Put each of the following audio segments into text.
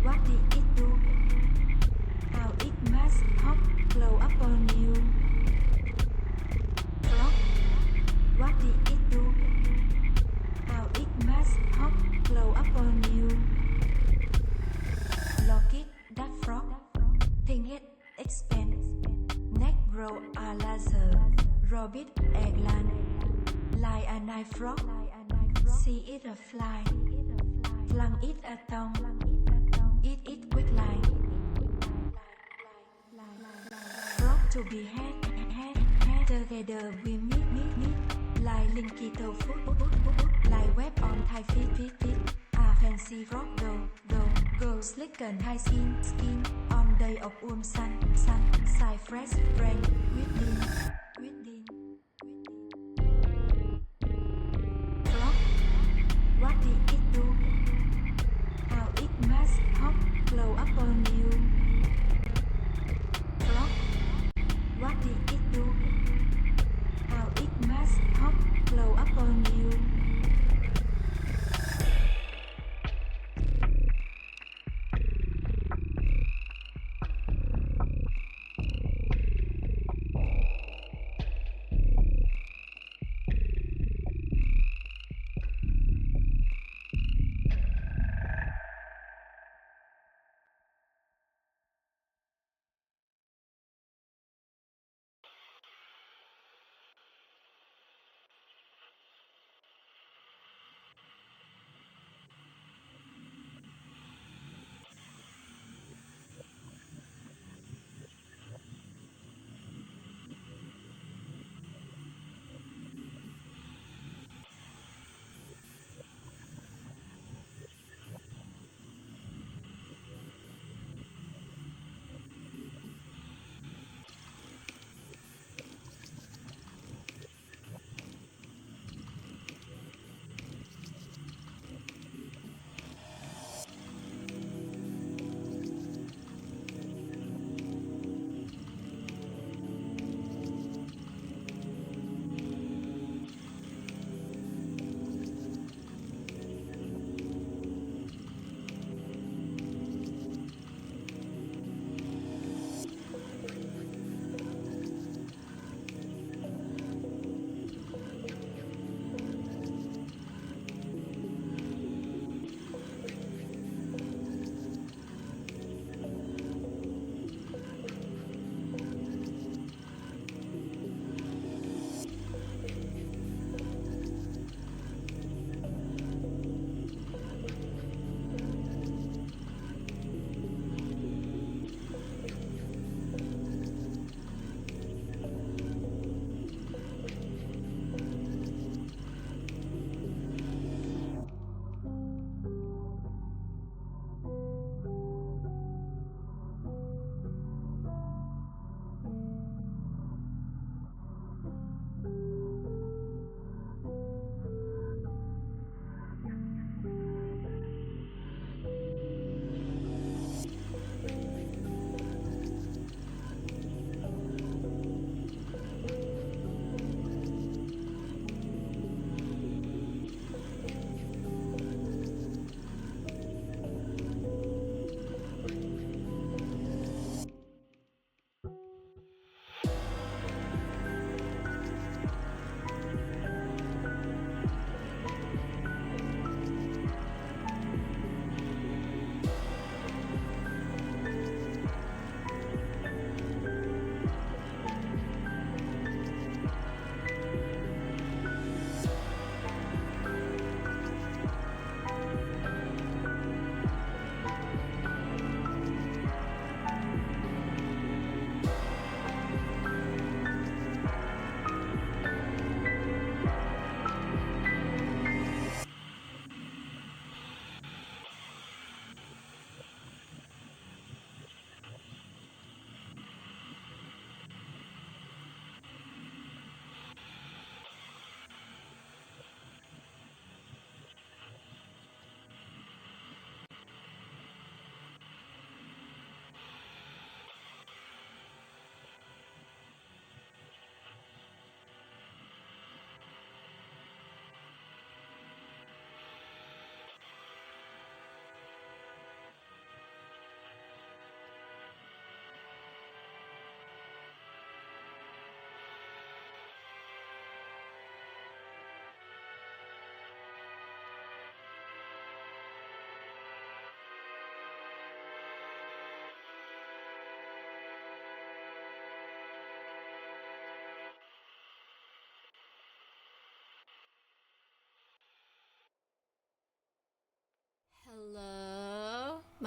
What did it do? How it must hop glow up on you. Frog, what did it do? How it must hop glow up on you. Look it, that frog, thing it expand, neck grow a laser, rabbit eggland, like a knife frog, see it a fly, flung it a tongue. Eat it quick like frog to be had together we meet like linky tofu like web on Thai feet a fancy frog go slick and high skin on day of sun side fresh brain with frog what did it do? How it must hop glow up on you. Frog, what did it do? How it must hop glow up on you.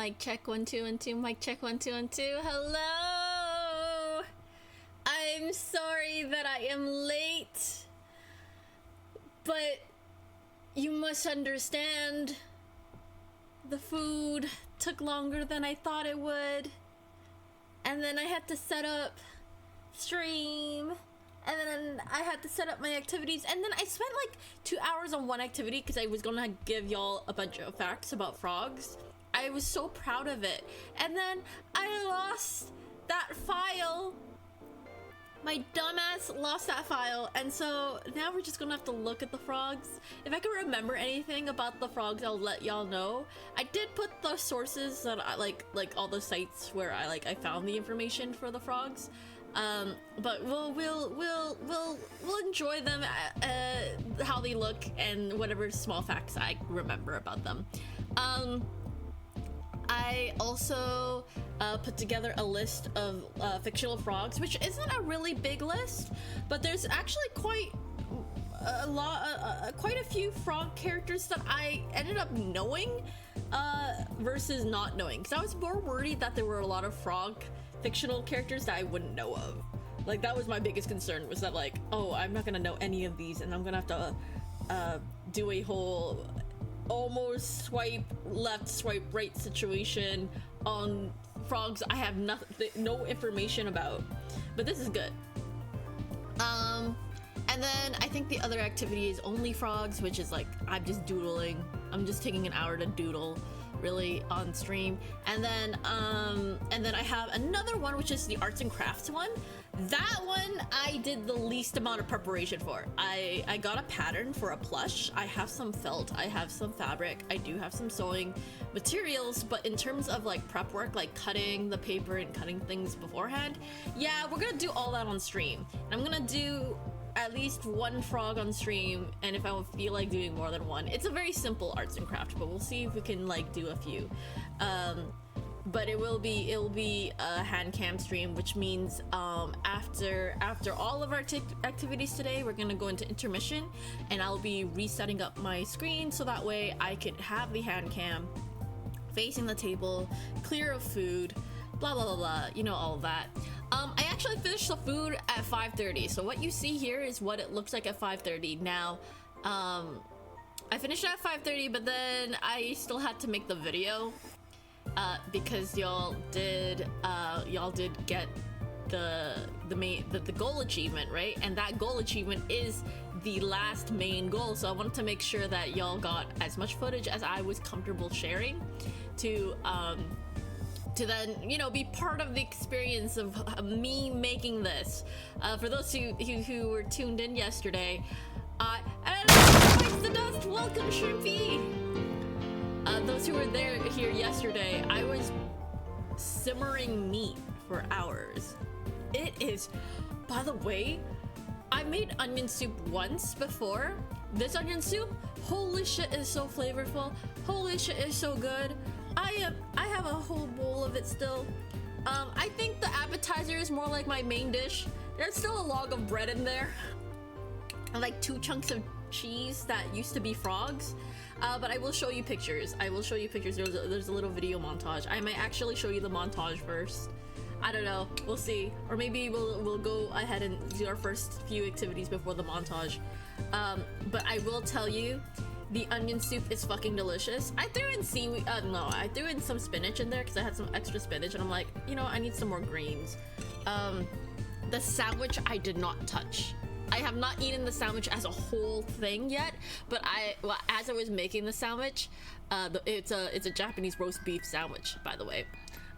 Mic check 1 2 1 2. Mic check 1 2 1 2. Hello. I'm sorry that I am late, but you must understand the food took longer than I thought it would, and then I had to set up stream, and then I had to set up my activities, and then I spent like 2 hours on one activity because I was gonna give y'all a bunch of facts about frogs. I was so proud of it, and then I lost that file. My dumbass lost that file, and so now we're just gonna have to look at the frogs. If I can remember anything about the frogs, I'll let y'all know. I did put the sources that I like all the sites where I found the information for the frogs. But we'll enjoy them, how they look and whatever small facts I remember about them. I also put together a list of fictional frogs, which isn't a really big list, but there's actually quite a few frog characters that I ended up knowing versus not knowing, because I was more worried that there were a lot of frog fictional characters that I wouldn't know of. Like, that was my biggest concern, was that like, oh, I'm not gonna know any of these, and I'm gonna have to do a whole almost swipe left, swipe right situation on frogs I have no information about. But this is good. And then I think the other activity is only frogs, which is like, I'm just doodling. I'm just taking an hour to doodle, really, on stream. And then I have another one, which is the arts and crafts one. That one I did the least amount of preparation for. I got a pattern for a plush. I have some felt, I have some fabric, I do have some sewing materials, but in terms of like prep work, like cutting the paper and cutting things beforehand, yeah, we're gonna do all that on stream. And I'm gonna do at least one frog on stream, and if I feel like doing more than one, it's a very simple arts and craft, but we'll see if we can like do a few. But it'll be a hand cam stream, which means after all of our activities today, we're gonna go into intermission, and I'll be resetting up my screen so that way I can have the hand cam facing the table, clear of food, blah blah blah blah, you know, all of that. I actually finished the food at 5:30, so what you see here is what it looks like at 5:30. Now, I finished at 5:30, but then I still had to make the video because y'all did get the goal achievement, right? And that goal achievement is the last main goal, so I wanted to make sure that y'all got as much footage as I was comfortable sharing to then, you know, be part of the experience of me making this. For those who were tuned in yesterday, and the dust, welcome Shrimpy. Those who were here yesterday, I was simmering meat for hours. It is, by the way, I made onion soup once before. This onion soup, holy shit, is so flavorful. Holy shit, is so good. I have a whole bowl of it still. I think the appetizer is more like my main dish. There's still a log of bread in there, and like 2 chunks of cheese that used to be frogs. But I will show you pictures. There's a little video montage. I might actually show you the montage first. I don't know, we'll see. Or maybe we'll go ahead and do our first few activities before the montage. But I will tell you, the onion soup is fucking delicious. I threw in seaweed, I threw in some spinach in there because I had some extra spinach, and I'm like, you know, I need some more greens. The sandwich I did not touch. I have not eaten the sandwich as a whole thing yet, but as I was making the sandwich, it's a Japanese roast beef sandwich, by the way.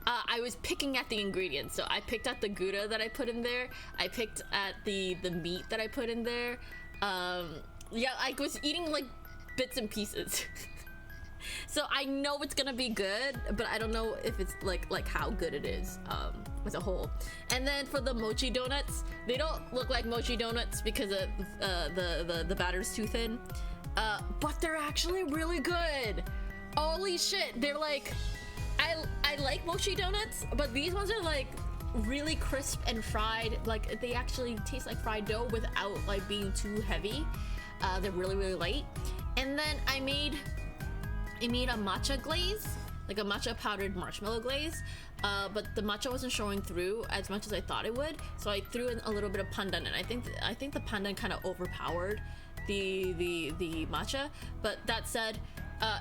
I was picking at the ingredients, so I picked at the Gouda that I put in there. I picked at the meat that I put in there. Yeah, I was eating like bits and pieces. So I know it's gonna be good, but I don't know if it's like how good it is as a whole. And then for the mochi donuts, they don't look like mochi donuts because of the batter's too thin, but they're actually really good. Holy shit, they're like, I like mochi donuts, but these ones are like really crisp and fried. Like, they actually taste like fried dough without like being too heavy. They're really light. And then I made a matcha glaze a matcha powdered marshmallow glaze, but the matcha wasn't showing through as much as I thought it would, so I threw in a little bit of pandan, and I think the pandan kind of overpowered the matcha. But that said,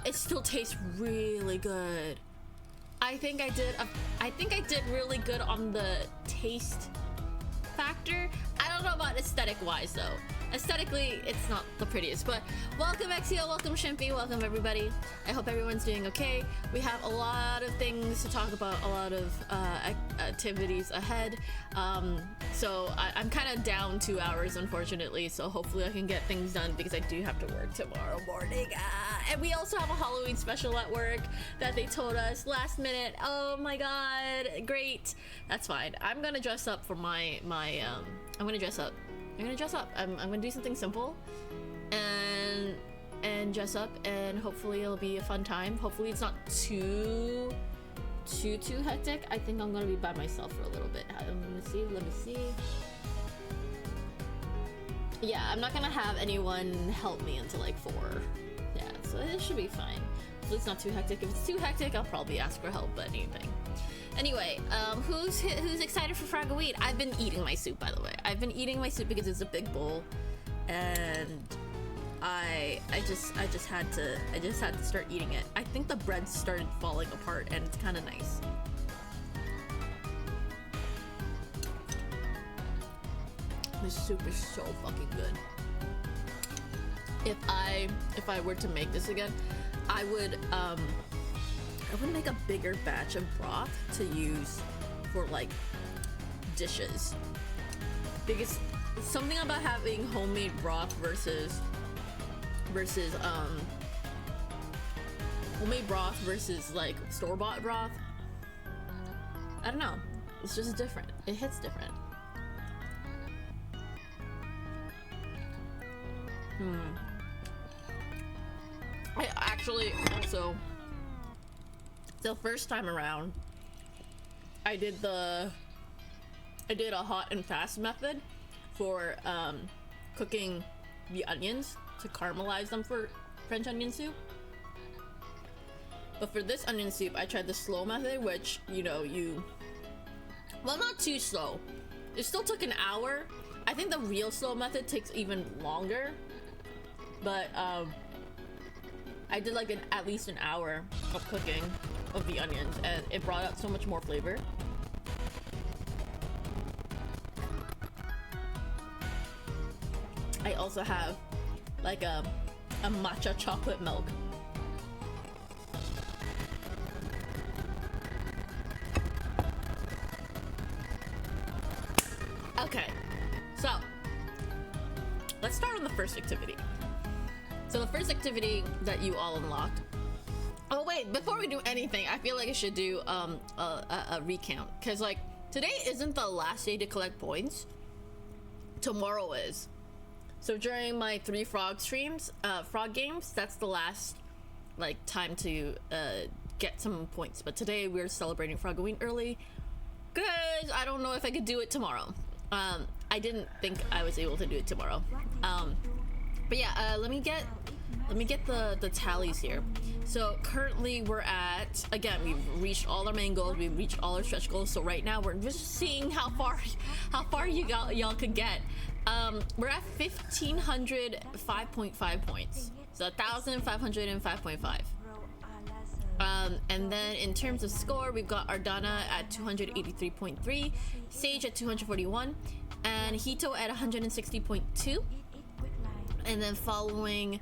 it still tastes really good. I think I did really good on the taste factor. I don't know about aesthetic wise though. Aesthetically, it's not the prettiest, but welcome Exio, welcome Shimpy, welcome everybody. I hope everyone's doing okay. We have a lot of things to talk about, a lot of activities ahead. So I'm kind of down 2 hours, unfortunately, so hopefully I can get things done because I do have to work tomorrow morning. And we also have a Halloween special at work that they told us last minute. Oh my god, great. That's fine. I'm gonna dress up for I'm gonna dress up. I'm gonna do something simple and dress up, and hopefully it'll be a fun time. Hopefully it's not too hectic. I think I'm gonna be by myself for a little bit. Let me see. Yeah, I'm not gonna have anyone help me until like 4. Yeah, so it should be fine. Hopefully it's not too hectic. If it's too hectic, I'll probably ask for help, but anything. Anyway, who's excited for Froggoween? I've been eating my soup, by the way. I've been eating my soup because it's a big bowl, and I just had to start eating it. I think the bread started falling apart, and it's kind of nice. This soup is so fucking good. If I were to make this again, I would make a bigger batch of broth to use for like dishes, because something about having homemade broth versus homemade broth versus like store-bought broth, I don't know, it's just different. It hits different. I actually also, the first time around, I did a hot and fast method for cooking the onions to caramelize them for French onion soup. But for this onion soup, I tried the slow method, which, you know, well, not too slow. It still took an hour. I think the real slow method takes even longer. But I did like at least an hour of cooking of the onions, and it brought out so much more flavor. I also have like a matcha chocolate milk. Okay, so let's start on the first activity. So the first activity that you all unlocked. Oh wait, before we do anything, I feel like I should do a recount, because like today isn't the last day to collect points. Tomorrow is. So during my 3 frog streams, frog games, that's the last like time to get some points. But today we're celebrating Froggoween early, because I don't know if I could do it tomorrow. I didn't think I was able to do it tomorrow. But yeah, let me get the tallies here. So currently we're at, again, we've reached all our main goals, we've reached all our stretch goals. So right now we're just seeing how far y'all could get. We're at 1,505.5 points. So 1,505.5. And then in terms of score, we've got Ardana at 283.3, Sage at 241, and Hito at 160.2. And then following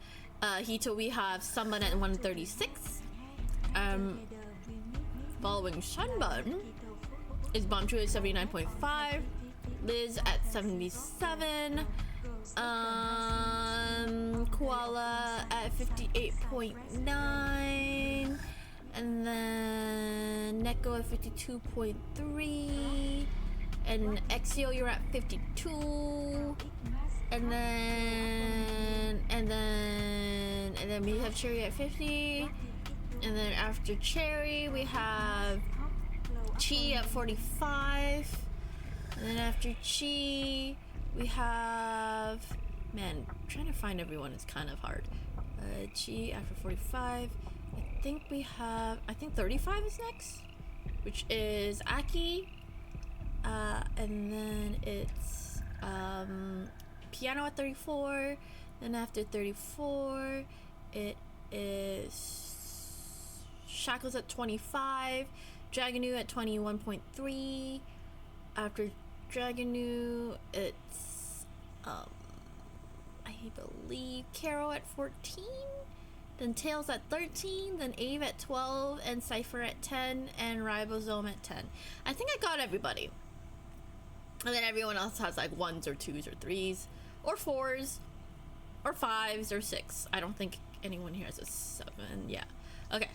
Hito, we have Sunbun at 136. Following Shanbun is Bombchu at 79.5, Liz at 77, Koala at 58.9, and then Neko at 52.3, and Exio, you're at 52. And then we have Cherry at 50, and then after Cherry we have Chi at 45, and then after Chi we have, man, trying to find everyone is kind of hard. Chi after 45, I think we have, I think 35 is next, which is Aki. And then it's piano at 34. Then after 34, it is Shackles at 25, Dragonu at 21.3. After Dragonu, it's I believe Caro at 14. Then Tails at 13, then Ave at 12, and Cypher at 10, and Ribosome at 10. I think I got everybody. And then everyone else has like 1s or 2s or 3s, or 4s, or 5s or 6. I don't think anyone here has a 7. Yeah. Okay.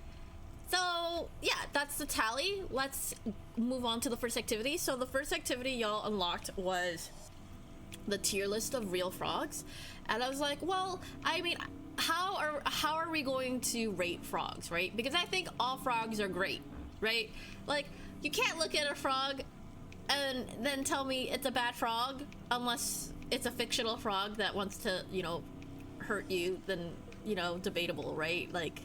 So, yeah, that's the tally. Let's move on to the first activity. So the first activity y'all unlocked was the tier list of real frogs. And I was like, well, I mean, how are we going to rate frogs, right? Because I think all frogs are great, right? Like, you can't look at a frog and then tell me it's a bad frog unless it's a fictional frog that wants to, you know, hurt you. Then, you know, debatable, right? Like,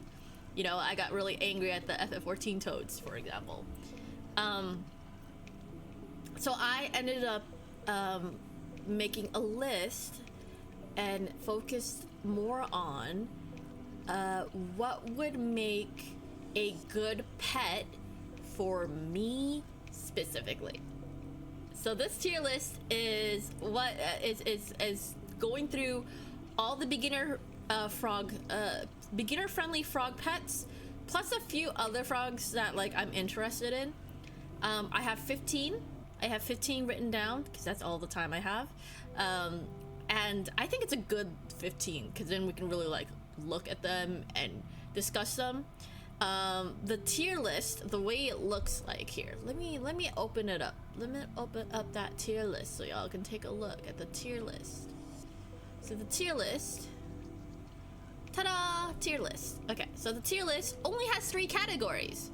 you know, I got really angry at the FF14 toads, for example. So I ended up making a list and focused more on what would make a good pet for me specifically. So this tier list is what is going through all the beginner friendly frog pets, plus a few other frogs that like I'm interested in. I have 15 written down because that's all the time I have, and I think it's a good 15 because then we can really like look at them and discuss them. The tier list, the way it looks like here, let me open it up. Let me open up that tier list so y'all can take a look at the tier list. So the tier list, ta-da, tier list. Okay, so the tier list only has 3 categories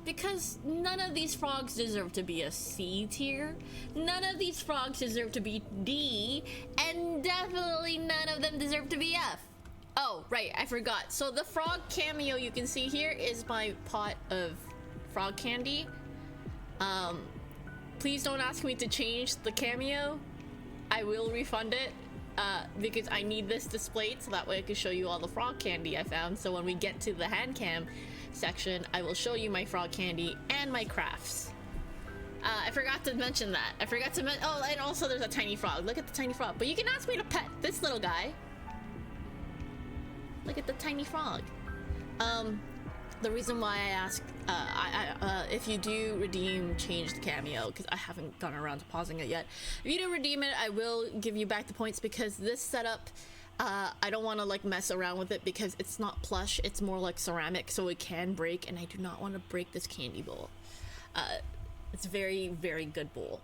because none of these frogs deserve to be a C tier, none of these frogs deserve to be D, and definitely none of them deserve to be F. Oh, right, I forgot. So the frog cameo you can see here is my pot of frog candy. Please don't ask me to change the cameo. I will refund it because I need this displayed so that way I can show you all the frog candy I found. So when we get to the Handcam section, I will show you my frog candy and my crafts. I forgot to mention that. I forgot to mention, oh, and also there's a tiny frog. Look at the tiny frog. But you can ask me to pet this little guy. Look at the tiny frog. The reason why I asked if you do redeem change the cameo, because I haven't gotten around to pausing it yet. If you do redeem it, I will give you back the points because this setup, I don't want to like mess around with it because it's not plush, it's more like ceramic, so it can break, and I do not want to break this candy bowl. It's a very, very good bowl.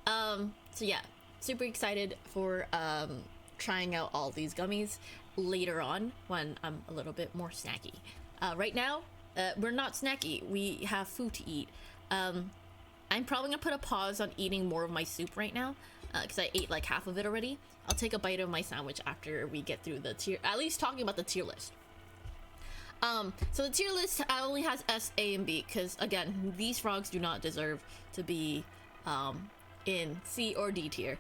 So yeah, super excited for trying out all these gummies later on when I'm a little bit more snacky. Right now, we're not snacky. We have food to eat. I'm probably gonna put a pause on eating more of my soup right now because I ate like half of it already. I'll take a bite of my sandwich after we get through the tier, at least talking about the tier list. So the tier list only has S, A, and B because again, these frogs do not deserve to be in C or D tier.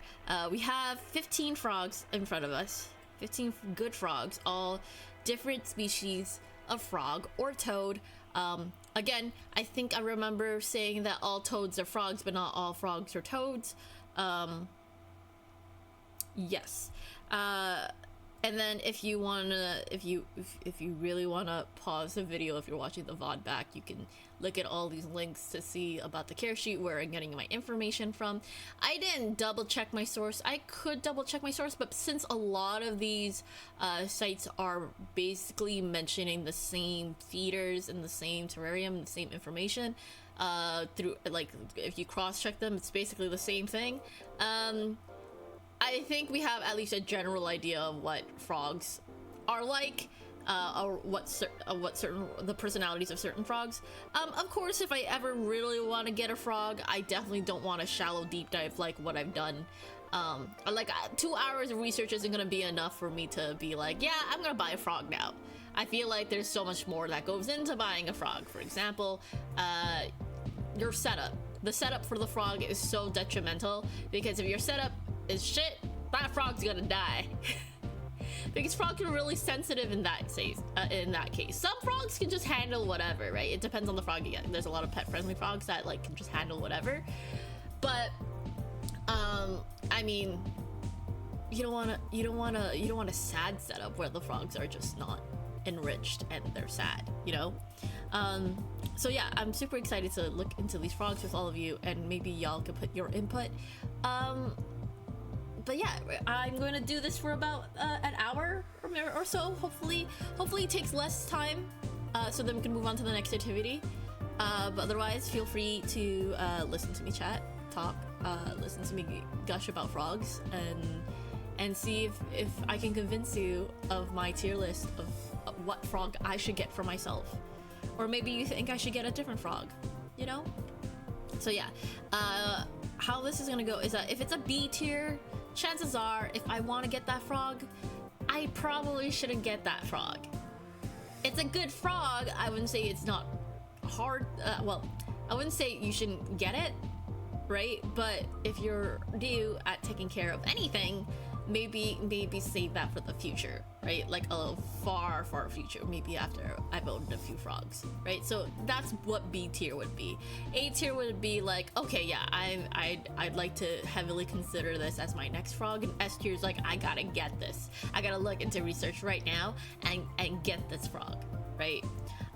We have 15 frogs in front of us. 15 good frogs, all different species of frog or toad. Again, I think I remember saying that all toads are frogs, but not all frogs are toads. Yes. And then if you wanna, if you really wanna pause the video, if you're watching the VOD back, you can look at all these links to see about the care sheet where I'm getting my information from. I didn't double check my source. I could double check my source, but since a lot of these sites are basically mentioning the same feeders and the same terrarium, the same information, through like if you cross-check them, it's basically the same thing. I think we have at least a general idea of what frogs are like, or what certain the personalities of certain frogs. Of course, if I ever really want to get a frog, I definitely don't want a shallow deep dive like what I've done. Like 2 hours of research isn't gonna be enough for me to be like, yeah, I'm gonna buy a frog now. I feel like there's so much more that goes into buying a frog. For example, your setup. The setup for the frog is so detrimental, because if your setup is shit, that frog's gonna die. Because frogs are really sensitive in that case. Some frogs can just handle whatever, right? It depends on the frog you get. There's a lot of pet-friendly frogs that like can just handle whatever. But I mean, you don't want a sad setup where the frogs are just not enriched and they're sad, you know? So yeah, I'm super excited to look into these frogs with all of you, and maybe y'all can put your input. But yeah, I'm going to do this for about an hour or so. Hopefully it takes less time, so then we can move on to the next activity. But otherwise, feel free to listen to me chat, talk, listen to me gush about frogs, and see if I can convince you of my tier list of what frog I should get for myself. Or maybe you think I should get a different frog, you know? So yeah, how this is gonna go is that if it's a B tier, chances are, if I want to get that frog, I probably shouldn't get that frog. It's a good frog. I wouldn't say it's not hard. Well, I wouldn't say you shouldn't get it, right? But if you're new at taking care of anything, maybe save that for the future, right? Like a far future, maybe after I've owned a few frogs, right? So that's what B tier would be. A tier would be like, okay, yeah, I'd like to heavily consider this as my next frog. And S tier is like, I gotta get this. I gotta look into research right now and get this frog, right?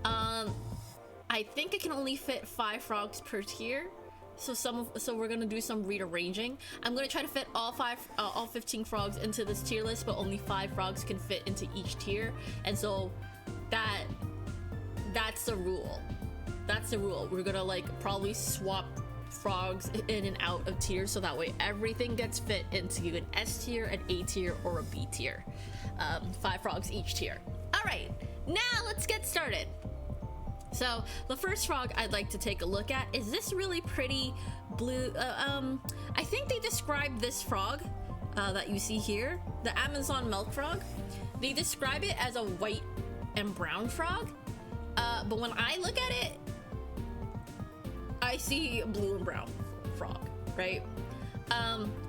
I think it can only fit 5 frogs per tier. So we're gonna do some rearranging. I'm gonna try to fit all 15 frogs into this tier list, but only 5 frogs can fit into each tier. And so that's the rule. That's the rule. We're gonna like probably swap frogs in and out of tiers, so that way everything gets fit into an S tier, an A tier, or a B tier. 5 frogs each tier. All right, now let's get started. So the first frog I'd like to take a look at is this really pretty blue, I think they describe this frog that you see here, the Amazon milk frog. They describe it as a white and brown frog, but when I look at it, I see a blue and brown frog, right?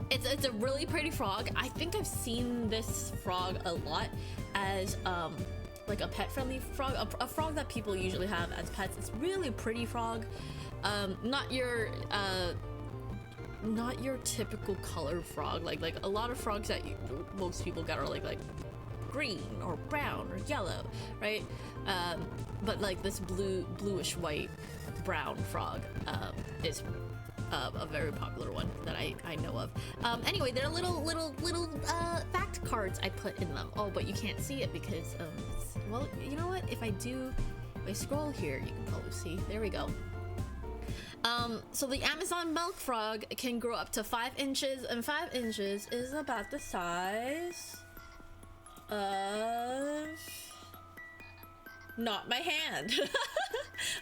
It's a really pretty frog. I think I've seen this frog a lot as like a pet-friendly frog, a frog that people usually have as pets. It's really a pretty frog, not your typical colored frog, like a lot of frogs that most people get are like green or brown or yellow, right? But like this bluish white brown frog is a very popular one that I know of. Anyway, there are little fact cards I put in them. Oh, but you can't see it because well, you know what? If I scroll here, you can probably see. There we go. So the Amazon milk frog can grow up to 5 inches, and 5 inches is about the size of not my hand.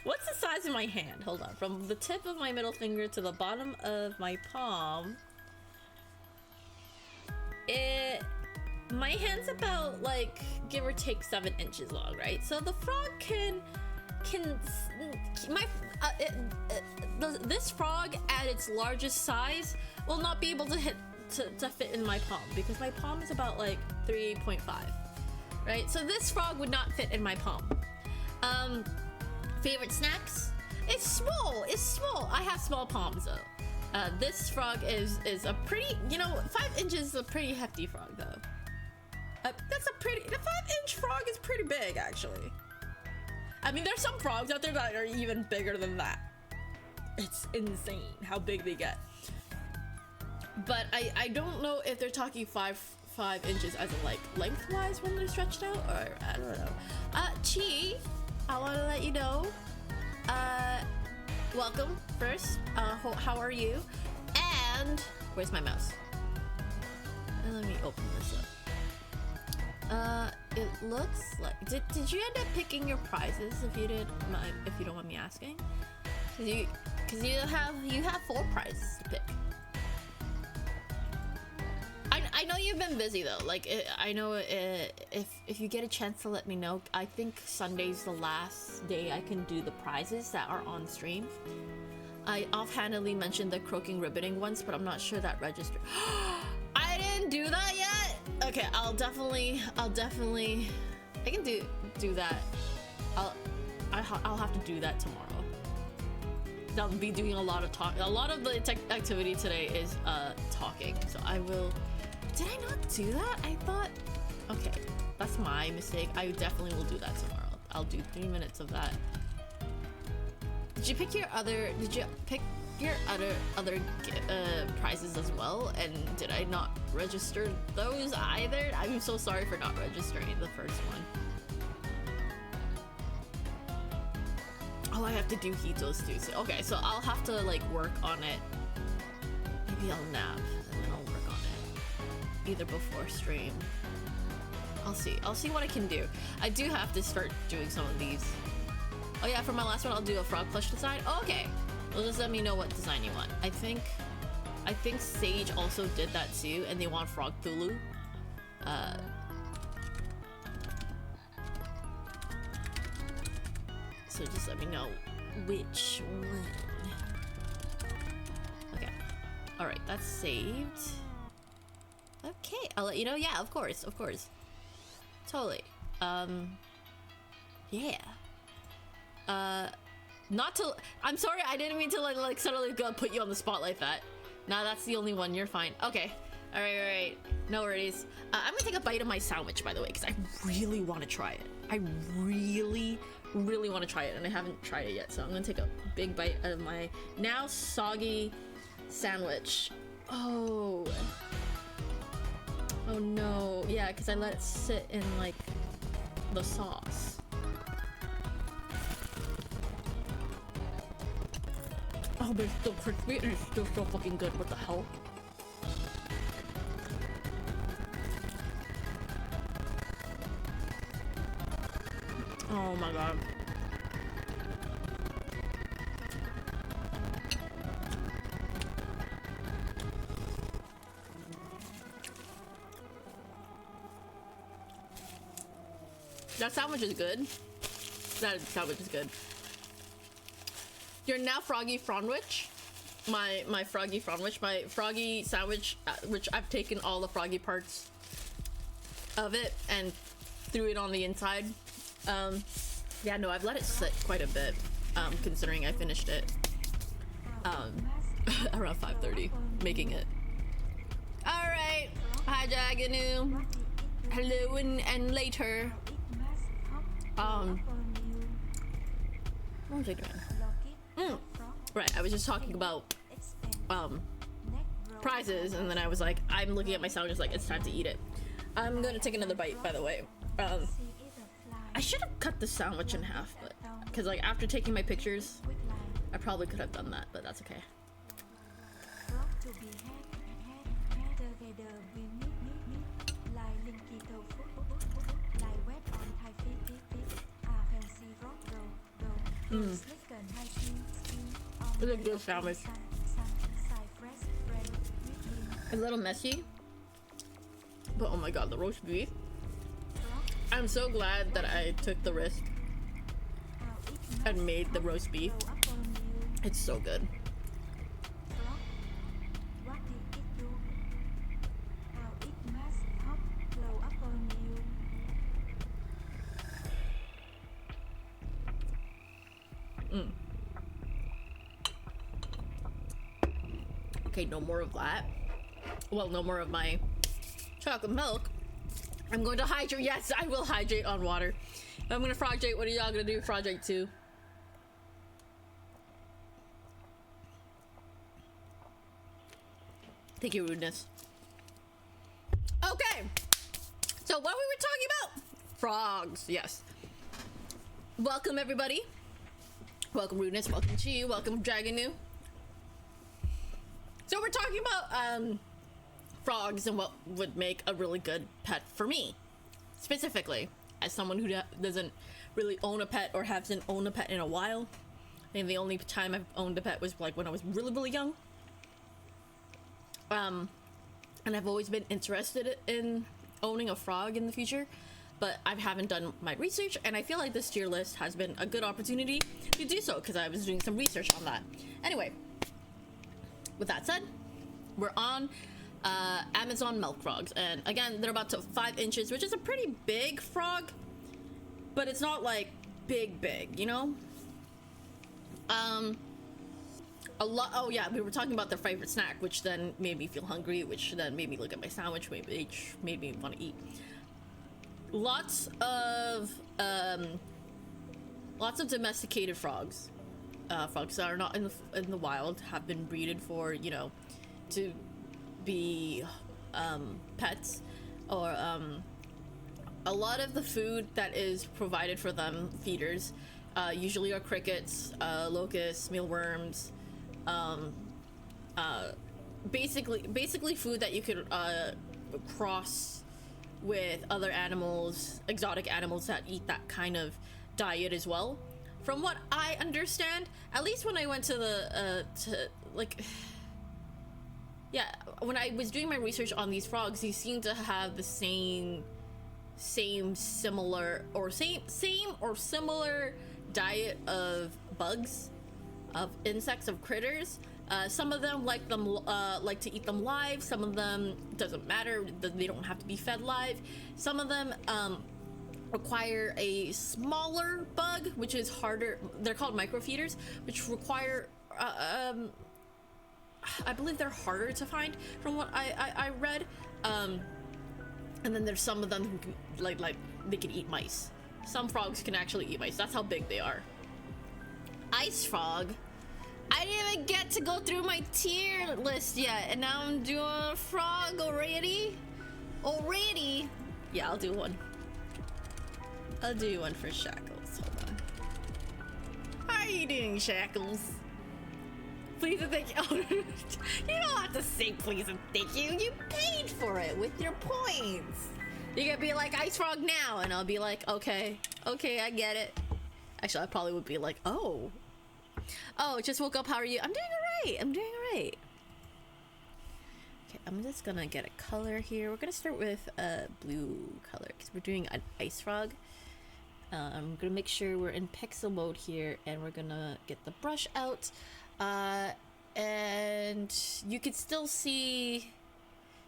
What's the size of my hand? Hold on. From the tip of my middle finger to the bottom of my palm, my hand's about like give or take 7 inches long, right? So the frog this frog at its largest size will not be able to fit in my palm, because my palm is about like 3.5, right? So this frog would not fit in my palm. Favorite snacks? It's small. I have small palms though. This frog is a pretty, 5 inches is a pretty hefty frog though. The 5-inch frog is pretty big actually. I mean, there's some frogs out there that are even bigger than that. It's insane how big they get. But I don't know if they're talking 5 inches as in like lengthwise when they're stretched out, or I don't know. Chi, I want to let you know, welcome first. How are you? And where's my mouse? And let me open this up. It looks like did you end up picking your prizes? If you don't mind me asking, because you have 4 prizes to pick. I I know you've been busy though. Like, I know if you get a chance to let me know. I think Sunday's the last day I can do the prizes that are on stream. I offhandedly mentioned the croaking ribboning once, but I'm not sure that registered. I didn't do that yet. Okay, I'll definitely. I can do that. I'll have to do that tomorrow. I'll be doing a lot of talk. A lot of the tech activity today is talking. So I will. Did I not do that? I thought. Okay, that's my mistake. I definitely will do that tomorrow. I'll do 3 minutes of that. Did you pick your other prizes as well? And did I not register those either? I'm so sorry for not registering the first one. Oh, I have to do Hitos too. So, okay, so I'll have to like work on it. Maybe I'll nap and then I'll work on it. Either before stream. I'll see. I'll see what I can do. I do have to start doing some of these. Oh yeah, for my last one, I'll do a frog plush design. Oh, okay. Well, just let me know what design you want. I think Sage also did that too, and they want Frogtue. So just let me know which one. Okay. All right, that's saved. Okay, I'll let you know. Yeah, of course, totally. Yeah. Not to. I'm sorry, I didn't mean to like suddenly go put you on the spot like that. Nah, that's the only one. You're fine. Okay. All right. No worries. I'm gonna take a bite of my sandwich, by the way, because I really want to try it. I really want to try it, and I haven't tried it yet. So I'm gonna take a big bite out of my now soggy sandwich. Oh no. Yeah, because I let it sit in like the sauce. Oh, but it's still crispy and it's still so fucking good. What the hell? Oh my god. That sandwich is good. That sandwich is good. Your now froggy frondwich, my froggy frondwich, my froggy sandwich, which I've taken all the froggy parts of it and threw it on the inside. Yeah, no, I've let it sit quite a bit, considering I finished it around 5:30, making it. All right, hi Jaganu, hello and later. What was I doing? Right, I was just talking about prizes, and then I was like, I'm looking at my sandwich like it's time to eat it. I'm gonna take another bite, by the way. I should have cut the sandwich in half, but because like after taking my pictures, I probably could have done that, but that's okay. It's a good sandwich. A little messy, but oh my god, the roast beef. I'm so glad that I took the risk and made the roast beef. It's so good. Okay, no more of that. Well, no more of my chocolate milk. I'm going to hydrate. Yes, I will hydrate on water. I'm gonna frogate. What are y'all gonna do? Frogate too. Thank you, rudeness. Okay. So what we were talking about? Frogs. Yes. Welcome everybody. Welcome rudeness. Welcome to you. Welcome Dragonu. So we're talking about frogs and what would make a really good pet for me, specifically as someone who doesn't really own a pet or hasn't owned a pet in a while. I think the only time I've owned a pet was like when I was really young. and I've always been interested in owning a frog in the future, but I haven't done my research, and I feel like this tier list has been a good opportunity to do so because I was doing some research on that. Anyway, with that said, we're on Amazon milk frogs, and again, they're about to 5 inches, which is a pretty big frog, but it's not like big, you know? Oh yeah, we were talking about their favorite snack, which then made me feel hungry, which then made me look at my sandwich, which made me want to eat. Lots of domesticated frogs. Frogs that are not in the wild have been breeded for, you know, to be pets, or a lot of the food that is provided for them, feeders, usually are crickets, locusts, mealworms, basically food that you could cross with other animals, exotic animals that eat that kind of diet as well. From what I understand, at least when I went to the when I was doing my research on these frogs, they seem to have the same similar diet of bugs, of insects, of critters. Some of them like to eat them live. Some of them doesn't matter, they don't have to be fed live. Some of them require a smaller bug, which is harder. They're called microfeeders, which require I believe they're harder to find from what I read. And then there's some of them who can, like they can eat mice. Some frogs can actually eat mice. That's how big they are. Ice frog. I didn't even get to go through my tier list yet, and now I'm doing a frog already. Yeah, I'll do one. I'll do one for Shackles. Hold on. How are you doing, Shackles? Please and thank you. Oh, you don't have to say please and thank you. You paid for it with your points. You're gonna be like, Ice Frog now, and I'll be like, okay, I get it. Actually, I probably would be like, oh, just woke up. How are you? I'm doing alright. Okay, I'm just gonna get a color here. We're gonna start with a blue color because we're doing an Ice Frog. I'm gonna make sure we're in pixel mode here, and we're gonna get the brush out. And you can still see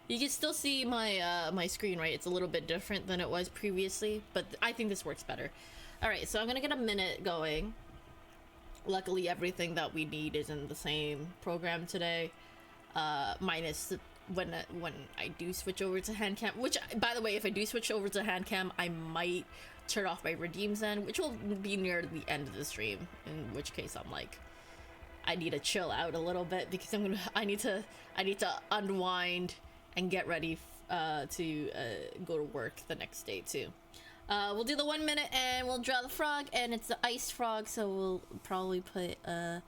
my my screen, right? It's a little bit different than it was previously, but I think this works better. All right, so I'm gonna get a minute going. Luckily, everything that we need is in the same program today, minus when I do switch over to Handcam. Which, by the way, if I do switch over to Handcam, I might turn off my redeems then, which will be near the end of the stream. In which case, I'm like, I need to chill out a little bit because I need to unwind and get ready to go to work the next day too. We'll do the 1 minute and we'll draw the frog, and it's the ice frog, so we'll probably put a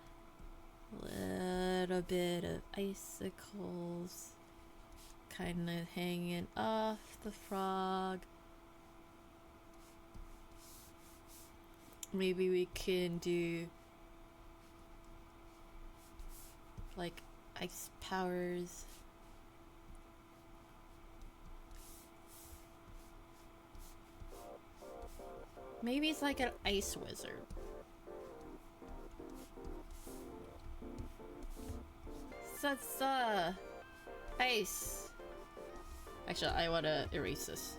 little bit of icicles kind of hanging off the frog. Maybe we can do like ice powers. Maybe it's like an ice wizard. That's ice. Actually, I want to erase this.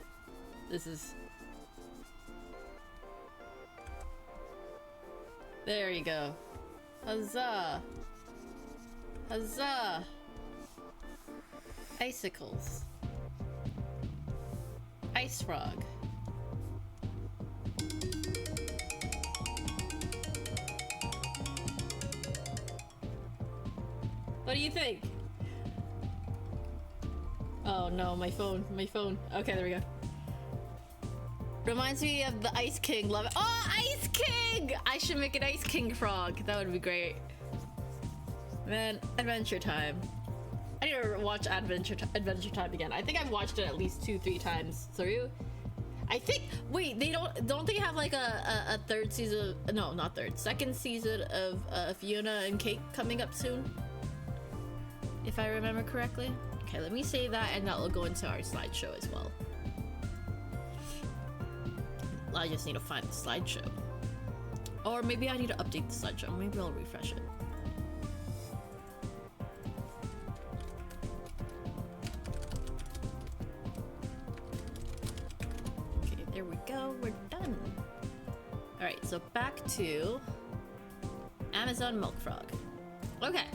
This is... There you go. Huzzah! Huzzah! Icicles. Ice frog. What do you think? Oh no, my phone. Okay, there we go. Reminds me of the Ice King. Love it. Oh, Ice King! I should make an Ice King frog. That would be great. Man, Adventure Time. I need to watch Adventure Time again. I think I've watched it at least 2-3 times through. I think, wait, they don't they have like a third season? No, not third. Second season of Fiona and Kate coming up soon? If I remember correctly. Okay, let me save that, and that will go into our slideshow as well. I just need to find the slideshow. Or maybe I need to update the slideshow. Maybe I'll refresh it. Okay, there we go. We're done. Alright, so back to Amazon Milk Frog. Okay,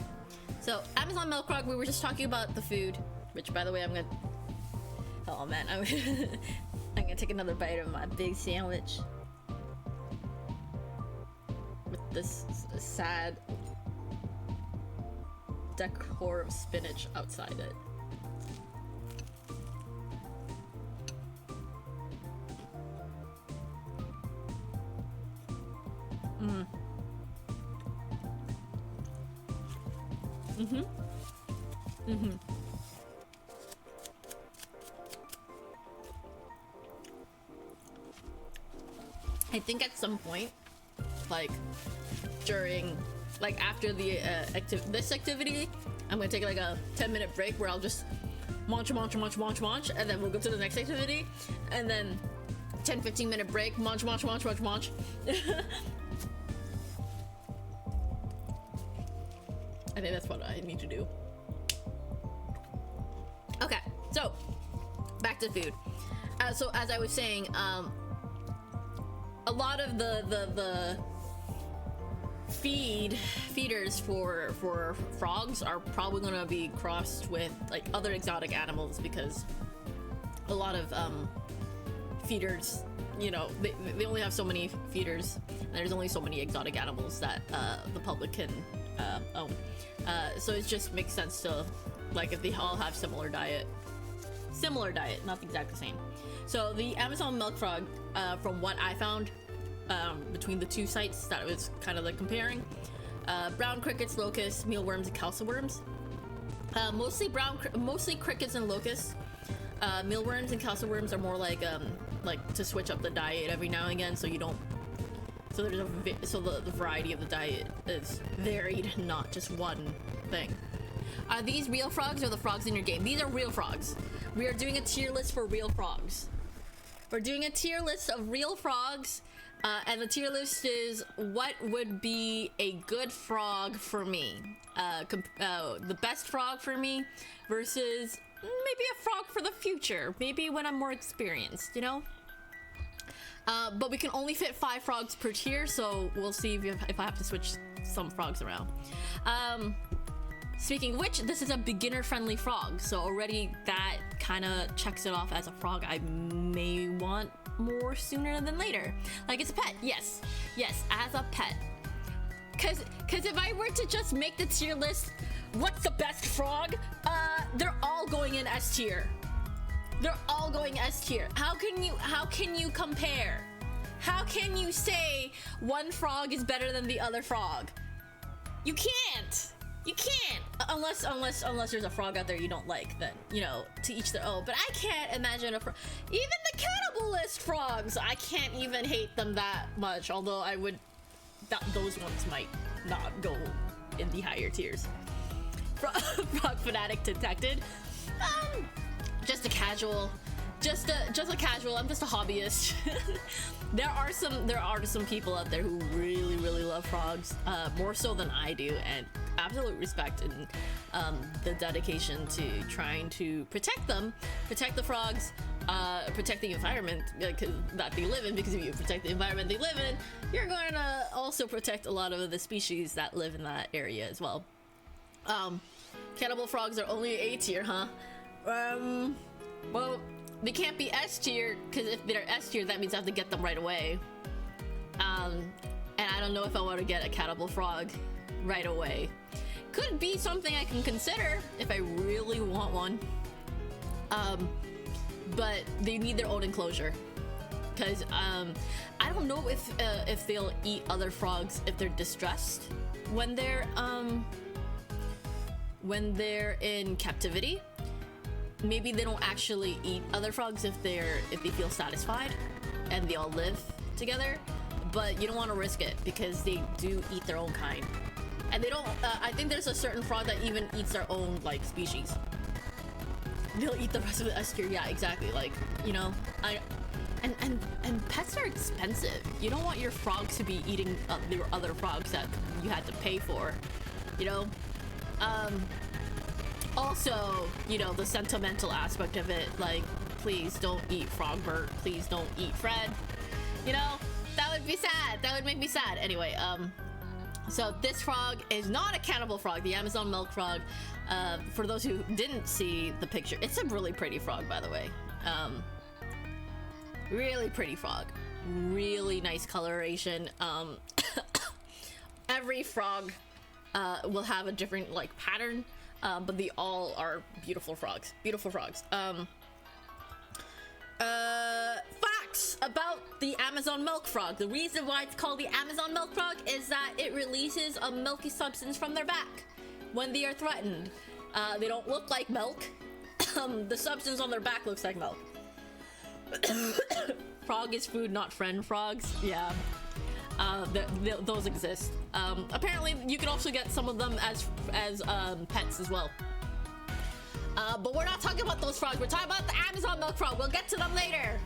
so Amazon Milk Frog, we were just talking about the food, which, by the way, I'm gonna... Oh man, I'm gonna take another bite of my big sandwich. With this sad decor of spinach outside it. I think at some point, like during, like after the this activity, I'm gonna take like a 10-minute break where I'll just munch, and then we'll go to the next activity, and then 10-15 minute break, munch. I think that's what I need to do. Okay, so back to food. So as I was saying, a lot of the feeders for frogs are probably gonna be crossed with like other exotic animals, because a lot of feeders, you know, they only have so many feeders, and there's only so many exotic animals that the public can own. So it just makes sense to, like, if they all have similar diet, not exactly the same. So the Amazon milk frog, from what I found between the two sites that I was kind of like comparing, brown crickets, locusts, mealworms, and calciworms. Mostly crickets and locusts. Mealworms and calciworms are more like to switch up the diet every now and again, so you don't. So there's the variety of the diet is varied, not just one thing. Are these real frogs or the frogs in your game? These are real frogs. We are doing a tier list for real frogs. We're doing a tier list of real frogs, and the tier list is what would be a good frog for me. The best frog for me versus maybe a frog for the future. Maybe when I'm more experienced, you know? But we can only fit 5 frogs per tier, so we'll see if I have to switch some frogs around. Speaking of which, this is a beginner-friendly frog, so already that kind of checks it off as a frog I may want more sooner than later. Like, it's a pet, yes, as a pet. Cause if I were to just make the tier list, what's the best frog? They're all going in S tier. They're all going S tier. How can you compare? How can you say one frog is better than the other frog? You can't. You can't. Unless there's a frog out there you don't like, then, you know, to each their own. But I can't imagine even the cannibalist frogs, I can't even hate them that much. Although I would, those ones might not go in the higher tiers. Frog fanatic detected. Just a casual. Just a casual. I'm just a hobbyist. There are some people out there who really love frogs, more so than I do, and absolute respect and the dedication to trying to protect them, protect the frogs, protect the environment that they live in, because if you protect the environment they live in, you're going to also protect a lot of the species that live in that area as well. Cannibal frogs are only A tier, huh? Well, they can't be S tier, because if they're S tier, that means I have to get them right away. And I don't know if I want to get a cannibal frog right away. Could be something I can consider if I really want one. But they need their own enclosure, because I don't know if they'll eat other frogs if they're distressed when they're in captivity. Maybe they don't actually eat other frogs if they feel satisfied and they all live together, but you don't want to risk it because they do eat their own kind. And they don't, I think there's a certain frog that even eats their own, like, species. they'll eat the rest of the S tier. Yeah, exactly. Like, you know, and pets are expensive. You don't want your frog to be eating your other frogs that you had to pay for, you know. Also, you know, the sentimental aspect of it, like, please don't eat Frogbert, please don't eat Fred, you know, that would be sad, that would make me sad. Anyway, so this frog is not a cannibal frog, the Amazon milk frog. For those who didn't see the picture, it's a really pretty frog, by the way. Really pretty frog, really nice coloration. Every frog will have a different, like, pattern, but they all are beautiful frogs. Beautiful frogs. Facts about the Amazon milk frog. The reason why it's called the Amazon milk frog is that it releases a milky substance from their back when they are threatened. They don't look like milk. The substance on their back looks like milk. Frog is food, not friend frogs. Yeah. Those exist. Apparently you can also get some of them as pets as well. But we're not talking about those frogs, we're talking about the Amazon milk frog. We'll get to them later.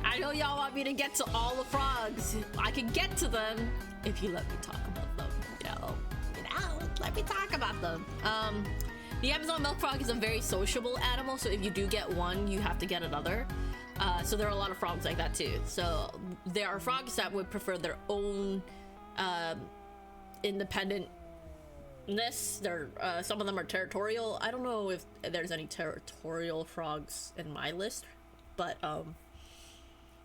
I know y'all want me to get to all the frogs. I can get to them if you let me talk about them. You know, let me talk about them. The Amazon milk frog is a very sociable animal, so if you do get one, you have to get another. So there are a lot of frogs like that too. So there are frogs that would prefer their own independentness. Some of them are territorial. I don't know if there's any territorial frogs in my list, but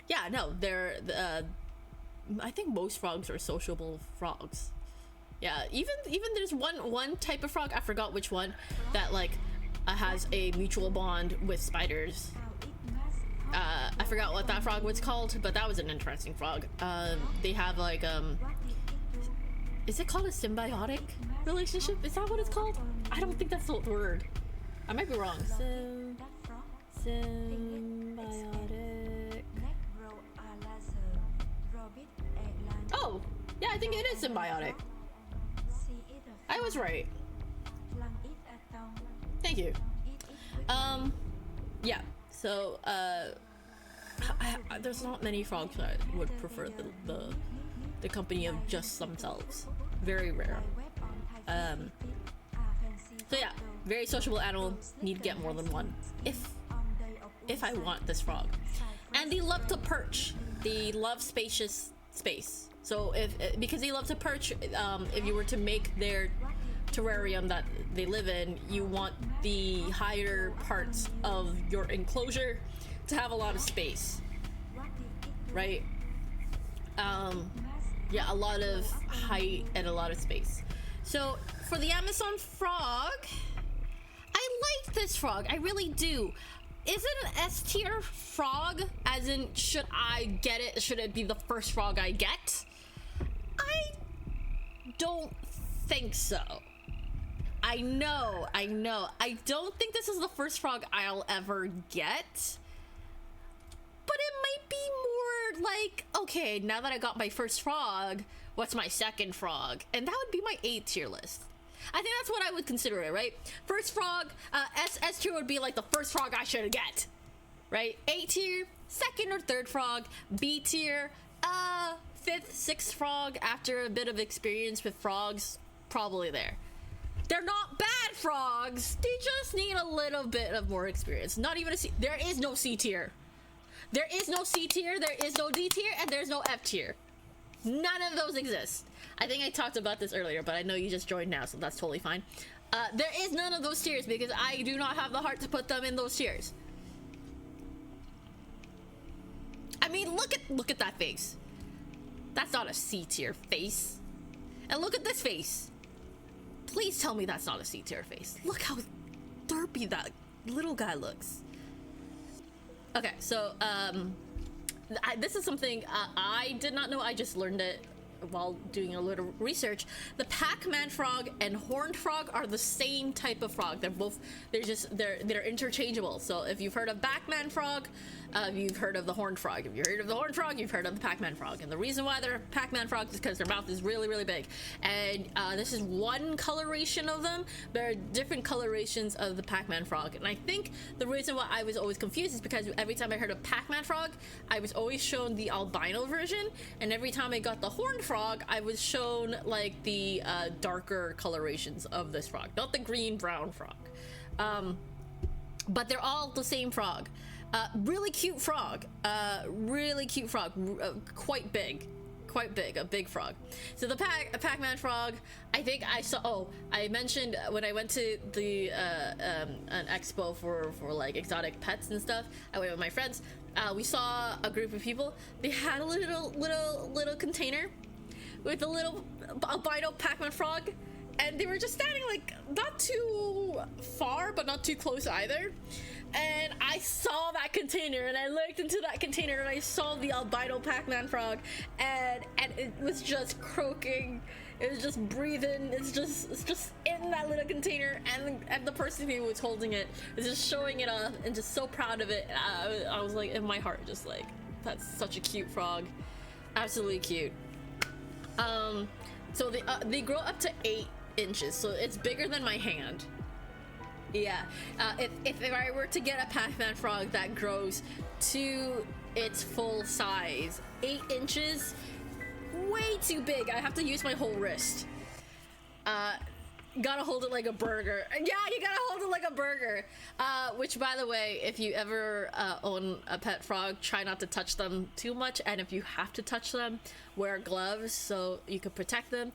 yeah, no, they're I think most frogs are sociable frogs. Yeah, even there's one type of frog, I forgot which one, that like has a mutual bond with spiders. I forgot what that frog was called, but that was an interesting frog. They have like is it called a symbiotic relationship? Is that what it's called? I don't think that's the word. I might be wrong. Symbiotic. Oh, yeah, I think it is symbiotic. I was right. Thank you. Yeah, so there's not many frogs that would prefer the company of just themselves. Very rare. So yeah, very sociable animal. Need to get more than one if I want this frog. And they love to perch. They love spacious space. So because they love to perch, if you were to make their terrarium that they live in, you want the higher parts of your enclosure to have a lot of space, right? Yeah, a lot of height and a lot of space. So for the Amazon frog, I like this frog, I really do. Is it an S tier frog? As in, should I get it? Should it be the first frog I get? I don't think so. I know. I don't think this is the first frog I'll ever get. But it might be more like, okay, now that I got my first frog, what's my second frog? And that would be my A tier list. I think that's what I would consider it, right? First frog, S tier would be like the first frog I should get, right? A tier, second or third frog. B tier, fifth, sixth frog after a bit of experience with frogs, probably there. They're not bad frogs, they just need a little bit of more experience. Not even a C. There is no C tier. There is no C tier, there is no D tier, and there's no F tier. None of those exist. I think I talked about this earlier, but I know you just joined now, so that's totally fine. There is none of those tiers because I do not have the heart to put them in those tiers. I mean, look at that face. That's not a C tier face. And look at this face. Please tell me that's not a C tier face. Look how derpy that little guy looks. Okay, so this is something I did not know. I just learned it while doing a little research, the Pac-Man frog and horned frog are the same type of frog. They're interchangeable. So if you've heard of Pac-Man frog, you've heard of the horned frog. If you've heard of the horned frog, you've heard of the Pac-Man frog. And the reason why they're Pac-Man frogs is because their mouth is really, really big. And this is one coloration of them. There are different colorations of the Pac-Man frog. And I think the reason why I was always confused is because every time I heard of Pac-Man frog, I was always shown the albino version. And every time I got the horned frog, I was shown like the darker colorations of this frog. Not the green-brown frog. But they're all the same frog. Really cute frog. Really cute frog. Quite big, a big frog. So the Pac-Man frog, I think I saw. Oh, I mentioned when I went to the an expo for like exotic pets and stuff. I went with my friends. We saw a group of people. They had a little container with a little albino Pac-Man frog, and they were just standing like not too far, but not too close either. And I saw that container, and I looked into that container, and I saw the albino Pac-Man frog, and it was just croaking. It was just breathing. It's just in that little container, and the person who was holding it was just showing it off, and just so proud of it. I was like, in my heart, just like, that's such a cute frog, absolutely cute. So they grow up to 8 inches, so it's bigger than my hand. Yeah, if I were to get a Pac-Man frog that grows to its full size, 8 inches, way too big. I have to use my whole wrist. Gotta hold it like a burger. Yeah, you gotta hold it like a burger. Which, by the way, if you ever own a pet frog, try not to touch them too much. And if you have to touch them, wear gloves so you can protect them.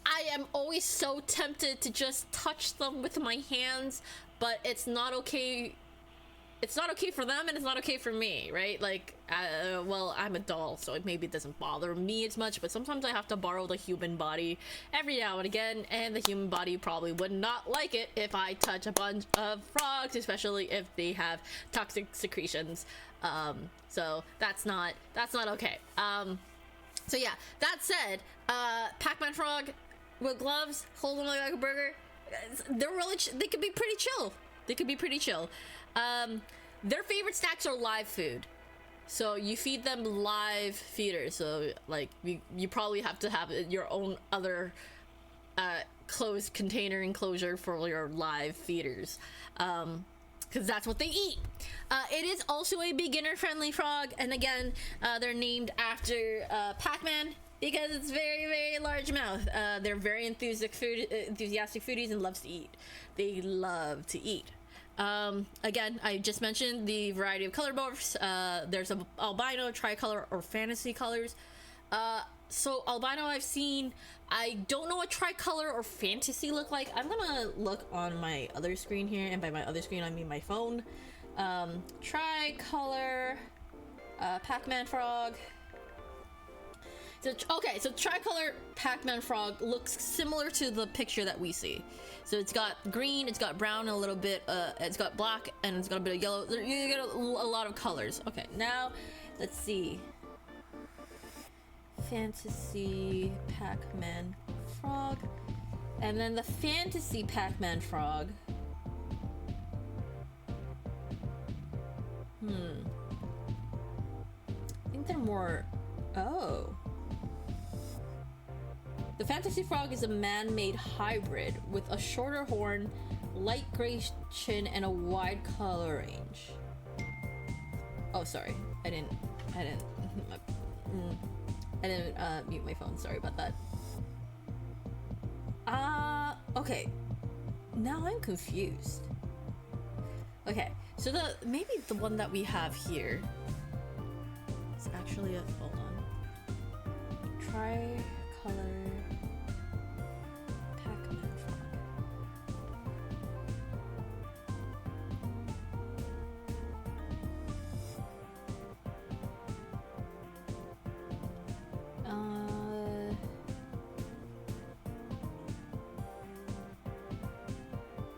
I am always so tempted to just touch them with my hands, but it's not okay. It's not okay for them, and it's not okay for me, right? Like, well, I'm a doll, so maybe it doesn't bother me as much, but sometimes I have to borrow the human body every now and again, and the human body probably would not like it if I touch a bunch of frogs, especially if they have toxic secretions. So that's not okay. So yeah, that said, Pac-Man frog with gloves, hold them like a burger, they could be pretty chill. Their favorite snacks are live food. So you feed them live feeders. So like you probably have to have your own other closed container enclosure for your live feeders. Because that's what they eat. It is also a beginner friendly frog, and again, they're named after Pac-Man because it's very, very large mouth. They're very enthusiastic foodies and loves to eat. They love to eat. Again, I just mentioned the variety of color morphs. There's a albino, tricolor, or fantasy colors. So albino I've seen. I don't know what tricolor or fantasy look like. I'm gonna look on my other screen here, and by my other screen I mean my phone. Tricolor, Pac-Man frog. So tricolor Pac-Man frog looks similar to the picture that we see. So it's got green, it's got brown, and a little bit, it's got black, and it's got a bit of yellow. You get a lot of colors. Okay, now let's see. Fantasy Pac-Man frog, and then the fantasy Pac-Man frog. I think they're more. Oh. The fantasy frog is a man-made hybrid with a shorter horn, light gray chin, and a wide color range. Oh, sorry. I didn't mute my phone. Sorry about that. Okay. Now I'm confused. Okay, so maybe the one that we have here is actually hold on. Tricolor Pac-Man frog.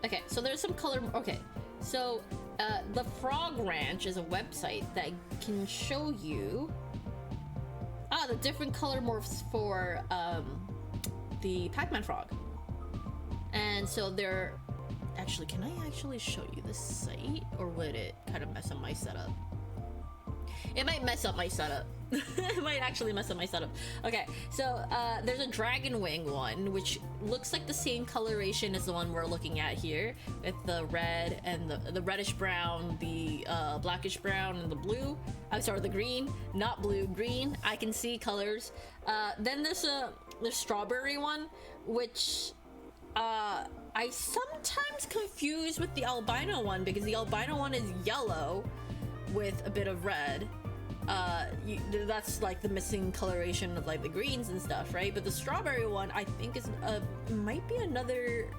Okay, so there's some color. Okay, so the Frog Ranch is a website that can show you. the different color morphs for the Pac-Man frog. And so they're actually, can I actually show you the site, or would it kind of mess up my setup? It might mess up my setup. It might actually mess up my setup. Okay, so there's a dragon wing one, which looks like the same coloration as the one we're looking at here, with the red and the reddish brown, the blackish brown, and the blue. I'm sorry, the green, not blue, green. I can see colors. Then there's the strawberry one, which I sometimes confuse with the albino one, because the albino one is yellow with a bit of red. That's like the missing coloration of like the greens and stuff, right? But the strawberry one, I think, is might be another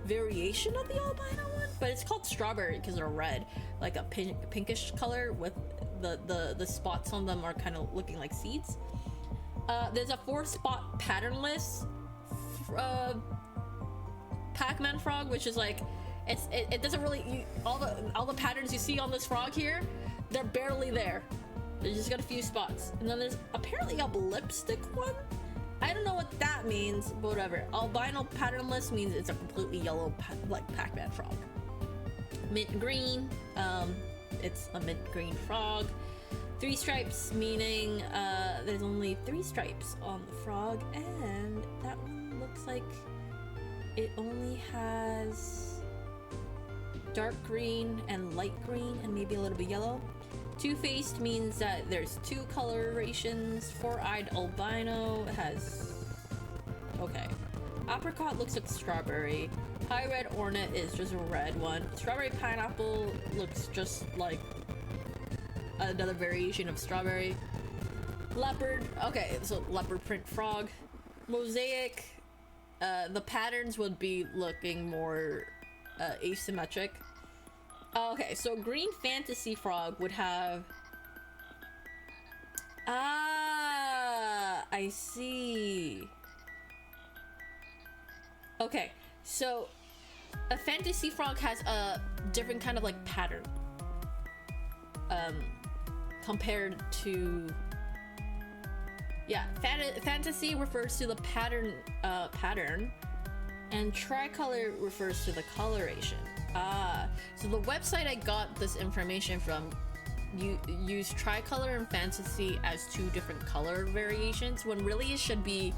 variation of the albino one, but it's called strawberry because they're red, like a pinkish color with the spots on them are kind of looking like seeds. There's a 4-spot patternless Pac-Man frog, which is like it doesn't really all the patterns you see on this frog here, they're barely there. They just got a few spots. And then there's apparently a lipstick one. I don't know what that means, but whatever. Albino patternless means it's a completely yellow like Pac-Man frog. Mint green, it's a mint green frog. 3 stripes, meaning there's only 3 stripes on the frog, and that one looks like it only has dark green and light green and maybe a little bit yellow. 2-faced means that there's 2 colorations. 4-eyed albino has, okay. Apricot looks like strawberry. High red ornate is just a red one. Strawberry pineapple looks just like another variation of strawberry. Leopard, okay, so leopard print frog. Mosaic, the patterns would be looking more asymmetric. Okay, so green fantasy frog would have, I see. Okay, so a fantasy frog has a different kind of like pattern compared to, yeah, fantasy refers to the pattern, and tricolor refers to the coloration. So the website I got this information from use tricolor and fantasy as 2 different color variations, when really it should be,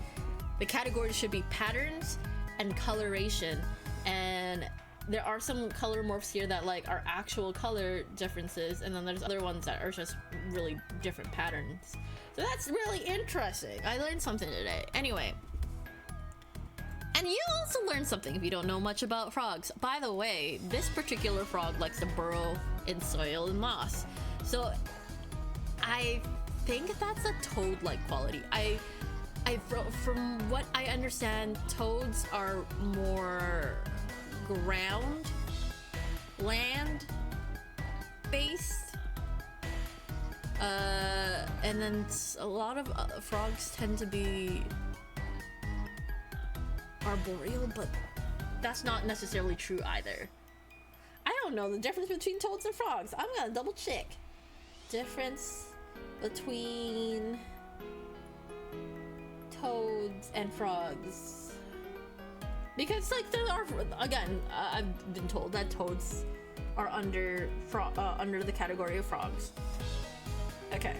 the category should be patterns and coloration. And there are some color morphs here that like are actual color differences, and then there's other ones that are just really different patterns. So that's really interesting. I learned something today. Anyway. And you also learn something if you don't know much about frogs. By the way, this particular frog likes to burrow in soil and moss. So I think that's a toad-like quality. From what I understand, toads are more land-based. And then a lot of frogs tend to be arboreal, but that's not necessarily true either. I don't know the difference between toads and frogs. I'm gonna double check. Difference between toads and frogs. Because like there are, again, I've been told that toads are under the category of frogs. Okay.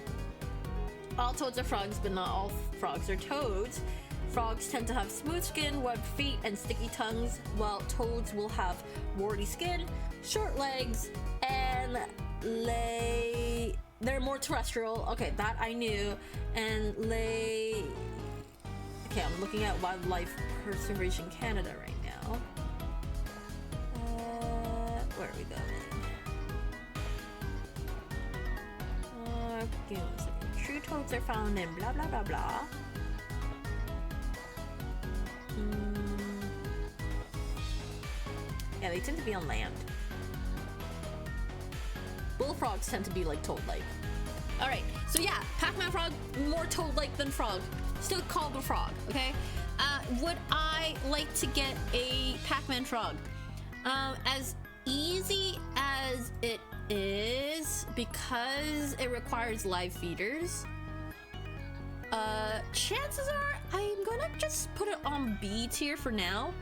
All toads are frogs, but not all frogs are toads. Frogs tend to have smooth skin, webbed feet, and sticky tongues, while toads will have warty skin, short legs, and they're more terrestrial. Okay, that I knew. And okay, I'm looking at Wildlife Preservation Canada right now. Where are we going? Give me 1 second. True toads are found in blah blah blah blah. Yeah, they tend to be on land. Bullfrogs tend to be like toad-like. Alright, so yeah, Pac-Man frog, more toad-like than frog. Still called a frog, okay? Would I like to get a Pac-Man frog? As easy as it is, because it requires live feeders, chances are I'm gonna just put it on B tier for now.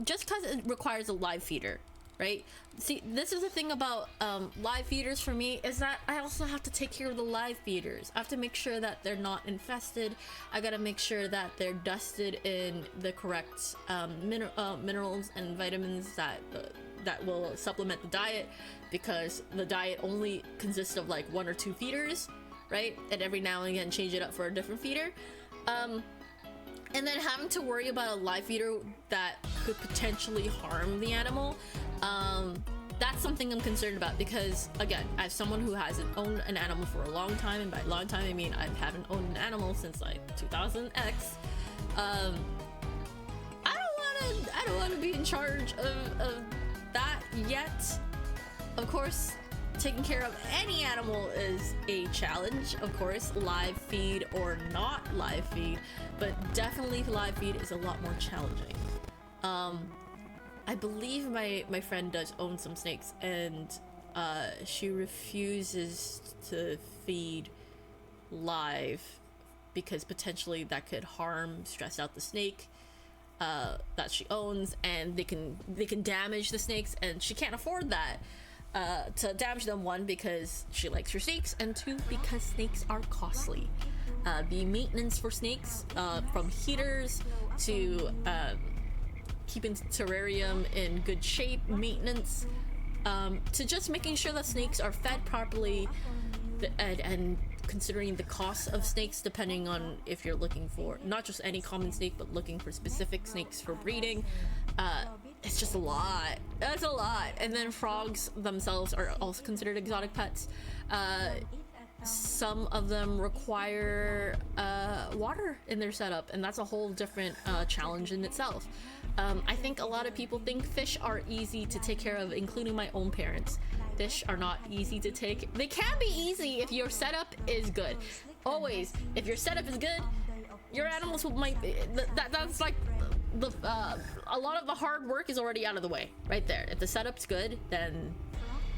Just because it requires a live feeder, right? See, this is the thing about live feeders for me, is that I also have to take care of the live feeders. I have to make sure that they're not infested. I gotta make sure that they're dusted in the correct minerals and vitamins that will supplement the diet, because the diet only consists of like 1 or 2 feeders, right? And every now and again change it up for a different feeder. And then having to worry about a live feeder that could potentially harm the animal, that's something I'm concerned about, because again, as someone who hasn't owned an animal for a long time, and by long time I mean I haven't owned an animal since like 2000X, I don't want to be in charge of that yet. Of course, taking care of any animal is a challenge, of course, live feed or not live feed, but definitely live feed is a lot more challenging. I believe my friend does own some snakes, and she refuses to feed live because potentially that could stress out the snake that she owns, and they can damage the snakes, and she can't afford that. To damage them, 1, because she likes her snakes, and 2, because snakes are costly. The maintenance for snakes, from heaters to keeping terrarium in good shape, maintenance, to just making sure that snakes are fed properly, and considering the cost of snakes, depending on if you're looking for not just any common snake, but looking for specific snakes for breeding. It's just a lot. That's a lot. And then frogs themselves are also considered exotic pets. Some of them require water in their setup, and that's a whole different challenge in itself. I think a lot of people think fish are easy to take care of, including my own parents. Fish are not easy to take. They can be easy if your setup is good. Always, if your setup is good, your animals might. That's like a lot of the hard work is already out of the way right there. If the setup's good, then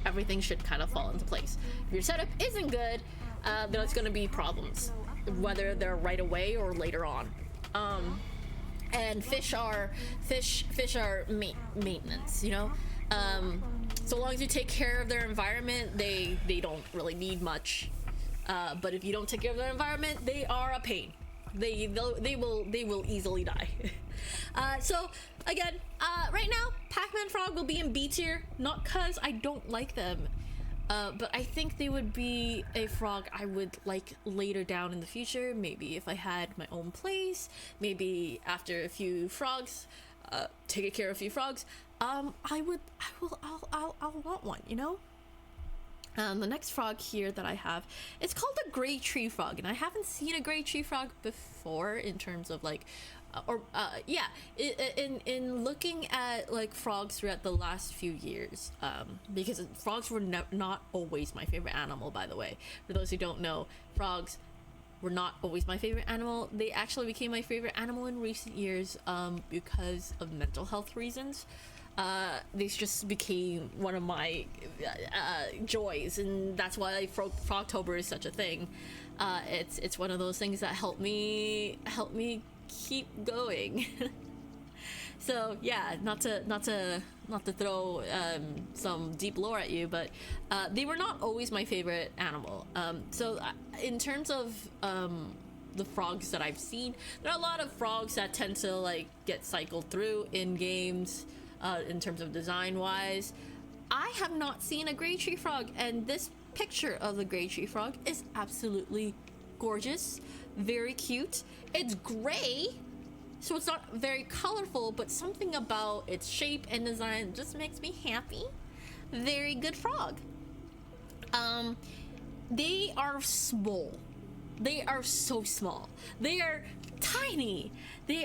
everything should kind of fall into place. If your setup isn't good, there's going to be problems, whether they're right away or later on. And fish are maintenance, you know. So long as you take care of their environment, they don't really need much. But if you don't take care of their environment, they are a pain. They will easily die. So again, right now, Pac-Man Frog will be in B tier, not cause I don't like them, but I think they would be a frog I would like later down in the future. Maybe if I had my own place, maybe after a few frogs, taking care of a few frogs, I'll want one, you know. The next frog here that I have, it's called a gray tree frog, and I haven't seen a gray tree frog before in terms of like, in looking at like frogs throughout the last few years, because frogs were not always my favorite animal, by the way. For those who don't know, frogs were not always my favorite animal. They actually became my favorite animal in recent years, because of mental health reasons. These just became one of my joys, and that's why Frogtober is such a thing. It's one of those things that help me keep going. So yeah, not to throw some deep lore at you, but they were not always my favorite animal. So in terms of the frogs that I've seen, there are a lot of frogs that tend to like get cycled through in games. In terms of design wise, I have not seen a gray tree frog, and this picture of the gray tree frog is absolutely gorgeous, very cute. It's gray, so it's not very colorful, but something about its shape and design just makes me happy. Very good frog. They are small. They are so small. They are tiny. They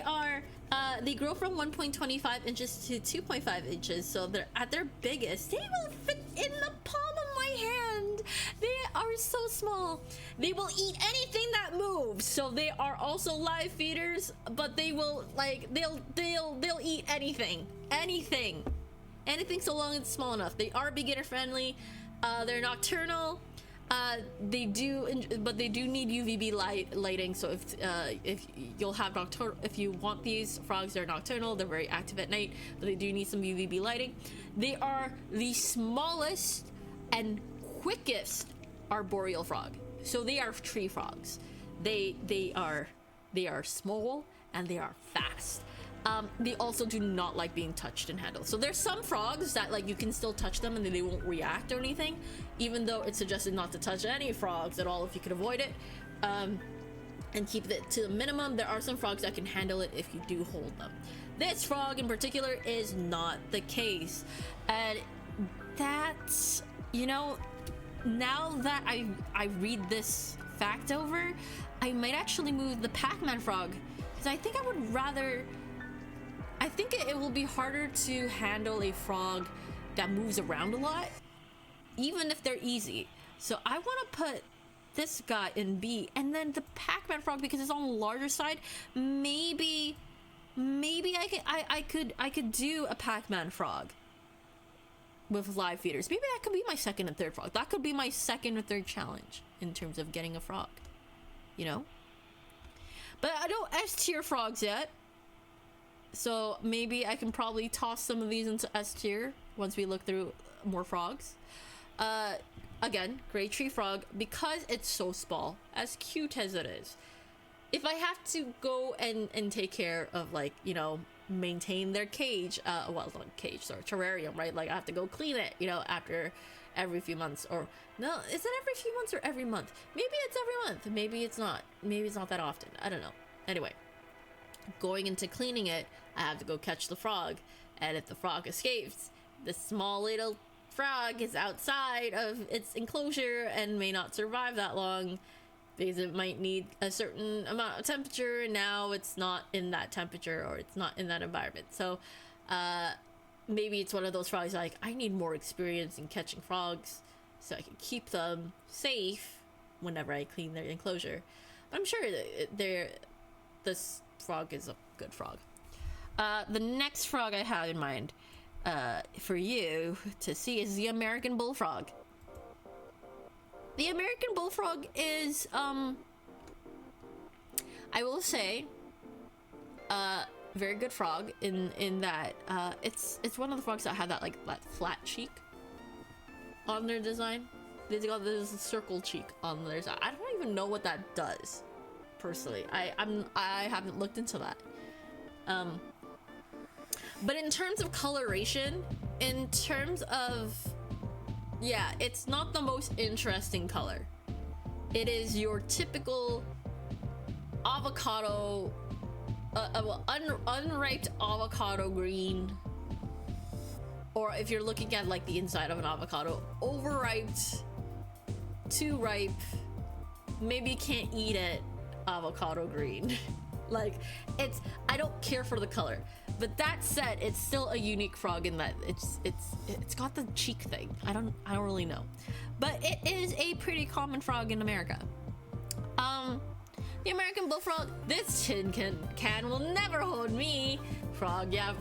grow from 1.25 inches to 2.5 inches, so they're at their biggest. They will fit in the palm of my hand. They are so small. They will eat anything that moves. So they are also live feeders, but they will they'll eat anything so long as it's small enough. They are beginner friendly. They're nocturnal. They do, but they do need UVB lighting. So if you'll have nocturnal, if you want these frogs, they're nocturnal. They're very active at night, but they do need some UVB lighting. They are the smallest and quickest arboreal frog. So they are tree frogs. They are small and they are fast. They also do not like being touched and handled. So there's some frogs that like you can still touch them and they won't react or anything, even though it's suggested not to touch any frogs at all if you could avoid it, and keep it to a minimum. There are some frogs that can handle it if you do hold them. This frog in particular is not the case, and that's, you know, now that I read this fact over, I might actually move the Pac-Man frog, because I think I would rather. I think it will be harder to handle a frog that moves around a lot, even if they're easy. So I want to put this guy in B, and then the Pac-Man frog, because it's on the larger side. Maybe I could do a Pac-Man frog with live feeders. Maybe that could be my second and third frog. That could be my second or third challenge in terms of getting a frog, you know. But I don't S tier frogs yet. So maybe I can probably toss some of these into S tier once we look through more frogs. Again, gray tree frog, because it's so small, as cute as it is. If I have to go and take care of, like, you know, maintain their cage, well, not cage, sorry, terrarium, right? Like I have to go clean it, you know, after every few months. Or no, is it every few months or every month? Maybe it's every month. Maybe it's not. Maybe it's not that often. I don't know. Anyway, going into cleaning it, I have to go catch the frog, and if the frog escapes, the small little frog is outside of its enclosure and may not survive that long because it might need a certain amount of temperature, and now it's not in that temperature or it's not in that environment. So maybe it's one of those frogs like, I need more experience in catching frogs so I can keep them safe whenever I clean their enclosure. But I'm sure that this frog is a good frog. The next frog I have in mind for you to see is the American bullfrog. The American bullfrog is, I will say, very good frog in that it's one of the frogs that have that, like, that flat cheek on their design. There's a circle cheek on their side. I don't even know what that does, personally. I haven't looked into that. But in terms of coloration, in terms of, yeah, it's not the most interesting color. It is your typical avocado, unripe avocado green, or if you're looking at like the inside of an avocado, overripe, too ripe, maybe can't eat it, avocado green. Like, it's, I don't care for the color, but that said, it's still a unique frog in that it's got the cheek thing. I don't really know, but it is a pretty common frog in America. The American bullfrog, this tin can will never hold me. Frog, yeah.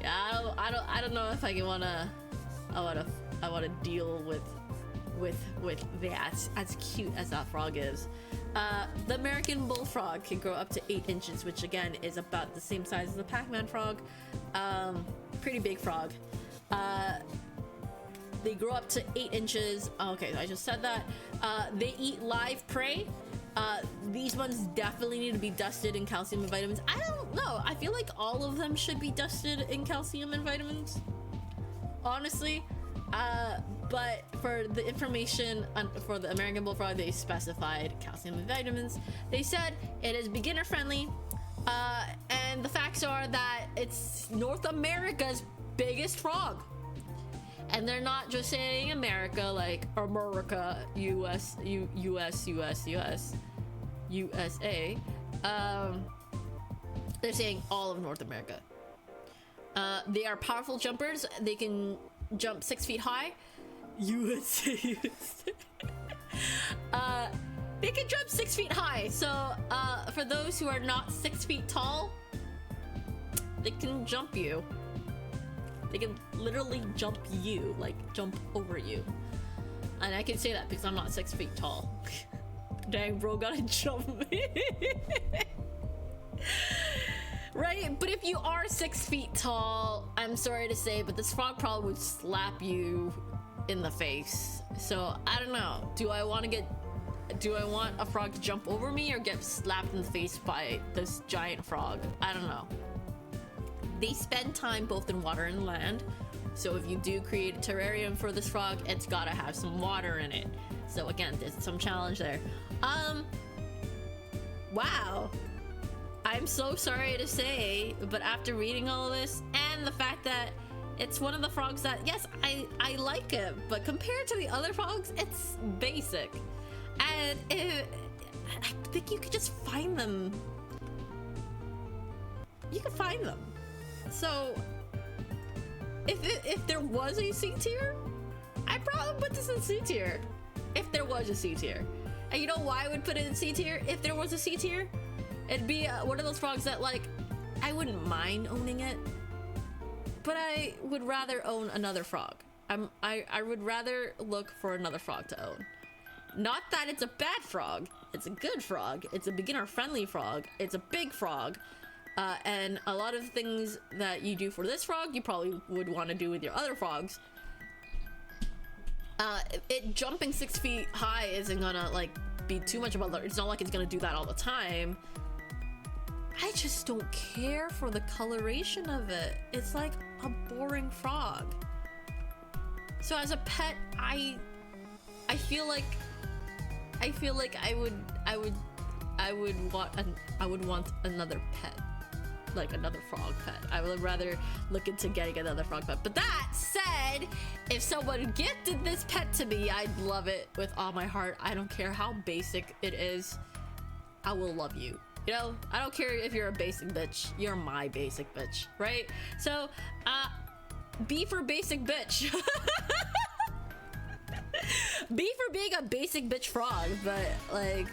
I don't know if I wanna deal with that, as cute as that frog is. The American bullfrog can grow up to 8 inches, which again is about the same size as the Pac-Man frog. Pretty big frog. They grow up to 8 inches. Okay, I just said that. They eat live prey. These ones definitely need to be dusted in calcium and vitamins. I don't know. I feel like all of them should be dusted in calcium and vitamins, honestly. But for the information for the American bullfrog, they specified calcium and vitamins. They said it is beginner friendly, and the facts are that it's North America's biggest frog. And they're not just saying America, like America, USA. They're saying all of North America. They are powerful jumpers. They can jump 6 feet high. USA. They can jump 6 feet high. So for those who are not 6 feet tall, they can jump you. They can literally jump you, like jump over you. And I can say that because I'm not 6 feet tall. Dang, bro, gotta jump. Right? But if you are 6 feet tall, I'm sorry to say, but this frog probably would slap you in the face. So I don't know. Do I want a frog to jump over me or get slapped in the face by this giant frog? I don't know. They spend time both in water and land. So if you do create a terrarium for this frog, it's gotta have some water in it. So again, there's some challenge there. Wow. I'm so sorry to say, but after reading all of this and the fact that it's one of the frogs that, yes, I like it, but compared to the other frogs, it's basic. And I think you could just find them. You can find them. So if there was a C tier, I'd probably put this in C tier. If there was a C tier. And you know why I would put it in C tier? If there was a C tier, it'd be one of those frogs that, like, I wouldn't mind owning it, but I would rather own another frog. I would rather look for another frog to own. Not that it's a bad frog. It's a good frog. It's a beginner-friendly frog. It's a big frog. And a lot of things that you do for this frog, you probably would want to do with your other frogs. It jumping 6 feet high isn't gonna, like, be too much about it. It's not like it's gonna do that all the time. I just don't care for the coloration of it. It's like a boring frog. So as a pet, I feel like I would want another pet, like another frog pet. I would rather look into getting another frog pet. But that said, if someone gifted this pet to me, I'd love it with all my heart. I don't care how basic it is. I will love you. You know, I don't care if you're a basic bitch. You're my basic bitch, right? So, B for basic bitch. B for being a basic bitch frog, but like,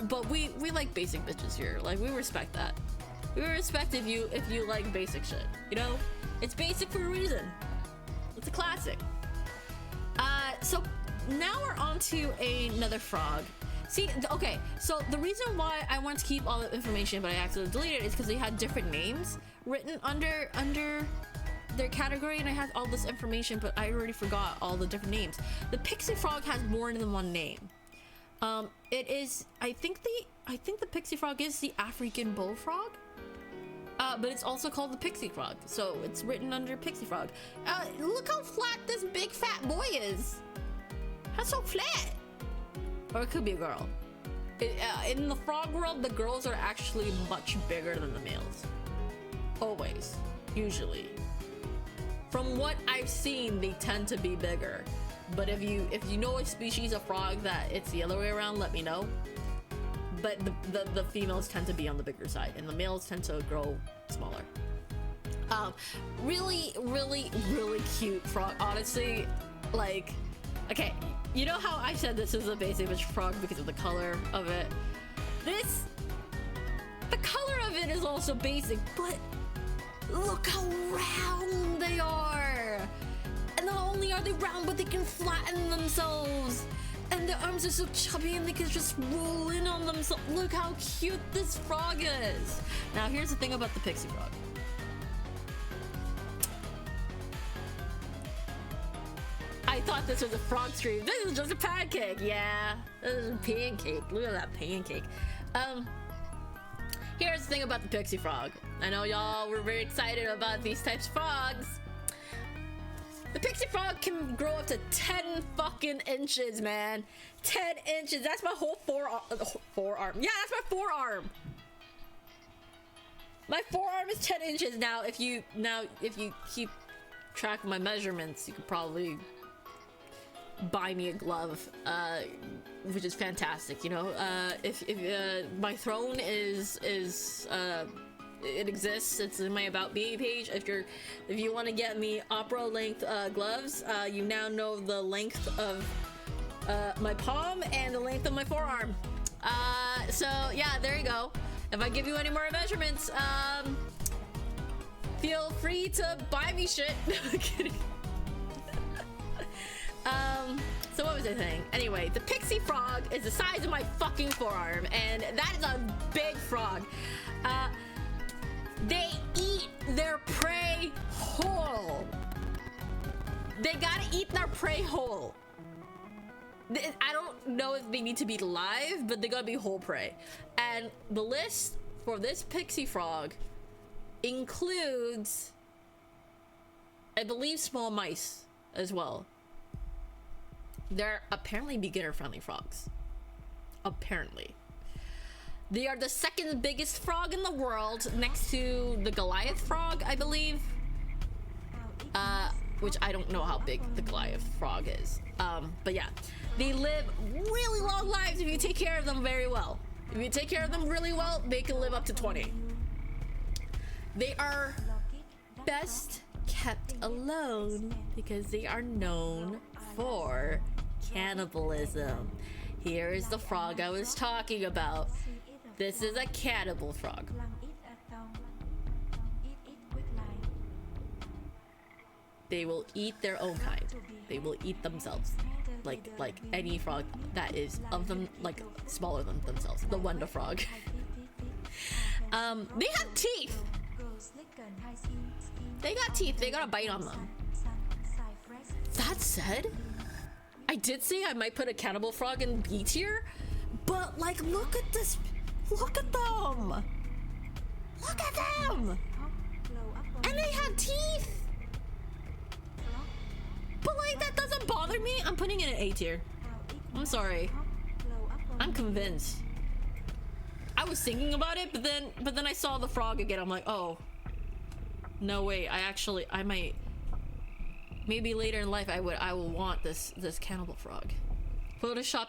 but we like basic bitches here. Like, we respect that. We respect if you like basic shit. You know, it's basic for a reason. It's a classic. So now we're on to another frog. See, okay, so the reason why I want to keep all the information but I accidentally deleted it is because they had different names written under their category, and I had all this information, but I already forgot all the different names. The pixie frog has more than one name. It is, I think the pixie frog is the African bullfrog, but it's also called the pixie frog, so it's written under pixie frog. Look how flat this big fat boy is. That's so flat. Or it could be a girl. In the frog world, the girls are actually much bigger than the males. Always. Usually. From what I've seen, they tend to be bigger. But if you know a species of frog that it's the other way around, let me know. But the females tend to be on the bigger side, and the males tend to grow smaller. Really, really, really cute frog. Honestly, like, okay, you know how I said this is a basic bitch frog because of the color of it? The color of it is also basic, but look how round they are! And not only are they round, but they can flatten themselves! And their arms are so chubby and they can just roll in on themselves. Look how cute this frog is! Now here's the thing about the pixie frog. I thought this was a frog stream. This is just a pancake. Yeah, this is a pancake. Look at that pancake. Here's the thing about the pixie frog. I know y'all were very excited about these types of frogs. The pixie frog can grow up to 10 fucking inches, man. 10 inches. That's my whole forearm. Yeah, that's my forearm. My forearm is 10 inches now. If you keep track of my measurements, you could probably buy me a glove, which is fantastic. You know, if my throne is it exists. It's in my About Me page. If you want to get me opera length gloves, you now know the length of my palm and the length of my forearm. So yeah, there you go. If I give you any more measurements, feel free to buy me shit. No, I'm kidding. So what other thing. Anyway, the pixie frog is the size of my fucking forearm, and that is a big frog. They eat their prey whole. They gotta eat their prey whole. I don't know if they need to be live, but they gotta be whole prey. And the list for this pixie frog includes, I believe, small mice as well. They're apparently beginner-friendly frogs. Apparently. They are the second biggest frog in the world, next to the Goliath frog, I believe. Which I don't know how big the Goliath frog is. But yeah. They live really long lives if you take care of them very well. If you take care of them really well, they can live up to 20. They are best kept alone because they are known for cannibalism. Here is the frog I was talking about. This is a cannibal frog. They will eat their own kind. They will eat themselves. Like any frog that is of them, like smaller than themselves. The Wonder frog. They have teeth. They got teeth. They got a bite on them. That said, I did say I might put a cannibal frog in B tier, but like, look at this. Look at them. Look at them. And they have teeth. But like, that doesn't bother me. I'm putting it in A tier. I'm sorry. I'm convinced. I was thinking about it, but then I saw the frog again. I'm like, oh, no way. I might. Maybe later in life, I will want this cannibal frog. Photoshop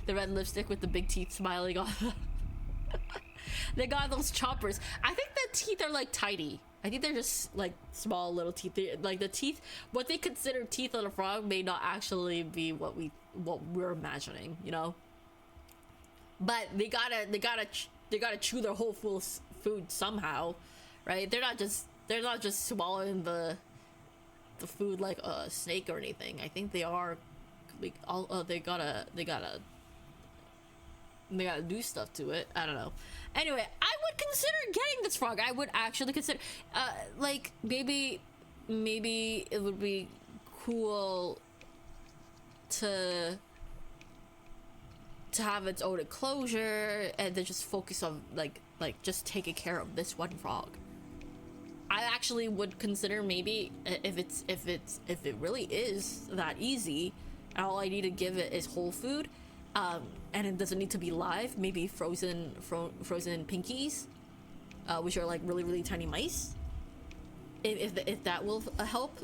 the red lipstick with the big teeth smiling on. They got those choppers. I think the teeth are like tiny. I think they're just like small little teeth. Like the teeth, what they consider teeth on a frog may not actually be what we're imagining, you know. But they gotta chew their whole full food somehow, right? They're not just swallowing the food like a snake or anything. I think they are. They gotta do stuff to it. I don't know. Anyway, I would consider getting this frog. I would actually consider, like, maybe it would be cool to have its own enclosure and then just focus on like just taking care of this one frog. I actually would consider maybe if it really is that easy, and all I need to give it is whole food. And it doesn't need to be live. Maybe frozen pinkies, which are like really tiny mice. If that will help,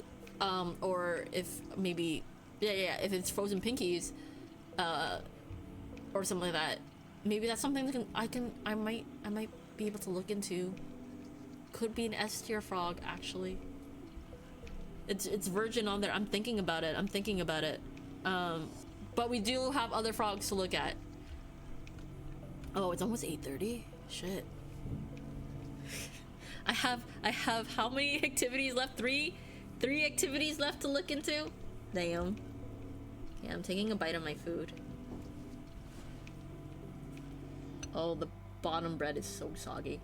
or if maybe if it's frozen pinkies, or something like that. Maybe that's something that I might be able to look into. Could be an S tier frog actually. It's virgin on there. I'm thinking about it. But we do have other frogs to look at. Oh, it's almost 8:30. Shit. I have how many activities left? Three activities left to look into. Damn. Yeah, I'm taking a bite of my food. Oh, the bottom bread is so soggy.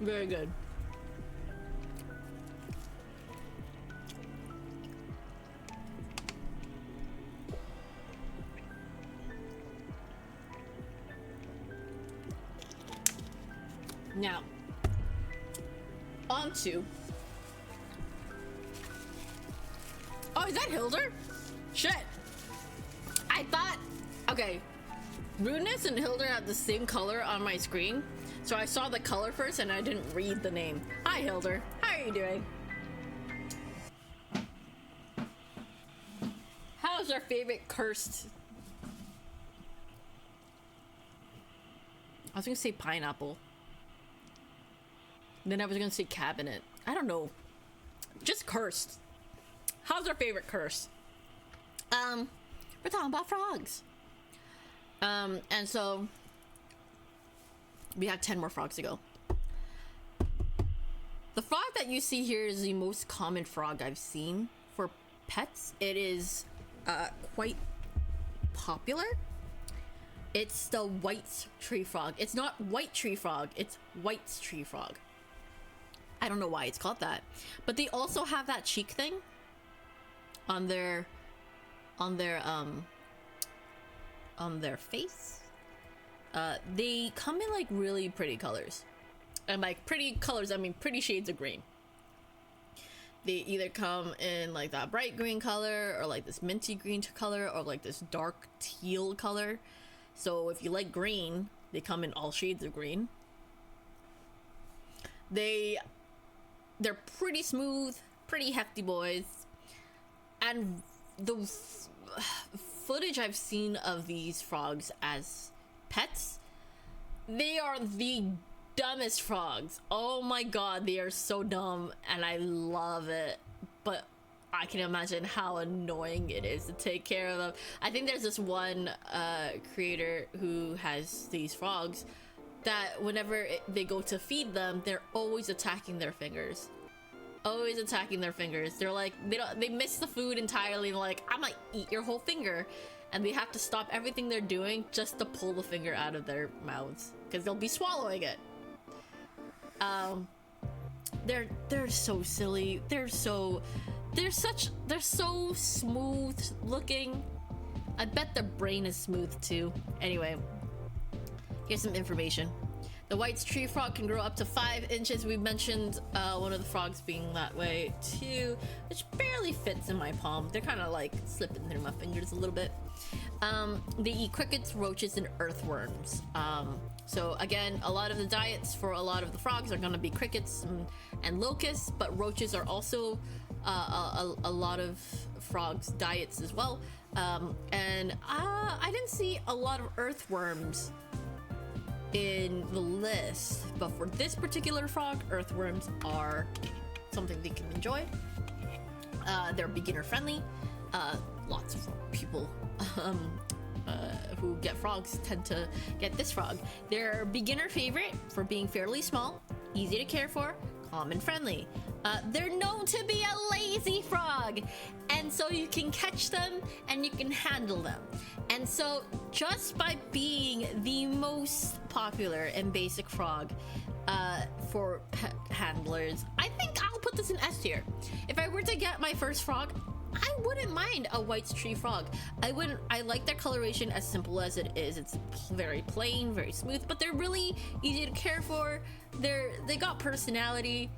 Very good. Now, on to... Oh, is that Hilder? Shit. I thought... Okay. Rudeness and Hilder have the same color on my screen. So I saw the color first and I didn't read the name. Hi, Hilder. How are you doing? How's our favorite cursed? I was gonna say pineapple. Then I was gonna say cabinet. I don't know. Just cursed. How's our favorite curse? We're talking about frogs. And so we have 10 more frogs to go. The frog that you see here is the most common frog I've seen for pets. It is quite popular. It's the white tree frog. It's not white tree frog, it's white tree frog. I don't know why it's called that. But they also have that cheek thing on their face. They come in like really pretty colors. And like pretty colors, I mean pretty shades of green. They either come in like that bright green color or like this minty green color or like this dark teal color. So if you like green, they come in all shades of green. They're pretty smooth, pretty hefty boys. And the footage I've seen of these frogs as pets, they are the dumbest frogs. Oh my god, they are so dumb and I love it. But I can imagine how annoying it is to take care of them. I think there's this one creator who has these frogs that whenever they go to feed them, they're always attacking their fingers. Always attacking their fingers. They're like, they miss the food entirely. They're like, I might eat your whole finger. And they have to stop everything they're doing just to pull the finger out of their mouths because they'll be swallowing it. They're so silly. They're so smooth looking. I bet their brain is smooth too. Anyway, here's some information. The white tree frog can grow up to 5 inches. We mentioned one of the frogs being that way too, which barely fits in my palm. They're kind of like slipping through my fingers a little bit. They eat crickets, roaches, and earthworms. So again, a lot of the diets for a lot of the frogs are going to be crickets and locusts, but roaches are also a lot of frogs' diets as well. And I didn't see a lot of earthworms in the list, but for this particular frog, earthworms are something they can enjoy. They're beginner friendly. Lots of people who get frogs tend to get this frog. They're beginner favorite for being fairly small, easy to care for, calm and friendly. They're known to be a lazy frog, and so you can catch them and you can handle them. And so just by being the most popular and basic frog for pet handlers, I think I'll put this in S tier. If I were to get my first frog, I wouldn't mind a white tree frog. I like their coloration as simple as it is. It's very plain, very smooth, but they're really easy to care for. They got personality,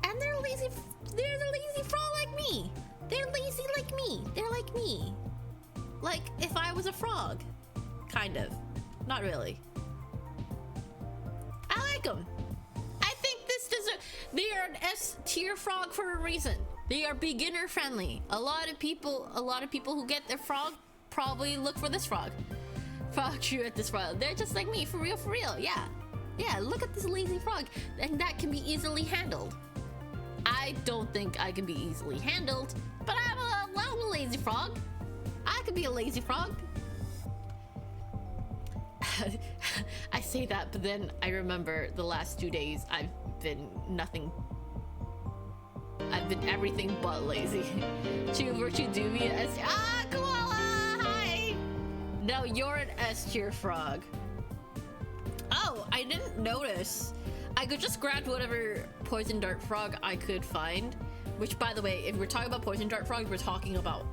and they're lazy. They're a lazy frog like me. They're lazy like me. They're like me. Like if I was a frog, kind of. Not really. I like them. I think they are an S tier frog for a reason. They are beginner friendly. A lot of people who get their frog probably look for this frog. Frogtue at this frog. They're just like me, for real, yeah. Yeah, look at this lazy frog. And that can be easily handled. I don't think I can be easily handled, but I'm a lazy frog. I could be a lazy frog. I say that, but then I remember the last 2 days I've been everything but lazy. Virtue Dubia S. Koala! Hi! No, you're an S tier frog. Oh, I didn't notice. I could just grab whatever poison dart frog I could find. Which, by the way, if we're talking about poison dart frogs, we're talking about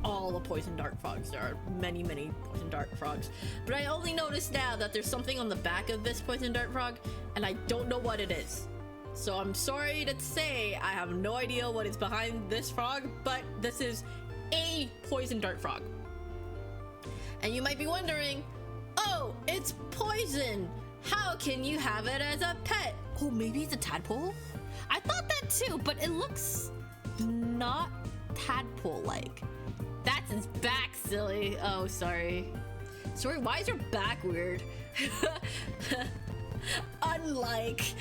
all the poison dart frogs. There are many poison dart frogs. But I only noticed now that there's something on the back of this poison dart frog, and I don't know what it is. So I'm sorry to say I have no idea what is behind this frog, but this is a poison dart frog. And you might be wondering, oh, it's poison. How can you have it as a pet? Oh, maybe it's a tadpole? I thought that too, but it looks not tadpole-like. That's its back, silly. Oh, sorry. Sorry, why is your back weird? Unlike.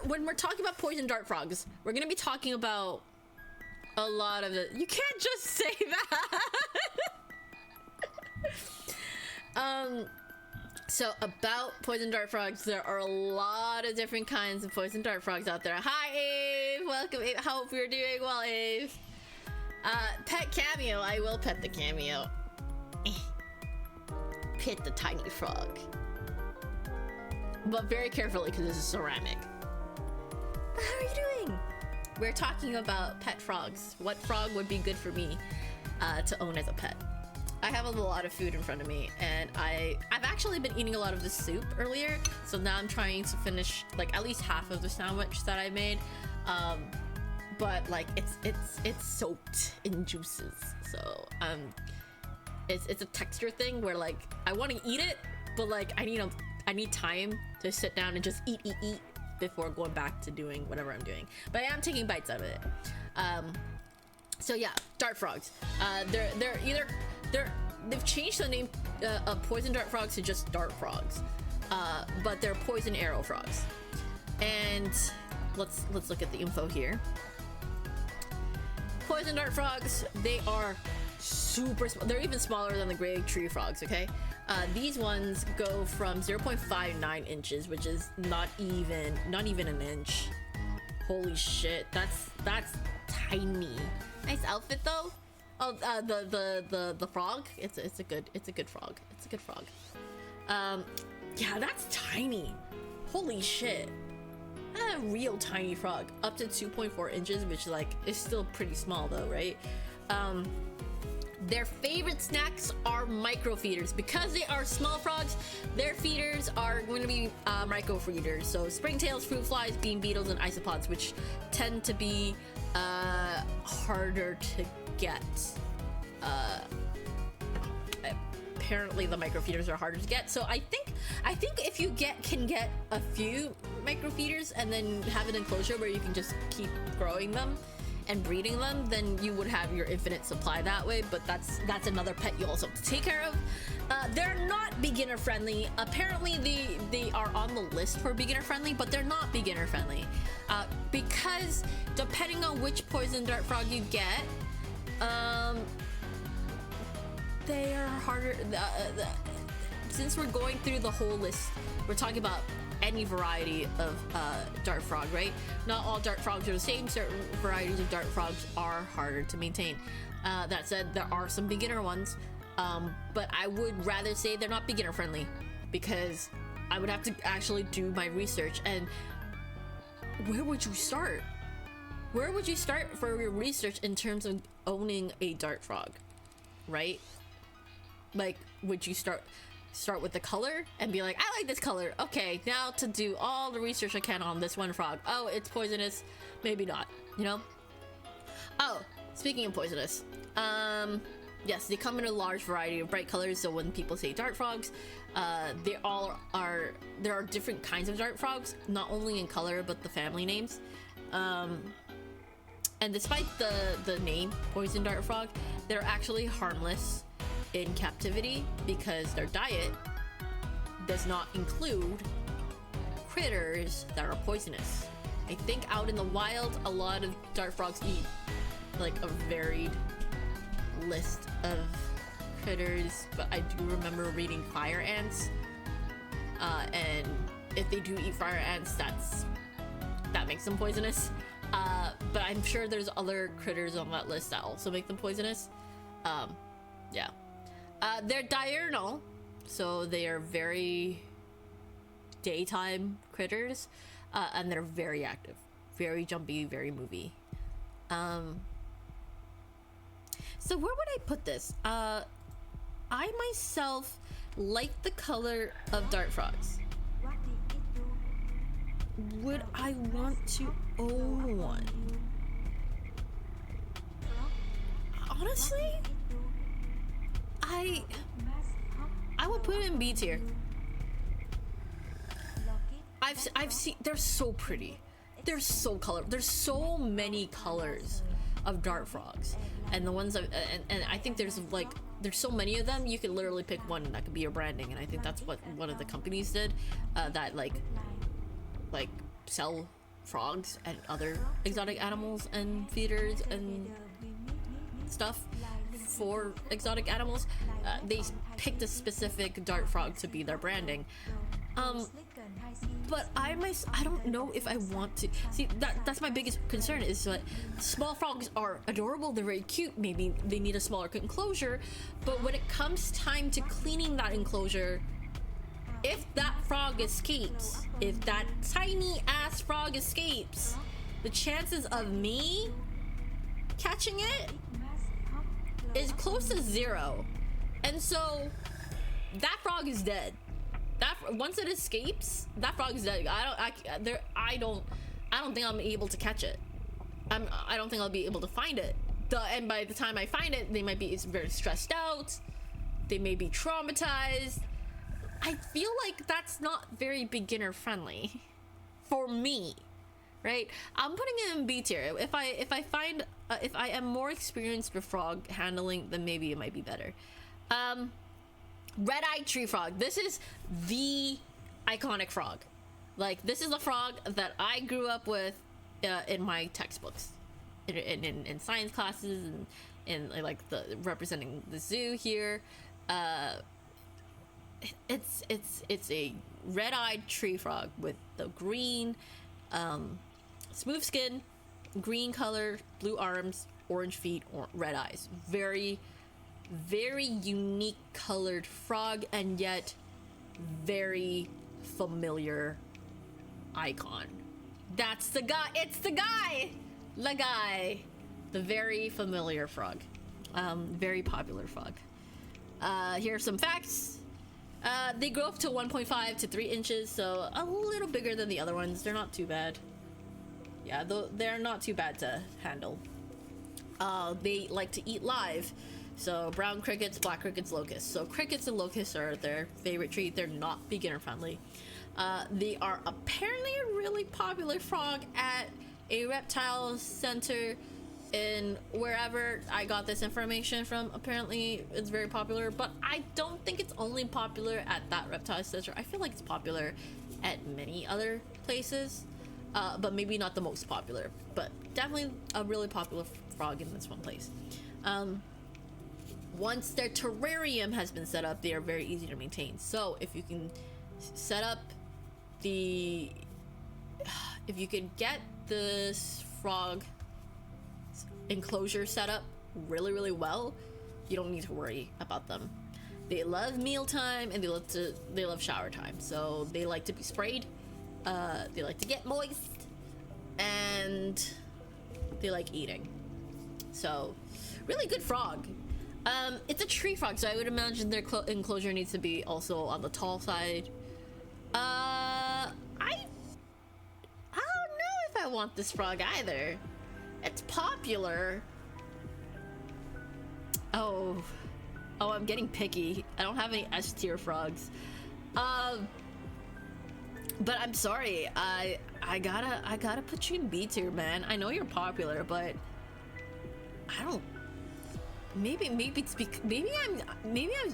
When we're talking about poison dart frogs, we're gonna be talking about a lot of it. You can't just say that. So about poison dart frogs, there are a lot of different kinds of poison dart frogs out there. Hi, Ave. Welcome, Ave. Hope you're doing well, Ave. Pet cameo. I will pet the cameo. Pet the tiny frog, but very carefully because this is ceramic. How are you doing? We're talking about pet frogs. What frog would be good for me to own as a pet? I have a lot of food in front of me, and I've actually been eating a lot of the soup earlier, so now I'm trying to finish like at least half of the sandwich that I made. But like it's soaked in juices, so it's a texture thing where like I want to eat it, but like I need time to sit down and just eat before going back to doing whatever I'm doing. But I am taking bites out of it. So yeah, dart frogs. They've changed the name of poison dart frogs to just dart frogs, but they're poison arrow frogs. And let's look at the info here. Poison dart frogs, they are super small. They're even smaller than the gray tree frogs. Okay, these ones go from 0.59 inches, which is not even an inch. Holy shit, that's tiny. Nice outfit though. Oh, the frog. It's a good frog. It's a good frog. Yeah, that's tiny. Holy shit. A real tiny frog. Up to 2.4 inches, which like is still pretty small though, right? Their favorite snacks are microfeeders. Because they are small frogs, their feeders are going to be microfeeders. So springtails, fruit flies, bean beetles, and isopods, which tend to be harder to get. Apparently the microfeeders are harder to get. So I think if you can get a few microfeeders and then have an enclosure where you can just keep growing them and breeding them, then you would have your infinite supply that way. But that's another pet you also have to take care of. They're not beginner friendly. Apparently they are on the list for beginner friendly, but they're not beginner friendly because depending on which poison dart frog you get, they are harder. Since we're going through the whole list, we're talking about any variety of dart frog, right? Not all dart frogs are the same. Certain varieties of dart frogs are harder to maintain. That said, there are some beginner ones, but I would rather say they're not beginner friendly because I would have to actually do my research. And where would you start? Where would you start for your research in terms of owning a dart frog, right? Like, would you start with the color and be like, I like this color. Okay, now to do all the research I can on this one frog. Oh, it's poisonous. Maybe not, you know? Oh, speaking of poisonous, yes, they come in a large variety of bright colors. So when people say dart frogs, there are different kinds of dart frogs, not only in color, but the family names. And despite the name poison dart frog, they're actually harmless in captivity because their diet does not include critters that are poisonous. I think out in the wild, a lot of dart frogs eat like a varied list of critters, but I do remember reading fire ants, and if they do eat fire ants, that makes them poisonous. But I'm sure there's other critters on that list that also make them poisonous. Yeah. They're diurnal, so they are very daytime critters, and they're very active, very jumpy, very movie. So where would I put this? I myself like the color of dart frogs. What did it do? Would I want to own one? Honestly, I I would put it in B tier. I've seen, they're so pretty. They're so colorful. There's so many colors of dart frogs, and the ones and I think there's so many of them, you could literally pick one that could be your branding. And I think that's what one of the companies did, that like sell frogs and other exotic animals and feeders and stuff for exotic animals. They picked a specific dart frog to be their branding. But I don't know if I want to see that's my biggest concern, is that small frogs are adorable, they're very cute, maybe they need a smaller enclosure, but when it comes time to cleaning that enclosure, if that frog escapes, if that tiny ass frog escapes, the chances of me catching it is close to 0. And so that frog is dead. That once it escapes, that frog is dead. I don't think I'm able to catch it. I don't think I'll be able to find it. And by the time I find it, they might be very stressed out. They may be traumatized. I feel like that's not very beginner friendly for me, right? I'm putting it in B tier. If I am more experienced with frog handling, then maybe it might be better. Red-eyed tree frog. This is the iconic frog. Like, this is a frog that I grew up with in my textbooks, in science classes, and in like the representing the zoo here. It's a red-eyed tree frog with the green, smooth skin, green color, blue arms, orange feet, or red eyes. Very unique colored frog, and yet very familiar icon. That's the guy. It's the guy. The very familiar frog. Very popular frog. Here are some facts. They grow up to 1.5 to 3 inches, so a little bigger than the other ones. They're not too bad. Yeah, they're not too bad to handle. They like to eat live. So brown crickets, black crickets, locusts. So crickets and locusts are their favorite treat. They're not beginner friendly. They are apparently a really popular frog at a reptile center in wherever I got this information from. Apparently it's very popular, but I don't think it's only popular at that reptile center. I feel like it's popular at many other places, but maybe not the most popular, but definitely a really popular frog in this one place. Once their terrarium has been set up, they are very easy to maintain. So if you can set up if you can get this frog enclosure set up really well, you don't need to worry about them. They love mealtime and they love shower time. So they like to be sprayed, they like to get moist, and they like eating. So really good frog. It's a tree frog, so I would imagine their enclosure needs to be also on the tall side. I don't know if I want this frog either. It's popular. Oh, I'm getting picky. I don't have any S tier frogs. But I'm sorry. I gotta put you in B tier, man. I know you're popular, but I don't. Maybe it's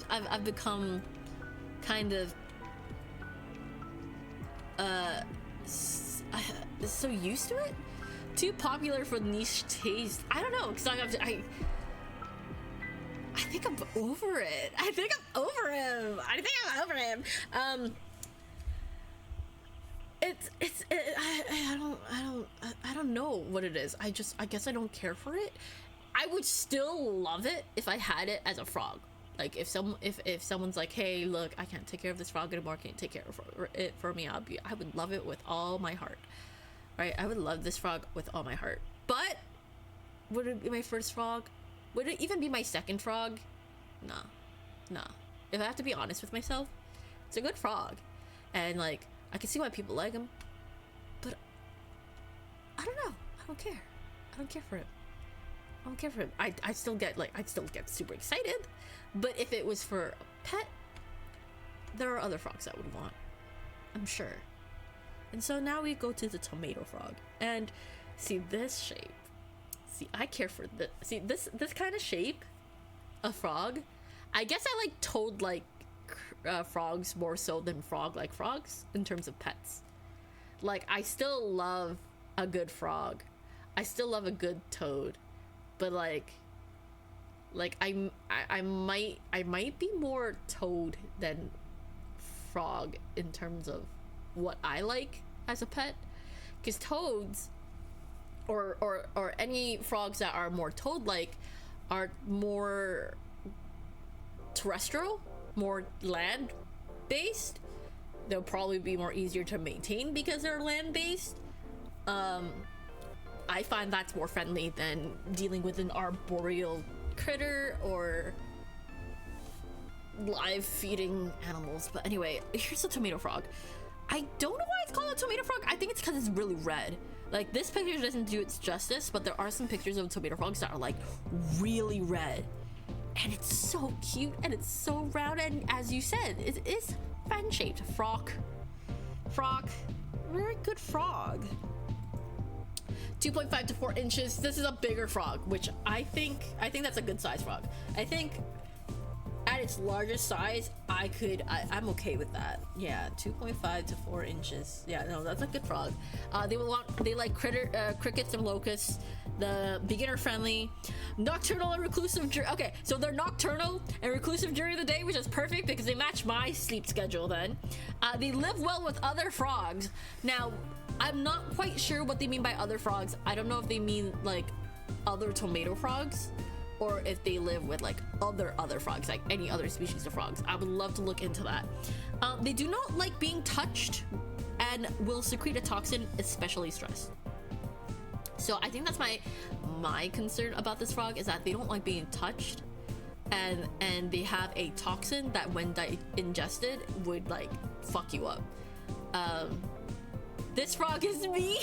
I've become kind of so used to it, too popular for niche taste. I don't know, because I think I'm over it. I think I'm over him. I don't know what it is. I guess I don't care for it. I would still love it if I had it as a frog. Like if someone's like, hey, look, I can't take care of this frog anymore, can you take care of it for me? I would love it with all my heart. Right? I would love this frog with all my heart. But would it be my first frog? Would it even be my second frog? Nah. If I have to be honest with myself, it's a good frog. And like, I can see why people like him. But I don't know. I don't care. I don't care for him. I'd still get super excited. But if it was for a pet, there are other frogs that would want, I'm sure. And so now we go to the tomato frog, and see this shape. See, I care for this. See, this kind of shape, a frog. I guess I like toad-like frogs more so than frog-like frogs in terms of pets. Like, I still love a good frog. I still love a good toad, but like I might be more toad than frog in terms of what I like as a pet, because toads or any frogs that are more toad-like are more terrestrial, more land-based. They'll probably be more easier to maintain because they're land-based. I find that's more friendly than dealing with an arboreal critter or live feeding animals. But anyway, here's a tomato frog. I don't know why it's called a tomato frog. I think it's because it's really red. Like, this picture doesn't do its justice, but there are some pictures of tomato frogs that are like really red, and it's so cute and it's so round, and as you said, it is fan-shaped. Frog, very good frog. 2.5 to 4 inches. This is a bigger frog, which I think that's a good size frog. I think at its largest size, I'm okay with that. Yeah, 2.5 to 4 inches. Yeah, no, that's a good frog. They like crickets and locusts. The beginner friendly, nocturnal and reclusive. Okay, so they're nocturnal and reclusive during the day, which is perfect because they match my sleep schedule. Then they live well with other frogs. Now, I'm not quite sure what they mean by other frogs. I don't know if they mean like other tomato frogs, or if they live with like other frogs, like any other species of frogs. I would love to look into that. They do not like being touched and will secrete a toxin, especially stress. So I think that's my concern about this frog, is that they don't like being touched, and they have a toxin that when ingested would like fuck you up. This frog is me.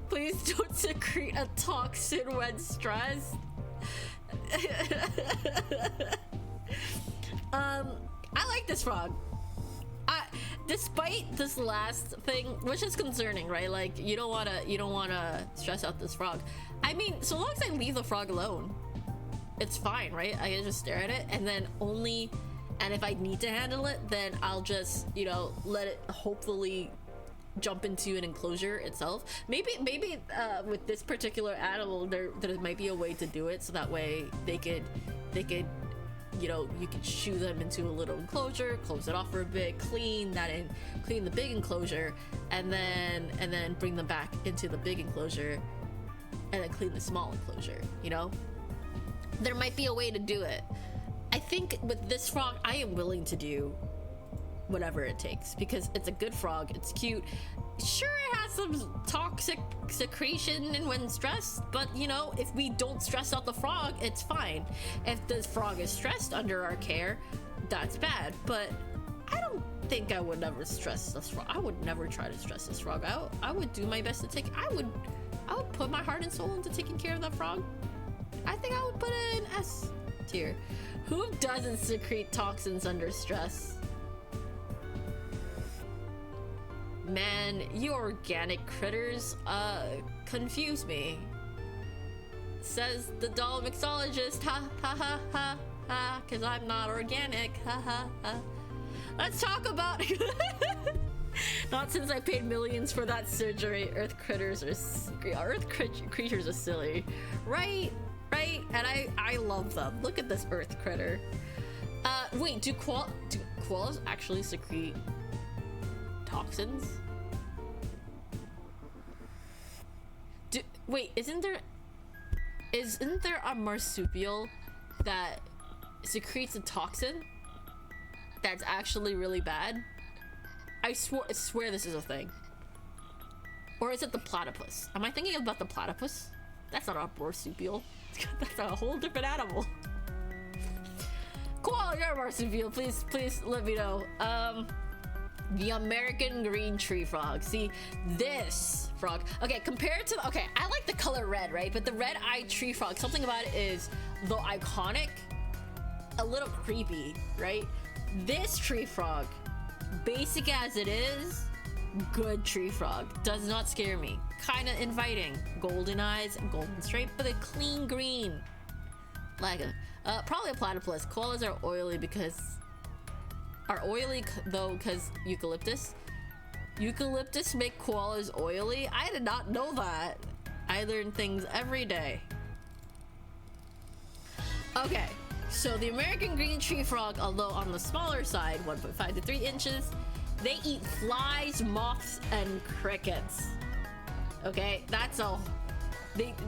Please don't secrete a toxin when stressed. I like this frog. Despite this last thing, which is concerning, right? Like, you don't wanna stress out this frog. I mean, so long as I leave the frog alone, it's fine, right? I can just stare at it, and then and if I need to handle it, then I'll just, let it hopefully jump into an enclosure itself. Maybe with this particular animal, there might be a way to do it so that way they could you could shoo them into a little enclosure, close it off for a bit, clean the big enclosure, and then bring them back into the big enclosure, and then clean the small enclosure. There might be a way to do it. I think with this frog, I am willing to do whatever it takes because it's a good frog. It's cute. Sure, it has some toxic secretion and when stressed, but if we don't stress out the frog, it's fine. If the frog is stressed under our care, that's bad. But I don't think I would never stress this frog. I would never try to stress this frog out. I would do my best to I would put my heart and soul into taking care of that frog. I think I would put it in S tier. Who doesn't secrete toxins under stress? Man, you organic critters confuse me. Says the doll mixologist. Ha ha ha ha ha, cause I'm not organic. Ha ha ha. Let's talk about not since I paid millions for that surgery. Earth creatures are silly. Right? And I love them. Look at this earth critter. Wait, do koalas actually secrete toxins? Wait, isn't there a marsupial that secretes a toxin that's actually really bad? I swear this is a thing. Or is it the platypus? Am I thinking about the platypus? That's not a marsupial. That's a whole different animal. Koala, you're a marsupial. Please let me know. The American green tree frog. See, this frog. Okay, compared to okay, I like the color red, right? But the red-eyed tree frog, something about it is though iconic, a little creepy, right? This tree frog, basic as it is, good tree frog. Does not scare me. Kind of inviting. Golden eyes, golden stripe, but a clean green. Like a probably a platypus. Koalas are oily because eucalyptus. Eucalyptus make koalas oily. I did not know that. I learn things every day. Okay, so the American green tree frog, although on the smaller side, 1.5 to 3 inches, they eat flies, moths, and crickets. Okay, that's all.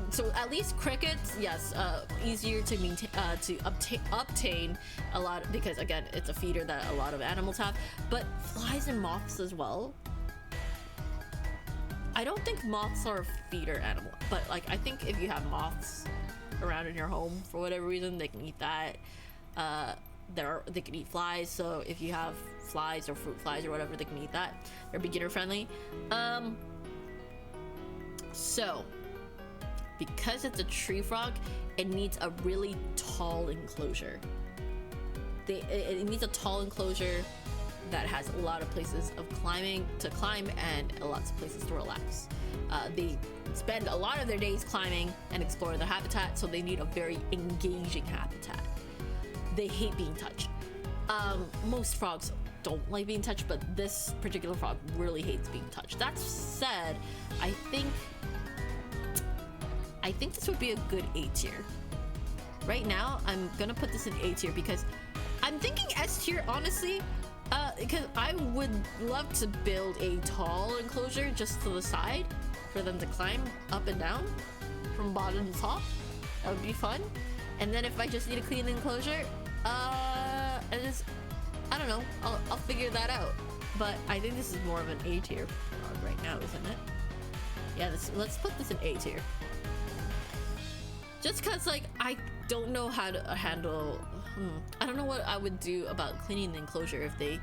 So at least crickets, yes, easier to maintain, obtain a lot because again, it's a feeder that a lot of animals have. But flies and moths as well. I don't think moths are a feeder animal, but like I think if you have moths around in your home for whatever reason, they can eat that. They can eat flies, so if you have flies or fruit flies or whatever, they can eat that. They're beginner friendly. So because it's a tree frog, it needs a really tall enclosure. It needs a tall enclosure that has a lot of places of to climb and lots of places to relax. They spend a lot of their days climbing and exploring their habitat, so they need a very engaging habitat. They hate being touched. Most frogs don't like being touched, but this particular frog really hates being touched. That said, I think this would be a good A tier. Right now, I'm gonna put this in A tier because I'm thinking S tier, honestly, because I would love to build a tall enclosure just to the side for them to climb up and down from bottom to top. That would be fun. And then if I just need a clean enclosure, I don't know, I'll figure that out. But I think this is more of an A tier frog right now, isn't it? Yeah, let's put this in A tier. Just cause like I don't know how to handle. I don't know what I would do about cleaning the enclosure if they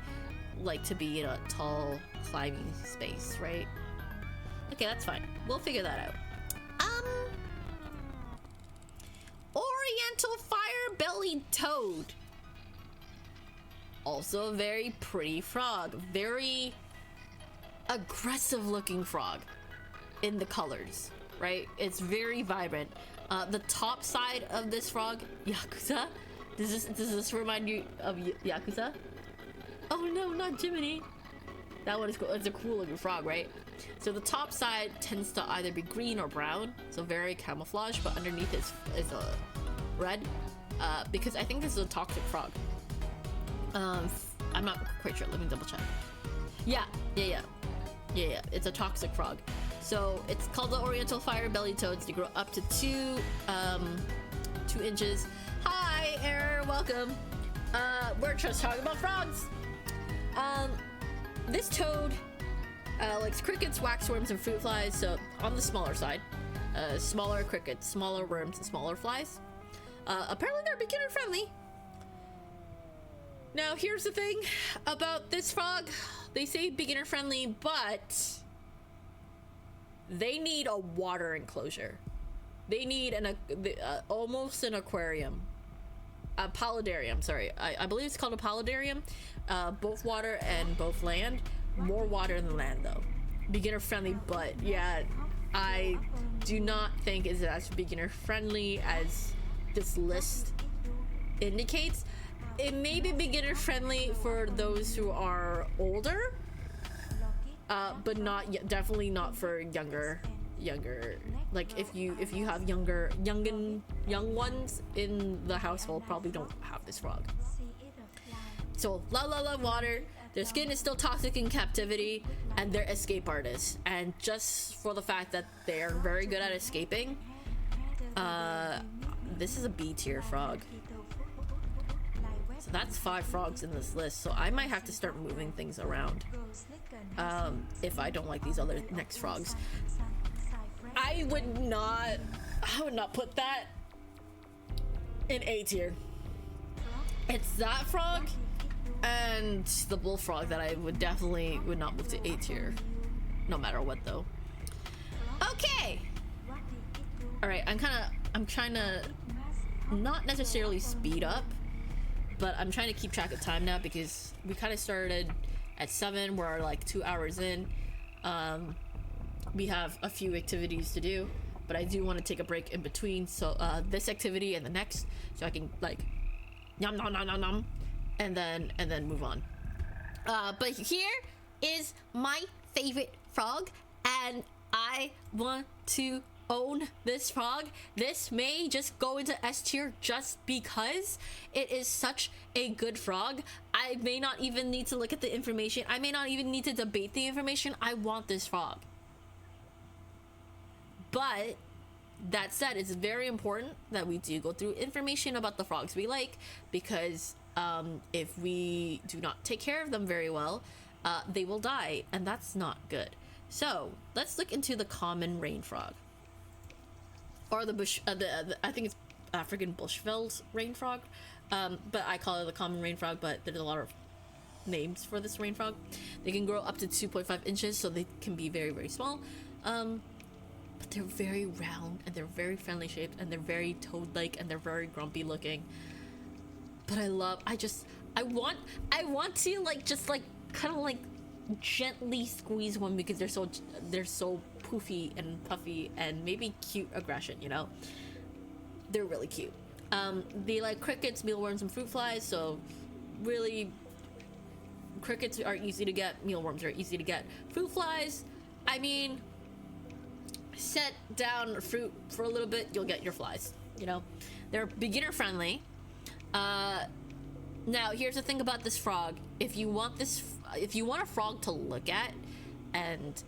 like to be in a tall climbing space, right? Okay, that's fine. We'll figure that out. Oriental fire-bellied toad. Also a very pretty frog. Very aggressive looking frog in the colors, right? It's very vibrant. The top side of this frog, Yakuza. Does this remind you of Yakuza? Oh no, not Jiminy. That one is cool. It's a cool looking frog, right? So the top side tends to either be green or brown, so very camouflage, but underneath is a red, because I think this is a toxic frog. I'm not quite sure. Let me double check. Yeah. It's a toxic frog. So it's called the Oriental fire-bellied toads. They grow up to 2 inches. Hi, Error, welcome. We're just talking about frogs. This toad likes crickets, waxworms, and fruit flies. So on the smaller side, smaller crickets, smaller worms, and smaller flies. Apparently they're beginner friendly. Now here's the thing about this frog. They say beginner friendly, but they need a water enclosure. They need almost an aquarium. A paludarium, sorry. I believe it's called a paludarium. Both water and both land. More water than land though. Beginner friendly, but yeah, I do not think it's as beginner friendly as this list indicates. It may be beginner friendly for those who are older, but not yet, definitely not for younger. Like if you have young ones in the household, probably don't have this frog. So love water. Their skin is still toxic in captivity, and they're escape artists. And just for the fact that they are very good at escaping, this is a B tier frog. So that's 5 frogs in this list. So I might have to start moving things around if I don't like these other next frogs. I would not put that in A tier. It's that frog And the bullfrog that I would definitely would not move to A tier, no matter what though. Okay. All right, I'm trying to not necessarily speed up, but I'm trying to keep track of time now because we kind of started at 7. We're like 2 hours in. We have a few activities to do, but I do want to take a break in between. So this activity and the next, so I can like nom nom nom nom nom, and then move on. But here is my favorite frog, and I want to own this frog. This may just go into S tier just because it is such a good frog. I may not even need to look at the information. I may not even need to debate the information. I want this frog. But that said, it's very important that we do go through information about the frogs we like, because if we do not take care of them very well, they will die, and that's not good. So let's look into the common rain frog, or the bush. I think it's African bushveld rain frog, but I call it the common rain frog. But there's a lot of names for this rain frog. They can grow up to 2.5 inches, so they can be very, very small. But they're very round, and they're very friendly shaped, and they're very toad-like, and they're very grumpy looking. But I want to like just like kind of like gently squeeze one because they're so poofy and puffy and maybe cute aggression, you know. They're really cute. They like crickets, mealworms, and fruit flies. So really, crickets are easy to get, mealworms are easy to get. Fruit flies, I mean, set down fruit for a little bit, you'll get your flies, you know. They're beginner friendly. Now here's the thing about this frog. If you want a frog to look at and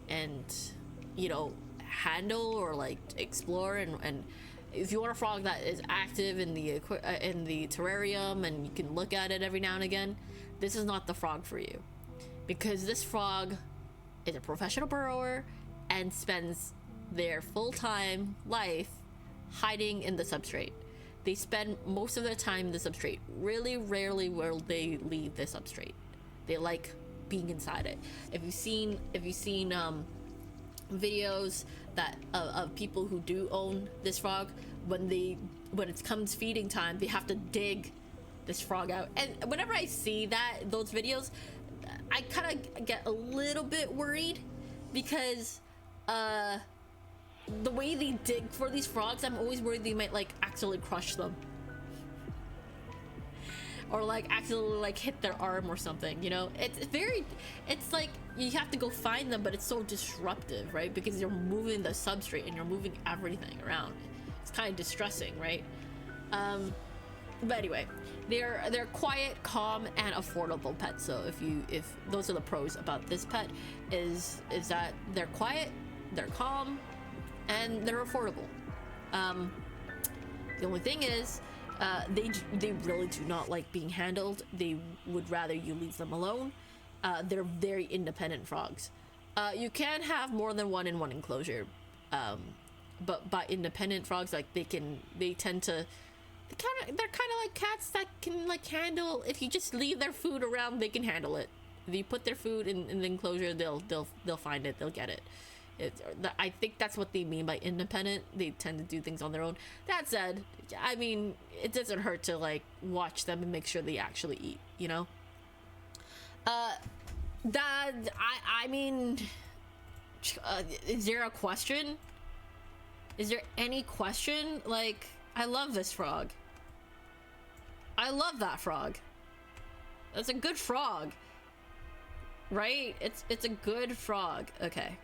you know, handle or like explore, and if you want a frog that is active in the terrarium and you can look at it every now and again, this is not the frog for you, because this frog is a professional burrower and spends their full-time life hiding in the substrate. They spend most of their time in the substrate. Really rarely will they leave the substrate. They like being inside it. If you've seen videos that of people who do own this frog, when it comes feeding time, they have to dig this frog out. And whenever I see those videos, I kind of get a little bit worried, because the way they dig for these frogs, I'm always worried they might like accidentally crush them, or like accidentally like hit their arm or something, you know. It's like you have to go find them, but it's so disruptive, right? Because you're moving the substrate and you're moving everything around. It's kind of distressing, right? But anyway, they're quiet, calm, and affordable pets. So if those are the pros about this pet, is that they're quiet, they're calm, and they're affordable. The only thing is, they really do not like being handled. They would rather you leave them alone. They're very independent frogs. You can have more than one in one enclosure, but by independent frogs, like they're kind of like cats that can like handle. If you just leave their food around, they can handle it. If you put their food in the enclosure, they'll find it. They'll get it. I think that's what they mean by independent. They tend to do things on their own. That said, I mean, it doesn't hurt to like watch them and make sure they actually eat, you know. I mean, is there a question? Is there any question? Like, I love this frog. I love that frog. That's a good frog, right? It's a good frog. Okay.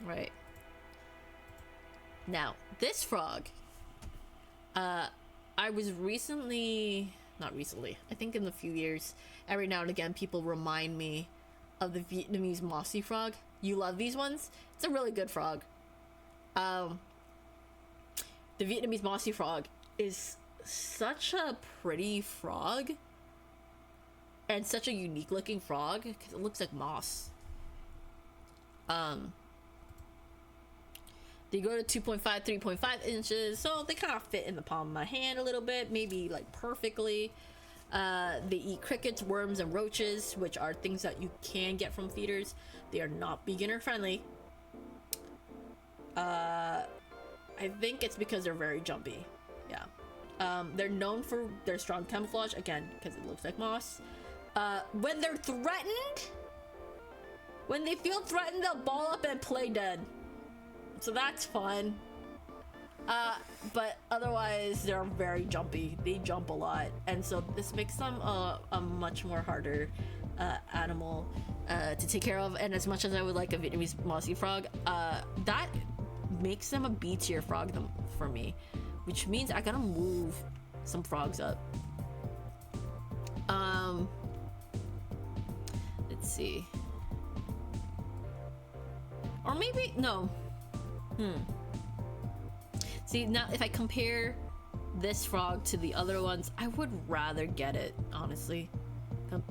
Right. Now, this frog, I was not recently, I think in a few years, every now and again, people remind me of the Vietnamese mossy frog. You love these ones? It's a really good frog. The Vietnamese mossy frog is such a pretty frog, and such a unique looking frog, because it looks like moss. They grow to 2.5, 3.5 inches, so they kind of fit in the palm of my hand a little bit, maybe like perfectly. They eat crickets, worms, and roaches, which are things that you can get from feeders. They are not beginner friendly. I think it's because they're very jumpy. Yeah. They're known for their strong camouflage, again, because it looks like moss. When they're threatened, when they feel threatened, they'll ball up and play dead. So that's fun. But otherwise, they're very jumpy. They jump a lot. And so this makes them a much more harder animal to take care of. And as much as I would like a Vietnamese mossy frog, that makes them a B tier frog for me. Which means I gotta move some frogs up. Let's see. Or maybe, no. See, now if I compare this frog to the other ones, I would rather get it, honestly.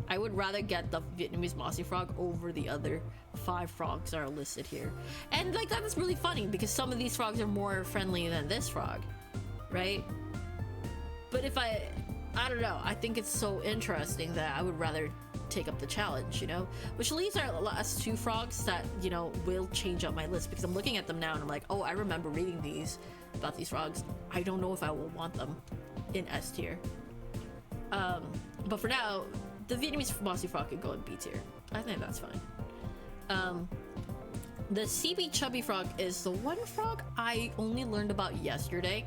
I would rather get the Vietnamese mossy frog over the other 5 frogs that are listed here. And like, that is really funny because some of these frogs are more friendly than this frog, right? But if I don't know, I think it's so interesting that I would rather take up the challenge, you know? Which leaves our last 2 frogs that, you know, will change up my list because I'm looking at them now and I'm like, oh, I remember reading about these frogs. I don't know if I will want them in S tier. But for now, the Vietnamese mossy frog can go in B tier. I think that's fine. The CB chubby frog is the one frog I only learned about yesterday.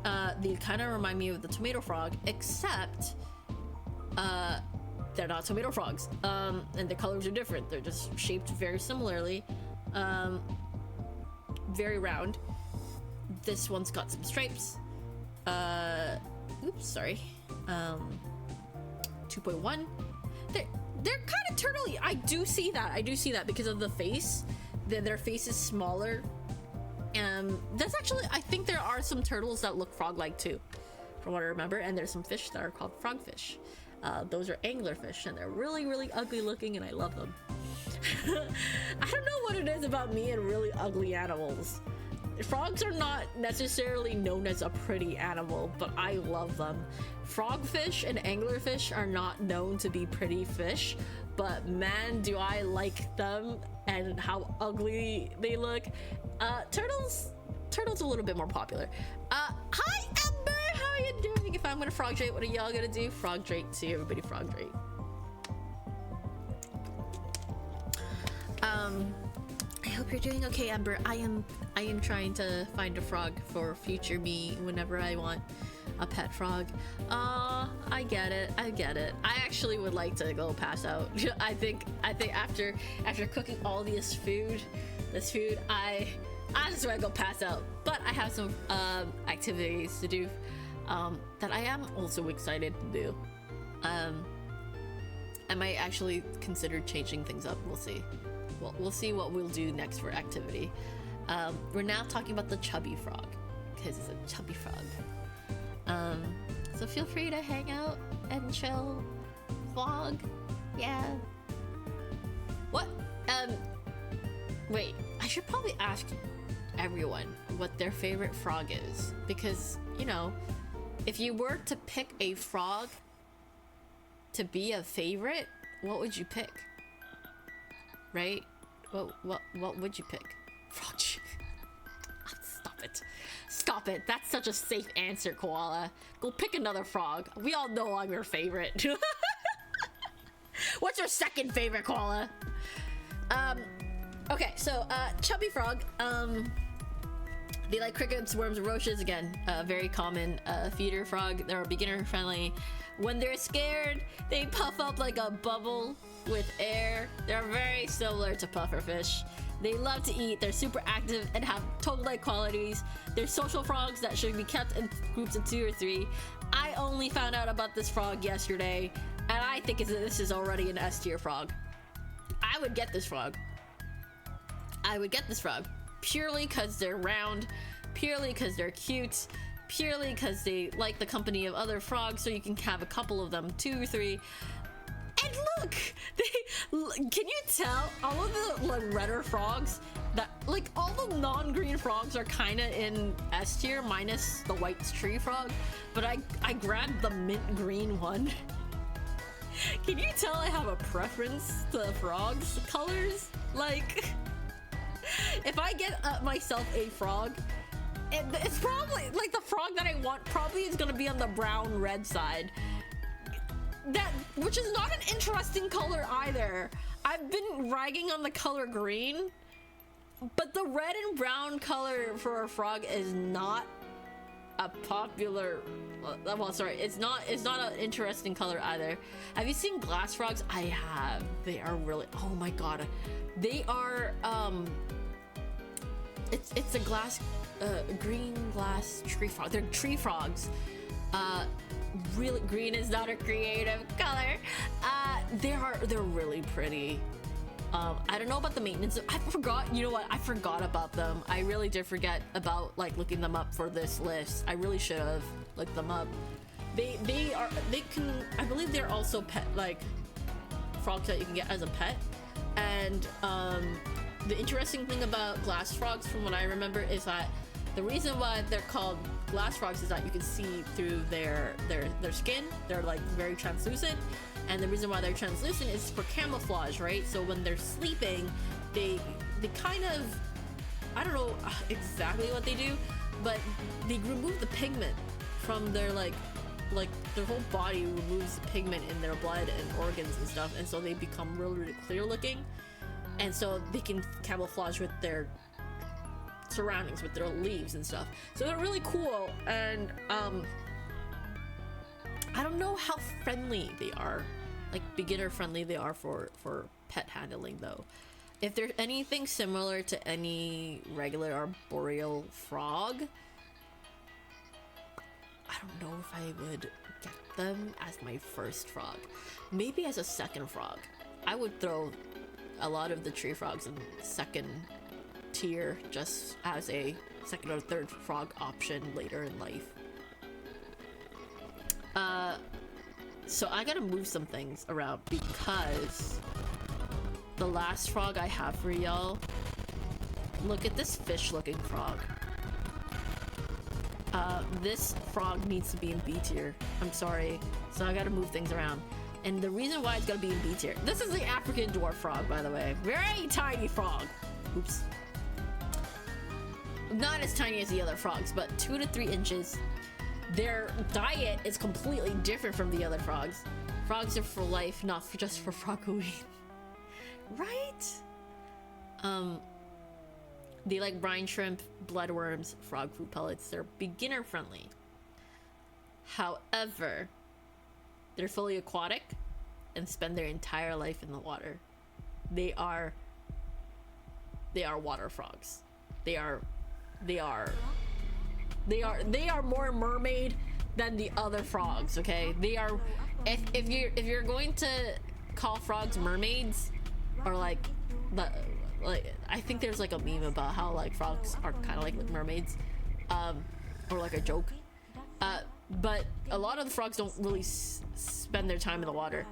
They kind of remind me of the tomato frog, except they're not tomato frogs, and the colors are different. They're just shaped very similarly, very round. This one's got some stripes. Oops, sorry. 2.1. They're kind of turtley. I do see that because of the face. Their face is smaller. That's actually, I think there are some turtles that look frog-like too, from what I remember, and there's some fish that are called frogfish. Those are anglerfish, and they're really, really ugly looking, and I love them. I don't know what it is about me and really ugly animals. Frogs are not necessarily known as a pretty animal, but I love them. Frogfish and anglerfish are not known to be pretty fish, but man, do I like them and how ugly they look. Turtles a little bit more popular. Hi Ember, how are you doing? If I'm gonna frog drake, what are y'all gonna do? Frog drake too, everybody frog drake. I hope you're doing okay, Ember. I am trying to find a frog for future me whenever I want a pet frog. I get it. I actually would like to go pass out. I think after cooking all this food, I just want to go pass out. But I have some activities to do that I am also excited to do. I might actually consider changing things up. We'll see. We'll see what we'll do next for activity. We're now talking about the chubby frog because it's a chubby frog. So feel free to hang out and chill, vlog. Yeah. What? Wait, I should probably ask everyone what their favorite frog is, because, you know, if you were to pick a frog to be a favorite, what would you pick? Right? What would you pick? Frogtue. Stop it. That's such a safe answer, Koala. Go pick another frog. We all know I'm your favorite. What's your second favorite, Koala? Okay, so chubby frog. They like crickets, worms, and roaches. Again, very common feeder frog. They're beginner friendly. When they're scared, they puff up like a bubble with air. They're very similar to pufferfish. They love to eat, they're super active and have toad-like qualities. They're social frogs that should be kept in groups of 2 or 3. I only found out about this frog yesterday, and I think this is already an S tier frog. I would get this frog. Purely because they're round, purely because they're cute, purely because they like the company of other frogs, so you can have a couple of them, 2 or 3. And look, can you tell all of the redder frogs, that, like, all the non-green frogs are kind of in S tier, minus the white tree frog, but I grabbed the mint green one. Can you tell I have a preference to frogs colors? Like, if I get myself a frog, it's probably like the frog that I want probably is gonna be on the brown red side, which is not an interesting color either. I've been ragging on the color green, but the red and brown color for a frog is not a popular, well, sorry, it's not an interesting color either. Have you seen glass frogs? I have. They are really, oh my god, they are it's a glass green glass tree frog. They're tree frogs. Really, green is not a creative color. They're really pretty. I don't know about the maintenance. I forgot, you know what? I forgot about them. I really did forget about like looking them up for this list. I really should have looked them up. They can, I believe they're also pet, like frogs that you can get as a pet. And the interesting thing about glass frogs, from what I remember, is that the reason why they're called glass frogs is that you can see through their skin. They're like very translucent. And the reason why they're translucent is for camouflage, right? So when they're sleeping, they kind of, I don't know exactly what they do, but they remove the pigment from their like their whole body removes the pigment in their blood and organs and stuff, and so they become really, really clear looking, and so they can camouflage with their surroundings, with their leaves and stuff. So they're really cool, and I don't know how friendly they are, like beginner friendly they are for pet handling though. If there's anything similar to any regular arboreal frog, I don't know if I would get them as my first frog. Maybe as a second frog. I would throw a lot of the tree frogs in second tier just as a second or third frog option later in life. So I gotta move some things around because the last frog I have for y'all, look at this fish looking frog. This frog needs to be in B tier. I'm sorry. So I gotta move things around. And the reason why it's gonna be in B tier, this is the African dwarf frog, by the way. Very tiny frog. Oops. Not as tiny as the other frogs, but 2 to 3 inches. Their diet is completely different from the other frogs. Frogs are for life, not just for Froggoween. Right? They like brine shrimp, bloodworms, frog food pellets. They're beginner friendly. However, they're fully aquatic and spend their entire life in the water. They are water frogs. They are more mermaid than the other frogs, okay? They are, if you're going to call frogs mermaids, or like I think there's like a meme about how like frogs are kind of like mermaids, or like a joke, but a lot of the frogs don't really spend their time in the water,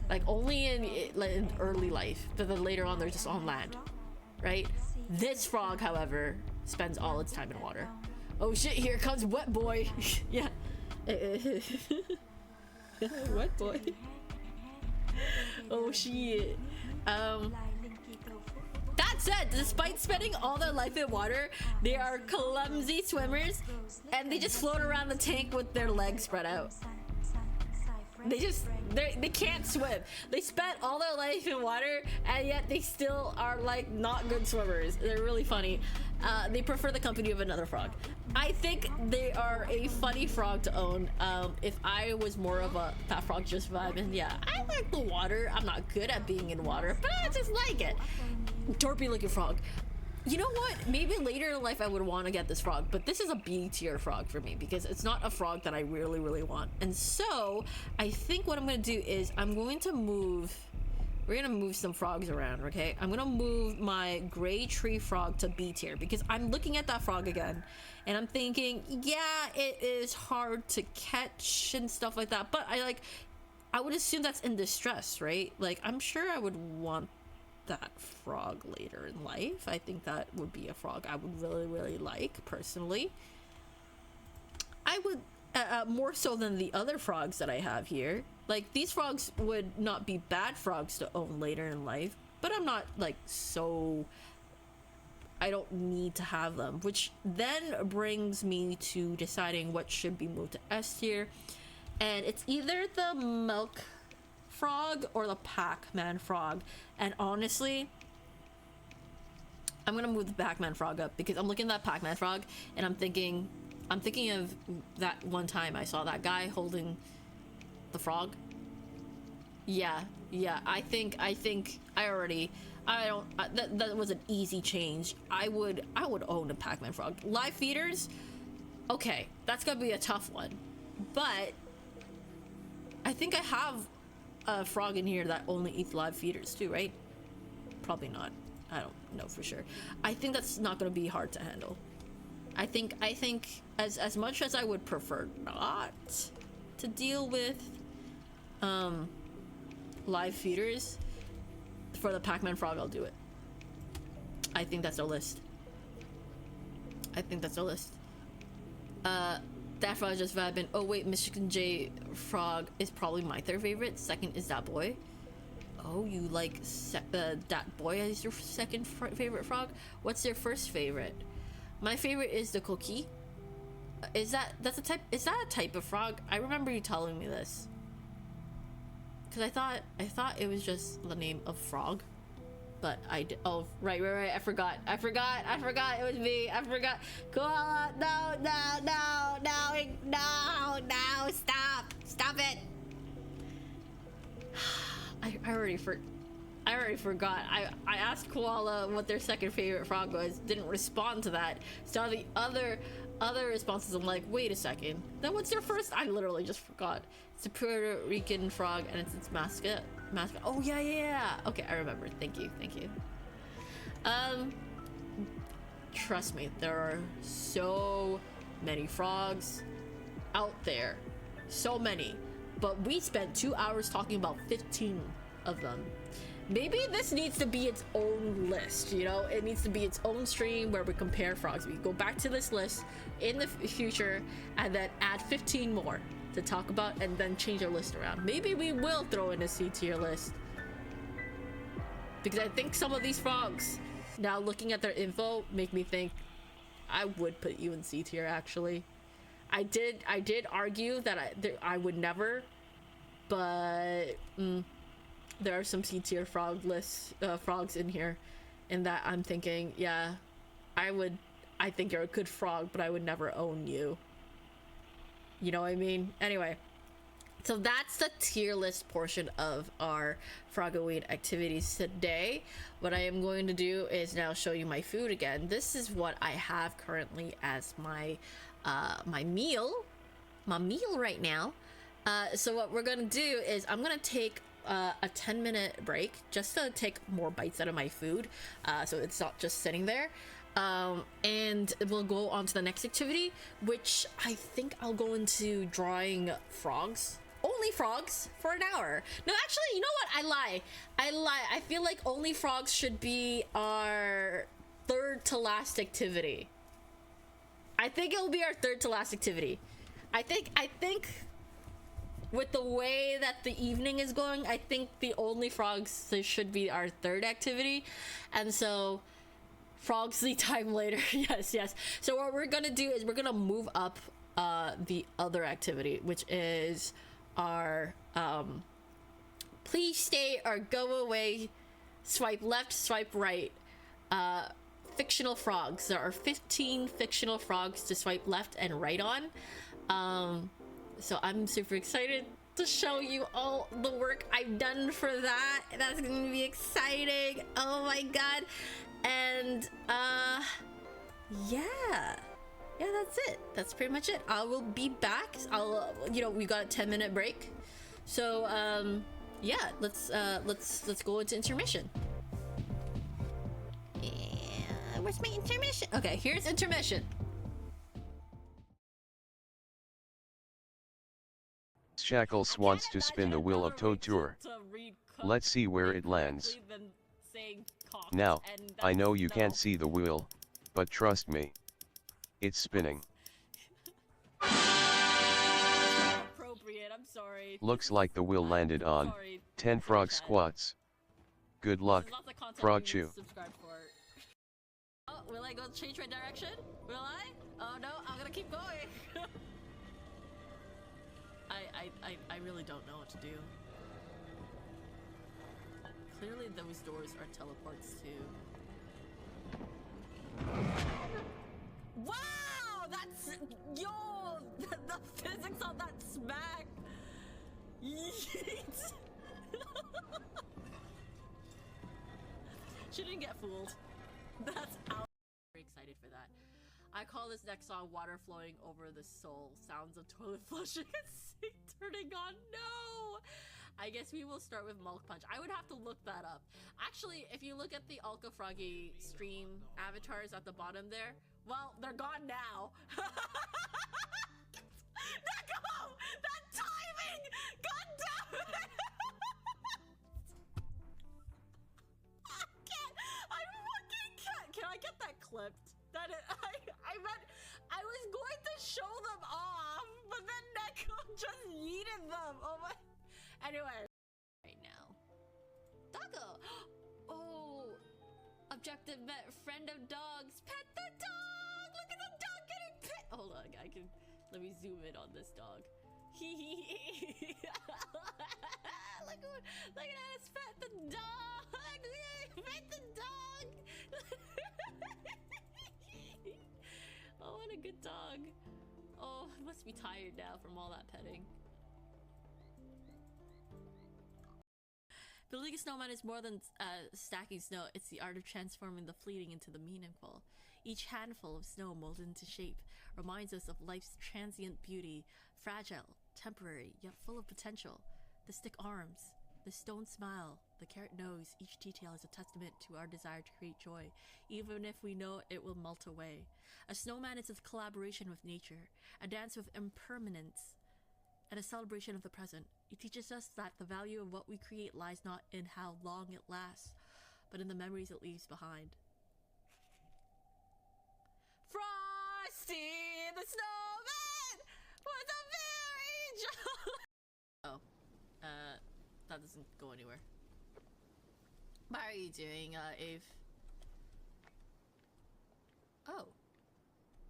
like only in early life, but then later on they're just on land, right? This frog, however, spends all its time in water. Oh shit, here comes wet boy. Yeah. Wet boy. Oh shit. That said, despite spending all their life in water, they are clumsy swimmers, and they just float around the tank with their legs spread out. They can't swim. They spent all their life in water, and yet they still are like not good swimmers. They're really funny. They prefer the company of another frog. I think they are a funny frog to own. If I was more of a that frog just vibe, and yeah, I like the water. I'm not good at being in water, but I just like it. Dorpy looking frog. You know what? Maybe later in life I would want to get this frog, but this is a B tier frog for me because it's not a frog that I really, really want. And so I think what I'm going to do is we're going to move some frogs around, okay? I'm going to move my gray tree frog to B tier because I'm looking at that frog again and I'm thinking, yeah, it is hard to catch and stuff like that, but I would assume that's in distress, right? Like, I'm sure I would want that frog later in life. I think that would be a frog I would really like personally. I would more so than the other frogs that I have here. Like, these frogs would not be bad frogs to own later in life, but I'm not like so I don't need to have them, which then brings me to deciding what should be moved to S tier. And it's either the milk frog or the Pac-Man frog. And honestly, I'm gonna move the Pac-Man frog up because I'm looking at that Pac-Man frog and I'm thinking of that one time I saw that guy holding the frog. Yeah, I think that was an easy change. I would own a Pac-Man frog. Live feeders, okay, that's gonna be a tough one, but I think I have a frog in here that only eats live feeders too, right? Probably not. I don't know for sure. I think that's not gonna be hard to handle. I think as much as I would prefer not to deal with live feeders, for the Pac-Man frog, I'll do it. I think that's a list. That frog just vibing. Oh wait, Michigan J frog is probably my third favorite. Second is that boy. Oh, you like that boy as your second favorite frog? What's your first favorite? My favorite is the cookie. Is that a type of frog? I remember you telling me this. Cause I thought it was just the name of frog, but oh right, I forgot it was me. I forgot. Koala, no, stop it. I already forgot. I asked Koala what their second favorite frog was, didn't respond to that. Saw the other responses, I'm like, wait a second, then what's your first? I literally just forgot. It's a Puerto Rican frog and it's its mascot. Oh yeah. Okay, I remember. Thank you. Trust me, there are so many frogs out there. So many. But we spent 2 hours talking about 15 of them. Maybe this needs to be its own list, you know? It needs to be its own stream where we compare frogs. We go back to this list in the future and then add 15 more to talk about and then change our list around. Maybe we will throw in a C tier list. Because I think some of these frogs, now looking at their info, make me think I would put you in C tier actually. I did argue that I would never, but there are some C tier frogs in here, in that I'm thinking, yeah, I think you're a good frog, but I would never own you. You know what I mean? Anyway, so that's the tier list portion of our Froggoween activities today. What I am going to do is now show you my food again. This is what I have currently as my meal right now. So what we're gonna do is I'm gonna take a 10-minute break just to take more bites out of my food, so it's not just sitting there. And we'll go on to the next activity, which I think I'll go into drawing frogs. Only frogs for an hour. No, actually, you know what? I lie. I feel like only frogs should be our third to last activity. I think it will be our third to last activity. I think with the way that the evening is going, I think the only frogs should be our third activity. And so frogs the time later. yes. So what we're gonna do is we're gonna move up the other activity, which is our please stay or go away, swipe left, swipe right, fictional frogs. There are 15 fictional frogs to swipe left and right on. So I'm super excited to show you all the work I've done for that. That's gonna be exciting. Oh my god. And yeah, that's it. That's pretty much it. I will be back. We got a 10-minute break, so yeah, let's go into intermission. Yeah, where's my intermission? Okay, here's intermission. Shackles wants to spin the wheel of Toad Tour. Let's see where it lands. Saying cocked. Now, And I know you no. can't see the wheel, but trust me. It's spinning. Appropriate, I'm sorry. Looks like the wheel landed on Sorry. 10 frog squats. Good luck, This is not the content Frogtue. you subscribe for. Oh, will I go change my direction? Will I? Oh no, I'm gonna keep going. I really don't know what to do. Clearly those doors are teleports too. Wow! That's... Yo! The physics on that smack! Yeet! Shouldn't get fooled. That's out. Very excited for that. I call this next song Water Flowing Over the Soul. Sounds of toilet flushing and sink turning on. No! I guess we will start with Milk Punch. I would have to look that up. Actually, if you look at the Alka Froggy stream avatars at the bottom there, well, they're gone now. Neko! That timing! God damn it! I can't. I fucking can't. Can I get that clipped? That is, I meant I was going to show them off, but then Neko just yeeted them. Oh my. Anyway, right now, Doggo. Oh, objective met. Friend of dogs. Pet the dog. Look at the dog getting pet. Hold on, I can. Let me zoom in on this dog. Look at us pet the dog. Pet the dog. Oh, what a good dog. Oh, it must be tired now from all that petting. Building a snowman is more than stacking snow. It's the art of transforming the fleeting into the meaningful. Each handful of snow molded into shape reminds us of life's transient beauty, fragile, temporary, yet full of potential. The stick arms, the stone smile, the carrot nose, each detail is a testament to our desire to create joy, even if we know it will melt away. A snowman is a collaboration with nature, a dance with impermanence, and a celebration of the present. It teaches us that the value of what we create lies not in how long it lasts, but in the memories it leaves behind. Frosty the Snowman was a very jolly... Oh, that doesn't go anywhere. What are you doing, Ave? Oh,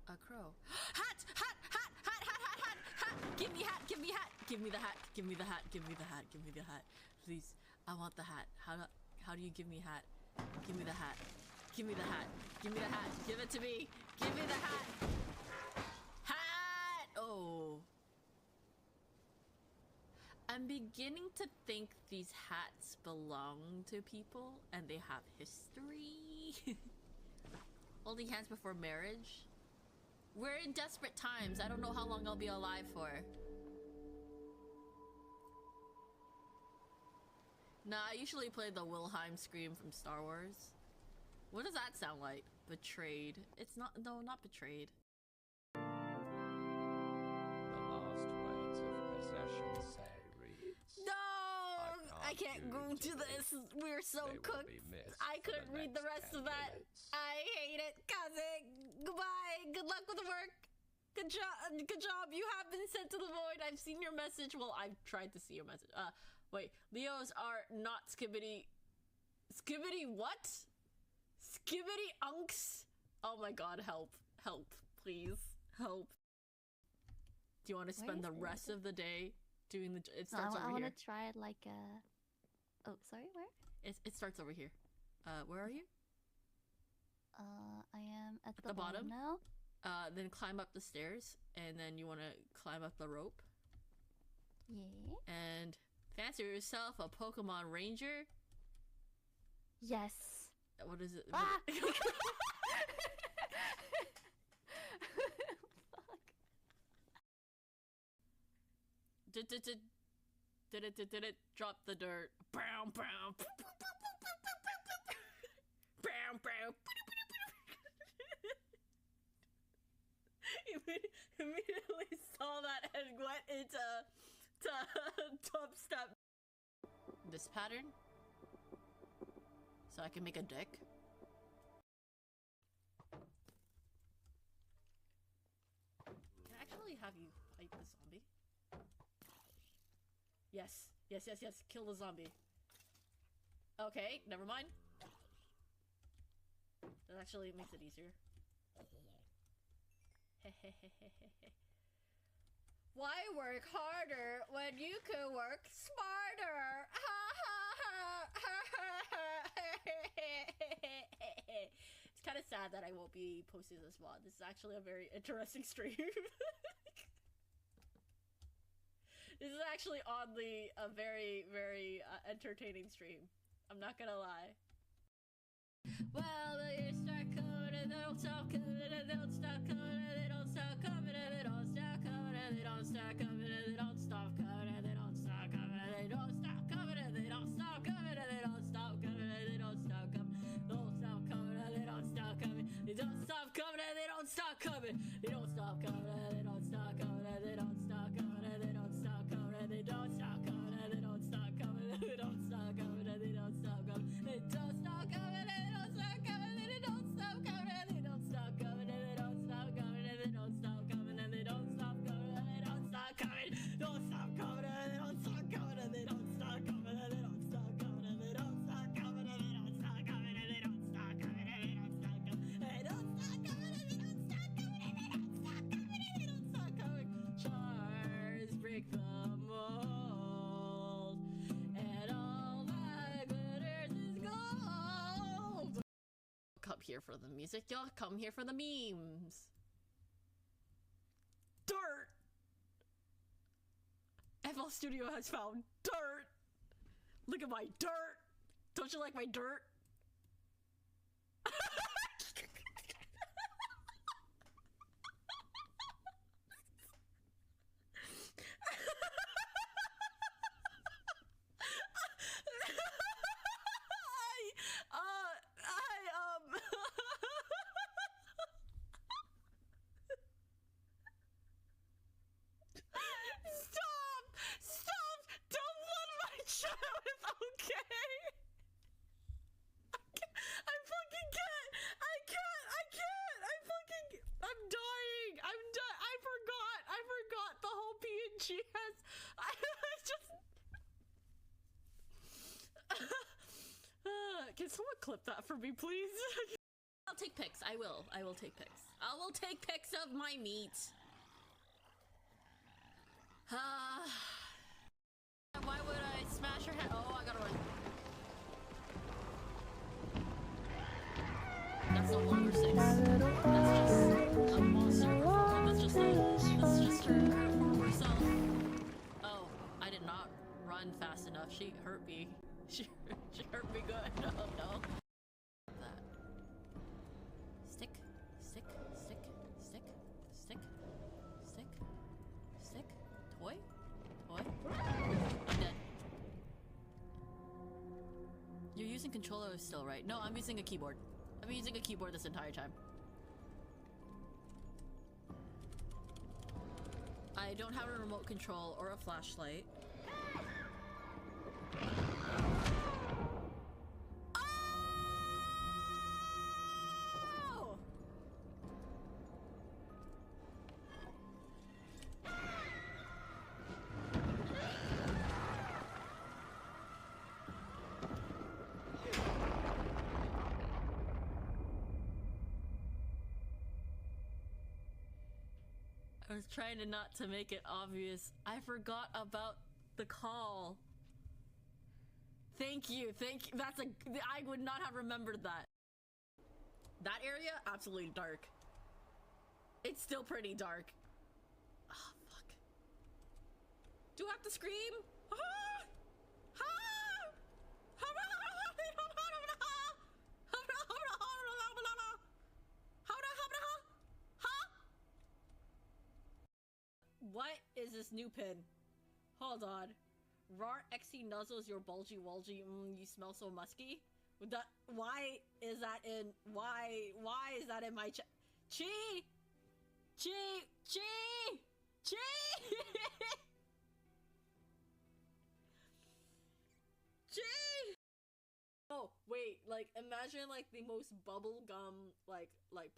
a crow. Hat! Hat! Hat! Hat! Hat! Hat! Hat! Hat! Give me hat! Give me hat! Give me the hat! Give me the hat! Give me the hat! Give me the hat! Please, I want the hat. How do you give me hat? Give me the hat. Give me the hat. Give me the hat. Give it to me. Give me the hat. Hat! Oh. I'm beginning to think these hats belong to people and they have history. Holding hands before marriage. We're in desperate times. I don't know how long I'll be alive for. Nah, I usually play the Wilhelm scream from Star Wars. What does that sound like? Betrayed. It's not, no, not betrayed. The last words of possession say reads, No! I can't go to this. We're so cooked. I couldn't read the rest of that. I hate it. Kaze, goodbye. Good luck with the work. Good job. Good job. You have been sent to the void. I've seen your message. Well, I've tried to see your message. Wait. Leos are not skibbity. Skibbity what? Skibbity unks. Oh my god, help. Help. Please. Help. Do you want to spend the rest of the day doing the... It starts over here. I want to try it like Oh, sorry, where? It starts over here. Where are you? I am at the bottom now. Then climb up the stairs, and then you want to climb up the rope. Yeah. And fancy yourself a Pokemon Ranger. Yes. What is it? Ah! Fuck. Did it drop the dirt? Brown, brown. Brown, brown. Immediately saw that and went into dubstep. This pattern? So I can make a deck. Can I actually have you fight the zombie? Yes. Yes, yes, yes. Kill the zombie. Okay, never mind. That actually makes it easier. Why work harder when you could work smarter? It's kind of sad that I won't be posting this mod. This is actually a very interesting stream. This is actually oddly a very, very entertaining stream. I'm not gonna lie. Well, they start coming and they don't stop coming and they don't stop coming and they don't stop coming and they don't stop coming and they don't stop coming and they don't stop coming and they don't stop coming and they don't stop coming and they don't stop coming and they don't stop coming and they don't stop coming. Don't stop coming and they don't stop coming. They don't stop coming and they don't stop coming. They don't stop coming and they don't stop coming and they don't stop coming and they don't stop coming and they don't stop coming and they don't stop coming and they don't stop coming and they don't stop coming. They don't stop coming and they don't stop coming and they don't stop coming and they don't stop coming and they don't stop coming and they don't stop coming and they don't stop coming and they don't stop coming. Don't stop coming and they don't stop coming and they don't stop coming and they don't stop coming and they don't stop coming and they don't stop coming and they don't stop coming and they don't stop coming and they don't stop coming and they don't stop coming and they don't stop coming and they don't stop coming. Chars break the mold and all that glitters is gold. Come here for the music, y'all. Come here for the memes. Dirt! FL Studio has found dirt! Look at my dirt! Don't you like my dirt? Stop! Stop! Don't let my child, okay? I fucking can't! I can't! I'm dying! I forgot the whole PNG has... I just... Can someone clip that for me, please? I'll take pics. I will take pics. I will take pics of my meat. Why would I smash her head? Oh, I gotta run. That's no longer 6. That's just a monster form. That's just her former self. Oh, I did not run fast enough. She hurt me. She hurt me good. No, no. That. Stick. Toy? I'm dead. You're using controller still, right? No, I'm using a keyboard. I've been using a keyboard this entire time. I don't have a remote control or a flashlight. Oh! I was trying not to make it obvious. I forgot about the call. Thank you. That's I would not have remembered that. That area, absolutely dark. It's still pretty dark. Oh, fuck. Do I have to scream? What is this new pin? Hold on. Rar XC nuzzles your bulgy wulgy. You smell so musky. Why is that in my Chi? Oh, wait, Like, imagine like the most bubblegum like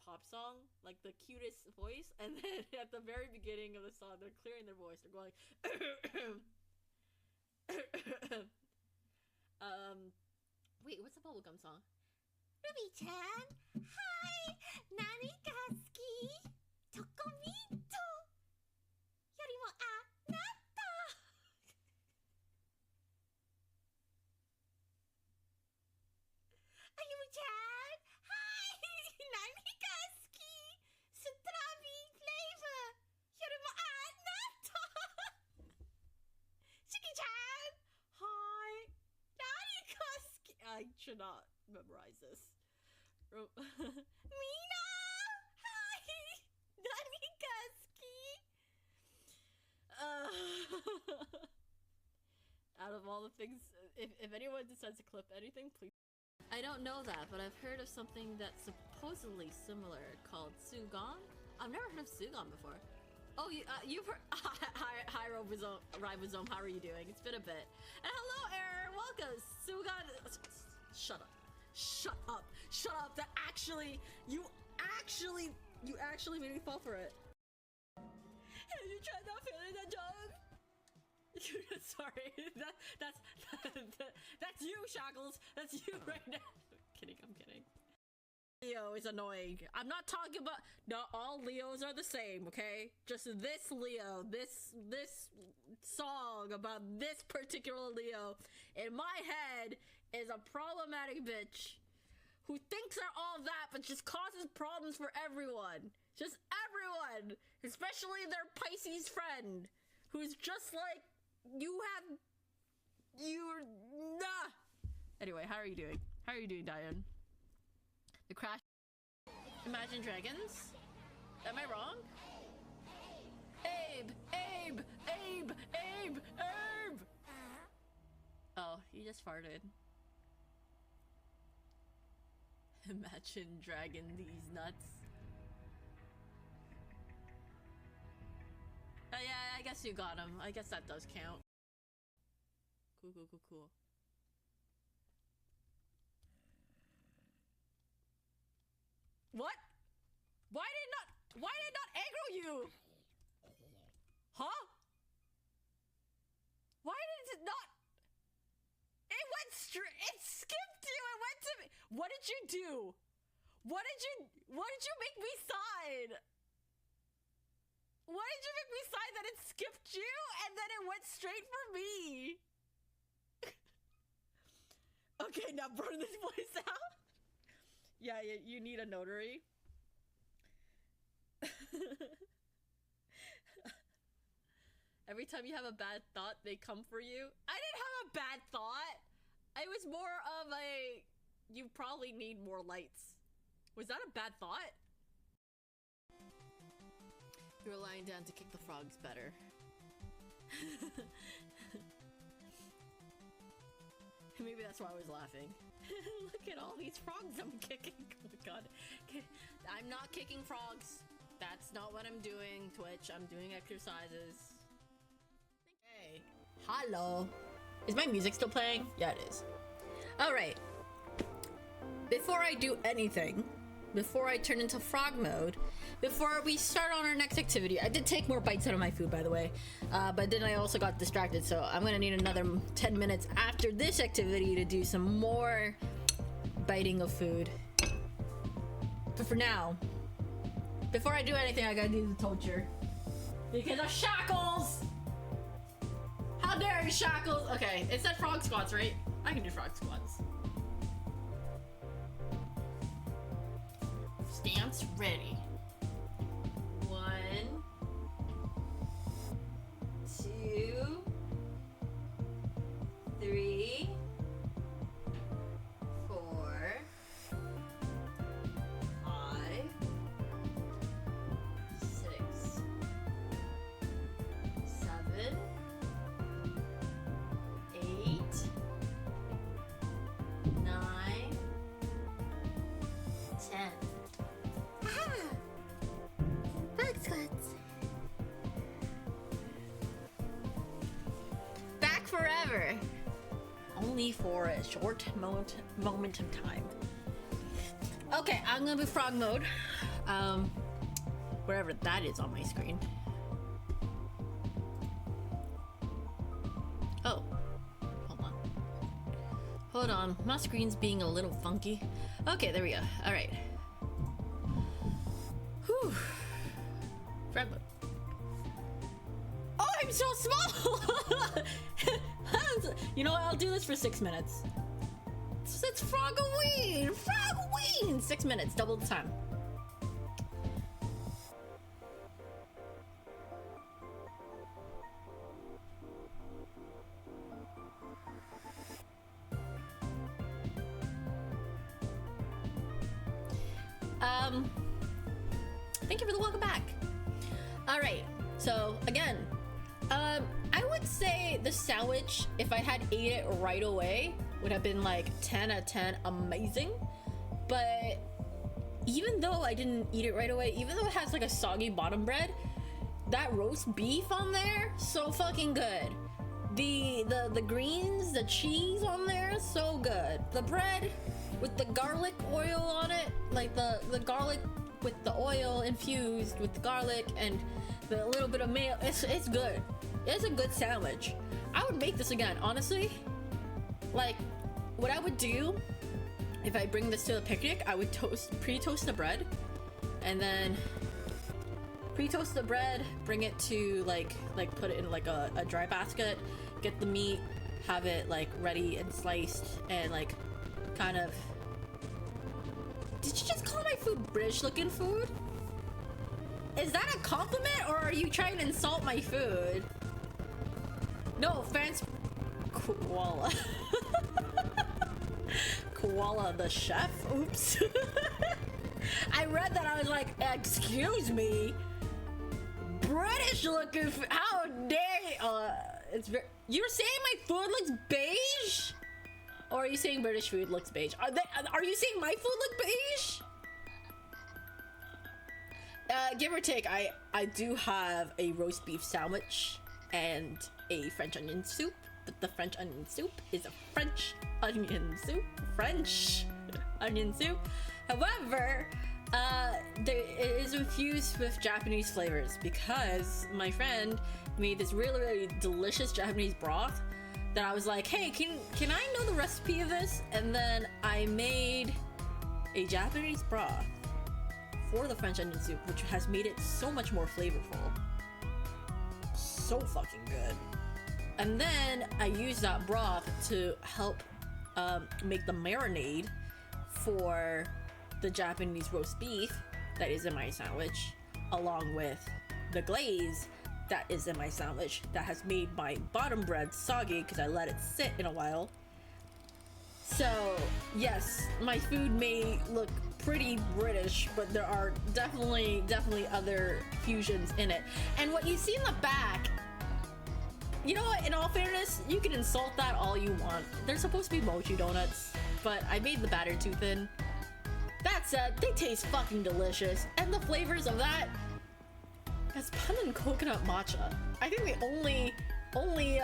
pop song, like the cutest voice, and then at the very beginning of the song, they're clearing their voice. They're going, wait, what's the bubblegum song? Ruby-chan, hi, nani ga suki? Tokomito yori mo anata. Ayumu-chan, hi, nani ga suki? Strawberry flavor yori mo anata. Shiki-chan, hi, nani ga suki? I should not memorize this. Mina, hi, nani ga suki? Out of all the things, if anyone decides to clip anything, please. I don't know that, but I've heard of something that's supposedly similar called Sugon. I've never heard of Sugon before. Oh, you've heard. Hi, Ribosome. How are you doing? It's been a bit. And hello, Error. Welcome, Sugon. Shut up. Shut up. Shut up. That actually, you actually made me fall for it. Have you tried not feeling that joke? Sorry, that's you, Shackles. That's you right now. I'm kidding. Leo is annoying. I'm not talking about. Not all Leos are the same, okay? Just this Leo, this song about this particular Leo in my head is a problematic bitch who thinks they're all that, but just causes problems for everyone. Just everyone, especially their Pisces friend, who's just like. Nah. Anyway, how are you doing? How are you doing, Diane? The crash. Imagine Dragons? Am I wrong? Abe! Oh, he just farted. Imagine Dragon these nuts. Yeah, I guess you got him. I guess that does count. Cool. What? Why did it not aggro you? Huh? Why did it not? It went straight. It skipped you. It went to me. What did you do? What did you make me sign? Why did you make me sign that it skipped you and then it went straight for me? Okay, now burn this voice out. Yeah, you need a notary. Every time you have a bad thought, they come for you. I didn't have a bad thought. It was more of a, you probably need more lights. Was that a bad thought? You were lying down to kick the frogs better. Maybe that's why I was laughing. Look at all these frogs I'm kicking. Oh my god. I'm not kicking frogs. That's not what I'm doing, Twitch. I'm doing exercises. Hey. Hello. Is my music still playing? Yeah, it is. Alright. Before I do anything, before I turn into frog mode, before we start on our next activity, I did take more bites out of my food, by the way, but then I also got distracted, so I'm gonna need another 10 minutes after this activity to do some more biting of food. But for now, before I do anything, I gotta do the torture. Because of Shackles! How dare you, Shackles! Okay, it said frog squats, right? I can do frog squats. Stance ready. 1, 2, 3, 4, 5, 6, 7, 8, 9, 10. only for a short moment of time. Okay, I'm gonna be frog mode. Wherever that is on my screen. Oh, hold on. My screen's being a little funky. Okay, there we go. All right. Whew. Frog mode. Oh, I'm so small. You know what? I'll do this for 6 minutes. It's Froggoween. Froggoween. 6 minutes, double the time. Thank you for the welcome back. All right, so again, I would say the sandwich, if I had ate it right away, would have been like 10 out of 10, amazing. But even though I didn't eat it right away, even though it has like a soggy bottom bread, that roast beef on there, so fucking good. The greens, the cheese on there, so good. The bread with the garlic oil on it, like the garlic with the oil infused with the garlic and the little bit of mayo, it's good. It's a good sandwich. I would make this again, honestly. Like, what I would do if I bring this to a picnic, I would pre-toast the bread, and then pre-toast the bread, bring it to like put it in like a dry basket, get the meat, have it like ready and sliced, and like kind of. Did you just call my food British looking food? Is that a compliment, or are you trying to insult my food? No offense, Koala. Koala the chef? Oops. I read that, I was like, excuse me? British looking food? How dare it's very. You're saying my food looks beige? Or are you saying British food looks beige? Are you saying my food look beige? Give or take, I do have a roast beef sandwich and a French onion soup, but the French onion soup is a French onion soup. French onion soup. However, it is infused with Japanese flavors because my friend made this really, really delicious Japanese broth that I was like, hey, can I know the recipe of this? And then I made a Japanese broth for the French onion soup, which has made it so much more flavorful. So fucking good. And then I used that broth to help make the marinade for the Japanese roast beef that is in my sandwich, along with the glaze that is in my sandwich that has made my bottom bread soggy because I let it sit in a while. So yes, my food may look pretty British, but there are definitely other fusions in it. And what you see in the back, you know what, in all fairness, you can insult that all you want. They're supposed to be mochi donuts, but I made the batter too thin. That said, they taste fucking delicious, and the flavors of that, it's pun and coconut matcha. I think the only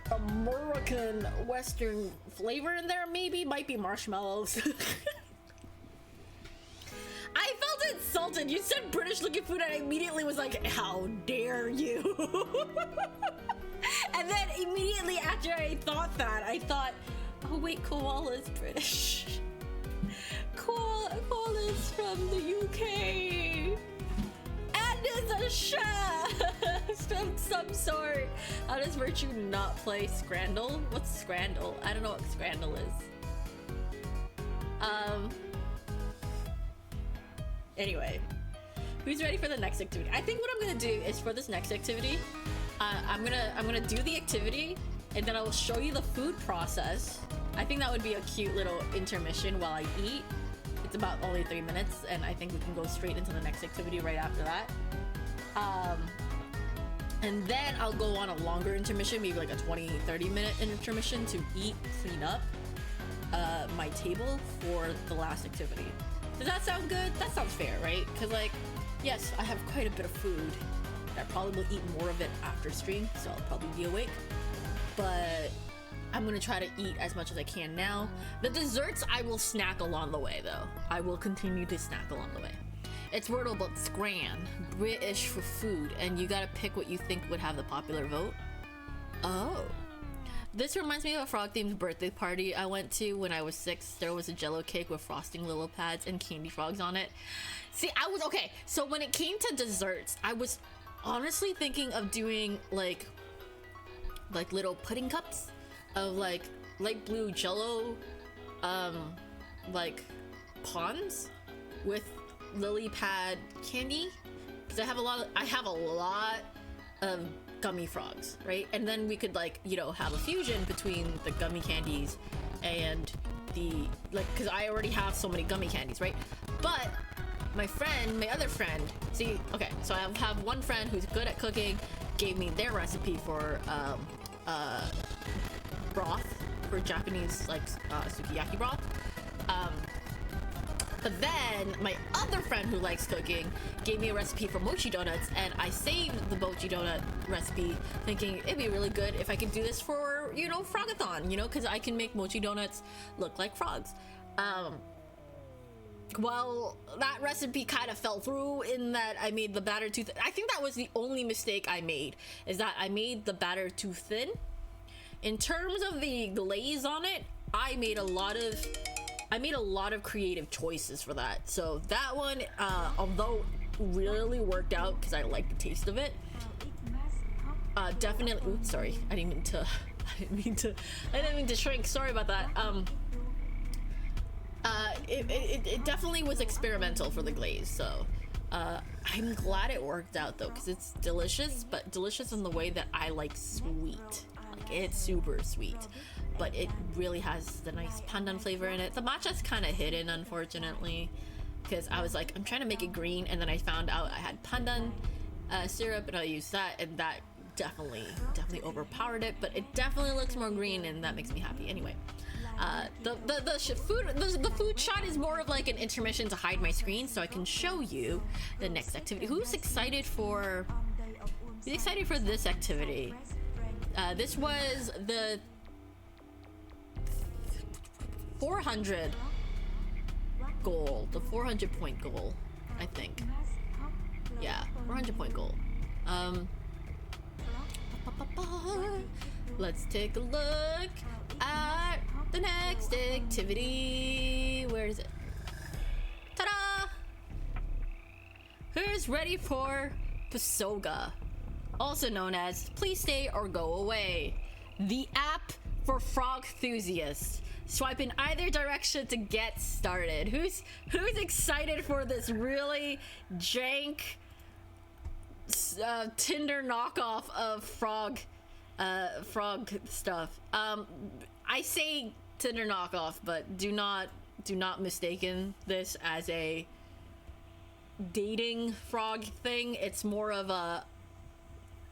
American Western flavor in there maybe might be marshmallows. I felt insulted. You said British looking food and I immediately was like, how dare you? And then immediately after I thought that, I thought, oh wait, koala is British. Koala is from the UK. And is a chef of some sort. How does Virtue not play Scrandle? What's Scrandle? I don't know what Scrandle is. Anyway, who's ready for the next activity? I think what I'm gonna do is for this next activity, I'm gonna do the activity and then I will show you the food process. I think that would be a cute little intermission while I eat. It's about only 3 minutes, and I think we can go straight into the next activity right after that. And then I'll go on a longer intermission, maybe like a 20-30 minute intermission to eat, clean up my table for the last activity. Does that sound good? That sounds fair, right? Because like, yes, I have quite a bit of food. I probably will eat more of it after stream, so I'll probably be awake. But I'm gonna try to eat as much as I can now. The desserts I will snack along the way though. I will continue to snack along the way. It's Wordle but Scran, British for food, and you gotta pick what you think would have the popular vote. Oh. This reminds me of a frog themed birthday party I went to when I was 6. There was a jello cake with frosting lily pads and candy frogs on it. See, I was okay. So when it came to desserts, I was honestly thinking of doing like little pudding cups of like light blue jello like ponds with lily pad candy, because I have a lot of gummy frogs, right? And then we could like, you know, have a fusion between the gummy candies and the like, because I already have so many gummy candies, right? But my other friend, see, okay, so I have one friend who's good at cooking, gave me their recipe for broth, for Japanese like sukiyaki broth. But then my other friend who likes cooking gave me a recipe for mochi donuts, and I saved the mochi donut recipe thinking it'd be really good if I could do this for, you know, Frog-a-thon, you know, because I can make mochi donuts look like frogs. Well, that recipe kind of fell through in that I made the batter too thin. I think that was the only mistake I made, is that I made the batter too thin. In terms of the glaze on it, I made a lot of creative choices for that. So that one, although really worked out because I like the taste of it, definitely. Oops, sorry, I didn't mean to shrink. Sorry about that. It definitely was experimental for the glaze. So I'm glad it worked out though, because it's delicious, but delicious in the way that I like sweet. Like, it's super sweet, but it really has the nice pandan flavor in it. The matcha's kind of hidden, unfortunately, because I was like, I'm trying to make it green, and then I found out I had pandan syrup, and I used that, and that definitely overpowered it. But it definitely looks more green, and that makes me happy. Anyway, the food shot is more of like an intermission to hide my screen so I can show you the next activity. Who's excited for this activity? This was the 400 goal, the 400 point goal, I think. Yeah, 400 point goal. Let's take a look at the next activity. Where is it? Ta-da! Who's ready for Pasoga, also known as Please Stay or Go Away, the app for frog enthusiasts? Swipe in either direction to get started. Who's excited for this really jank Tinder knockoff of frog stuff? I say Tinder knockoff, but do not mistaken this as a dating frog thing. It's more of a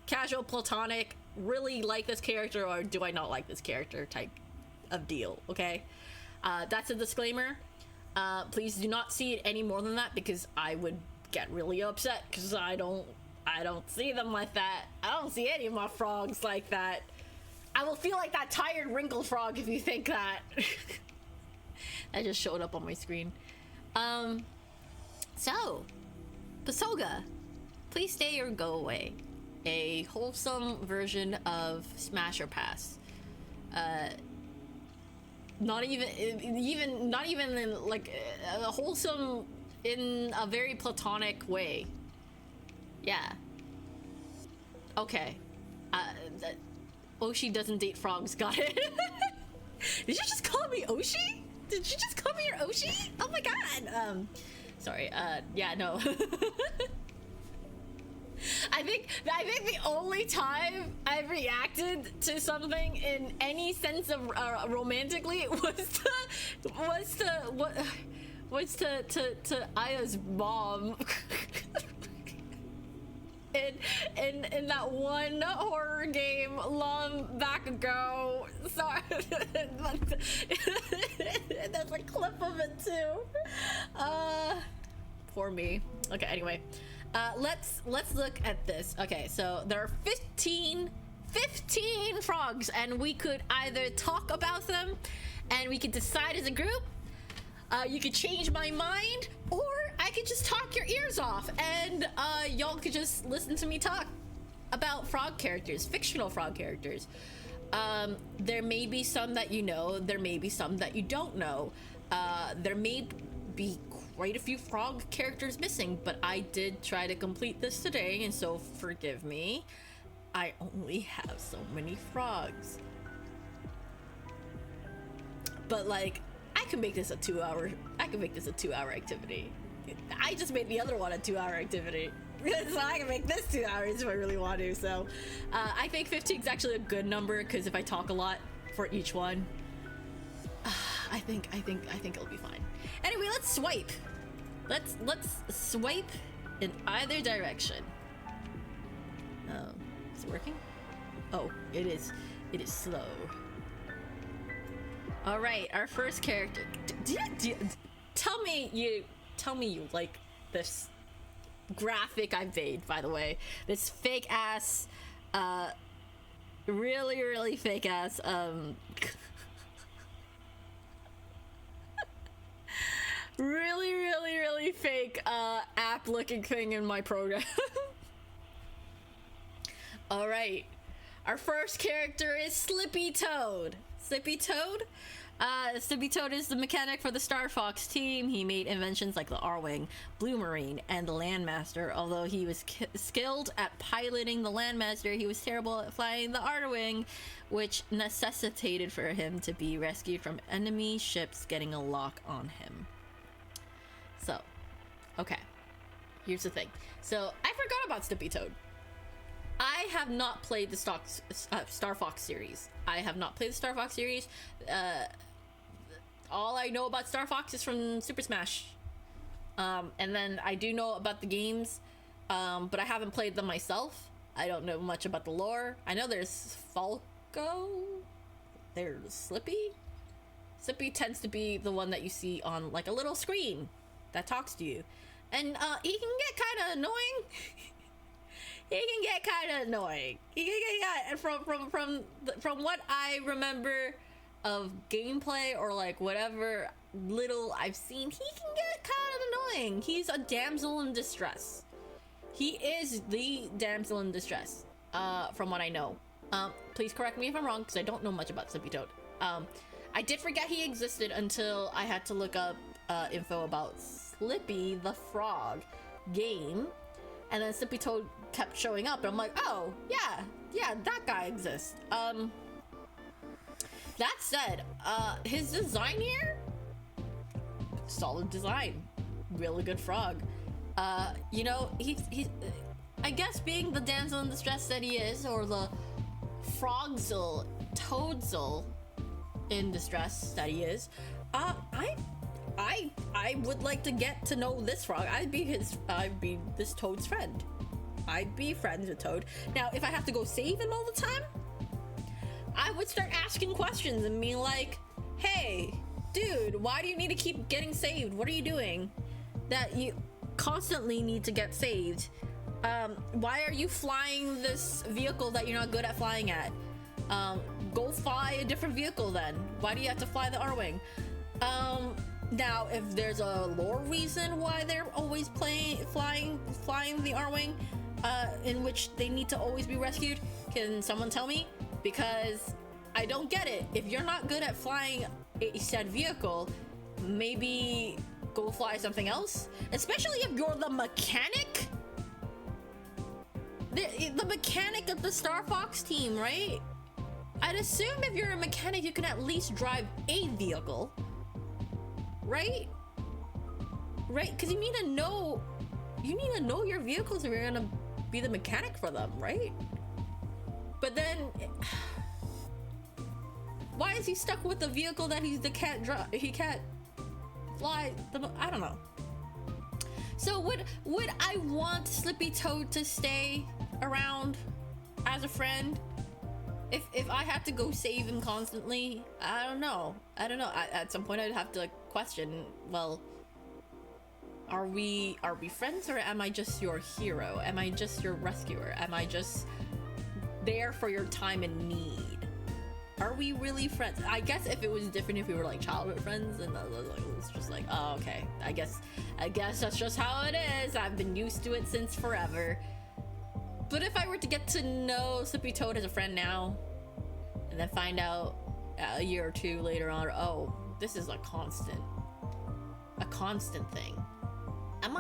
casual platonic, really like this character or do I not like this character type of deal. Okay, that's a disclaimer. Please do not see it any more than that, because I would get really upset, because I don't see them like that. I don't see any of my frogs like that. I will feel like that tired wrinkled frog if you think that. That just showed up on my screen. So Pasoga, Please Stay or Go Away, a wholesome version of Smash or Pass. Not even in like a wholesome in a very platonic way. Yeah. Okay. Oshi doesn't date frogs. Got it. Did you just call me Oshi? Did you just call me your Oshi? Oh my god. Sorry. Yeah. No. I think the only time I reacted to something in any sense of romantically was to Aya's mom. in that one horror game long back ago. Sorry. There's a clip of it too. Poor me. Okay, anyway. Let's look at this. Okay, so there are 15 15 frogs, and we could either talk about them and we could decide as a group. You could change my mind, or I could just talk your ears off, and y'all could just listen to me talk about frog characters, fictional frog characters. There may be some that you know, there may be some that you don't know. There may be quite a few frog characters missing, but I did try to complete this today, and so forgive me. I only have so many frogs. But like, I can make this a 2-hour activity. I just made the other one a 2-hour activity. So I can make this 2 hours if I really want to. So I think 15 is actually a good number, because if I talk a lot for each one, I think it'll be fine. Anyway, let's swipe. Let's swipe in either direction. Oh, is it working? Oh, it is. It is slow. All right, our first character. Tell me you like this graphic I made, by the way. This fake ass, really fake ass, really fake, app looking thing in my program. All right, our first character is Slippy Toad. Slippy Toad? Slippy Toad is the mechanic for the Star Fox team. He made inventions like the R-Wing, Blue Marine, and the Landmaster. Although he was skilled at piloting the Landmaster, he was terrible at flying the R-Wing, which necessitated for him to be rescued from enemy ships getting a lock on him. So, okay. Here's the thing. So, I forgot about Slippy Toad. I have not played the Star Fox series. I have not played the Star Fox series. All I know about Star Fox is from Super Smash. And then I do know about the games, but I haven't played them myself. I don't know much about the lore. I know there's Falco. There's Slippy. Slippy tends to be the one that you see on like a little screen that talks to you. And he can get kind of annoying. He can get kind of annoying. He can get from what I remember of gameplay, or like whatever little I've seen, he can get kind of annoying. He's a damsel in distress. He is the damsel in distress, from what I know. Please correct me if I'm wrong, because I don't know much about Slippy Toad. I did forget he existed until I had to look up info about Slippy the Frog game. And then Slippy Toad kept showing up, and I'm like, oh, yeah, that guy exists. That said, his design here, solid design, really good frog. You know, he's I guess being the damsel in distress that he is, or the frogzel, toadzel in distress that he is, I would like to get to know this frog. I'd be this Toad's friend. I'd be friends with Toad. Now, if I have to go save him all the time, I would start asking questions and being like, hey, dude, why do you need to keep getting saved? What are you doing that you constantly need to get saved? Why are you flying this vehicle that you're not good at flying at? Go fly a different vehicle then. Why do you have to fly the R-Wing? Now, if there's a lore reason why they're always flying the R-Wing, in which they need to always be rescued, can someone tell me? Because I don't get it. If you're not good at flying a said vehicle, maybe go fly something else. Especially if you're the mechanic. The mechanic of the Star Fox team, right? I'd assume if you're a mechanic, you can at least drive a vehicle. Right? Right? Because you need to know your vehicles if you're gonna be the mechanic for them, right? But then, why is he stuck with the vehicle that he can't fly? I don't know. So would I want Slippy Toad to stay around as a friend? If I had to go save him constantly, I don't know. At some point I'd have to question, well, are we friends, or am I just your hero? Am I just your rescuer? Am I just there for your time in need. Are we really friends? I guess if it was different, if we were like childhood friends, and it's just like, oh, okay. I guess that's just how it is. I've been used to it since forever. But if I were to get to know Slippy Toad as a friend now, and then find out a year or two later on, oh, this is a constant thing. Am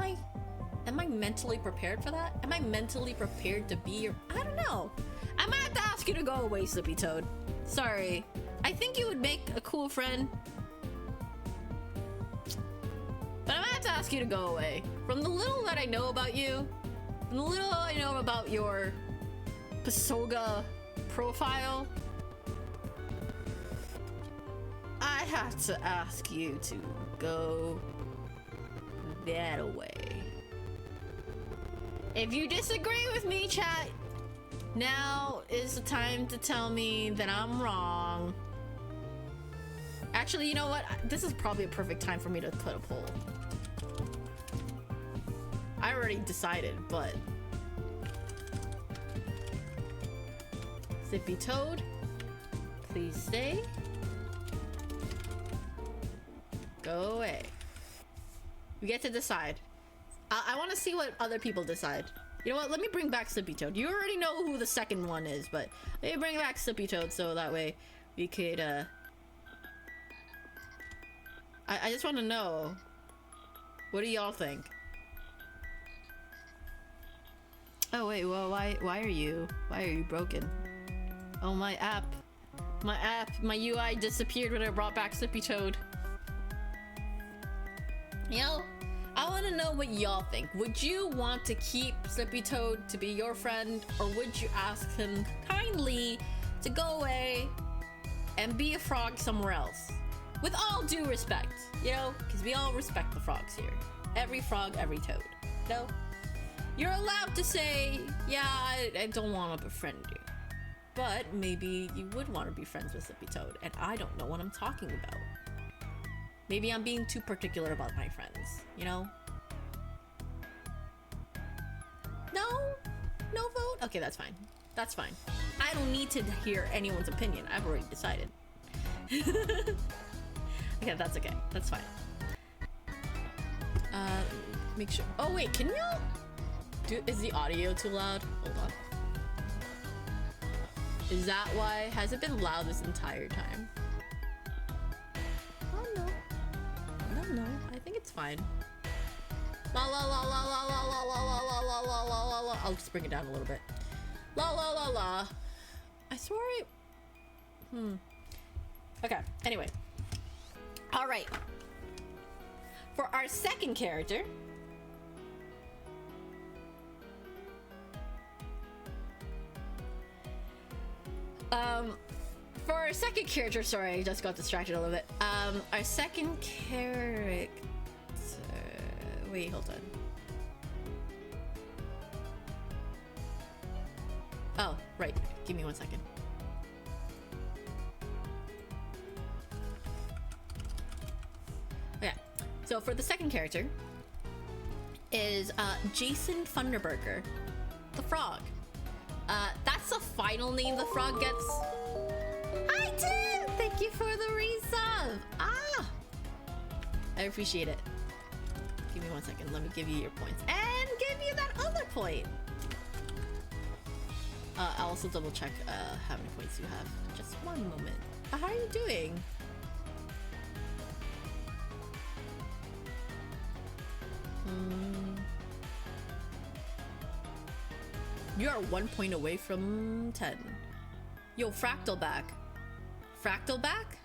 I mentally prepared for that? Am I mentally prepared to be your... I don't know. I might have to ask you to go away, Slippy Toad. Sorry. I think you would make a cool friend. But I might have to ask you to go away. From the little that I know about you, from the little I know about your Pasoga profile, I have to ask you to go that away. If you disagree with me, chat, now is the time to tell me that I'm wrong. Actually, you know what? This is probably a perfect time for me to put a poll. I already decided, but... Zippy Toad, please stay. Go away. We get to decide. I want to see what other people decide. You know what? Let me bring back Slippy Toad. You already know who the second one is, but let me bring back Slippy Toad so that way we could, I just want to know. What do y'all think? Oh wait, well, why are you broken? Oh, my UI disappeared when I brought back Slippy Toad. You know, I want to know what y'all think. Would you want to keep Slippy Toad to be your friend, or would you ask him kindly to go away and be a frog somewhere else? With all due respect, you know, because we all respect the frogs here. Every frog, every toad. No? You're allowed to say, yeah, I don't want to befriend you. But maybe you would want to be friends with Slippy Toad, and I don't know what I'm talking about. Maybe I'm being too particular about my friends, you know? No? No vote? Okay, that's fine. That's fine. I don't need to hear anyone's opinion. I've already decided. Okay, that's okay. That's fine. Make sure. Oh, wait, can you... Is the audio too loud? Hold on. Is that why? Has it been loud this entire time? Oh, no. No, I think it's fine. La la la la la la la la la la la la la la la. I'll just bring it down a little bit. La la la la. I swore it. Okay, anyway. Alright. For our second character. For our second character, sorry, I just got distracted a little bit. Our second character. Wait, hold on. Oh, right. Give me 1 second. Okay, so for the second character is Jason Funderburger, the frog. That's the final name the frog gets. Hi, Tim! Thank you for the resub! Ah! I appreciate it. Give me 1 second. Let me give you your points. And give you that other point! I'll also double check how many points you have. Just one moment. How are you doing? You are 1 point away from 10. Yo, Fractalback. Fractalback?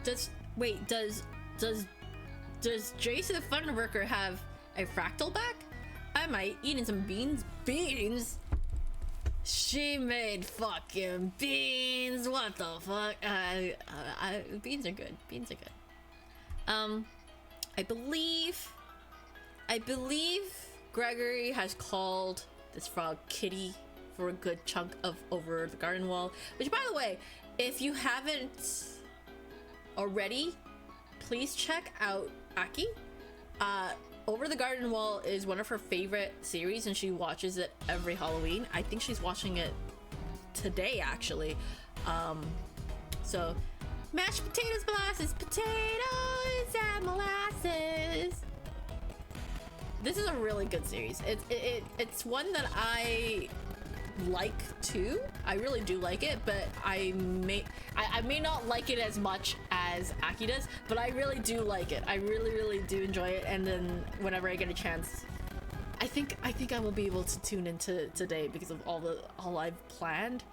Does Jason Funderburger have a Fractalback? I might eating some beans. Beans? She made fucking beans. What the fuck? Beans are good. Beans are good. I believe Gregory has called this frog Kitty for a good chunk of over the garden wall. Which, by the way, if you haven't already, please check out Aki. Over the Garden Wall is one of her favorite series, and she watches it every Halloween. I think she's watching it today, actually. So, mashed potatoes, molasses, potatoes, and molasses. This is a really good series. It's one that I like too. I really do like it, but I may not like it as much as Aki does, but I really do like it. I really do enjoy it, and then whenever I get a chance, I think I will be able to tune into today because of all I've planned.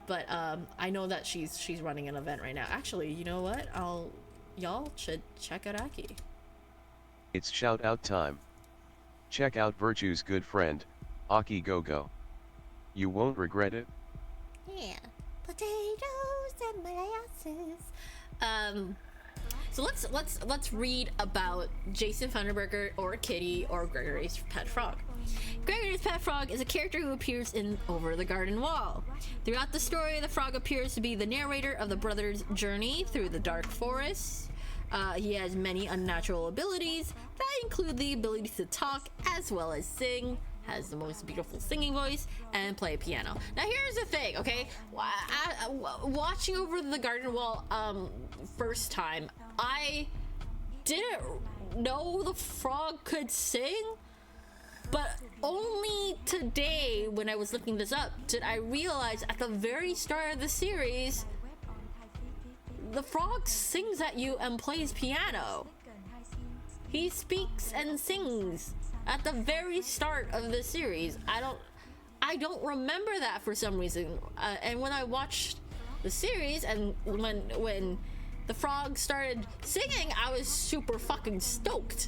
But I know that she's running an event right now. Actually, you know what? Y'all should check out Aki. It's shout out time. Check out Virtue's good friend, Aki Go. You won't regret it. Yeah, potatoes and molasses. So let's read about Jason Funderburger or Kitty or Gregory's pet frog. Gregory's pet frog is a character who appears in Over the Garden Wall. Throughout the story, the frog appears to be the narrator of the brothers' journey through the dark forest. He has many unnatural abilities that include the ability to talk as well as sing, has the most beautiful singing voice, and play piano. Now here's the thing, okay? Watching Over the Garden Wall first time, I didn't know the frog could sing, but only today when I was looking this up did I realize at the very start of the series the frog sings at you and plays piano. He speaks and sings at the very start of the series. I don't remember that for some reason. And when I watched the series and when the frog started singing, I was super fucking stoked.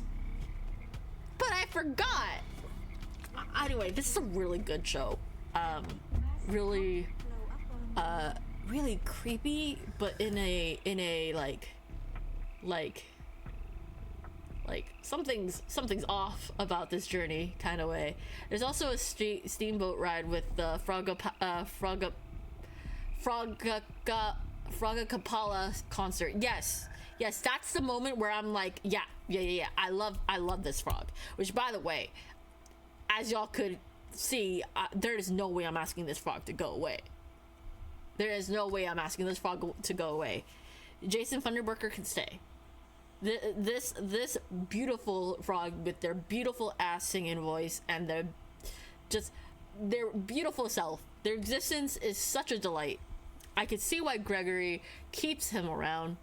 But I forgot. Anyway, this is a really good show. Really creepy, but in a like something's off about this journey kind of way. There's also a steamboat ride with the Frogacapella concert. Yes, that's the moment where I'm like, yeah. I love this frog. Which, by the way, as y'all could see, there is no way I'm asking this frog to go away. There is no way I'm asking this frog to go away. Jason Funderburker can stay. This beautiful frog with their beautiful ass singing voice and their beautiful self. Their existence is such a delight. I could see why Gregory keeps him around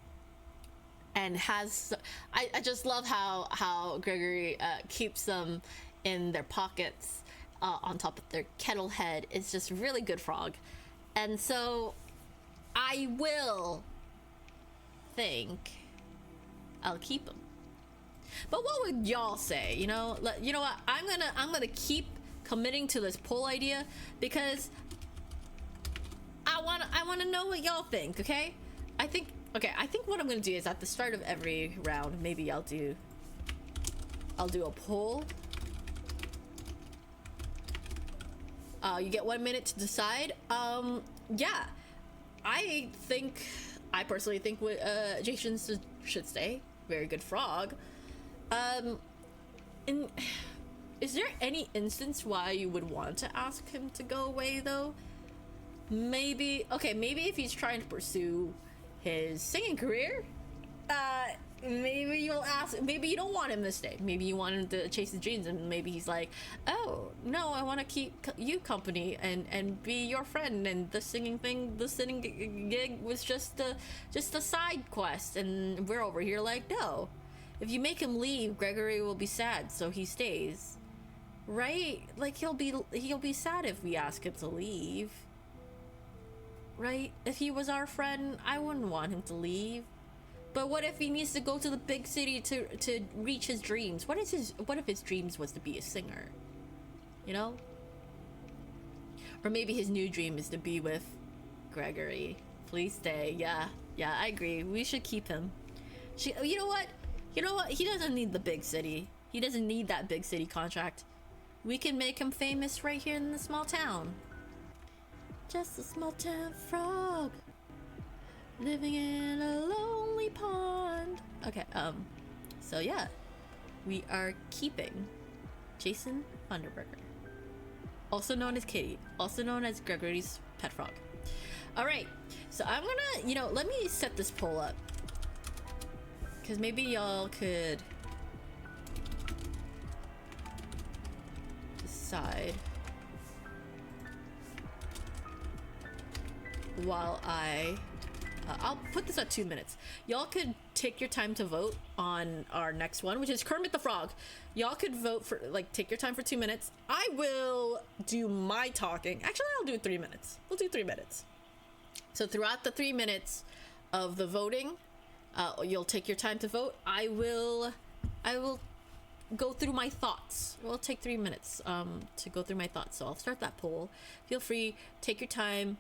and has. I just love how Gregory keeps them in their pockets on top of their kettle head. It's just really good frog. And so I will think I'll keep him. But what would y'all say? You know what? I'm gonna keep committing to this poll idea because I wanna know what y'all think. Okay? I think what I'm gonna do is at the start of every round, maybe I'll do a poll. You get 1 minute to decide. Yeah, I personally think Jason should stay. Very good frog. And is there any instance why you would want to ask him to go away though? Maybe if he's trying to pursue his singing career, maybe you'll ask. Maybe you don't want him to stay. Maybe you want him to chase his dreams, and maybe he's like, oh no, I want to keep you company and be your friend, and the singing gig was just a side quest, and we're over here like, no, if you make him leave, Gregory will be sad, so he stays, right? Like he'll be sad if we ask him to leave, right? If he was our friend, I wouldn't want him to leave. But what if he needs to go to the big city to reach his dreams? What if his dreams was to be a singer? You know? Or maybe his new dream is to be with Gregory. Please stay. Yeah, I agree. We should keep him. You know what? He doesn't need the big city. He doesn't need that big city contract. We can make him famous right here in the small town. Just a small town frog. Living in a lonely pond. Okay, so yeah. we are keeping Jason Underberger, also known as Kitty, also known as Gregory's pet frog. All right, so I'm gonna, you know, let me set this poll up because maybe y'all could decide while I'll put this at 2 minutes. Y'all could take your time to vote on our next one, which is Kermit the Frog. Y'all could vote for, like, take your time for 2 minutes. I will do my talking. Actually, I'll do 3 minutes. We'll do 3 minutes. So throughout the 3 minutes of the voting, you'll take your time to vote. I will go through my thoughts. It will take 3 minutes to go through my thoughts. So I'll start that poll. Feel free, take your time,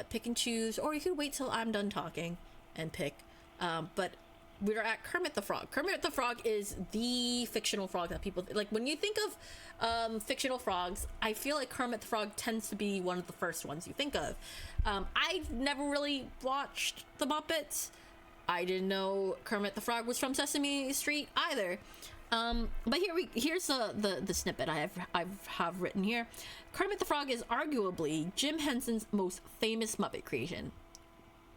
pick and choose, or you could wait till I'm done talking and pick. But we're at Kermit the Frog. Kermit the Frog is the fictional frog that people like. When you think of fictional frogs, I feel like Kermit the Frog tends to be one of the first ones you think of. I've never really watched the Muppets. I didn't know Kermit the Frog was from Sesame Street either. But here's the snippet I have written here. Kermit the Frog is arguably Jim Henson's most famous Muppet creation.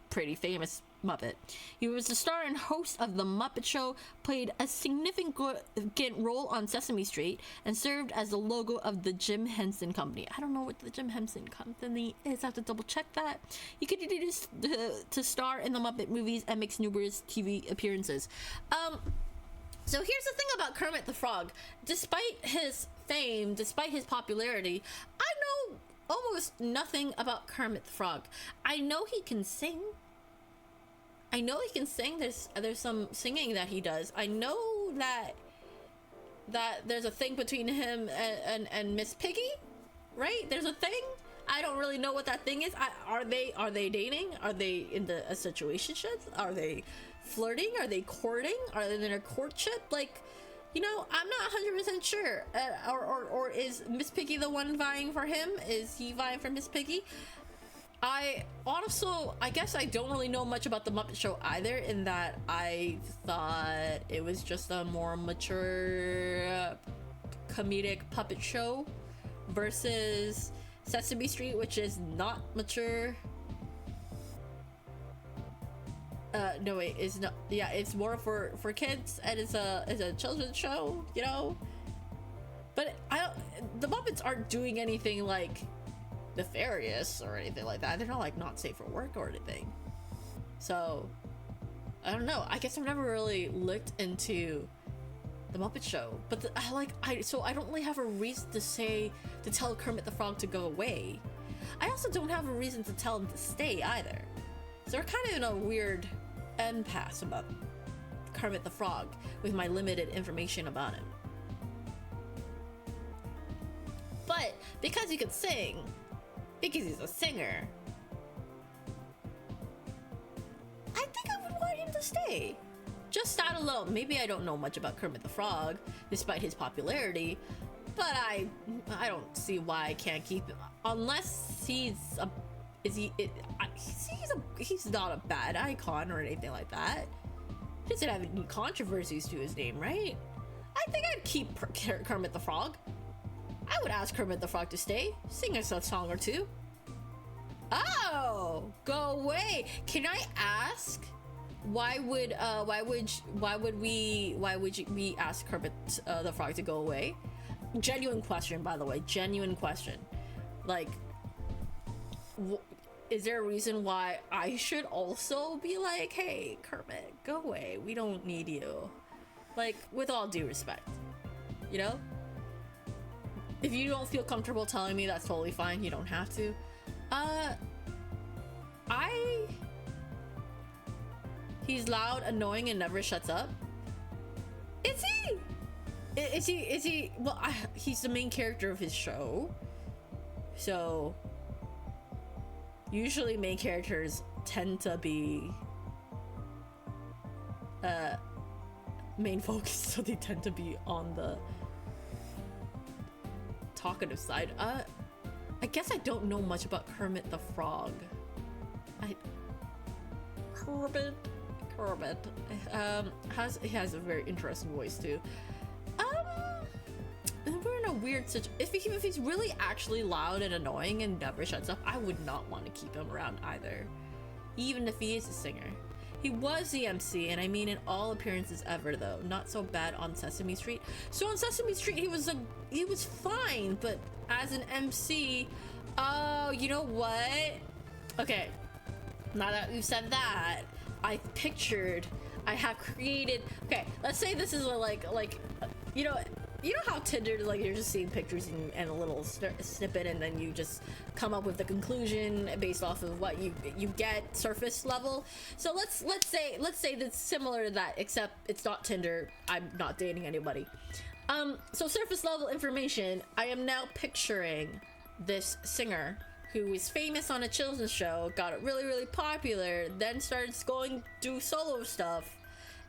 Pretty famous Muppet. He was the star and host of The Muppet Show, played a significant role on Sesame Street, and served as the logo of the Jim Henson Company. I don't know what the Jim Henson Company is. I have to double check that. He continued to star in the Muppet movies and makes numerous TV appearances. So here's the thing about Kermit the Frog. Despite his fame, despite his popularity, I know almost nothing about Kermit the Frog. I know he can sing. There's some singing that he does. I know that there's a thing between him and Miss Piggy, right? There's a thing. I don't really know what that thing is. Are they dating? Are they in a situationship? Are they flirting? Are they courting? Are they in a courtship? Like, you know, I'm not 100% sure. Or is Miss Piggy the one vying for him? Is he vying for Miss Piggy? I guess I don't really know much about the Muppet Show either, in that I thought it was just a more mature comedic puppet show versus Sesame Street, which is not mature. No wait, it's not. Yeah, it's more for kids, and it's a children's show, you know. But the Muppets aren't doing anything like nefarious or anything like that. They're not like not safe for work or anything. So I don't know. I guess I've never really looked into the Muppet Show, but so I don't really have a reason to tell Kermit the Frog to go away. I also don't have a reason to tell him to stay either. So we're kind of in a weird impasse about Kermit the Frog with my limited information about him. But because he could sing, because he's a singer, I think I would want him to stay. Just that alone. Maybe I don't know much about Kermit the Frog, despite his popularity, but I don't see why I can't keep him. Unless he's not a bad icon or anything like that. He doesn't have any controversies to his name, right? I think I'd keep Kermit the Frog. I would ask Kermit the Frog to stay, sing us a song or two. Oh, go away. Can I ask, why would we ask Kermit the Frog to go away? Genuine question, by the way, genuine question. Like, is there a reason why I should also be like, hey, Kermit, go away, we don't need you? Like, with all due respect, you know? If you don't feel comfortable telling me, that's totally fine. You don't have to. He's loud, annoying, and never shuts up. Is he? Well, he's the main character of his show. So, usually main characters tend to be main focus, so they tend to be on the talkative side. I guess I don't know much about Kermit the Frog. Kermit he has a very interesting voice too. we're in a weird situation. If he's really actually loud and annoying and never shuts up, I would not want to keep him around either. Even if he is a singer. He was the MC, and I mean in all appearances ever though. Not so bad on Sesame Street. So on Sesame Street he was fine, but as an MC, oh, you know what? Okay, now that we've said that, I have created, okay, let's say this is like, you know how Tinder, like, you're just seeing pictures and a little snippet, and then you just come up with the conclusion based off of what you get surface level. So let's say that's similar to that, except it's not Tinder. I'm not dating anybody. So surface level information. I am now picturing this singer who is famous on a children's show, got really, really popular, then started going do solo stuff,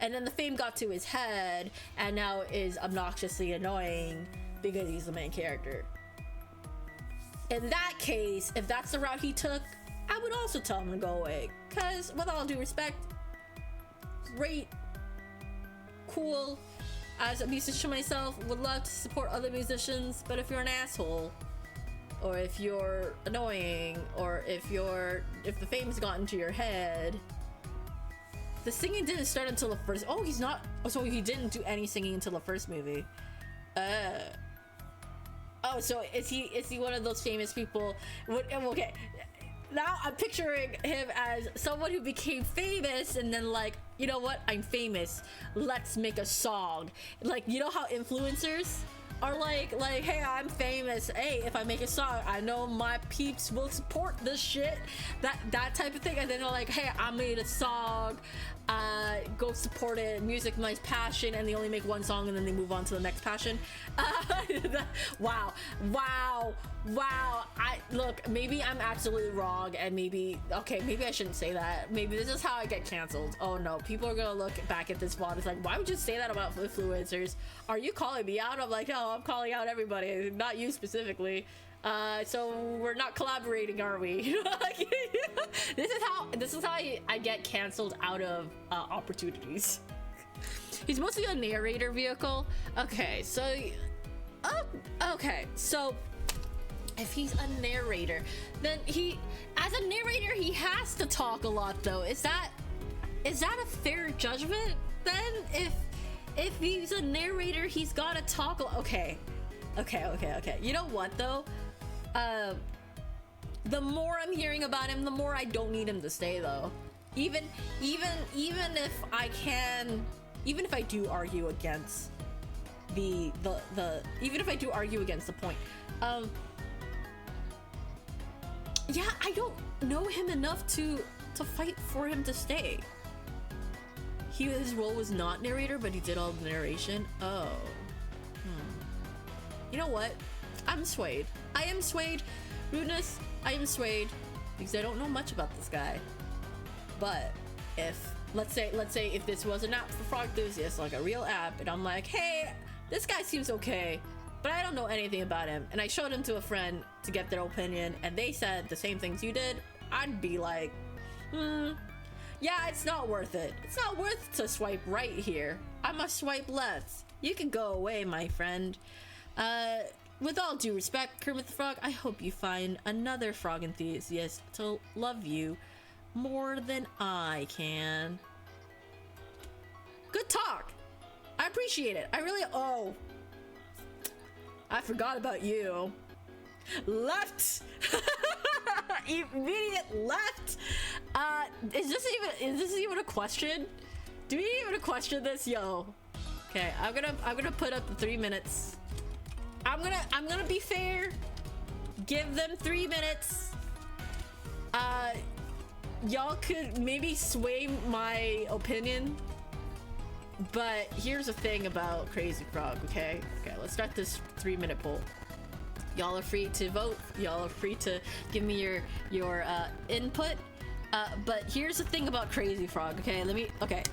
and then the fame got to his head, and now is obnoxiously annoying because he's the main character. In that case, if that's the route he took, I would also tell him to go away. Cause with all due respect, great, cool, as a musician myself, would love to support other musicians, but if you're an asshole, or if you're annoying, or if the fame's gotten to your head. The singing didn't start until the first. Oh, he's not. So he didn't do any singing until the first movie. Oh, so is he one of those famous people? Okay, now I'm picturing him as someone who became famous and then like, you know what? I'm famous. Let's make a song. Like, you know how influencers are like, hey, I'm famous. Hey, if I make a song, I know my peeps will support this shit. That type of thing. And then they're like, hey, I made a song. Go support it. Music, my passion. And they only make one song and then they move on to the next passion. Wow. Look, maybe I'm absolutely wrong, and maybe I shouldn't say that. Maybe this is how I get canceled. Oh no, people are gonna look back at this VOD. It's like, why would you say that about influencers? Are you calling me out? I'm like, no, I'm calling out everybody, not you specifically. So we're not collaborating, are we? This is how I get canceled out of opportunities. He's mostly a narrator vehicle. Okay, so if he's a narrator, then as a narrator, he has to talk a lot though. Is that a fair judgment then? If he's a narrator, he's gotta talk okay. You know what though? The more I'm hearing about him, the more I don't need him to stay though. Even if I do argue against even if I do argue against the point, yeah, I don't know him enough to fight for him to stay. His role was not narrator, but he did all the narration. Oh. You know what? I'm swayed. I am swayed. Rudeness, I am swayed. Because I don't know much about this guy. But if, let's say if this was an app for frog enthusiasts, like a real app, and I'm like, hey, this guy seems okay, but I don't know anything about him, and I showed him to a friend to get their opinion, and they said the same things you did, I'd be like, yeah, it's not worth it. It's not worth to swipe right here. I must swipe left. You can go away, my friend. With all due respect, Kermit the Frog, I hope you find another frog enthusiast to love you more than I can. Good talk. I appreciate it. I really, oh, I forgot about you. Left. Immediate left. Is this even a question? Do we even question this? Yo. Okay, I'm gonna put up the 3 minutes. I'm gonna be fair. Give them 3 minutes. Y'all could maybe sway my opinion, but here's the thing about Crazy Frog. Okay, let's start this 3-minute poll. Y'all are free to vote. Y'all are free to give me your input. But here's the thing about Crazy Frog. Okay, let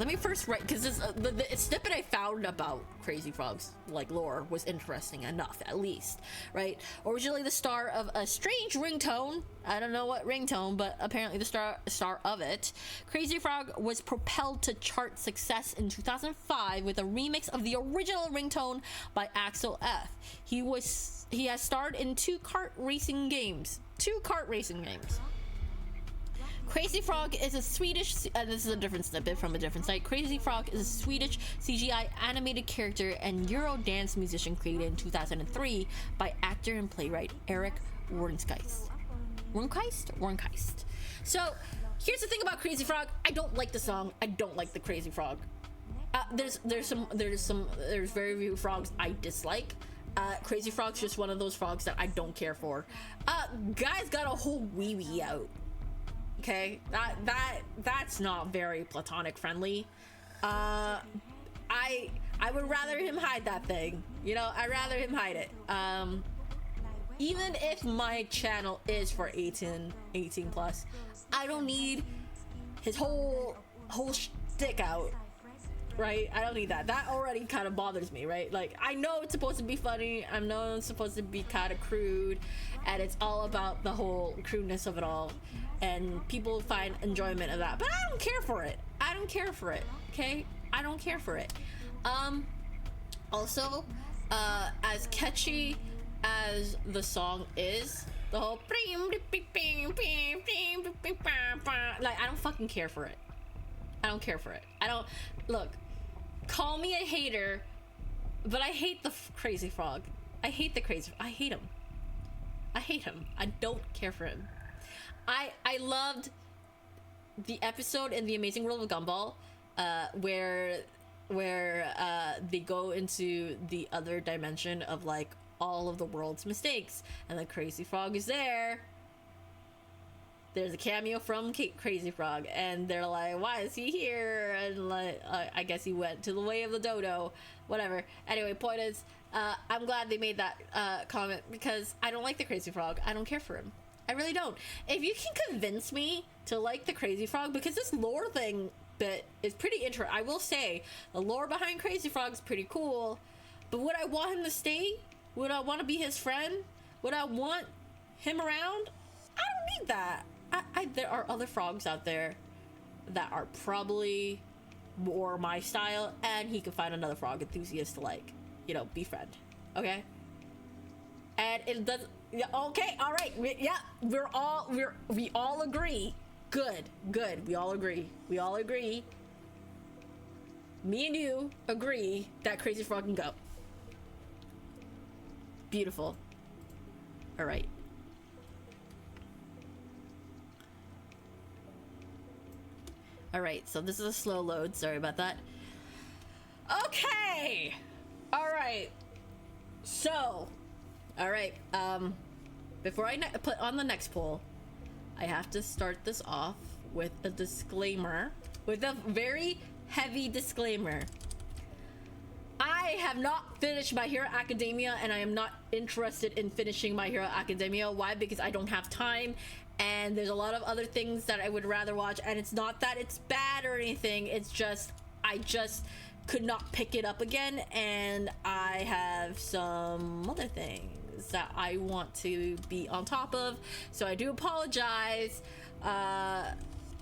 me first write, because the snippet I found about Crazy Frog's like lore was interesting enough, at least, right? Originally the star of a strange ringtone. I don't know what ringtone, but apparently the star of it. Crazy Frog was propelled to chart success in 2005 with a remix of the original ringtone by Axel F. He has starred in two kart racing games. Crazy Frog is a Swedish, this is a different snippet from a different site. Crazy Frog is a Swedish CGI animated character and Euro dance musician created in 2003 by actor and playwright Eric Warnkeist. So here's the thing about Crazy Frog. I don't like the song. I don't like the Crazy Frog. There's very few frogs I dislike. Crazy Frog's just one of those frogs that I don't care for. Guy's got a whole wee out. Okay, that's not very platonic friendly. I would rather him hide that thing. You know, I'd rather him hide it. Even if my channel is for 18 plus, I don't need his whole shtick out. Right? I don't need that. That already kind of bothers me, right? Like, I know it's supposed to be funny. I know it's supposed to be kind of crude, and it's all about the whole crudeness of it all. And people find enjoyment of that, but I don't care for it. Okay, I don't care for it. Also, as catchy as the song is, the whole like, I don't fucking care for it. Look, call me a hater, but I hate the Crazy Frog. I hate him. I don't care for him. I loved the episode in The Amazing World of Gumball, where they go into the other dimension of like all of the world's mistakes, and the Crazy Frog is there. There's a cameo from Crazy Frog, and they're like, why is he here? And like, I guess he went to the way of the dodo, whatever. Anyway, point is, I'm glad they made that comment, because I don't like the Crazy Frog. I don't care for him. I really don't. If you can convince me to like the Crazy Frog, because this lore thing bit is pretty interesting. I will say, the lore behind Crazy Frog is pretty cool, but would I want him to stay? Would I want to be his friend? Would I want him around? I don't need that. There are other frogs out there that are probably more my style, and he can find another frog enthusiast to, like, you know, befriend. Okay? And it does. Yeah, okay, all right. We all agree. Good. We all agree. Me and you agree that Crazy Frog can go. Beautiful. All right. All right, so this is a slow load. Sorry about that. Okay. All right. So, all right. Before I put on the next poll, I have to start this off with a disclaimer, with a very heavy disclaimer. I have not finished My Hero Academia, and I am not interested in finishing My Hero Academia. Why? Because I don't have time, and there's a lot of other things that I would rather watch, and it's not that it's bad or anything, it's just I just could not pick it up again, and I have some other things that I want to be on top of, so I do apologize.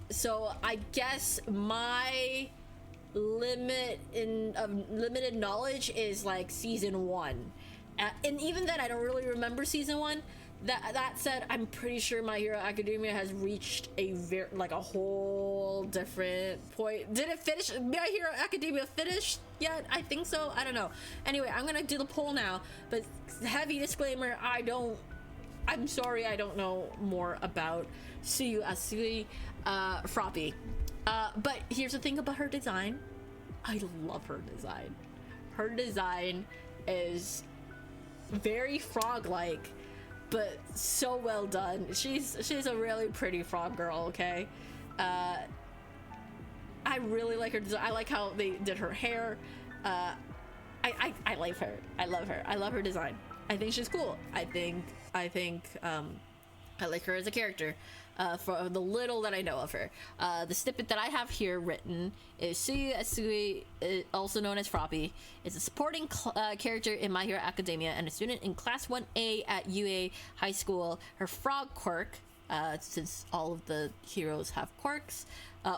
So I guess my limited knowledge is like season 1, and even then I don't really remember season 1. That said, I'm pretty sure My Hero Academia has reached a whole different point. Did it finish? My Hero Academia finished yet? I think so. I don't know. Anyway, I'm gonna do the poll now, but heavy disclaimer, I'm sorry, I don't know more about Suyu Asui Froppy. But here's the thing about her design. I love her design. Her design is very frog-like, but so well done. She's a really pretty frog girl, okay? I really like her design. I like how they did her hair. I like her. I love her. I love her design. I think she's cool. I think I like her as a character. for the little that I know of her. The snippet that I have here written is Suyu Asui, also known as Froppy, is a supporting character in My Hero Academia and a student in Class 1A at UA High School. Her frog quirk, since all of the heroes have quirks,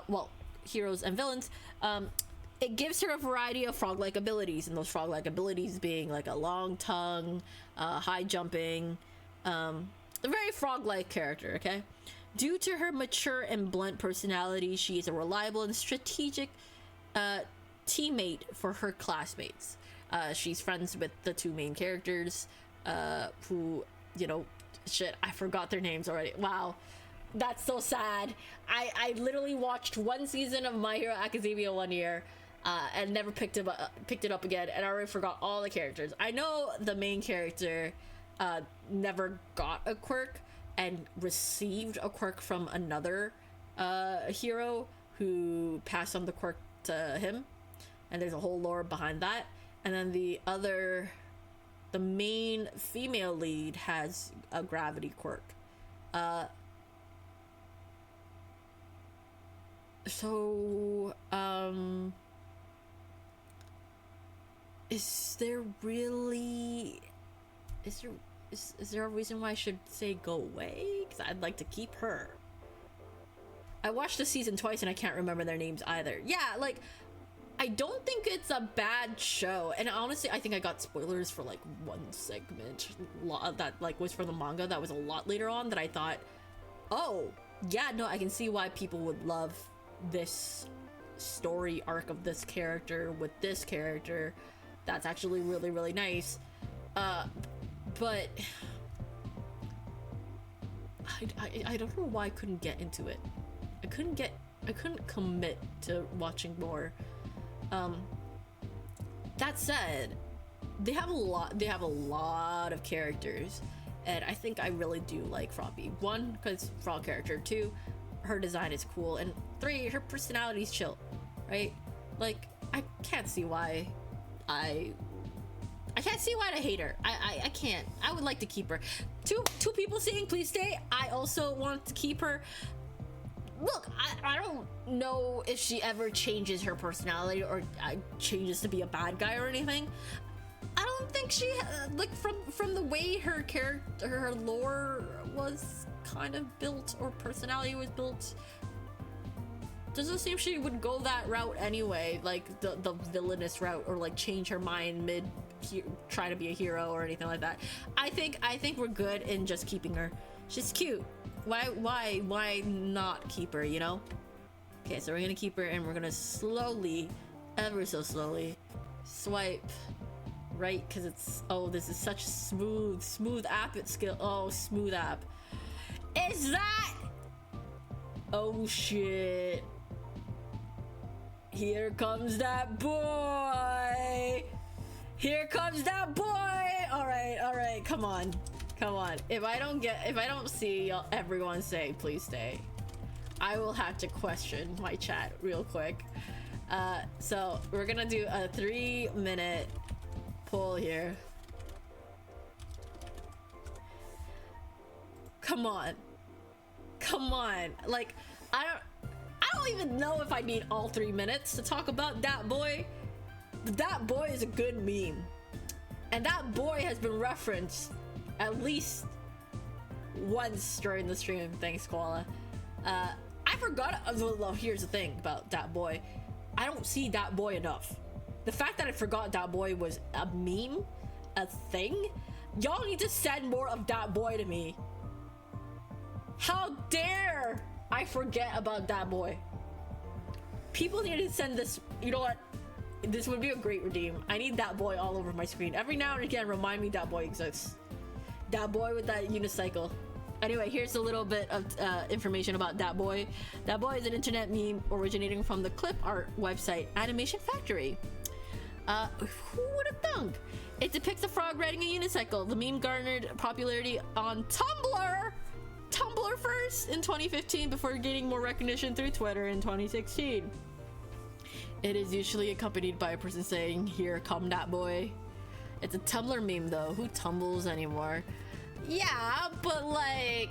well, heroes and villains, it gives her a variety of frog-like abilities, and those frog-like abilities being like a long tongue, high jumping, a very frog-like character, okay? Due to her mature and blunt personality, she is a reliable and strategic teammate for her classmates. She's friends with the two main characters, who, you know, shit, I forgot their names already. Wow, that's so sad. I literally watched one season of My Hero Academia one year, and never picked it up again, and I already forgot all the characters. I know the main character never got a quirk and received a quirk from another hero who passed on the quirk to him, and there's a whole lore behind that. And then the main female lead has a gravity quirk. Is there a reason why I should say go away? Because I'd like to keep her. I watched the season twice and I can't remember their names either. Yeah, like, I don't think it's a bad show, and honestly I think I got spoilers for like one segment that like was for the manga that was a lot later on that I thought, oh yeah, no, I can see why people would love this story arc of this character with this character. That's actually really, really nice. But I don't know why I couldn't get into it. I couldn't commit to watching more. That said, they have a lot of characters, and I think I really do like Froppy. 1, because frog character. 2, her design is cool, and 3, her personality's chill, right? Like, I can't see why I can't see why I hate her. I can't. I would like to keep her. Two people saying please stay. I also want to keep her. Look, I don't know if she ever changes her personality or changes to be a bad guy or anything. I don't think she like from the way her character, her lore was kind of built, or personality was built, doesn't seem she would go that route anyway, like the villainous route, or like change her mind mid try to be a hero or anything like that. I think we're good in just keeping her. She's cute. Why not keep her, you know? Okay, so we're gonna keep her, and we're gonna slowly, ever so slowly, swipe right, because it's, oh, this is such smooth app. It's skill. Oh, smooth app. Is that? Oh shit. Here comes that boy. Here comes that boy. All right, come on. If I don't see everyone say please stay, I will have to question my chat real quick. So we're gonna do a 3-minute poll here. Come on. Like, I don't even know if I need all 3 minutes to talk about that boy. That boy is a good meme, and that boy has been referenced at least once during the stream. Thanks, Koala. I forgot. Well, here's the thing about that boy. I don't see that boy enough. The fact that I forgot that boy was a meme, a thing. Y'all need to send more of that boy to me. How dare I forget about that boy? People need to send this. You know what? This would be a great redeem. I need that boy all over my screen. Every now and again, remind me that boy exists. That boy with that unicycle. Anyway, here's a little bit of information about that boy. That boy is an internet meme originating from the clip art website Animation Factory. Who would have thunk? It depicts a frog riding a unicycle. The meme garnered popularity on Tumblr first in 2015 before gaining more recognition through Twitter in 2016. It is usually accompanied by a person saying, "Here come that boy." It's a Tumblr meme though. Who tumbles anymore? Yeah, but like,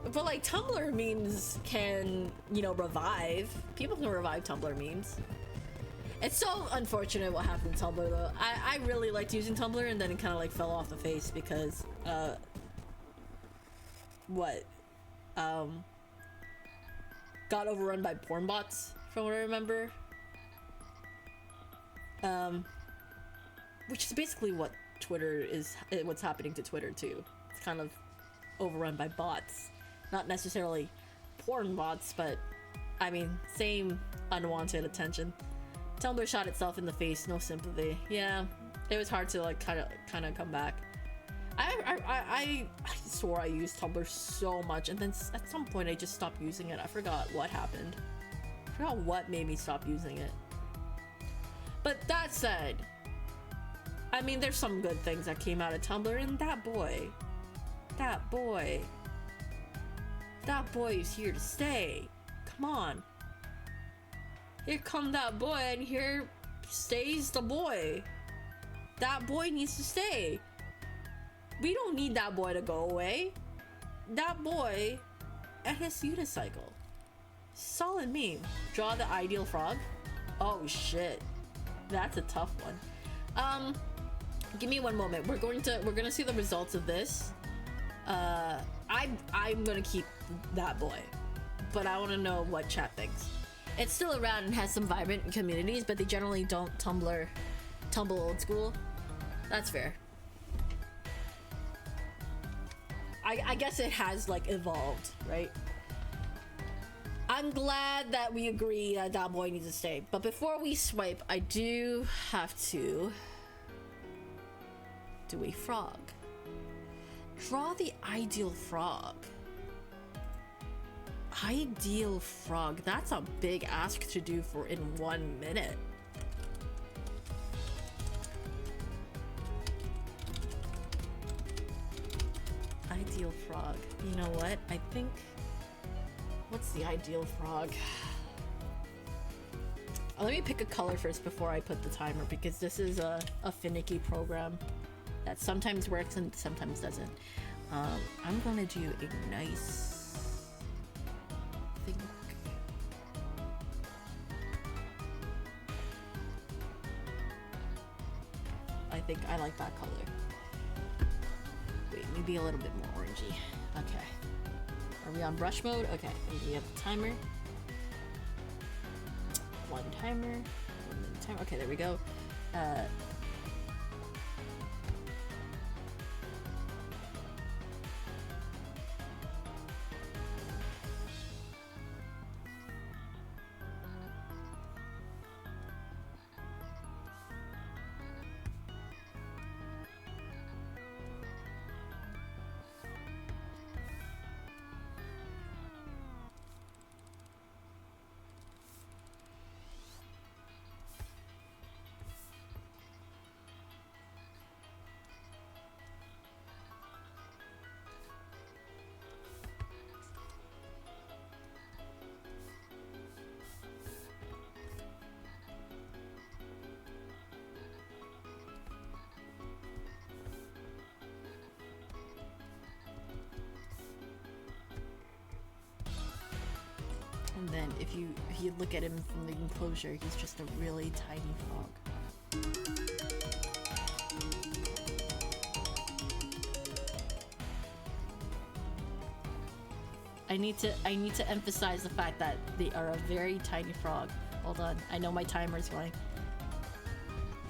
But like Tumblr memes can, you know, revive. People can revive Tumblr memes. It's so unfortunate what happened to Tumblr though. I really liked using Tumblr and then it kind of like fell off the face because got overrun by porn bots from what I remember. Which is basically what Twitter is, what's happening to Twitter too. It's kind of overrun by bots. Not necessarily porn bots, but I mean, same unwanted attention. Tumblr shot itself in the face, no sympathy. Yeah, it was hard to like kind of come back. I swore I used Tumblr so much, and then at some point I just stopped using it. I forgot what happened. I forgot what made me stop using it. But that said, I mean, there's some good things that came out of Tumblr, and that boy is here to stay. Come on. Here come that boy, and here stays the boy. That boy needs to stay. We don't need that boy to go away. That boy and his unicycle. Solid meme. Draw the ideal frog. Oh shit. That's a tough one. Give me one moment. We're gonna see the results of this. I'm gonna keep that boy, but I want to know what chat thinks. It's still around and has some vibrant communities, but they generally don't tumble old school. That's fair. I guess it has like evolved, right? I'm glad that we agree that that boy needs to stay. But before we swipe, I do have to do a frog. Draw the ideal frog. Ideal frog. That's a big ask to do for in 1 minute. Ideal frog. You know what? I think... What's the ideal frog? Let me pick a color first before I put the timer, because this is a finicky program that sometimes works and sometimes doesn't. I'm gonna do a nice... I think I like that color. Wait, maybe a little bit more orangey. Okay. Are we on brush mode? Okay, we have the timer. One timer. 1 minute timer. Okay, there we go. And then if you look at him from the enclosure, he's just a really tiny frog. I need to emphasize the fact that they are a very tiny frog. Hold on, I know my timer's going.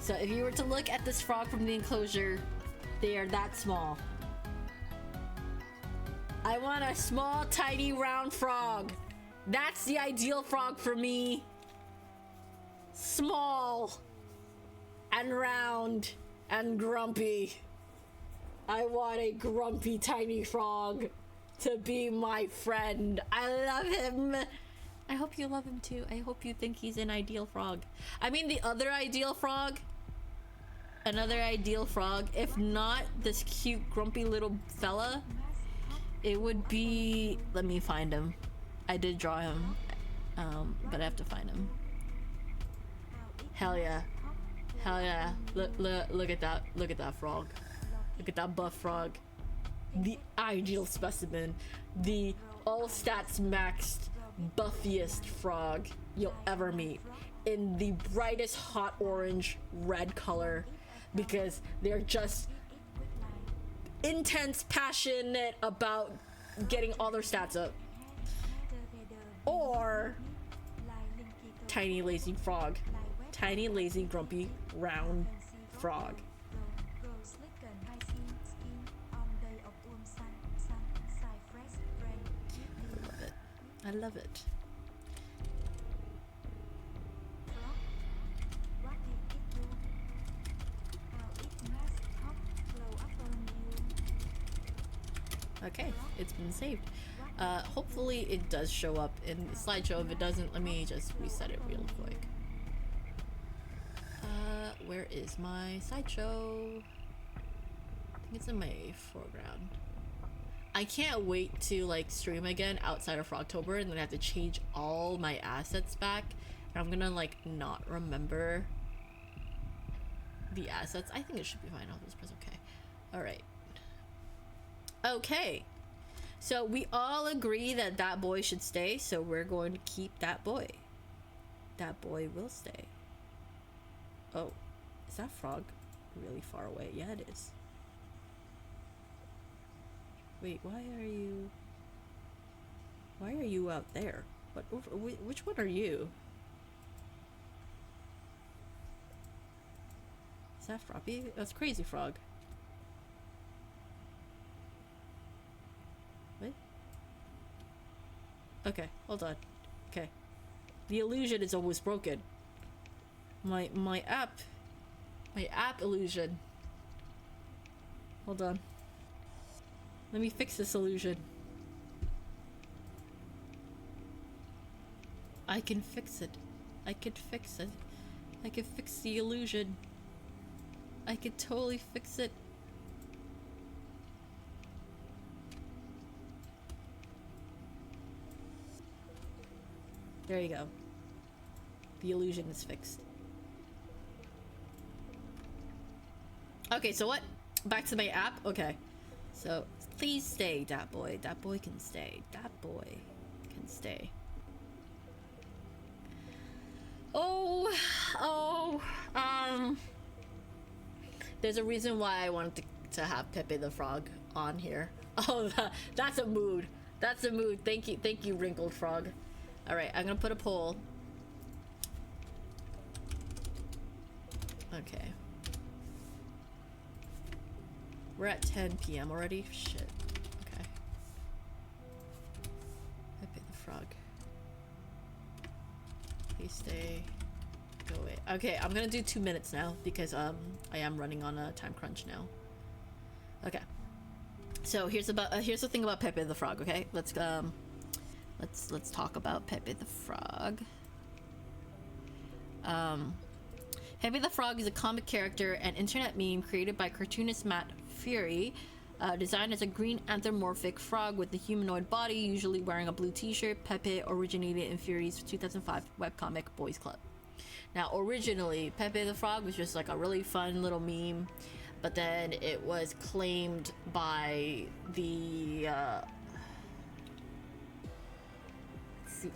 So if you were to look at this frog from the enclosure, they are that small. I want a small, tiny, round frog. That's the ideal frog for me. Small and round and grumpy. I want a grumpy tiny frog to be my friend. I love him. I hope you love him too. I hope you think he's an ideal frog. I mean, the other ideal frog, another ideal frog, if not this cute grumpy little fella, it would be, let me find him. I did draw him, but I have to find him. Hell yeah. Hell yeah. Look at that. Look at that frog. Look at that buff frog. the ideal specimen, the all stats maxed, buffiest frog you'll ever meet, in the brightest hot orange red color, because they're just intense, passionate about getting all their stats up. Or tiny lazy frog, tiny lazy grumpy round frog. I love it. Okay, it's been saved. Hopefully it does show up in the slideshow. If it doesn't, let me just reset it real quick. Where is my slideshow? I think it's in my foreground. I can't wait to like stream again outside of Frogtober, and then I have to change all my assets back, and I'm gonna like not remember the assets. I think it should be fine. I'll just press okay. All right. Okay. So we all agree that that boy should stay, so we're going to keep that boy. That boy will stay. Oh, is that frog really far away? Yeah, it is. Wait, why are you out there? What? Which one are you? Is that Froppy? That's Crazy Frog. What? Okay, hold on. Okay, the illusion is almost broken. My app illusion. Hold on. Let me fix this illusion. I can fix it. I can fix it. I can fix the illusion. I can totally fix it. There you go. The illusion is fixed. Okay, so what? Back to my app? Okay. So, please stay, that boy. That boy can stay. That boy can stay. There's a reason why I wanted to have Pepe the Frog on here. Oh, that's a mood. That's a mood. Thank you, Wrinkled Frog. Alright, I'm gonna put a poll. Okay. We're at 10 p.m. already? Shit. Okay. Pepe the Frog. Please stay. Go away. Okay, I'm gonna do 2 minutes now because I am running on a time crunch now. Okay. So here's the thing about Pepe the Frog, okay? Let's talk about Pepe the Frog. Pepe the Frog is a comic character and internet meme created by cartoonist Matt Fury, designed as a green anthropomorphic frog with a humanoid body, usually wearing a blue t-shirt. Pepe originated in Fury's 2005 webcomic Boys Club. Now, originally, Pepe the Frog was just like a really fun little meme, but then it was claimed by the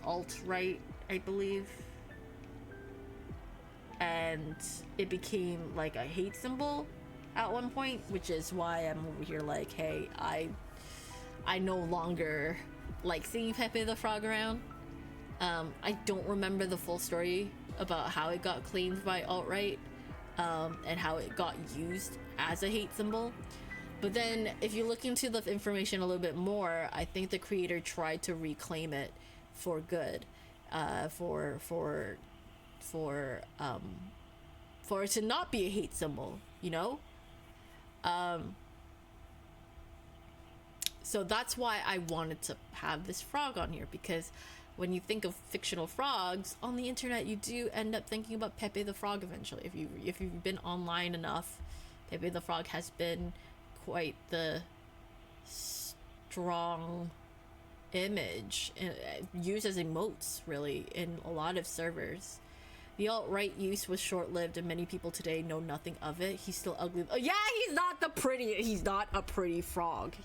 alt-right, I believe, and it became like a hate symbol at one point, which is why I'm over here like, hey, I no longer like seeing Pepe the Frog around. I don't remember the full story about how it got claimed by alt-right, and how it got used as a hate symbol. But then if you look into the information a little bit more, I think the creator tried to reclaim it for good, for it to not be a hate symbol, you know? So that's why I wanted to have this frog on here, because when you think of fictional frogs on the internet, you do end up thinking about Pepe the Frog eventually. If you've been online enough, Pepe the Frog has been quite the strong image, used as emotes really in a lot of servers. The alt-right use was short-lived, and many people today know nothing of it. He's still ugly. Oh, yeah, he's not a pretty frog.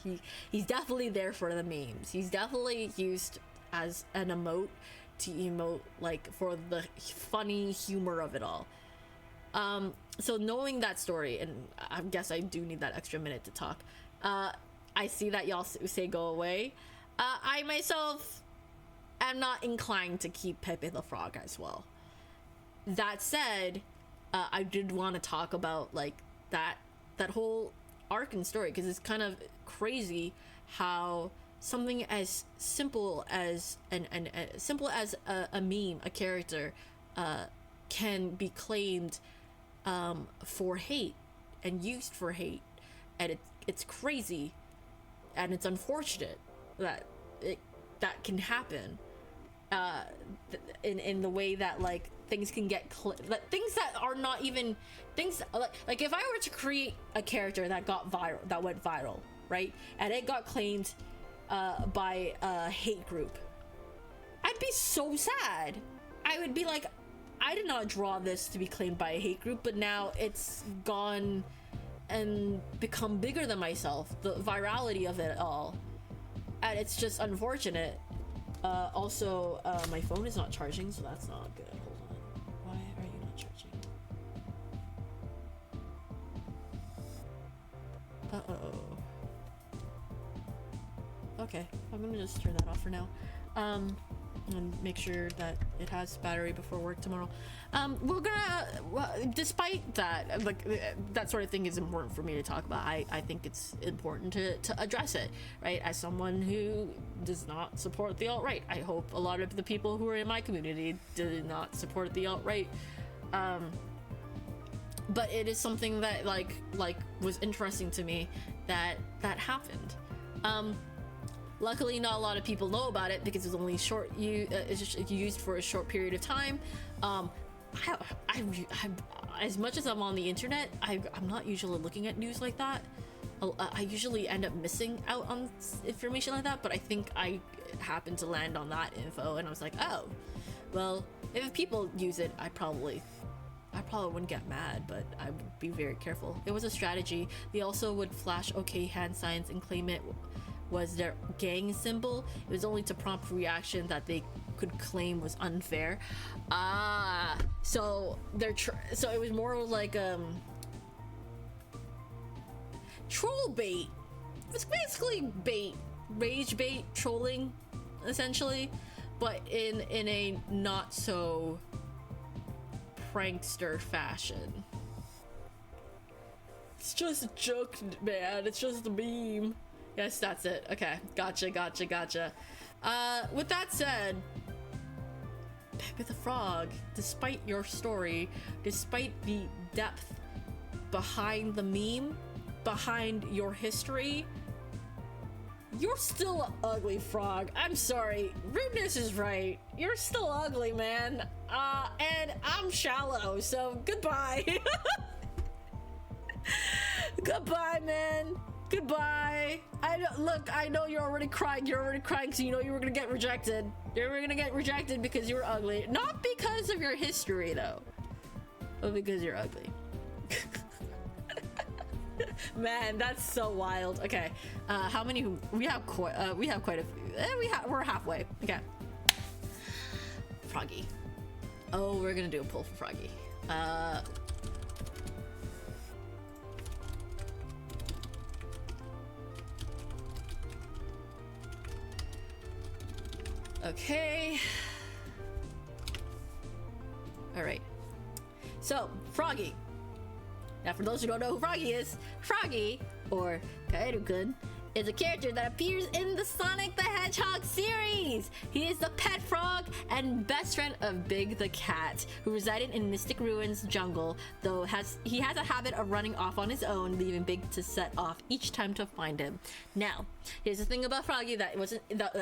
He's definitely there for the memes. He's definitely used as an emote to emote, like, for the funny humor of it all. So knowing that story, and I guess I do need that extra minute to talk. I see that y'all say go away. I myself am not inclined to keep Pepe the Frog as well. That said, I did want to talk about like that whole arc and story, because it's kind of crazy how something as simple as a meme, a character, can be claimed for hate and used for hate, and it's crazy, and it's unfortunate that that can happen in the way that like things can get things that are not even things like if I were to create a character that went viral, right, and it got claimed by a hate group, I'd be so sad. I would be like, I did not draw this to be claimed by a hate group, but now it's gone and become bigger than myself, the virality of it all, and it's just unfortunate. Also, my phone is not charging, so that's not good. Hold on. Why are you not charging? Uh-oh. Okay, I'm gonna just turn that off for now. And make sure that it has battery before work tomorrow. We're gonna, despite that, like that sort of thing is important for me to talk about. I think it's important to address it, right? As someone who does not support the alt-right, I hope a lot of the people who are in my community did not support the alt-right. But it is something that like was interesting to me that happened. Luckily, not a lot of people know about it because it's only it's used for a short period of time. As much as I'm on the internet, I'm not usually looking at news like that. I usually end up missing out on information like that, but I think I happened to land on that info, and I was like, oh, well, if people use it, I probably wouldn't get mad, but I would be very careful. It was a strategy. They also would flash OK hand signs and claim it was their gang symbol. It was only to prompt reaction that they could claim was unfair. So so it was more like troll bait. It's basically bait, rage bait, trolling, essentially, but in a not so prankster fashion. It's just a joke, man. It's just a meme. Yes, that's it. Okay, gotcha. With that said, Pepe the Frog, despite your story, despite the depth behind the meme, behind your history, you're still an ugly frog. I'm sorry. Rudeness is right. You're still ugly, man. And I'm shallow, so goodbye. Goodbye, man. Goodbye. I know you're already crying. You're already crying because you know you were gonna get rejected. You were gonna get rejected because you were ugly. Not because of your history, though, but because you're ugly. Man, that's so wild. Okay, how many? We have quite a few. We're halfway. Okay. Froggy. Oh, we're gonna do a pull for Froggy. Okay. All right. So, Froggy. Now, for those who don't know who Froggy is, Froggy, or Kaeru-kun, is a character that appears in the Sonic the Hedgehog series. He is the pet frog and best friend of Big the cat, who resided in Mystic Ruins jungle, though he has a habit of running off on his own, leaving Big to set off each time to find him. Now, here's the thing about Froggy that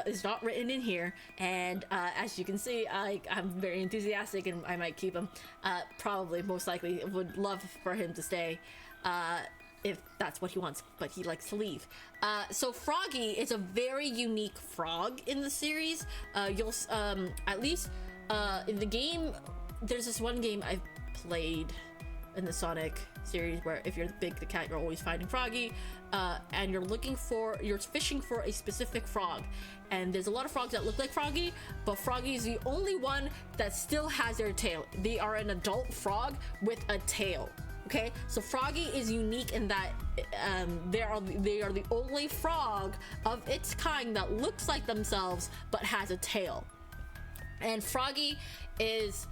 is not written in here, and as you can see, I'm very enthusiastic and I might keep him. Probably, most likely, would love for him to stay. If that's what he wants, but he likes to leave. So Froggy is a very unique frog in the series. You'll at least in the game, there's this one game I've played in the Sonic series where if you're the cat, you're always finding Froggy, and you're fishing for a specific frog, and there's a lot of frogs that look like Froggy, but Froggy is the only one that still has their tail. They are an adult frog with a tail. Okay, so Froggy is unique in that they are the only frog of its kind that looks like themselves but has a tail. And Froggy is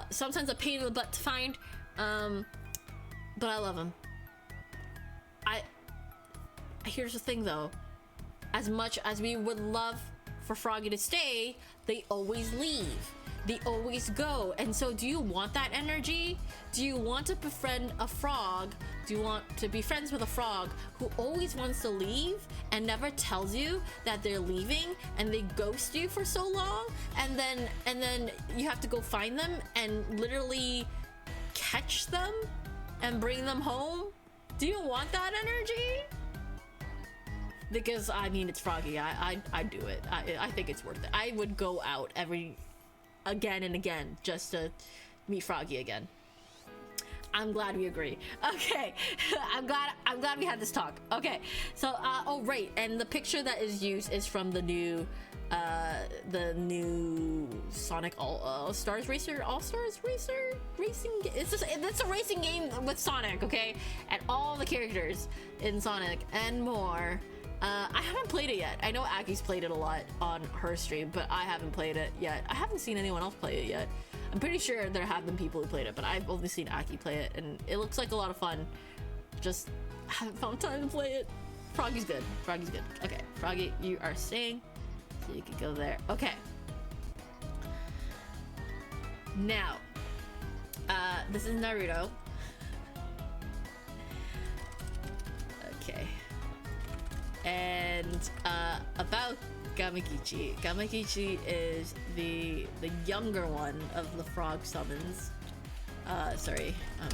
sometimes a pain in the butt to find, but I love him. Here's the thing though, as much as we would love for Froggy to stay, they always leave. They always go. And so do you want that energy? Do you want to befriend a frog? Do you want to be friends with a frog who always wants to leave and never tells you that they're leaving, and they ghost you for so long, and then you have to go find them and literally catch them and bring them home? Do you want that energy? Because I mean, it's Froggy. I'd do it. I think it's worth it. I would go out again and again just to meet Froggy again. I'm glad we agree. Okay, I'm glad we had this talk. Okay, so oh right, and the picture that is used is from the new Sonic All-Stars Racer racing. It's a racing game with Sonic, okay, and all the characters in Sonic and more. I haven't played it yet. I know Aki's played it a lot on her stream, but I haven't played it yet. I haven't seen anyone else play it yet. I'm pretty sure there have been people who played it, but I've only seen Aki play it, and it looks like a lot of fun. Just haven't found time to play it. Froggy's good. Froggy's good. Okay, Froggy, you are staying, so you can go there. Okay. Now, this is Naruto. Okay. And about Gamagichi. Gamagichi is the younger one of the frog summons. Sorry, I'm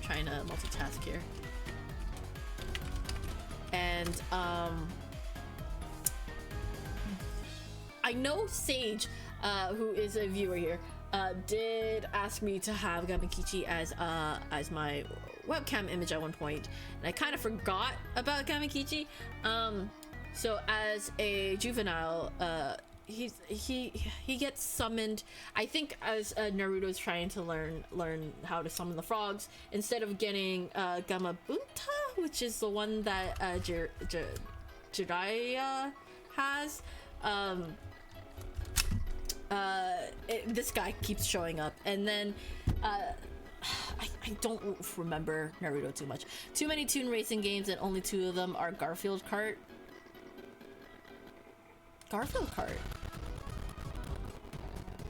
trying to multitask here. And I know Sage, who is a viewer here, did ask me to have Gamagichi as my webcam image at one point, and I kind of forgot about Gamagichi. So as a juvenile, he gets summoned, I think, as Naruto's trying to learn how to summon the frogs, instead of getting Gamabunta, which is the one that Jiraiya has. This guy keeps showing up, and then I don't remember Naruto too much. Too many Toon Racing games, and only 2 of them are Garfield Kart. Garfield Kart?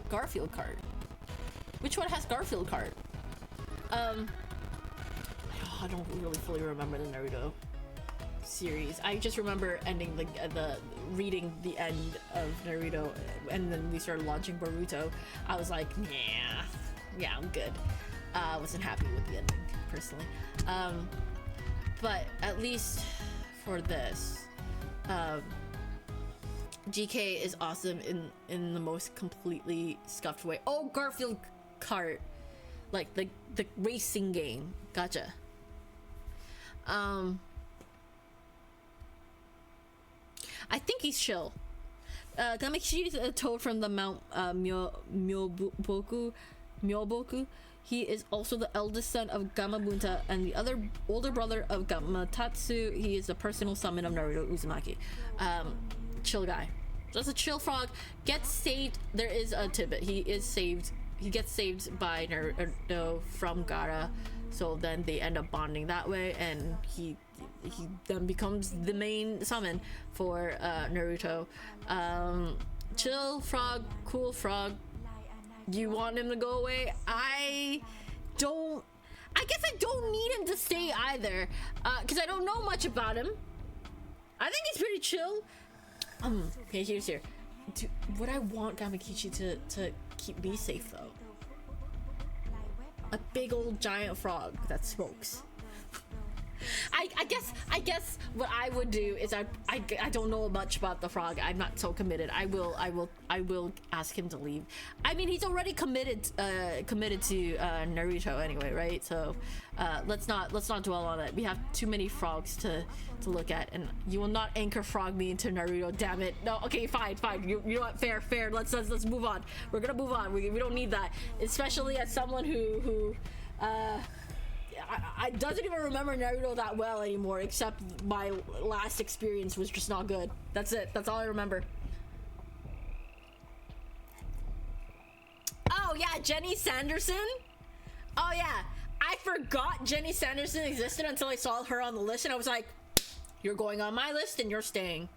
Garfield Kart. Which one has Garfield Kart? I don't really fully remember the Naruto series. I just remember ending reading the end of Naruto, and then we started launching Boruto. I was like, yeah, I'm good. I wasn't happy with the ending, personally. But at least for this, GK is awesome in the most completely scuffed way. Oh, Garfield Kart, like the racing game. Gotcha. I think he's chill. Gamakishi is a toad from the Mount Myoboku. He is also the eldest son of Gamabunta and the older brother of Gamatatsu. He is the personal summon of Naruto Uzumaki. Chill guy. Just a chill frog. Gets saved. There is a tidbit. He gets saved by Naruto from Gaara. So then they end up bonding that way, and he then becomes the main summon for Naruto. Chill frog, cool frog. You want him to go away? I guess I don't need him to stay either, because I don't know much about him. I think he's pretty chill. Okay, here's here. Would I want Gamakichi to keep me safe though? A big old giant frog that smokes. I guess what I would do is I don't know much about the frog. I'm not so committed. I will ask him to leave. I mean, he's already committed to Naruto anyway, right? So let's not dwell on it. We have too many frogs to look at, and you will not anchor frog me into Naruto. Damn it! No, okay, fine. You know what? Fair. Let's move on. We're gonna move on. We don't need that, especially as someone who I doesn't even remember Naruto that well anymore, except my last experience was just not good. That's it. That's all I remember. Oh yeah, Jenny Sanderson. Oh yeah, I forgot Jenny Sanderson existed until I saw her on the list, and I was like, you're going on my list and you're staying.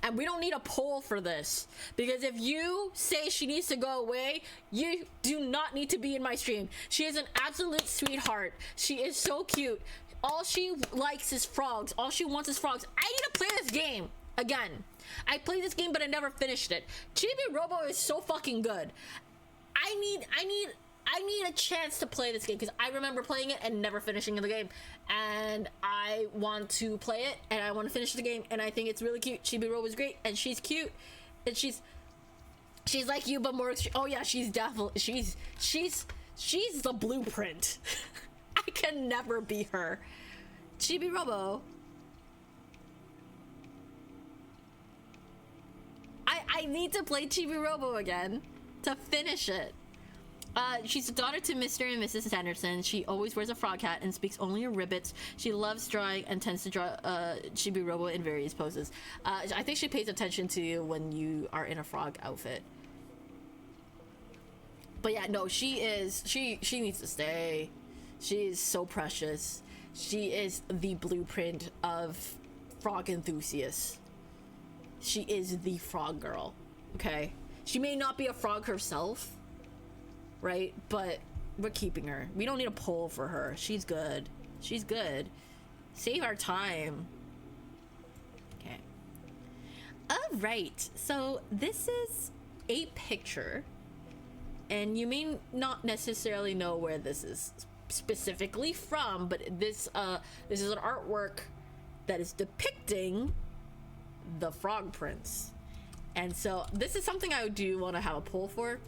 And we don't need a poll for this, because if you say she needs to go away, you do not need to be in my stream. She is an absolute sweetheart. She is so cute. All she likes is frogs. All she wants is frogs. I need to play this game again. I played this game, but I never finished it. Chibi Robo is so fucking good. I need a chance to play this game, because I remember playing it and never finishing the game, and I want to play it and I want to finish the game, and I think it's really cute. Chibi Robo is great, and she's cute, and she's like you but more oh yeah, she's definitely she's the blueprint. I can never be her. Chibi Robo. I need to play Chibi Robo again to finish it. She's the daughter to Mr. and Mrs. Sanderson. She always wears a frog hat and speaks only in ribbits. She loves drawing and tends to draw Chibi Robo in various poses. I think she pays attention to you when you are in a frog outfit. But yeah, no, she needs to stay. She is so precious. She is the blueprint of frog enthusiasts. She is the frog girl, okay? She may not be a frog herself, right? But we're keeping her. We don't need a poll for her. She's good. She's good. Save our time. Okay. All right. So this is a picture, and you may not necessarily know where this is specifically from, but this is an artwork that is depicting the Frog Prince. And so this is something I do want to have a poll for.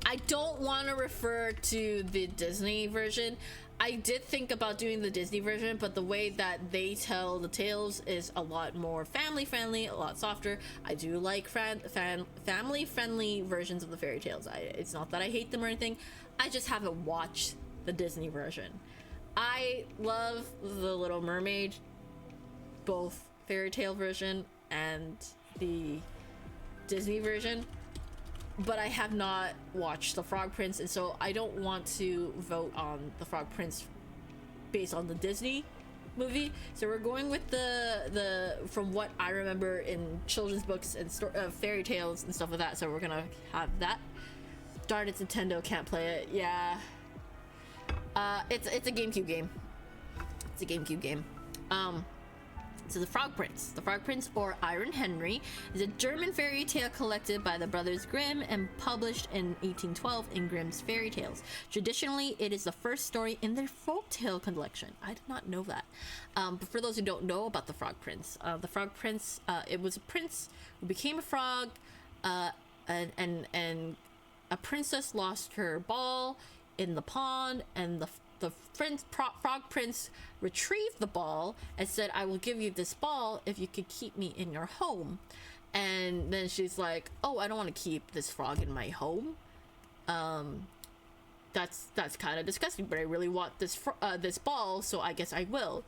I don't want to refer to the Disney version. I did think about doing the Disney version, but the way that they tell the tales is a lot more family friendly, a lot softer. I do like family friendly versions of the fairy tales. It's not that I hate them or anything. I just haven't watched the Disney version. I love The Little Mermaid, both fairy tale version and the Disney version, but I have not watched the Frog Prince, and so I don't want to vote on the Frog Prince based on the Disney movie. So we're going with the from what I remember in children's books and fairy tales and stuff like that. So we're gonna have that. Darn, it's Nintendo, can't play it. Yeah, it's a GameCube game. It's a GameCube game. So the Frog Prince. The Frog Prince, or Iron Henry, is a German fairy tale collected by the Brothers Grimm and published in 1812 in Grimm's Fairy Tales. Traditionally, it is the first story in their folktale collection. I did not know that. But for those who don't know about the Frog Prince, it was a prince who became a frog, and a princess lost her ball in the pond, and the Frog Prince retrieved the ball and said, I will give you this ball if you could keep me in your home. And then she's like, oh, I don't want to keep this frog in my home. That's kind of disgusting, but I really want this ball, so I guess I will.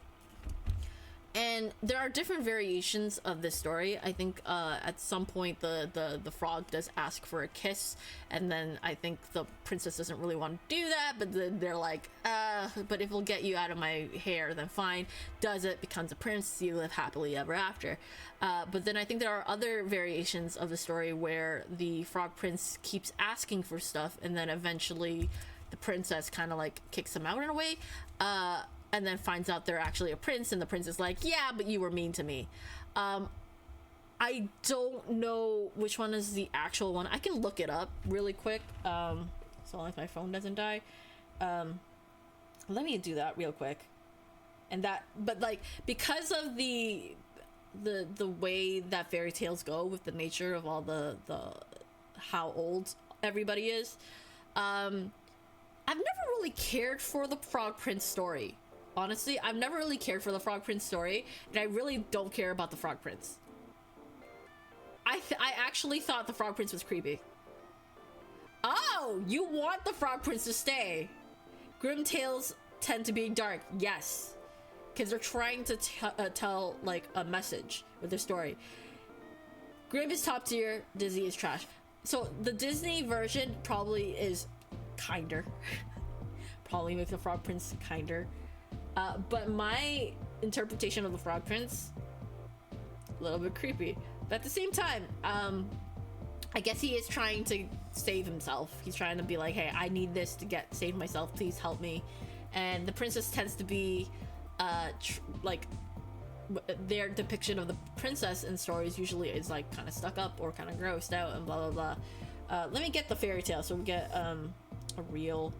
And there are different variations of this story. I think at some point the frog does ask for a kiss, and then I think the princess doesn't really want to do that, but then they're like, but if it'll get you out of my hair, then fine. Does it, becomes a prince, you live happily ever after. But then I think there are other variations of the story where the Frog Prince keeps asking for stuff, and then eventually the princess kind of like kicks him out in a way. And then finds out they're actually a prince, and the prince is like, yeah, but you were mean to me. I don't know which one is the actual one. I can look it up really quick, so long as my phone doesn't die. Let me do that real quick. And that, but like, because of the way that fairy tales go with the nature of all the how old everybody is, I've never really cared for the Frog Prince story. Honestly, I've never really cared for the Frog Prince story, and I really don't care about the Frog Prince. I actually thought the Frog Prince was creepy. Oh, you want the Frog Prince to stay. Grim tales tend to be dark, yes. Because they're trying to tell, like, a message with their story. Grim is top tier, Disney is trash. So, the Disney version probably is kinder. Probably makes the Frog Prince kinder. But my interpretation of the Frog Prince, a little bit creepy. But at the same time, I guess he is trying to save himself. He's trying to be like, hey, I need this to save myself. Please help me. And the princess tends to be, like, their depiction of the princess in stories usually is like kind of stuck up or kind of grossed out and blah blah blah. Let me get the fairy tale so we get a real,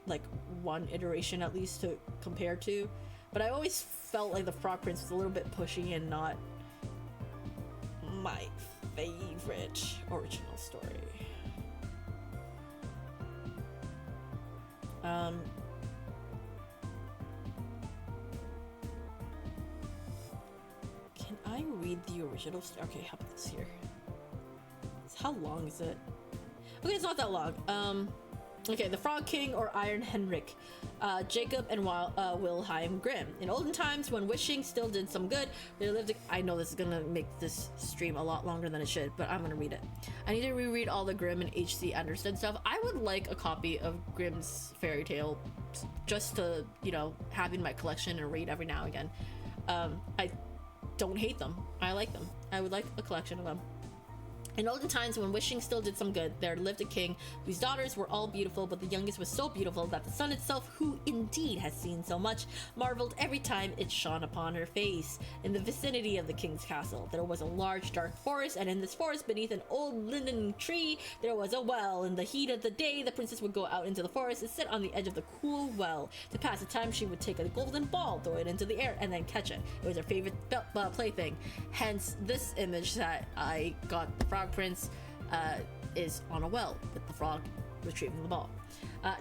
like, one iteration at least to compare to. But I always felt like the Frog Prince was a little bit pushy and not my favorite original story. Can I read the original story? Okay, how about this here? How long is it? Okay, it's not that long. Okay, the Frog King, or Iron Henrik, Jacob and Wilhelm Grimm. In olden times, when wishing still did some good, there lived I know this is gonna make this stream a lot longer than it should, but I'm gonna read it. I need to reread all the Grimm and H.C. Andersen stuff. I would like a copy of Grimm's fairy tale just to, you know, have in my collection and read every now and again. I don't hate them. I like them. I would like a collection of them. In olden times, when wishing still did some good, there lived a king whose daughters were all beautiful, but the youngest was so beautiful that the sun itself, who indeed has seen so much, marveled every time it shone upon her face. In the vicinity of the king's castle, there was a large dark forest, and in this forest, beneath an old linden tree, there was a well. In the heat of the day, the princess would go out into the forest and sit on the edge of the cool well. To pass the time, she would take a golden ball, throw it into the air, and then catch it. It was her favorite plaything. Hence, this image that I got the Frog Prince is on a well with the frog retrieving the ball.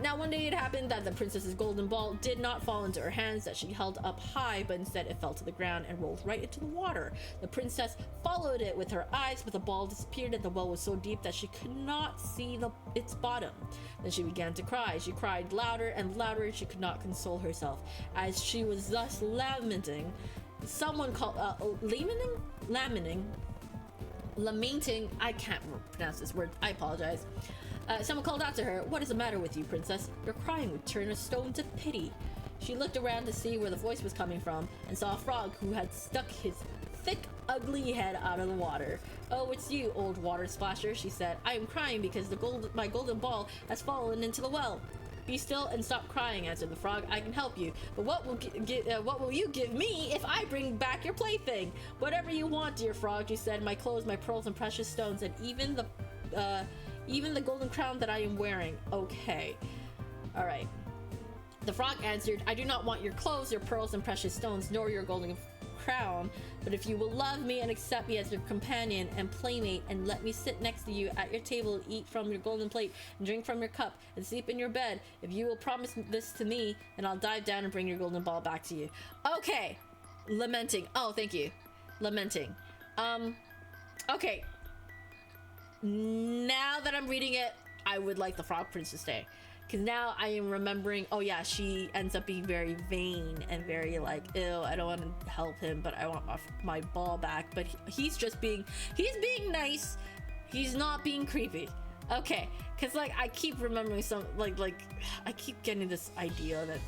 Now one day it happened that the princess's golden ball did not fall into her hands that she held up high, but instead it fell to the ground and rolled right into the water. The princess followed it with her eyes, but the ball disappeared and the well was so deep that she could not see its bottom. Then she began to cry. She cried louder and louder, and she could not console herself. As she was thus lamenting, someone called lamenting, I can't pronounce this word, I apologize. Someone called out to her, "What is the matter with you, princess? Your crying would turn a stone to pity." She looked around to see where the voice was coming from and saw a frog who had stuck his thick, ugly head out of the water. "Oh, it's you, old water splasher," she said. "I am crying because my golden ball has fallen into the well." "Be still and stop crying," answered the frog. "I can help you, but what will you give me if I bring back your plaything?" "Whatever you want, dear frog," she said. "My clothes, my pearls and precious stones, and even the golden crown that I am wearing." "Okay, all right." The frog answered, "I do not want your clothes, your pearls and precious stones, nor your golden crown, but if you will love me and accept me as your companion and playmate, and let me sit next to you at your table and eat from your golden plate and drink from your cup and sleep in your bed, if you will promise this to me, then I'll dive down and bring your golden ball back to you." Okay, lamenting. Oh, thank you. Lamenting. Okay. Now that I'm reading it, I would like the Frog Prince to stay. Because now I am remembering, oh yeah, she ends up being very vain and very like, ew, I don't want to help him, but I want my ball back. But he's being nice. He's not being creepy. Okay, because like I keep remembering some, like I keep getting this idea that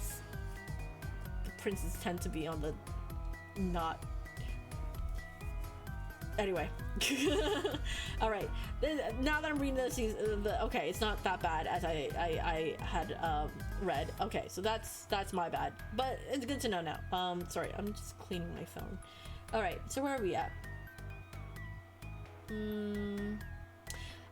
the princes tend to be on the not. Anyway, all right. Now that I'm reading this, okay, it's not that bad as I had read. Okay, so that's my bad, but it's good to know now. Sorry, I'm just cleaning my phone. All right, so where are we at?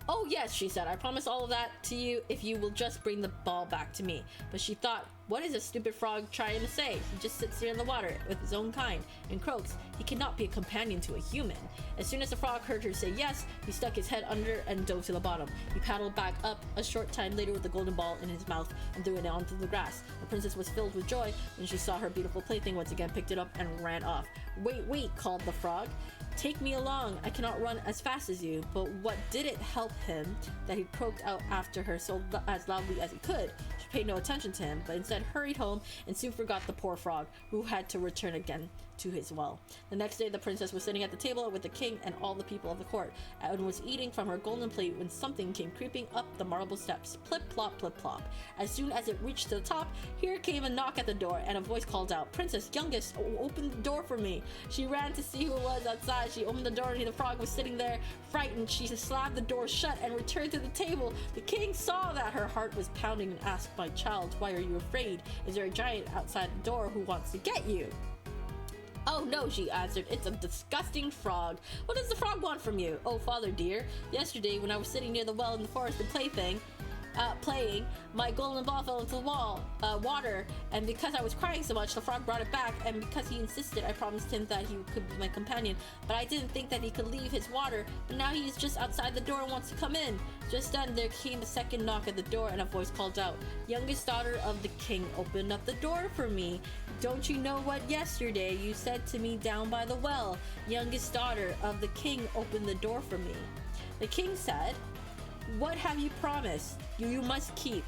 Oh yes, she said, "I promise all of that to you if you will just bring the ball back to me." But she thought What is a stupid frog trying to say? He just sits there in the water with his own kind and croaks. He cannot be a companion to a human. As soon as the frog heard her say yes, he stuck his head under and dove to the bottom. He paddled back up a short time later with the golden ball in his mouth and threw it onto the grass. The princess was filled with joy when she saw her beautiful plaything once again, picked it up and ran off. Wait, wait, called the frog. Take me along. I cannot run as fast as you. But what did it help him that he croaked out after her as loudly as he could? She paid no attention to him, but instead hurried home and soon forgot the poor frog, who had to return again to his well. The next day, the princess was sitting at the table with the king and all the people of the court, and was eating from her golden plate when something came creeping up the marble steps. Plip plop, plip plop. As soon as it reached to the top, here came a knock at the door, and a voice called out, "Princess, youngest, open the door for me." She ran to see who it was outside. She opened the door, and the frog was sitting there, frightened. She slammed the door shut and returned to the table. The king saw that her heart was pounding and asked, "My child, why are you afraid? Is there a giant outside the door who wants to get you?" "Oh no," she answered, "it's a disgusting frog." "What does the frog want from you?" "Oh, father dear, yesterday when I was sitting near the well in the forest and playing, my golden ball fell into the water, and because I was crying so much, the frog brought it back, and because he insisted, I promised him that he could be my companion, but I didn't think that he could leave his water, but now he is just outside the door and wants to come in." Just then, there came a second knock at the door, and a voice called out, "Youngest daughter of the king, open up the door for me. Don't you know what yesterday you said to me down by the well? Youngest daughter of the king, open the door for me." The king said, "What have you promised? You must keep.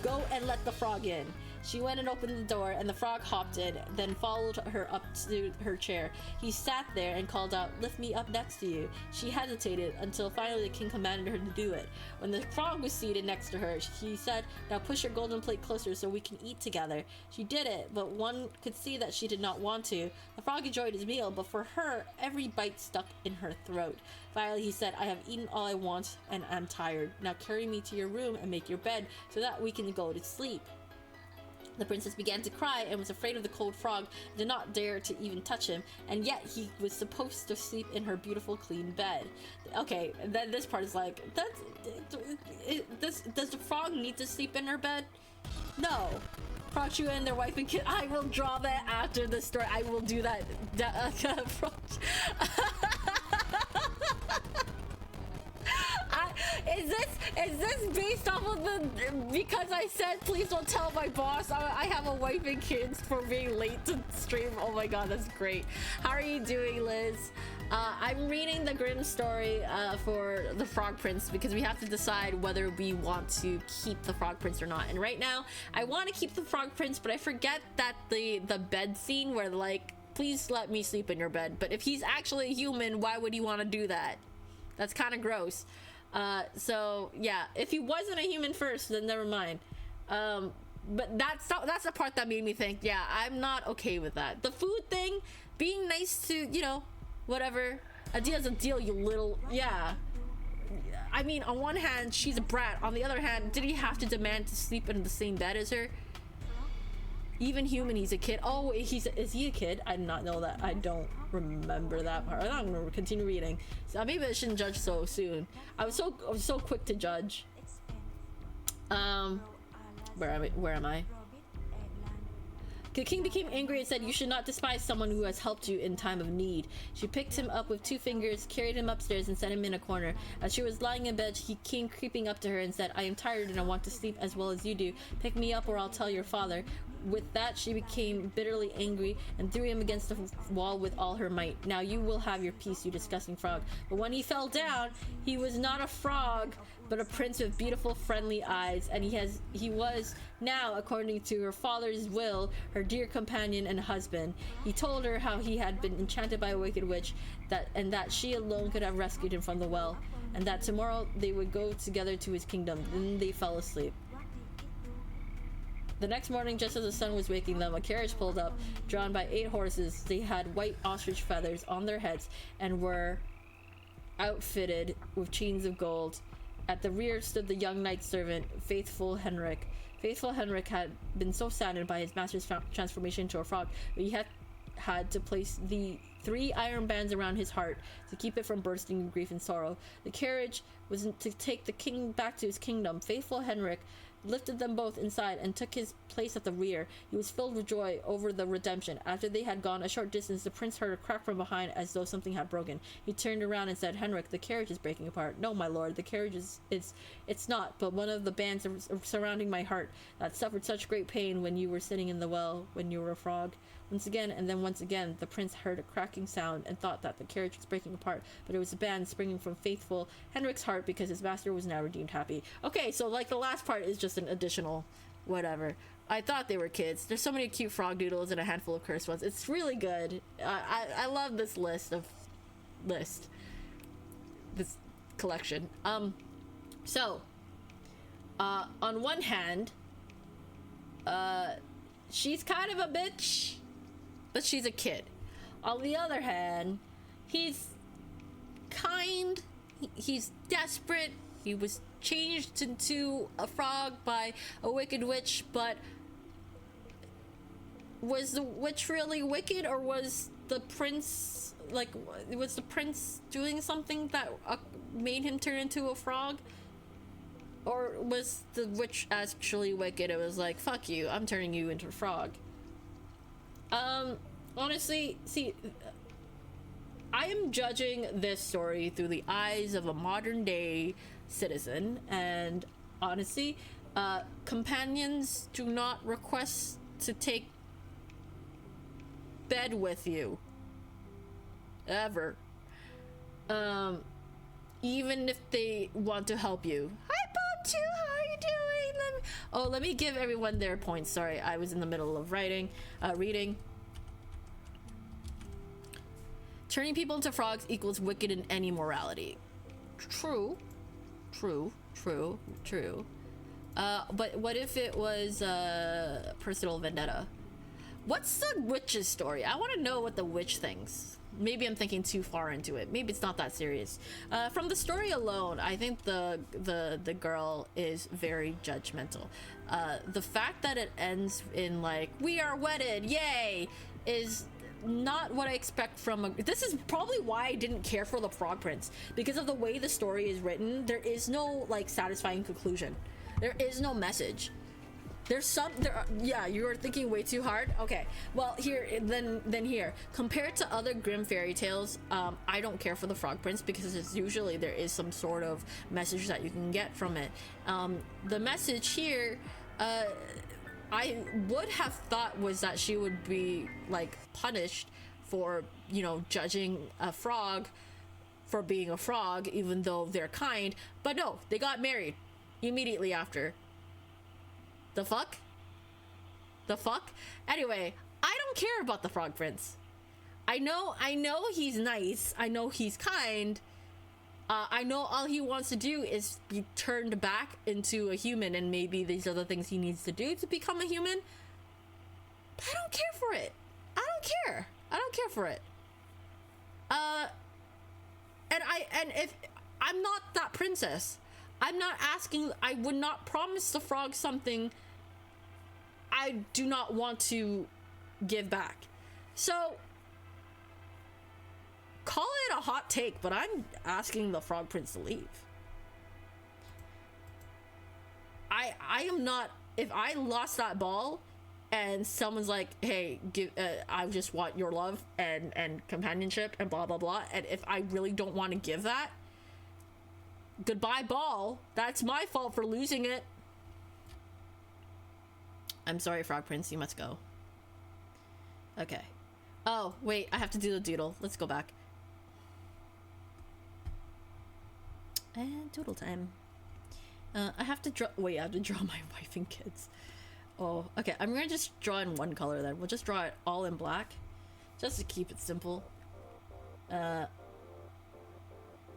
Go and let the frog in." She went and opened the door, and the frog hopped in, then followed her up to her chair. He sat there and called out, "Lift me up next to you." She hesitated until finally the king commanded her to do it. When the frog was seated next to her, he said, "Now push your golden plate closer so we can eat together." She did it, but one could see that she did not want to. The frog enjoyed his meal, but for her, every bite stuck in her throat. Finally, he said, "I have eaten all I want and am tired. Now carry me to your room and make your bed so that we can go to sleep." The princess began to cry and was afraid of the cold frog, did not dare to even touch him, and yet he was supposed to sleep in her beautiful clean bed. Okay, then this part is like, does the frog need to sleep in her bed? No. Frogtue and their wife and kid. I will draw that after the story. I will do that. Is this based off of the, because I said please don't tell my boss I have a wife and kids for being late to stream? Oh my god, that's great. How are you doing, Liz? I'm reading the Grimm story for the Frog Prince because we have to decide whether we want to keep the Frog Prince or not. And right now, I want to keep the Frog Prince, but I forget that the bed scene where like, please let me sleep in your bed. But if he's actually a human, why would he want to do that? That's kind of gross. So yeah, if he wasn't a human first, then never mind. But that's the part that made me think, yeah, I'm not okay with that. The food thing, being nice to, you know, whatever, a deal's a deal, you little, yeah. I mean, on one hand, she's a brat. On the other hand, did he have to demand to sleep in the same bed as her? Even human, he's a kid. Oh, is he a kid? I did not know that. I don't remember that part. I'm gonna continue reading. So maybe I shouldn't judge so soon. I was so quick to judge. Where am I? The king became angry and said, "You should not despise someone who has helped you in time of need." She picked him up with 2 fingers, carried him upstairs, and set him in a corner. As she was lying in bed, he came creeping up to her and said, "I am tired and I want to sleep as well as you do. Pick me up or I'll tell your father." With that, she became bitterly angry and threw him against the wall with all her might. "Now you will have your peace, you disgusting frog." But when he fell down, he was not a frog, but a prince with beautiful, friendly eyes, and he was now, according to her father's will, her dear companion and husband. He told her how he had been enchanted by a wicked witch, and that she alone could have rescued him from the well, and that tomorrow they would go together to his kingdom. Then they fell asleep. The next morning, just as the sun was waking them, a carriage pulled up, drawn by 8 horses. They had white ostrich feathers on their heads and were outfitted with chains of gold. At the rear stood the young knight servant, Faithful Henrik. Faithful Henrik had been so saddened by his master's transformation into a frog that he had to place the 3 iron bands around his heart to keep it from bursting in grief and sorrow. The carriage was to take the king back to his kingdom. Faithful Henrik lifted them both inside and took his place at the rear. He was filled with joy over the redemption. After they had gone a short distance, the prince heard a crack from behind as though something had broken. He turned around and said, "Henrik, the carriage is breaking apart." "No, my lord, the carriage it's not, but one of the bands surrounding my heart that suffered such great pain when you were sitting in the well when you were a frog." Once again, and then once again, the prince heard a cracking sound and thought that the carriage was breaking apart, but it was a band springing from faithful Henrik's heart because his master was now redeemed happy. Okay, so like the last part is just an additional whatever. I thought they were kids. There's so many cute frog doodles and a handful of cursed ones. It's really good. I love this this collection. So on one hand, she's kind of a bitch, but she's a kid. On the other hand, he's kind, he's desperate. He was changed into a frog by a wicked witch, but was the witch really wicked, or was the prince, like, was the prince doing something that made him turn into a frog? Or was the witch actually wicked? It was like, fuck you, I'm turning you into a frog. Honestly, see, I am judging this story through the eyes of a modern day citizen, and honestly, companions do not request to take bed with you. Ever. Even if they want to help you. Hi, Bob, too. How are you doing? Let me give everyone their points. Sorry, I was in the middle of reading. Turning people into frogs equals wicked in any morality. True. But what if it was personal vendetta? What's the witch's story? I want to know what the witch thinks. Maybe I'm thinking too far into it. Maybe it's not that serious. From the story alone, I think the girl is very judgmental. The fact that it ends in like, "We are wedded, yay," is not what I expect from a... This is probably why I didn't care for the Frog Prince. Because of the way the story is written, there is no, like, satisfying conclusion. There is no message. Yeah, you are thinking way too hard. Okay, well, then here, compared to other grim fairy tales, I don't care for the Frog Prince because there is some sort of message that you can get from it. The message here, I would have thought was that she would be like punished for, you know, judging a frog for being a frog, even though they're kind. But no, they got married immediately after. The fuck? Anyway, I don't care about the Frog Prince. I know he's nice. I know he's kind. I know all he wants to do is be turned back into a human, and maybe these are the things he needs to do to become a human. But I don't care for it. I don't care for it. And if I'm not that princess, I'm not asking. I would not promise the frog something I do not want to give back. So call it a hot take, but I'm asking the Frog Prince to leave. I am not. If I lost that ball and someone's like, "Hey, I just want your love and companionship and blah blah blah," and if I really don't want to give that, goodbye ball. That's my fault for losing it. I'm sorry, Frog Prince, you must go. Okay. Oh, wait, I have to do the doodle. Let's go back. And doodle time. I have to draw... Wait, I have to draw my wife and kids. Oh, okay. I'm gonna just draw in one color then. We'll just draw it all in black. Just to keep it simple. And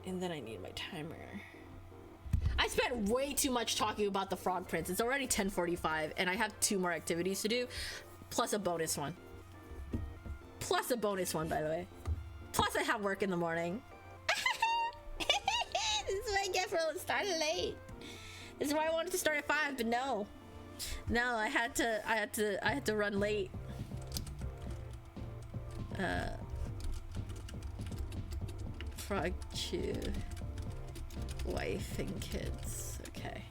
then I need my timer. I spent way too much talking about the Frog Prince. It's already 10:45 and I have 2 more activities to do. Plus a bonus one. By the way. Plus I have work in the morning. This is what I get for starting late. This is why I wanted to start at 5, but no. No, I had to run late. Frogtue. Wife and kids. Okay.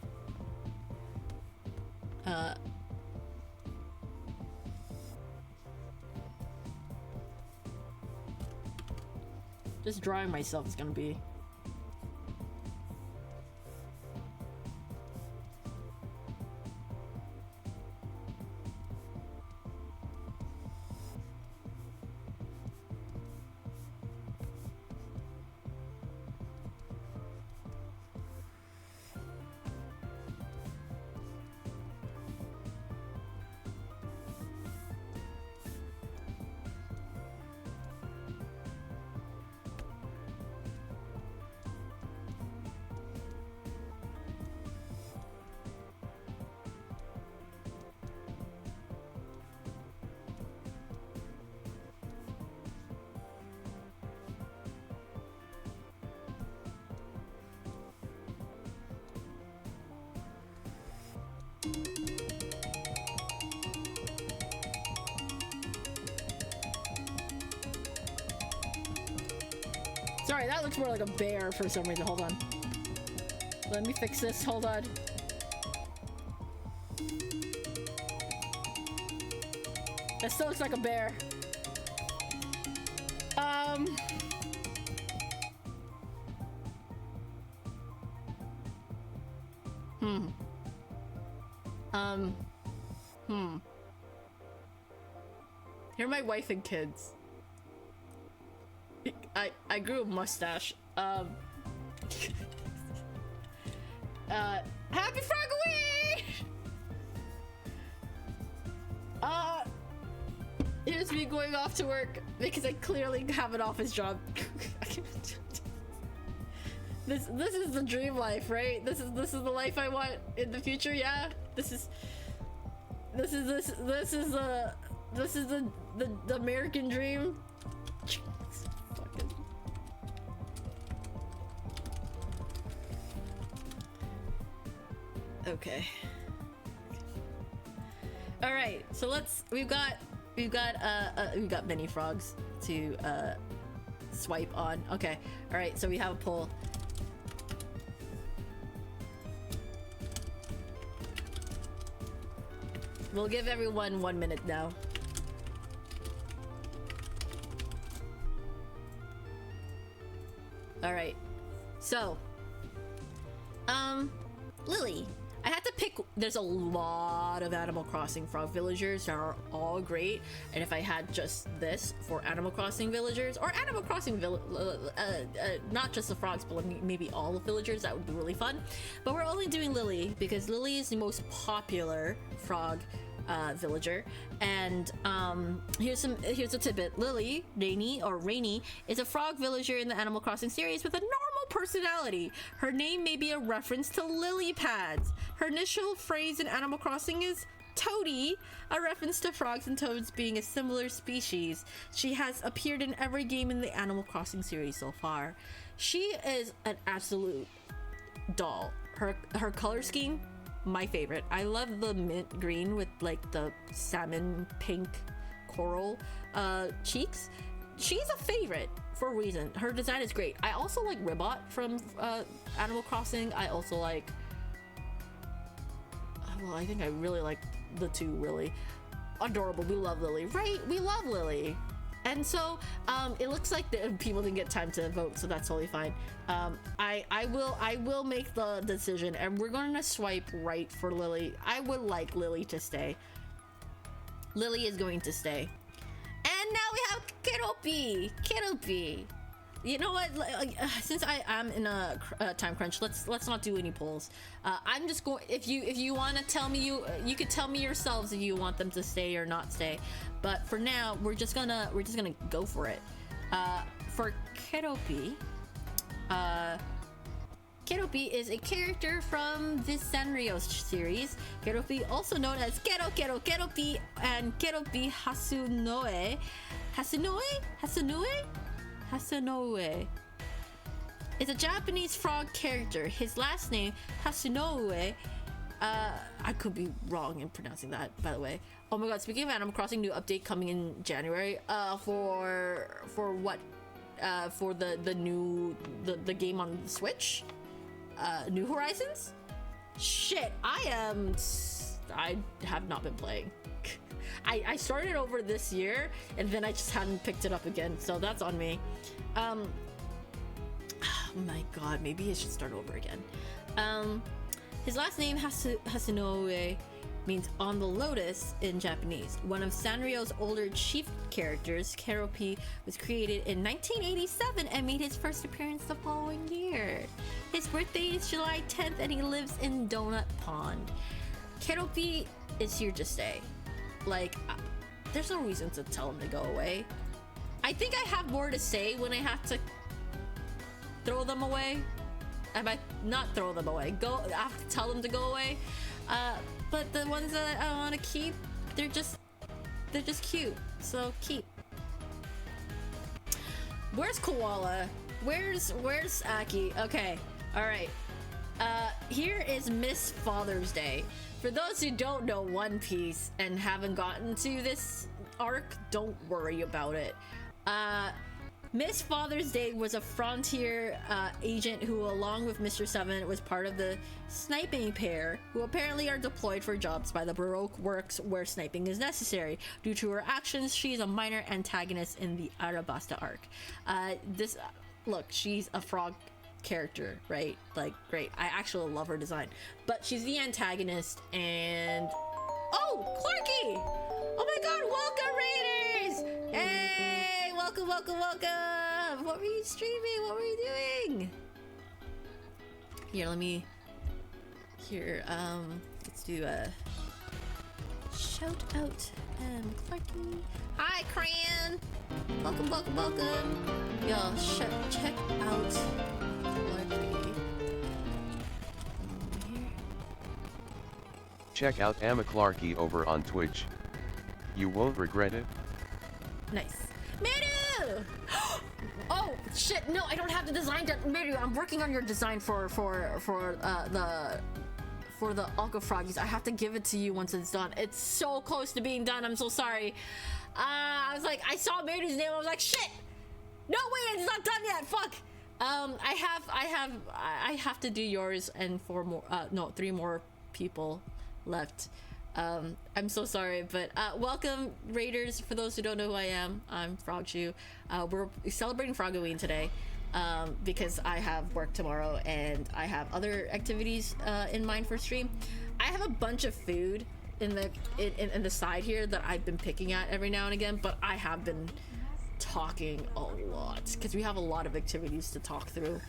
Just drawing myself is gonna be... Sorry, that looks more like a bear for some reason. Hold on. Let me fix this. Hold on. That still looks like a bear. Here are my wife and kids. I grew a mustache. Happy Froggoween! Here's me going off to work because I clearly have an office job. This is the dream life, right? This is the life I want in the future. Yeah, this is the American dream. Fucking. Okay. All right. So we've got many frogs to swipe on. Okay. All right. So we have a poll. We'll give everyone 1 minute now. All right. So, Lily, I had to pick. There's a lot of Animal Crossing frog villagers that are all great, and if I had just this for Animal Crossing villagers, or Animal Crossing not just the frogs, but maybe all the villagers, that would be really fun. But we're only doing Lily because Lily is the most popular frog villager, and here's a tidbit. Lily, Rainy, is a frog villager in the Animal Crossing series with a normal personality. Her name may be a reference to lily pads. Her initial phrase in Animal Crossing is Toady, a reference to frogs and toads being a similar species. She has appeared in every game in the Animal Crossing series so far. She is an absolute doll. Her color scheme, my favorite. I love the mint green with like the salmon pink coral cheeks. She's a favorite for a reason. Her design is great. I also like Ribbot from Animal Crossing. I also like, well, I think I really like the two. Really adorable. We love Lily, right? We love Lily. And so it looks like the people didn't get time to vote, so that's totally fine. I will make the decision, and we're going to swipe right for Lily. I would like Lily to stay. Lily is going to stay. And now we have Kidopy. You know what? Since I am in a time crunch, let's not do any polls. I'm just going. If you want to tell me, you could tell me yourselves if you want them to stay or not stay. But for now, we're just gonna go for it. For Kidopy, Kidopy is a character from the Sanrio series. Kidopy, also known as Kidopy and Kidopy Hasunoe. Hasunoe is a Japanese frog character. His last name, Hasunoe, I could be wrong in pronouncing that, by the way. Oh my god, speaking of Animal Crossing, new update coming in January. For what? For the new the game on the Switch? New Horizons? Shit, I am I have not been playing. I started over this year and then I just hadn't picked it up again, so that's on me. Oh my god, maybe I should start over again. His last name Hasunouye means on the lotus in Japanese. One of Sanrio's older chief characters, Keropi, was created in 1987 and made his first appearance the following year. His birthday is July 10th and he lives in Donut Pond. Keropi is here to stay. Like, there's no reason to tell him to go away. I think I have more to say when I have to throw them away. I might not throw them away. I have to tell them to go away. But the ones that I want to keep, they're just cute. So keep. Where's Koala? Where's Aki? Okay, all right. Here is Miss Father's Day. For those who don't know One Piece and haven't gotten to this arc, don't worry about it. Miss Father's Day was a Frontier agent who, along with Mr. Seven, was part of the sniping pair, who apparently are deployed for jobs by the Baroque Works where sniping is necessary. Due to her actions, she is a minor antagonist in the Arabasta arc. Look, she's a frog character, right? Like, great. I actually love her design. But she's the antagonist, and... Oh! Clarky! Oh my god, welcome, Raiders! Hey! Welcome, welcome, welcome! What were you streaming? What were you doing? Here, let me... Here, let's do a... Shout out, Clarky. Hi, Cran! Welcome, welcome, welcome! Y'all, check out Clarky. Check out Amma Clarky over on Twitch. You won't regret it. Nice. Meru! Oh shit! No, I don't have the design done. Meru, I'm working on your design for the Alka Froggies. I have to give it to you once it's done. It's so close to being done. I'm so sorry. I was like, I saw Meru's name. I was like, shit! No, wait, it's not done yet. Fuck. I have to do yours and 3 more people left. I'm so sorry, but welcome, Raiders. For those who don't know who I am, I'm Frogtue. We're celebrating Froggoween today because I have work tomorrow and I have other activities in mind for stream. I have a bunch of food in the side here that I've been picking at every now and again, but I have been talking a lot because we have a lot of activities to talk through.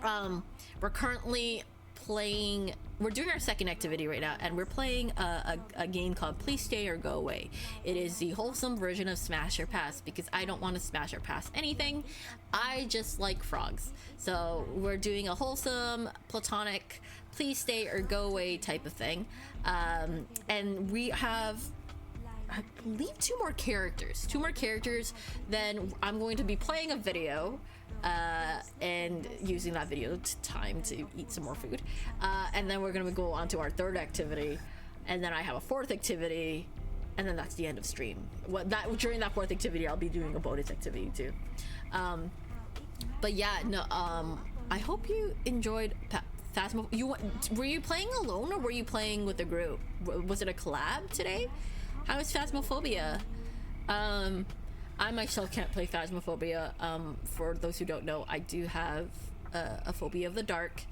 We're currently playing, we're doing our second activity right now, and we're playing a game called Please Stay or Go Away. It is the wholesome version of Smash or Pass because I don't want to smash or pass anything. I just like frogs. So we're doing a wholesome, platonic, please stay or go away type of thing. And we have, I believe, 2 more characters. Then I'm going to be playing a video and using that video time to eat some more food, and then we're gonna go on to our 3rd activity, and then I have a 4th activity, and then that's the end of stream. During that 4th activity I'll be doing a bonus activity too. But yeah, no, I hope you enjoyed Phasmophobia. Were you playing alone or were you playing with a group? Was it a collab today? How is Phasmophobia? I myself can't play Phasmophobia. For those who don't know, I do have a phobia of the dark,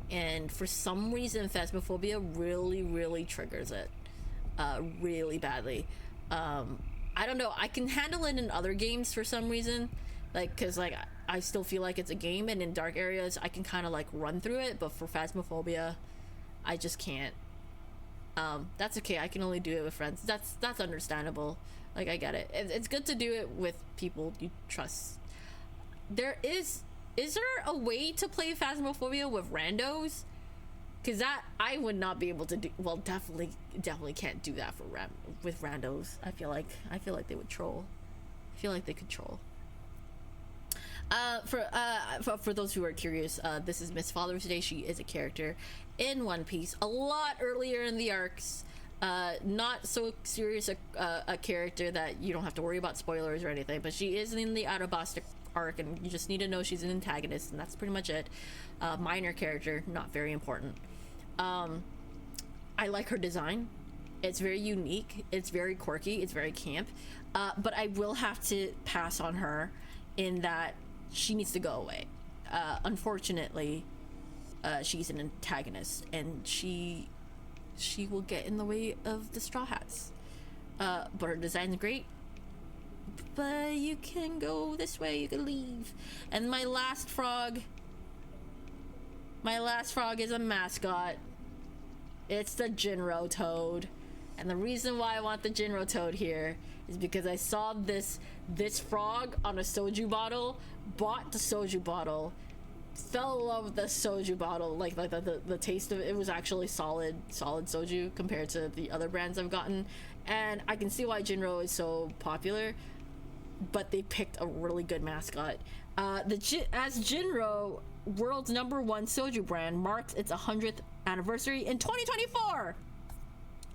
and for some reason Phasmophobia really triggers it really badly. I don't know, I can handle it in other games for some reason, like, because like I still feel like it's a game, and in dark areas I can kind of like run through it, but for Phasmophobia I just can't. That's okay, I can only do it with friends. That's understandable. Like, I get it. It's good to do it with people you trust. Is there a way to play Phasmophobia with randos? Because that I would not be able to do. Well, definitely can't do that with randos. I feel like they would troll. I feel like they could troll. For those who are curious, this is Miss Father's Day. She is a character in One Piece a lot earlier in the arcs. Not so serious a character that you don't have to worry about spoilers or anything, but she is in the Arabasta arc, and you just need to know she's an antagonist, and that's pretty much it. Minor character, not very important. I like her design. It's very unique. It's very quirky. It's very camp. But I will have to pass on her in that she needs to go away. Unfortunately, she's an antagonist, and she will get in the way of the Straw Hats. But her design's great. But you can go this way. You can leave. And my last frog is a mascot. It's the Jinro Toad. And the reason why I want the Jinro Toad here is because I saw this frog on a soju bottle, bought the soju bottle, fell in love with the soju bottle. Like the taste of it was actually solid soju compared to the other brands I've gotten. And I can see why Jinro is so popular, but they picked a really good mascot. As Jinro, world's #1 soju brand, marks its 100th anniversary in 2024.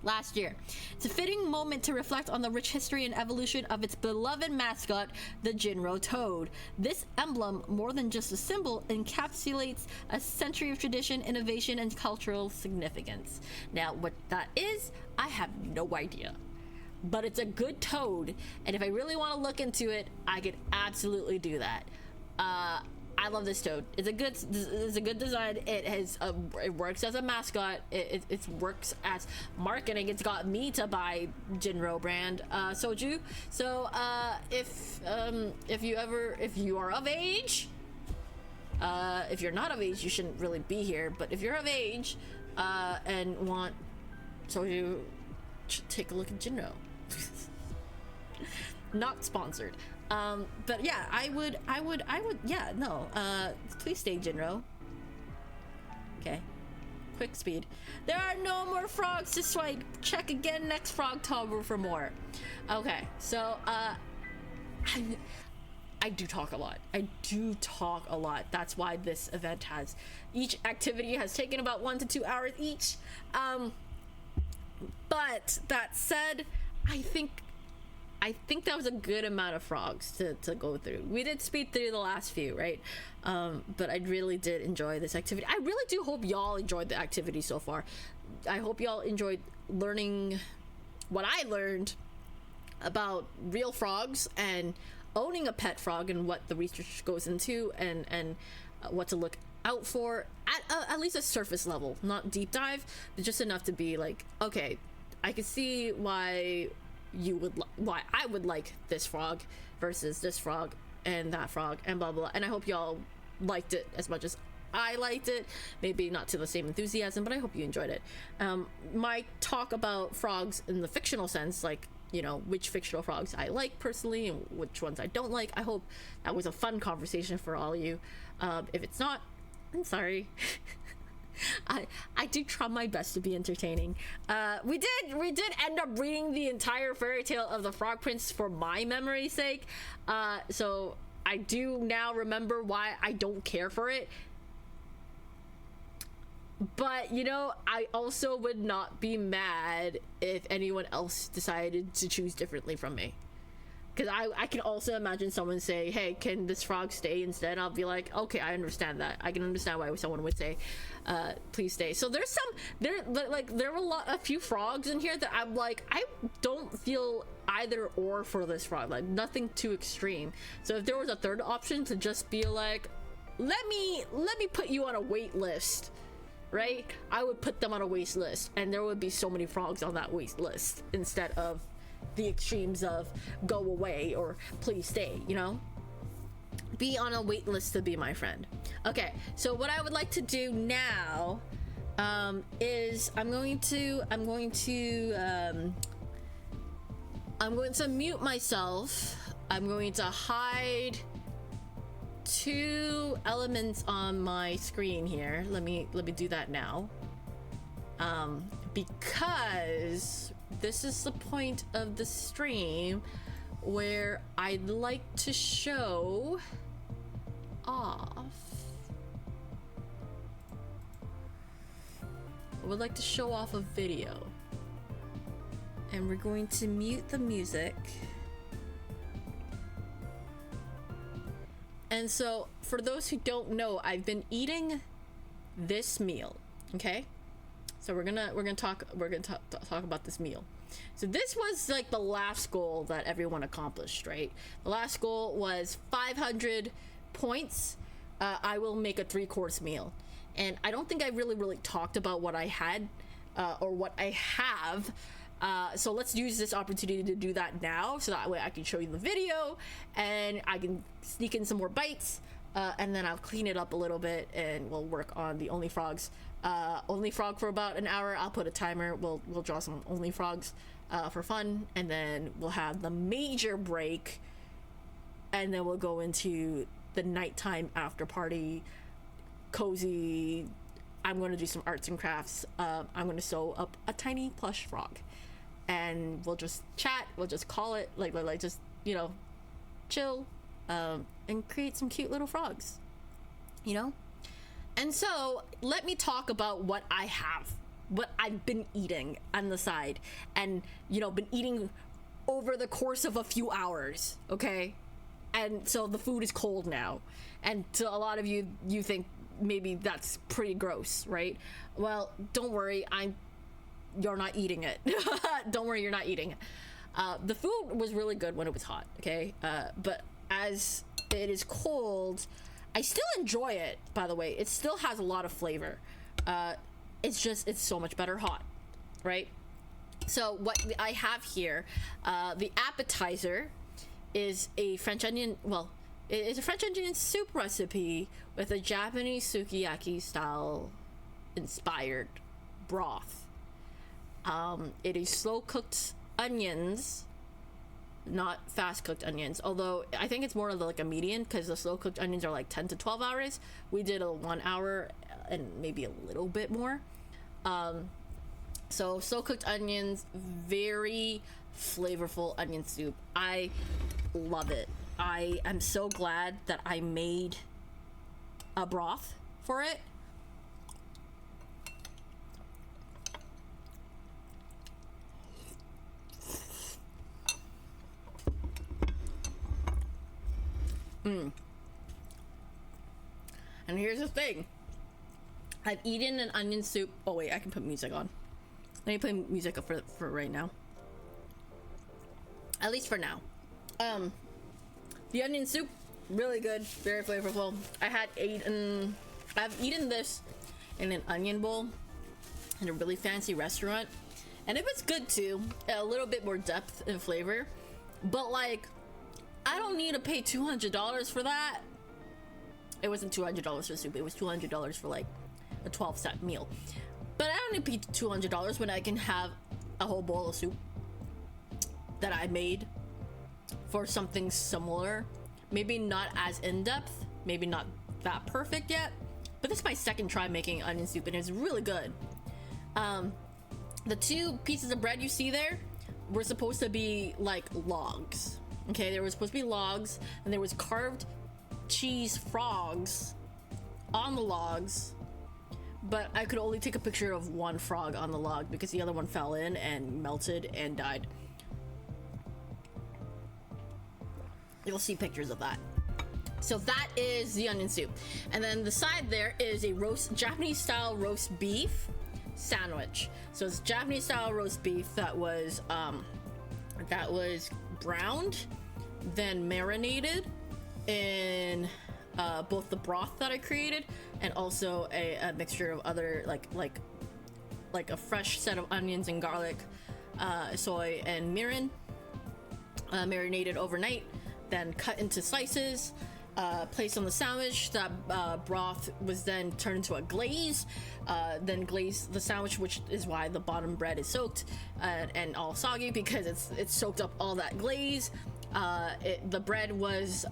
Last year. It's a fitting moment to reflect on the rich history and evolution of its beloved mascot, the Jinro Toad. This emblem, more than just a symbol, encapsulates a century of tradition, innovation, and cultural significance. Now, what that is, I have no idea. But it's a good toad, and if I really want to look into it, I could absolutely do that. I love this toad. It's a good design. It works as a mascot. It works as marketing. It's got me to buy Jinro brand soju. So if you are of age, if you're not of age, you shouldn't really be here. But if you're of age and want soju, take a look at Jinro. Not sponsored. But yeah, I would, yeah, no, please stay, Jinro. Okay. Quick speed. There are no more frogs to swipe. Check again next Frogtober for more. Okay, so, I do talk a lot. That's why this event each activity has taken about 1 to 2 hours each. But that said, I think that was a good amount of frogs to go through. We did speed through the last few, right? But I really did enjoy this activity. I really do hope y'all enjoyed the activity so far. I hope y'all enjoyed learning what I learned about real frogs and owning a pet frog and what the research goes into and what to look out for at least a surface level, not deep dive, but just enough to be like, okay, I can see why I would like this frog versus this frog and that frog and blah blah. And I hope y'all liked it as much as I liked it. Maybe not to the same enthusiasm, but I hope you enjoyed it. My talk about frogs in the fictional sense, like, you know, which fictional frogs I like personally and which ones I don't like. I hope that was a fun conversation for all of you. If it's not, I'm sorry. I do try my best to be entertaining. We did end up reading the entire fairy tale of the Frog Prince for my memory's sake. So I do now remember why I don't care for it. But, you know, I also would not be mad if anyone else decided to choose differently from me. Because I can also imagine someone say, hey, can this frog stay instead? I'll be like, okay, I understand that. I can understand why someone would say, please stay. So there were a few frogs in here that I'm like, I don't feel either or for this frog. Like, nothing too extreme. So if there was a third option to just be like, let me put you on a wait list, right? I would put them on a wait list, and there would be so many frogs on that wait list instead of the extremes of go away or please stay, you know? Be on a wait list to be my friend. Okay, so what I would like to do now is I'm going to mute myself. I'm going to hide 2 elements on my screen here. Let me do that now. Because this is the point of the stream where I'd like to show off. I would like to show off a video. And we're going to mute the music. And so, for those who don't know, I've been eating this meal, okay? So we're gonna talk about this meal. So this was like the last goal that everyone accomplished, right? The last goal was 500 points. I will make a 3-course meal, and I don't think I really talked about what I had or what I have. So let's use this opportunity to do that now, so that way I can show you the video and I can sneak in some more bites, and then I'll clean it up a little bit and we'll work on the Only Frogs. Only Frog for about an hour. I'll put a timer. We'll draw some Only Frogs for fun, and then we'll have the major break, and then we'll go into the nighttime after party, cozy. I'm going to do some arts and crafts. I'm going to sew up a tiny plush frog, and we'll just chat. We'll just call it like just, you know, chill, and create some cute little frogs, you know. And so let me talk about what I have, what I've been eating on the side, and, you know, been eating over the course of a few hours. Okay. And so the food is cold now, and to a lot of you think maybe that's pretty gross, right? Well, don't worry, you're not eating it. Don't worry, you're not eating it. The food was really good when it was hot, okay? But as it is cold, I still enjoy it, by the way. It still has a lot of flavor. It's so much better hot, right? So what I have here, the appetizer is a French onion, well, it is a French onion soup recipe with a Japanese sukiyaki style inspired broth. It is slow cooked onions, not fast cooked onions, although I think it's more of like a median, because the slow cooked onions are like 10 to 12 hours. We did a 1 hour and maybe a little bit more. So slow cooked onions, very flavorful onion soup. I love it. I am so glad that I made a broth for it. And here's the thing. I've eaten an onion soup. Oh wait, I can put music on. Let me play music for right now. At least for now. The onion soup, really good, very flavorful. I've eaten this in an onion bowl in a really fancy restaurant, and it was good too. A little bit more depth and flavor, but like, I don't need to pay $200 for that. It wasn't $200 for soup, it was $200 for like a 12-set meal. But I don't need to pay $200 when I can have a whole bowl of soup that I made for something similar. Maybe not as in-depth, maybe not that perfect yet, but this is my second try making onion soup, and it's really good. The 2 pieces of bread you see there were supposed to be like logs. Okay, there were supposed to be logs, and there was carved cheese frogs on the logs, but I could only take a picture of one frog on the log because the other one fell in and melted and died. You'll see pictures of that. So that is the onion soup. And then the side there is a Japanese style roast beef sandwich. So it's Japanese style roast beef that was browned, then marinated in both the broth that I created and also a mixture of other like a fresh set of onions and garlic, soy and mirin, marinated overnight, then cut into slices, placed on the sandwich. That broth was then turned into a glaze, then glazed the sandwich, which is why the bottom bread is soaked and all soggy, because it's soaked up all that glaze. The bread was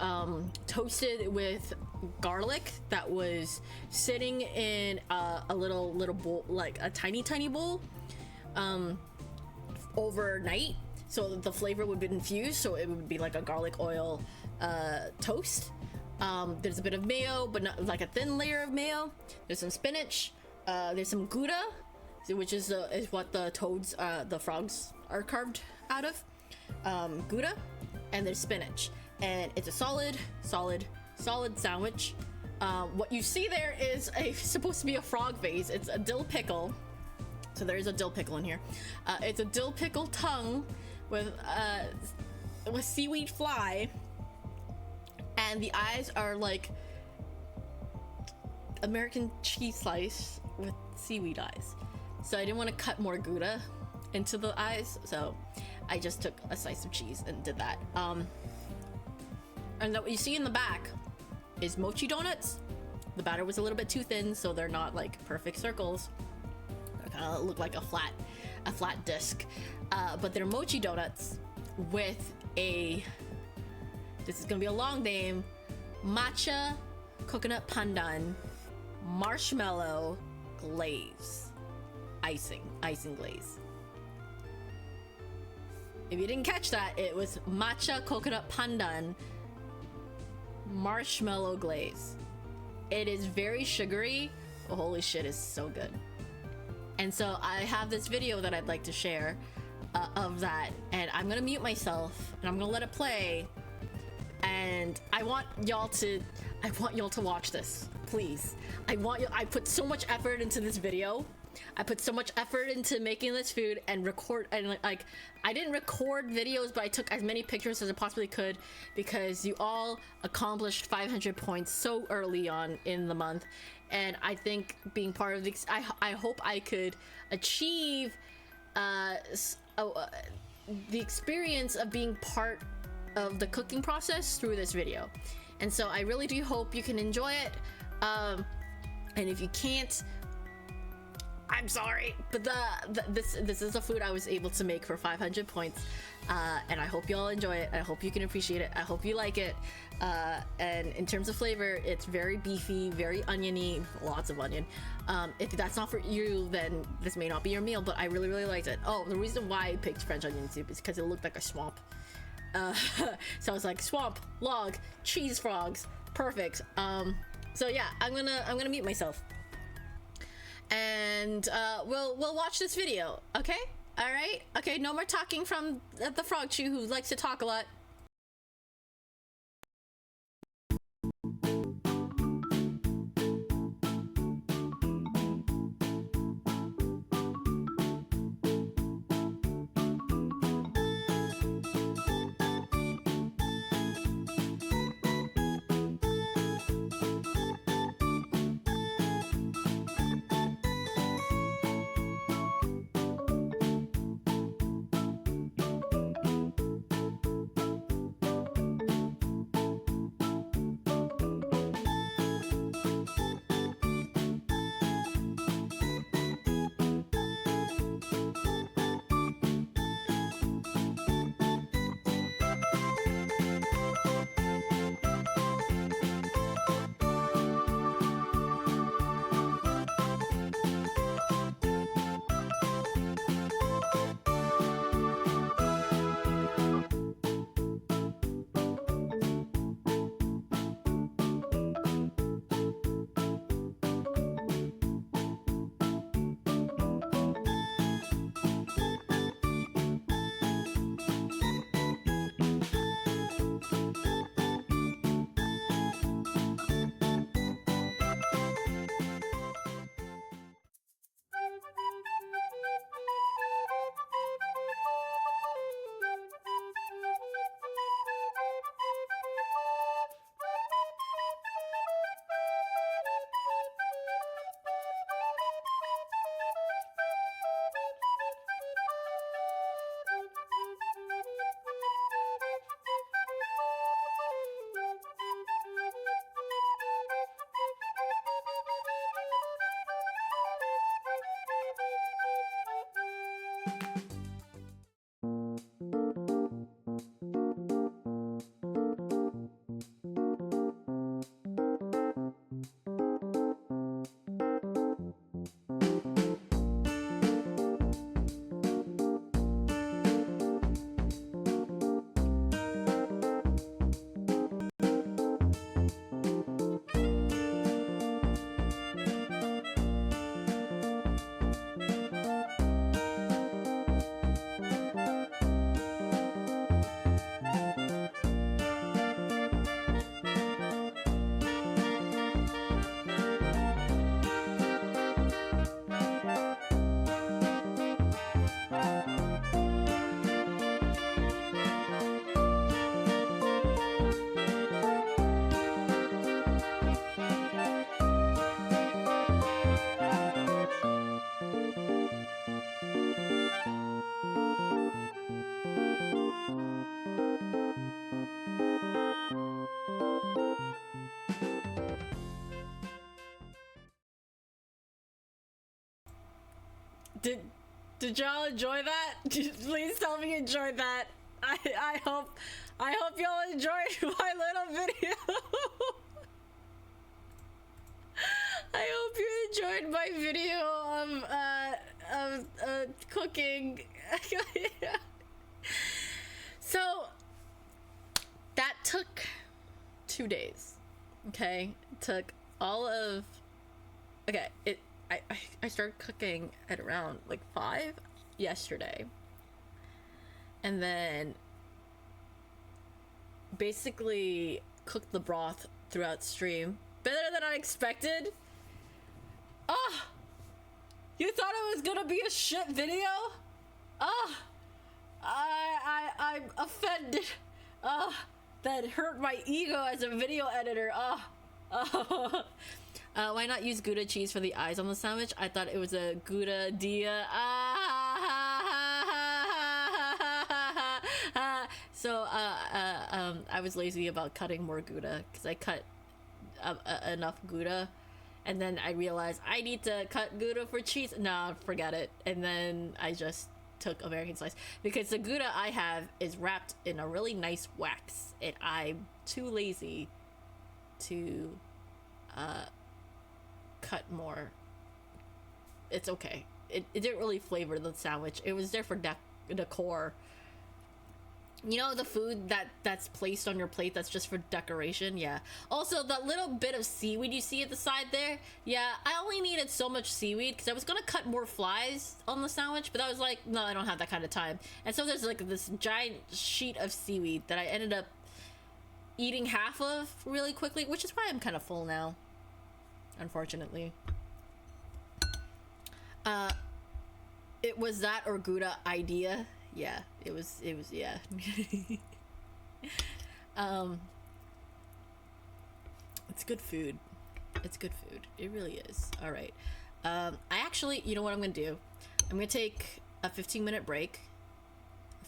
toasted with garlic that was sitting in a little bowl, like a tiny bowl, overnight, so the flavor would be infused, so it would be like a garlic oil toast. There's a bit of mayo, but not like a thin layer of mayo. There's some spinach. There's some Gouda, which is what the toads, the frogs, are carved out of. Gouda, and there's spinach, and it's a solid sandwich. What you see there is supposed to be a frog face. It's a dill pickle So there is a dill pickle in here. It's a dill pickle tongue with seaweed fly, and the eyes are like American cheese slice with seaweed eyes. So I didn't want to cut more Gouda into the eyes, so I just took a slice of cheese and did that. And what you see in the back is mochi donuts. The batter was a little bit too thin, so they're not like perfect circles. They kind of look like a flat disc. But they're mochi donuts with this is gonna be a long name, matcha coconut pandan marshmallow glaze, icing glaze. If you didn't catch that, it was matcha coconut pandan marshmallow glaze. It is very sugary. Oh, holy shit, it's so good. And so I have this video that I'd like to share of that, and I'm gonna mute myself and I'm gonna let it play, and I want y'all to watch this, please. I put so much effort into this video. I put so much effort into making this food and record, and like I didn't record videos, but I took as many pictures as I possibly could because you all accomplished 500 points so early on in the month, and I think being part of this, I hope I could achieve the experience of being part of the cooking process through this video. And so I really do hope you can enjoy it, and if you can't, I'm sorry, but this is a food I was able to make for 500 points, and I hope you all enjoy it. I hope you can appreciate it. I hope you like it. And in terms of flavor, it's very beefy, very oniony, lots of onion. If that's not for you, then this may not be your meal, but I really, really liked it. Oh, the reason why I picked French onion soup is because it looked like a swamp. So I was like, swamp, log, cheese frogs, perfect. So yeah, I'm gonna mute myself. And we'll watch this video, okay? All right, okay. No more talking from the Frogtue, who likes to talk a lot. Did y'all enjoy that? Please tell me you enjoyed that. I hope y'all enjoyed my little video. I hope you enjoyed my video of cooking. So that took 2 days. Okay, it took all of. Okay, I started cooking at around like 5 yesterday, and then basically cooked the broth throughout stream better than I expected. Oh, you thought it was gonna be a shit video? Oh, I'm offended. Oh, that hurt my ego as a video editor. Oh. Why not use Gouda cheese for the eyes on the sandwich? I thought it was a Gouda dia. So I was lazy about cutting more Gouda because I cut enough Gouda, and then I realized I need to cut Gouda for cheese. Nah, forget it. And then I just took American slice because the Gouda I have is wrapped in a really nice wax, and I'm too lazy to cut more. It's okay. It didn't really flavor the sandwich. It was there for decor. You know, the food that's placed on your plate that's just for decoration? Yeah. Also, that little bit of seaweed you see at the side there? Yeah, I only needed so much seaweed because I was gonna cut more flies on the sandwich, but I was like, no, I don't have that kind of time. And so there's like this giant sheet of seaweed that I ended up eating half of really quickly, which is why I'm kind of full now, unfortunately. It was that or Gouda idea. Yeah, it was yeah. It's good food. It's good food. It really is. All right. I actually, you know what I'm gonna do? I'm gonna take a 15-minute break.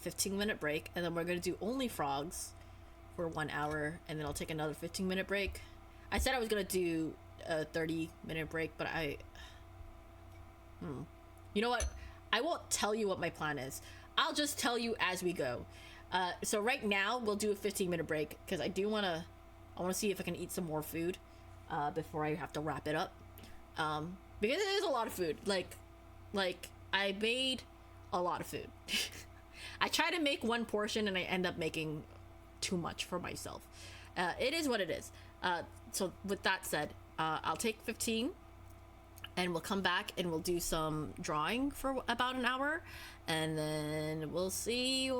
And then we're gonna do only frogs for 1 hour, and then I'll take another 15-minute break. I said I was gonna do a 30-minute break, but you know what? I won't tell you what my plan is. I'll just tell you as we go. So right now we'll do a 15-minute break because I want to see if I can eat some more food before I have to wrap it up. Because it is a lot of food. Like I made a lot of food. I try to make one portion and I end up making too much for myself. It is what it is. So with that said, I'll take 15 and we'll come back and we'll do some drawing for about an hour, and then we'll see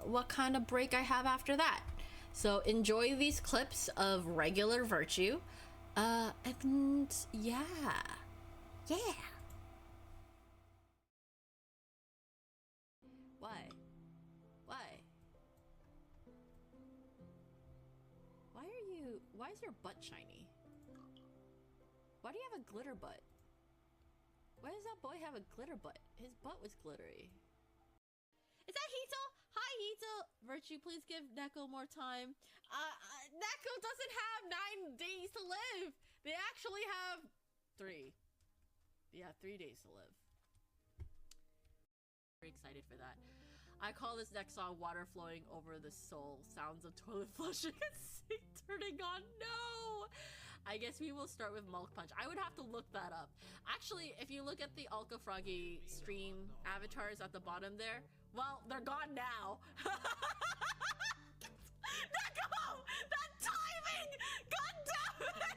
what kind of break I have after that. So enjoy these clips of regular Virtue, and yeah. Why is your butt shiny? Why do you have a glitter butt? Why does that boy have a glitter butt? His butt was glittery. Is that Hito? Hi, Hito! Virtue, please give Neko more time. Neko doesn't have 9 days to live! They actually have 3. Yeah, 3 days to live. Very excited for that. I call this next song Water Flowing Over the Soul. Sounds of toilet flushing and sink turning on. No! I guess we will start with Milk Punch. I would have to look that up. Actually, if you look at the Alka Froggy stream avatars at the bottom there, well, they're gone now. Neko! That timing! God damn it!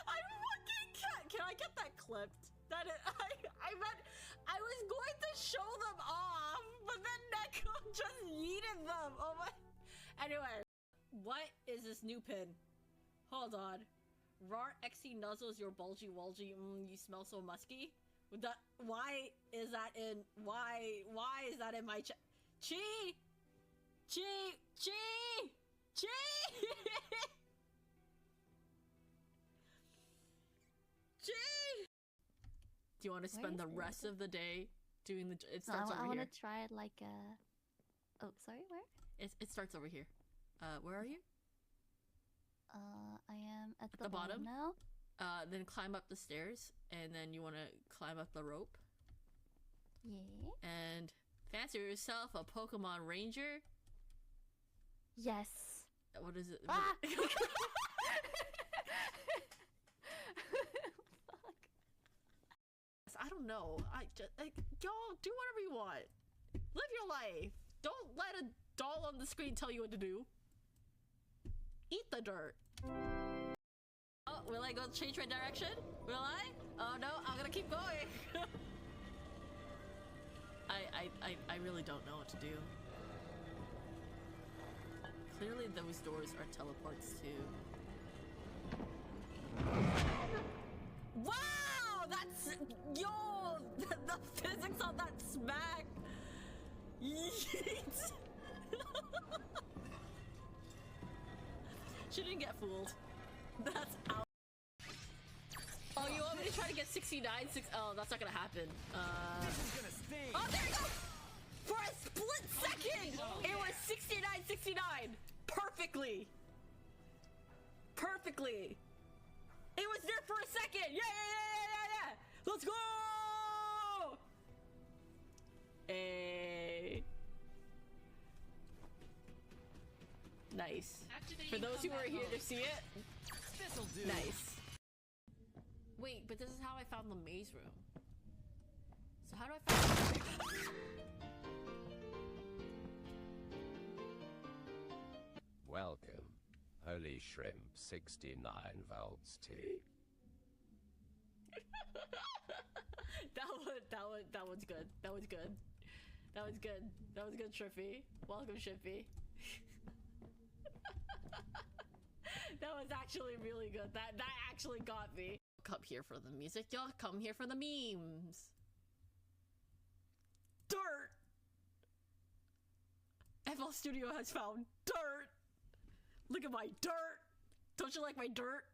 I fucking can't. Can I get that clipped? That I was going to show them off, but then Neko just yeeted them. Oh my. Anyway, what is this new pin? Hold on. Rar XC nuzzles your bulgy wulgy. You smell so musky. Why is that in? Why is that in my Chi? Do you want to spend the rest of the day doing the. It No, starts I over want here. to try it like a. Oh, sorry, where? It starts over here. Where are you? I am at the the bottom? now. Then climb up the stairs, and then you want to climb up the rope, Yeah. and fancy yourself a Pokemon Ranger. Yes. What is it? Ah! I don't know. I just like y'all do whatever you want. Live your life. Don't let a doll on the screen tell you what to do. Eat the dirt. Oh, will I go change my direction? Will I? Oh no, I'm gonna keep going. I really don't know what to do. Clearly those doors are teleports too. Wow! That's... Yo! The physics on that smack! Yeet! She didn't get fooled. That's out. Oh, you want me to try to get 69? Oh, that's not gonna happen. This is gonna sting. Oh, there you go! For a split second! It was 69-69! Perfectly! Perfectly! It was there for a second! Yeah! Let's go! Hey. Nice. For those who were here to see it, This'll do. nice. Wait, but this is how I found the maze room. So how do I find Welcome, Holy Shrimp 69 volts tea. that one's good. That was good. That was good. That was good, Shrimpy. Welcome, Shrimpy. That was actually really good. That actually got me. Come here for the music, y'all. Come here for the memes. Dirt! FL Studio has found dirt! Look at my dirt! Don't you like my dirt?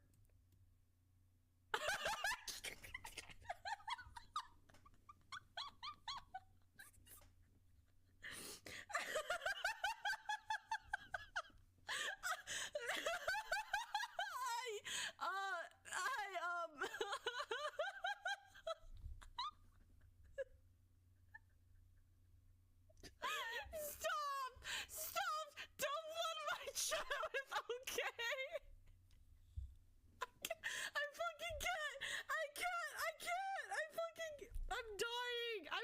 Stop! Don't flood my chat with okay! I fucking can't! I'm dying! I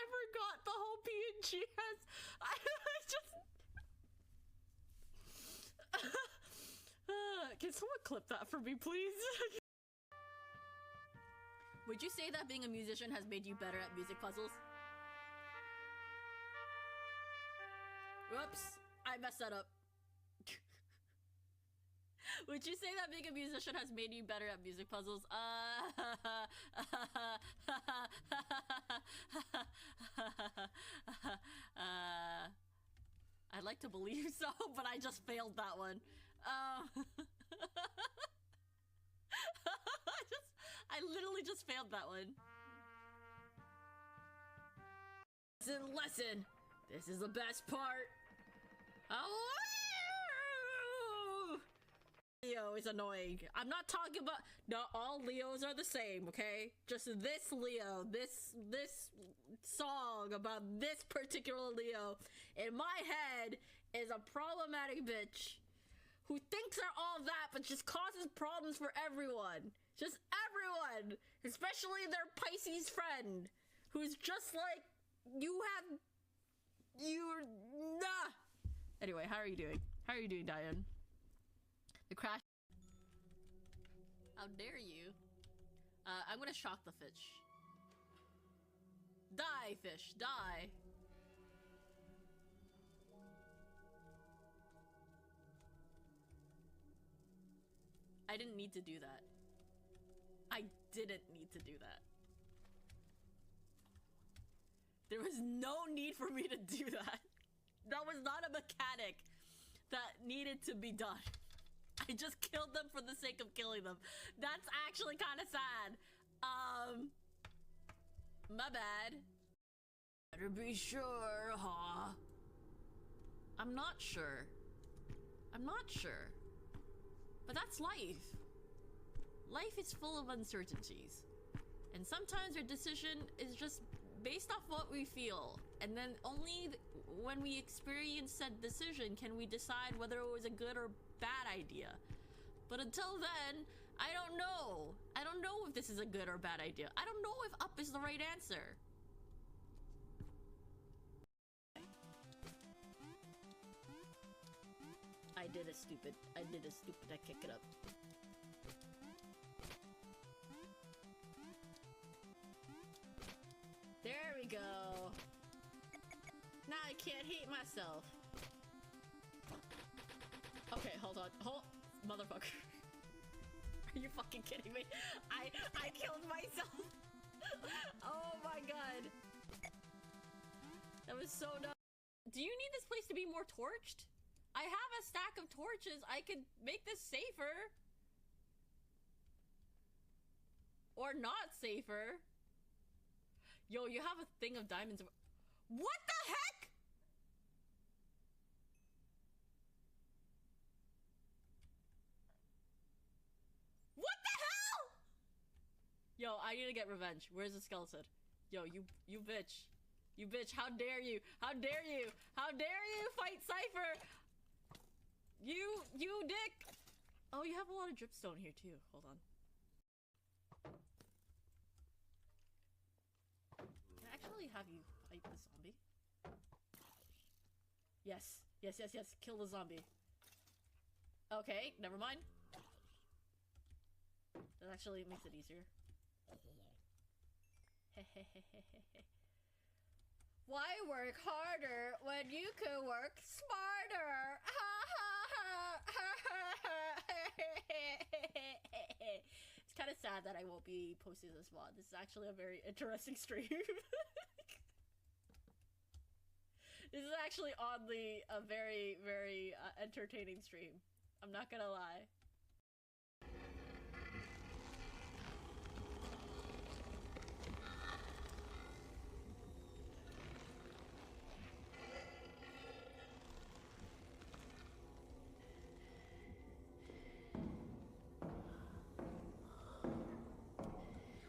forgot the whole PNG has... I just... Can someone clip that for me, please? Would you say that being a musician has made you better at music puzzles? Whoops, I messed that up. Would you say that being a musician has made you better at music puzzles? I'd like to believe so, but I just failed that one. I literally just failed that one. Listen. This is the best part. Oh! Leo is annoying. I'm not talking about... Not all Leos are the same, okay? Just this Leo, this song about this particular Leo, in my head, is a problematic bitch who thinks they're all that, but just causes problems for everyone. Just everyone! Especially their Pisces friend, who's just like, nah! Anyway, how are you doing? How are you doing, Diane? The crash. How dare you? I'm gonna shock the fish. Die, fish, die! I didn't need to do that. I didn't need to do that. There was no need for me to do that. That was not a mechanic that needed to be done. I just killed them for the sake of killing them. That's actually kind of sad. My bad. Better be sure, huh? I'm not sure. I'm not sure. But that's life. Life is full of uncertainties. And sometimes our decision is just based off what we feel. And then only when we experience said decision can we decide whether it was a good or bad idea. But until then, I don't know. I don't know if this is a good or bad idea. I don't know if up is the right answer. I did a stupid, I kick it up. There we go. Now I can't hate myself. Okay, hold on. Motherfucker. Are you fucking kidding me? I killed myself. Oh my god. That was so dumb. Do you need this place to be more torched? I have a stack of torches. I could make this safer. Or not safer. Yo, you have a thing of diamonds. What the heck? What the hell? Yo, I need to get revenge. Where's the skeleton? Yo, you bitch. You bitch, how dare you? How dare you? How dare you fight Cypher? You dick! Oh, you have a lot of dripstone here too. Hold on. Can I actually have you fight the zombie? Yes. Yes, yes, yes. Kill the zombie. Okay, never mind. That actually makes it easier. Why work harder when you could work smarter? It's kind of sad that I won't be posting this VOD. This is actually a very interesting stream. This is actually oddly a very, very entertaining stream. I'm not gonna lie.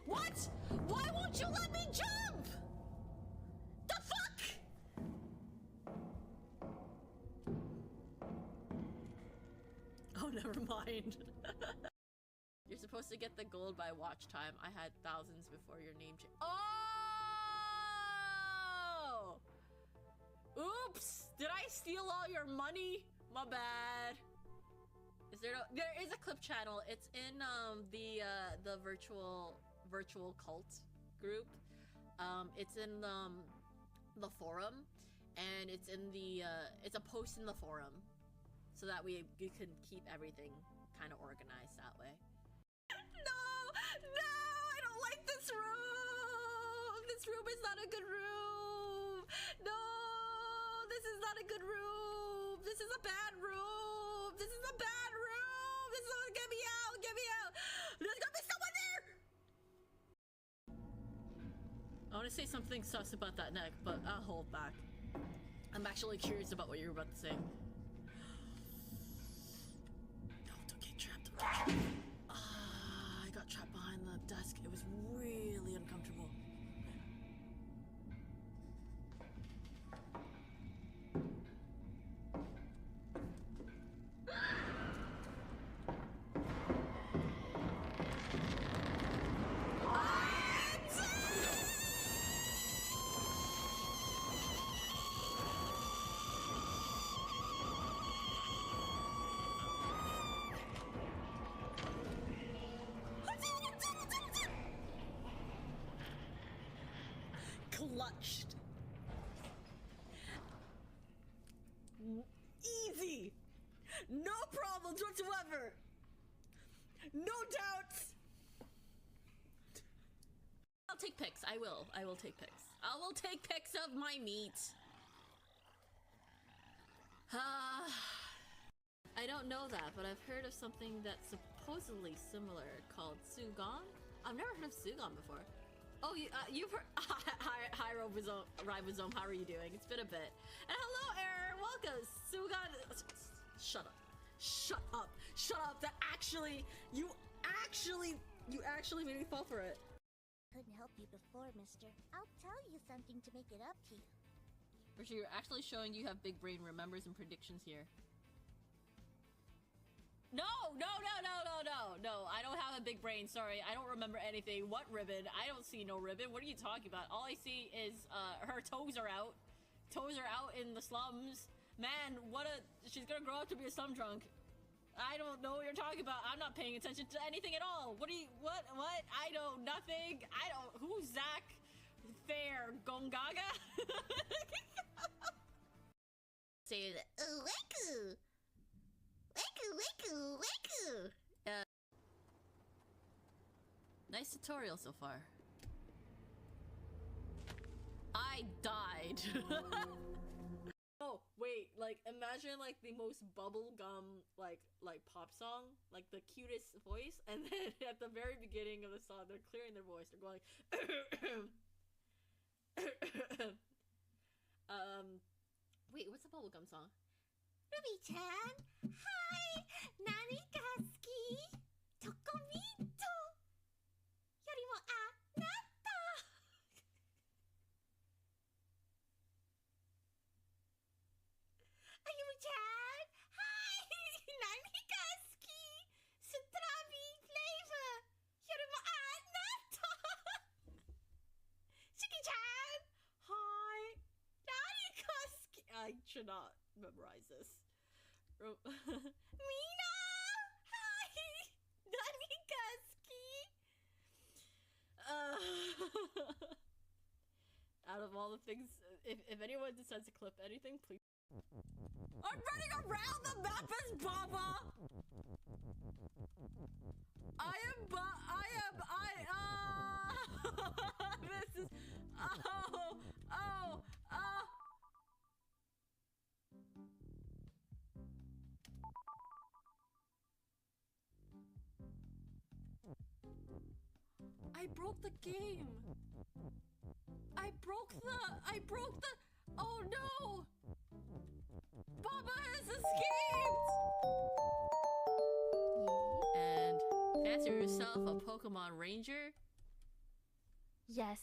What? Why won't you let me jump? The fuck? Oh, never mind. You're supposed to get the gold by watch time. I had thousands before your name change. Oh! Oops! Did I steal all your money? My bad. Is there no— there is a clip channel. It's in the virtual cult group. It's in the forum, and it's in the it's a post in the forum, so that we can keep everything kind of organized that way. No, I don't like this room. This room is not a good room. No, this is not a good room. This is a bad room. This is a bad room. This is— get me out. Get me out. There's gonna be someone there. I want to say something sus about that neck, but I'll hold back. I'm actually curious about what you're about to say. No, don't get trapped. I got trapped behind the desk. It was really uncomfortable. Clutched. Easy. No problems whatsoever. No doubts. I'll take pics. I will take pics. I will take pics of my meat. I don't know that, but I've heard of something that's supposedly similar called Sugon. I've never heard of Sugon before. Oh, you've heard. Hi, Ribosome. How are you doing? It's been a bit. And hello, Error. Welcome. So we got. Shut up. Shut up. Shut up. That actually, you actually made me fall for it. Couldn't help you before, mister. I'll tell you something to make it up to you. Richard, you're actually showing you have big brain remembers and predictions here. No, I don't have a big brain, sorry. I don't remember anything. What ribbon? I don't see no ribbon. What are you talking about? All I see is, her toes are out. Toes are out in the slums. Man, she's gonna grow up to be a slum drunk. I don't know what you're talking about. I'm not paying attention to anything at all. What? I know nothing. Who's Zach? Fair Gongaga? Say that. Waku! Nice tutorial so far. I died. Oh, wait, like, imagine, like, the most bubblegum, like, pop song, like, the cutest voice, and then at the very beginning of the song, they're clearing their voice, they're going, wait, what's the bubblegum song? Ruby-chan, hi, nani ga suki? Tokomito yorimo anata. Ayumu-chan, hi, nani ga suki? Strawberry flavor yorimo anata. Shiki-chan, hi, nani ga suki? I should not memorize this. Mina! Hi! Nani ga suki? Out of all the things, if anyone decides to clip anything, please. I'm running around the map as Baba! This is, I broke the game. I broke the, oh no! Baba has escaped! And fancy yourself a Pokemon Ranger? Yes.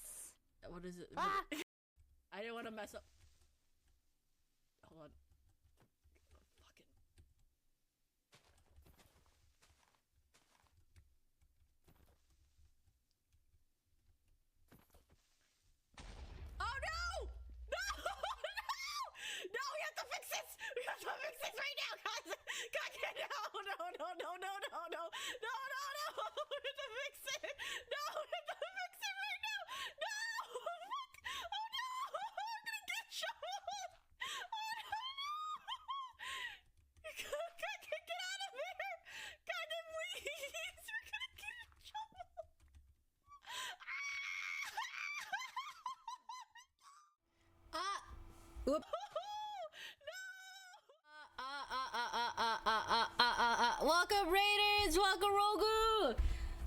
What is it? Ah! I didn't want to mess up. Hold on. Fucking. Oh no! No! No! We have to fix this! We have to fix this right now, guys! God, no! We have to fix it! No! We have to fix it right now! No! Fuck! Oh no! I'm gonna get shoveled! Oh no! Get out of here! God, please! We're gonna get in trouble! Whoop. No! Welcome, Raiders! Welcome, Rogu!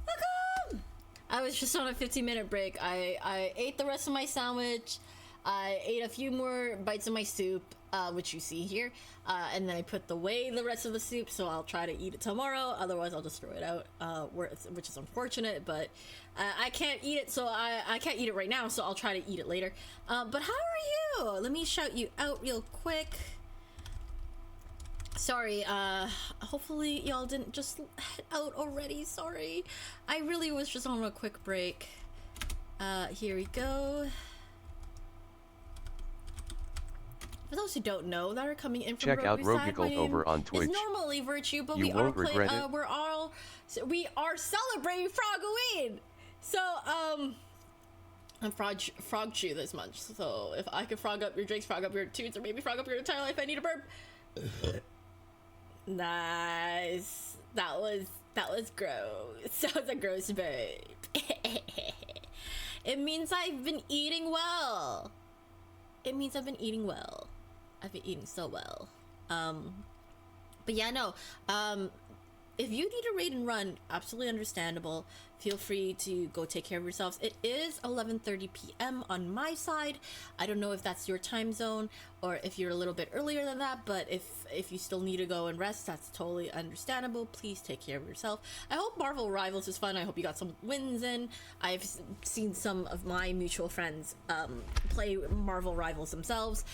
Welcome! I was just on a 15-minute break. I ate the rest of my sandwich. I ate a few more bites of my soup, which you see here. And then I put away the rest of the soup, so I'll try to eat it tomorrow. Otherwise, I'll just throw it out, which is unfortunate. But I can't eat it, so I can't eat it right now, so I'll try to eat it later. But how are you? Let me shout you out real quick. Sorry, hopefully y'all didn't just head out already. Sorry. I really was just on a quick break. Here we go. For those who don't know that are coming in from Check out Rogical over on Twitch. It's normally Virtue, but You we are won't regret it. we are celebrating Froggoween. So I'm Frogtue this month. So if I could frog up your drinks, frog up your tunes, or maybe frog up your entire life, I need a burp. Nice. That was gross. That was a gross burp. It means I've been eating well. It means I've been eating well. I've been eating so well. But yeah, no. if you need to raid and run, absolutely understandable. Feel free to go take care of yourselves. It is 11:30 p.m. on my side. I don't know if that's your time zone or if you're a little bit earlier than that, but if you still need to go and rest, that's totally understandable. Please take care of yourself. I hope Marvel Rivals is fun. I hope you got some wins in. I've seen some of my mutual friends play Marvel Rivals themselves.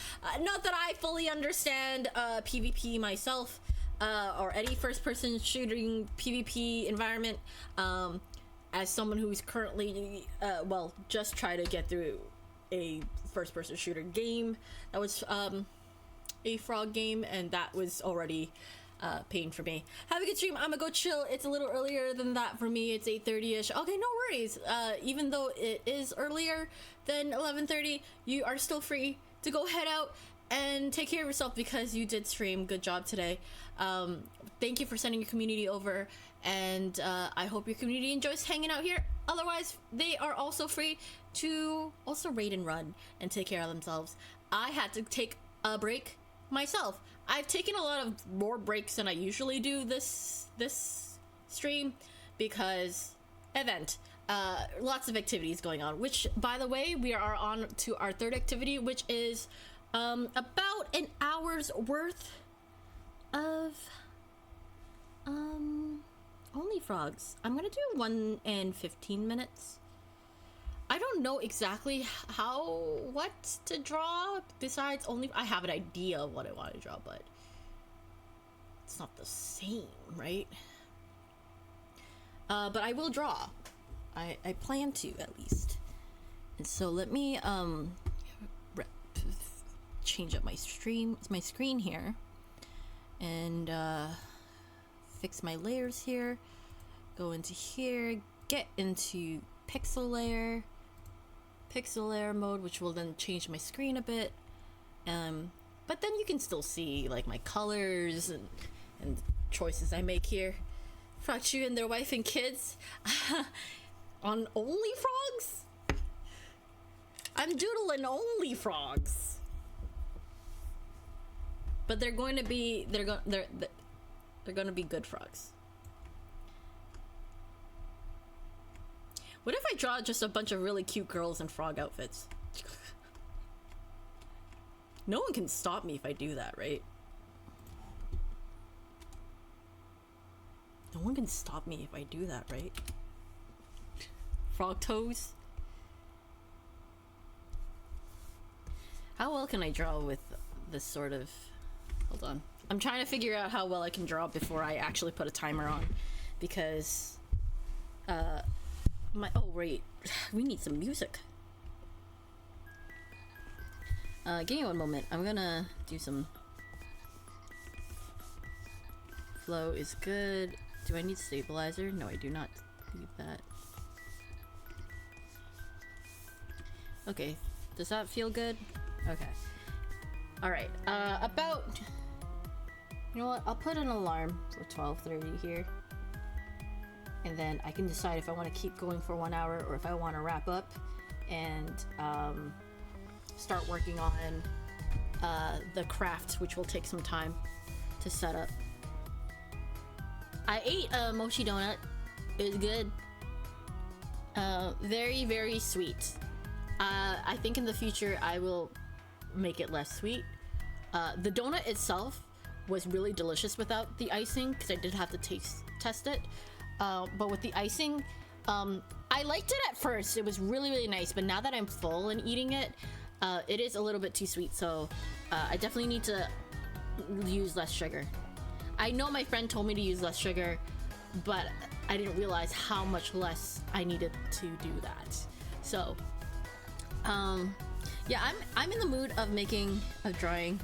Not that I fully understand PvP myself, or any first-person shooting PvP environment. As someone who's currently, just try to get through a first-person shooter game that was a frog game, and that was already pain for me. Have a good stream. I'm gonna go chill. It's a little earlier than that for me. It's 8:30ish. Okay, no worries. Even though it is earlier than 11:30, you are still free to go head out and take care of yourself because you did stream. Good job today. Thank you for sending your community over, and I hope your community enjoys hanging out here. Otherwise, they are also free to also raid and run and take care of themselves. I had to take a break myself. I've taken a lot of more breaks than I usually do this stream because lots of activities going on, which, by the way, we are on to our third activity, which is about an hour's worth of only frogs. I'm gonna do 1 and 15 minutes. I don't know exactly what to draw besides only. I have an idea of what I want to draw, but it's not the same, right? But I will draw. I plan to, at least. And so let me change up my screen here, and fix my layers here. Go into here, get into pixel layer mode, which will then change my screen a bit. But then you can still see like my colors and choices I make here. Frogtue and their wife and kids on Only Frogs. I'm doodling Only Frogs, but they're going to be good frogs. What if I draw just a bunch of really cute girls in frog outfits? No one can stop me if I do that, right? No one can stop me if I do that, right? Frog toes. How well can I draw with this sort of... Hold on. I'm trying to figure out how well I can draw before I actually put a timer on. Because... oh wait, we need some music. Give me one moment. I'm gonna do some... Flow is good. Do I need stabilizer? No, I do not need that. Okay, does that feel good? Okay. Alright, you know what? I'll put an alarm for 12:30 here. And then I can decide if I want to keep going for 1 hour or if I want to wrap up and start working on the craft, which will take some time to set up. I ate a mochi donut. It was good. Very, very sweet. I think in the future I will make it less sweet. The donut itself was really delicious without the icing because I did have to test it. But with the icing, I liked it at first. It was really, really nice, but now that I'm full and eating it, it is a little bit too sweet, so I definitely need to use less sugar. I know my friend told me to use less sugar, but I didn't realize how much less I needed to do that. So, yeah, I'm in the mood of drawing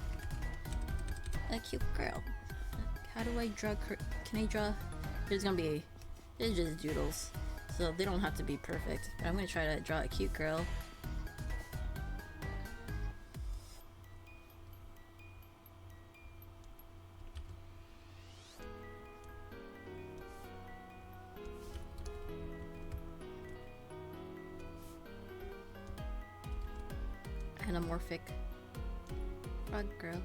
a cute girl. How do I draw? Can I draw? It's just doodles, so they don't have to be perfect. But I'm gonna try to draw a cute girl. Anamorphic frog girl.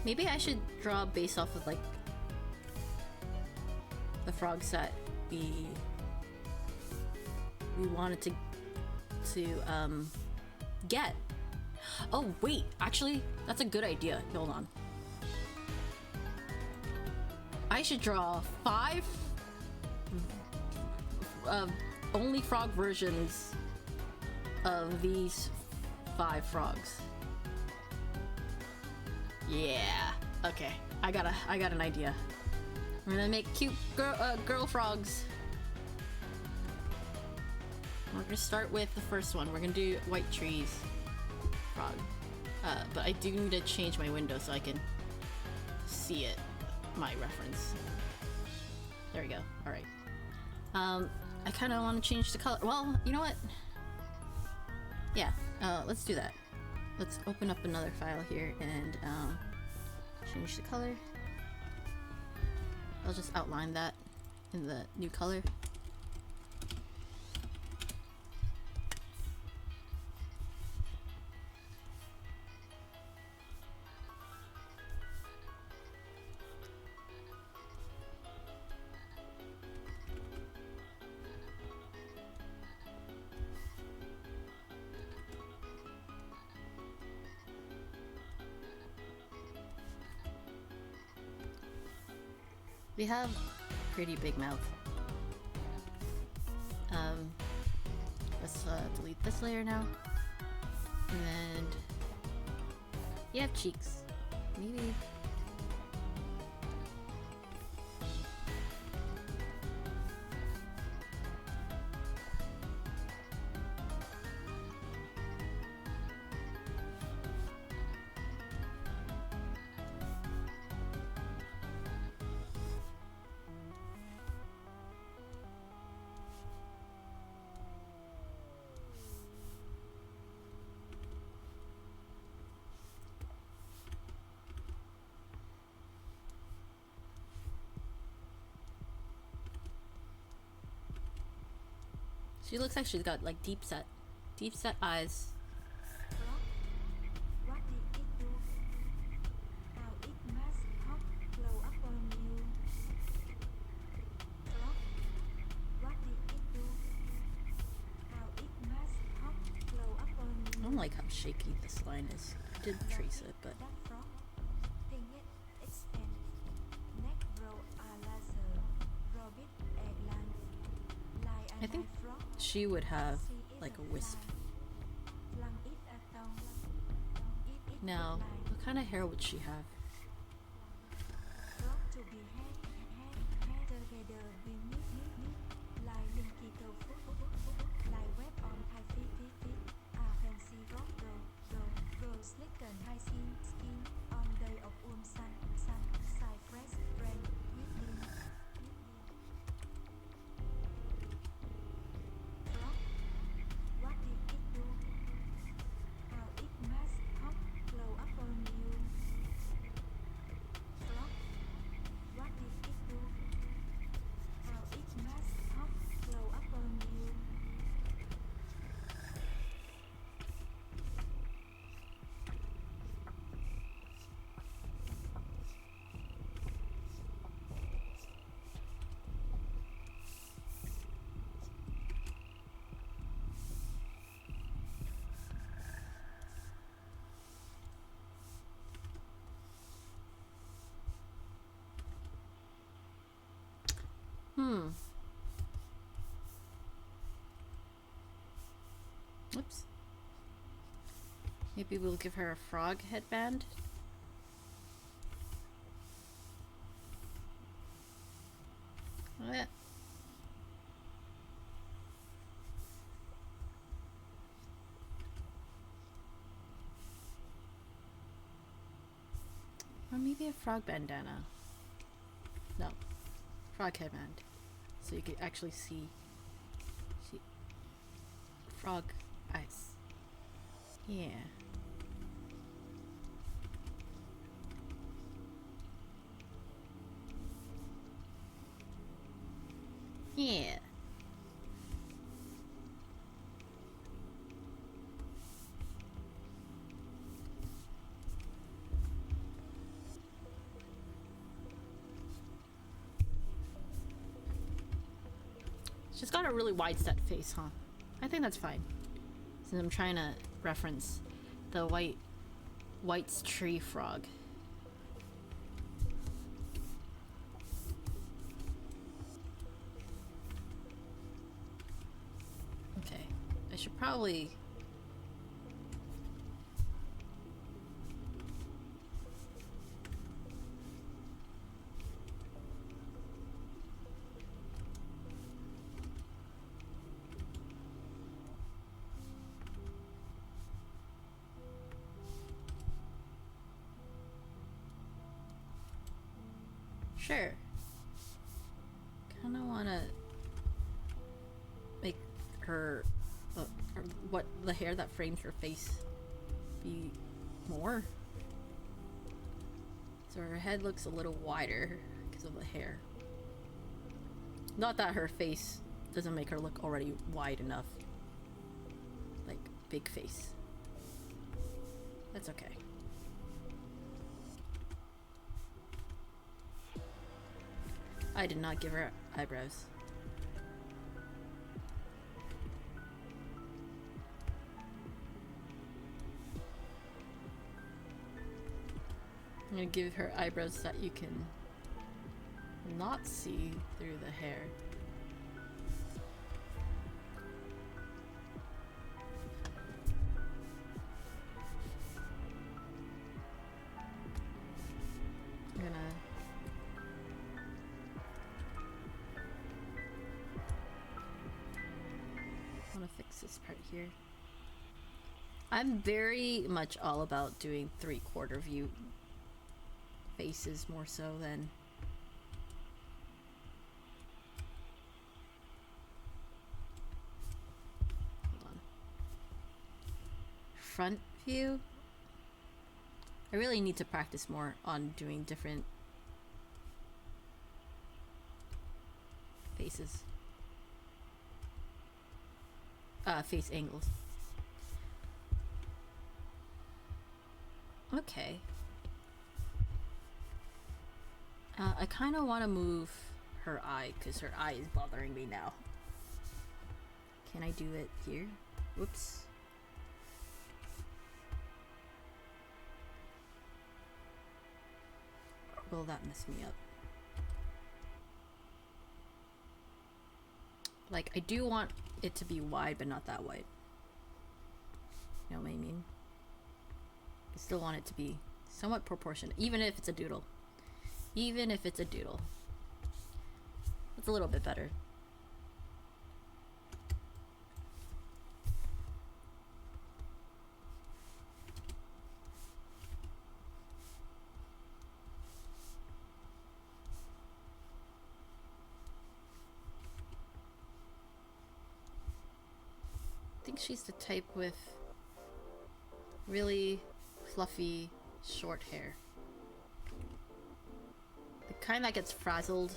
Maybe I should draw based off of like the frogs that we wanted to get. Oh wait, actually that's a good idea. Hold on. I should draw 5 only frog versions of these 5 frogs. Yeah. Okay. I got an idea. We're gonna make cute girl frogs. We're gonna start with the first one. We're gonna do white trees frog. But I do need to change my window so I can see it. My reference. There we go. All right. I kind of want to change the color. Well, you know what? Yeah. Let's do that. Let's open up another file here and change the color. I'll just outline that in the new color. We have pretty big mouth. Let's delete this layer now. And you have cheeks. Maybe. She looks like she's got like deep set eyes. What did it do? How it must hot glow up on you. Frog, what did it do? How it must hot glow up on I you. don't like how shaky this line is. I did trace it, but That frog, thing it, extend. Neck row a laser. Rabbit eggland. Lie I think and frog. she would have like a wisp. Flang it a tongue. Eat it Now, line. what kind of hair would she have? Frog to be head together we meet like linky tofu like web on Thai feet fancy frog go slick and high skin on day of sun side fresh friend with him. Frog, what did it do? How it must hot glow up on you. Frog, what did it do? How it must hot glow up on you. Oops. Maybe we'll give her a frog headband. What? Or maybe a frog bandana. No. Frog headband. So you can actually see frog eyes. Yeah. Yeah. She's got a really wide set face, huh? I think that's fine. Since I'm trying to reference the White's tree frog. Okay, I should probably... Sure. Kinda wanna make her, or what, the hair that frames her face be more. So her head looks a little wider because of the hair. Not that her face doesn't make her look already wide enough. Like, big face. That's okay. I did not give her eyebrows. I'm gonna give her eyebrows that you can not see through the hair. I'm gonna fix this part here. I'm very much all about doing 3/4 view faces more so than hold on. Front view. I really need to practice more on doing different faces. Face angles. Okay. I kind of want to move her eye because her eye is bothering me now. Can I do it here? Whoops. Will that mess me up? Like, I do want it to be wide, but not that wide. You know what I mean? I still want it to be somewhat proportionate, even if it's a doodle. Even if it's a doodle. It's a little bit better. I think she's the type with really fluffy, short hair. The kind that gets frazzled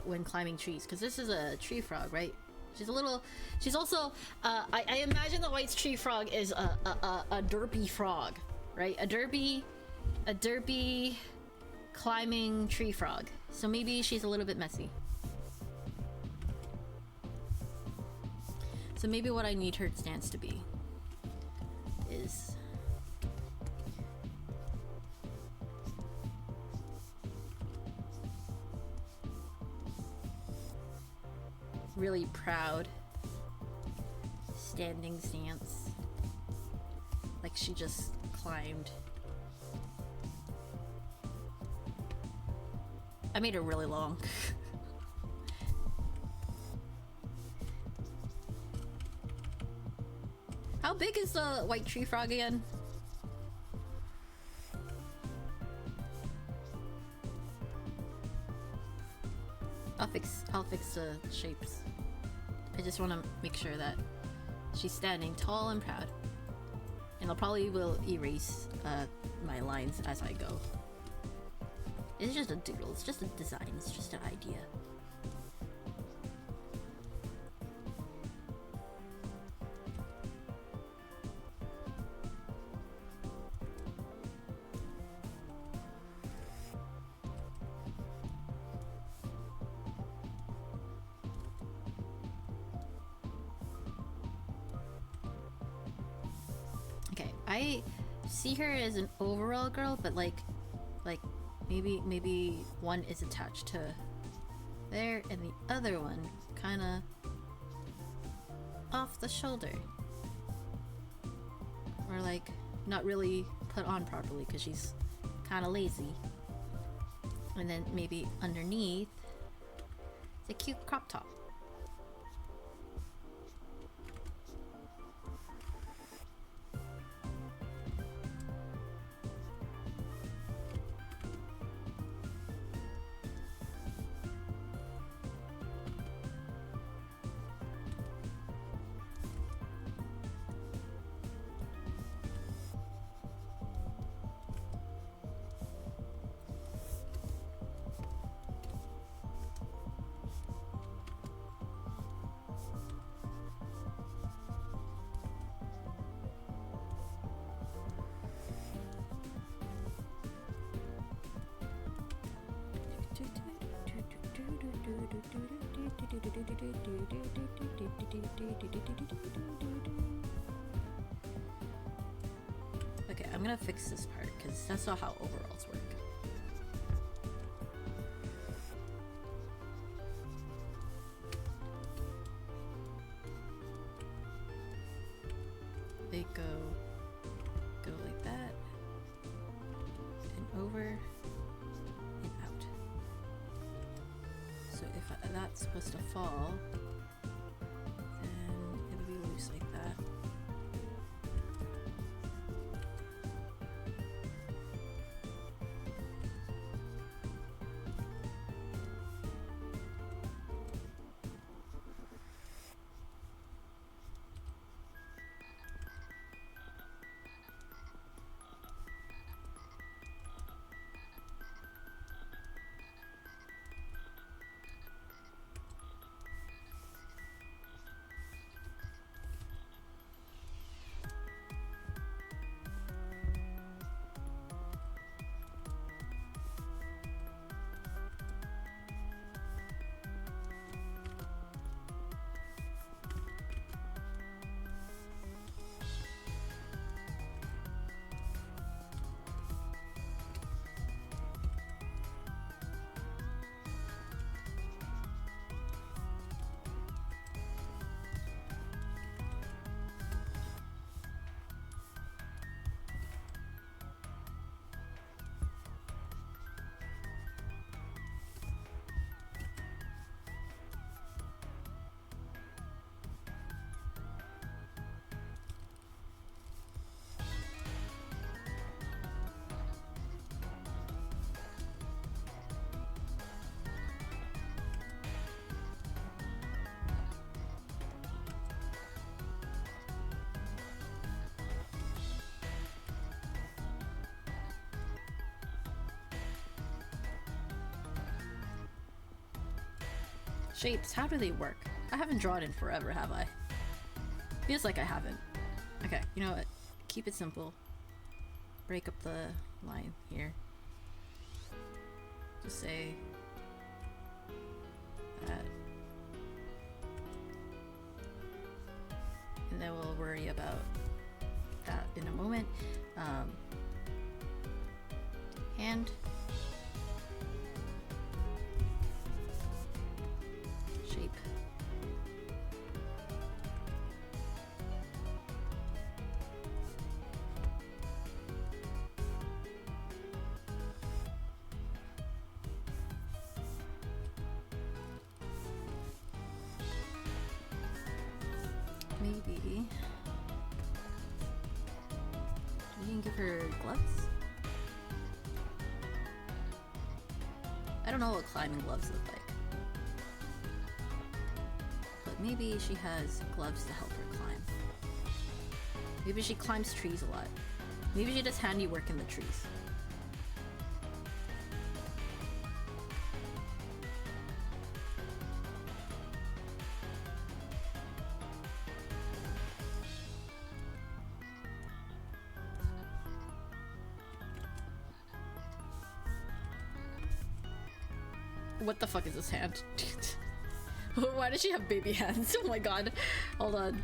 when climbing trees. Because this is a tree frog, right? She's a little... She's also... I imagine the White's tree frog is a derpy frog, right? A derpy climbing tree frog. So maybe she's a little bit messy. So maybe what I need her stance to be is really proud standing stance, like she just climbed. I made it really long. How big is the white tree frog again? I'll fix the shapes. I just want to make sure that she's standing tall and proud. And I'll probably will erase my lines as I go. It's just a doodle, it's just a design, it's just an idea. I see her as an overall girl, but like maybe one is attached to there and the other one kind of off the shoulder, or like not really put on properly because she's kind of lazy. And then maybe underneath it's a cute crop top. Okay, I'm gonna fix this part because that's not how overalls work. They go like that, and over, and out. So if that's supposed to fall, then it would be loose like that. Shapes, how do they work? I haven't drawn in forever, have I? Feels like I haven't. Okay, you know what? Keep it simple. Break up the line here. Just say that. And then we'll worry about that in a moment. Hand. Shape. Maybe we can give her gloves. I don't know what climbing gloves look like. But maybe she has gloves to help her climb. Maybe she climbs trees a lot. Maybe she does handiwork in the trees. What the fuck is this hand? Why does she have baby hands? Oh my god. Hold on.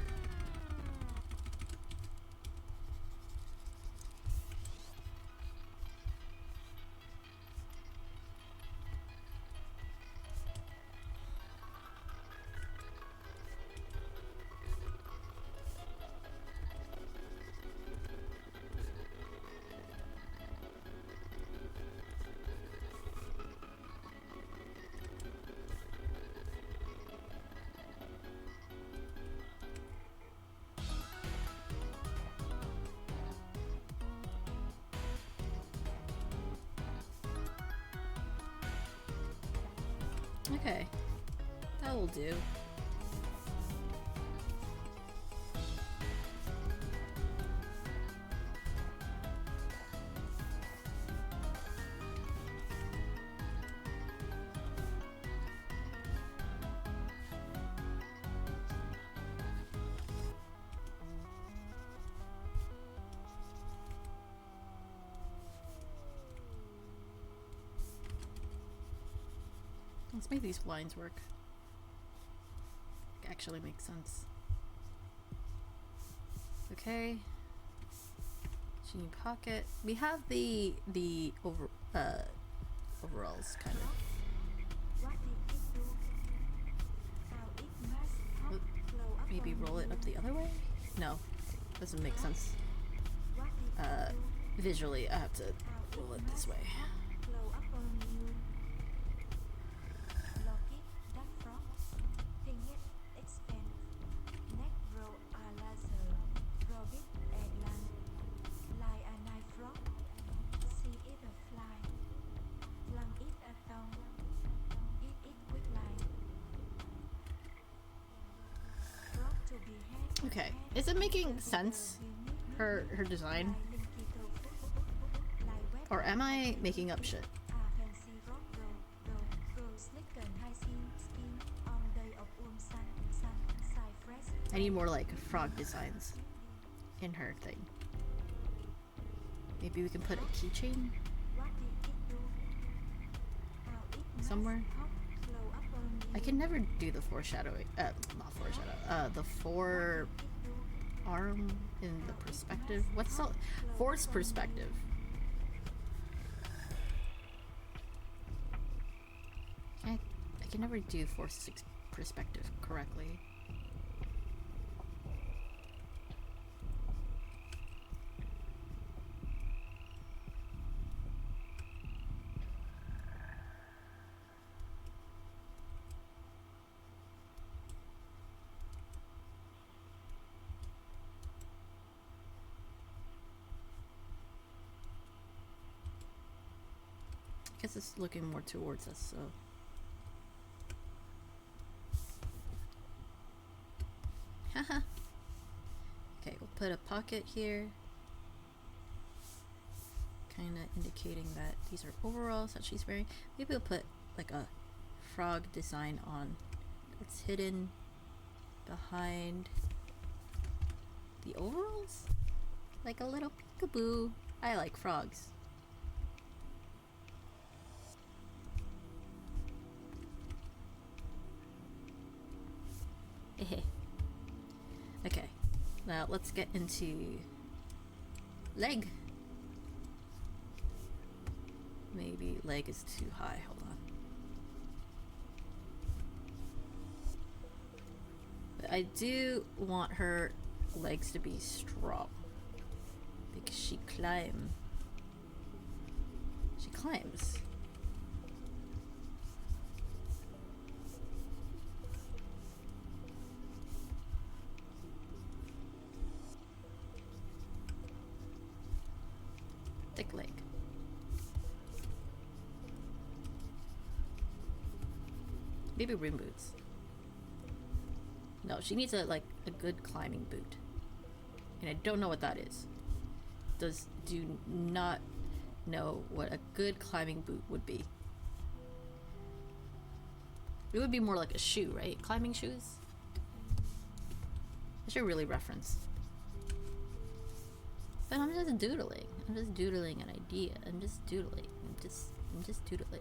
Okay, that will do. Let's make these blinds work. Actually makes sense. Okay. Jean pocket. We have the overalls kind of. What did it do? How it must have glow up Maybe on roll it you. up the other way? No, doesn't make sense. What did it do? Visually, I have to How roll it must this way. have glow up on you. Loki, that frog. Thing it expand. Neck grow a laser. Robit eggland. Like a knife frog. See it a fly. Flung it a tongue. Eat it quick line. Frog to be head. Okay, is it making sense? Her design? Or am I making up shit? I need more like frog designs in her thing. Maybe we can put a keychain somewhere. I can never do the foreshadowing. Not foreshadow. The forearm in the perspective. What's the force perspective? I can never do force perspective correctly. I guess it's looking more towards us, so. Haha. Okay, we'll put a pocket here. Kinda indicating that these are overalls that she's wearing. Maybe we'll put like a frog design on that's hidden behind the overalls? Like a little peekaboo. I like frogs. Okay, now let's get into leg. Maybe leg is too high, hold on. But I do want her legs to be strong because she climbs. Thick leg. Maybe rim boots. No, she needs a good climbing boot. And I don't know what that is. Do not know what a good climbing boot would be. It would be more like a shoe, right? Climbing shoes? I should really reference. But I'm just doodling. I'm just doodling an idea. I'm just doodling. I'm just doodling.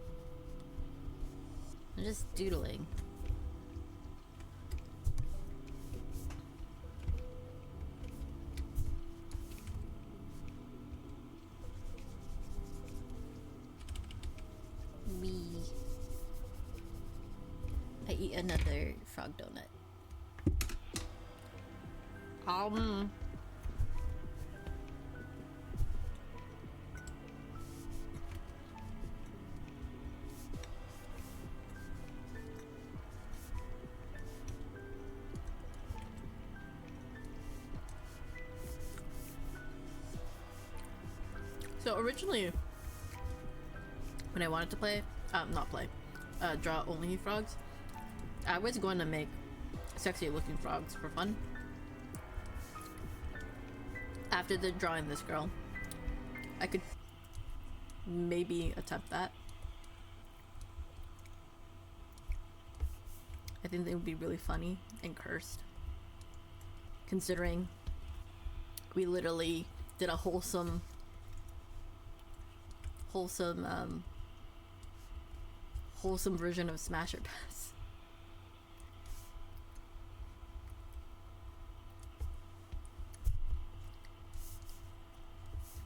I'm just doodling. I eat another frog donut. So originally, when I wanted to play, draw only frogs. I was going to make sexy looking frogs for fun. After the drawing this girl, I could maybe attempt that. I think they would be really funny and cursed, considering we literally did a wholesome version of Smash or Pass.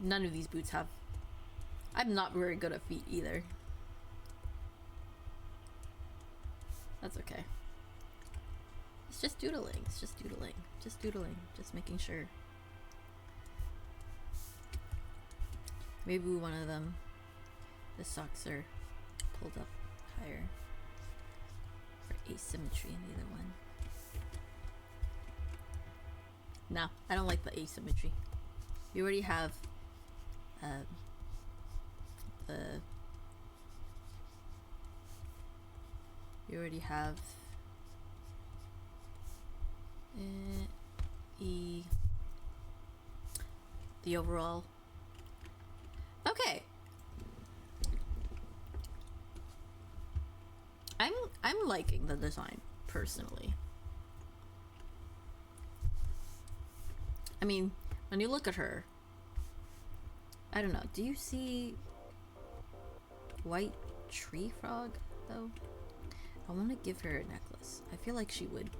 None of these boots have. I'm not very good at feet either. That's okay. It's just doodling. It's just doodling. Just doodling. Just making sure. Maybe one of them, the socks are pulled up higher for asymmetry in the other one. No, I don't like the asymmetry. You already have you already have the overall. Okay, I'm liking the design personally. I mean, when you look at her, I don't know, do you see white tree frog though? I want to give her a necklace. I feel like she would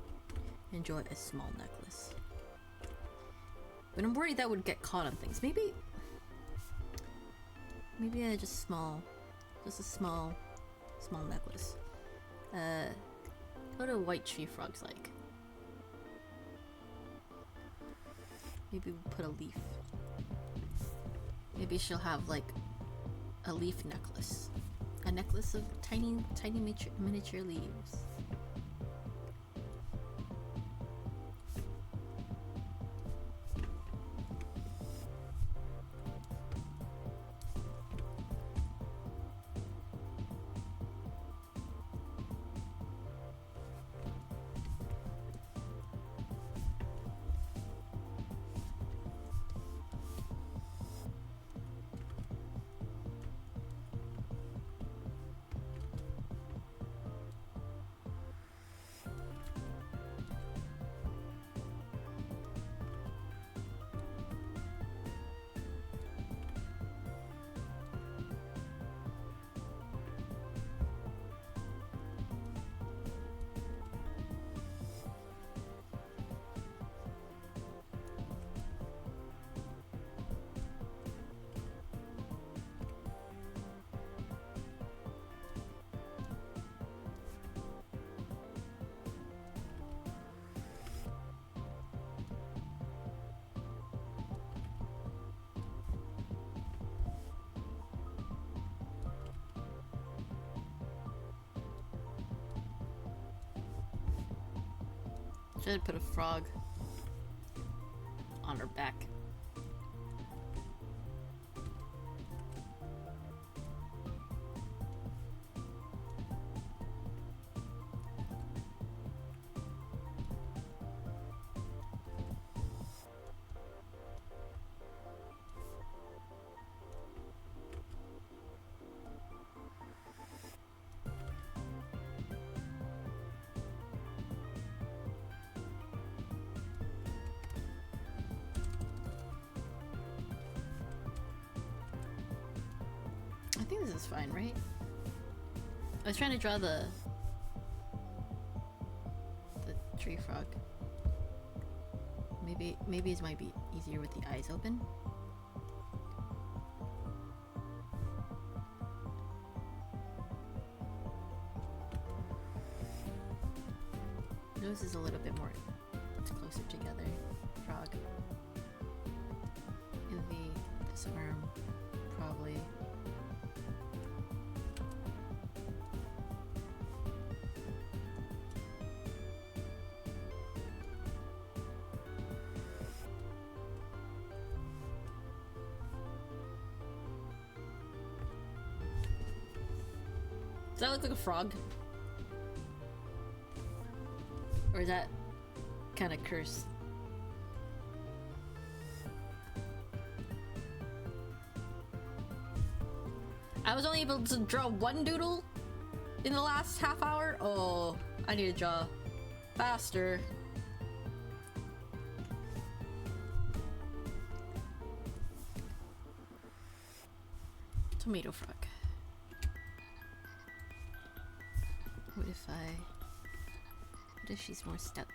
enjoy a small necklace, but I'm worried that would get caught on things. Maybe just a small necklace. What do white tree frogs like? Maybe we'll put a leaf. Maybe she'll have like a leaf necklace. A necklace of tiny miniature leaves. Should put a frog on her back. I think this is fine, right? I was trying to draw the tree frog. Maybe it might be easier with the eyes open. Nose is a little bit more closer together. Frog. It would be this arm, probably. Does that look like a frog? Or is that kind of cursed? I was only able to draw one doodle in the last half hour. Oh, I need to draw faster. Tomato frog. What if she's more stout?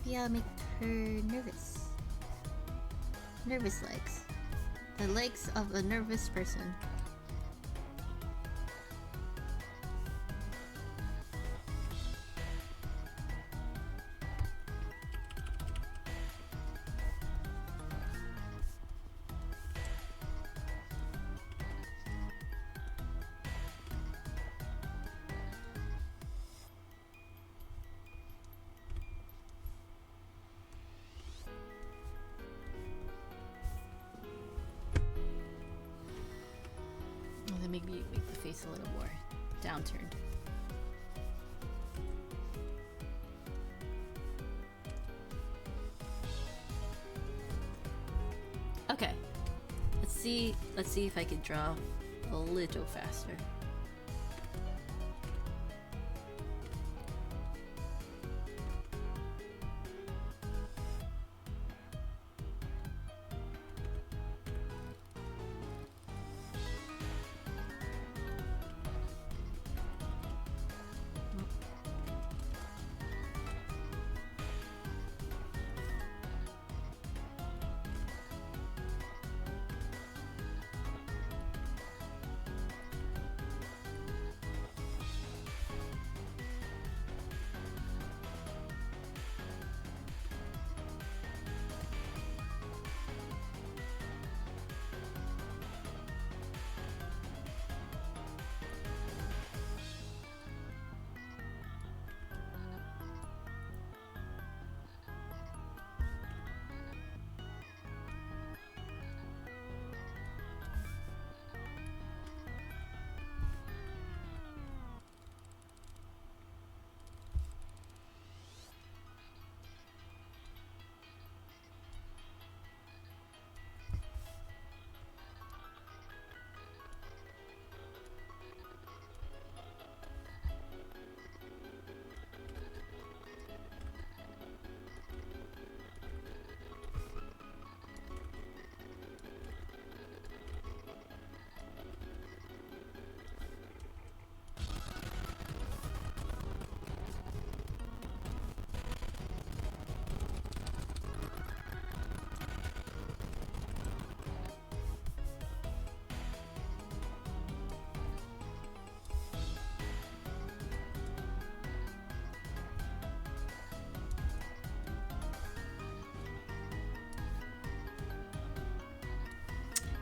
Maybe I'll make her nervous. Nervous legs. The legs of a nervous person. Maybe make the face a little more downturned. Okay. Let's see if I can draw a little faster.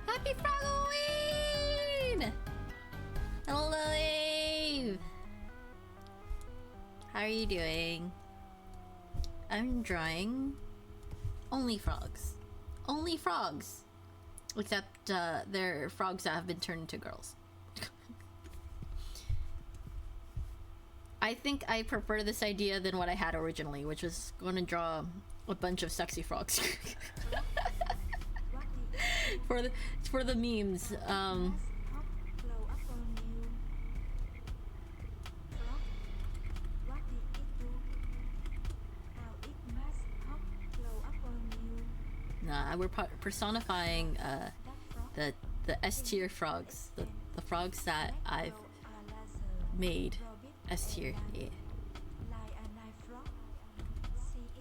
Happy Froggoween! Hello, Eve! How are you doing? I'm drawing only frogs. Only frogs! Except they're frogs that have been turned into girls. I think I prefer this idea than what I had originally, which was going to draw a bunch of sexy frogs. for the memes. Nah, we're personifying the S tier frogs, the frogs that I've made S tier. Yeah.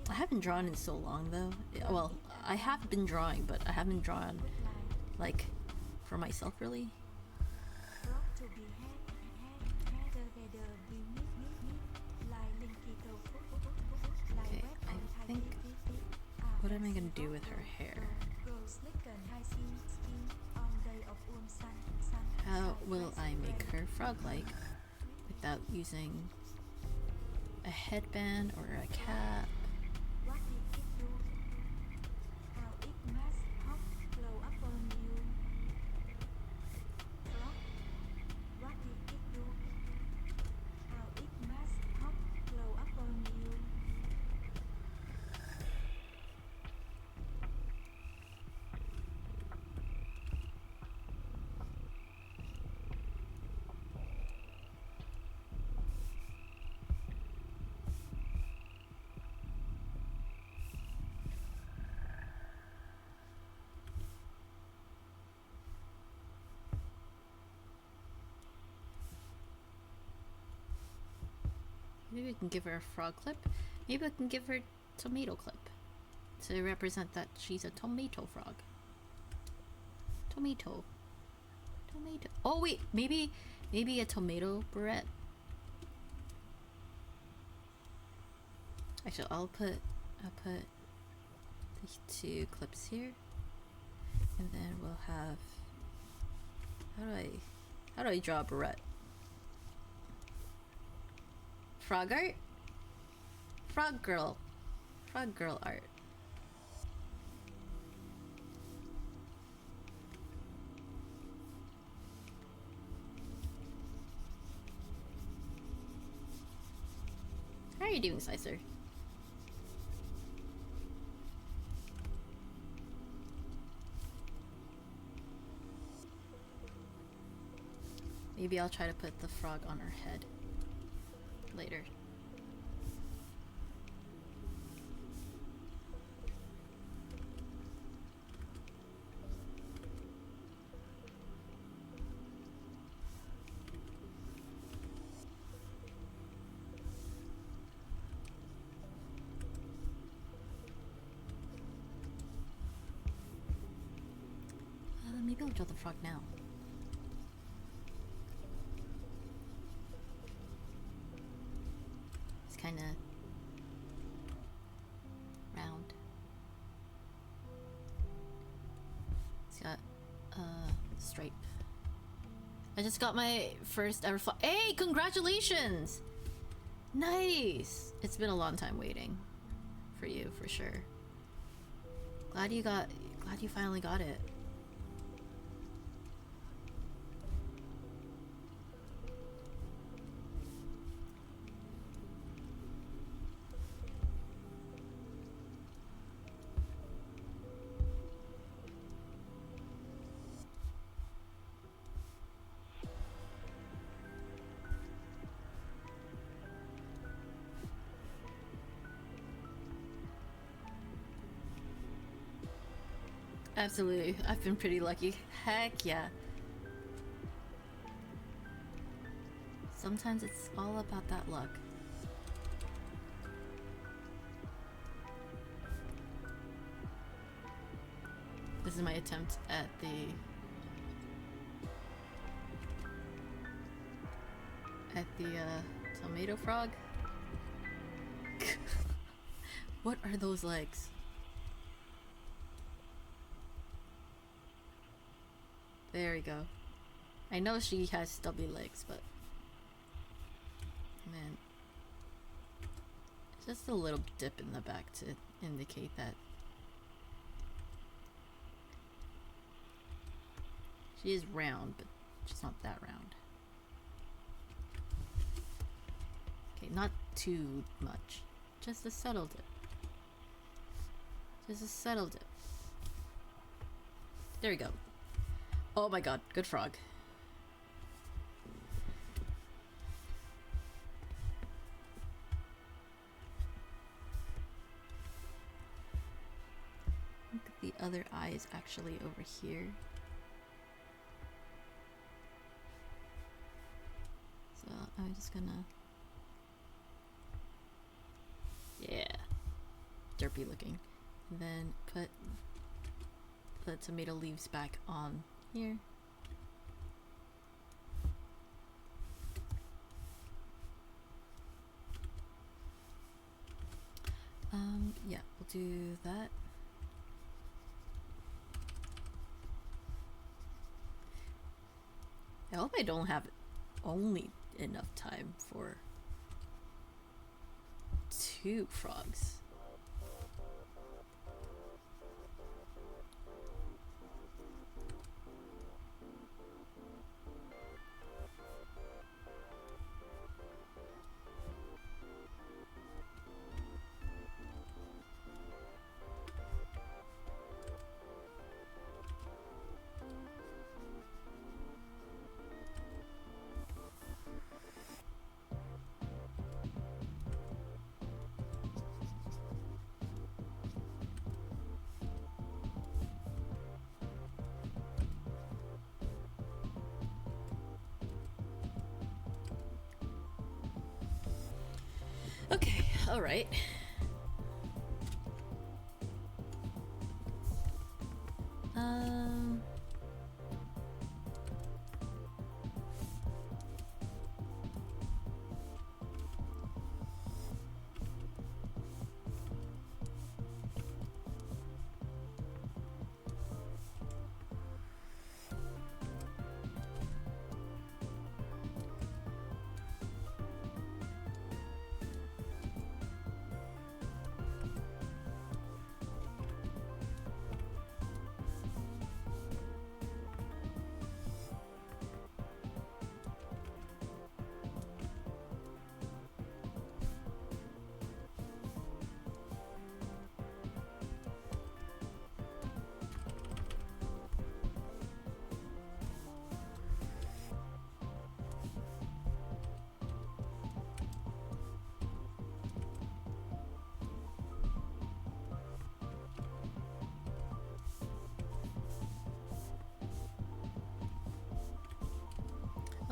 I haven't drawn in so long though. Well, I have been drawing, but I haven't drawn like for myself really. Okay, I think what am I gonna do with her hair? How will I make her frog-like without using a headband or a cap? Maybe we can give her a frog clip. Maybe we can give her tomato clip to represent that she's a tomato frog. Tomato. Tomato. Oh wait, maybe a tomato barrette. Actually, I'll put these two clips here, and then we'll have. How do I draw a barrette? Frog art? Frog girl art. How are you doing, Slicer? Maybe I'll try to put the frog on her head later. Maybe I'll draw the frog now. Kind of round. It's got a stripe. I just got my first ever Hey, congratulations! Nice! It's been a long time waiting for you, for sure. Glad you finally got it. Absolutely. I've been pretty lucky. Heck yeah. Sometimes it's all about that luck. This is my attempt at the tomato frog. What are those legs? There we go. I know she has stubby legs, but man, just a little dip in the back to indicate that she is round, but she's not that round. Okay, not too much. Just a subtle dip. Just a subtle dip. There we go. Oh my god, good frog. Look at the other eye is actually over here. So I'm just gonna, yeah, derpy looking, and then put the tomato leaves back on here. Yeah, we'll do that. I hope I don't have only enough time for 2 frogs. Okay, all right.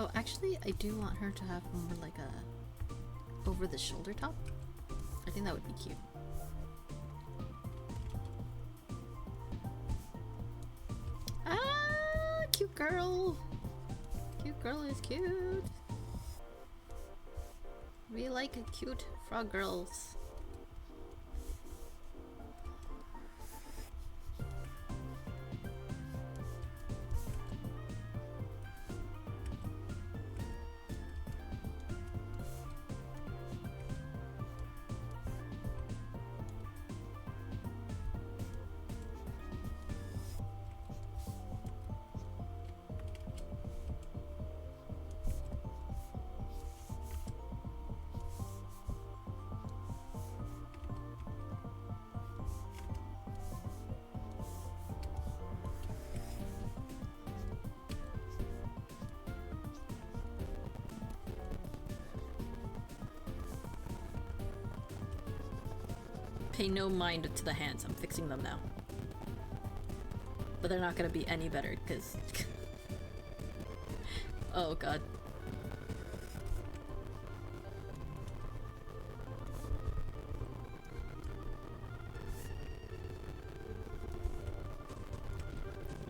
Oh, actually, I do want her to have more like a over the shoulder top. I think that would be cute. Ah, cute girl. Cute girl is cute. We like cute frog girls. Pay no mind to the hands, I'm fixing them now. But they're not gonna be any better, because... oh god.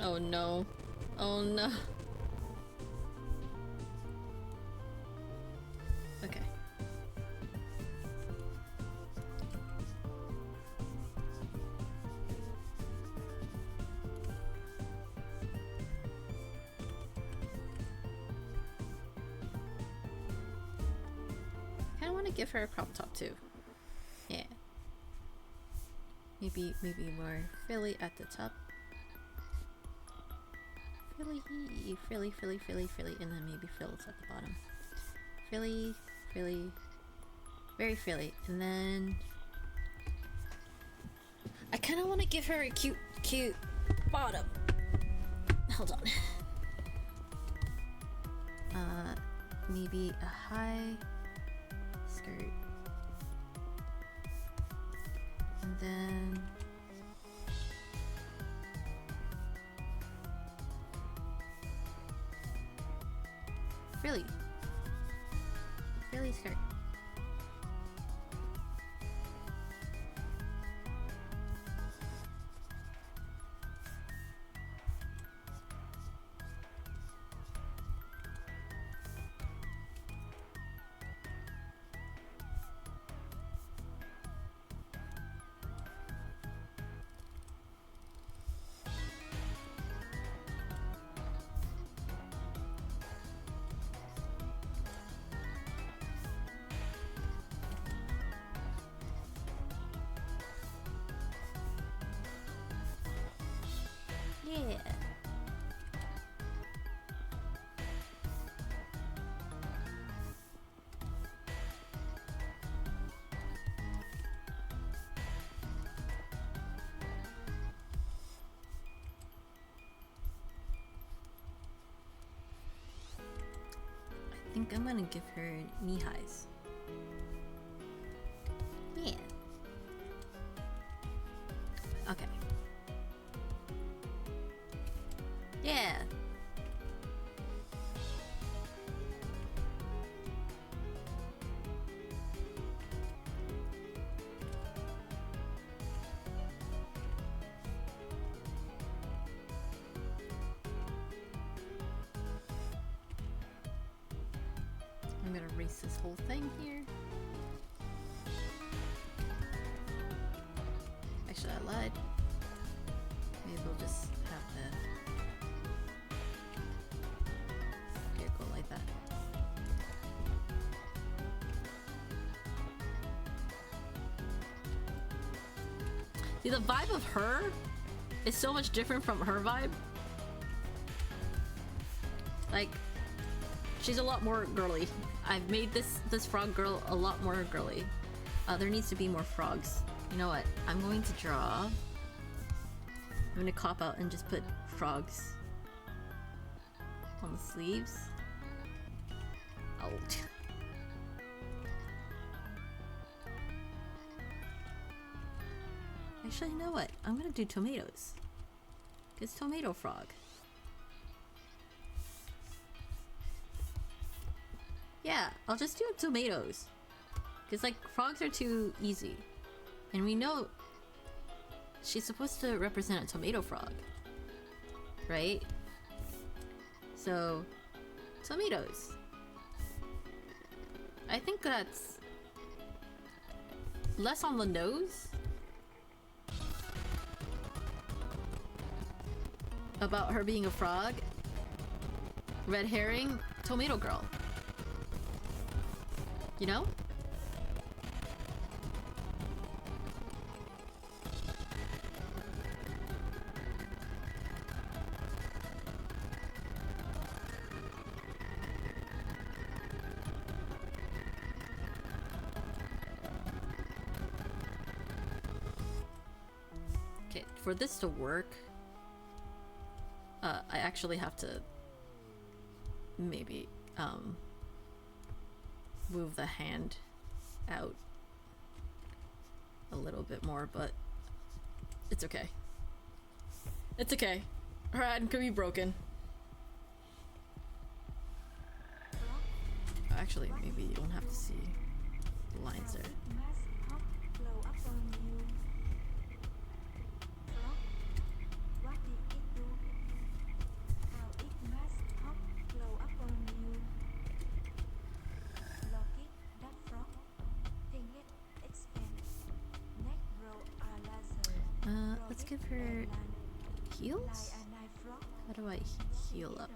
Oh no. Oh no. Okay. I want to give her a crop top too. Yeah. Maybe more frilly at the top. Frilly, and then maybe frills at the bottom. Frilly, very frilly, and then I kind of want to give her a cute bottom. Hold on. Maybe a high skirt, and then frilly. Frilly skirt. Yeah. I think I'm gonna give her knee highs. Yeah. Okay. Yeah. I'm gonna erase this whole thing here. Actually, I lied. Maybe we'll just have the go like that. See, the vibe of her is so much different from her vibe. Like, she's a lot more girly. I've made this frog girl a lot more girly. There needs to be more frogs. You know what? I'm going to draw. I'm gonna cop out and just put frogs on the sleeves. Oh. Actually, you know what? I'm gonna do tomatoes. It's tomato frog. Yeah, I'll just do tomatoes. Because, like, frogs are too easy. And we know she's supposed to represent a tomato frog. Right? So, tomatoes. I think that's less on the nose about her being a frog. Red herring, tomato girl. You know? Okay, for this to work, I actually have to maybe move the hand out a little bit more, but it's okay. It's okay. Her hand could be broken. Actually, maybe you don't have to see the lines there. Let's give her heels? How do I heal up?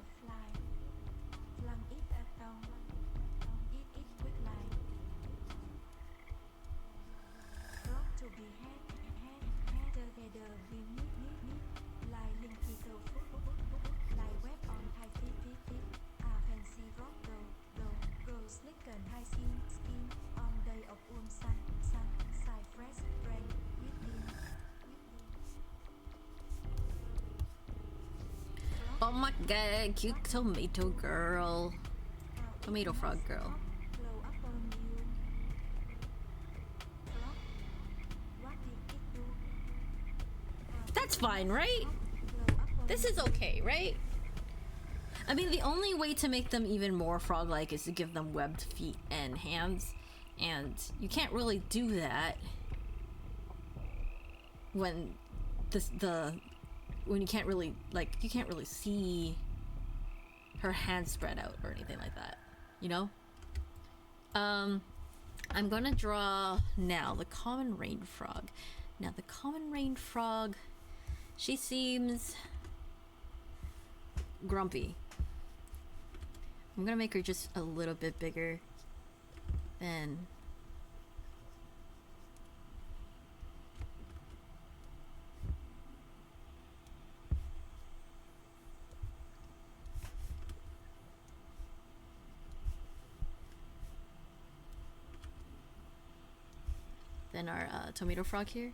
Oh my god, cute tomato girl. Tomato frog girl. That's fine, right? This is okay, right? I mean, the only way to make them even more frog-like is to give them webbed feet and hands, and you can't really do that when when you can't really, like, you can't really see her hands spread out or anything like that, you know? I'm gonna draw now the common rain frog. Now the common rain frog, she seems grumpy. I'm gonna make her just a little bit bigger than our tomato frog here.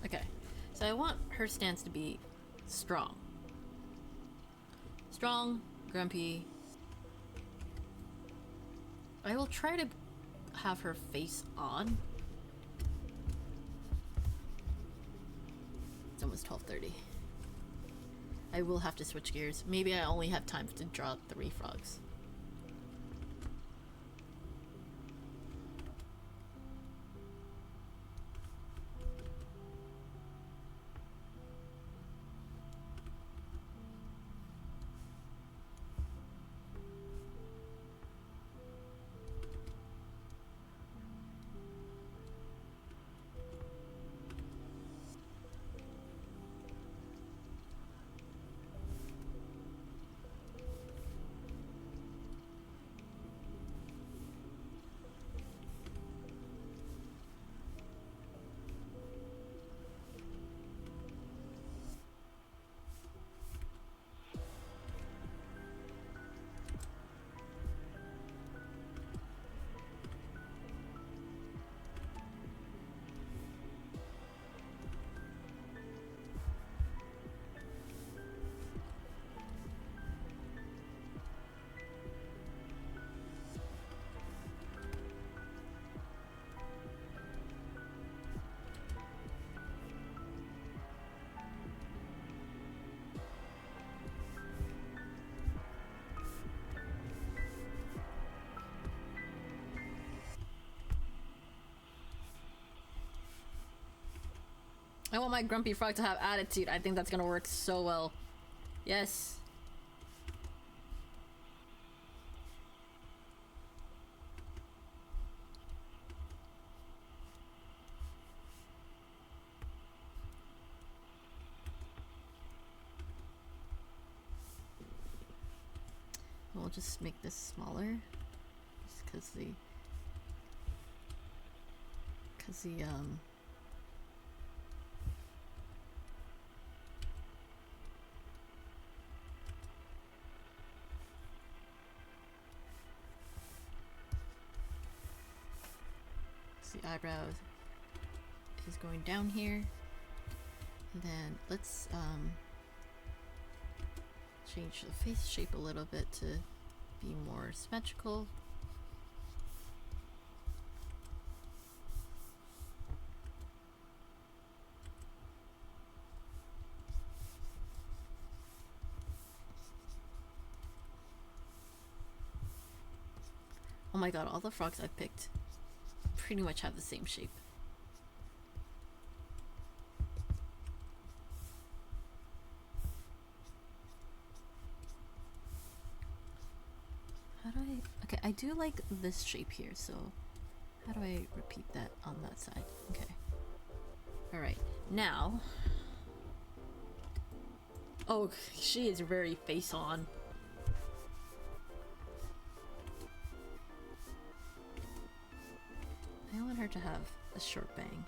Okay, so I want her stance to be strong. Strong, grumpy. I will try to have her face on. It's almost 12:30. I will have to switch gears. Maybe I only have time to draw 3 frogs. I want my grumpy frog to have attitude. I think that's gonna work so well. Yes. We'll just make this smaller, just because the eyebrow is going down here, and then let's change the face shape a little bit to be more symmetrical. Oh my god, all the frogs I've picked pretty much have the same shape. How do I... Okay, I do like this shape here, so how do I repeat that on that side? Okay. Alright, now... Oh, she is very face on. I I want her to have a short bang.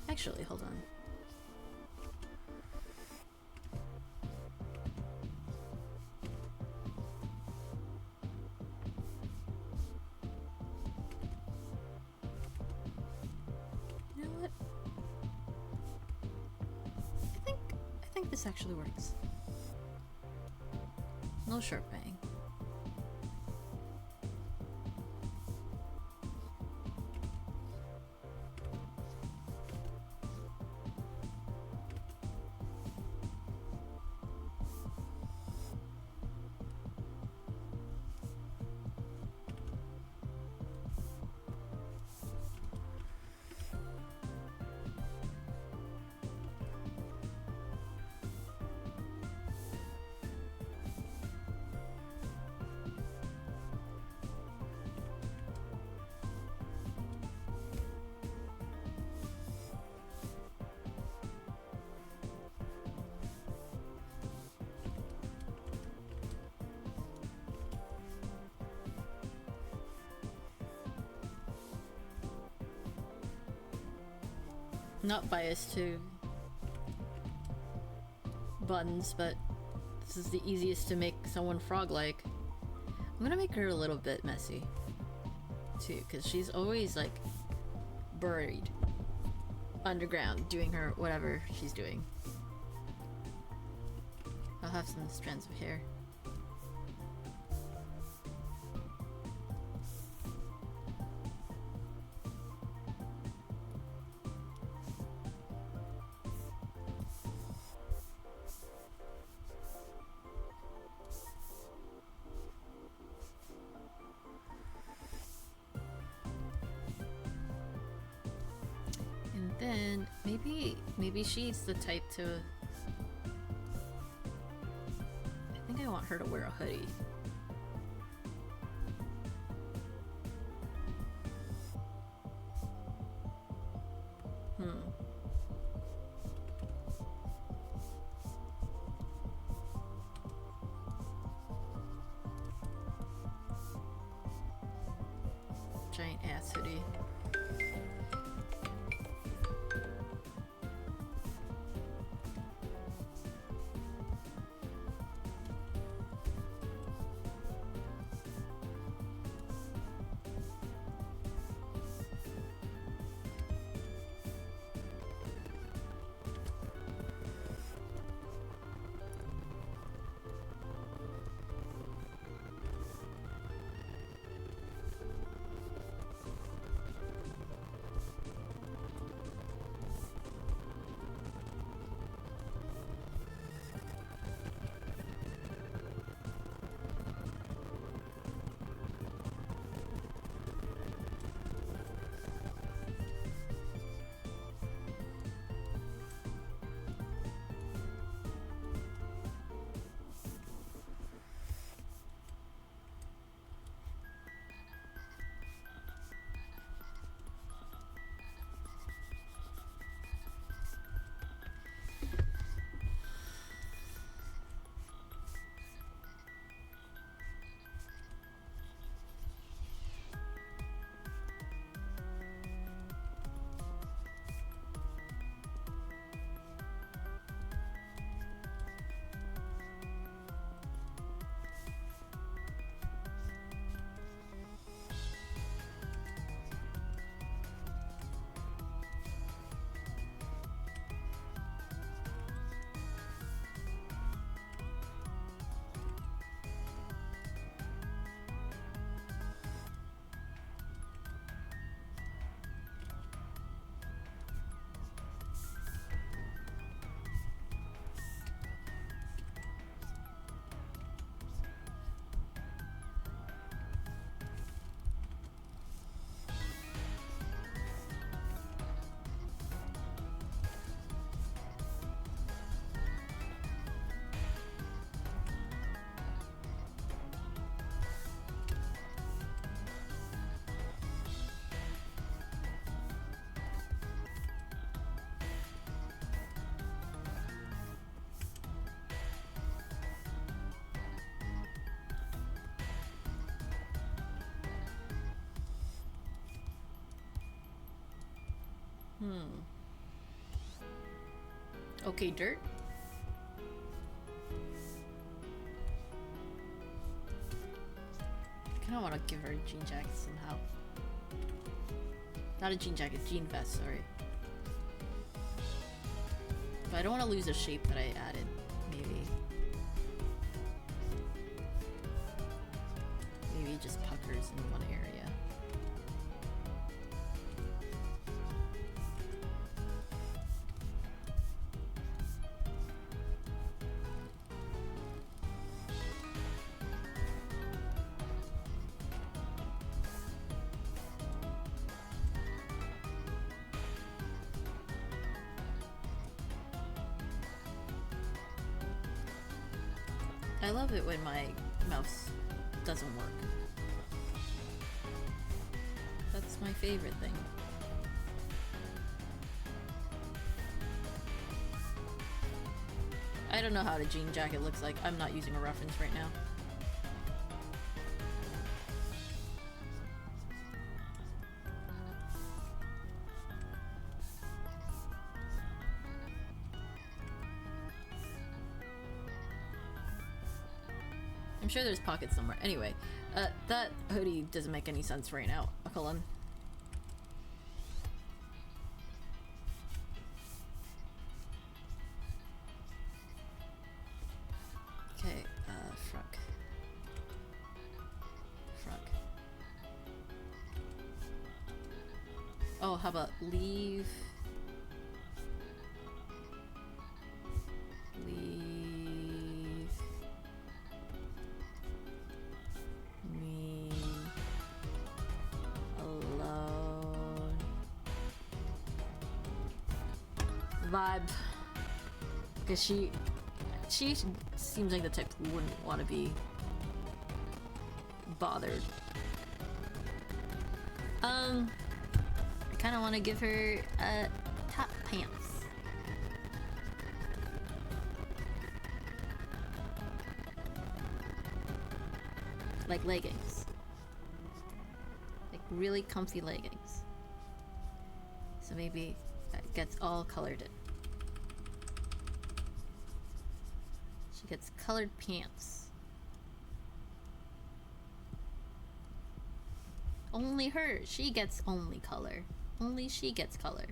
Actually, hold on. You know what? I think this actually works. No short bang. Not biased to buttons, but this is the easiest to make someone frog-like. I'm gonna make her a little bit messy too, because she's always like buried underground doing her whatever she's doing. I'll have some strands of hair. Then maybe she's the type to. I think I want her to wear a hoodie. Giant ass hoodie. Okay, dirt. I kinda wanna give her a jean jacket somehow. Not a jean jacket, jean vest, sorry. But I don't wanna lose the shape that I added, maybe. Maybe it just puckers in one area. I love it when my mouse doesn't work. That's my favorite thing. I don't know how the jean jacket looks like. I'm not using a reference right now. I'm sure there's pockets somewhere. Anyway, that hoodie doesn't make any sense right now. Hold on. Okay, frog. Oh, how about leave me alone. Vibe. Because she seems like the type who wouldn't want to be bothered. I kind of want to give her top pants. Like leggings. Like really comfy leggings. So maybe that gets all colored in. She gets colored pants. Only her. She gets only color. Only she gets color.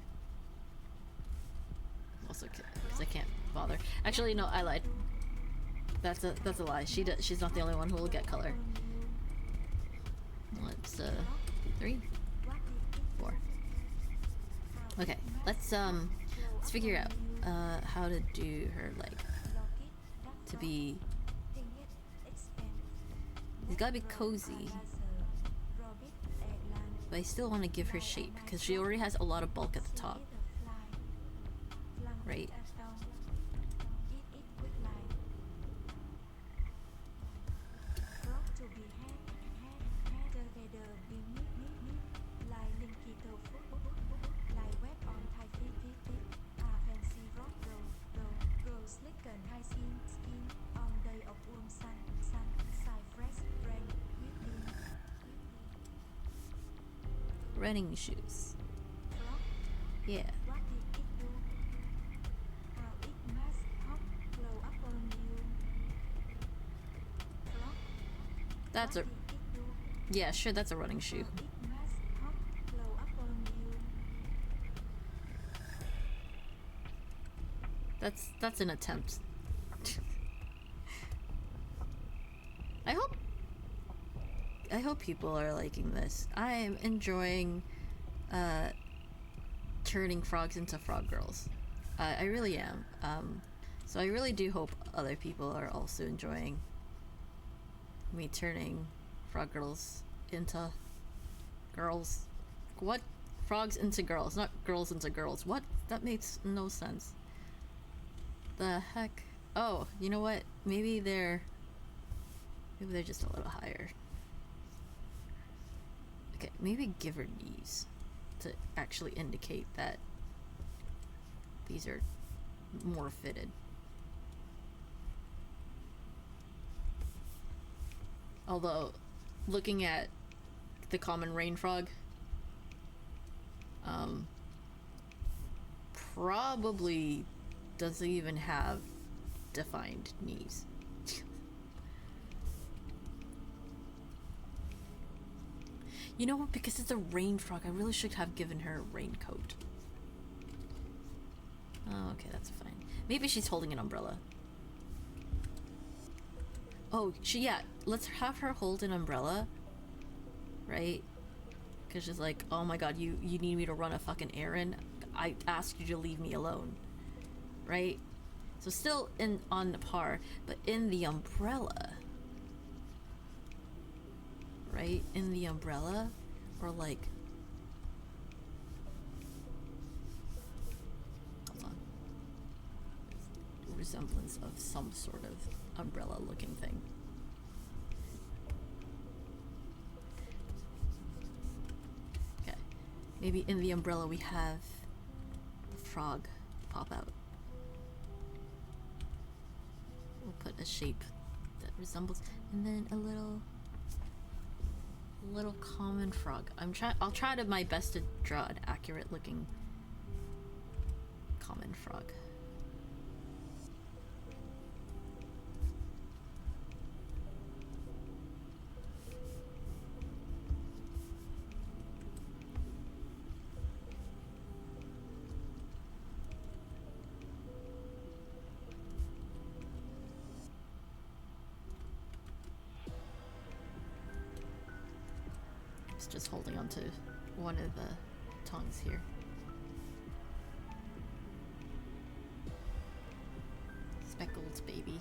Also, because I can't bother. Actually, no, I lied. That's a lie. She's not the only one who will get color. Let's 3, 4. Okay, let's figure out how to do her leg to be. It's gotta be cozy. But I still want to give her shape because she already has a lot of bulk at the top. Right? Running shoes. Yeah. That's a... Yeah, sure, that's a running shoe. That's an attempt. I hope people are liking this. I am enjoying turning frogs into frog girls. I really am. So I really do hope other people are also enjoying me turning frog girls into girls. What? Frogs into girls, not girls into girls. What? That makes no sense. The heck? Oh, you know what? Maybe they're just a little higher. Okay, maybe give her knees to actually indicate that these are more fitted. Although, looking at the common rain frog, probably doesn't even have defined knees. You know what? Because it's a rain frog, I really should have given her a raincoat. Oh, okay, that's fine. Maybe she's holding an umbrella. Oh, yeah, let's have her hold an umbrella. Right? Because she's like, oh my god, you need me to run a fucking errand? I asked you to leave me alone. Right? So still on the par, but in the umbrella. Right? In the umbrella? Or like... Hold on. Resemblance of some sort of umbrella looking thing. Okay. Maybe in the umbrella we have a frog pop out. We'll put a shape that resembles, and then a little common frog. I'll try to my best to draw an accurate looking common frog. Just holding onto one of the tongues here. Speckled baby.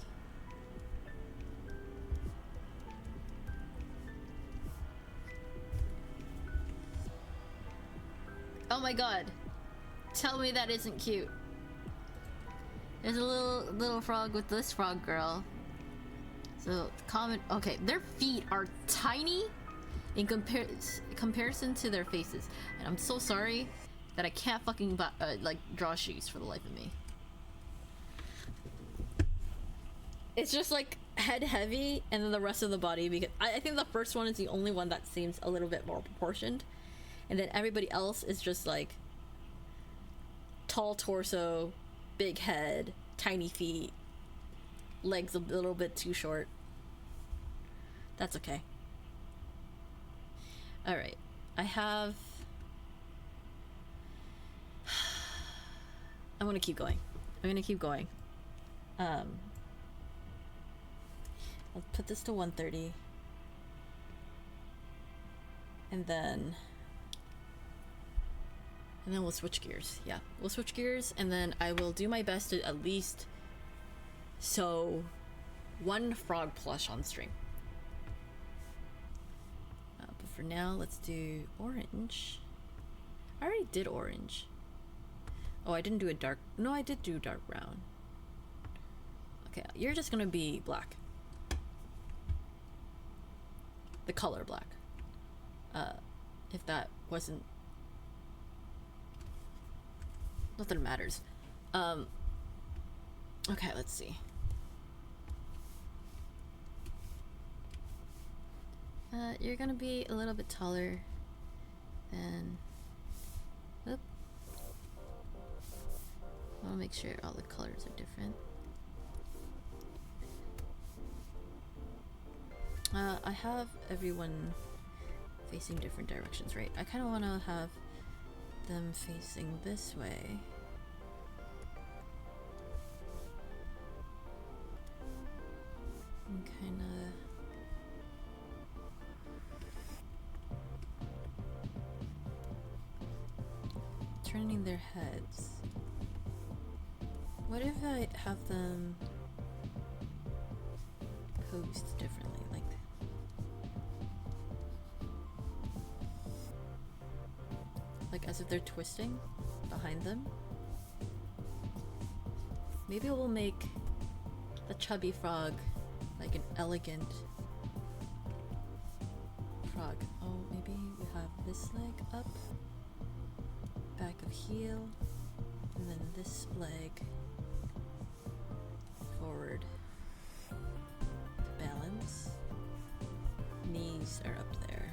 Oh my god. Tell me that isn't cute. There's a little frog with this frog girl. So common. Okay, their feet are tiny in comparison to their faces, and I'm so sorry that I can't fucking like draw shoes for the life of me. It's just like head heavy, and then the rest of the body, because I think the first one is the only one that seems a little bit more proportioned, and then everybody else is just like tall torso, big head, tiny feet, legs a little bit too short. That's okay. Alright, I'm gonna keep going. I'll put this to 130. And then we'll switch gears. Yeah, we'll switch gears, and then I will do my best to at least sew one frog plush on stream. For now, let's do orange. I already did orange. Oh, I didn't do a dark... No, I did do dark brown. Okay, you're just gonna be black. The color black. If that wasn't... Not that it matters. Okay, let's see. You're gonna be a little bit taller than... Oop. I wanna make sure all the colors are different. I have everyone facing different directions, right? I kinda wanna have them facing this way. And kinda... turning their heads. What if I have them posed differently, like as if they're twisting behind them? Maybe we'll make the chubby frog like an elegant frog. Oh, maybe we have this leg up, back of heel, and then this leg forward to balance. Knees are up there.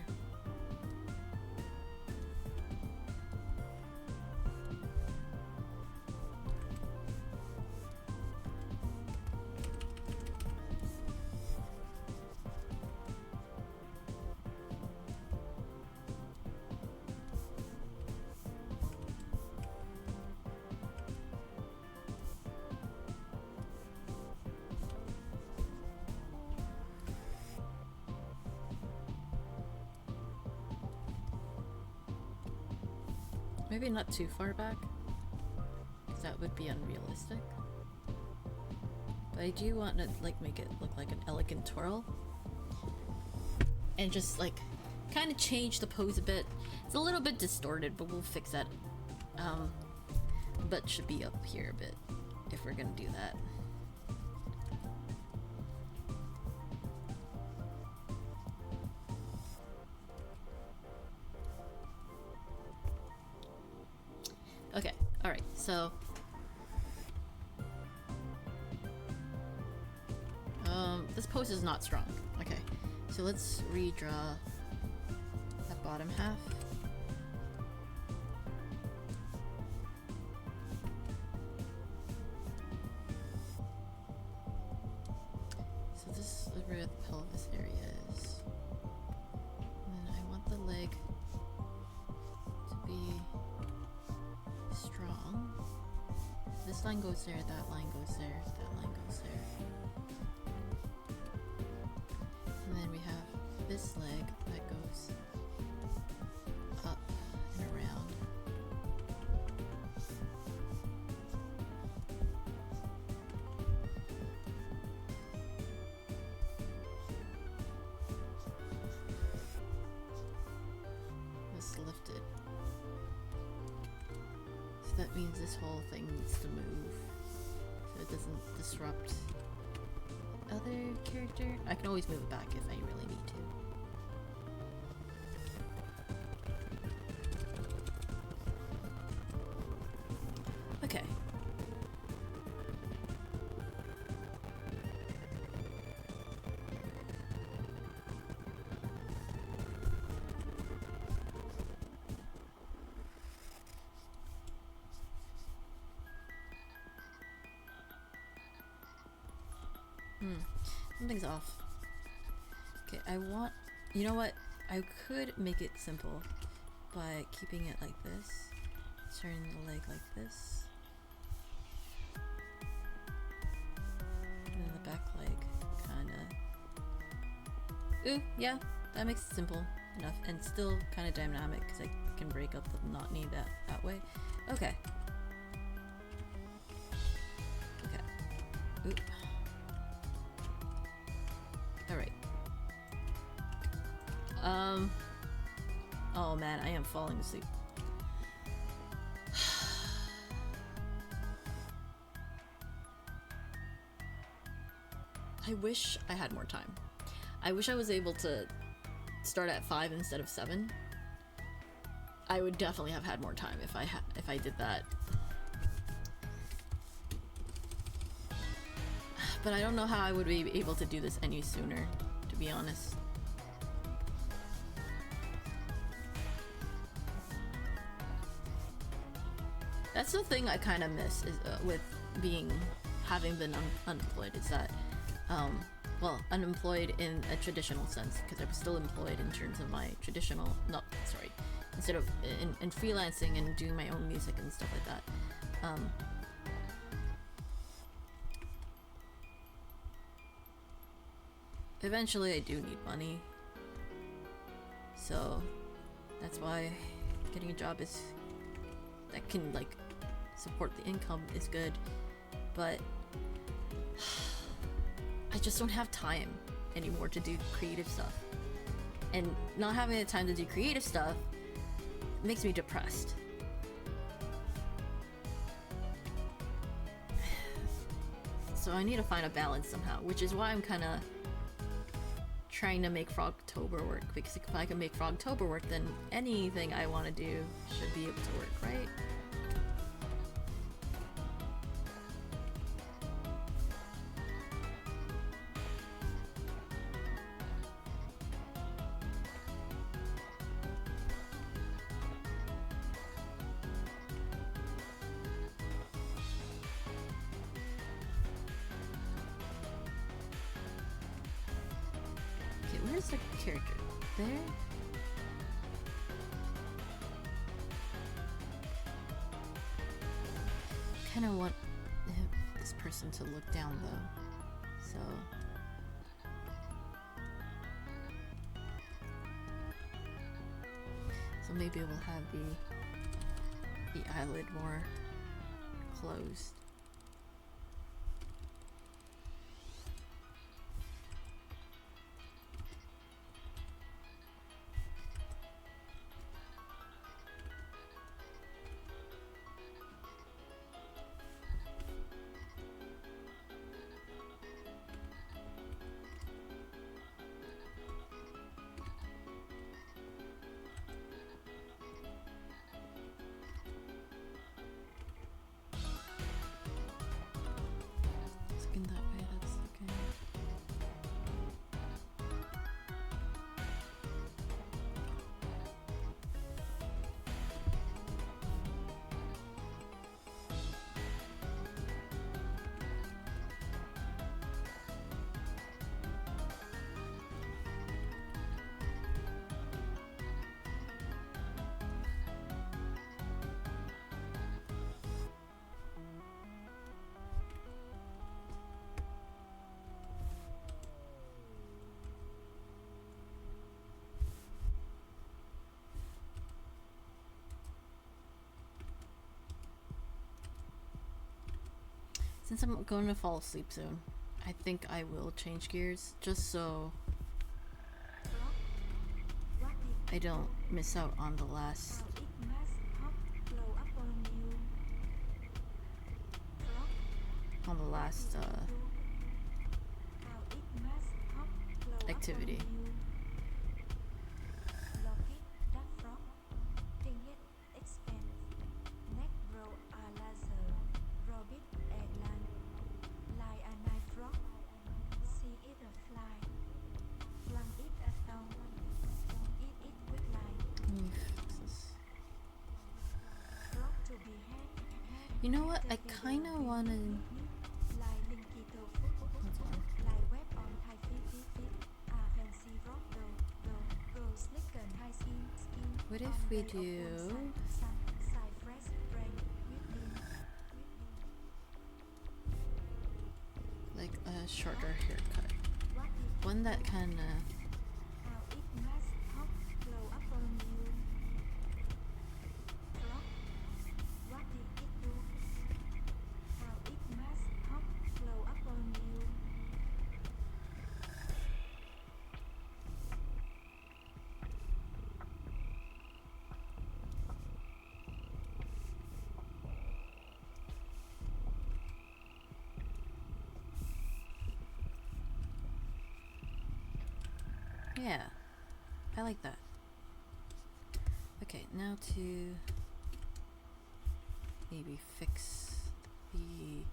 Maybe not too far back, because that would be unrealistic. But I do want to like make it look like an elegant twirl. And just like kind of change the pose a bit. It's a little bit distorted, but we'll fix that. But should be up here a bit if we're gonna do that. Okay, alright, so this pose is not strong. Okay, so let's redraw that bottom half. So this is where the pelvis area is. And then I want the leg to be strong. This line goes there, that line goes there, that line goes there. And then we have this leg that goes up and around. This lifted. So that means this whole thing needs to move so it doesn't disrupt other character. I can always move it back if I really need to. Okay. Something's off. Okay, I want... You know what? I could make it simple by keeping it like this. Turning the leg like this. And then the back leg, kinda... Ooh, yeah, that makes it simple enough. And still kinda dynamic, because I can break up the monotony that way. Okay. Okay. Oop. Alright. Oh man, I am falling asleep. I wish I had more time. I wish I was able to start at 5 instead of 7. I would definitely have had more time if I did that. But I don't know how I would be able to do this any sooner, to be honest. That's the thing I kind of miss is with having been unemployed is that, well, unemployed in a traditional sense, because I was still employed in terms of my traditional, no, sorry, instead of in freelancing and doing my own music and stuff like that. Eventually I do need money, so that's why getting a job that can like support the income is good, but I just don't have time anymore to do creative stuff, and not having the time to do creative stuff makes me depressed. So I need to find a balance somehow, which is why I'm kind of trying to make Frogtober work, because if I can make Frogtober work, then anything I want to do should be able to work, right? Where's the character? There? Kinda want this person to look down though, so... So maybe we'll have the the eyelid more closed. Looking that way, that's okay. Since I'm going to fall asleep soon, I think I will change gears just so I don't miss out on the last activity. You know what? I kind of want to. What if we do like a shorter haircut? One that kind of. Yeah, I like that. Okay, now to maybe fix the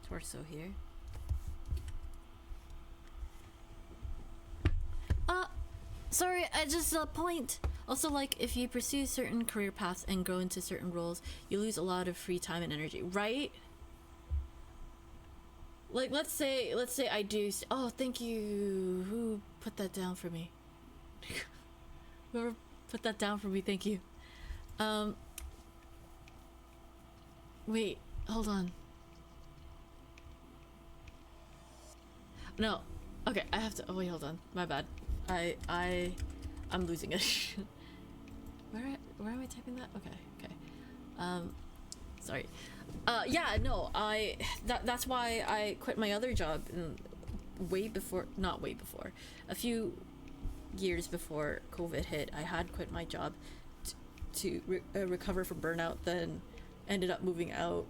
torso here. Sorry, I just point. Also, like, if you pursue certain career paths and grow into certain roles, you lose a lot of free time and energy, right? Like, let's say I do. Oh, thank you. Who put that down for me? Whoever put that down for me, thank you. Wait, hold on. No. Okay, I have to. Oh wait, hold on. My bad. I'm losing it. Where am I typing that? Okay. Sorry. Yeah, no, that's why I quit my other job not way before, a few years before COVID hit. I had quit my job to recover from burnout, then ended up moving out,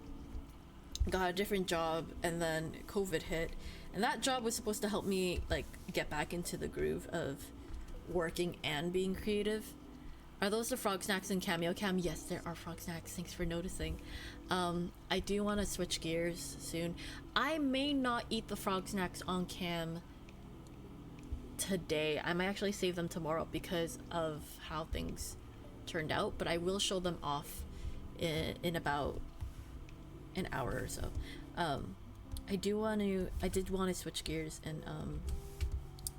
got a different job, and then COVID hit. And that job was supposed to help me like get back into the groove of working and being creative. Are those the frog snacks in Cameo Cam? Yes, there are frog snacks. Thanks for noticing. I do want to switch gears soon. I may not eat the frog snacks on cam today. I might actually save them tomorrow because of how things turned out, but I will show them off in about an hour or so. I did want to switch gears and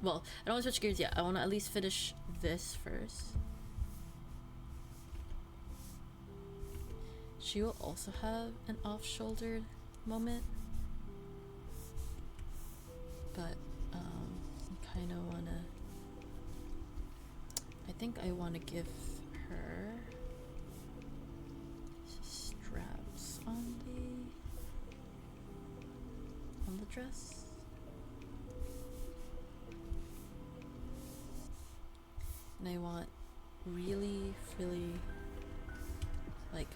well, I don't want to switch gears yet. I want to at least finish this first. She will also have an off-shoulder moment, but I kind of wanna. I think I want to give her straps on the dress. And I want really frilly, like,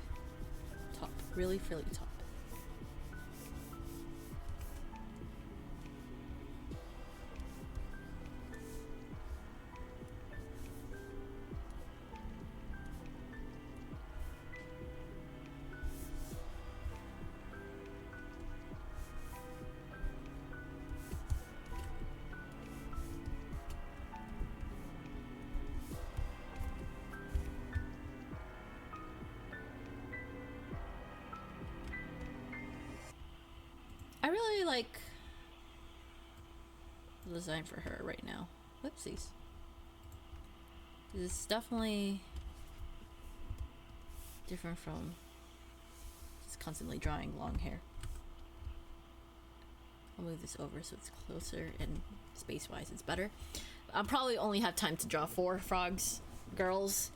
top, really frilly top. I really like the design for her right now. Whoopsies. This is definitely different from just constantly drawing long hair. I'll move this over so it's closer and space-wise it's better. I'll probably only have time to draw 4 frogs, girls.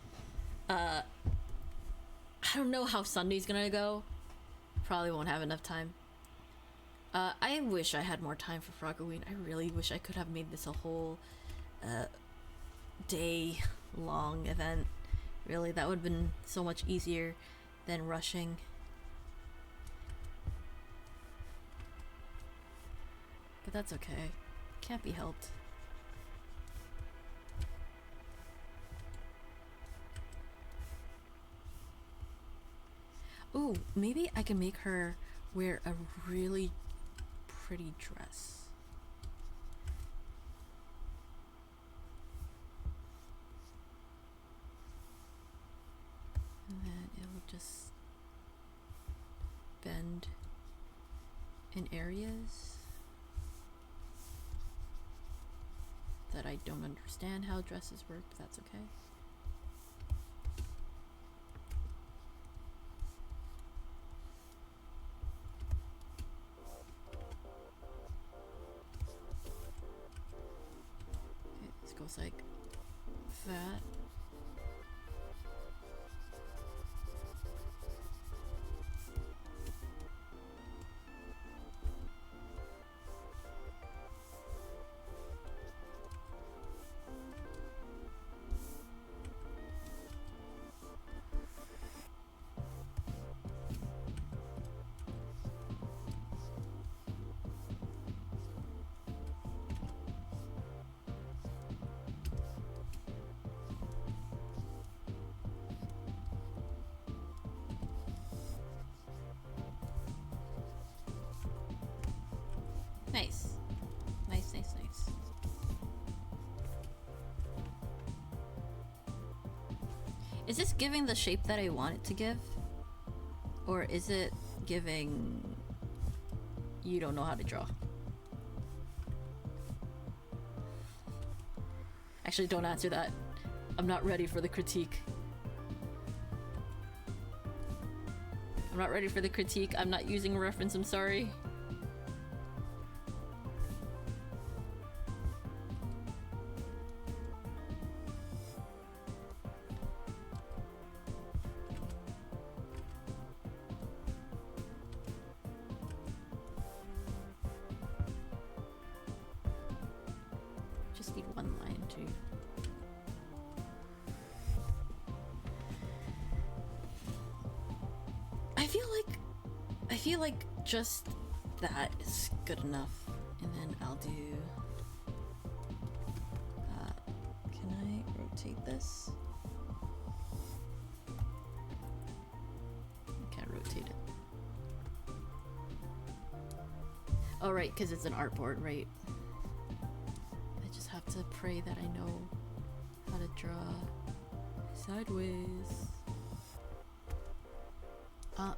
I don't know how Sunday's gonna go. Probably won't have enough time. I wish I had more time for Froggoween. I really wish I could have made this a whole day-long event. Really, that would have been so much easier than rushing. But that's okay. Can't be helped. Ooh, maybe I can make her wear a really pretty dress. And then it will just bend in areas that I don't understand how dresses work, but that's okay. Goes like that. Nice. Nice, nice, nice. Is this giving the shape that I want it to give? Or is it giving you don't know how to draw? Actually, don't answer that. I'm not ready for the critique. I'm not ready for the critique. I'm not using a reference, I'm sorry. Just need one line too. I feel like just that is good enough. And then I'll do can I rotate this? I can't rotate it. Oh right, because it's an artboard, right? I just have to pray that I know how to draw sideways.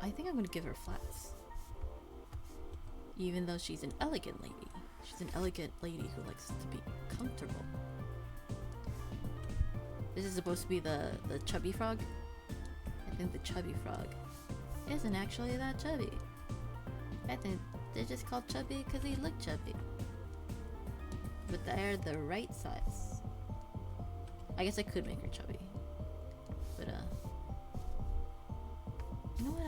I think I'm gonna give her flats. Even though she's an elegant lady. She's an elegant lady who likes to be comfortable. This is supposed to be the chubby frog? I think the chubby frog isn't actually that chubby. I think they're just called chubby because they look chubby. But they're the right size. I guess I could make her chubby. But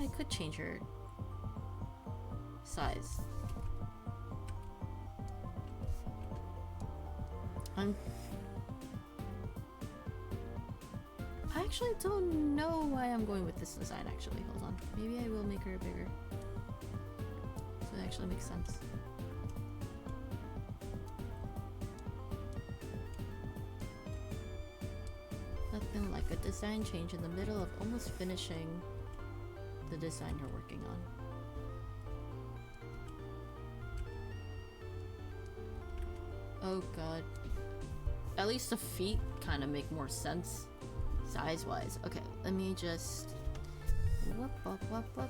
I could change her size. I actually don't know why I'm going with this design, actually. Hold on. Maybe I will make her bigger. So it actually makes sense. Nothing like a design change in the middle of almost finishing the design you're working on. Oh god. At least the feet kind of make more sense size-wise. Okay, let me just... Whoop, whoop, whoop, whoop.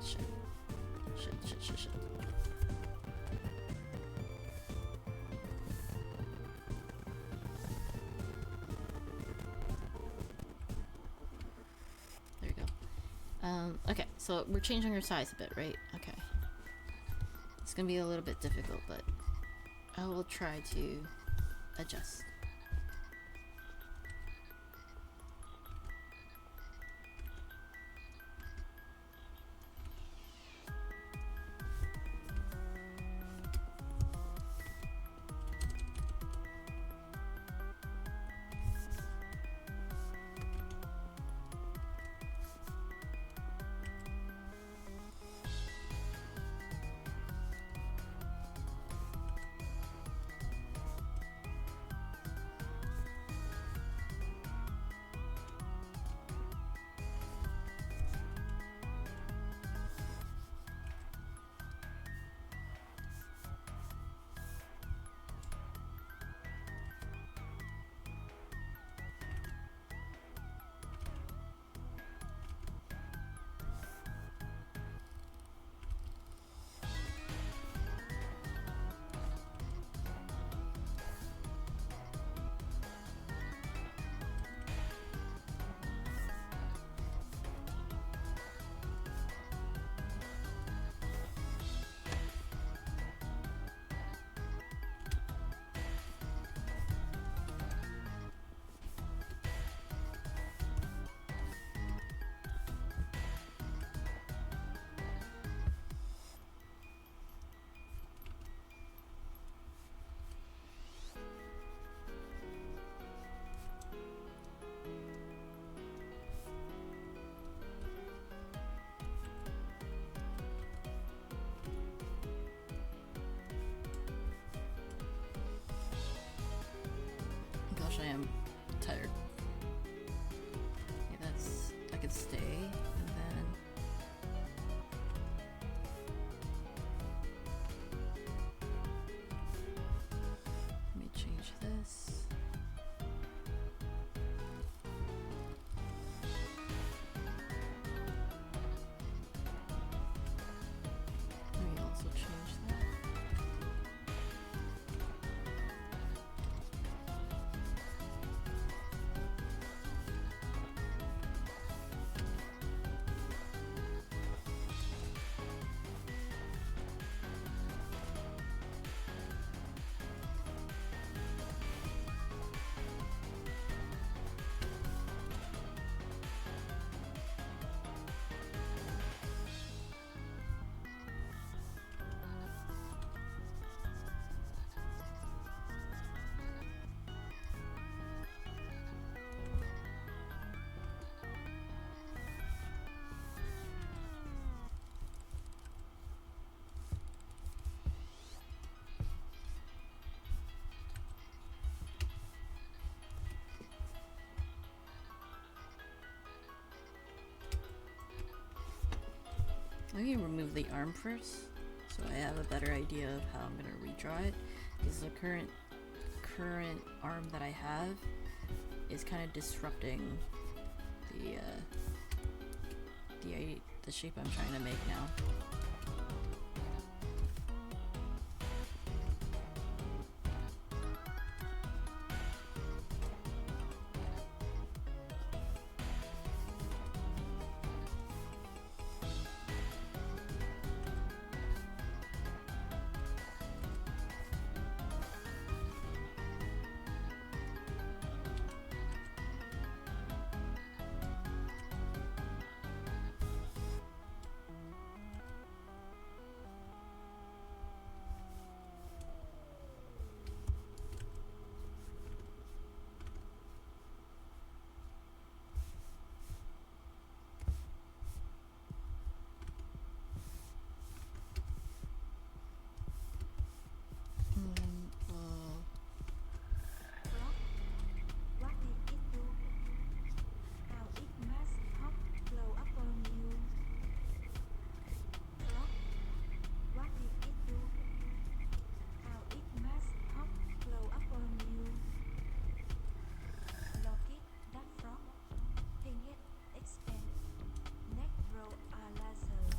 Shit. Shit, shit, shit, shit. There you go. Okay, so we're changing her size a bit, right? Okay. It's gonna be a little bit difficult, but I will try to adjust. I am tired. Okay, that's... I could stay, and then... Let me change this. Let me also change that. I'm gonna remove the arm first, so I have a better idea of how I'm gonna redraw it. Because the current arm that I have is kind of disrupting the shape I'm trying to make now.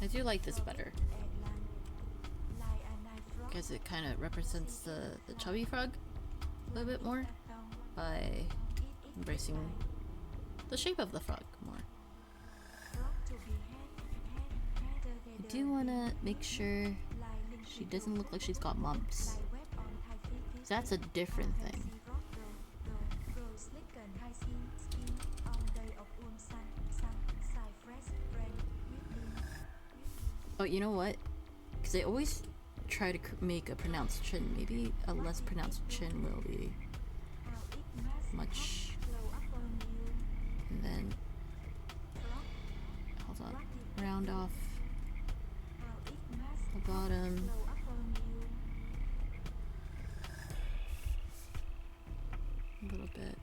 I do like this better because it kind of represents the chubby frog a little bit more by embracing the shape of the frog more. I do want to make sure she doesn't look like she's got mumps. That's a different thing. Oh, you know what? Because I always try to make a pronounced chin. Maybe a less pronounced chin will be much. And then, hold on, round off the bottom. A little bit.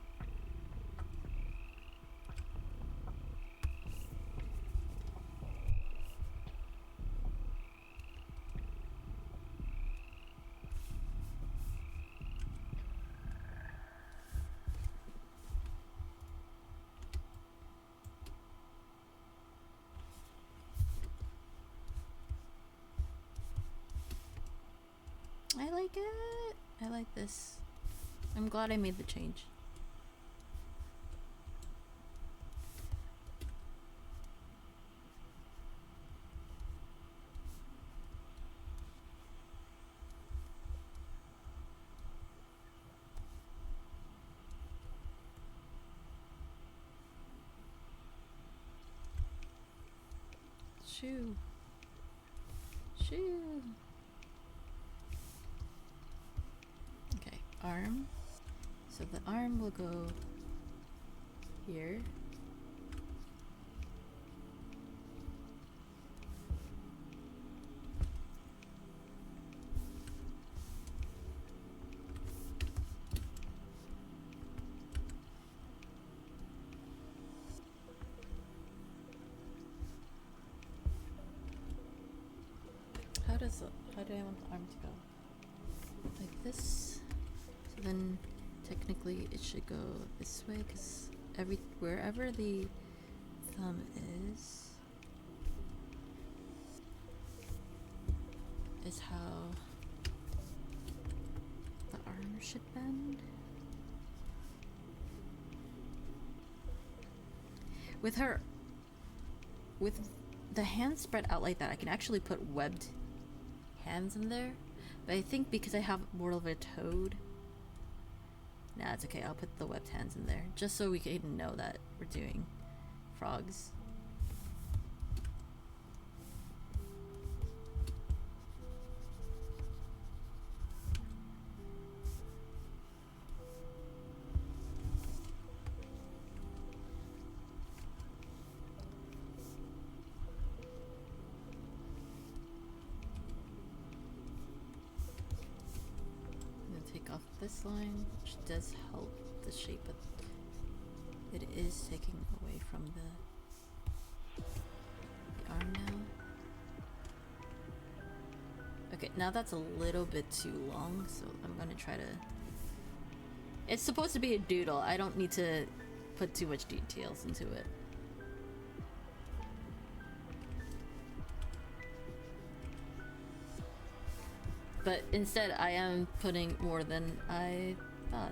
I like it. I like this. I'm glad I made the change. Shoo. Shoo. Okay, arm. So the arm will go here. How do I want the arm to go? Like this. So then technically it should go this way because wherever the thumb is how the arm should bend. With the hands spread out like that, I can actually put webbed hands in there, but I think because I have more of a toad, nah, it's okay. I'll put the webbed hands in there just so we can know that we're doing frogs. This line, which does help the shape, but it is taking away from the arm now. Okay, now that's a little bit too long, so I'm gonna try to... It's supposed to be a doodle. I don't need to put too much details into it. But instead, I am putting more than I thought.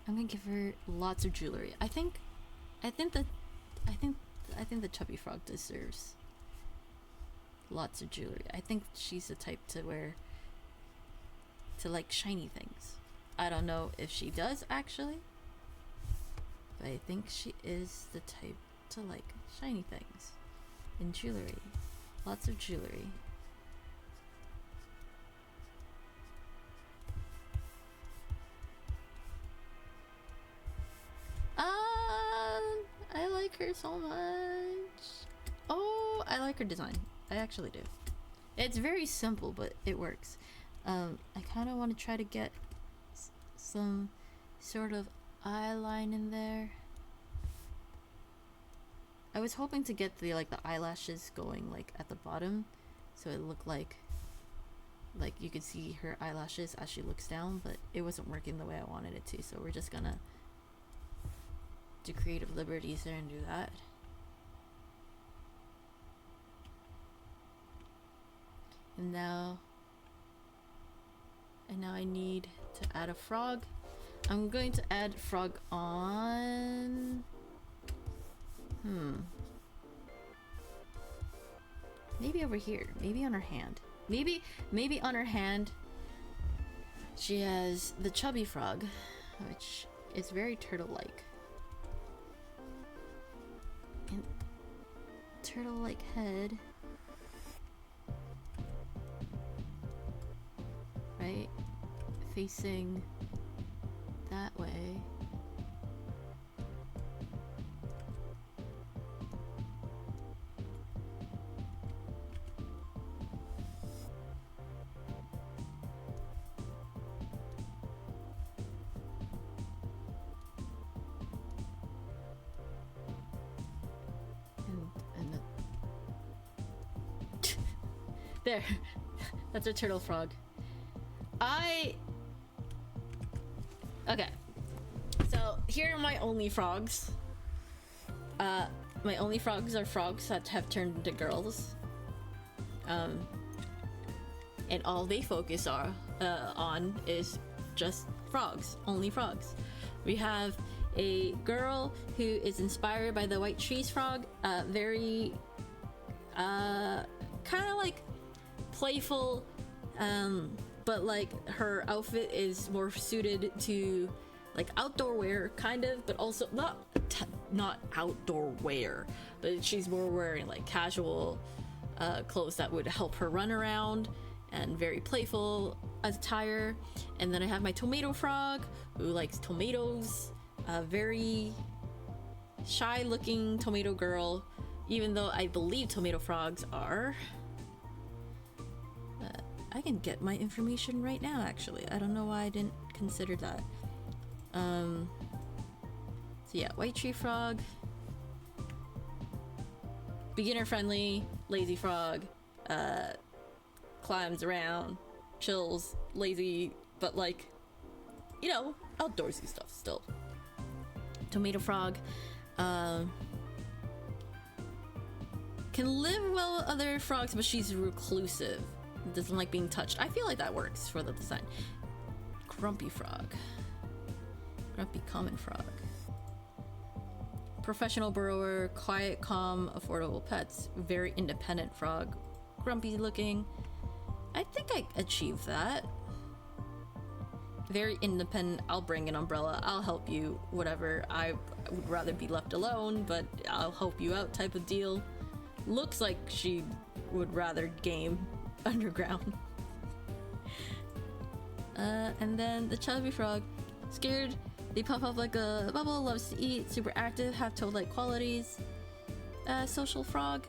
I'm gonna give her lots of jewelry. I think the chubby frog deserves lots of jewelry. I think she's the type to like shiny things. I don't know if she does actually, but I think she is the type to like shiny things and jewelry. Lots of jewelry. I like her so much. Oh, I like her design. I actually do. It's very simple, but it works. I kind of want to try to get some sort of eye line in there. I was hoping to get the eyelashes going like at the bottom, so it looked like you could see her eyelashes as she looks down, but it wasn't working the way I wanted it to, so we're just gonna do creative liberties there and do that. And now I need to add a frog. I'm going to add frog on... Maybe over here. Maybe on her hand. Maybe on her hand she has the chubby frog, which is very turtle-like. And turtle-like head. Right? Facing that way. And there. That's a turtle frog. Okay. So here are my only frogs. My only frogs are frogs that have turned into girls. And all they focus on is just frogs. Only frogs. We have a girl who is inspired by the white trees frog. Very kind of like playful, but like her outfit is more suited to like outdoor wear, kind of, but also not outdoor wear, but she's more wearing like casual clothes that would help her run around, and very playful attire. And then I have my tomato frog who likes tomatoes, a very shy looking tomato girl, even though I believe tomato frogs are I can get my information right now, actually. I don't know why I didn't consider that. So yeah, white tree frog, beginner friendly, lazy frog, climbs around, chills, lazy, but like, you know, outdoorsy stuff still. Tomato frog, can live well with other frogs, but she's reclusive. Doesn't like being touched. I feel like that works for the design. Grumpy frog. Grumpy common frog. Professional burrower, quiet, calm, affordable pets. Very independent frog. Grumpy looking. I think I achieved that. Very independent. I'll bring an umbrella. I'll help you. Whatever. I would rather be left alone, but I'll help you out type of deal. Looks like she would rather game underground. And then the chubby frog. Scared. They pop up like a bubble. Loves to eat. Super active. Have toad-like qualities. Social frog.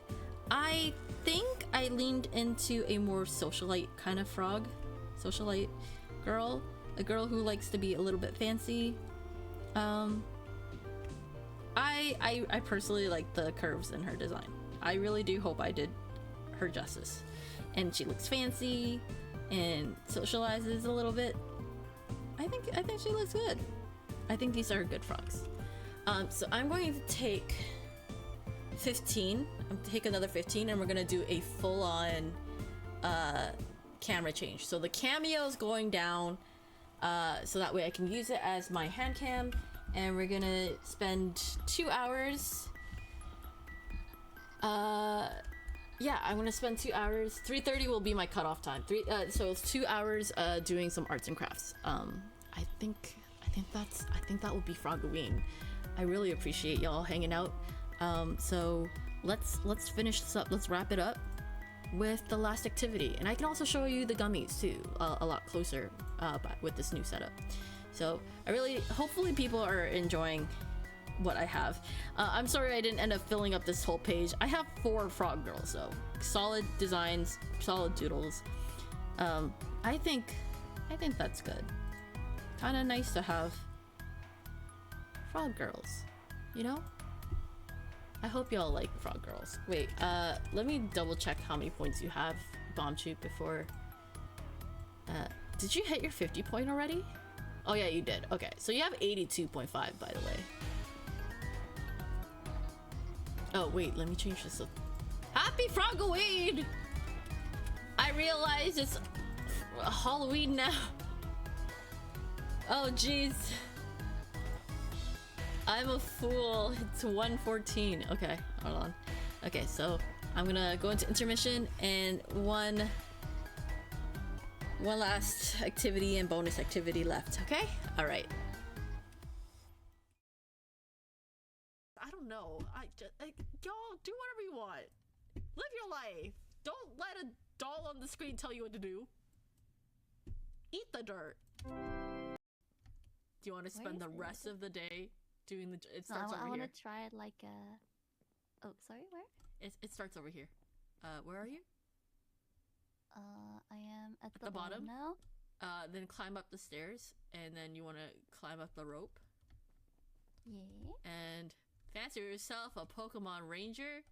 I think I leaned into a more socialite kind of frog. Socialite girl. A girl who likes to be a little bit fancy. I personally like the curves in her design. I really do hope I did her justice. And she looks fancy and socializes a little bit. I think she looks good. I think these are good frogs. So I'm going to take 15. I'm gonna take another 15, and we're gonna do a full-on camera change. So the cameo is going down, so that way I can use it as my hand cam. And we're gonna spend 2 hours. Yeah, I'm gonna spend 2 hours. 3:30 will be my cutoff time. So it's 2 hours doing some arts and crafts. I think that will be Froggoween. I really appreciate y'all hanging out. So let's finish this up. Let's wrap it up with the last activity, and I can also show you the gummies too, a lot closer with this new setup. So hopefully people are enjoying what I have. I'm sorry I didn't end up filling up this whole page. I have 4 frog girls though. Solid designs, solid doodles. I think that's good. Kind of nice to have frog girls, you know? I hope y'all like frog girls. Wait, let me double check how many points you have, Bombchute, before. Did you hit your 50 point already? Oh yeah, you did. Okay, so you have 82.5 by the way. Oh wait, let me change this up. Happy Froggoween! I realize it's Halloween now. Oh jeez. I'm a fool. It's 1:14. Okay, hold on. Okay, so I'm gonna go into intermission and one last activity and bonus activity left. Okay? All right. I don't know. Y'all do whatever you want. Live your life. Don't let a doll on the screen tell you what to do. Eat the dirt. Do you want to spend the rest of the day doing the? It starts over here. I want to try it like Oh, sorry, where? It starts over here. Where are you? I am at the bottom now. Then climb up the stairs, and then you want to climb up the rope. Yeah. And fancy yourself a Pokemon Ranger.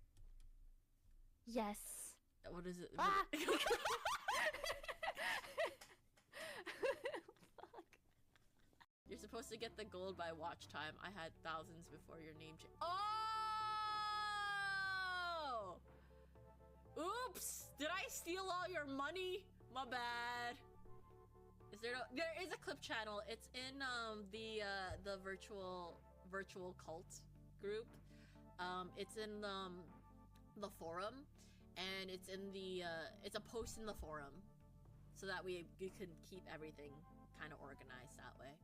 Yes. What is it? Ah! Fuck. You're supposed to get the gold by watch time. I had thousands before your name change. Oh! Oops! Did I steal all your money? My bad. Is there no? There is a clip channel. It's in the virtual cult group. It's in the forum, and it's in the it's a post in the forum, so that we can keep everything kind of organized that way.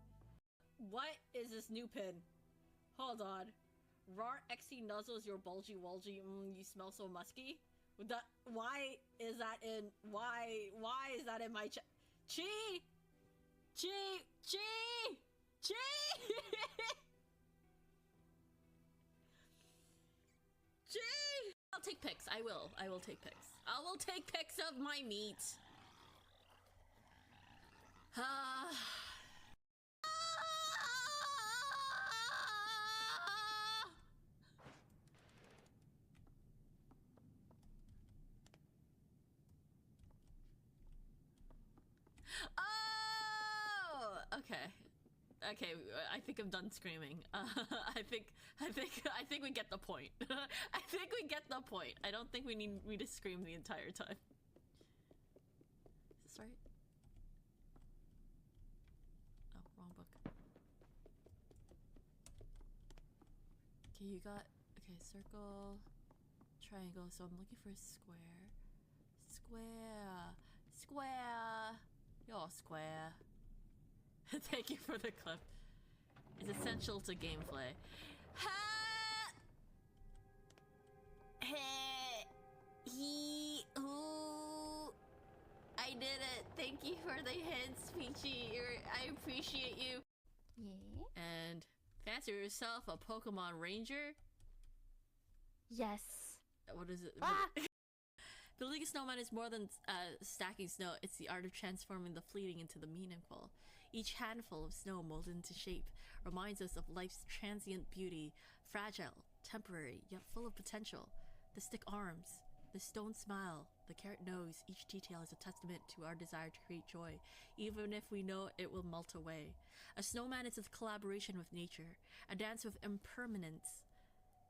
What is this new pin? Hold on. Rar XC nuzzles your bulgy wulgy. You smell so musky. Why is that in my Chi? I'll take pics. I will take pics. I will take pics of my meat. Oh, okay. Okay, I think I'm done screaming. I think we get the point. I think we get the point. I don't think we need me to scream the entire time. Is this right? Oh, wrong book. Okay, you got, okay, circle, triangle, so I'm looking for a square. Square. You're square. Thank you for the clip. It's essential to gameplay. Ha! Hey! He! Ooh! I did it! Thank you for the hints, Peachy. I appreciate you. Yeah. And fancy yourself a Pokemon Ranger? Yes. What is it? Ah! Building a snowman is more than stacking snow. It's the art of transforming the fleeting into the meaningful. Each handful of snow molded into shape reminds us of life's transient beauty, fragile, temporary, yet full of potential. The stick arms, the stone smile, the carrot nose, each detail is a testament to our desire to create joy, even if we know it will melt away. A snowman is a collaboration with nature, a dance with impermanence,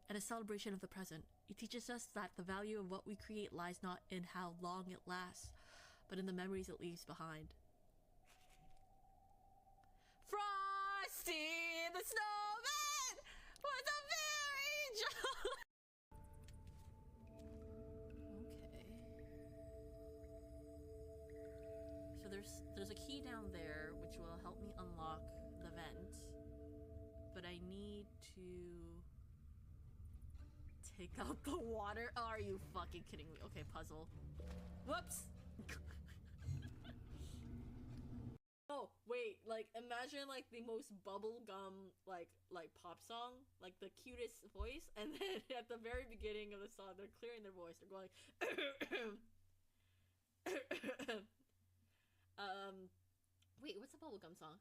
and a celebration of the present. It teaches us that the value of what we create lies not in how long it lasts, but in the memories it leaves behind. Frosty the Snowman was a very jolly... Okay. So there's a key down there which will help me unlock the vent, but I need to take out the water. Oh, are you fucking kidding me? Okay, puzzle. Whoops. Oh, wait, like, imagine, like, the most bubblegum, like, pop song, like, the cutest voice, and then at the very beginning of the song, they're clearing their voice, they're going, wait, what's the bubblegum song?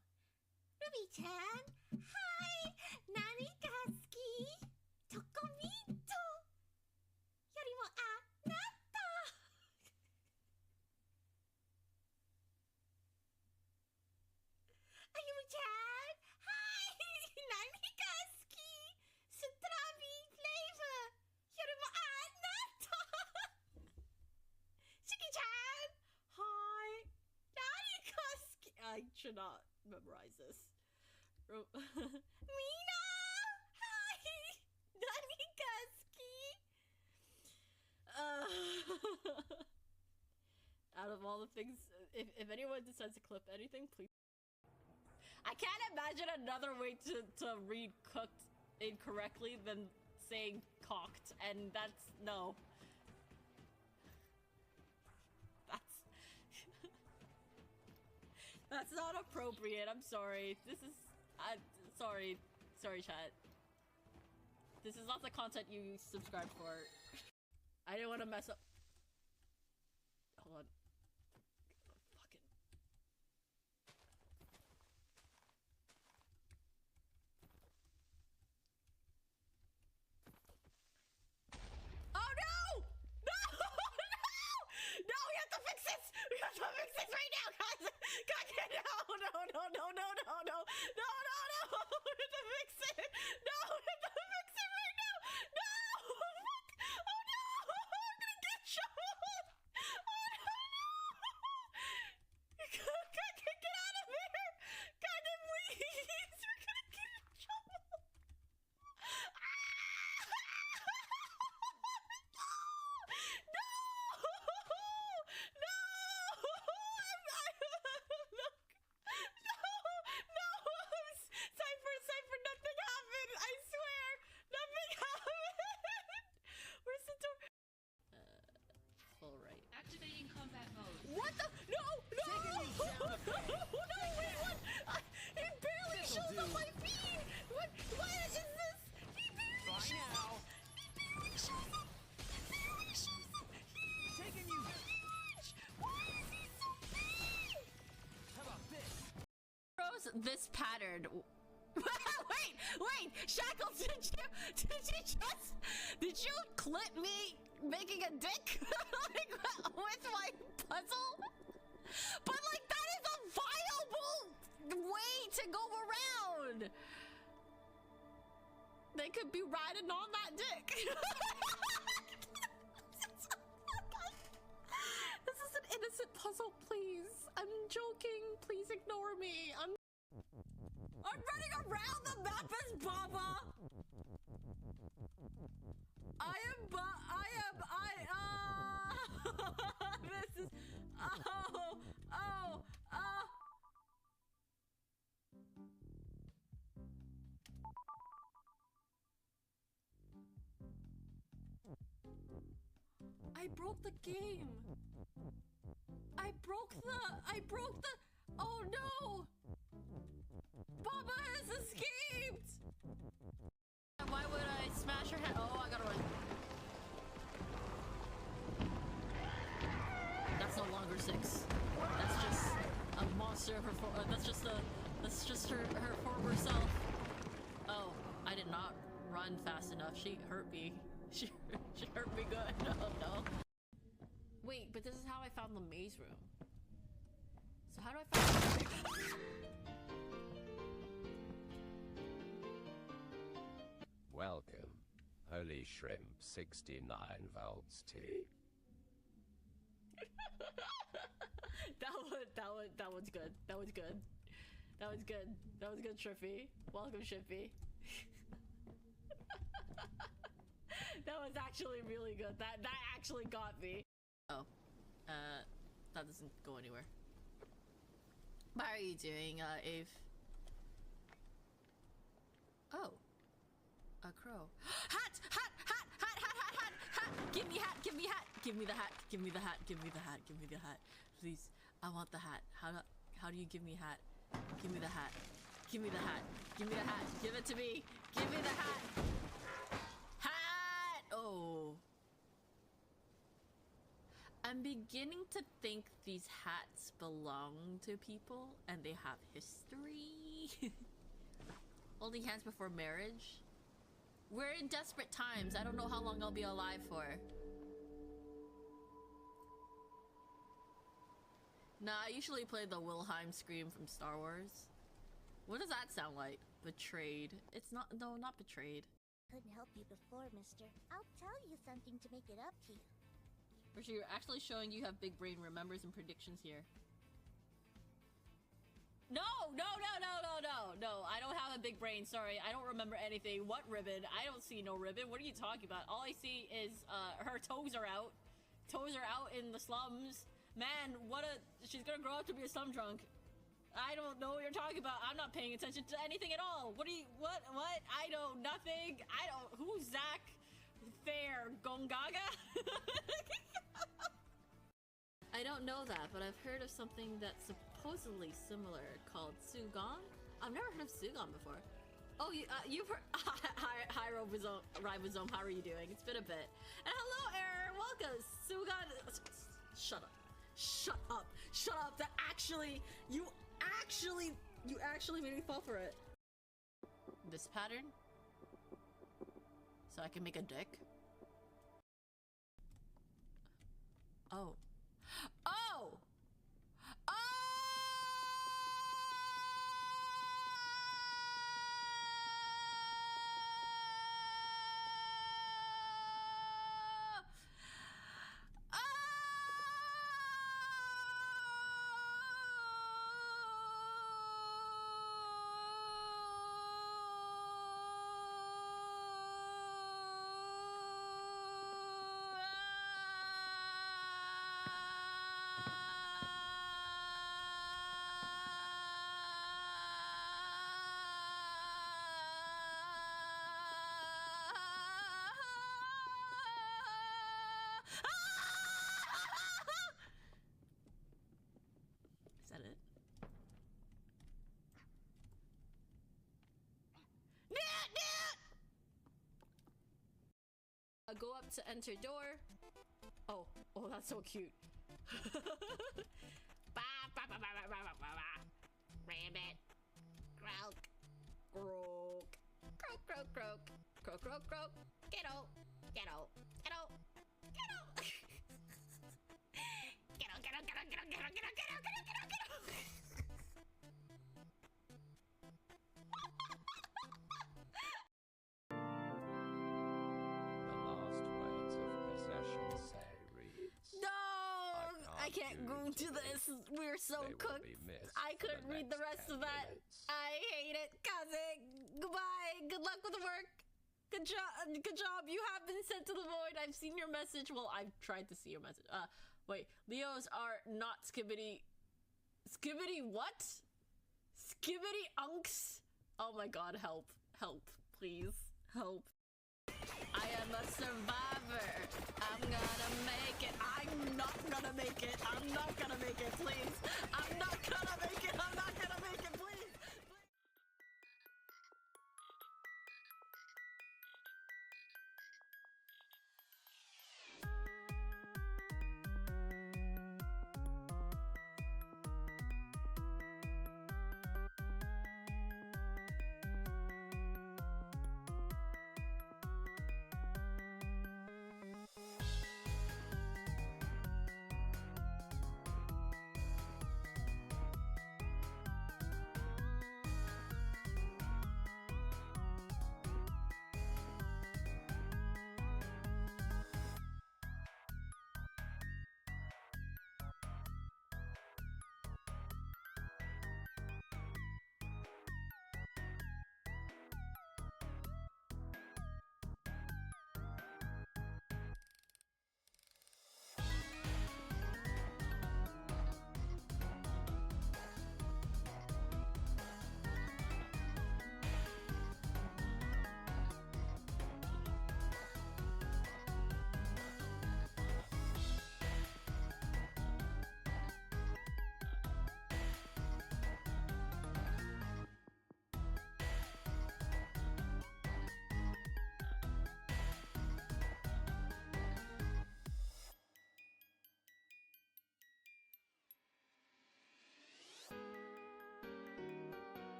Ruby-chan! Hi! Nani ga suki? Tokomito! Yorimo anata! Ayumu-chan! Hi! Nani ga suki? Strawberry flavor! Yorimo anata! Shiki-chan! Hi! Nani ga suki? I should not memorize this. Mina! Hi! Nani ga suki? Out of all the things, if anyone decides to clip anything, please. I can't imagine another way to read cooked incorrectly than saying cocked, and that's no. That's not appropriate. I'm sorry. This is sorry, chat. This is not the content you subscribed for. I didn't want to mess up. Hold on. Fucking. Oh no! No! No! No! We have to fix this! We have to fix this right now, guys! God, no! No! We have to fix it! No! We have to fix it right now! No! Fuck! Oh no! I'm gonna get shoveled! Oh no! Get out of there! God, please! We're gonna get in trouble! Cypher, nothing happened! I swear! Nothing happened! Where's the door? Full right. Activating combat mode. What the? No! No! No, wait, what? It barely shows up my feed! What is this? He barely shows up! He barely shows up! Taking you. Why is he so big? How about this? Rose, this pattern. Wait, Shackles, did you clip me making a dick like, with my puzzle? But like that is a viable way to go around. They could be riding on that dick. This is an innocent puzzle, please. I'm joking. Please ignore me. I'm running around the map as Baba. This is, I broke the game. I broke the, oh no. Baba has escaped! Why would I smash her head? Oh, I gotta run. That's no longer 6. That's just a monster of her that's just her former self. Oh, I did not run fast enough. She hurt me. She hurt me good. No. Wait, but this is how I found the maze room. So how do I find Welcome, Holy Shrimp 69 volts tea. That one's good. That was good, Shrimpy. Welcome, Shrimpy. That was actually really good. That actually got me. Oh, that doesn't go anywhere. How are you doing, Ave? Oh, a crow. Hat! Give me hat! Give me the hat! Please, I want the hat. Can How do you give me hat? Give me the hat. Give me the hat. Give me the hat. Give it to me. Give me the hat. Hat! Oh. I'm beginning to think these hats belong to people and they have history. Holding hands before marriage. We're in desperate times. I don't know how long I'll be alive for. Nah, I usually play the Wilhelm scream from Star Wars. What does that sound like? Betrayed. It's not, no, not betrayed. Couldn't help you before, mister. I'll tell you something to make it up to you. For sure, you're actually showing you have big brain remembers and predictions here. No, I don't have a big brain, sorry. I don't remember anything. What ribbon? I don't see no ribbon. What are you talking about? All I see is, her toes are out. Toes are out in the slums. Man, she's gonna grow up to be a slum drunk. I don't know what you're talking about. I'm not paying attention to anything at all. What? I know nothing. Who's Zach? Fair Gongaga? I don't know that, but I've heard of something that's supposedly similar called Sugon. I've never heard of Sugon before. Oh, you've heard. Hi, Ribosome. How are you doing? It's been a bit. And hello, Error. Welcome, Sugon. Shut up. Shut up. Shut up. That actually, you actually made me fall for it. This pattern, so I can make a dick. Oh. Oh! Oh! Is that it? Go up to enter door. Oh, that's so cute. Rabbit. Croak. Croak. Croak, croak, croak. Croak, croak, croak. Get out. Get out. Get out. Get out. Get out, get out, get out, get out, get out, get out, get out, get out, get out, get out. The last words of possession say reads. No! I can't go to this. We're so They will cooked. be missed I for the couldn't read the next rest of 10 that. minutes. I hate it. Cousin. Goodbye. Good luck with the work. Good job. Good job. You have been sent to the void. I've seen your message. Well, I've tried to see your message. Wait. Leos are not skibbity. Skibbity what? Skibbity unks? Oh my god, help. Help. Please. Help. I am a survivor. I'm gonna make it. I'm not gonna make it. I'm not gonna make it, please. I'm not gonna make it. I'm not gonna make it, please.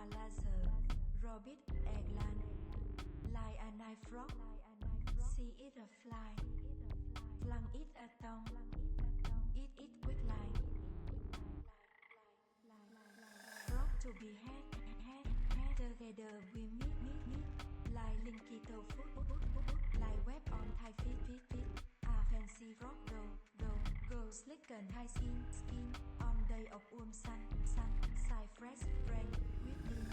laser, rabbit, eggplant, like a night frog, see it a fly, flung it a tongue, eat it with line. Frog to be had together we meet, like linky tofu, like web on Thai feet, a fancy frog go slick and high skin, on day of sun, side fresh brain, with din.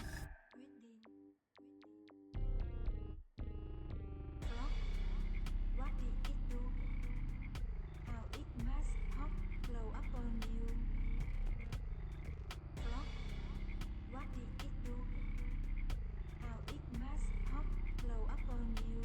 Frog, what did it do? How it must hop, blow up on you. Frog, what did it do? How it must hop, blow up on you.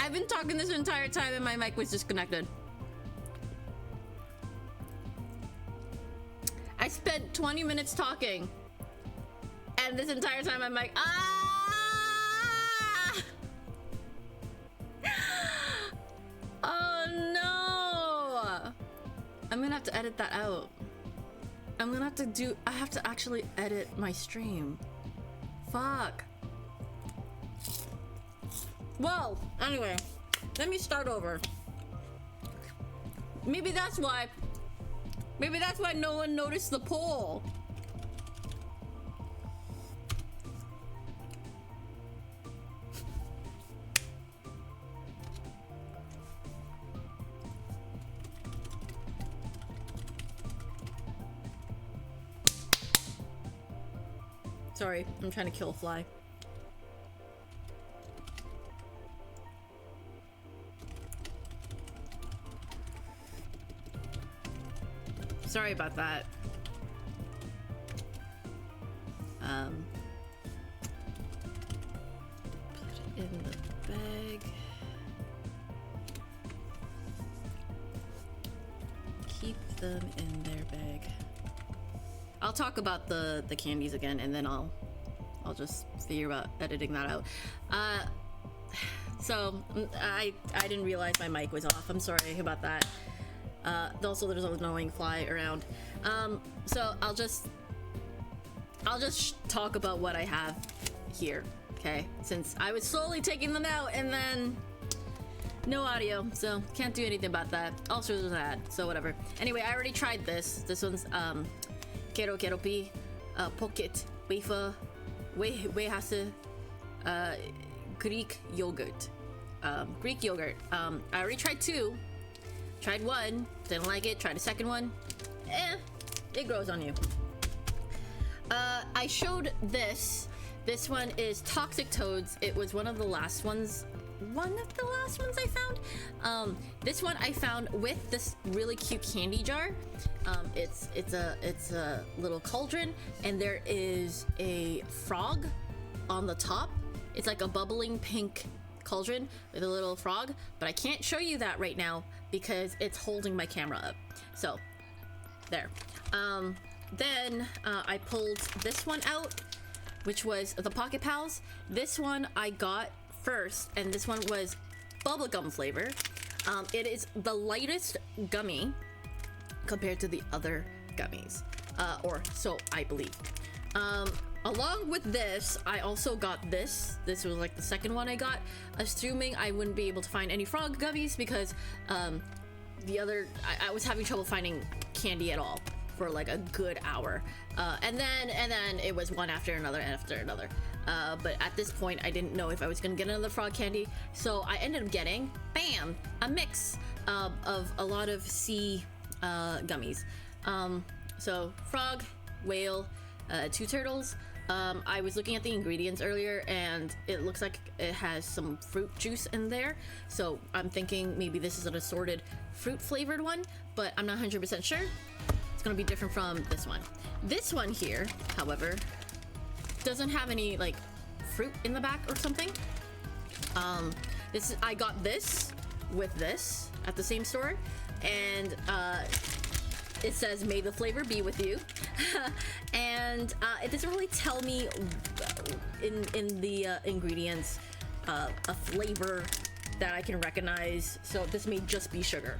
I've been talking this entire time and my mic was disconnected. I spent 20 minutes talking, and this entire time I'm like, ah! Oh no! I'm gonna have to edit that out. I'm gonna have to I have to actually edit my stream. Fuck. Well, anyway, let me start over. Maybe that's why no one noticed the poll. Sorry, I'm trying to kill a fly. Sorry about that. Put it in the bag. Keep them in their bag. I'll talk about the candies again, and then I'll just figure about editing that out. So I didn't realize my mic was off. I'm sorry about that. Also, there's an annoying fly around. So I'll just talk about what I have here, okay? Since I was slowly taking them out and then no audio, so can't do anything about that. Also, there's an ad, so whatever. Anyway, I already tried this. This one's Kero Pi Pocket Wafer Wehase Greek yogurt. Greek yogurt. I already tried 2. Tried 1, didn't like it. Tried a second one. It grows on you. I showed this. This one is Toxic Toads. It was one of the last ones I found. This one I found with this really cute candy jar. It's a little cauldron, and there is a frog on the top. It's like a bubbling pink cauldron with a little frog, but I can't show you that right now because it's holding my camera up. So there. Then I pulled this one out, which was the Pocket Pals. This one I got first, and this one was bubblegum flavor. It is the lightest gummy compared to the other gummies, or so I believe. Along with this, I also got this. This was like the second one I got, assuming I wouldn't be able to find any frog gummies because the other, I was having trouble finding candy at all for like a good hour. And then it was one after another and after another. But at this point, I didn't know if I was gonna get another frog candy, so I ended up getting, bam, a mix of a lot of sea gummies. So frog, whale, 2 turtles. I was looking at the ingredients earlier, and it looks like it has some fruit juice in there. So I'm thinking maybe this is an assorted fruit flavored one, but I'm not 100% sure. It's gonna be different from this one. This one here, however, doesn't have any like fruit in the back or something. I got this with this at the same store, and it says may the flavor be with you. And it doesn't really tell me in the ingredients a flavor that I can recognize, so this may just be sugar.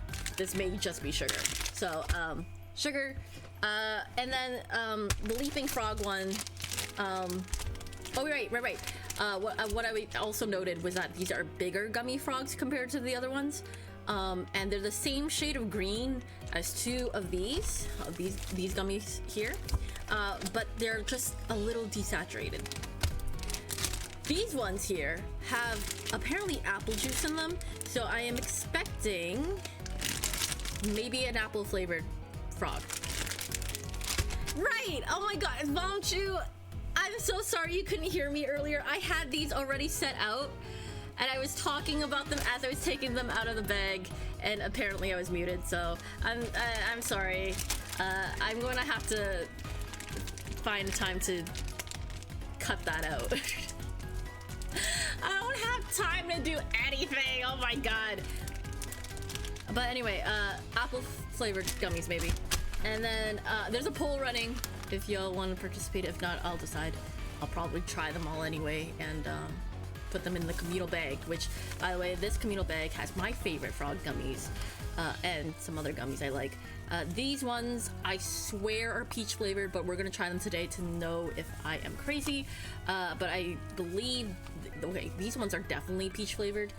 So sugar, and then the leaping frog one. Oh, right. What I also noted was that these are bigger gummy frogs compared to the other ones. And they're the same shade of green as 2 of these gummies here, but they're just a little desaturated. These ones here have apparently apple juice in them, so I am expecting maybe an apple flavored frog. Right! Oh my god, Vamchu! I'm so sorry you couldn't hear me earlier. I had these already set out, and I was talking about them as I was taking them out of the bag, and apparently I was muted, so I'm sorry. I'm going to have to find time to cut that out. I don't don't have time to do anything. Oh my god. But anyway, apple flavored gummies maybe. And then there's a poll running if y'all want to participate. If not, I'll decide. I'll probably try them all anyway and put them in the communal bag, which, by the way, this communal bag has my favorite frog gummies and some other gummies I like. These ones, I swear, are peach flavored, but we're gonna try them today to know if I am crazy. But I believe, okay, these ones are definitely peach flavored,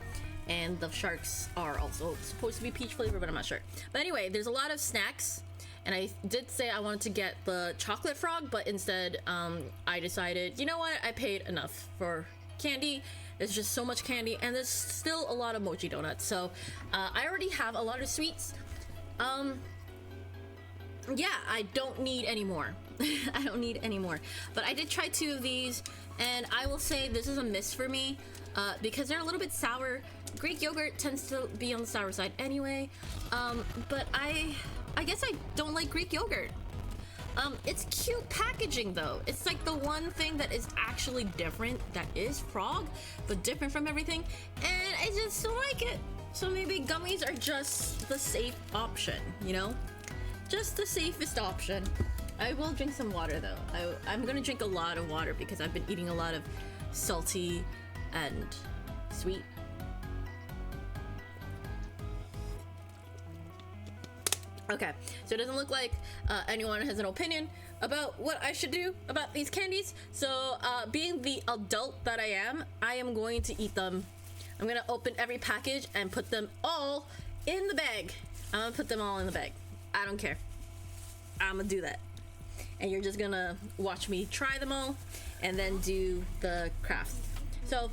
and the sharks are also supposed to be peach flavored, but I'm not sure. But anyway, there's a lot of snacks, and I did say I wanted to get the chocolate frog, but instead I decided, you know what, I paid enough for candy. There's just so much candy, and there's still a lot of mochi donuts, so I already have a lot of sweets. Yeah, I don't need any more. I don't need any more. But I did try 2 of these, and I will say this is a miss for me because they're a little bit sour. Greek yogurt tends to be on the sour side anyway, but I guess I don't like Greek yogurt. It's cute packaging though. It's like the one thing that is actually different, that is frog, but different from everything, and I just don't like it. So maybe gummies are just the safe option, you know? Just the safest option. I will drink some water though. I'm gonna drink a lot of water because I've been eating a lot of salty and sweet. Okay, so it doesn't look like anyone has an opinion about what I should do about these candies. So being the adult that I am going to eat them. I'm gonna open every package and put them all in the bag. I'm gonna put them all in the bag. I don't care. I'm gonna do that. And you're just gonna watch me try them all and then do the crafts. So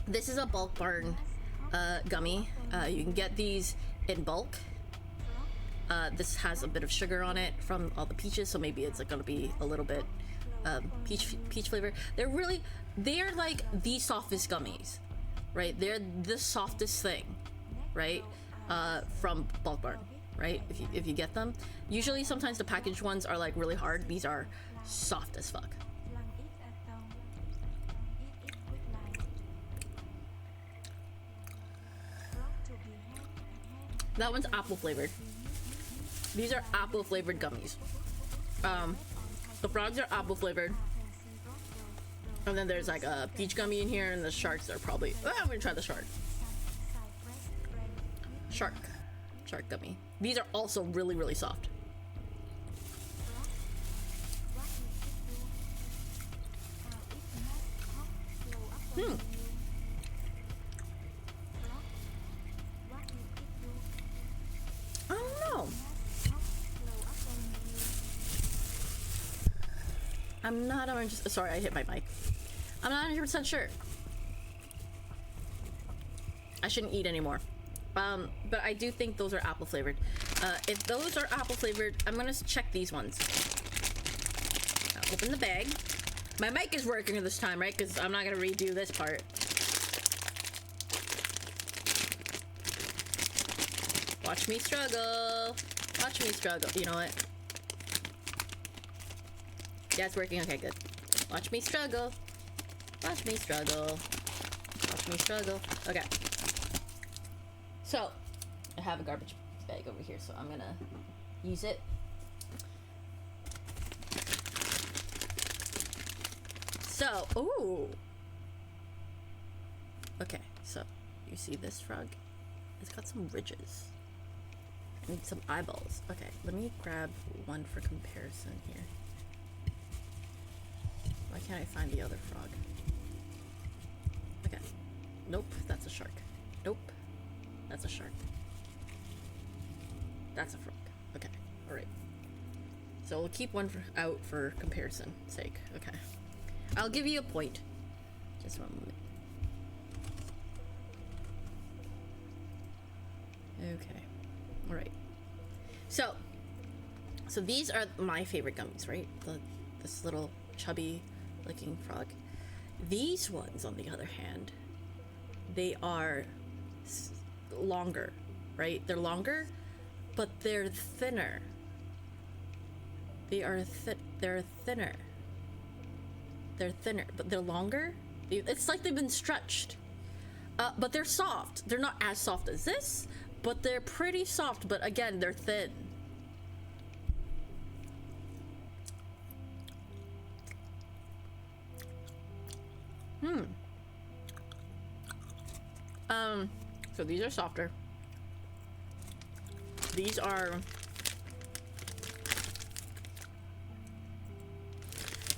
this is a bulk barn gummy. You can get these in bulk. This has a bit of sugar on it from all the peaches, so maybe it's like gonna be a little bit peach flavor. They're like the softest gummies, right? They're the softest thing, right? From bulk barn, right? If you get them, usually sometimes the packaged ones are like really hard. These are soft as fuck. That one's apple flavored. These are apple flavored gummies. The frogs are apple flavored, and then there's like a peach gummy in here, and the sharks are probably. I'm gonna try the shark gummy. These are also really soft. I don't know. I'm not 100%. Sorry, I hit my mic. I'm not 100% sure. I shouldn't eat anymore. But I do think those are apple flavored. If those are apple flavored, I'm gonna check these ones. I'll open the bag. My mic is working this time, right? Because I'm not gonna redo this part. Watch me struggle. Watch me struggle. You know what? Yeah, it's working. Okay, good. Watch me struggle. Watch me struggle. Watch me struggle. Okay. So, I have a garbage bag over here, so I'm gonna use it. So, ooh. Okay, so you see this frog? It's got some ridges. I need some eyeballs. Okay, let me grab one for comparison here. Why can't I find the other frog? Okay. Nope, that's a shark. Nope. That's a shark. That's a frog. Okay, alright. So we'll keep one out for comparison sake. Okay. I'll give you a point. Just one moment. Okay. Alright. So these are my favorite gummies, right? This little chubby looking frog. These ones, on the other hand, they are longer, right? They're longer, but they're thinner. They're thinner. They're thinner, but they're longer. It's like they've been stretched. But they're soft. They're not as soft as this, but they're pretty soft. But again, they're thin. So these are softer. These are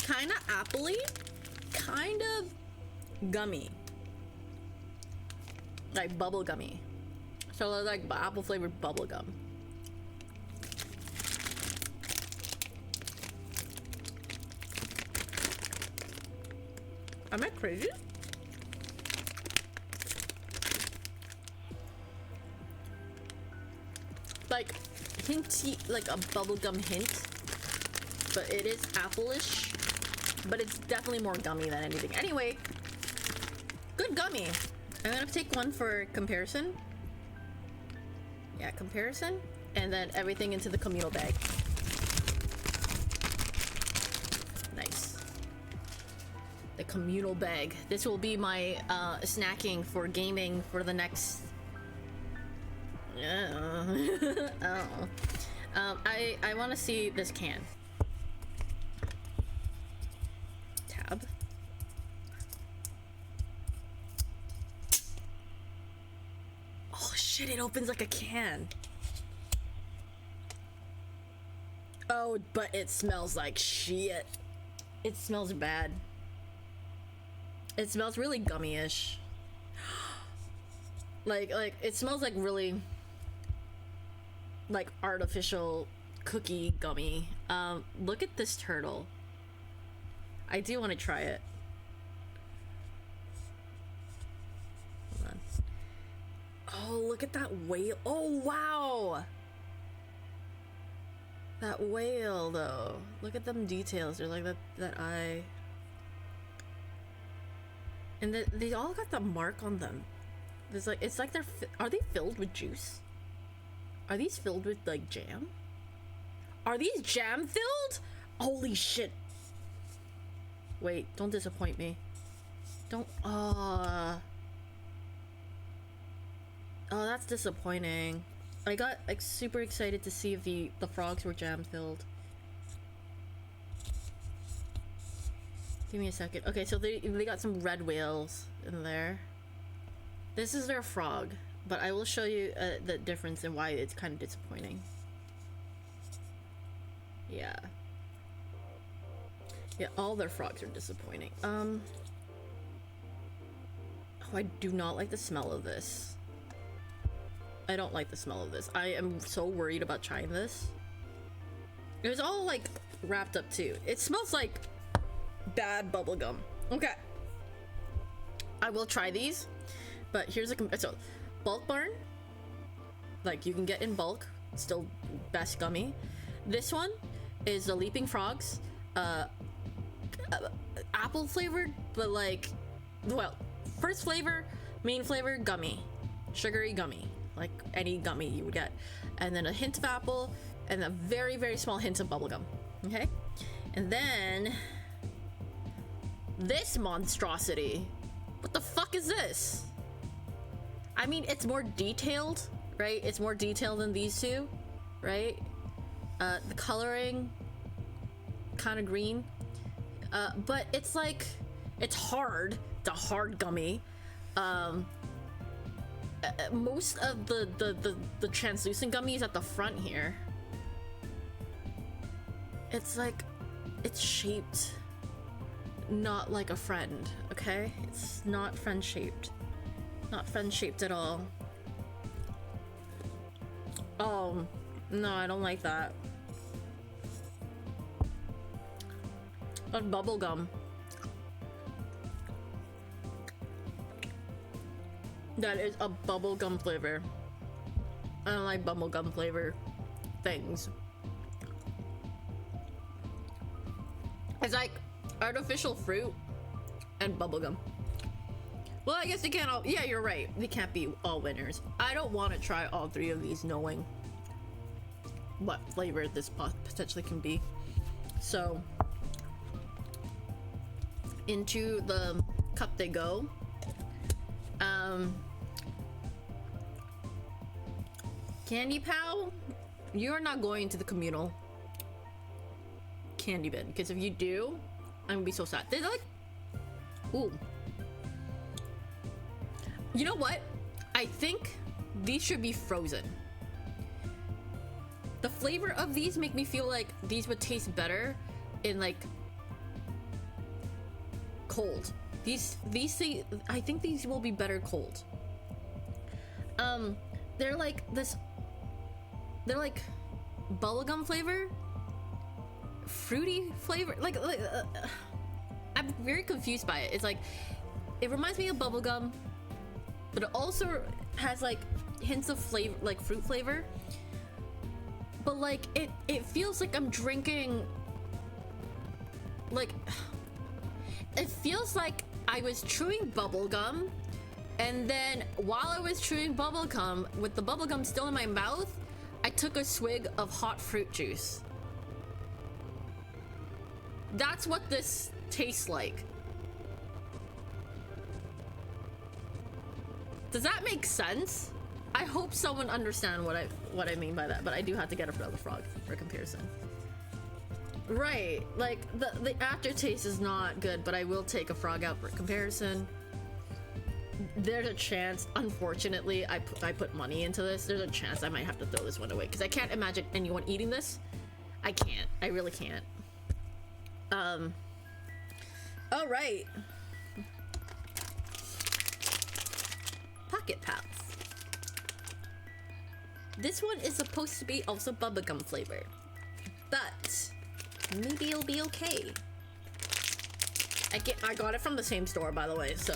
kind of appley, kind of gummy, like bubble gummy. So they're like apple flavored bubble gum. Am I crazy? Like hinty, like a bubblegum hint, but it is apple-ish, but it's definitely more gummy than anything. Anyway, good gummy. I'm gonna take one for comparison. Yeah, comparison, and then everything into the communal bag. Nice. The communal bag. This will be my snacking for gaming for the next oh. I want to see this can. Tab. Oh shit, it opens like a can. Oh, but it smells like shit. It smells bad. It smells really gummy-ish. Like it smells like really like artificial cookie gummy. Look at this turtle. I do want to try it. Hold on. Oh, look at that whale. Oh, wow. That whale, though. Look at them details. They're like that eye. And they all got the mark on them. There's like, it's like are they filled with juice? Are these filled with like jam? Are these jam filled? Holy shit. Wait, don't disappoint me. Don't, oh, that's disappointing. I got like super excited to see if the frogs were jam filled. Give me a second. Okay, so they got some red whales in there. This is their frog, but I will show you the difference and why it's kind of disappointing. Yeah. Yeah, all their frogs are disappointing. Oh, I do not like the smell of this. I don't like the smell of this. I am so worried about trying this. It was all like wrapped up too. It smells like bad bubblegum. Okay. I will try these. But here's a so Bulk Barn, like you can get in bulk, still best gummy. This one is the Leaping Frogs, apple flavored, but like, well, first flavor, main flavor, gummy, sugary gummy, like any gummy you would get, and then a hint of apple, and a very, very small hint of bubblegum. Okay, and then this monstrosity. What the fuck is this? I mean, it's more detailed, right? It's more detailed than these two, right? The coloring, kind of green. But it's like, it's hard. It's a hard gummy. Most of the translucent gummies at the front here. It's like, it's shaped not like a friend, okay? It's not friend shaped. Not friend shaped at all. Oh, no, I don't like that. That's bubblegum. That is a bubblegum flavor. I don't like bubblegum flavor things. It's like artificial fruit and bubblegum. Well, I guess they can't all, yeah, you're right. They can't be all winners. I don't want to try all three of these knowing what flavor this potentially can be. So, into the cup they go. Candy Pal, you're not going to the communal candy bin, because if you do, I'm gonna be so sad. They're like, ooh. You know what? I think these should be frozen. The flavor of these make me feel like these would taste better in like cold. These I think these will be better cold. They're like this. They're like bubblegum flavor, fruity flavor. I'm very confused by it. It's like it reminds me of bubblegum, but it also has like hints of flavor, like fruit flavor. But like it feels like I'm drinking. Like it feels like I was chewing bubblegum, and then while I was chewing bubblegum, with the bubblegum still in my mouth, I took a swig of hot fruit juice. That's what this tastes like. Does that make sense? I hope someone understands what I mean by that, but I do have to get another frog for comparison. Right, like the aftertaste is not good, but I will take a frog out for comparison. There's a chance, unfortunately, I put money into this. There's a chance I might have to throw this one away because I can't imagine anyone eating this. I can't. I really can't. All right. Pocket Pals. This one is supposed to be also bubblegum flavor, but maybe it'll be okay. I got it from the same store, by the way, so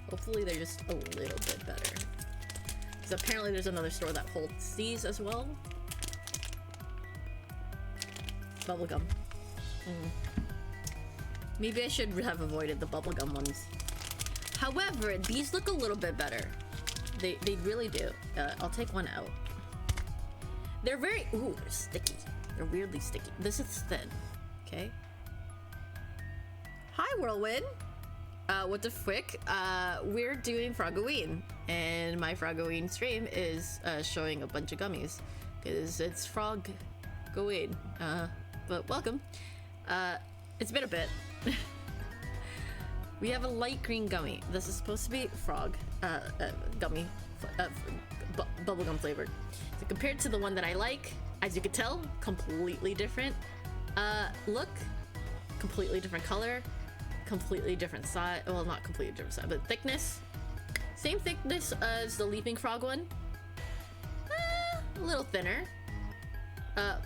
hopefully they're just a little bit better. Because apparently there's another store that holds these as well. Bubblegum. Maybe I should have avoided the bubblegum ones. However, these look a little bit better. They really do. I'll take one out. They're very, ooh, they're sticky. They're weirdly sticky. This is thin, okay? Hi, Whirlwind. What the frick? We're doing Froggoween, and my Froggoween stream is showing a bunch of gummies, because it's Froggoween. But welcome. It's been a bit. We have a light green gummy. This is supposed to be frog gummy, bubblegum flavored. So compared to the one that I like, as you can tell, completely different look, completely different color, completely different size. Well, not completely different size, but thickness. Same thickness as the Leaping Frog one. A little thinner.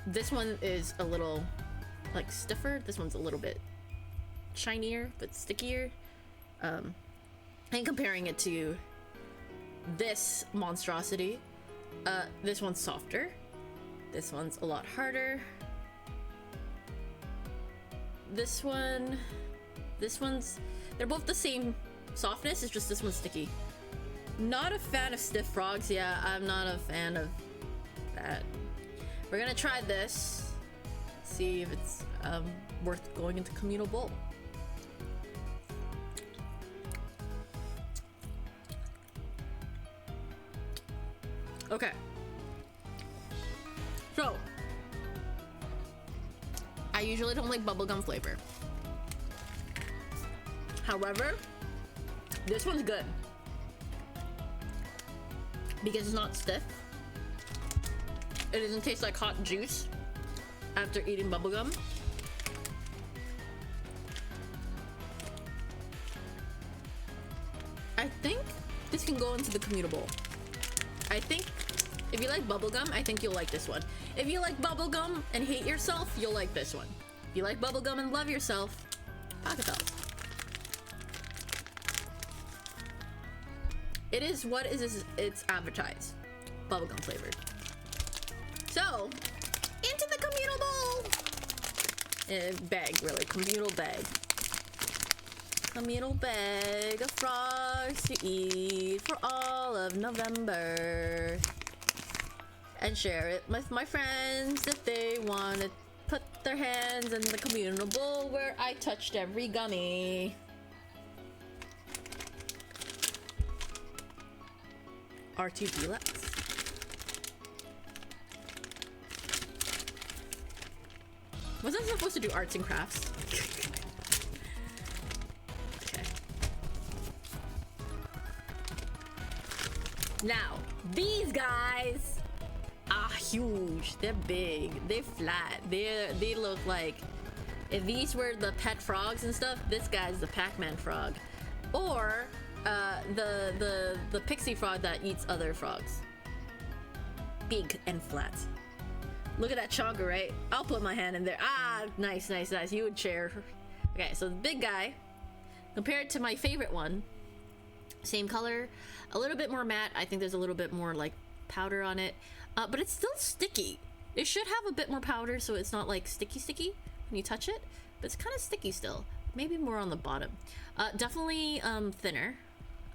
This one is a little like stiffer. This one's a little bit shinier but stickier. And comparing it to this monstrosity, this one's softer. This one's a lot harder. This one's, they're both the same softness, it's just this one's sticky. Not a fan of stiff frogs. Yeah, I'm not a fan of that. We're gonna try this, see if it's worth going into communal bowl. Okay. So, I usually don't like bubblegum flavor. However, this one's good because it's not stiff. It doesn't taste like hot juice after eating bubblegum. I think this can go into the communal bowl. I think if you like bubblegum, I think you'll like this one. If you like bubblegum and hate yourself, you'll like this one. If you like bubblegum and love yourself, Pocket Pals. It is what is it's advertised. Bubblegum flavored. So, into the communal bowl! Bag, really. Communal bag. Communal bag of frogs to eat for all of November. And share it with my friends if they want to put their hands in the communal bowl where I touched every gummy. R2 Deluxe. Wasn't I supposed to do arts and crafts? Okay. Now, these guys are huge. They're big. They're flat. They look like, if these were the pet frogs and stuff, this guy's the Pac-Man frog, or the pixie frog that eats other frogs. Big and flat. Look at that chonker, right? I'll put my hand in there. Ah, nice, nice, nice. You would share. Okay, so the big guy, compared to my favorite one, same color, a little bit more matte. I think there's a little bit more like powder on it, but it's still sticky. It should have a bit more powder so it's not like sticky when you touch it, but it's kind of sticky still. Maybe more on the bottom. Definitely thinner,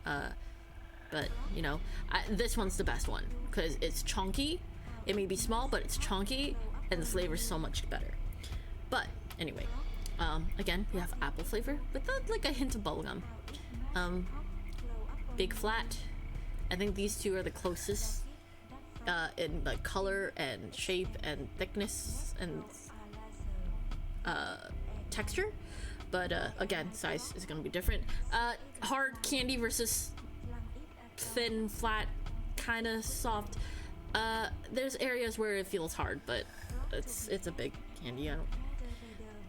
but you know, this one's the best one because it's chunky. It may be small, but it's chunky, and the flavor is so much better. But anyway, again, we have apple flavor with like a hint of bubblegum. Big flat. I think these two are the closest in like color and shape and thickness and texture. But again, size is gonna be different. Hard candy versus thin, flat, kind of soft. There's areas where it feels hard, but it's a big candy. I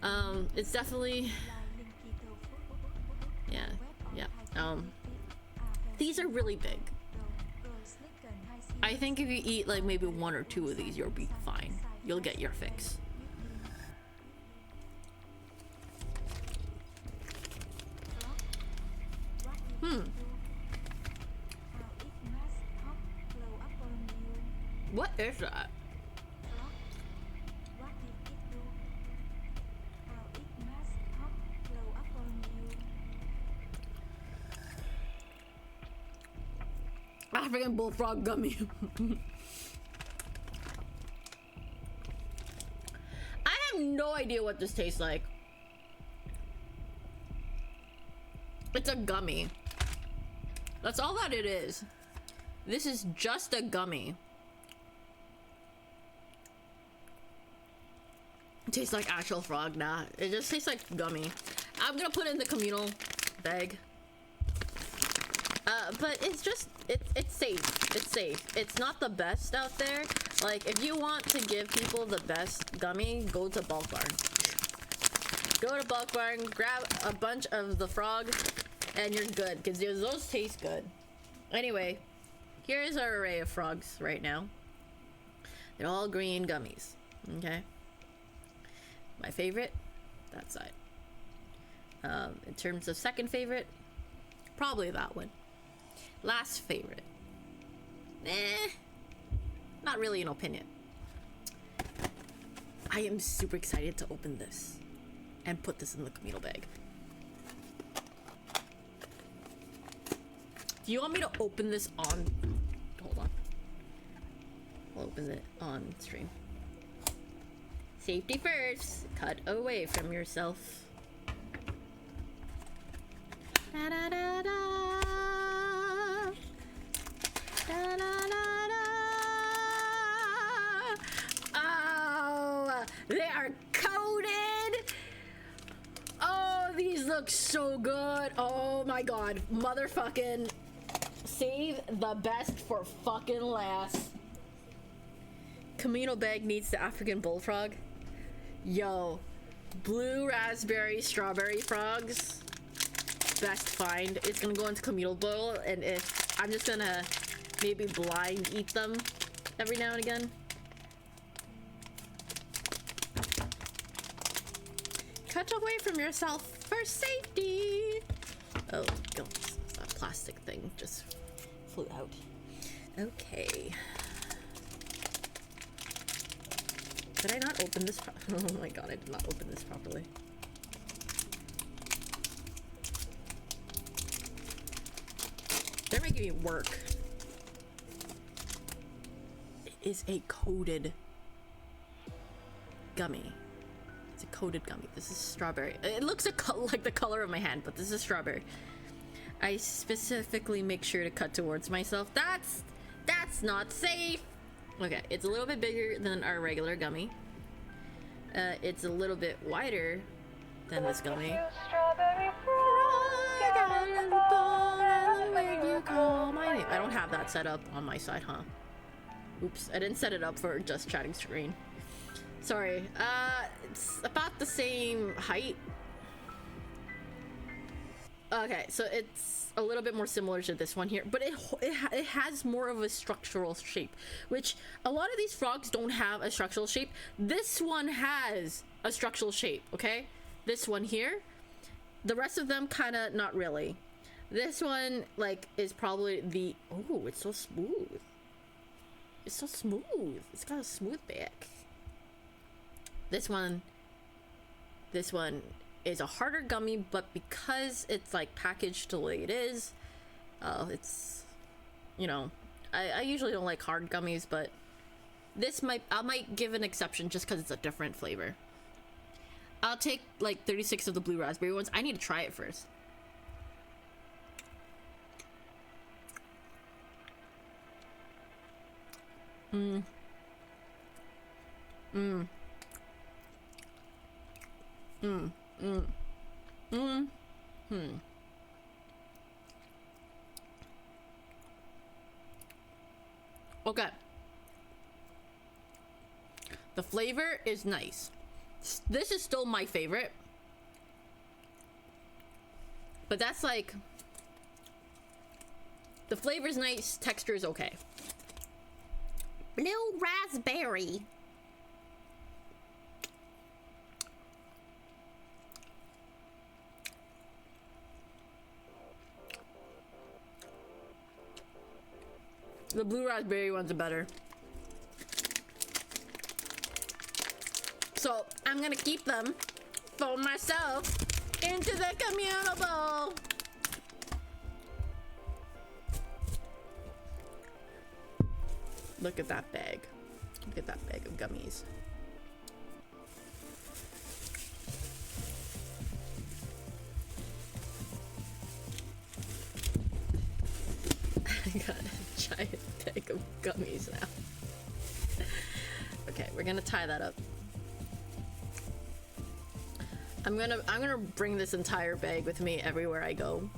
don't. It's definitely, yeah. These are really big. I think if you eat like maybe one or two of these, you'll be fine. You'll get your fix. What is that? African bullfrog gummy. I have no idea what this tastes like. It's a gummy. That's all that it is. This is just a gummy. It tastes like actual frog. Nah, it just tastes like gummy. I'm gonna put it in the communal bag. But it's just, it's safe. It's safe. It's not the best out there. Like, if you want to give people the best gummy, go to Bulk Barn. Go to Bulk Barn, grab a bunch of the frogs, and you're good, because those taste good. Anyway, here's our array of frogs right now. They're all green gummies, okay? My favorite, that side. In terms of second favorite, probably that one. Last favorite, not really an opinion. I am super excited to open this and put this in the communal bag. Do you want me to open this on? Hold on. I'll open it on stream. Safety first. Cut away from yourself. Da da da da. Da da da da. Oh, they are coated. Oh, these look so good. Oh my god, motherfucking. Save the best for fucking last. Communal bag needs the African bullfrog. Yo, blue raspberry strawberry frogs. Best find. It's gonna go into communal bowl, and if I'm just gonna maybe blind eat them every now and again. Cut away from yourself for safety. Oh god, that plastic thing just flew out. Okay. Did I not open this oh my god, I did not open this properly. They're making me work. It is a coated gummy. It's a coated gummy. This is strawberry. It looks like the color of my hand, but this is strawberry. I specifically make sure to cut towards myself. That's not safe. Okay, it's a little bit bigger than our regular gummy. It's a little bit wider than this gummy. I don't have that set up on my side, huh? Oops, I didn't set it up for just chatting screen. Sorry. It's about the same height. Okay, so it's a little bit more similar to this one here, but it has more of a structural shape, which a lot of these frogs don't have a structural shape. This one has a structural shape, okay? This one here. The rest of them kind of not really. This one, like, is probably the... Oh, it's so smooth. It's so smooth. It's got a smooth back. This one is a harder gummy, but because it's like packaged the way it is, it's, you know, I usually don't like hard gummies, but this I might give an exception just because it's a different flavor. I'll take like 36 of the blue raspberry ones. I need to try it first. Okay. The flavor is nice. This is still my favorite. But that's like... The flavor's nice, texture is okay. Blue raspberry. The blue raspberry ones are better. So I'm gonna keep them for myself into the communal bowl. Look at that bag. Look at that bag of gummies. I got a giant bag of gummies now. Okay, we're gonna tie that up. I'm gonna bring this entire bag with me everywhere I go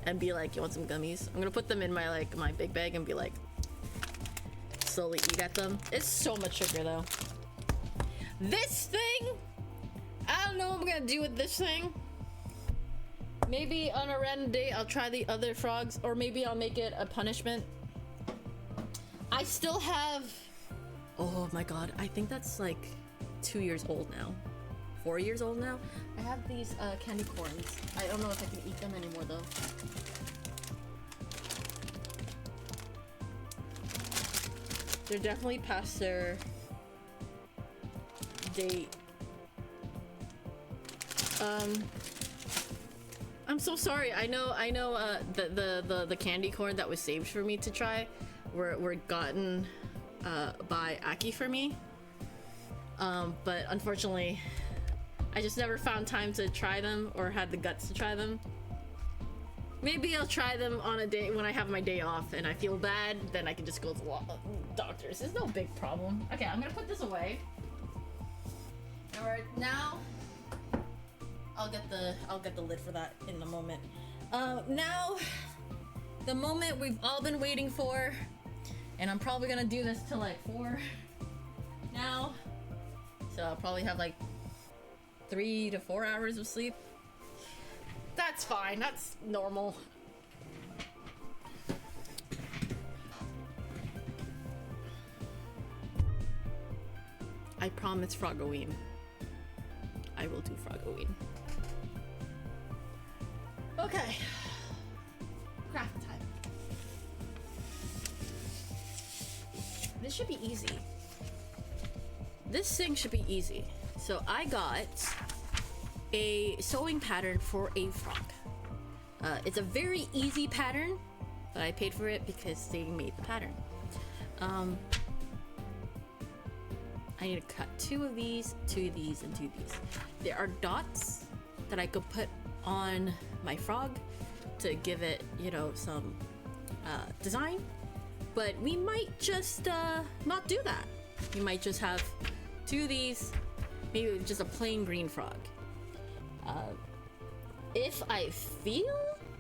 and be like, you want some gummies? I'm gonna put them in my my big bag and be like, slowly eat at them. It's so much sugar though. This thing, I don't know what I'm gonna do with this thing. Maybe on a random day I'll try the other frogs, or maybe I'll make it a punishment. I still have, oh my god, I think that's like 2 years old now. 4 years old now. I have these candy corns. I don't know if I can eat them anymore though. They're definitely past their date. I'm so sorry. I know the candy corn that was saved for me to try were gotten by Aki for me. But unfortunately I just never found time to try them or had the guts to try them. Maybe I'll try them on a day when I have my day off and I feel bad, then I can just go to the doctors. It's no big problem. Okay, I'm gonna put this away. Alright, now I'll get the lid for that in a moment. Now the moment we've all been waiting for, and I'm probably gonna do this till like 4 now. So I'll probably have like 3 to 4 hours of sleep. That's fine, that's normal. I promise Froggoween. I will do Froggoween. Okay. Craft time. This should be easy. This thing should be easy. So I got a sewing pattern for a frog. It's a very easy pattern, but I paid for it because they made the pattern. I need to cut 2 of these, 2 of these, and 2 of these. There are dots that I could put on my frog to give it, you know, some design. but we might just not do that. We might just have 2 of these, maybe just a plain green frog. If I feel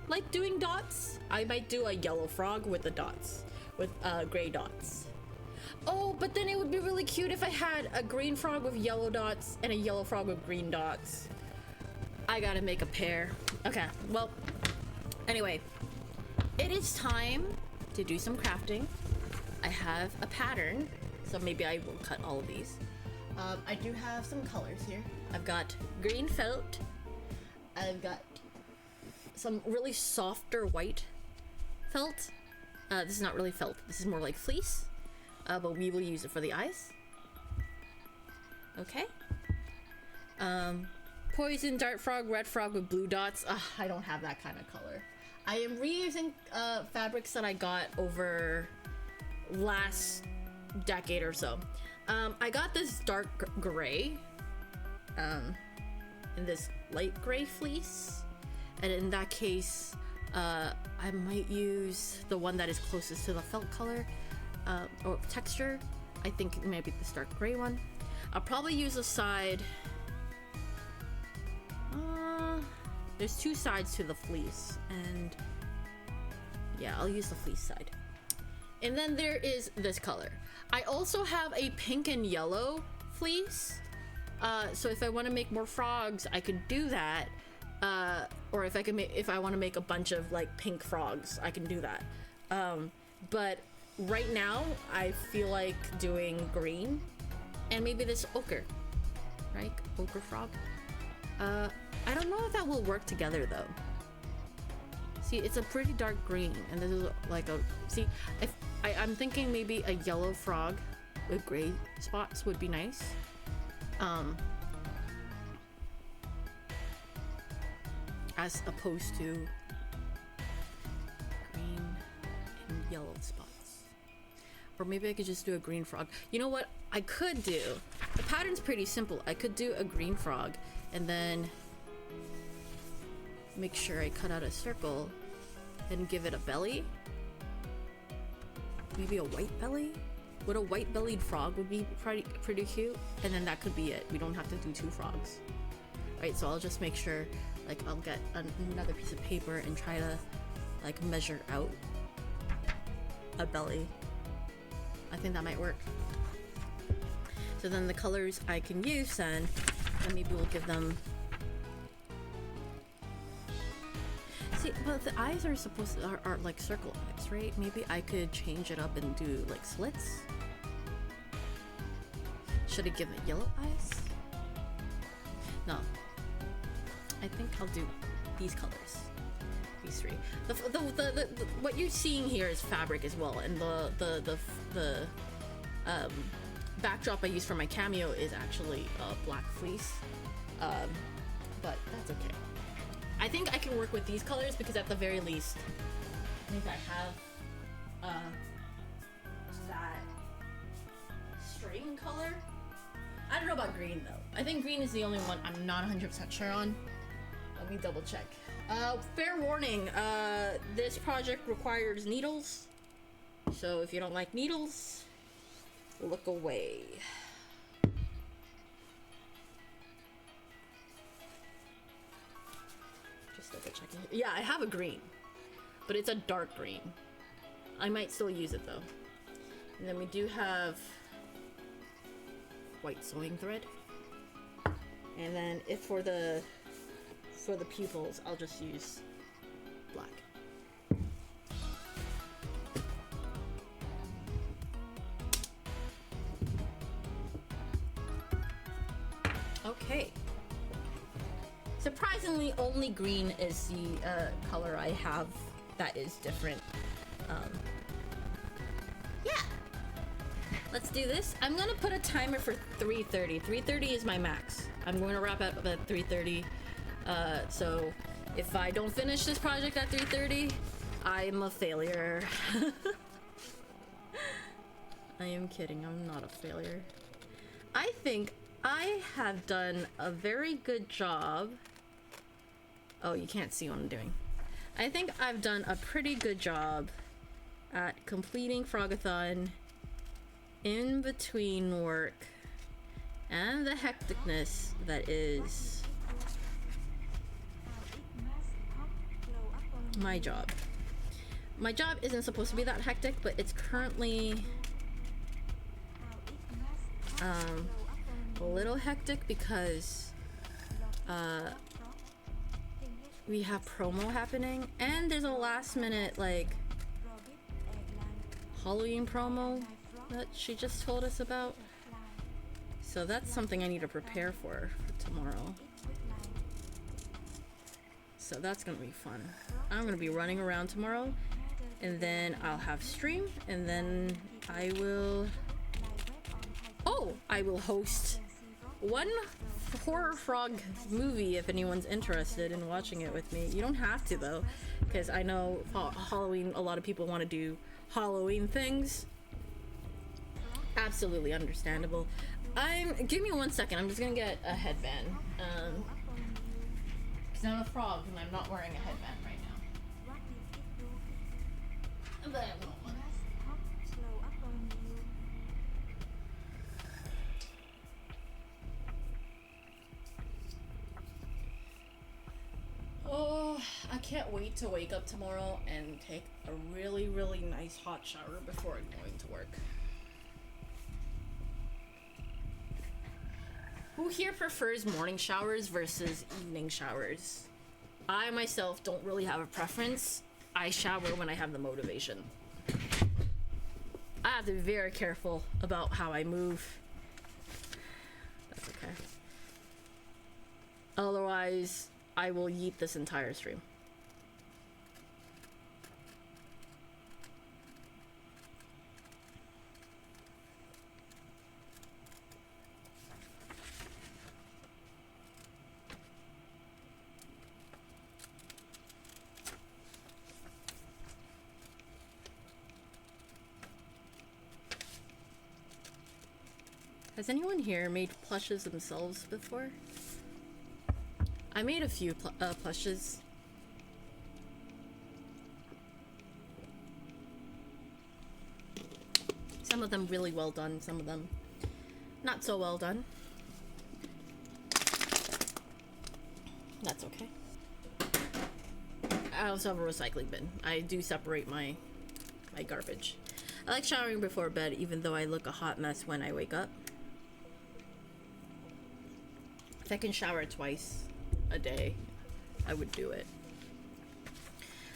like doing dots, I might do a yellow frog with the dots, with gray dots. Oh, but then it would be really cute if I had a green frog with yellow dots and a yellow frog with green dots. I gotta make a pair. Okay, well, anyway, it is time to do some crafting. I have a pattern, so maybe I will cut all of these. I do have some colors here. I've got green felt. I've got some really softer white felt. This is not really felt. This is more like fleece. But we will use it for the eyes. Okay. Poison, dart frog, red frog with blue dots. I don't have that kind of color. I am reusing fabrics that I got over last decade or so. I got this dark gray in this light gray fleece. And in that case, I might use the one that is closest to the felt color. Or texture. I think it might be this dark gray one. I'll probably use a side. There's 2 sides to the fleece, and yeah, I'll use the fleece side. And then there is this color. I also have a pink and yellow fleece. So if I want to make more frogs, I could do that. Or if I want to make a bunch of like pink frogs, I can do that. But right now, I feel like doing green and maybe this ochre, right? Ochre frog. I don't know if that will work together though. See, it's a pretty dark green, and this is like a, see, if I'm thinking maybe a yellow frog with gray spots would be nice. As opposed to green and yellow spots. Or maybe I could just do a green frog. You know what I could do? The pattern's pretty simple. I could do a green frog and then make sure I cut out a circle and give it a belly. Maybe a white belly? Would a white bellied frog would be pretty cute? And then that could be it. We don't have to do 2 frogs. Alright, so I'll just make sure, like, I'll get another piece of paper and try to, like, measure out a belly. I think that might work. So then the colors I can use then, and maybe we'll give them... See, but the eyes are supposed to, are like circle eyes, right? Maybe I could change it up and do like slits. Should I give it yellow eyes? No. I think I'll do these colors. These 3. The what you're seeing here is fabric as well, and the backdrop I use for my cameo is actually black fleece. But that's okay. I think I can work with these colors because at the very least, I think I have that string color. I don't know about green though. I think green is the only one I'm not 100% sure on. Let me double check. Fair warning, this project requires needles. So if you don't like needles, look away. Just double checking. Yeah, I have a green, but it's a dark green. I might still use it though. And then we do have white sewing thread. And then if for the pupils, I'll just use black. Okay. Surprisingly, only green is the color I have that is different. Yeah. Let's do this. I'm gonna put a timer for 3:30. 3:30 is my max. I'm going to wrap up at 3:30. So if I don't finish this project at 3:30, I'm a failure. I am kidding. I'm not a failure. I think I have done a very good job. Oh, you can't see what I'm doing. I think I've done a pretty good job at completing Frog-a-thon in between work and the hecticness that is my job. My job isn't supposed to be that hectic, but it's currently a little hectic because we have promo happening and there's a last minute like Halloween promo that she just told us about. So that's something I need to prepare for tomorrow. So that's gonna be fun. I'm gonna be running around tomorrow and then I'll have stream and then I will host one horror frog movie if anyone's interested in watching it with me. You don't have to though, because I know Halloween, a lot of people want to do Halloween things. Absolutely understandable. Give me 1 second, I'm just gonna get a headband. Because I'm a frog and I'm not wearing a headband right now. But I want one. Oh, I can't wait to wake up tomorrow and take a really, really nice hot shower before going to work. Who here prefers morning showers versus evening showers? I myself don't really have a preference. I shower when I have the motivation. I have to be very careful about how I move. That's okay. Otherwise, I will yeet this entire stream. Has anyone here made plushes themselves before? I made a few plushes. Some of them really well done, some of them not so well done. That's okay. I also have a recycling bin. I do separate my garbage. I like showering before bed, even though I look a hot mess when I wake up. If I can shower twice a day, I would do it.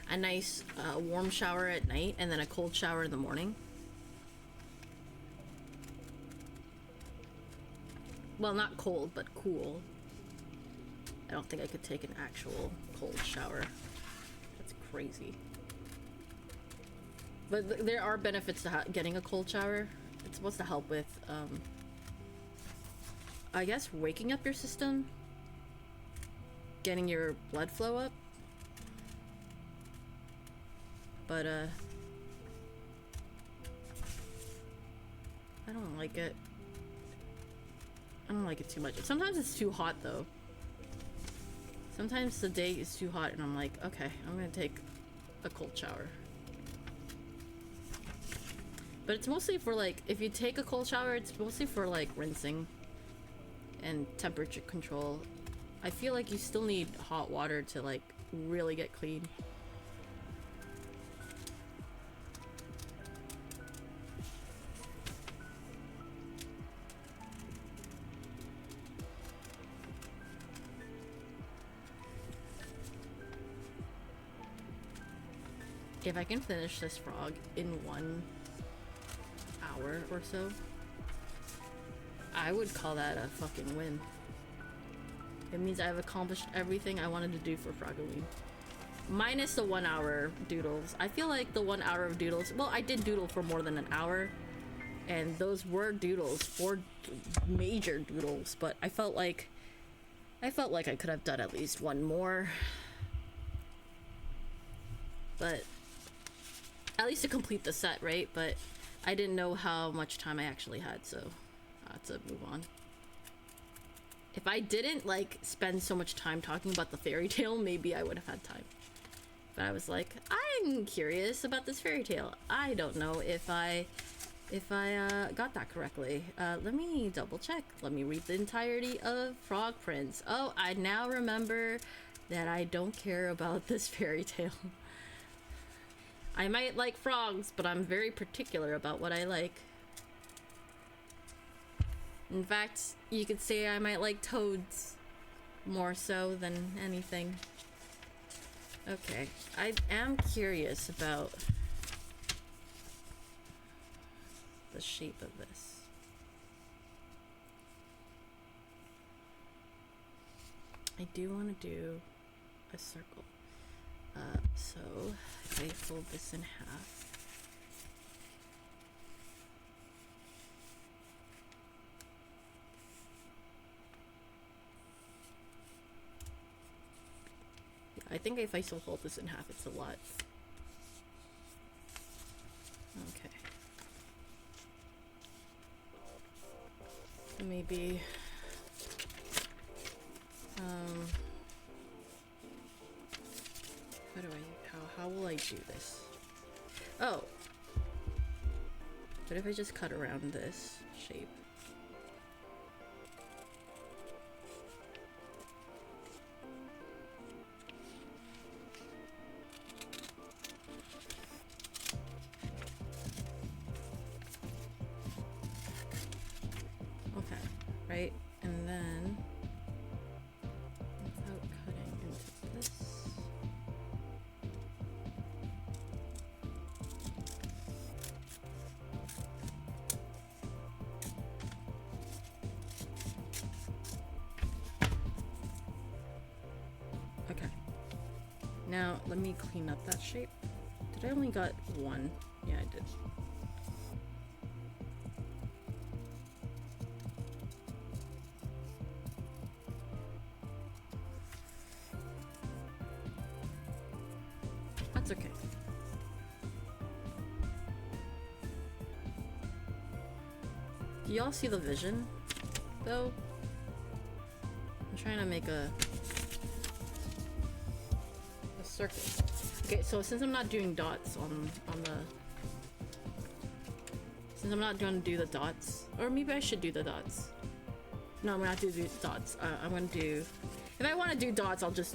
A nice warm shower at night and then a cold shower in the morning. Well, not cold, but cool. I don't think I could take an actual cold shower. That's crazy. But there are benefits to getting a cold shower. It's supposed to help with, I guess, waking up your system. Getting your blood flow up. But, I don't like it. I don't like it too much. Sometimes it's too hot, though. Sometimes the day is too hot and I'm like, okay, I'm gonna take a cold shower. But it's mostly for, like, if you take a cold shower, it's mostly for, like, rinsing and temperature control. I feel like you still need hot water to, like, really get clean. If I can finish this frog in 1 hour or so, I would call that a fucking win. It means I've accomplished everything I wanted to do for Froggoween. Minus the 1 hour doodles. I feel like the 1 hour of doodles, well, I did doodle for more than an hour, and those were doodles, 4 major doodles, but I felt like I could have done at least one more. But at least to complete the set, right? But I didn't know how much time I actually had, so I had to move on. If I didn't, like, spend so much time talking about the fairy tale, maybe I would have had time. But I was like, I'm curious about this fairy tale. I don't know if I got that correctly. Let me double check. Let me read the entirety of Frog Prince. Oh, I now remember that I don't care about this fairy tale. I might like frogs, but I'm very particular about what I like. In fact, you could say I might like toads more so than anything. Okay, I am curious about the shape of this. I do want to do a circle. So if I fold this in half. I think if I still fold this in half, it's a lot. Okay. Maybe, how will I do this? Oh! What if I just cut around this shape? Okay, right? And then without cutting into this. Okay. Now let me clean up that shape. Did I only got one? Yeah, I did. That's okay. Do y'all see the vision, though? I'm trying to make a circle. Okay, so since I'm not doing dots on the... Since I'm not going to do the dots, or maybe I should do the dots. No, I'm gonna have to do dots. I'm gonna do... If I want to do dots, I'll just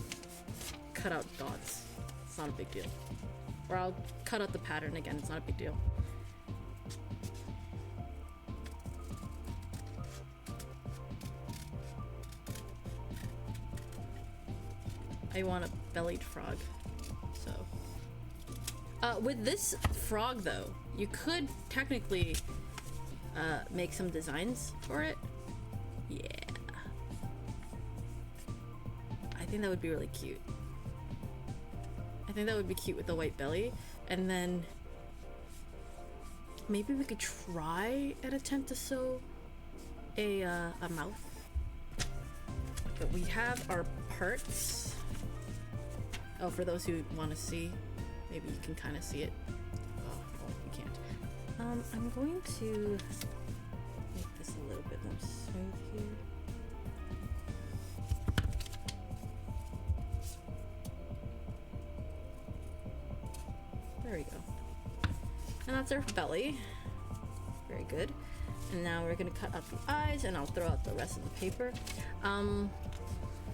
cut out dots. It's not a big deal. Or I'll cut out the pattern again, it's not a big deal. I want a bellied frog, so. With this frog though, you could technically make some designs for it. Yeah. I think that would be really cute. I think that would be cute with the white belly, and then maybe we could try and attempt to sew a mouth. But we have our parts. Oh, for those who want to see, maybe you can kind of see it. Oh, well, you can't. I'm going to make this a little bit more smooth here. There we go. And that's our belly. Very good. And now we're gonna cut out the eyes, and I'll throw out the rest of the paper.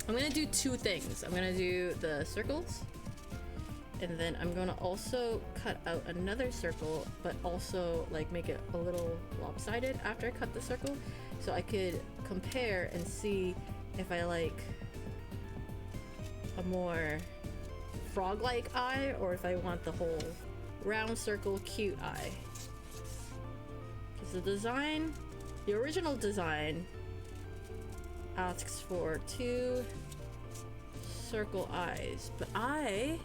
I'm gonna do two things. I'm gonna do the circles, and then I'm gonna also cut out another circle, but also like make it a little lopsided after I cut the circle, so I could compare and see if I like a more frog-like eye, or if I want the whole round circle cute eye. Because the design, the original design, asks for 2 circle eyes, but I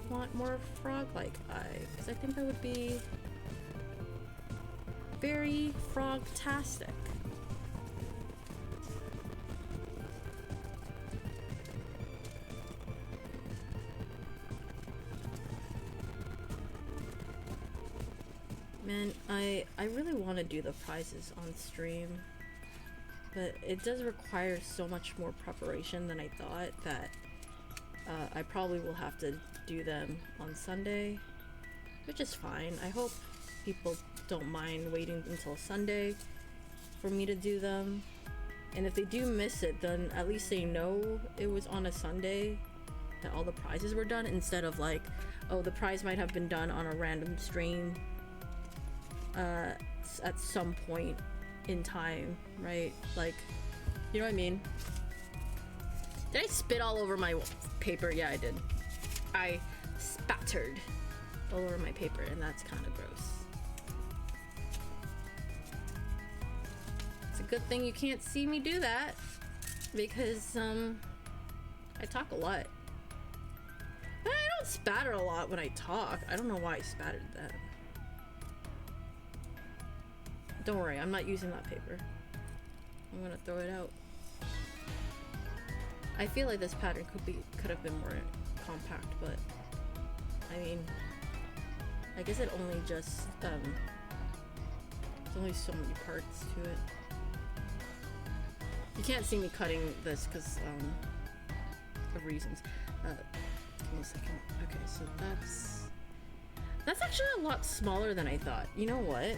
want more frog-like eye, because I think that would be very frog-tastic. Man, I really want to do the prizes on stream, but it does require so much more preparation than I thought that I probably will have to do them on Sunday, which is fine. I hope people don't mind waiting until Sunday for me to do them. And if they do miss it, then at least they know it was on a Sunday that all the prizes were done, instead of like, oh, the prize might have been done on a random stream at some point in time, right? Like, you know what I mean? Did I spit all over my paper? Yeah, I did. I spattered all over my paper, and that's kind of gross. It's a good thing you can't see me do that, because I talk a lot. But I don't spatter a lot when I talk. I don't know why I spattered that. Don't worry, I'm not using that paper. I'm gonna throw it out. I feel like this pattern could have been more compact, but I mean, I guess it only just there's only so many parts to it. You can't see me cutting this because of reasons. Give me a second. Okay, so that's actually a lot smaller than I thought. You know what?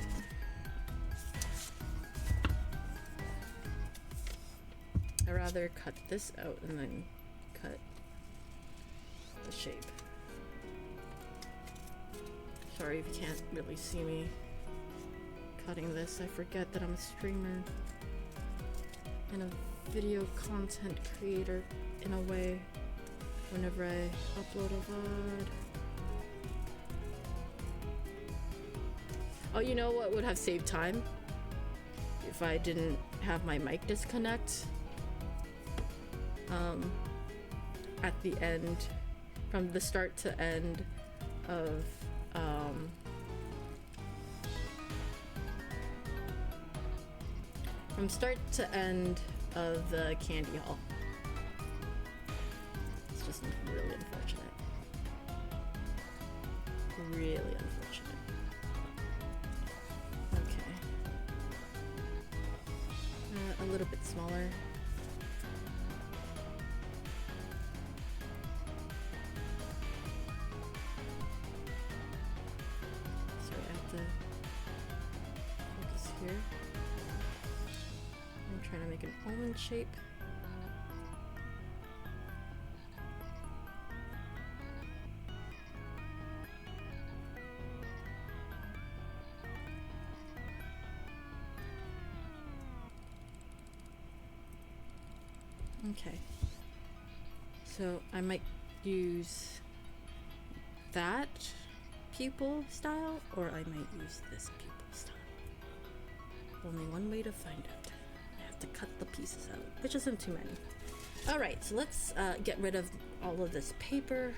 I'd rather cut this out and then cut the shape. Sorry if you can't really see me cutting this. I forget that I'm a streamer and a video content creator in a way whenever I upload a VOD. Oh, you know what would have saved time? If I didn't have my mic disconnect at the end, from the start to end of from start to end of the candy haul. It's just really unfortunate. Really unfortunate. Okay. A little bit smaller. Sorry, I have to focus here. I'm trying to make an almond shape. Okay, so I might use that pupil style, or I might use this pupil style. Only one way to find out. I have to cut the pieces out, which isn't too many. Alright, so let's get rid of all of this paper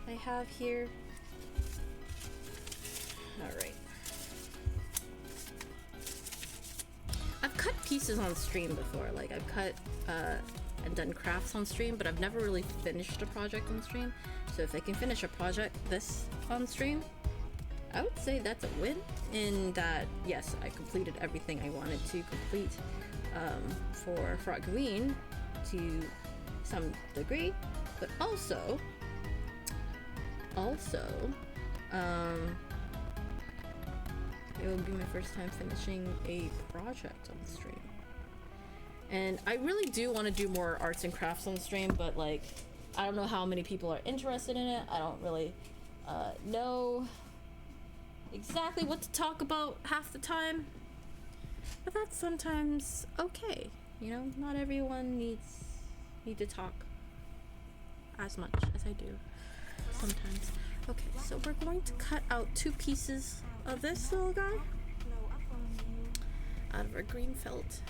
I have here. Alright. I've cut pieces on stream before, like I've cut and done crafts on stream, but I've never really finished a project on stream. So if I can finish a project this on stream, I would say that's a win, in that yes, I completed everything I wanted to complete for Froggoween to some degree, but also it will be my first time finishing a project on stream. And I really do want to do more arts and crafts on stream, but like, I don't know how many people are interested in it. I don't really know exactly what to talk about half the time. But that's sometimes okay. You know, not everyone need to talk as much as I do sometimes. Okay, so we're going to cut out 2 pieces of this little guy out of our green felt,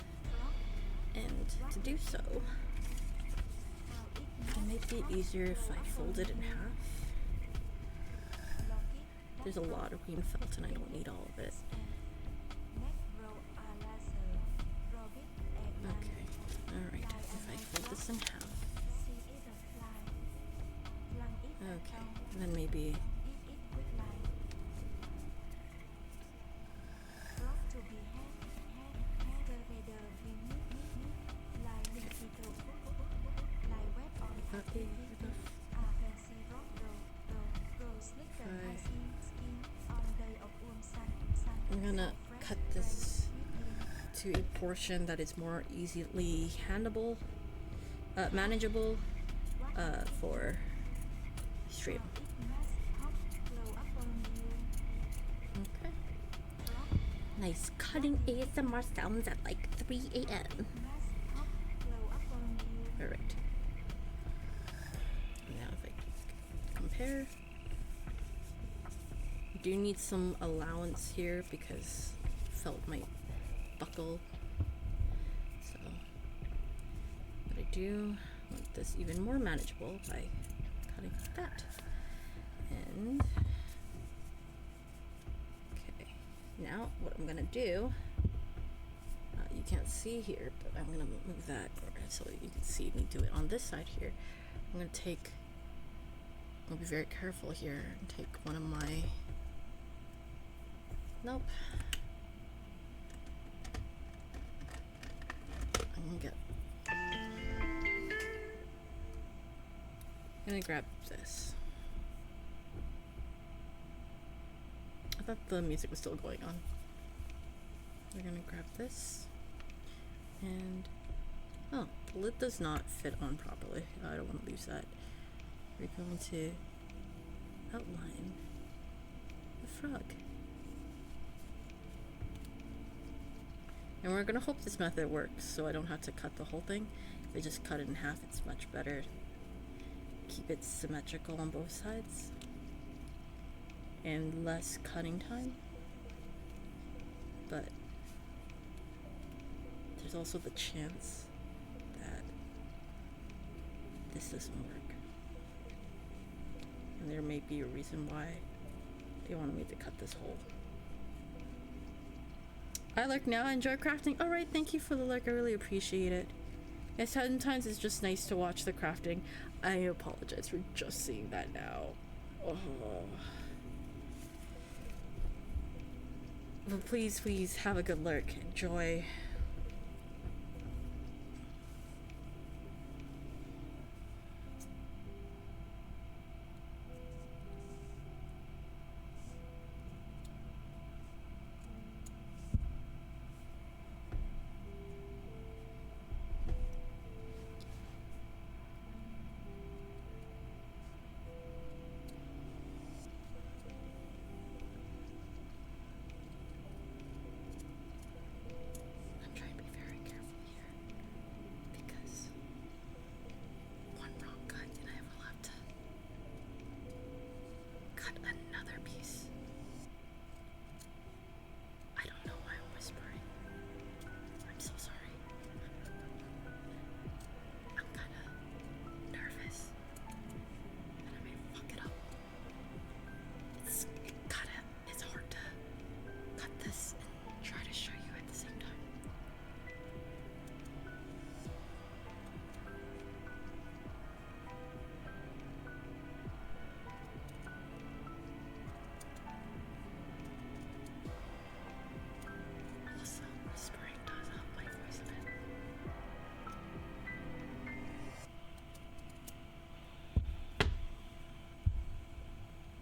and to do so, it might be easier if I fold it in half. There's a lot of green felt and I don't need all of it. Okay, alright, if I fold this in half. Okay, and then maybe gonna cut this to a portion that is more easily manageable for stream. Okay. Nice cutting ASMR sounds at like 3 a.m. Alright. Now if I compare. I do need some allowance here because felt might buckle. So, but I do want this even more manageable by cutting like that. And okay, now what I'm gonna do, you can't see here, but I'm gonna move that so you can see me do it on this side here. I'm gonna take, I'll be very careful here and take one of my, nope. I'm gonna grab this. I thought the music was still going on. We're gonna grab this, and oh, the lid does not fit on properly. I don't want to lose that. We're going to outline the frog. And we're gonna hope this method works so I don't have to cut the whole thing. If I just cut it in half, it's much better. Keep it symmetrical on both sides and less cutting time. But there's also the chance that this doesn't work. And there may be a reason why they wanted me to cut this hole. I lurk now, I enjoy crafting. Alright, thank you for the lurk, I really appreciate it. And sometimes it's just nice to watch the crafting. I apologize for just seeing that now. Oh. But please, please have a good lurk. Enjoy.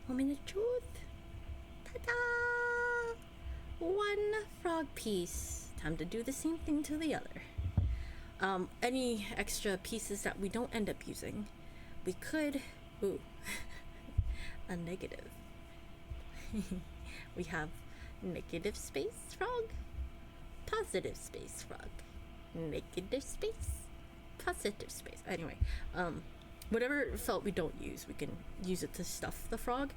Moment of truth. Ta-da! One frog piece. Time to do the same thing to the other. Any extra pieces that we don't end up using, we could... Ooh. A negative. We have negative space frog, positive space frog, negative space, positive space. Anyway, whatever felt we don't use, we can use it to stuff the frog.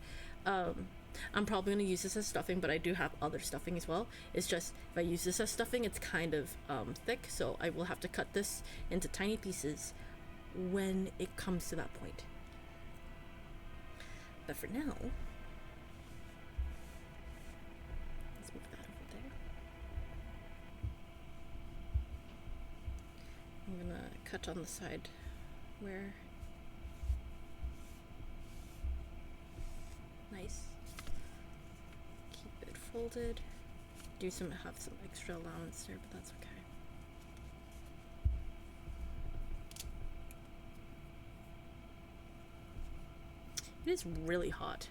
I'm probably going to use this as stuffing, but I do have other stuffing as well. It's just, if I use this as stuffing, it's kind of thick, so I will have to cut this into tiny pieces when it comes to that point. But for now, let's move that over there. I'm gonna cut on the side where... Nice. Keep it folded. Have some extra allowance there, but that's okay. It is really hot.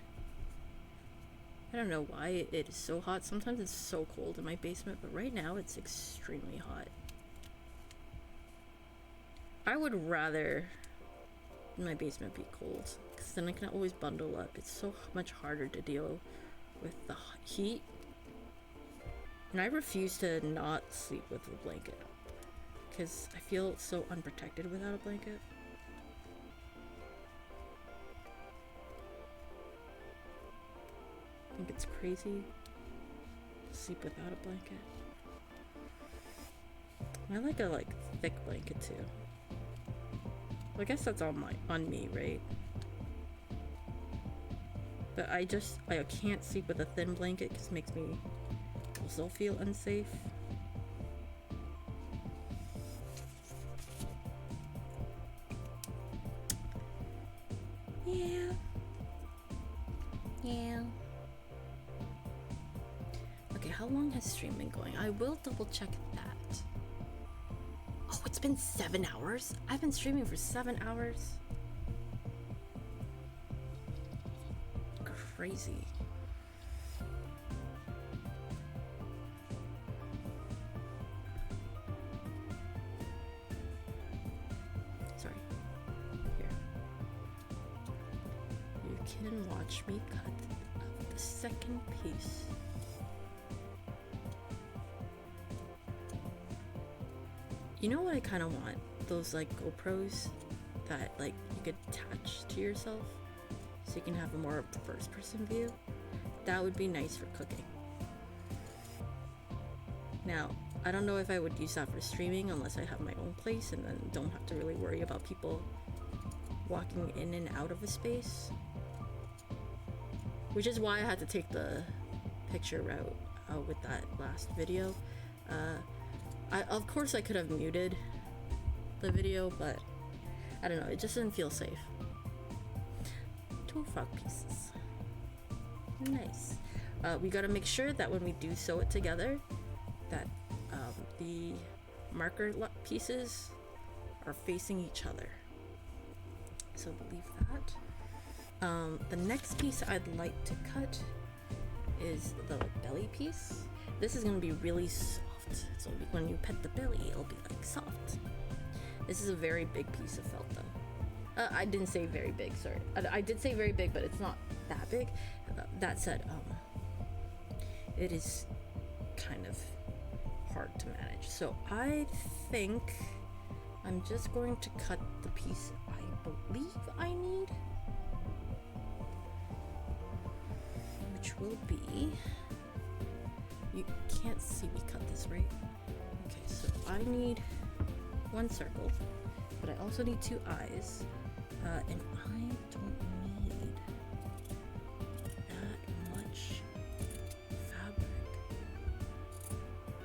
I don't know why it is so hot. Sometimes it's so cold in my basement, but right now it's extremely hot. I would rather my basement be cold, because then I can always bundle up. It's so much harder to deal with the heat. And I refuse to not sleep with a blanket, because I feel so unprotected without a blanket. I think it's crazy to sleep without a blanket. I like a thick blanket too. Well, I guess that's on me, right? But I can't sleep with a thin blanket because it makes me also feel unsafe. Yeah. Yeah. Okay, how long has stream been going? I will double check that. Oh, it's been 7 hours? I've been streaming for 7 hours? Crazy. Sorry. Here. You can watch me cut the second piece. You know what I kind of want? Those GoPros that you could attach to yourself so you can have a more first person view. That would be nice for cooking. Now, I don't know if I would use that for streaming unless I have my own place and then don't have to really worry about people walking in and out of a space. Which is why I had to take the picture route with that last video. Of course I could have muted the video, but I don't know, it just didn't feel safe. 2 frog pieces. Nice. We gotta make sure that when we do sew it together, that the marker pieces are facing each other. So believe that. The next piece I'd like to cut is the belly piece. This is gonna be really soft. So when you pet the belly, it'll be soft. This is a very big piece of felt though. I didn't say very big, sorry. I did say very big, but it's not that big. That said, it is kind of hard to manage. So I think I'm just going to cut the piece I believe I need, which will be, you can't see me cut this, right? Okay, so I need 1 circle, but I also need 2 eyes, and I don't need that much fabric.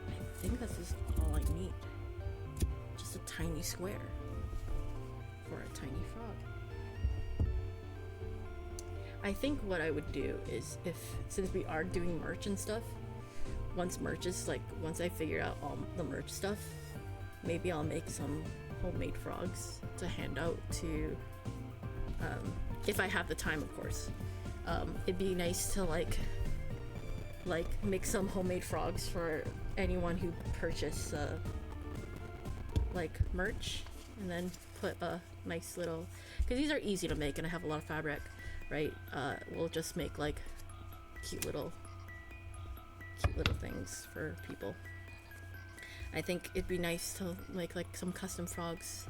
I think this is all I need. Just a tiny square for a tiny frog. I think what I would do is, since we are doing merch and stuff, once I figure out all the merch stuff, maybe I'll make some homemade frogs to hand out to, if I have the time, of course. It'd be nice to make some homemade frogs for anyone who purchase merch, and then put a nice little, because these are easy to make and I have a lot of fabric, right? We'll just make cute little things for people. I think it'd be nice to make some custom frogs,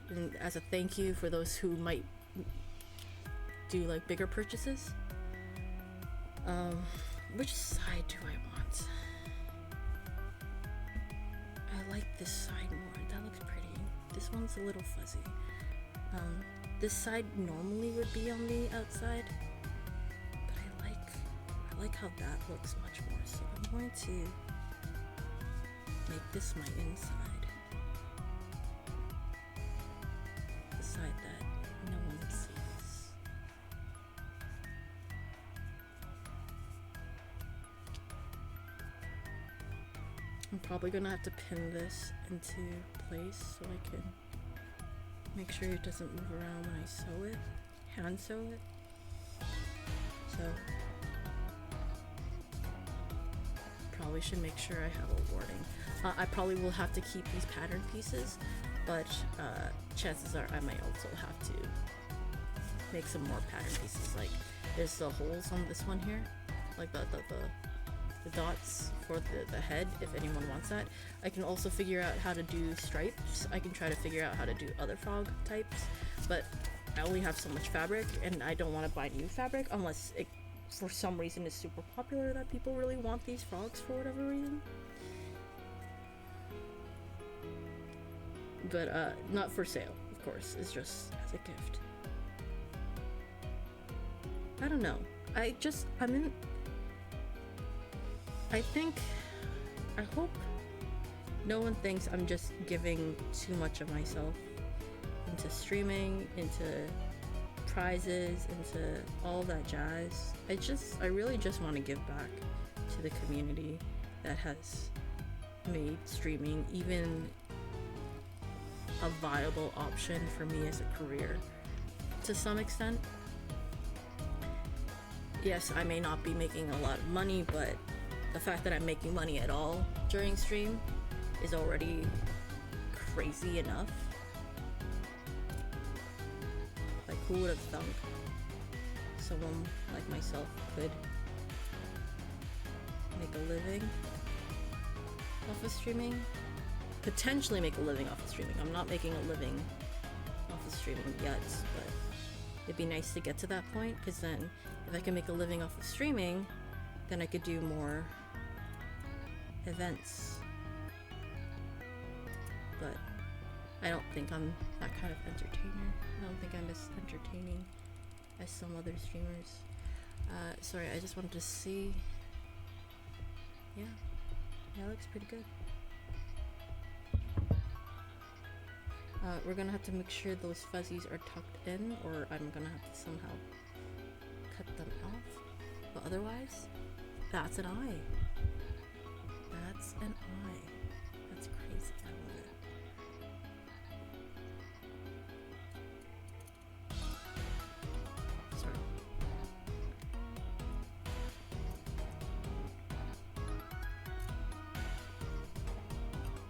and as a thank you for those who might do bigger purchases. Which side do I want? I like this side more. That looks pretty. This one's a little fuzzy. This side normally would be on the outside, but I like how that looks much more. So I'm going to make this my inside. The side that no one sees. I'm probably gonna have to pin this into place so I can make sure it doesn't move around when I sew it, hand sew it. So probably should make sure I have a warning. I probably will have to keep these pattern pieces, but chances are I might also have to make some more pattern pieces. Like there's the holes on this one here, like the dots for the head, if anyone wants that. I can also figure out how to do stripes. I can try to figure out how to do other frog types, but I only have so much fabric and I don't want to buy new fabric unless it for some reason is super popular that people really want these frogs for whatever reason. But not for sale, of course. It's just as a gift. I don't know. I hope no one thinks I'm just giving too much of myself into streaming, into prizes, into all that jazz. I really just want to give back to the community that has made streaming even a viable option for me as a career to some extent. Yes, I may not be making a lot of money, but the fact that I'm making money at all during stream is already crazy enough. Like, who would have thunk someone like myself could make a living off of streaming? Potentially make a living off of streaming. I'm not making a living off of streaming yet, but it'd be nice to get to that point, because then if I can make a living off of streaming, then I could do more events. But I don't think I'm that kind of entertainer. I don't think I'm as entertaining as some other streamers. Sorry, I just wanted to see. Yeah, it looks pretty good. We're gonna have to make sure those fuzzies are tucked in, or I'm gonna have to somehow cut them off. But otherwise, that's an eye. That's an eye. That's crazy. I love it. Sorry.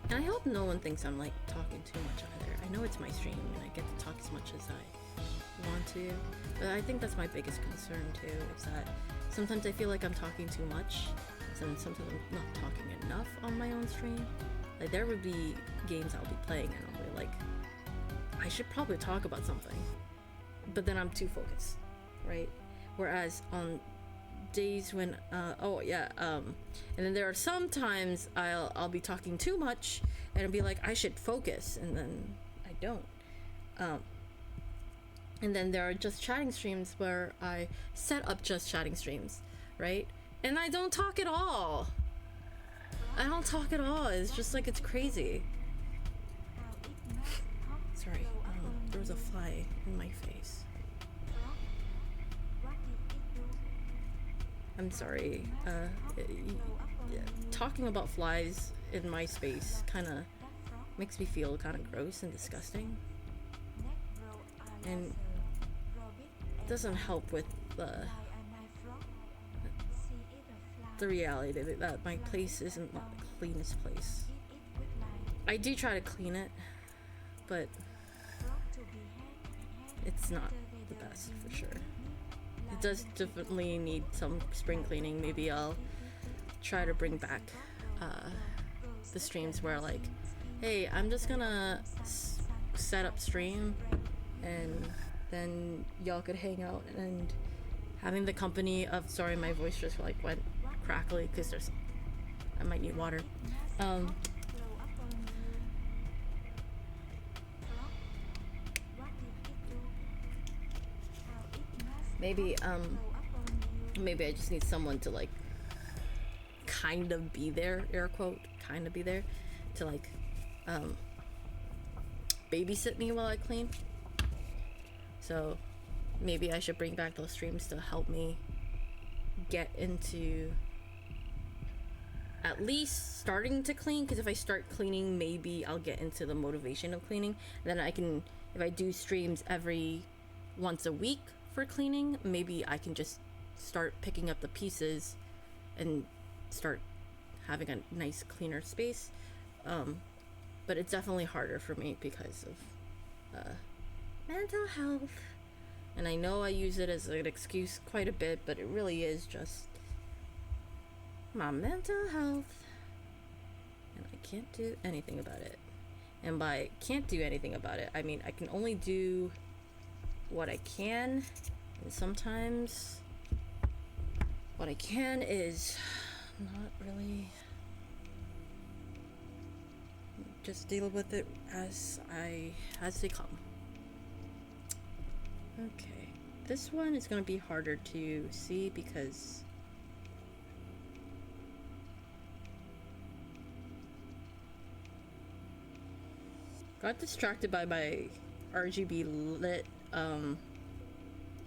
And I hope no one thinks I'm like talking too much either. I know it's my stream and I get to talk as much as I want to, but I think that's my biggest concern too, is that sometimes I feel like I'm talking too much, and sometimes I'm not talking enough on my own stream. Like there would be games I'll be playing and I'll be like, I should probably talk about something, but then I'm too focused, right? Whereas on days when and then there are some times I'll be talking too much and I'll be like, I should focus, and then I don't. And then there are just chatting streams where I set up just chatting streams, right? And I don't talk at all. I don't talk at all. It's just like, it's crazy. Sorry, there was a fly in my face. I'm sorry. Talking about flies in my space kind of makes me feel kind of gross and disgusting. And it doesn't help with the reality that my place isn't the cleanest place. I do try to clean it, but it's not the best for sure. It does definitely need some spring cleaning. Maybe I'll try to bring back the streams where like, hey, I'm just gonna set up stream and then y'all could hang out, and having the company of, sorry, my voice just like went crackly because I might need water. Maybe I just need someone to like kind of be there, air quote, kind of be there to like babysit me while I clean. So maybe I should bring back those streams to help me get into at least starting to clean, because if I start cleaning, maybe I'll get into the motivation of cleaning. Then I can, if I do streams every once a week for cleaning, maybe I can just start picking up the pieces and start having a nice cleaner space. But it's definitely harder for me because of mental health. And I know I use it as an excuse quite a bit, but it really is just my mental health. And I can't do anything about it. And by can't do anything about it, I mean I can only do what I can. And sometimes what I can is not really, just deal with it as they come. Okay, this one is gonna be harder to see because got distracted by my RGB lit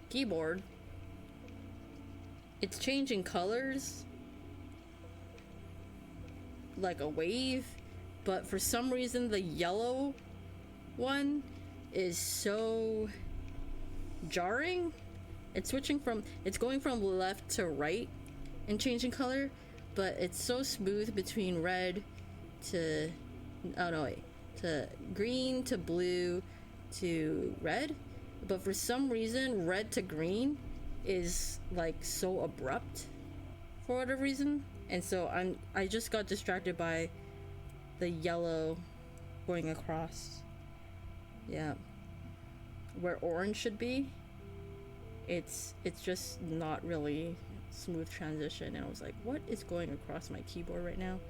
keyboard. It's changing colors like a wave, but for some reason the yellow one is so jarring. It's going from left to right and changing color, but it's so smooth between red to to green to blue to red, but for some reason red to green is like so abrupt for whatever reason, and so I just got distracted by the yellow going across, yeah, where orange should be. It's just not really smooth transition, and I was like, what is going across my keyboard right now?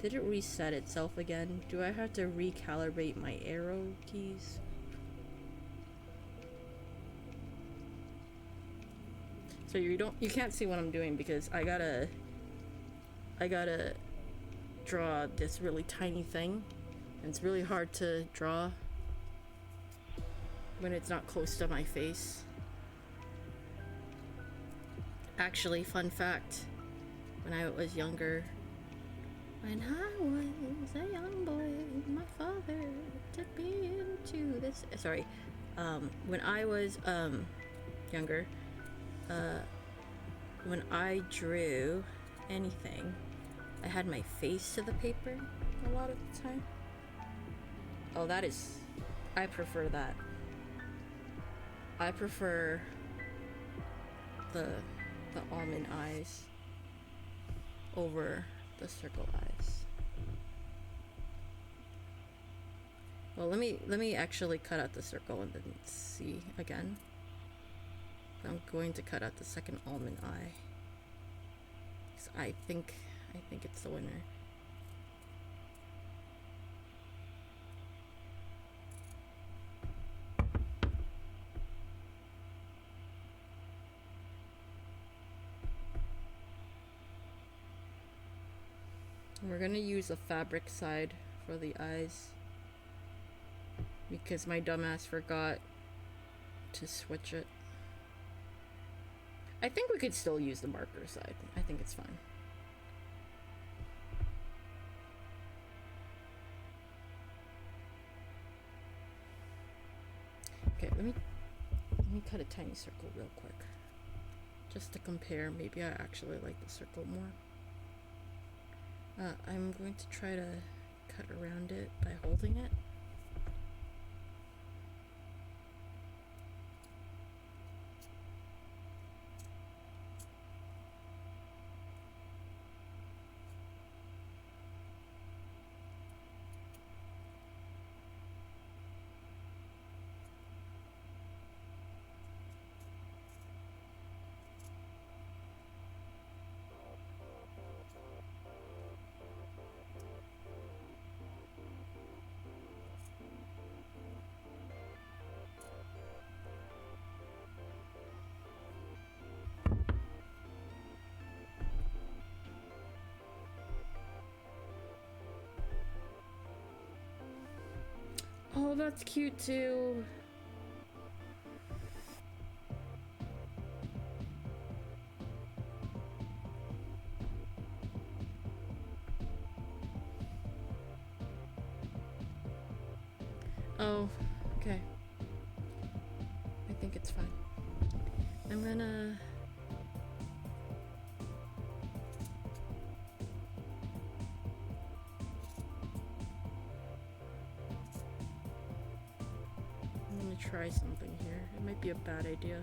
Did it reset itself again? Do I have to recalibrate my arrow keys? So you can't see what I'm doing because I gotta draw this really tiny thing, and it's really hard to draw when it's not close to my face. Actually, fun fact, when I was younger, when I was a young boy, my father took me into this. Sorry, when I was younger, when I drew anything, I had my face to the paper a lot of the time. Oh, I prefer that. I prefer the almond eyes over the circle eyes. Well, let me actually cut out the circle and then see again. I'm going to cut out the second almond eye, 'cause I think it's the winner. We're gonna use a fabric side for the eyes because my dumbass forgot to switch it. I think we could still use the marker side. I think it's fine. Okay, let me cut a tiny circle real quick, just to compare. Maybe I actually like the circle more. I'm going to try to cut around it by holding it. Oh, that's cute too. Oh, okay. I think it's fine. I'm gonna... try something here. It might be a bad idea.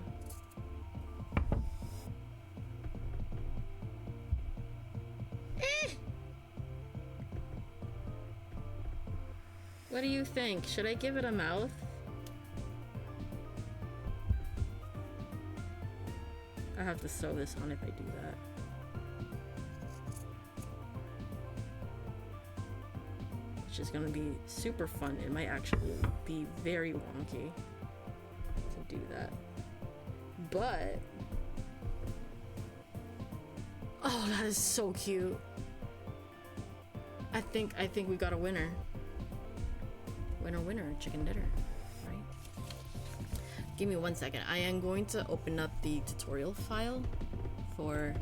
What do you think? Should I give it a mouth? I have to sew this on if I do that. Which is gonna be super fun. It might actually be very wonky to do that. But oh, that is so cute. I think we got a winner. Winner, chicken dinner, right? Give me 1 second. I am going to open up the tutorial file for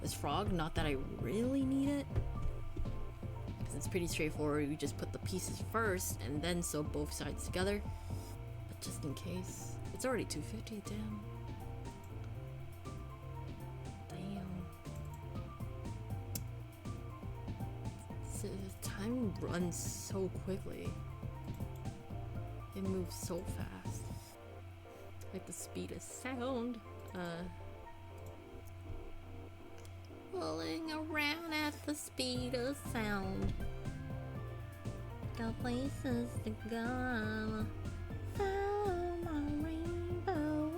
this frog. Not that I really need it, because it's pretty straightforward. You just put the pieces first and then sew both sides together. But just in case, it's already 2:50. Damn. Time runs so quickly. It moves so fast. Like the speed of sound. Pulling around at the speed of sound. Got places to go. Follow my rainbow.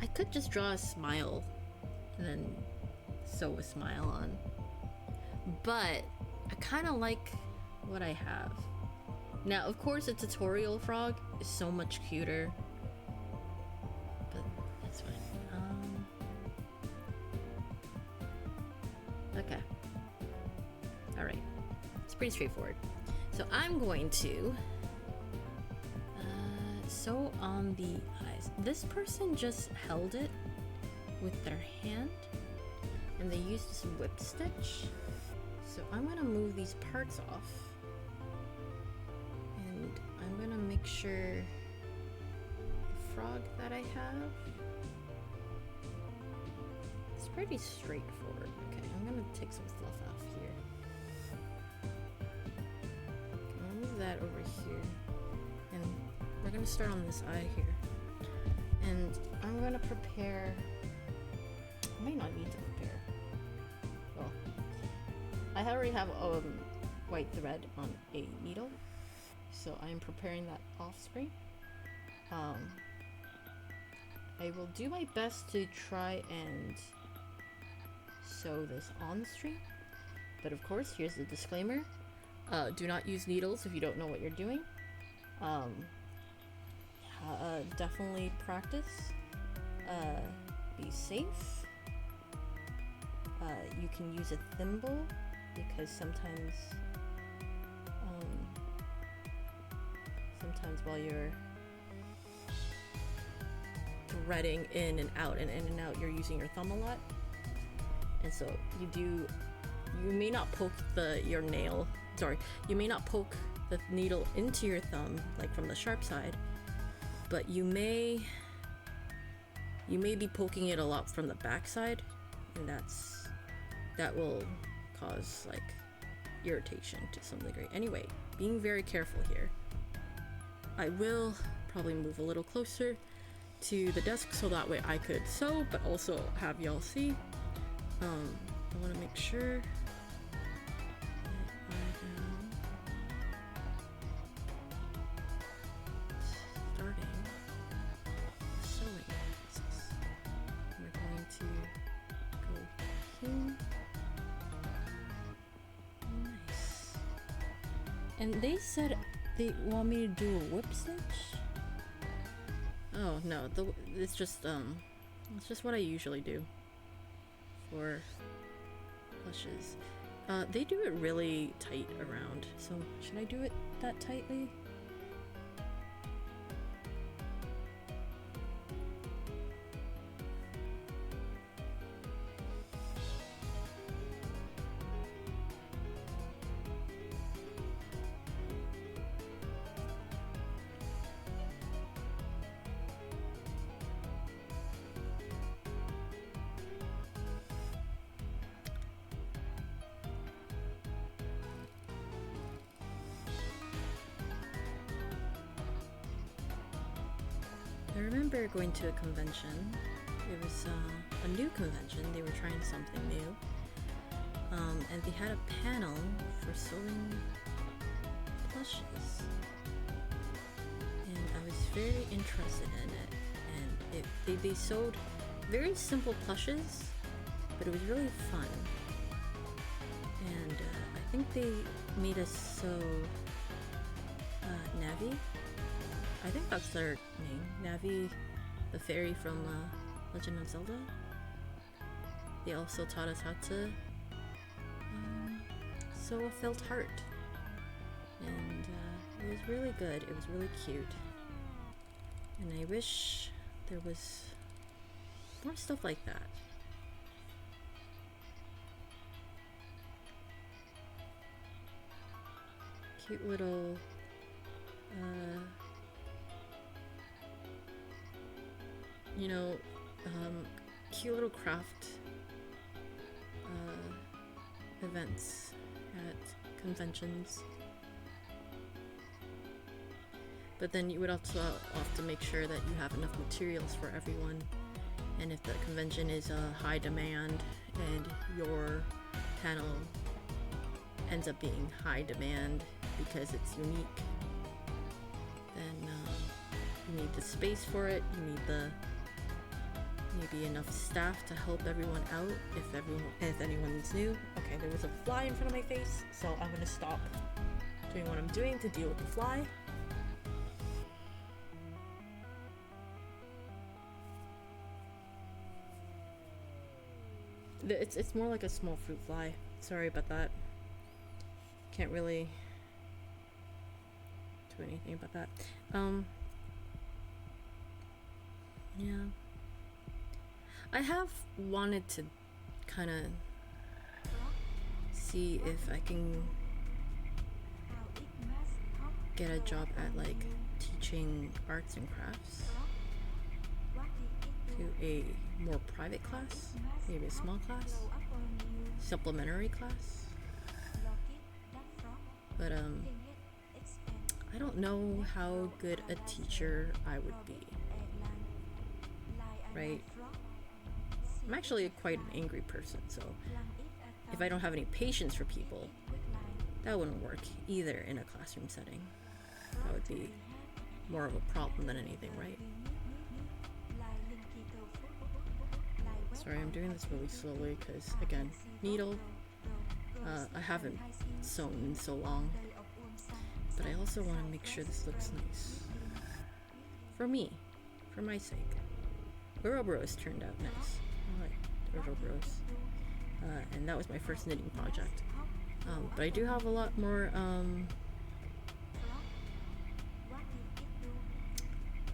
I could just draw a smile and then sew a smile on, but I kind of like what I have. Now, of course, a tutorial frog is so much cuter, but that's fine. Okay. All right. It's pretty straightforward. So I'm going to sew on the eyes. This person just held it with their hand and they used this whip stitch. So I'm gonna move these parts off and I'm gonna make sure the frog that I have is pretty straightforward. Okay, I'm gonna take some fluff off here. I'm gonna move that over here and we're gonna start on this eye here. And I'm gonna prepare, I might not need to prepare. Well, I already have white thread on a needle, so I'm preparing that off screen. I will do my best to try and sew this on the stream, but of course, here's the disclaimer. Do not use needles if you don't know what you're doing. Definitely practice. Be safe. You can use a thimble because sometimes while you're threading in and out and in and out, you're using your thumb a lot, and so you may not poke you may not poke the needle into your thumb like from the sharp side, but you may be poking it a lot from the back side, and that will cause like irritation to some degree. Anyway, being very careful here. I will probably move a little closer to the desk so that way I could sew, but also have y'all see. I want to make sure and they said they want me to do a whip stitch. Oh no, it's just what I usually do for plushes. They do it really tight around, so should I do it that tightly? I remember going to a convention. It was a new convention. They were trying something new. And they had a panel for sewing plushes. And I was very interested in it. And they sewed very simple plushes, but it was really fun. And I think they made us sew Navi. I think that's their name. Navi, the fairy from Legend of Zelda. They also taught us how to sew a felt heart. And it was really good. It was really cute. And I wish there was more stuff like that. Cute little you know, cute little craft events at conventions. But then you would also have to make sure that you have enough materials for everyone. And if the convention is a high demand and your panel ends up being high demand because it's unique, then you need the space for it. You need the maybe enough staff to help everyone out if anyone's new. Okay, there was a fly in front of my face, so I'm gonna stop doing what I'm doing to deal with the fly. It's more like a small fruit fly. Sorry about that. Can't really do anything about that. Yeah. I have wanted to kind of see if I can get a job at like teaching arts and crafts to a more private class, maybe a small class, supplementary class. But I don't know how good a teacher I would be. Right? I'm actually quite an angry person, so if I don't have any patience for people, that wouldn't work either in a classroom setting. That would be more of a problem than anything, right? Sorry, I'm doing this really slowly because, again, needle. I haven't sewn in so long, but I also want to make sure this looks nice. For me, for my sake. Ouroboros turned out nice. I like Ouroboros. And that was my first knitting project. But I do have a lot more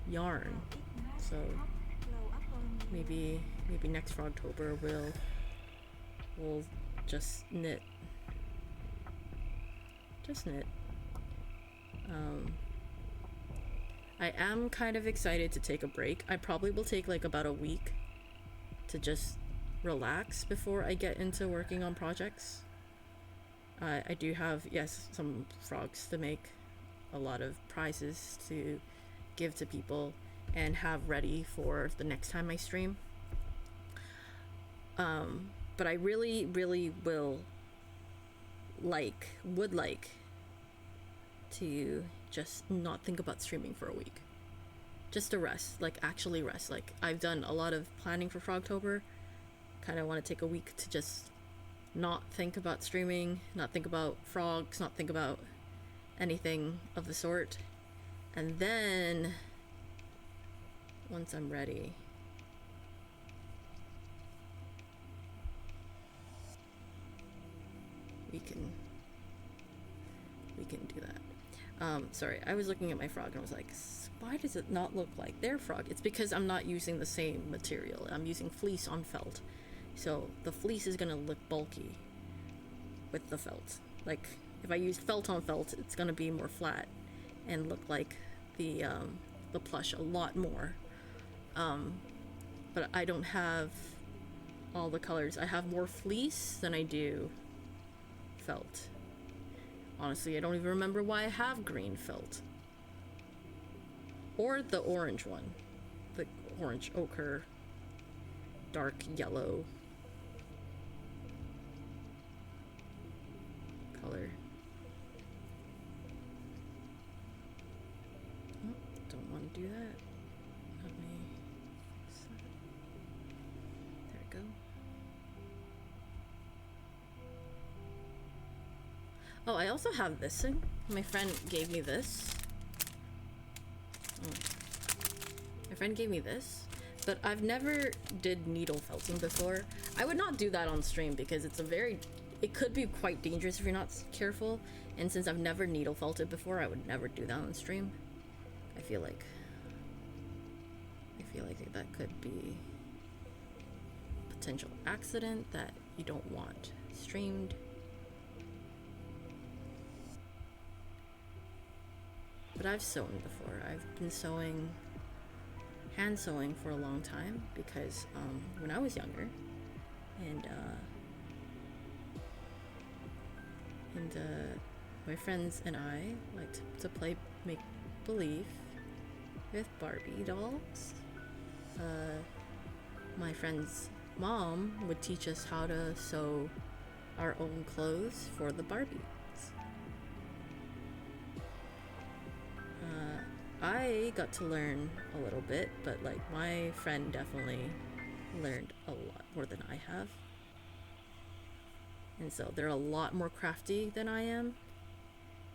yarn, so maybe next Frogtober we'll just knit. I am kind of excited to take a break. I probably will take like about a week to just relax before I get into working on projects. I do have, yes, some frogs to make, a lot of prizes to give to people and have ready for the next time I stream. But I really, really would like to just not think about streaming for a week. Just to rest, like actually rest. Like I've done a lot of planning for Frogtober. Kind of want to take a week to just not think about streaming, not think about frogs, not think about anything of the sort. And then once I'm ready, we can do that. Sorry, I was looking at my frog and I was like, why does it not look like their frog? It's because I'm not using the same material. I'm using fleece on felt. So the fleece is gonna look bulky with the felt. Like if I use felt on felt, it's gonna be more flat and look like the plush a lot more. But I don't have all the colors. I have more fleece than I do felt. Honestly, I don't even remember why I have green felt. Or the orange one. orange ochre, dark yellow color. Oh, don't want to do that. Let me fix that. There we go. Oh, I also have this thing. My friend gave me this. My friend gave me this, but I've never did needle felting before. I would not do that on stream because it's it could be quite dangerous if you're not careful. And since I've never needle felted before, I would never do that on stream. I feel like that could be a potential accident that you don't want streamed. But I've sewn before. I've been sewing, hand sewing for a long time because when I was younger, and my friends and I liked to play make believe with Barbie dolls. My friend's mom would teach us how to sew our own clothes for the Barbies. I got to learn a little bit, but like my friend definitely learned a lot more than I have. And so they're a lot more crafty than I am.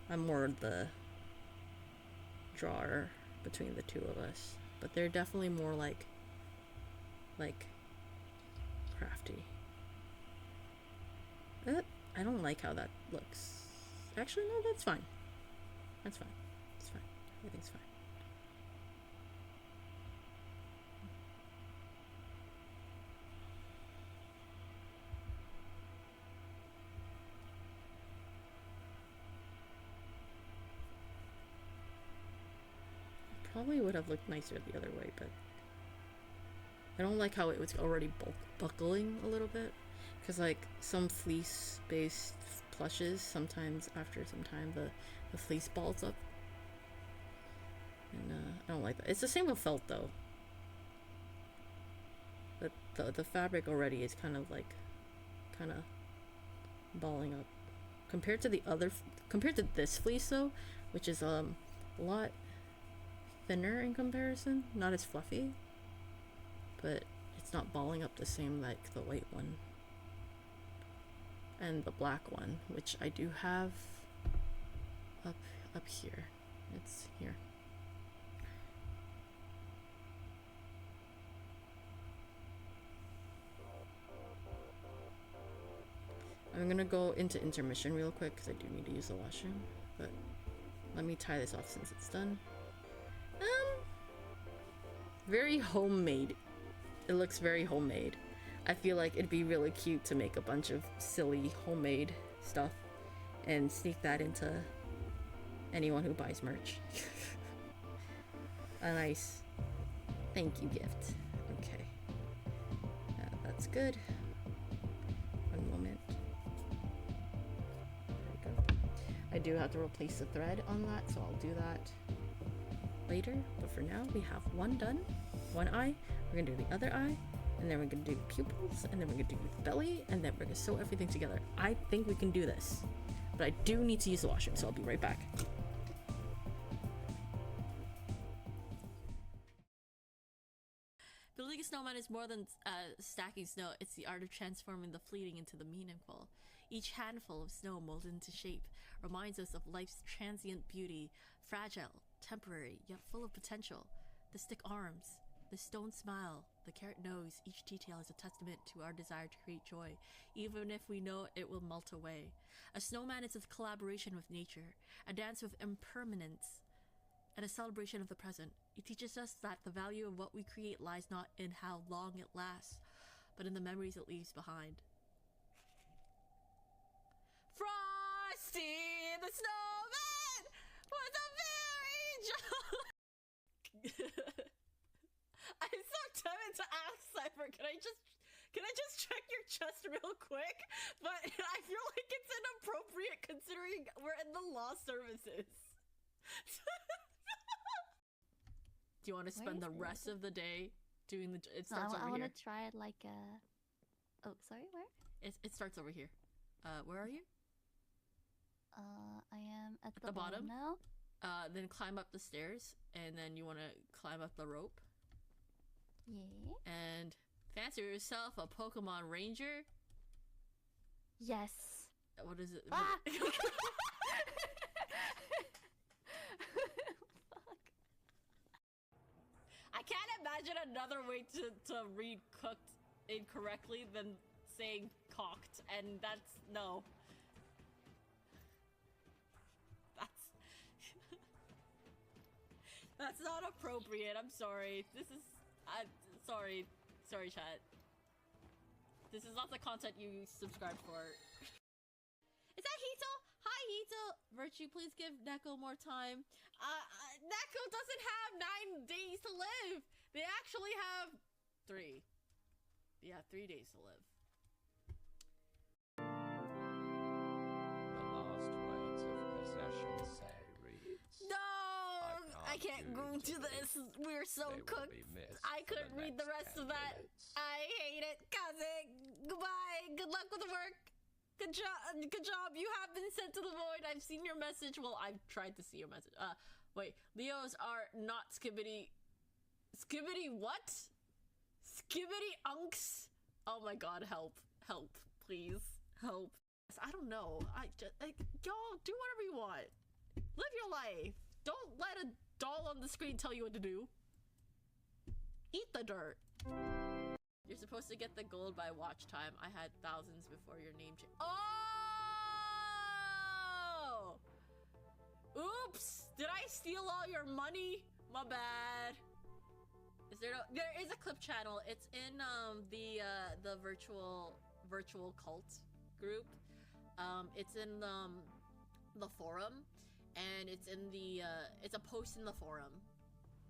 I'm more the drawer between the two of us, but they're definitely more like crafty. I don't like how that looks. Actually, no, that's fine. That's fine. It's fine. Everything's fine. Probably would have looked nicer the other way, but I don't like how it was already buckling a little bit, because like some fleece based plushes, sometimes after some time the fleece balls up, and I don't like that. It's the same with felt though, but the fabric already is kind of balling up compared to this fleece though, which is a lot thinner in comparison, not as fluffy, but it's not balling up the same like the white one and the black one, which I do have up here. It's here. I'm gonna go into intermission real quick because I do need to use the washroom, but let me tie this off since it's done. Very homemade. It looks very homemade. I feel like it'd be really cute to make a bunch of silly homemade stuff and sneak that into anyone who buys merch. A nice thank you gift. Okay. That's good. One moment. There we go. I do have to replace the thread on that, so I'll do that later, but for now we have one done, one eye. We're gonna do the other eye, and then we're gonna do the pupils, and then we're gonna do the belly, and then we're gonna sew everything together. I think we can do this, but I do need to use the washroom, so I'll be right back. Building a snowman is more than stacking snow. It's the art of transforming the fleeting into the meaningful. Each handful of snow molded into shape reminds us of life's transient beauty, fragile, temporary, yet full of potential. The stick arms, the stone smile, the carrot nose, each detail is a testament to our desire to create joy, even if we know it will melt away. A snowman is a collaboration with nature, a dance with impermanence, and a celebration of the present. It teaches us that the value of what we create lies not in how long it lasts, but in the memories it leaves behind. Frosty the Snowman was a very I'm so tempted to ask Cypher, can I just check your chest real quick? But I feel like it's inappropriate considering we're in the law services. Do you want to spend the rest of the day doing the. It No, starts I over want here. to try it like a. Oh, sorry, where? It starts over here. Where are you? I am at the bottom? now. Then climb up the stairs, and then you want to climb up the rope. Yeah. And fancy yourself a Pokemon Ranger. Yes. What is it? Ah! I can't imagine another way to read cooked incorrectly than saying cocked, and that's no. That's not appropriate. I'm sorry. This is sorry, chat. This is not the content you subscribed for. Is that Hito? Hi, Hito. Virtue, please give Neko more time. Neko doesn't have 9 days to live. They actually have 3. Yeah, 3 days to live. The last words of possession say reads. No, I can't go into this. We're so They will cooked. be missed I for the couldn't read the next rest of 10 that. minutes. I hate it. Kaze, goodbye. Good luck with the work. Good job. Good job. You have been sent to the void. I've seen your message. Well, I've tried to see your message. Wait. Leos are not skibbity. Skibbity what? Skibbity unks. Oh my god, help. Help. Please. Help. I don't know. Y'all do whatever you want. Live your life. Don't let a doll on the screen tell you what to do. Eat the dirt. You're supposed to get the gold by watch time. I had thousands before your name change. Oh! Oops! Did I steal all your money? My bad. Is there no? There is a clip channel. It's in the virtual cult group. It's in the forum, and it's in the it's a post in the forum,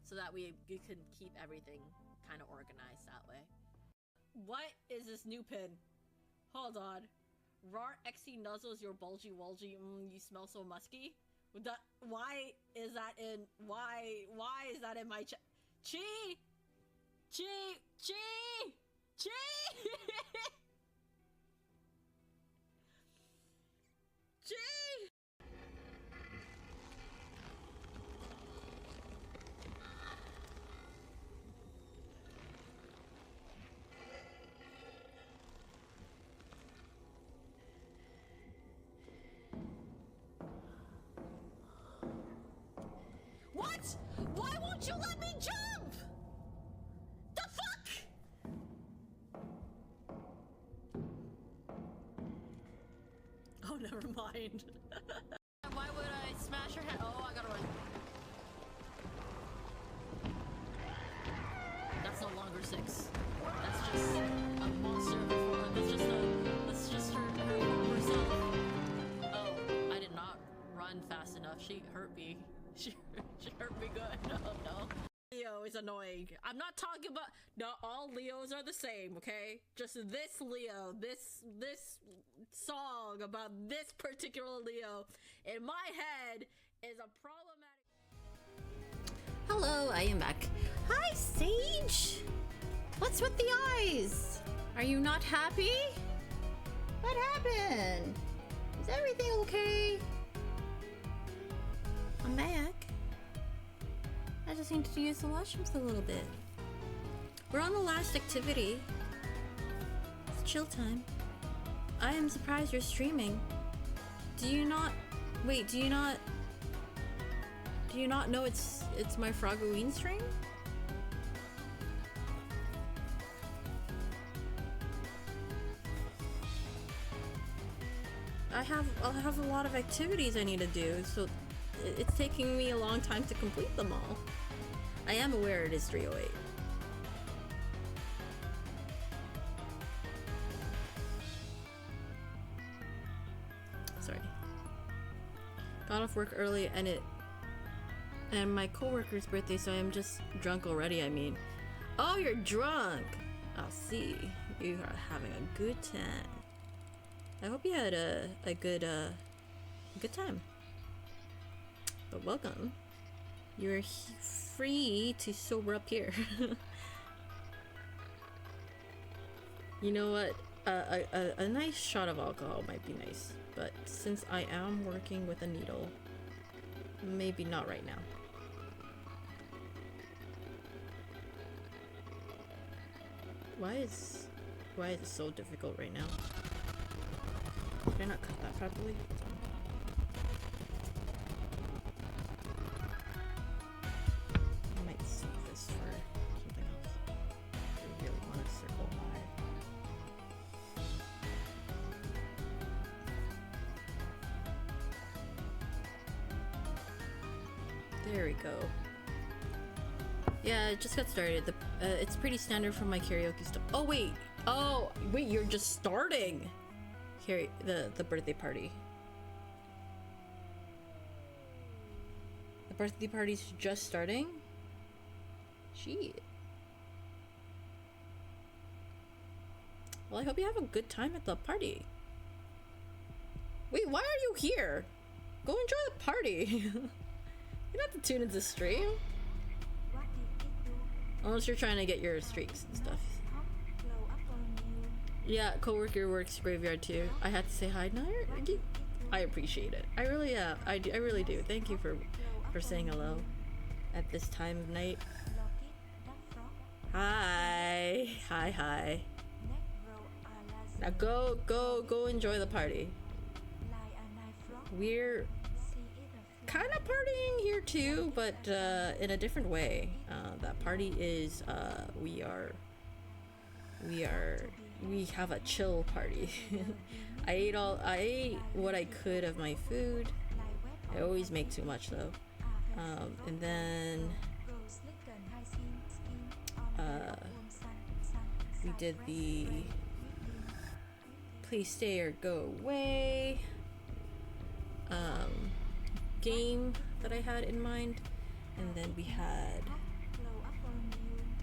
so that we can keep everything kind of organized that way. What is this new pin? Hold on. Rar XC nuzzles your bulgy wulgy. You smell so musky. Why is that in? Why is that in my chat? Chi! What? Why won't you let me jump? The fuck? Oh, never mind. Why would I smash her head? Oh, I gotta run. That's no longer 6. That's just a monster before. That's just her herself. Oh, I did not run fast enough. She hurt me. She hurt me good. No, no. Leo is annoying. I'm not talking about. Not all Leos are the same, okay? Just this Leo, this song about this particular Leo in my head is a problematic. Hello, I am back. Hi, Sage. What's with the eyes? Are you not happy? What happened? Is everything okay? I'm back. I just needed to use the washrooms a little bit. We're on the last activity. It's chill time. I am surprised you're streaming. Do you not know it's my Froggoween stream? I'll have a lot of activities I need to do, so it's taking me a long time to complete them all. I am aware it is 3:08. Sorry. Got off work early and my coworker's birthday, so I'm just drunk already, I mean. Oh, you're drunk! I'll see. You are having a good time. I hope you had a good time. But welcome. You're free to sober up here. You know what? A nice shot of alcohol might be nice, but since I am working with a needle, maybe not right now. Why is it so difficult right now? Did I not cut that properly? I might save this for something else. I really want to circle high. There we go. Yeah, it just got started. It's pretty standard for my karaoke stuff. Oh wait, you're just starting. The birthday party. The birthday party's just starting? Shit. Well, I hope you have a good time at the party. Wait, why are you here? Go enjoy the party. You don't have to tune into the stream. Unless you're trying to get your streaks and stuff. Yeah, coworker works graveyard too. I had to say hi. No, I appreciate it. I really, I really do. Thank you for saying hello at this time of night. Hi, hi. Now go enjoy the party. We're kind of partying here too, but in a different way. That party is we have a chill party. I ate what I could of my food. I always make too much though. And then we did the please stay or go away game that I had in mind, and then we had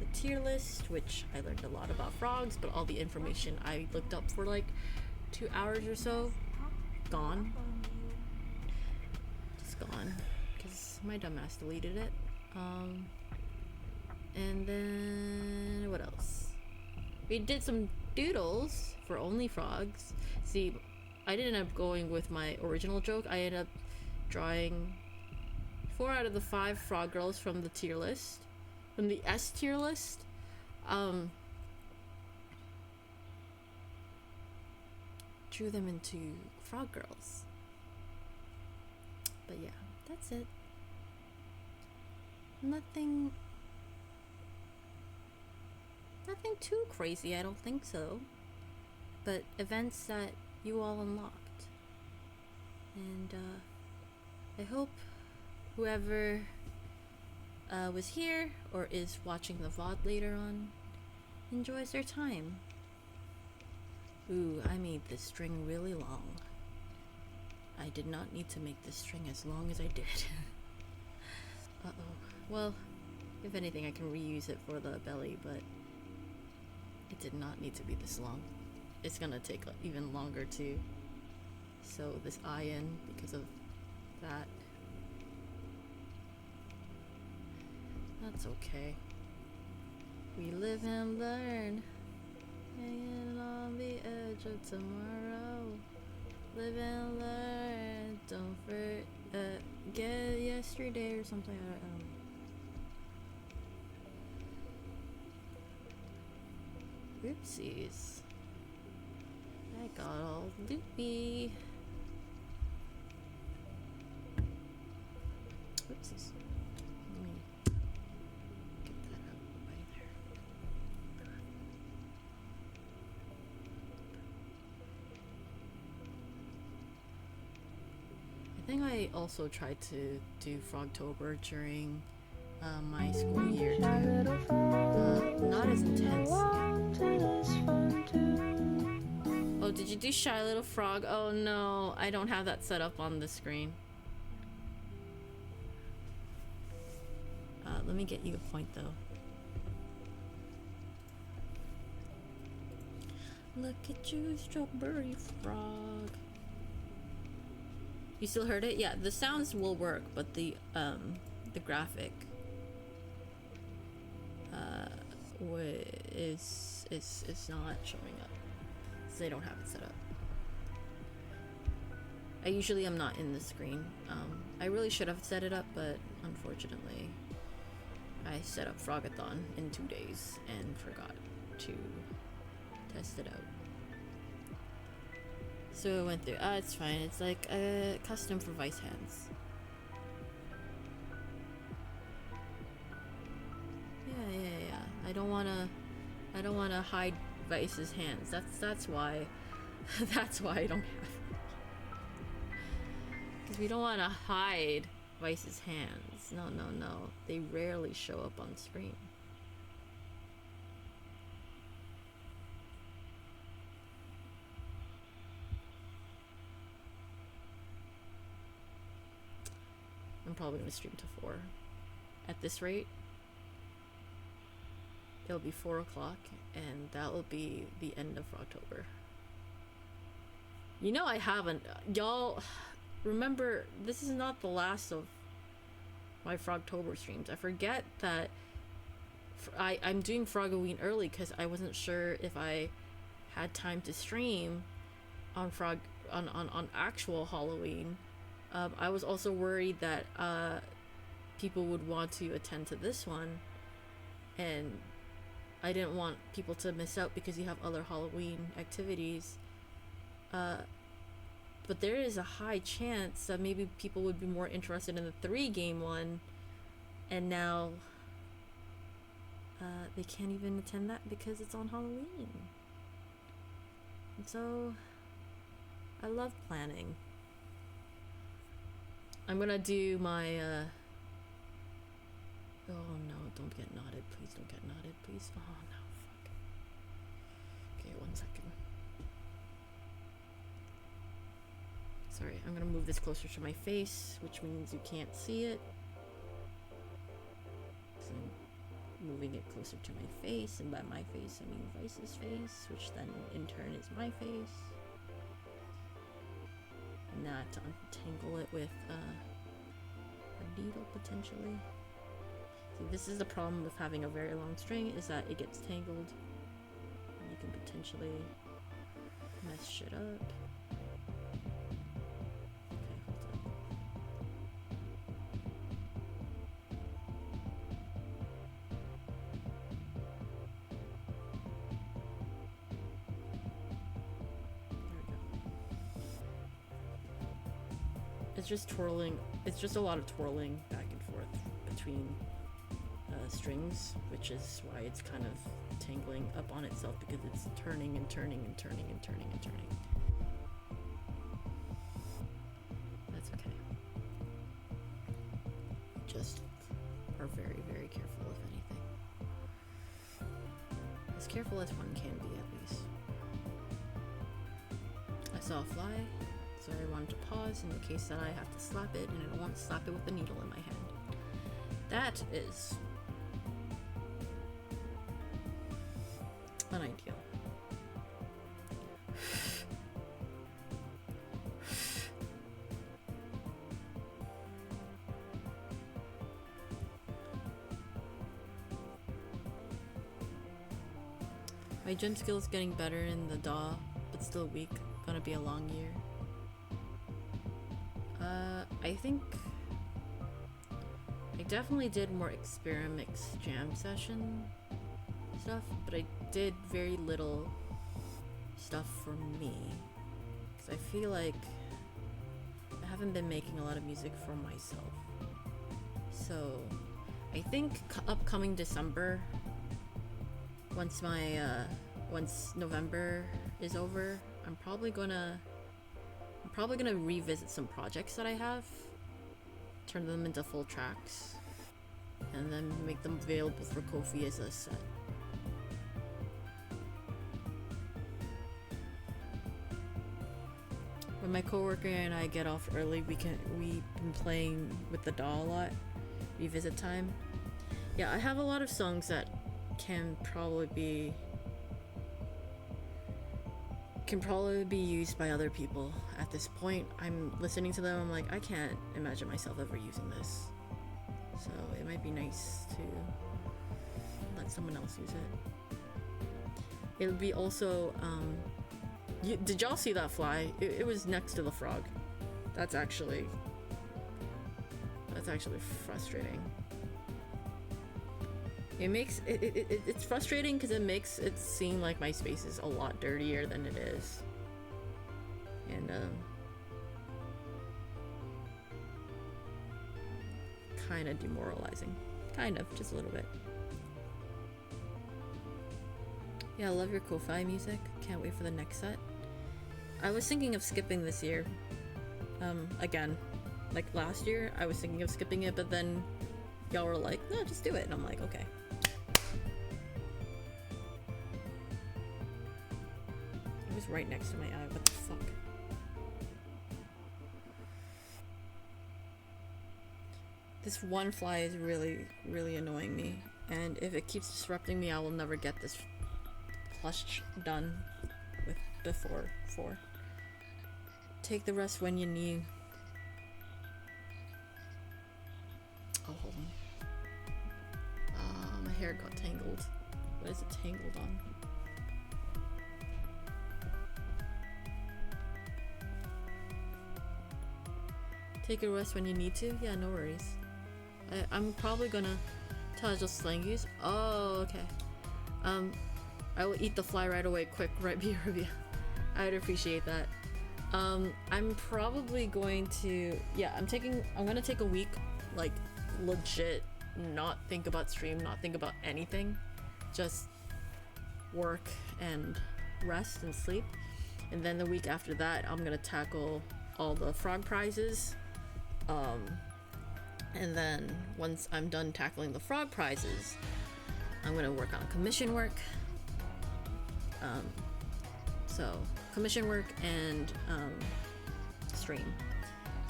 the tier list, which I learned a lot about frogs, but all the information I looked up for like 2 hours or so, gone. Just gone, because my dumbass deleted it. And then what else? We did some doodles for Only Frogs. See, I didn't end up going with my original joke. I ended up drawing 4 out of the 5 frog girls from the tier list, from the S tier list. Drew them into frog girls. But yeah, that's it. Nothing too crazy, I don't think so. But events that you all unlocked. And I hope whoever was here or is watching the VOD later on enjoys their time. Ooh, I made this string really long. I did not need to make this string as long as I did. Uh-oh. Well, if anything, I can reuse it for the belly, but it did not need to be this long. It's gonna take even longer to sew this eye in because of that. That's okay. We live and learn, hanging on the edge of tomorrow. Live and learn, don't forget yesterday or something. I don't know. Oopsies. I got all loopy. Oopsies. Let me get that out right there. I think I also tried to do Frogtober during my school year too. Not as intense. Oh, did you do Shy Little Frog? Oh no, I don't have that set up on the screen. Let me get you a point though. Look at you, strawberry frog. You still heard it? Yeah, the sounds will work, but the graphic is not showing up. because they don't have it set up. I usually am not in the screen. I really should have set it up, but unfortunately I set up Frog-a-thon in 2 days and forgot to test it out. So I went through, it's fine, it's like a custom for Vice hands. Yeah. I don't wanna hide Vice's hands. That's why that's why I don't have it. Because we don't wanna hide Vice's hands. No. They rarely show up on screen. I'm probably gonna stream to 4. At this rate, it'll be 4 o'clock, and that'll be the end of Frogtober. You know, I haven't. Y'all, remember, this is not the last of my Frogtober streams. I forget that I'm doing Froggoween early because I wasn't sure if I had time to stream on on actual Halloween. I was also worried that people would want to attend to this one, and I didn't want people to miss out because you have other Halloween activities. But there is a high chance that maybe people would be more interested in the 3-game one, and now they can't even attend that because it's on Halloween. And so I love planning. I'm gonna do my oh no, don't get knotted, please don't get knotted, please. Oh no, fuck. Okay, 1 second. Sorry, I'm gonna move this closer to my face, which means you can't see it. So I'm moving it closer to my face, and by my face I mean Vice's face, which then in turn is my face. And now I have to untangle it with a needle potentially. See, this is the problem with having a very long string, is that it gets tangled and you can potentially mess shit up. It's just twirling. It's just a lot of twirling back and forth between strings, which is why it's kind of tangling up on itself, because it's turning and turning and turning and turning and turning. That's okay. Just are very, very careful, if anything. As careful as one can be, at least. I saw a fly, so I wanted to pause in the case that I have to slap it, and I don't want to slap it with the needle in my hand. That is unideal. My gym skill is getting better in the DAW, but still weak. Gonna be a long year. I think I definitely did more experiments jam session stuff, but I did very little stuff for me, because I feel like I haven't been making a lot of music for myself. So I think upcoming December, once November is over, I'm probably gonna revisit some projects that I have, turn them into full tracks, and then make them available for Ko-fi as a set. When my coworker and I get off early, we've been playing with the DAW a lot. Revisit time. Yeah, I have a lot of songs that can probably be used by other people. At this point, I'm listening to them, I'm like, I can't imagine myself ever using this. So it might be nice to let someone else use it. It would be also Did y'all see that fly? It was next to the frog. That's actually frustrating. It's frustrating because it makes it seem like my space is a lot dirtier than it is. And kind of demoralizing. Kind of, just a little bit. Yeah, I love your Ko-Fi music. Can't wait for the next set. I was thinking of skipping this year. Again. Like last year, I was thinking of skipping it, but then y'all were like, no, just do it. And I'm like, okay. It was right next to my eye. What the fuck? This one fly is really, really annoying me. And if it keeps disrupting me, I will never get this plush done with before 4. Take the rest when you need. Oh, hold on. My hair got tangled. What is it tangled on? Take a rest when you need to? Yeah, no worries. I'm probably gonna tell just slang use. Oh, okay. I will eat the fly right away, quick, right BRB. I would appreciate that. I'm probably going to, yeah, I'm gonna take a week, like, legit, not think about stream, not think about anything, just work and rest and sleep. And then the week after that, I'm gonna tackle all the frog prizes. And then once I'm done tackling the frog prizes, I'm gonna work on commission work. So commission work and stream.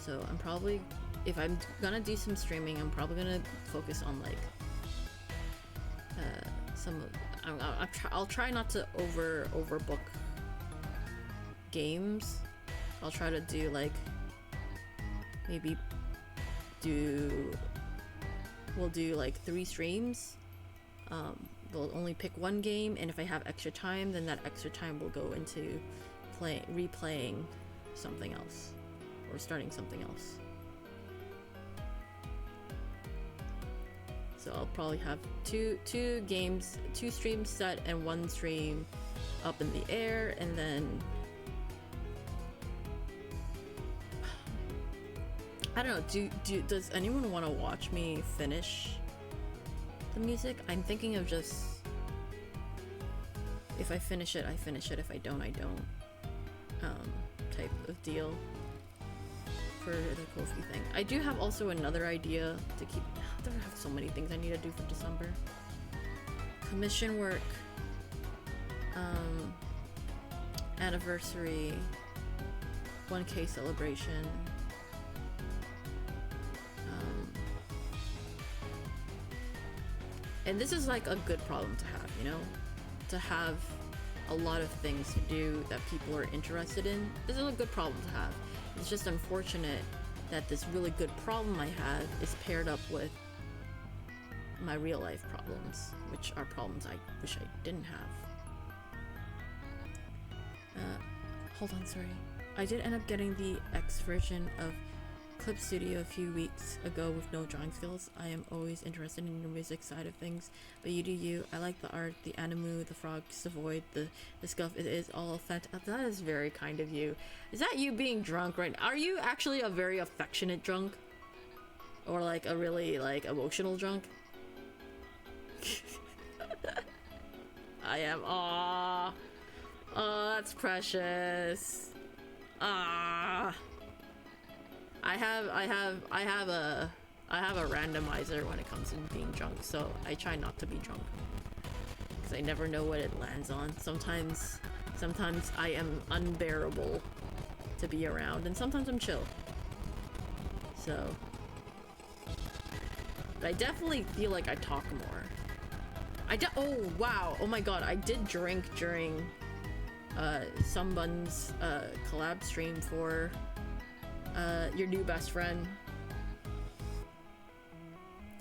So I'm probably, if I'm gonna do some streaming, I'm probably gonna focus on like I'll try not to overbook games. I'll try to do like we'll do like 3 streams. We'll only pick one game, and if I have extra time, then that extra time will go into replaying something else or starting something else. So I'll probably have two games, 2 streams set and 1 stream up in the air, and then I don't know, does anyone want to watch me finish the music? I'm thinking of just, if I finish it, I finish it. If I don't, I don't. Type of deal for the Ko-Fi thing. I do have also another idea to keep. I have so many things I need to do for December. Commission work. Anniversary. 1K celebration. And this is like a good problem to have, you know? To have a lot of things to do that people are interested in. This is a good problem to have. It's just unfortunate that this really good problem I have is paired up with my real life problems, which are problems I wish I didn't have. Hold on, sorry. I did end up getting the X version of Clip Studio a few weeks ago with no drawing skills. I am always interested in your music side of things, but you do you. I like the art, the animu, the frogs, the void, the scuff. It is all fantastic. That is very kind of you. Is that you being drunk right now? Are you actually a very affectionate drunk? Or like a really like emotional drunk? I am. Aww. Oh, that's precious. Ah. I have a randomizer when it comes to being drunk, so I try not to be drunk because I never know what it lands on. Sometimes I am unbearable to be around, and sometimes I'm chill. So, but I definitely feel like I talk more. Oh wow! Oh my god! I did drink during someone's collab stream for your new best friend.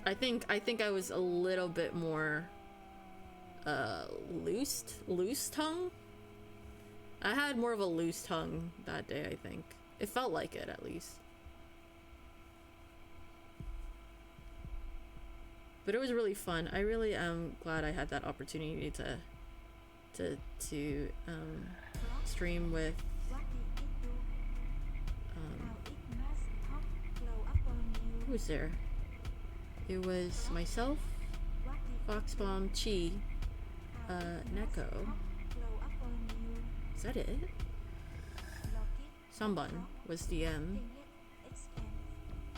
I think I was a little bit more loose tongue I had more of a loose tongue that day, I think. It felt like it, at least. But it was really fun. I really am glad I had that opportunity to stream with who was there? It was myself, Foxbomb, Chi, Neko. Is that it? Sunbun was DM.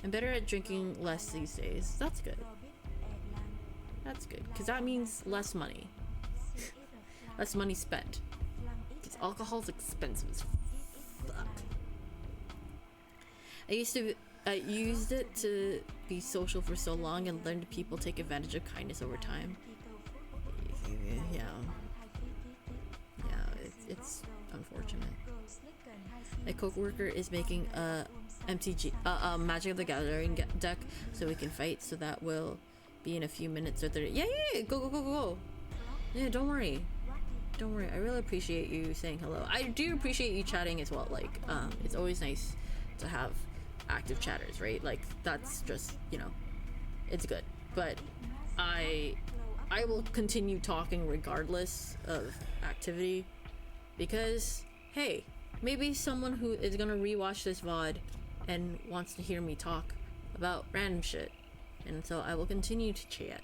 I'm better at drinking less these days. That's good. That's good, because that means less money. Less money spent. Because alcohol's expensive as fuck. I used it to be social for so long and learned people take advantage of kindness over time. Yeah. Yeah, it's unfortunate. My co-worker is making a MTG, Magic of the Gathering deck so we can fight, so that will be in a few minutes or 30. Yeah, go. Yeah, don't worry. I really appreciate you saying hello. I do appreciate you chatting as well. Like, it's always nice to have active chatters, right? Like, that's just, you know, it's good. But I will continue talking regardless of activity, because hey, maybe someone who is gonna rewatch this VOD and wants to hear me talk about random shit, and so I will continue to chat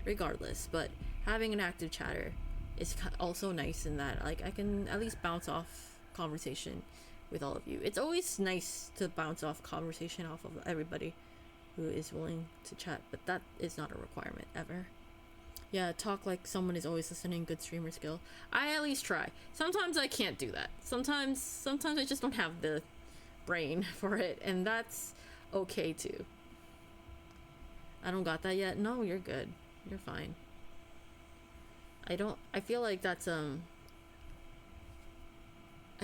regardless. But having an active chatter is also nice in that, like, I can at least bounce off conversation with all of you. It's always nice to bounce off conversation off of everybody who is willing to chat, but that is not a requirement ever. Yeah, talk like someone is always listening. Good streamer skill. I at least try. Sometimes I can't do that. Sometimes I just don't have the brain for it, and that's okay too. I don't got that yet. No, you're good. You're fine. I feel like that's I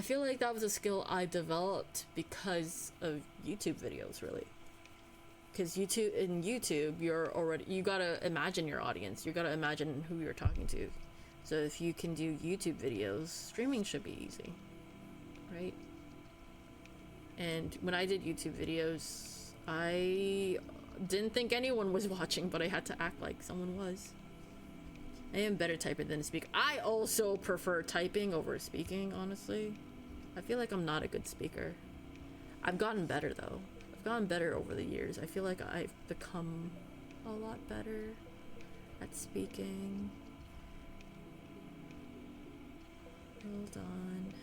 feel like that was a skill I developed because of YouTube videos, really. Because in YouTube, you gotta imagine your audience. You gotta imagine who you're talking to. So if you can do YouTube videos, streaming should be easy, right? And when I did YouTube videos, I didn't think anyone was watching, but I had to act like someone was. I am better typer than a speaker. I also prefer typing over speaking, honestly. I feel like I'm not a good speaker. I've gotten better though. I've gotten better over the years. I feel like I've become a lot better at speaking. Hold on.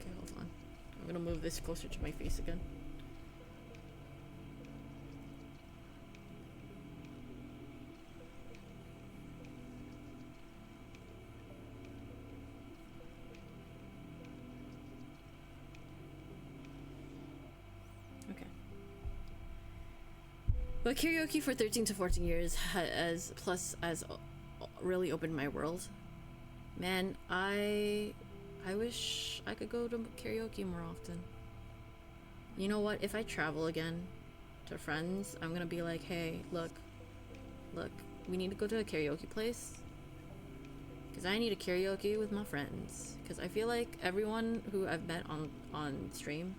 Okay, hold on. I'm gonna move this closer to my face again. Okay. But karaoke for 13 to 14 years has really opened my world. Man, I wish I could go to karaoke more often. You know what? If I travel again to friends, I'm gonna be like, hey, look, we need to go to a karaoke place. Because I need a karaoke with my friends. Because I feel like everyone who I've met on stream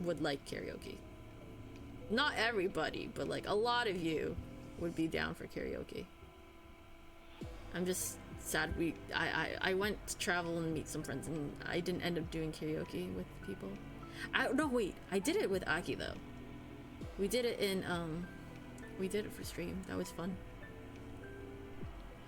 would like karaoke. Not everybody, but like a lot of you would be down for karaoke. I'm just sad I went to travel and meet some friends, and I didn't end up doing karaoke with people. No, wait, I did it with Aki though. We did it for stream. That was fun.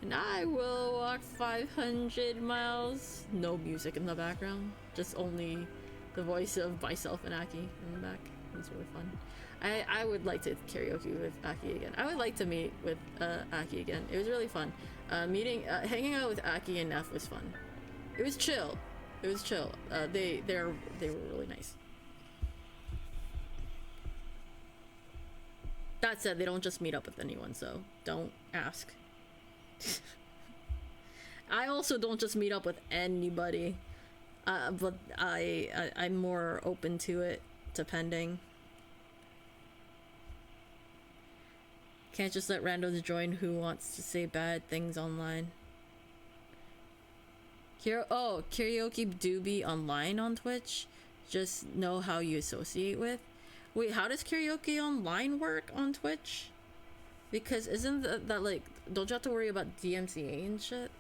And I will walk 500 miles. No music in the background, just only the voice of myself and Aki in the back. It was really fun. I would like to karaoke with Aki again. I would like to meet with Aki again. It was really fun. Hanging out with Aki and Neff was fun. It was chill. They were really nice. That said, they don't just meet up with anyone, so don't ask. I also don't just meet up with anybody, but I'm more open to it, depending. Can't just let randos join who wants to say bad things online. Karaoke do be online on Twitch. Just know how you associate with. Wait, how does karaoke online work on Twitch? Because isn't that like, don't you have to worry about DMCA and shit?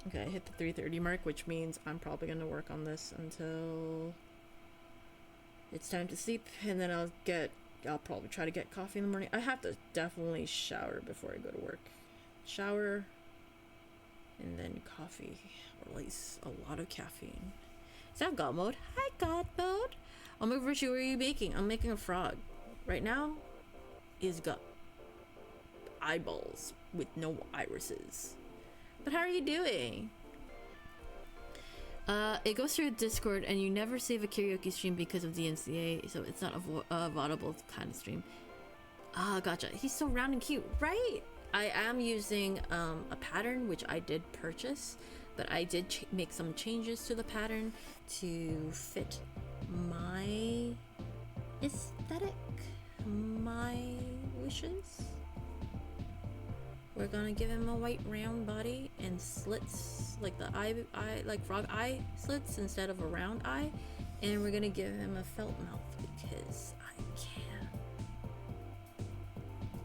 Okay, I hit the 3:30 mark, which means I'm probably gonna work on this until it's time to sleep, and then I'll probably try to get coffee in the morning. I have to definitely shower before I go to work. Shower, and then coffee, or at least a lot of caffeine. Is that God mode? Hi, God mode. I'll move Richie. What are you making? I'm making a frog. Right now, he's got eyeballs with no irises. But how are you doing? It goes through Discord, and you never save a karaoke stream because of the NCA, so it's not a vaudable kind of stream. Ah, gotcha. He's so round and cute, right? I am using a pattern, which I did purchase, but I did make some changes to the pattern to fit my aesthetic, my wishes. We're gonna give him a white round body and slits, like the eye like frog eye slits instead of a round eye, and we're gonna give him a felt mouth because I can.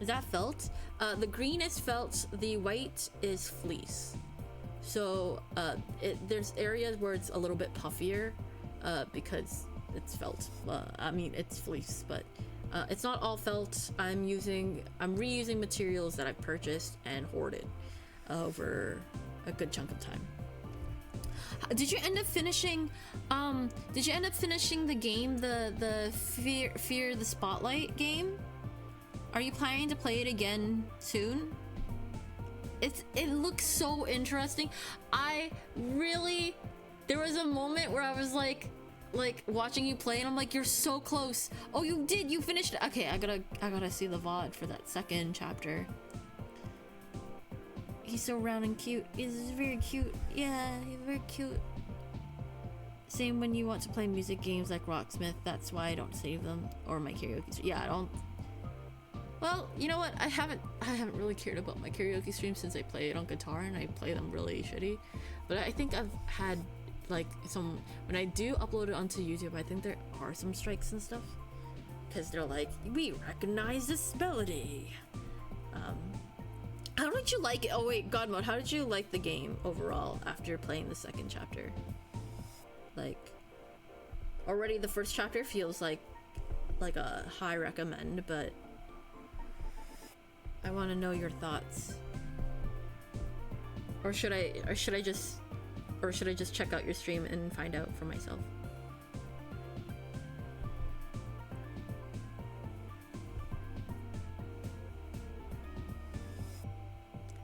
Is that felt? The green is felt, the white is fleece. So there's areas where it's a little bit puffier because it's felt. I mean, it's fleece, but it's not all felt. I'm reusing materials that I've purchased and hoarded over a good chunk of time. Did you end up finishing the game, the Fear the Spotlight game? Are you planning to play it again soon? It looks so interesting. There was a moment where I was like watching you play, and I'm like, you're so close. Oh, you finished it. Okay, I gotta see the VOD for that second chapter. He's so round and cute. He's very cute. Yeah, he's very cute. Same when you want to play music games like Rocksmith. That's why I don't save them, or my karaoke. Yeah, I don't. Well, you know what? I haven't really cared about my karaoke stream since I play it on guitar, and I play them really shitty. But I think I've had like some, when I do upload it onto YouTube, I think there are some strikes and stuff, because they're like, we recognize this melody. How did you like it? Oh wait, God mode, how did you like the game overall after playing the second chapter? Like, already the first chapter feels like a high recommend, but I want to know your thoughts. Or should I just check out your stream and find out for myself?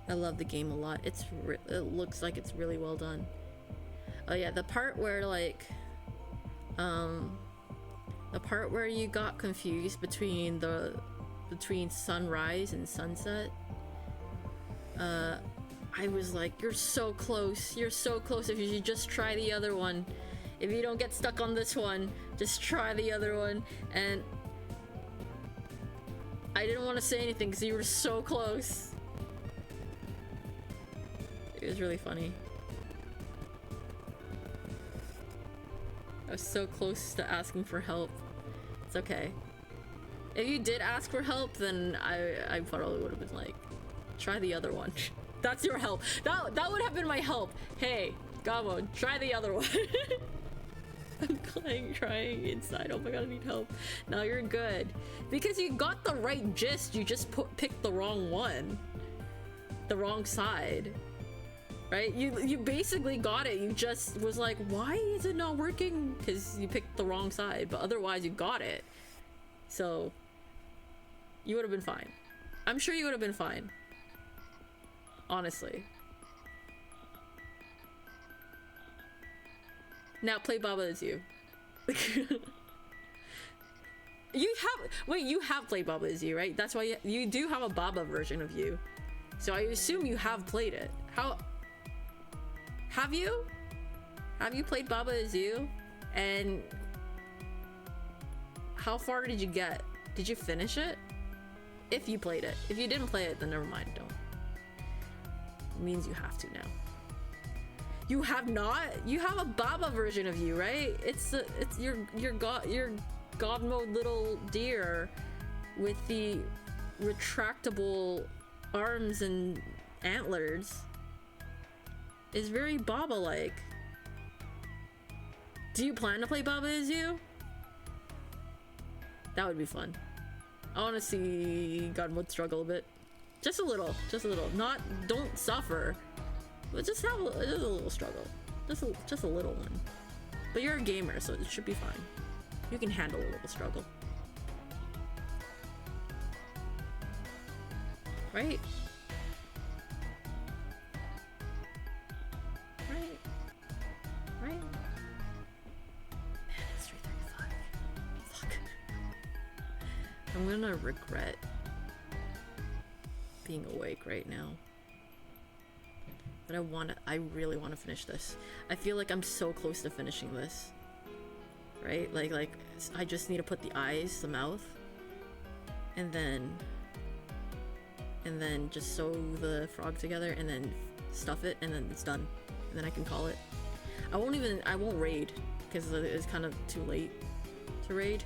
I love the game a lot. It looks like it's really well done. Oh yeah, the part where you got confused between sunrise and sunset. I was like, you're so close. You're so close. If you just try the other one. If you don't get stuck on this one, just try the other one. And I didn't want to say anything because you were so close. It was really funny. I was so close to asking for help. It's okay. If you did ask for help, then I probably would have been like, try the other one. That's your help. That would have been my help. Hey, Gabo, try the other one. I'm crying inside. Oh my god, I need help. No, you're good. Because you got the right gist, you just picked the wrong one. The wrong side. Right? You basically got it. You just was like, why is it not working? Because you picked the wrong side, but otherwise you got it. So, you would have been fine. I'm sure you would have been fine. Honestly. Now play Baba Is You. You have, wait, you have played Baba Is You, right? That's why you do have a Baba version of you. So I assume you have played it. How, have you? Have you played Baba Is You? And how far did you get? Did you finish it? If you played it. If you didn't play it, then never mind, don't. It means you have to now. You have not? You have a Baba version of you, right? It's your god mode little deer with the retractable arms and antlers. Is very Baba-like. Do you plan to play Baba Is You? That would be fun. I want to see God mode struggle a bit. Just a little. Just a little. Not, don't suffer. But just have a little struggle. Just a little one. But you're a gamer, so it should be fine. You can handle a little struggle. Right? Right? Right? Man, it's 3:35. Fuck. I'm gonna regret being awake right now. But I really want to finish this. I feel like I'm so close to finishing this. Right? Like I just need to put the eyes, the mouth, and then just sew the frog together and then stuff it and then it's done. And then I can call it. I won't raid because it's kind of too late to raid.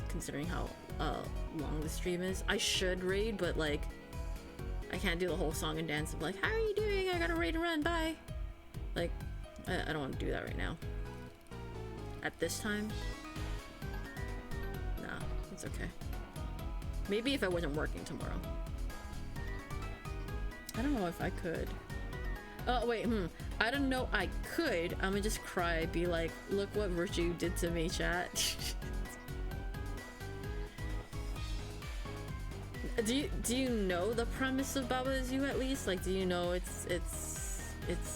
Considering how long the stream is. I should raid, but like I can't do the whole song and dance of like, how are you doing? I gotta raid and run, bye. Like, I don't want to do that right now. At this time? Nah, it's okay. Maybe if I wasn't working tomorrow. I don't know if I could. Oh, wait, I don't know I could. I'm gonna just cry, be like, look what Virtue did to me, chat. Do you know the premise of Baba Is You at least? Like, do you know it's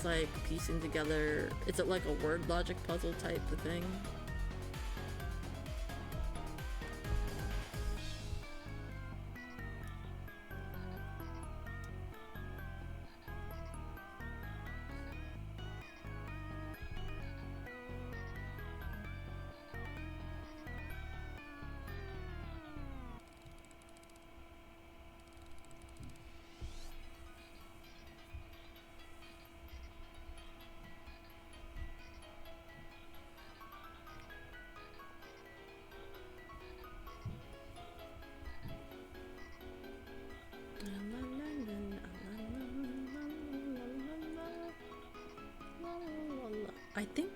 like piecing together, it's like a word logic puzzle type of thing? I think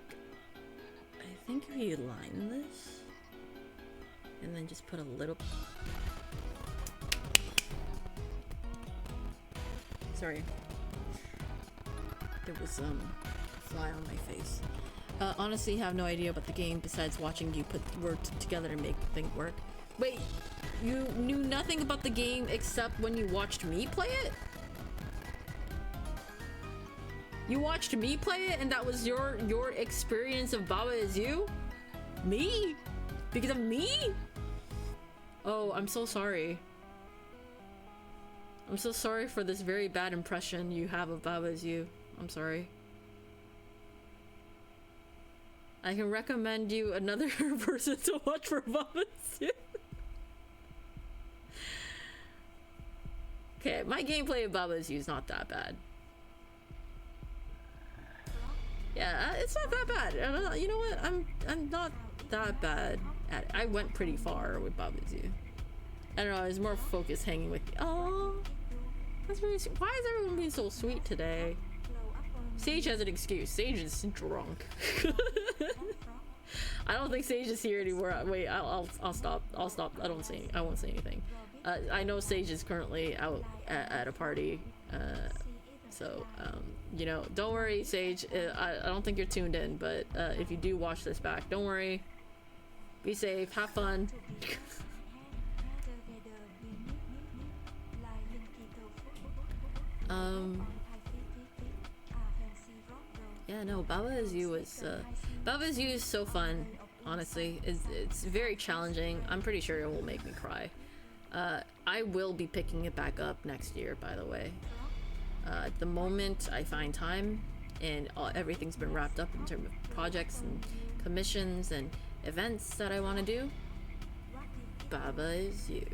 if you line this and then just put a little, sorry, there was a fly on my face. Honestly, have no idea about the game besides watching you put words together to make the thing work. Wait, you knew nothing about the game except when you watched me play it? You watched me play it and that was your experience of Baba Is You? Me? Because of me? Oh, I'm so sorry. I'm so sorry for this very bad impression you have of Baba Is You. I'm sorry. I can recommend you another person to watch for Baba Is You. Okay, my gameplay of Baba Is You is not that bad. Yeah, it's not that bad. You know what? I'm not that bad at it. I went pretty far with Baba Is You. I don't know, I was more focused hanging with oh, that's really sweet. Why is everyone being so sweet today? Sage has an excuse. Sage is drunk. I don't think Sage is here anymore. Wait, I'll stop. I'll stop. I won't say anything. I know Sage is currently out at a party. So, you know, don't worry, Sage. I don't think you're tuned in, but if you do watch this back, don't worry. Be safe. Have fun. Yeah, no, Baba Is You is so fun. Honestly, it's very challenging. I'm pretty sure it will make me cry. I will be picking it back up next year, by the way. At the moment, I find time, and everything's been wrapped up in terms of projects and commissions and events that I want to do. Baba Is You.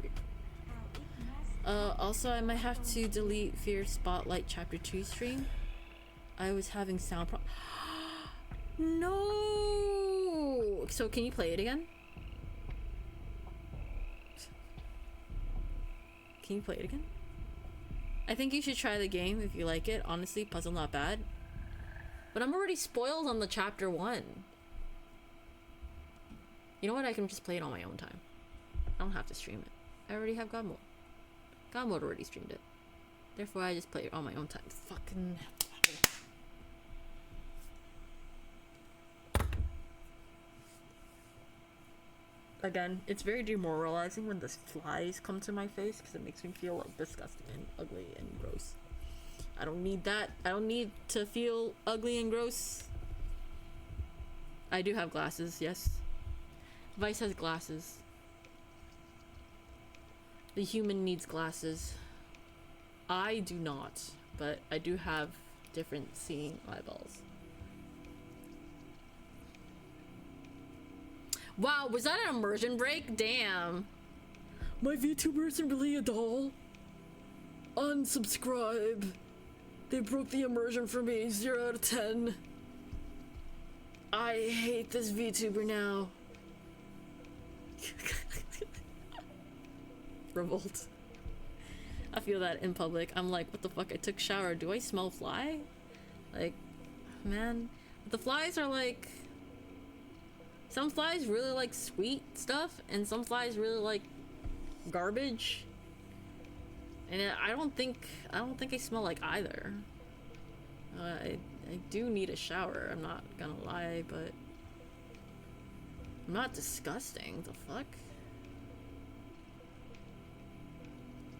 Also, I might have to delete Fear Spotlight Chapter 2 stream. I was having sound No! So can you play it again? Can you play it again? I think you should try the game if you like it. Honestly, puzzle not bad. But I'm already spoiled on the chapter 1. You know what? I can just play it on my own time. I don't have to stream it. I already have God Mode. God Mode already streamed it. Therefore, I just play it on my own time. Fucking... Again, it's very demoralizing when the flies come to my face because it makes me feel like disgusting and ugly and gross. I don't need that. I don't need to feel ugly and gross. I do have glasses, yes. Vice has glasses. The human needs glasses. I do not, but I do have different seeing eyeballs. Wow, was that an immersion break? Damn. My VTuber isn't really a doll. Unsubscribe. They broke the immersion for me. 0 out of 10. I hate this VTuber now. Revolt. I feel that in public. I'm like, what the fuck? I took shower. Do I smell fly? Like, man. The flies are like... Some flies really like sweet stuff, and some flies really like garbage. And I don't think I smell like either. I do need a shower. I'm not gonna lie, but I'm not disgusting. The fuck?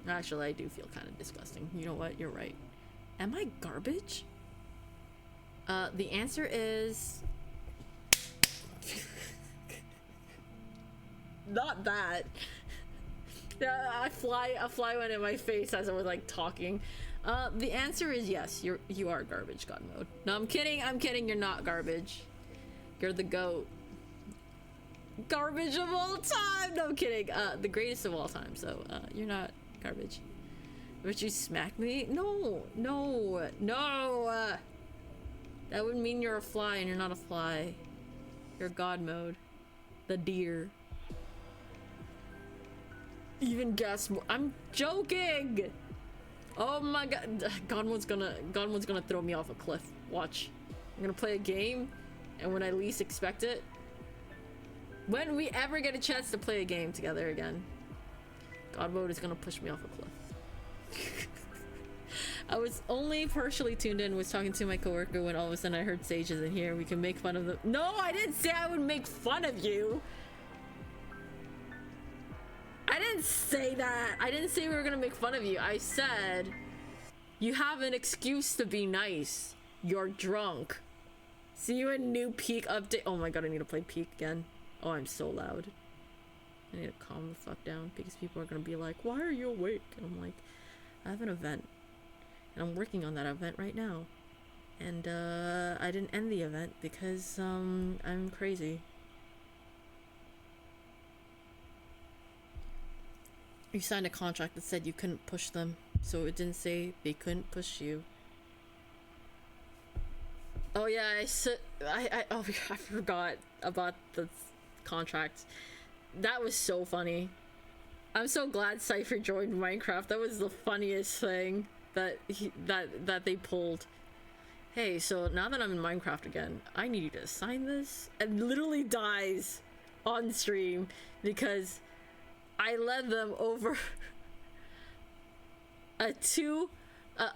Actually, I do feel kind of disgusting. You know what? You're right. Am I garbage? The answer is not that. A fly went in my face as I was like talking. The answer is yes. You are garbage, God Mode. No, I'm kidding. You're not garbage. You're the GOAT. Garbage of all time. No, I'm kidding. The greatest of all time. So you're not garbage. Would you smack me? No. That would mean you're a fly, and you're not a fly. You're God Mode. The deer. Even guess more. I'm joking. Oh my god. God Mode's gonna throw me off a cliff. Watch. I'm gonna play a game, and when I least expect it, when we ever get a chance to play a game together again, God Mode is gonna push me off a cliff. I was only partially tuned in, was talking to my coworker when all of a sudden I heard Sage isn't here. We can make fun of them. No, I didn't say I would make fun of you. I didn't say that. I didn't say we were gonna make fun of you. I said you have an excuse to be nice. You're drunk. See you in new Peak update. Oh my god, I need to play Peak again. Oh, I'm so loud. I need to calm the fuck down because people are gonna be like, why are you awake? And I'm like, I have an event. And I'm working on that event right now. And I didn't end the event because I'm crazy. You signed a contract that said you couldn't push them, so it didn't say they couldn't push you. Oh yeah, I forgot about the contract. That was so funny. I'm so glad Cypher joined Minecraft. That was the funniest thing that they pulled. Hey, so now that I'm in Minecraft again, I need you to sign this. And literally dies on stream because I led them over a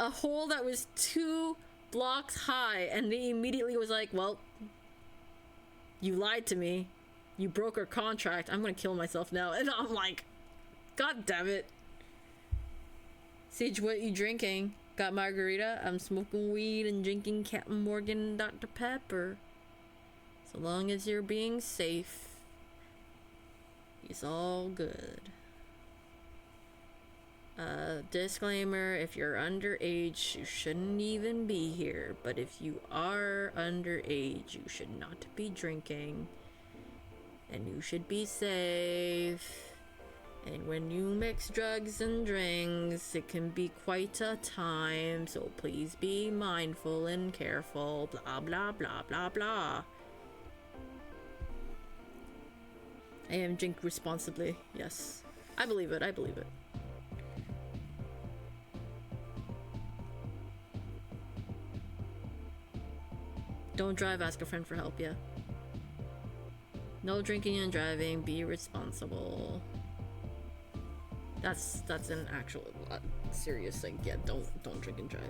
hole that was 2 blocks high, and they immediately was like, well, you lied to me. You broke our contract. I'm gonna kill myself now. And I'm like, god damn it. Sage, what are you drinking? Got margarita. I'm smoking weed and drinking Captain Morgan and Dr. Pepper. So long as you're being safe, it's all good. Disclaimer, if you're underage, you shouldn't even be here. But if you are underage, you should not be drinking. And you should be safe. And when you mix drugs and drinks, it can be quite a time. So please be mindful and careful. Blah, blah, blah, blah, blah. I am drink responsibly. Yes. I believe it. I believe it. Don't drive, ask a friend for help, yeah. No drinking and driving, be responsible. That's an actual serious thing. Yeah, don't drink and drive.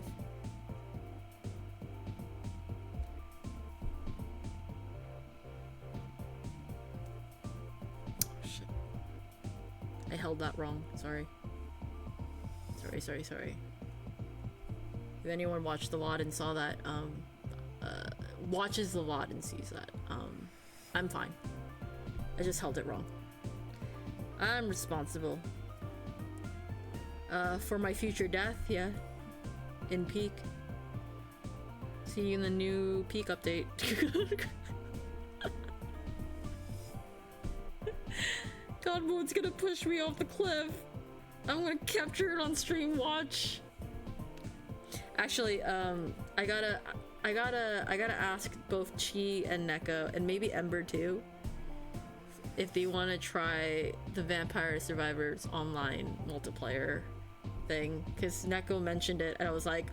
Oh, shit. I held that wrong. Sorry. Sorry. If anyone watched the VOD and saw that, watches the VOD and sees that, I'm fine. I just held it wrong. I'm responsible. For my future death, yeah. In Peak. See you in the new Peak update. God mode's gonna push me off the cliff. I'm gonna capture it on stream watch. Actually, I gotta ask both Chi and Neko, and maybe Ember too, if they want to try the Vampire Survivors online multiplayer thing, because Neko mentioned it and I was like,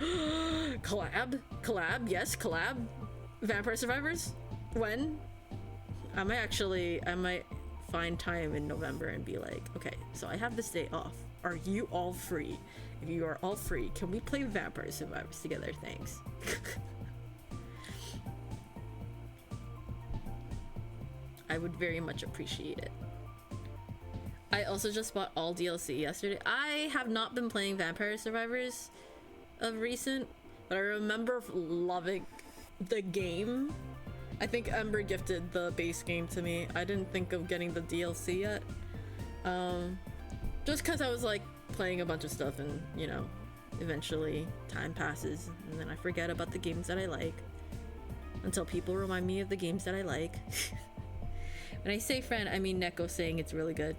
collab, yes, collab, Vampire Survivors, when? I might find time in November and be like, okay, so I have this day off, are you all free? If you are all free, can we play Vampire Survivors together? Thanks. I would very much appreciate it. I also just bought all DLC yesterday. I have not been playing Vampire Survivors of recent, but I remember loving the game. I think Ember gifted the base game to me. I didn't think of getting the DLC yet. Just because I was like playing a bunch of stuff and, you know, eventually time passes and then I forget about the games that I like until people remind me of the games that I like. When I say friend, I mean Neko saying it's really good.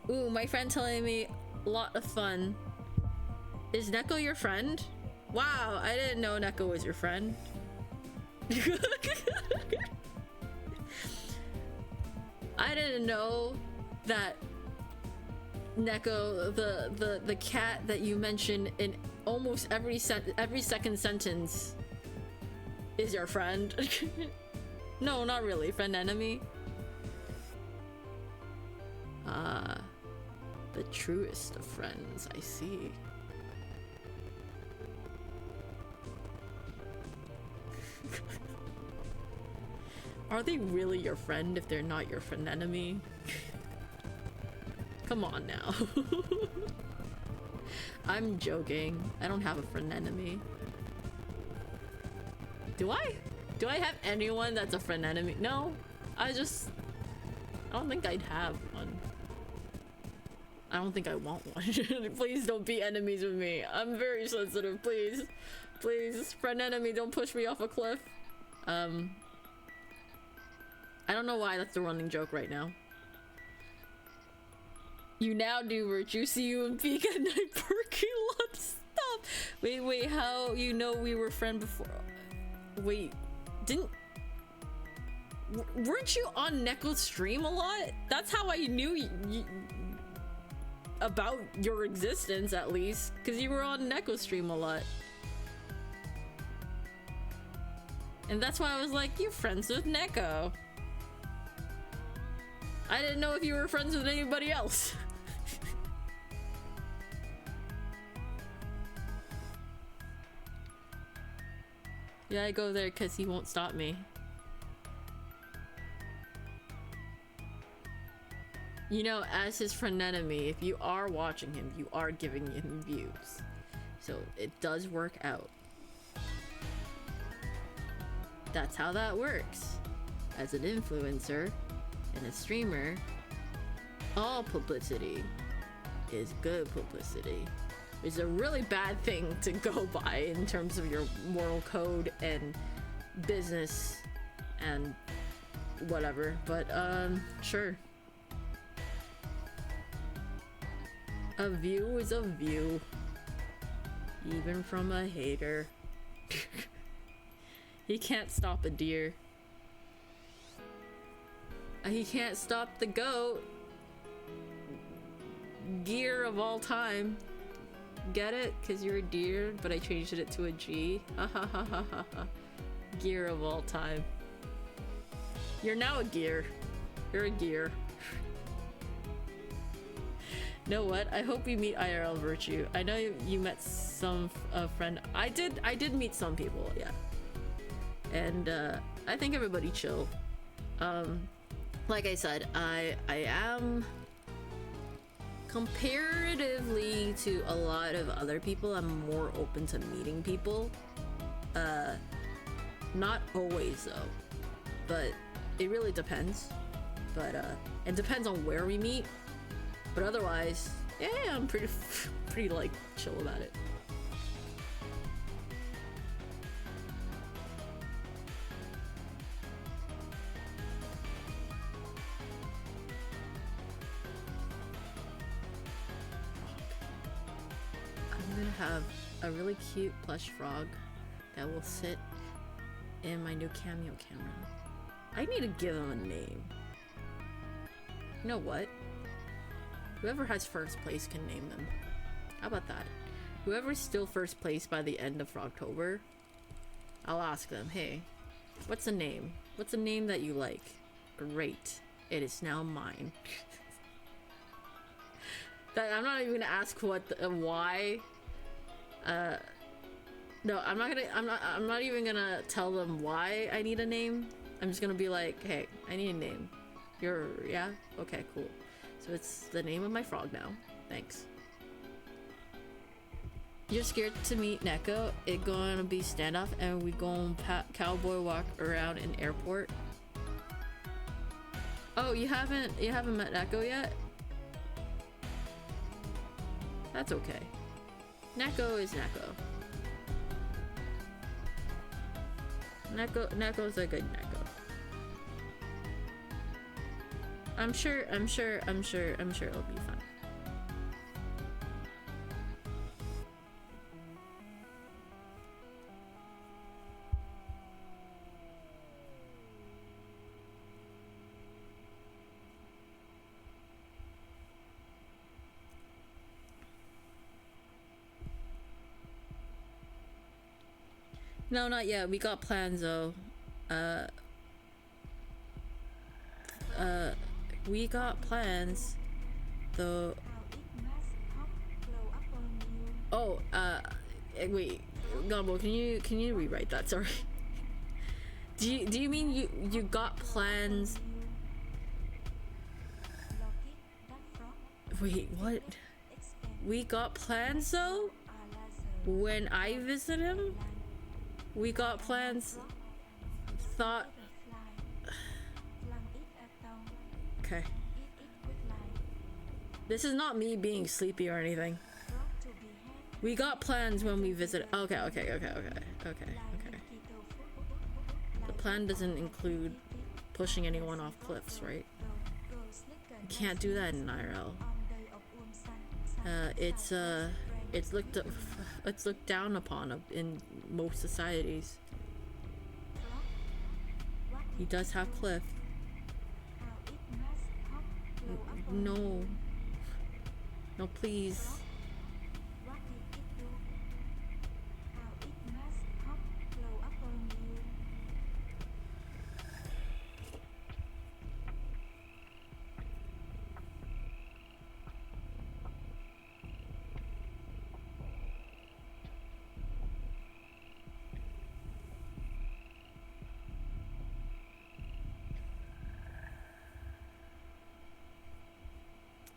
Ooh, my friend telling me a lot of fun. Is Neko your friend? Wow, I didn't know Neko was your friend. I didn't know that Neko, the cat that you mention in almost every second sentence, is your friend. No, not really. Friend enemy. The truest of friends, I see. Are they really your friend if they're not your friend enemy? Come on now. I'm joking. I don't have a friend enemy. Do I? Do I have anyone that's a friend enemy? No. I don't think I'd have one. I don't think I want one. Please don't be enemies with me. I'm very sensitive. Please. Please. Friend enemy, don't push me off a cliff. I don't know why that's the running joke right now. You now do virtue. See you in peak at night parking lot. Stop. Wait, how you know we were friends before? Wait, weren't you on Neko's stream a lot? That's how I knew about your existence, at least, because you were on Neko's stream a lot. And that's why I was like, you're friends with Neko. I didn't know if you were friends with anybody else. Yeah, I go there because he won't stop me. You know, as his friend enemy, if you are watching him, you are giving him views. So it does work out. That's how that works. As an influencer and a streamer, all publicity is good publicity. It's a really bad thing to go by in terms of your moral code and business and whatever, but sure. A view is a view, even from a hater. He can't stop a deer. He can't stop the goat. Gear of all time. Get it? Cause you're a deer, but I changed it to a G. Ha ha ha ha ha ha. Gear of all time. You're now a gear. You're a gear. Know what? I hope you meet IRL Virtue. I know you met some friend. I did meet some people, yeah. And I think everybody chill. Like I said, I am comparatively to a lot of other people, I'm more open to meeting people. Not always though, but it really depends. But it depends on where we meet. But otherwise, yeah, I'm pretty like chill about it. I'm gonna have a really cute plush frog that will sit in my new cameo camera. I need to give him a name. You know what? Whoever has first place can name them. How about that? Whoever's still first place by the end of Frogtober, I'll ask them, hey, what's a name? What's a name that you like? Great. It is now mine. That I'm not even gonna ask what why. No, I'm not even gonna tell them why I need a name. I'm just gonna be like, hey, I need a name. Yeah? Okay, cool. So it's the name of my frog now. Thanks. You're scared to meet Neko? It gonna be standoff and we gonna cowboy walk around in airport. Oh, you haven't met Neko yet? That's okay. Neko is Neko. Neko's a good Neko. I'm sure it'll be fun. No, not yet. We got plans though. We got plans though. Oh, wait, Gumbo, can you rewrite that? Sorry. Do you mean you got plans? Wait, what? We got plans though? When I visit him? We got plans. Thought. Okay. This is not me being sleepy or anything. We got plans when we visit. Okay. The plan doesn't include pushing anyone off cliffs, right? You can't do that in IRL. It's looked down upon in most societies. He does have cliff. No, please.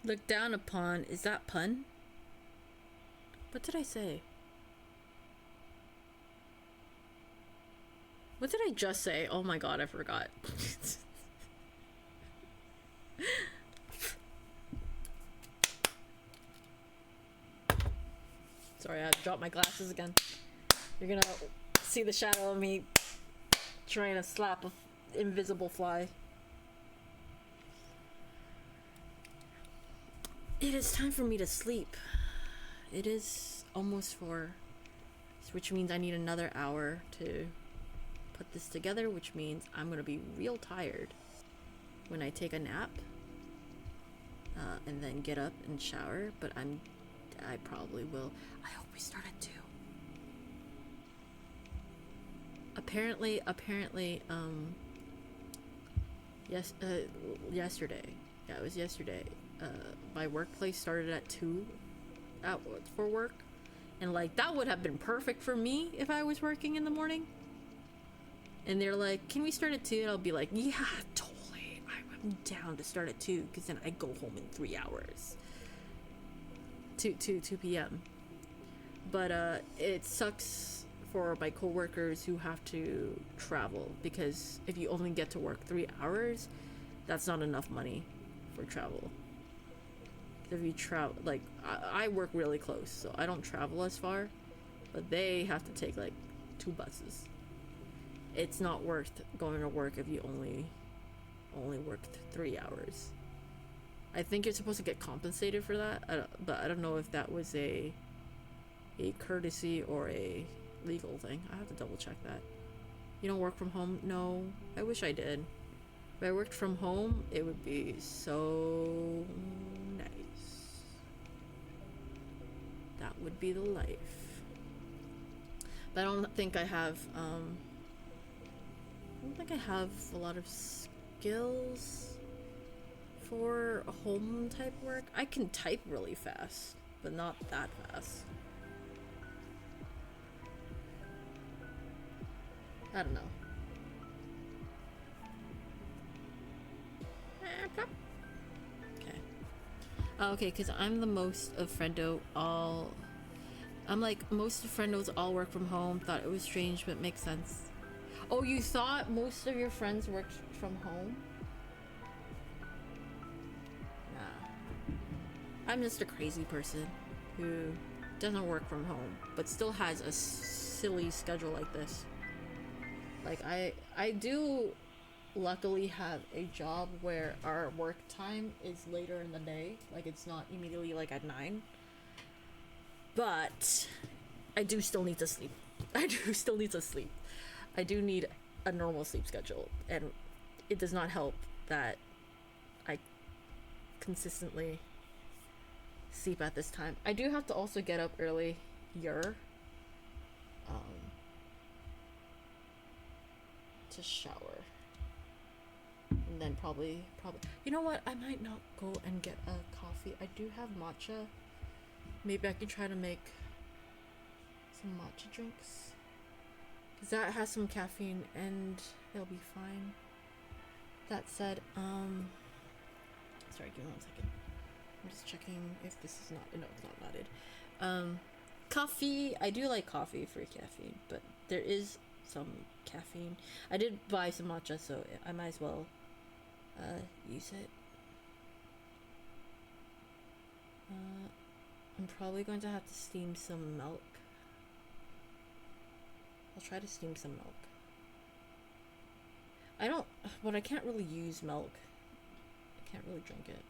Looked down upon. Is that pun? What did I say? What did I just say? Oh my god, I forgot. Sorry, I had to drop my glasses again. You're gonna see the shadow of me trying to slap an invisible fly. It is time for me to sleep. It is almost 4, which means I need another hour to put this together, which means I'm gonna be real tired when I take a nap and then get up and shower, but I probably will. I hope we start at 2. Apparently, yesterday. Yeah, it was yesterday. My workplace started at 2 for work, and like that would have been perfect for me if I was working in the morning. And they're like, "Can we start at 2?" And I'll be like, "Yeah, totally. I'm down to start at 2 because then I go home in 3 hours." 2 p.m. But it sucks for my coworkers who have to travel, because if you only get to work 3 hours, that's not enough money for travel. If you travel, like I work really close, so I don't travel as far, but they have to take like 2 buses. It's not worth going to work if you only work 3 hours. I think you're supposed to get compensated for that, but I don't know if that was a courtesy or a legal thing. I have to double check that. You don't work from home? No, I wish I did. If I worked from home, it would be so nice. That would be the life. But I don't think I have a lot of skills for home type work. I can type really fast, but not that fast. I don't know. Okay. Okay, because I'm the most of Friendo all... I'm like, most of Friendos all work from home. Thought it was strange, but makes sense. Oh, you thought most of your friends worked from home? Nah. I'm just a crazy person who doesn't work from home, but still has a silly schedule like this. Like, I do luckily have a job where our work time is later in the day. Like, it's not immediately like at 9. But I do still need to sleep. I do need a normal sleep schedule, and it does not help that I consistently sleep at this time. I do have to also get up early to shower, and then probably you know what, I might not go and get a coffee. I do have matcha. Maybe I can try to make some matcha drinks, because that has some caffeine and it'll be fine. That said, sorry, give me 1 second. I'm just checking if this is not, no, it's not added. Coffee, I do like coffee for caffeine, but there is some caffeine. I did buy some matcha, so I might as well use it. I'm probably going to have to steam some milk. I'll try to steam some milk. But I can't really use milk. I can't really drink it.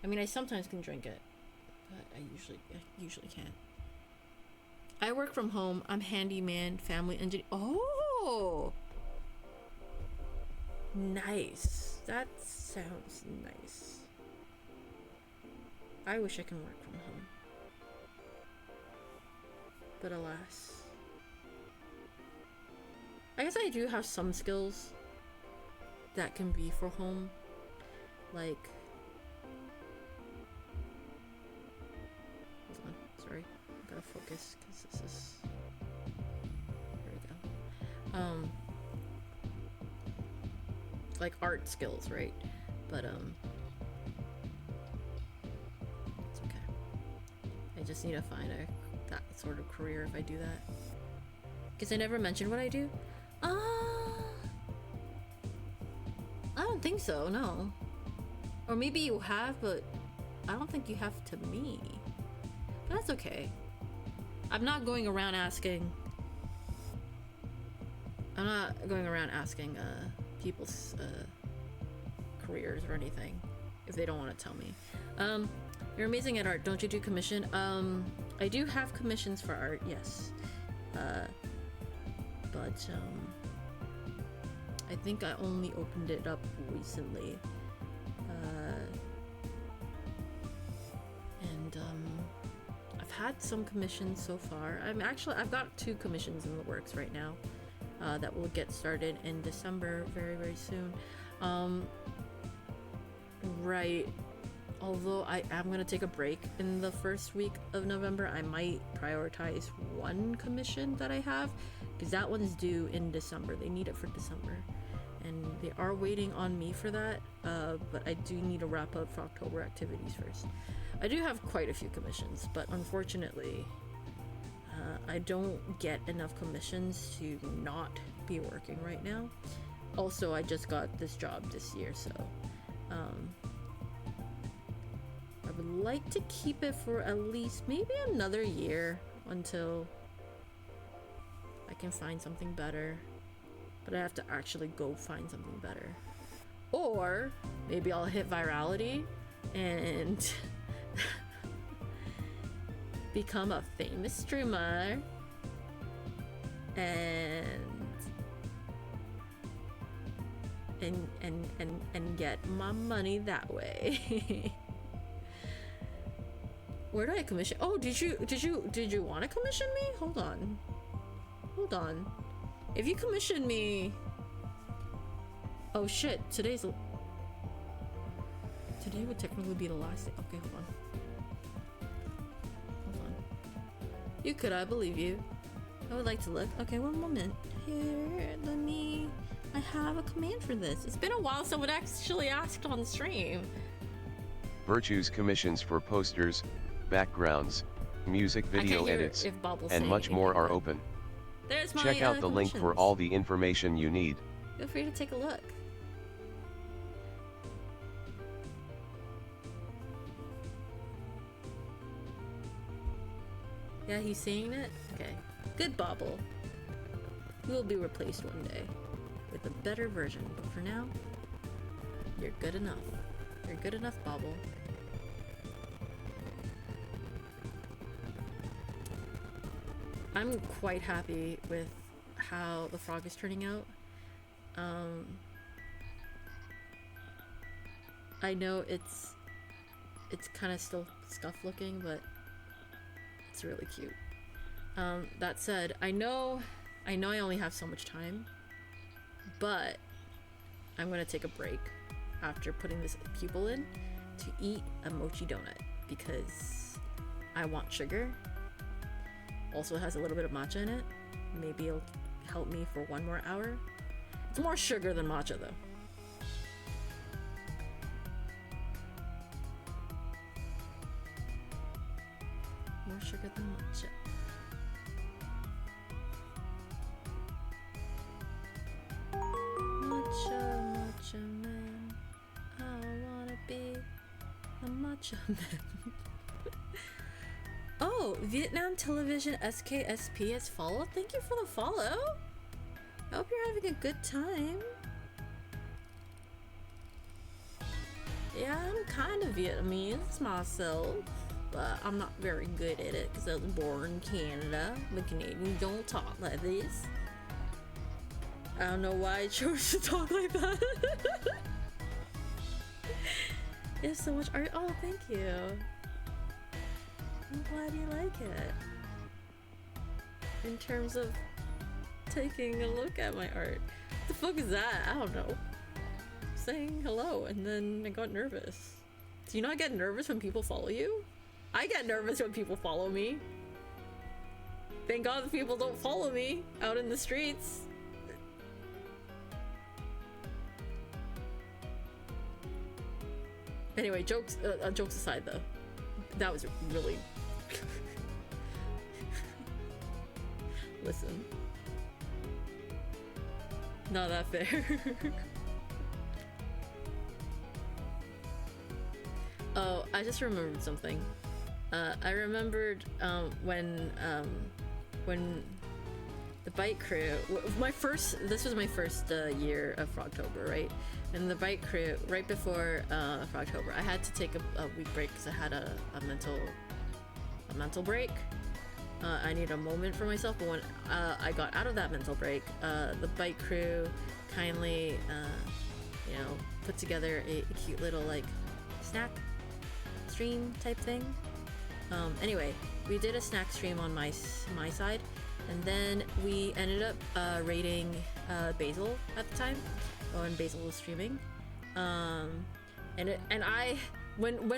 I mean, I sometimes can drink it, but I usually can't. I work from home. I'm handyman, family engineer. Oh! Nice. That sounds nice. I wish I can work from home. But alas. I guess I do have some skills that can be for home. Like... Hold on, sorry. I gotta focus, because this is... There we go. Like art skills, right? But, just need to find that sort of career if I do that. Because I never mentioned what I do. I don't think so, no. Or maybe you have, but I don't think you have to me. But that's okay. I'm not going around asking people's careers or anything if they don't want to tell me. You're amazing at art. Don't you do commission? I do have commissions for art, yes. But I think I only opened it up recently. And I've had some commissions so far. I've got 2 commissions in the works right now that will get started in December very, very soon. Right. Although I am going to take a break in the first week of November, I might prioritize one commission that I have, because that one's due in December. They need it for December. And they are waiting on me for that, but I do need to wrap up for October activities first. I do have quite a few commissions, but unfortunately, I don't get enough commissions to not be working right now. Also, I just got this job this year, so I would like to keep it for at least maybe another year until I can find something better. But I have to actually go find something better. Or maybe I'll hit virality and become a famous streamer and get my money that way. Where do I commission? Oh, did you want to commission me? Hold on. If you commission me, oh shit! Today would technically be the last day. Okay, hold on. You could, I believe you. I would like to look. Okay, one moment. Here, I have a command for this. It's been a while someone actually asked on stream. Virtue's commissions for posters, backgrounds, music video edits, and much more are open. There's my Check out the link for all the information you need. Feel free to take a look. Yeah, he's saying it? Okay. Good, Bobble. You will be replaced one day with a better version, but for now, you're good enough. You're good enough, Bobble. I'm quite happy with how the frog is turning out. I know it's kind of still scuffed looking, but it's really cute. That said, I know I only have so much time, but I'm gonna take a break after putting this pupil in to eat a mochi donut because I want sugar. Also has a little bit of matcha in it. Maybe it'll help me for 1 more hour. It's more sugar than matcha though. More sugar than matcha. Matcha man. I wanna be a matcha man. Oh, Vietnam Television SKSP has followed. Thank you for the follow. I hope you're having a good time. Yeah, I'm kind of Vietnamese myself, but I'm not very good at it because I was born in Canada. But Canadians don't talk like this. I don't know why I chose to talk like that. You have so much art. Oh, thank you. I'm glad you like it. In terms of taking a look at my art. What the fuck is that? I don't know. Saying hello and then I got nervous. Do you not get nervous when people follow you? I get nervous when people follow me. Thank God people don't follow me out in the streets. Anyway, jokes aside though. That was really listen. Not that fair. Oh, I just remembered something. I remembered when the bike crew, this was my first year of Frogtober, right? And the bike crew, right before Frogtober, I had to take a week break because I had a mental break. I needed a moment for myself, but when I got out of that mental break, the bike crew kindly, put together a cute little like snack stream type thing. Anyway, we did a snack stream on my side, and then we ended up raiding Basil at the time when Basil was streaming. When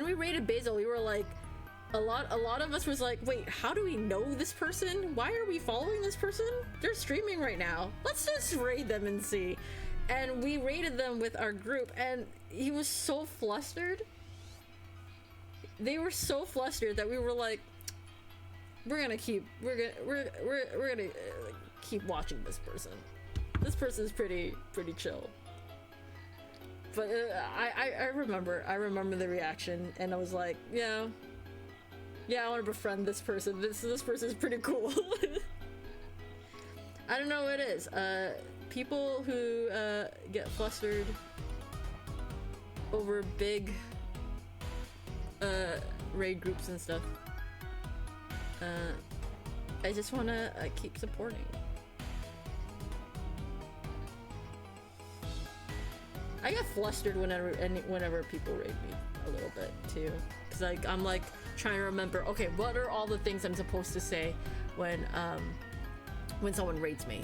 we raided Basil, we were like, a lot of us was like, wait, how do we know this person? Why are we following this person? They're streaming right now. Let's just raid them and see. And we raided them with our group, and he was so flustered. They were so flustered that we were like, we're gonna keep watching this person. This person's pretty chill. But I remember the reaction, and I was like, yeah, I want to befriend this person. This person's pretty cool. I don't know what it is. People who get flustered over big raid groups and stuff. I just want to keep supporting. I get flustered whenever people raid me a little bit too, because I'm like trying to remember, okay, what are all the things I'm supposed to say when someone raids me,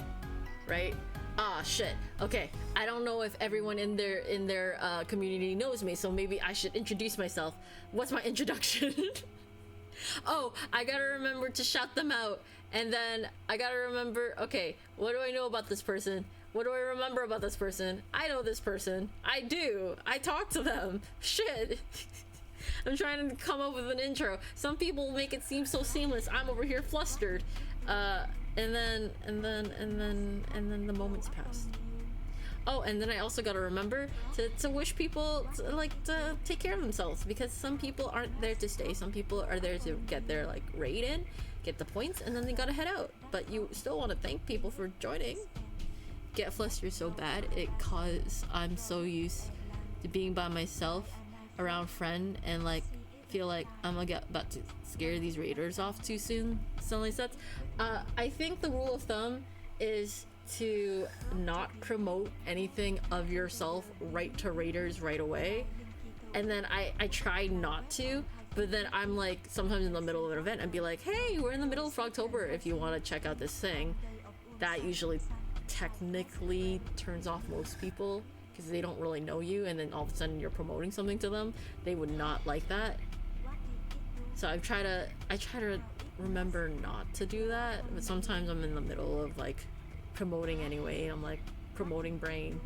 right? Ah, shit. Okay, I don't know if everyone in their community knows me, so maybe I should introduce myself. What's my introduction? Oh, I gotta remember to shout them out, and then I gotta remember, okay, what do I know about this person? What do I remember about this person? I know this person. I do. I talk to them. Shit. I'm trying to come up with an intro. Some people make it seem so seamless. I'm over here flustered. And then the moments pass. Oh, and then I also gotta remember to wish people to take care of themselves, because some people aren't there to stay. Some people are there to get their like raid in, get the points, and then they gotta head out. But you still want to thank people for joining. Get flustered so bad cause I'm so used to being by myself around friend and like feel like I'm about to scare these raiders off too soon. Something like that. I think the rule of thumb is to not promote anything of yourself right to raiders right away, and then I try not to, but then I'm like sometimes in the middle of an event and be like, hey, we're in the middle of Frogtober if you want to check out this thing. That usually technically turns off most people because they don't really know you, and then all of a sudden you're promoting something to them. They would not like that. So I try to remember not to do that, but sometimes I'm in the middle of like promoting anyway, and I'm like promoting brain.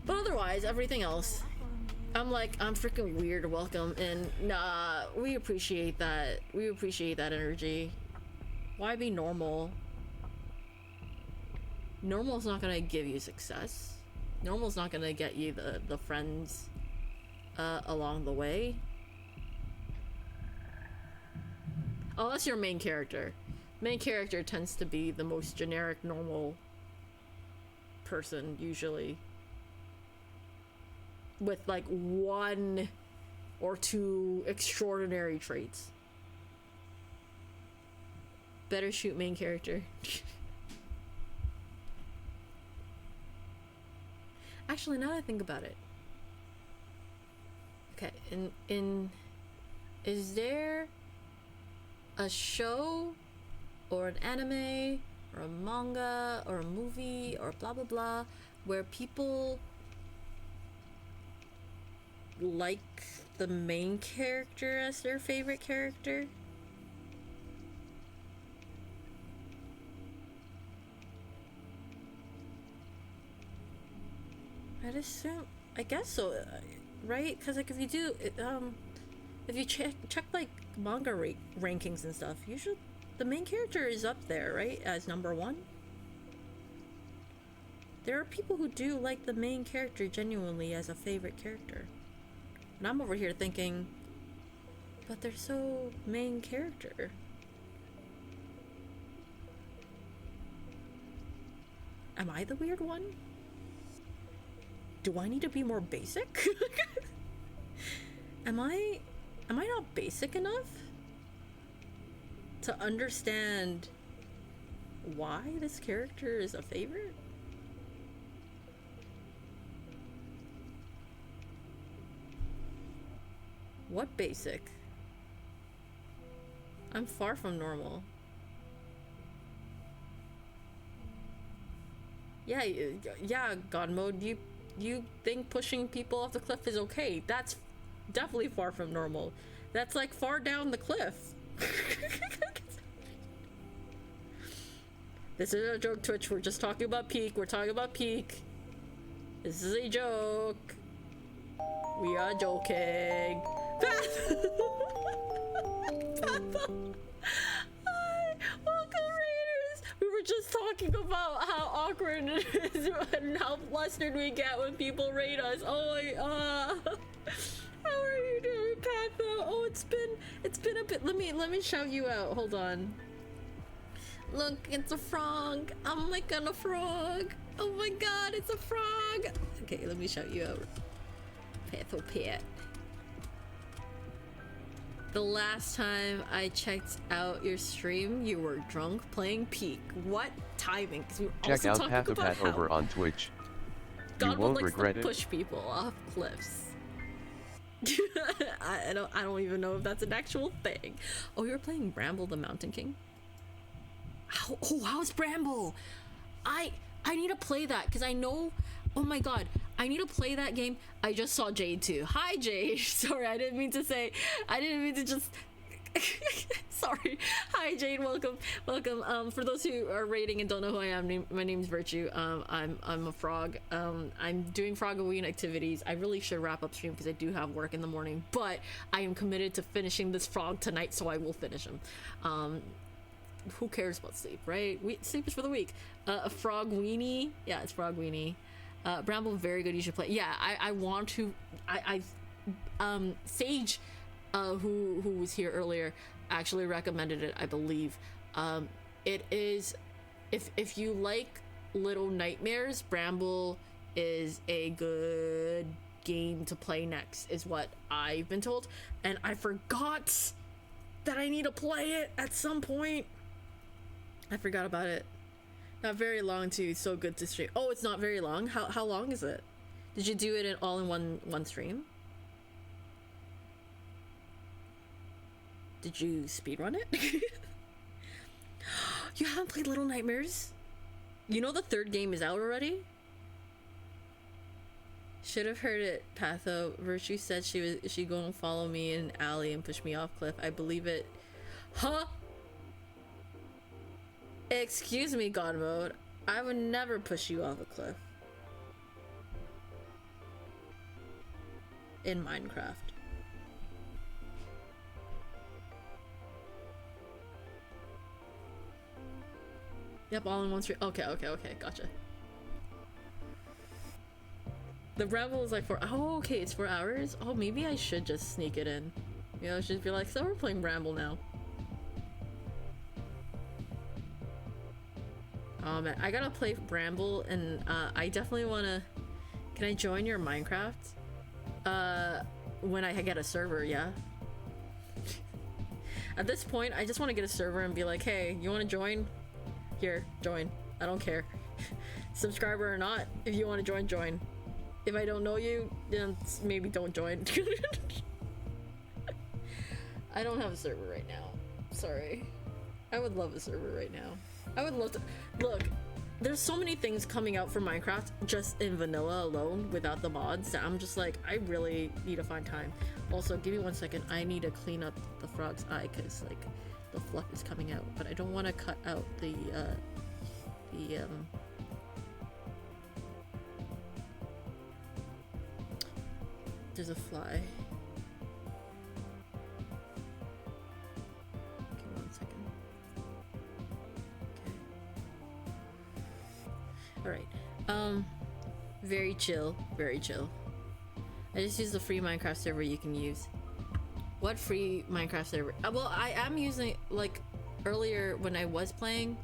But otherwise, everything else, I'm like, I'm freaking weird welcome, and nah, we appreciate that. We appreciate that energy. Why be normal? Normal's not gonna give you success. Normal's not gonna get you the friends along the way. Unless you're main character. Main character tends to be the most generic normal person usually, with like one or two extraordinary traits. Better shoot main character. Actually, now that I think about it, okay, is there a show or an anime or a manga or a movie or blah blah blah where people like the main character as their favorite character? I'd assume, I guess so, right? Because like if you do, if you check like manga rankings and stuff, usually the main character is up there, right? As number one. There are people who do like the main character genuinely as a favorite character. And I'm over here thinking, but they're so main character. Am I the weird one? Do I need to be more basic? Am I not basic enough to understand why this character is a favorite? What basic? I'm far from normal. Yeah, God mode, you think pushing people off the cliff is okay. That's definitely far from normal. That's like far down the cliff. This is a joke, Twitch. We're just talking about peak. We're talking about peak. This is a joke. We are joking. Hi, welcome raiders. We were just talking about how awkward it is and how flustered we get when people raid us. Oh my, how are you doing, Patho? Oh, it's been a bit. Let me shout you out. Hold on. Look, it's a frog. I'm like on a frog. Oh my god, it's a frog. Okay, let me shout you out. Patho Pet. The last time I checked out your stream, you were drunk playing Peak. What timing? Check out Pathopat over on Twitch. You won't regret it. Push people off cliffs. I don't even know if that's an actual thing. Oh, you're playing Bramble the Mountain King? How's Bramble? I need to play that because I know. Oh my god, I need to play that game. I just saw Jade too. Hi Jade. Sorry, I didn't mean to just sorry. Hi Jade, welcome. For those who are raiding and don't know who I am, my name's Virtue. I'm a frog. I'm doing Froggoween activities. I really should wrap up stream because I do have work in the morning, but I am committed to finishing this frog tonight, so I will finish him. Who cares about sleep, right? Sleep is for the weak. A Frogweenie. Yeah, it's Frogweenie. Bramble, very good. You should play. Yeah, I want to. Sage, who was here earlier, actually recommended it. I believe. It is, if you like Little Nightmares, Bramble is a good game to play next, is what I've been told, and I forgot that I need to play it at some point. I forgot about it. Not very long too. So good to stream. Oh, it's not very long. How long is it? Did you do it all in one stream? Did you speedrun it? You haven't played Little Nightmares? You know the third game is out already? Should have heard it, Patho. Virtue said she gonna follow me in alley and push me off cliff. I believe it. Huh? Excuse me, God mode. I would never push you off a cliff. In Minecraft. Yep, all in one stream. Okay, gotcha. The Bramble is like 4. Oh, okay, it's 4 hours. Oh, maybe I should just sneak it in. You know, I should be like, so we're playing Bramble now. Oh man, I gotta play Bramble, and I definitely wanna. Can I join your Minecraft? When I get a server, yeah. At this point, I just want to get a server and be like, hey, you want to join? Here, join. I don't care. Subscriber or not, if you want to join, join. If I don't know you, then maybe don't join. I don't have a server right now. Sorry. I would love a server right now. I would love to. Look, there's so many things coming out for Minecraft just in vanilla alone without the mods that I'm just like, I really need to find time. Also, give me 1 second. I need to clean up the frog's eye because like the fluff is coming out, but I don't want to cut out the there's a fly. Give me 1 second. Alright. Very chill. Very chill. I just use the free Minecraft server you can use. What free Minecraft server? Well, I am using, like, earlier when I was playing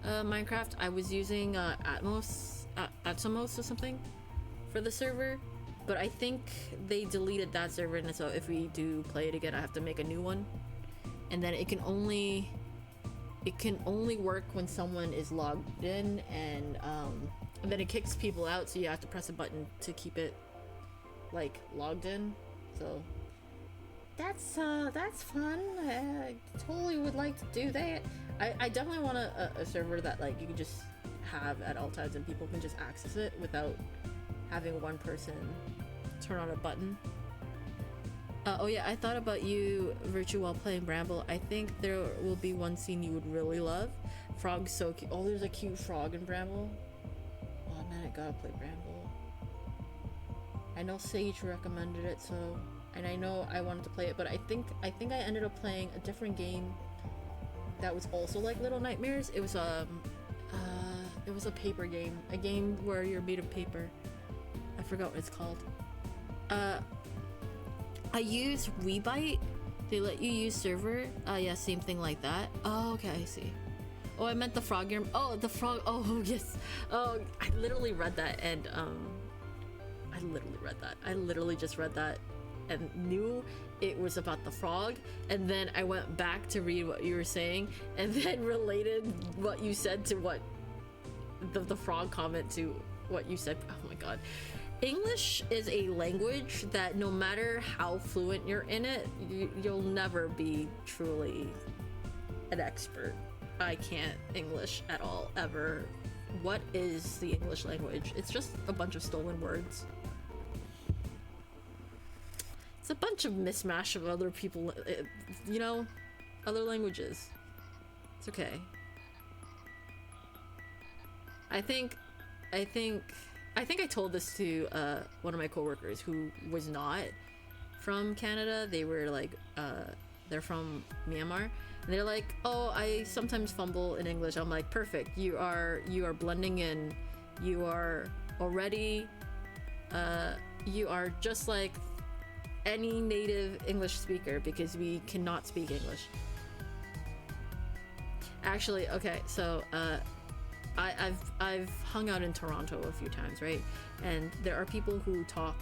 Minecraft, I was using Atomos or something for the server, but I think they deleted that server, and so if we do play it again, I have to make a new one, and then it can only work when someone is logged in, and then it kicks people out, so you have to press a button to keep it like logged in. So that's fun. I totally would like to do that. I definitely want a server that like you can just have at all times and people can just access it without having one person turn on a button. Oh yeah, I thought about you, Virtue, while playing Bramble. I think there will be one scene you would really love. Frog's so cute. Oh, there's a cute frog in Bramble. Oh man, I gotta play Bramble. I know Sage recommended it, so, and I know I wanted to play it, but I think I ended up playing a different game that was also like Little Nightmares. It was a paper game, a game where you're made of paper. I forgot what it's called. I use WeBite. They let you use server. Yeah, same thing like that. Oh, okay, I see. Oh, I meant the frog game. Oh, the frog. Oh, yes. Oh, I literally read that, and I literally just read that and knew it was about the frog, and then I went back to read what you were saying, and then related what you said to what the frog comment to what you said. Oh my god. English is a language that no matter how fluent you're in it, you'll never be truly an expert. I can't English at all, ever. What is the English language? It's just a bunch of stolen words. It's a bunch of mismatch of other people, you know, other languages. It's okay. I think I told this to one of my coworkers who was not from Canada. They were like, they're from Myanmar, and they're like, oh, I sometimes fumble in English. I'm like, perfect. You are blending in. You are already, you are just like any native English speaker, because we cannot speak English. Actually, okay, so I've hung out in Toronto a few times, right? And there are people who talk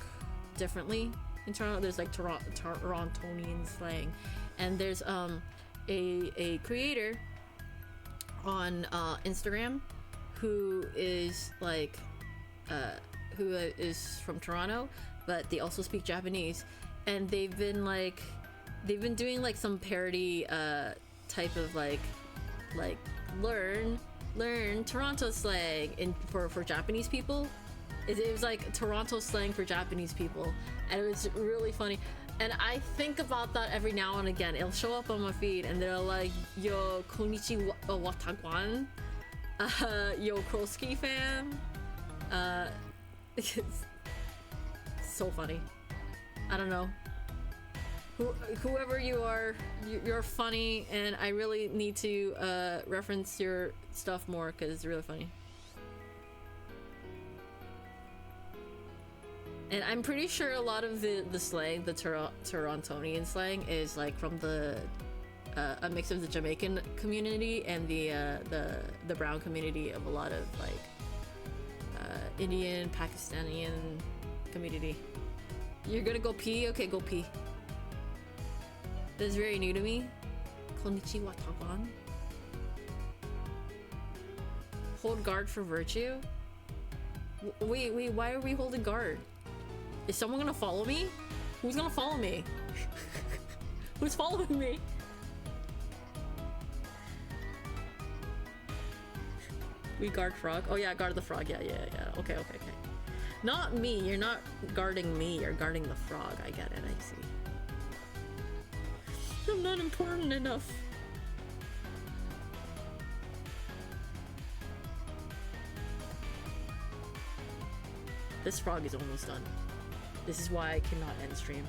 differently in Toronto. There's like Torontonian slang, and there's a creator on Instagram who is like who is from Toronto, but they also speak Japanese, and they've been doing like some parody type of like learn Toronto slang for Japanese people. It was like Toronto slang for Japanese people, and it was really funny. And I think about that every now and again. It'll show up on my feed, and they're like, "Yo, konnichiwa, watagwan, yo, Kroski fam." It's so funny. I don't know. Whoever you are, you're funny, and I really need to reference your stuff more because it's really funny. And I'm pretty sure a lot of the slang, the Torontonian slang, is like from the a mix of the Jamaican community and the brown community of a lot of like Indian, Pakistani community. You're gonna go pee? Okay, go pee. This is very new to me. Konnichiwa Taban. Hold guard for Virtue? Wait, why are we holding guard? Is someone gonna follow me? Who's gonna follow me? Who's following me? We guard frog? Oh yeah, guard the frog. Yeah. Okay. Not me. You're not guarding me. You're guarding the frog. I get it. I see. I'm not important enough. This frog is almost done. This is why I cannot end stream.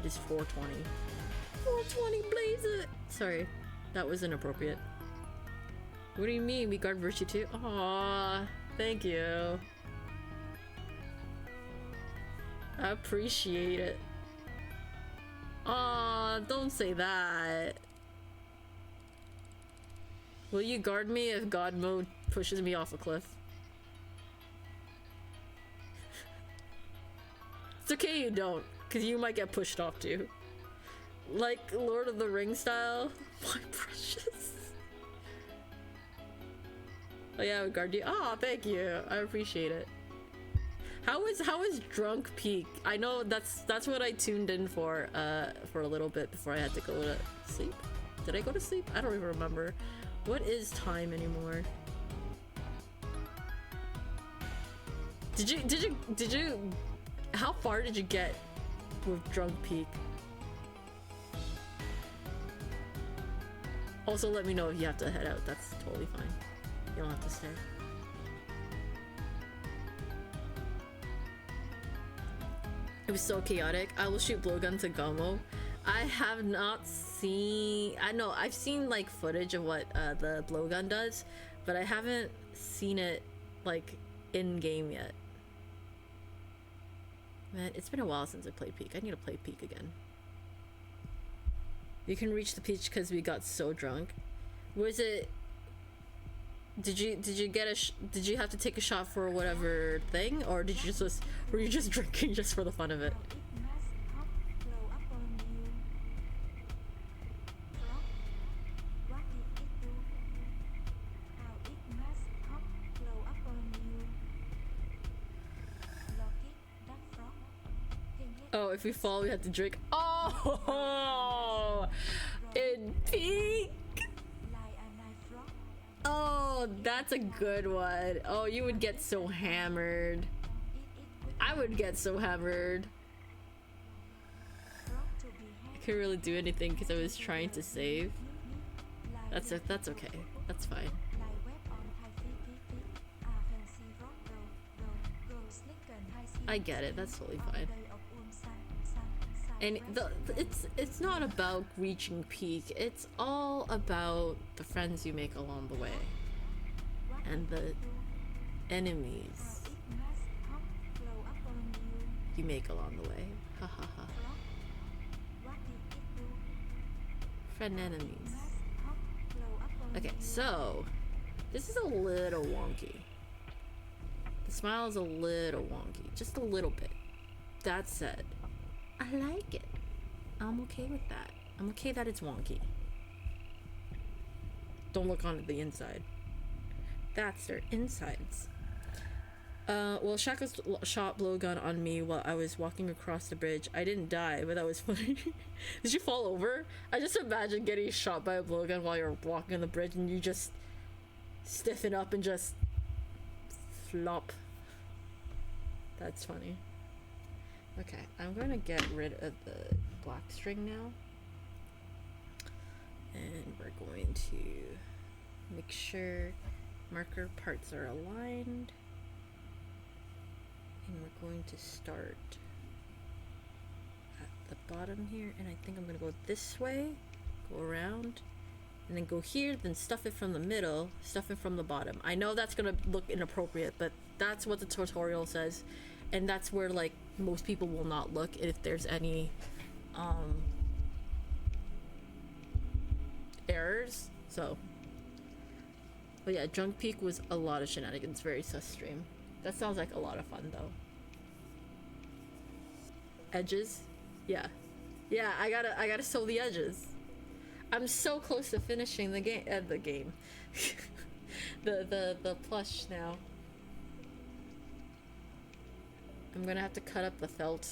It is 4:20. 4:20, blaze it! Sorry, that was inappropriate. What do you mean? We guard Virtue too? Aww, thank you. I appreciate it. Aw, don't say that. Will you guard me if God mode pushes me off a cliff? It's okay you don't, because you might get pushed off too. Like Lord of the Rings style. My precious. Oh yeah, I would guard you. Oh, thank you. I appreciate it. How is Drunk Peak? I know that's what I tuned in for a little bit before I had to go to sleep. Did I go to sleep? I don't even remember. What is time anymore? Did you how far did you get with Drunk Peak? Also let me know if you have to head out. That's totally fine. You don't have to stay. It was so chaotic. I will shoot blowgun to Gomo. I have not seen... I know, I've seen like footage of what the blowgun does, but I haven't seen it like in-game yet. Man, it's been a while since I played Peak. I need to play Peak again. You can reach the peach because we got so drunk. Was it... Did you get a did you have to take a shot for whatever thing, or did you just were you just drinking just for the fun of it? Oh, if we fall, we have to drink. Oh, in Peak. Oh, that's a good one. Oh, you would get so hammered. I would get so hammered. I couldn't really do anything because I was trying to save. That's okay. That's fine. I get it. That's totally fine. And it's not about reaching peak. It's all about the friends you make along the way and the enemies you make along the way. Ha ha ha. Friend enemies. Okay, so this is a little wonky. The smile is a little wonky, just a little bit. That said, I like it. I'm okay with that. I'm okay that it's wonky. Don't look on the inside. That's their insides. Well, Shaka shot blowgun on me while I was walking across the bridge. I didn't die, but that was funny. Did you fall over? I just imagine getting shot by a blowgun while you're walking on the bridge and you just stiffen up and just flop. That's funny. Okay, I'm gonna get rid of the black string now. And we're going to make sure marker parts are aligned. And we're going to start at the bottom here. And I think I'm gonna go this way, go around, and then go here, then stuff it from the middle, stuff it from the bottom. I know that's gonna look inappropriate, but that's what the tutorial says. And that's where like most people will not look if there's any errors. So, but yeah, Drunk Peak was a lot of shenanigans. Very sus stream. That sounds like a lot of fun though. Edges, yeah, I gotta sew the edges. I'm so close to finishing the game. the plush now. I'm gonna have to cut up the felt,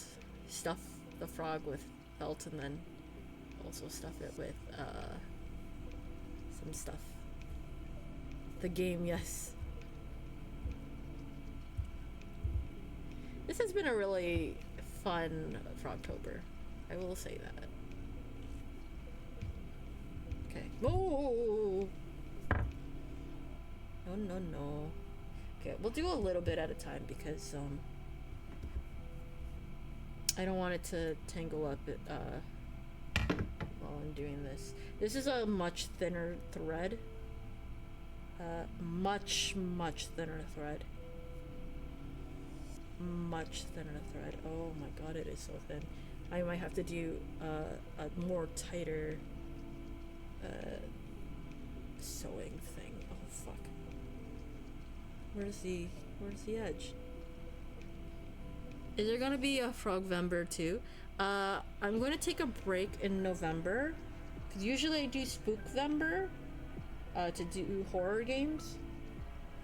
stuff the frog with felt, and then also stuff it with some stuff. The game, yes. This has been a really fun Frogtober. I will say that. Okay. Oh! No. Okay, we'll do a little bit at a time because I don't want it to tangle up while I'm doing this. This is a much thinner thread. Much thinner thread. Much thinner thread. Oh my god, it is so thin. I might have to do a more tighter sewing thing. Oh fuck. Where's the edge? Is there gonna be a Frogvember too? I'm going to take a break in November. Cause usually I do Spookvember to do horror games.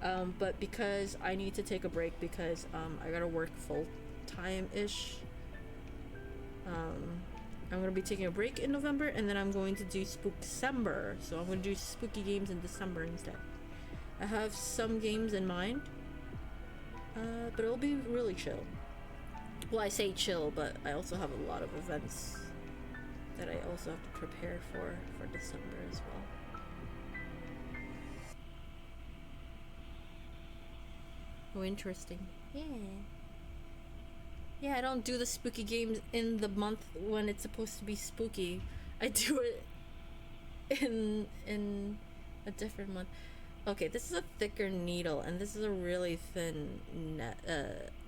But because I need to take a break because I gotta work full time-ish. I'm gonna be taking a break in November, and then I'm going to do Spookcember. So I'm gonna do spooky games in December instead. I have some games in mind, but it'll be really chill. Well, I say chill, but I also have a lot of events that I also have to prepare for December as well. Oh, interesting. Yeah. Yeah, I don't do the spooky games in the month when it's supposed to be spooky. I do it in a different month. Okay, this is a thicker needle, and this is a really thin net.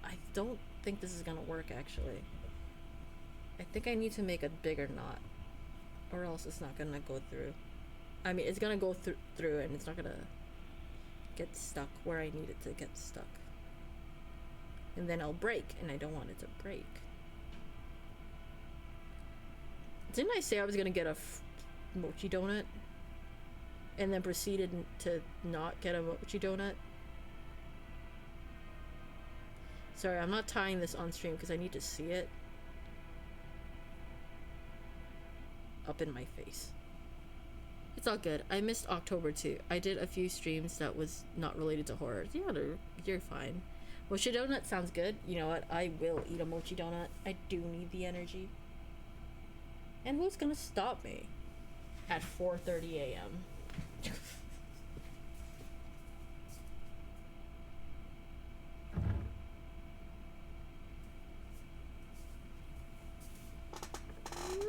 I don't think this is gonna work, actually. I think I need to make a bigger knot, or else it's not gonna go through. I mean, it's gonna go through, and it's not gonna get stuck where I need it to get stuck. And then I'll break, and I don't want it to break. Didn't I say I was gonna get a mochi donut? And then proceeded to not get a mochi donut? Sorry, I'm not tying this on stream because I need to see it up in my face. It's all good. I missed October too. I did a few streams that was not related to horror. Yeah, you're fine. Mochi donut sounds good. You know what? I will eat a mochi donut. I do need the energy. And who's gonna stop me at 4:30 a.m.?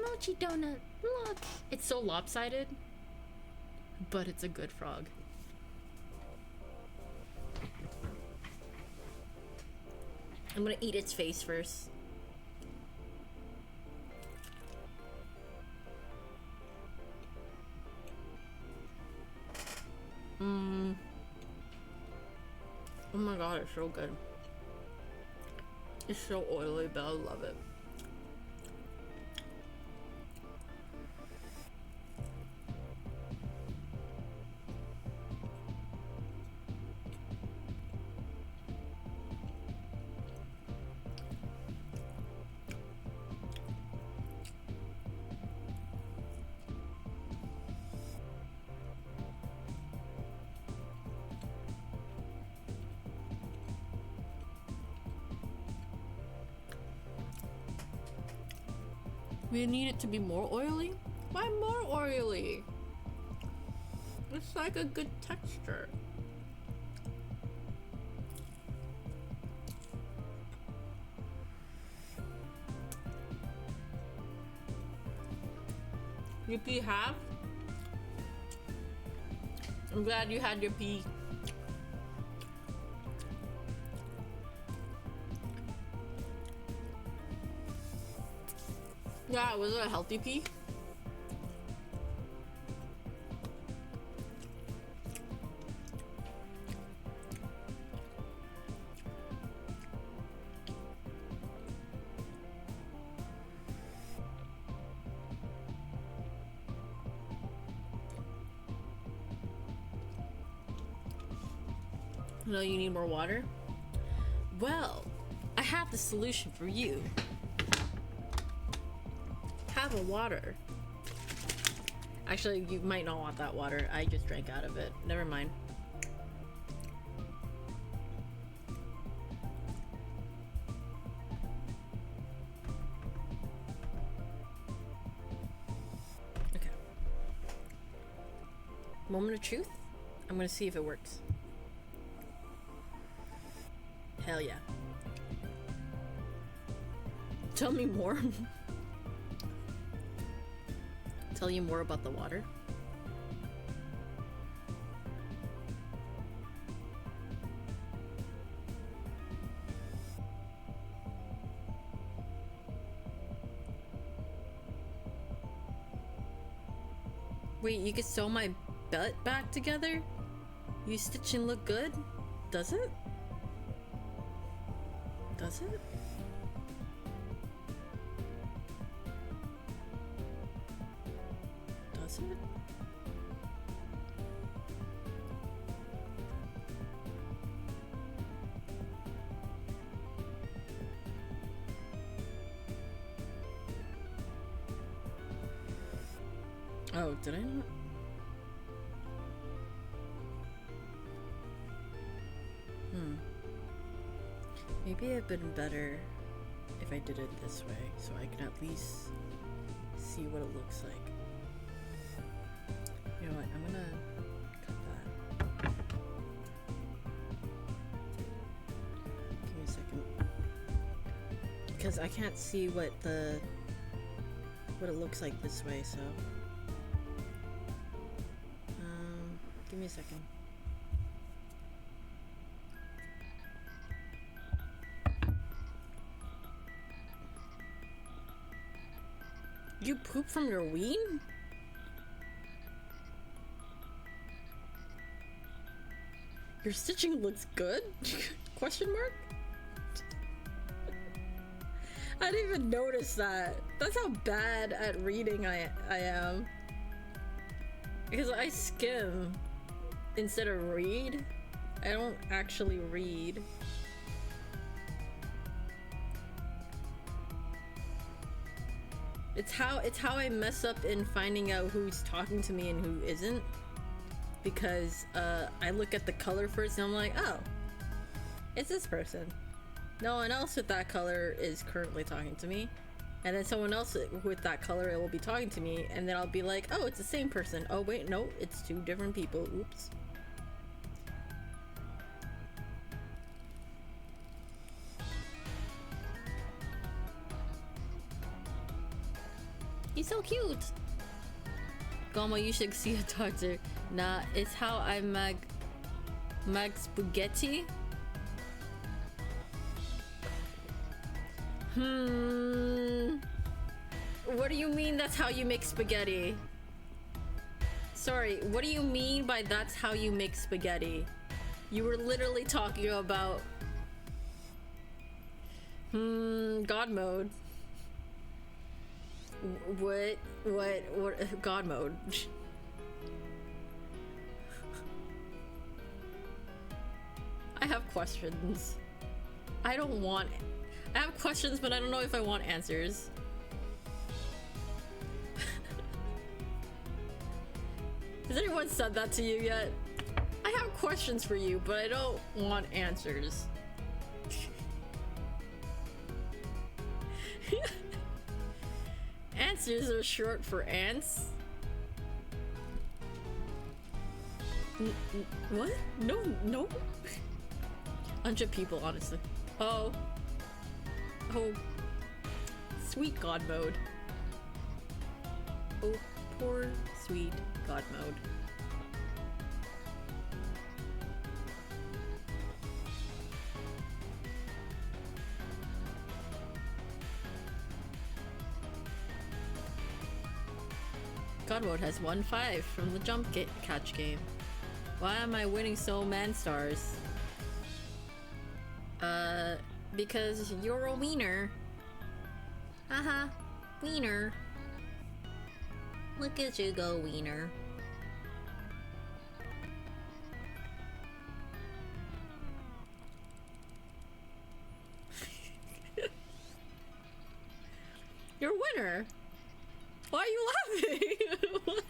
Mochi donut, look! It's so lopsided, but it's a good frog. I'm gonna eat its face first. Oh my god, it's so good. It's so oily, but I love it. We need it to be more oily? Why more oily? It's like a good texture. You pee half? I'm glad you had your pee. Yeah, was it a healthy pee? No, you need more water? Well, I have the solution for you. Have a water. Actually, you might not want that water. I just drank out of it. Never mind. Okay. Moment of truth. I'm gonna see if it works. Hell yeah. Tell me more. Tell you more about the water. Wait, you can sew my butt back together? You stitch and look good? Does it? Does it? Does it? Oh, did I not? Maybe it'd been better if I did it this way, so I can at least see what it looks like. You know what? I'm gonna cut that. Give me a second, because I can't see what it looks like this way. So, give me a second. You poop from your ween? Your stitching looks good? Question mark? I didn't even notice that. That's how bad at reading I am. Because I skim instead of read. I don't actually read. It's how I mess up in finding out who's talking to me and who isn't, because I look at the color first and I'm like, oh, it's this person. No one else with that color is currently talking to me, and then someone else with that color will be talking to me, and then I'll be like, oh, it's the same person. Oh wait, no, it's two different people. Oops. He's so cute. Gomo, you should see a doctor. Nah, it's how I mag spaghetti. What do you mean that's how you make spaghetti? Sorry, what do you mean by that's how you make spaghetti? You were literally talking about God mode. What God mode? I have questions. I have questions, but I don't know if I want answers. Has anyone said that to you yet? I have questions for you, but I don't want answers. Answers are short for ants. What? No. 100 people, honestly. Oh, sweet God mode. Oh, poor sweet God mode. God mode has 1-5 from the jump catch game. Why am I winning so man stars? Because you're a wiener. Haha, wiener. Look at you go, wiener. You're a winner. Why are you laughing? What?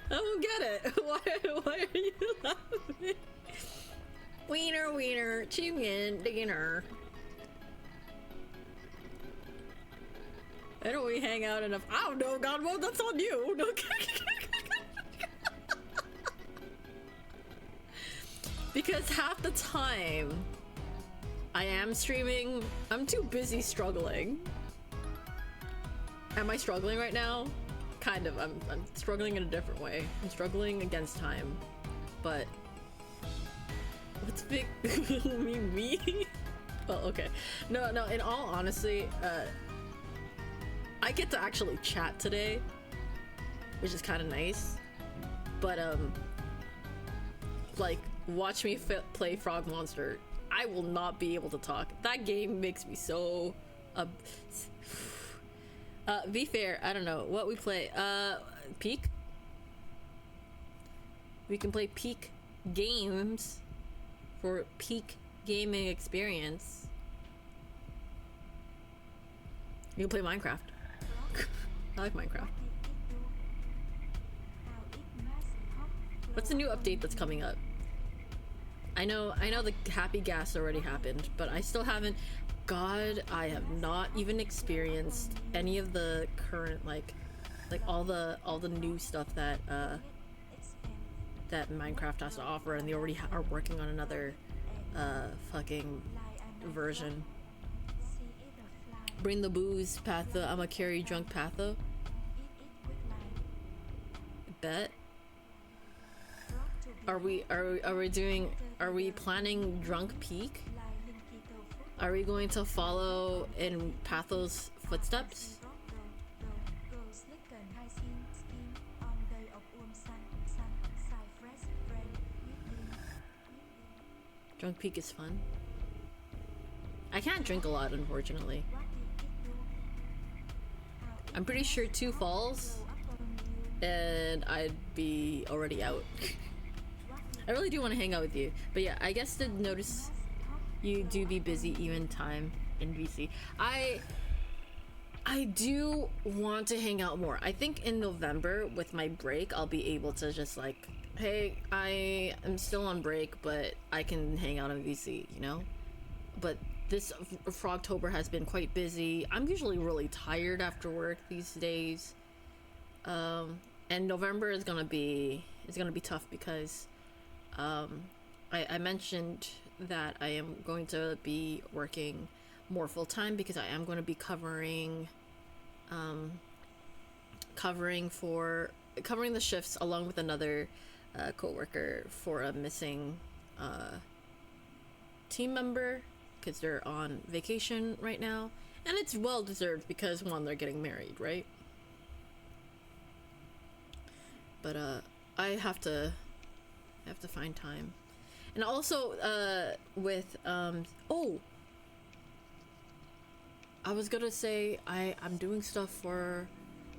I don't get it. Why are you laughing? Wiener, chicken dinner. Why don't we hang out enough? I don't know, God mode, that's on you. No. Because half the time I am streaming, I'm too busy struggling. Am I struggling right now? Kind of. I'm struggling in a different way. I'm struggling against time. But what's big? me? Well, okay. No, in all honesty, I get to actually chat today. which is kind of nice. But like, watch me play Frog Monster. I will not be able to talk. That game makes me so be fair, I don't know what we play. Peak. We can play peak games for peak gaming experience. You can play Minecraft. I like Minecraft. What's the new update that's coming up? I know the happy gas already happened, but I still haven't. God, I have not even experienced any of the current like all the new stuff that that Minecraft has to offer, and they already are working on another fucking version. Bring the booze, Patho. I'ma carry drunk Patho. Bet. Are we planning drunk peak? Are we going to follow in Patho's footsteps? Drunk peak is fun. I can't drink a lot, unfortunately. I'm pretty sure 2 falls and I'd be already out. I really do want to hang out with you, but yeah, I guess to notice you do be busy even time in VC. I do want to hang out more. I think in November with my break, I'll be able to just like, hey, I am still on break, but I can hang out in VC, you know? But this Frogtober has been quite busy. I'm usually really tired after work these days. And November is gonna be tough because I mentioned that I am going to be working more full-time because I am going to be covering the shifts along with another co-worker for a missing team member because they're on vacation right now, and it's well deserved because one, they're getting married, right? But I have to find time. And also with oh, I was gonna say I'm doing stuff for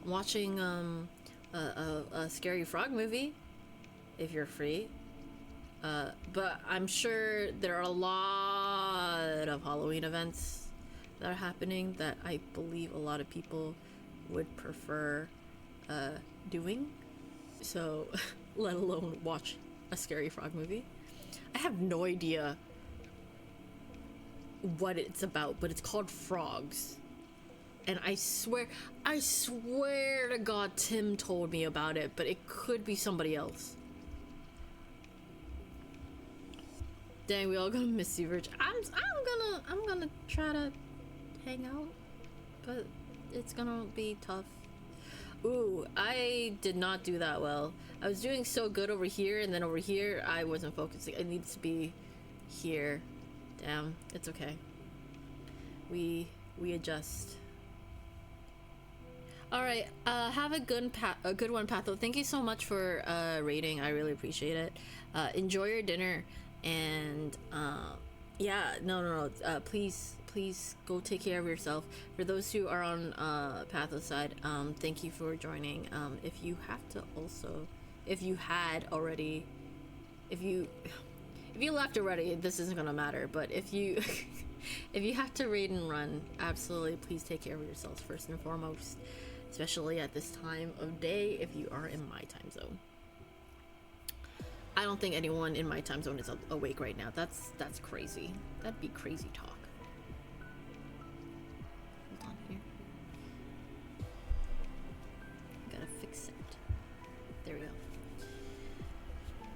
watching a scary frog movie if you're free, but I'm sure there are a lot of Halloween events that are happening that I believe a lot of people would prefer doing, so let alone watch a scary frog movie. I have no idea what it's about, but it's called Frogs. And I swear to God, Tim told me about it, but it could be somebody else. Dang, we all gonna miss you, Rich. I'm gonna try to hang out, but it's gonna be tough. Ooh, I did not do that well. I was doing so good over here, and then over here I wasn't focusing. It needs to be here. Damn, it's okay. We adjust. All right, have a good one, Patho. Thank you so much for rating. I really appreciate it. Enjoy your dinner, and yeah, no, please go take care of yourself. For those who are on Patho's side, thank you for joining. If you left already, this isn't gonna matter, but if you if you have to raid and run, absolutely please take care of yourselves first and foremost, especially at this time of day if you are in my time zone. I don't think anyone in my time zone is awake right now. That's crazy. That'd be crazy talk. Hold on here. Gotta fix it. There we go.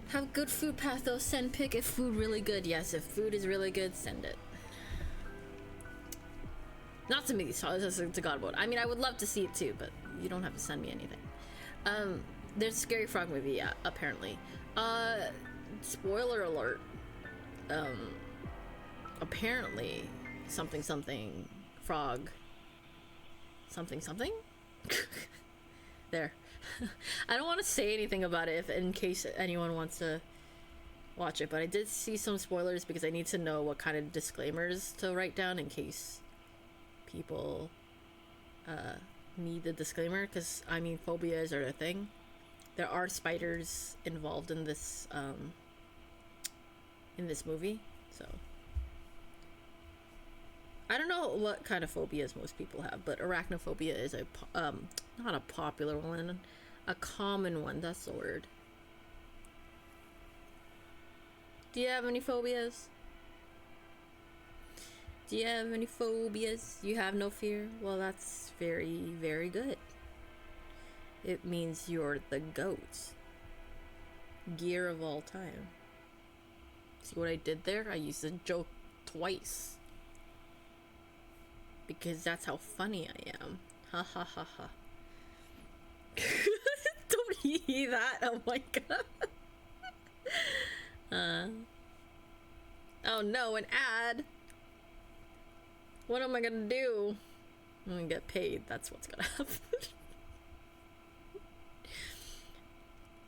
Have good food, Patho. Send pic if food really good. Yes, if food is really good, send it. Not to me, to God mode. I mean, I would love to see it too, but you don't have to send me anything. There's a scary frog movie, yeah, apparently. Spoiler alert. Apparently, something frog. Something. There. I don't want to say anything about it if in case anyone wants to watch it, but I did see some spoilers because I need to know what kind of disclaimers to write down in case people need the disclaimer, because I mean phobias are a thing. There are spiders involved in this movie, so I don't know what kind of phobias most people have, but arachnophobia is a not a popular one, a common one. That's the word. Do you have any phobias? Do you have any phobias? You have no fear? Well, that's very, very good. It means you're the GOAT. Gear of all time. See what I did there? I used the joke twice. Because that's how funny I am. Ha ha ha ha. Don't hear that? Oh my god. Oh no, an ad. What am I gonna do? I'm gonna get paid. That's what's gonna happen.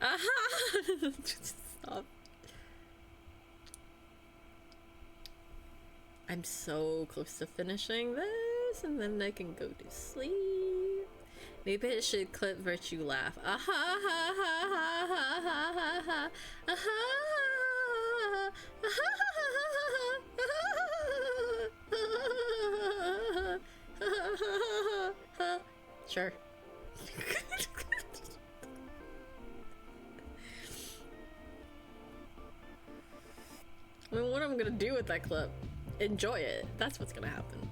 Aha! Stop. I'm so close to finishing this, and then I can go to sleep. Maybe I should clip Virtue laugh. Aha ha ha ha ha ha ha aha aha. Sure. I mean, what am I gonna do with that clip? Enjoy it. That's what's gonna happen.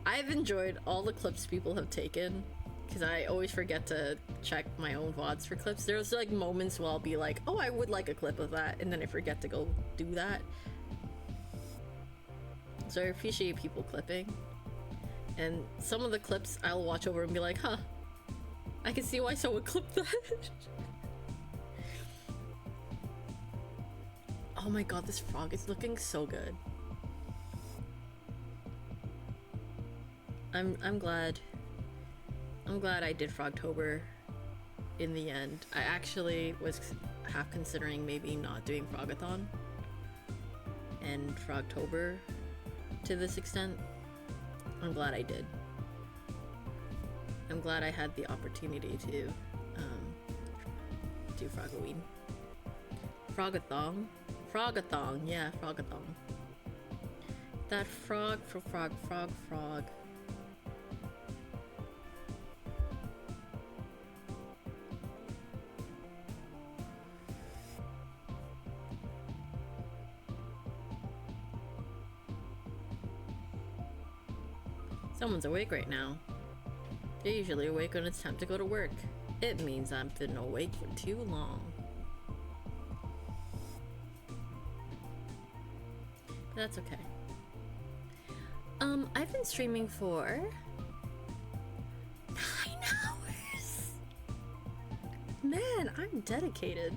I've enjoyed all the clips people have taken, because I always forget to check my own VODs for clips. There's like moments where I'll be like, oh, I would like a clip of that, and then I forget to go do that. So I appreciate people clipping. And some of the clips I'll watch over and be like, huh, I can see why someone clipped that. Oh my god, this frog is looking so good. I'm glad I did Frogtober in the end. I actually was half considering maybe not doing Frog-a-thon and Frogtober to this extent. I'm glad I did. I'm glad I had the opportunity to do Froggoween. Frog-a-thon? Frog-a-thon, yeah, Frog-a-thon. That frog. Someone's awake right now. They're usually awake when it's time to go to work. It means I've been awake for too long. But that's okay. I've been streaming for 9 hours. Man, I'm dedicated.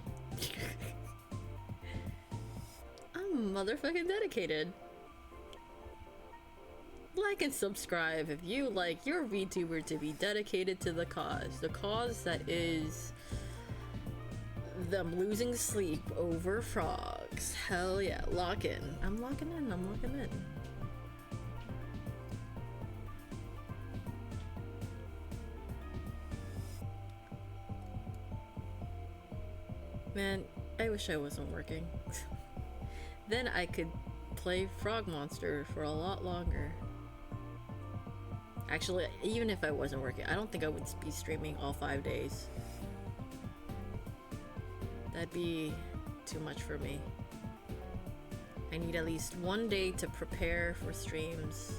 I'm motherfucking dedicated. Like and subscribe if you like your VTuber to be dedicated to the cause that is them losing sleep over frogs. Hell yeah, lock in. I'm locking in. Man, I wish I wasn't working. Then I could play Frog Monster for a lot longer. Actually, even if I wasn't working, I don't think I would be streaming all 5 days. That'd be too much for me. I need at least 1 day to prepare for streams.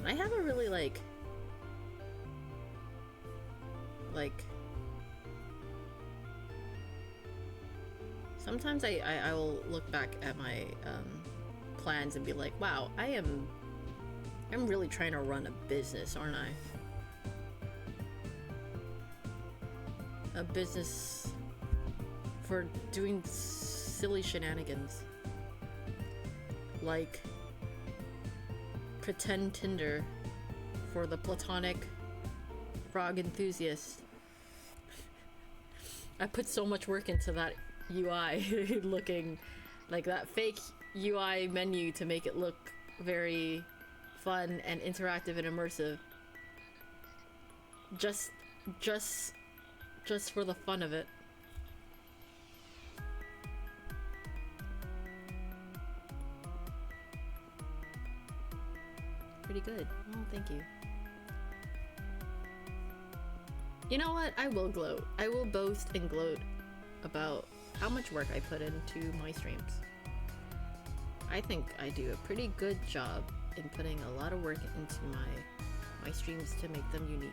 I have a really like sometimes I will look back at my plans and be like, wow, I'm really trying to run a business, aren't I? A business for doing silly shenanigans. like pretend Tinder for the platonic frog enthusiast. I put so much work into that UI looking like that fake UI menu to make it look very fun and interactive and immersive. Just for the fun of it. Pretty good. Oh, thank you. You know what? I will gloat. I will boast and gloat about how much work I put into my streams. I think I do a pretty good job in putting a lot of work into my streams to make them unique.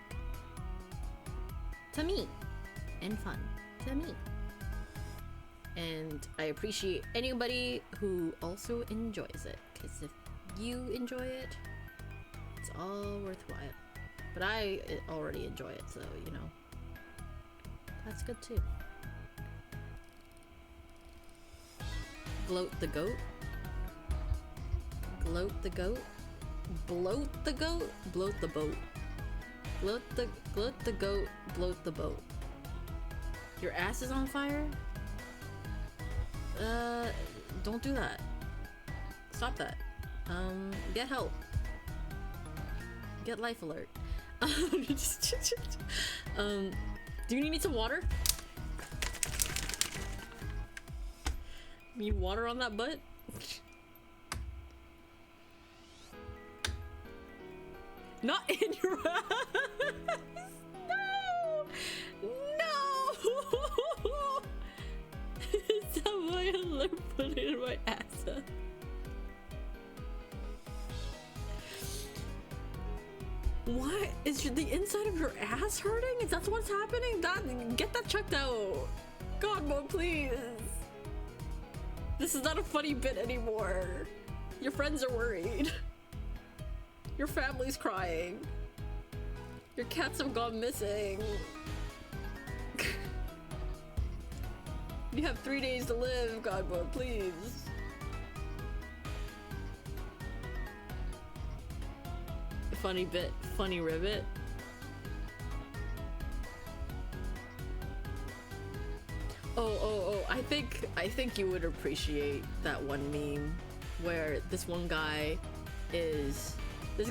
To me. And fun. To me. And I appreciate anybody who also enjoys it. Because if you enjoy it, it's all worthwhile. But I already enjoy it, so, you know. That's good too. Gloat the goat. Gloat the goat. Bloat the goat. Bloat the boat. Gloat the goat. Bloat the boat. Your ass is on fire? Don't do that. Stop that. Get help. Get life alert. Do you need some water? Need water on that butt? Not in your ass! No! No! Is that why I learned to put it in my ass? What? Is the inside of your ass hurting? Is that what's happening? Get that checked out. God, Mom, please. This is not a funny bit anymore. Your friends are worried. Your family's crying. Your cats have gone missing. You have 3 days to live, God, Mom, please. Funny bit, funny ribbit. Oh, I think you would appreciate that one meme where this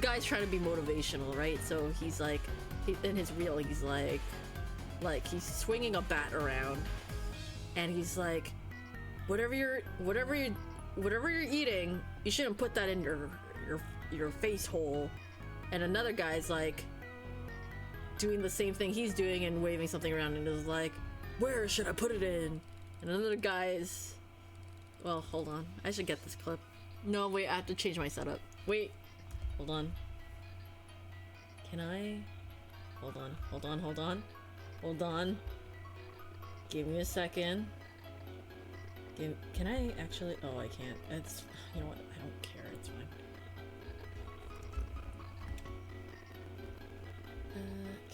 guy's trying to be motivational, right? So he's like, in his reel, he's like he's swinging a bat around, and he's like, whatever you're eating, you shouldn't put that in your face hole. And another guy's like doing the same thing he's doing and waving something around and is like, where should I put it in? And another guy's, well, hold on, I should get this clip. No, wait, I have to change my setup. Wait, hold on. Can I? Hold on. Give me a second. Can I actually? Oh, I can't. It's, you know what? I don't care. It's fine.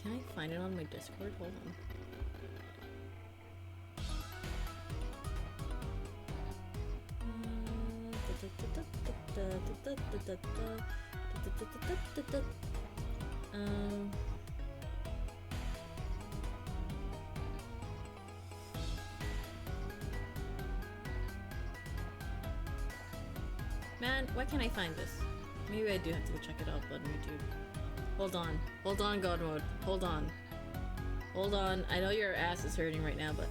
Can I find it on my Discord? Hold on. Man, why can't I find this? Maybe I do have to go check it out on YouTube. Hold on, God mode. Hold on. I know your ass is hurting right now, but...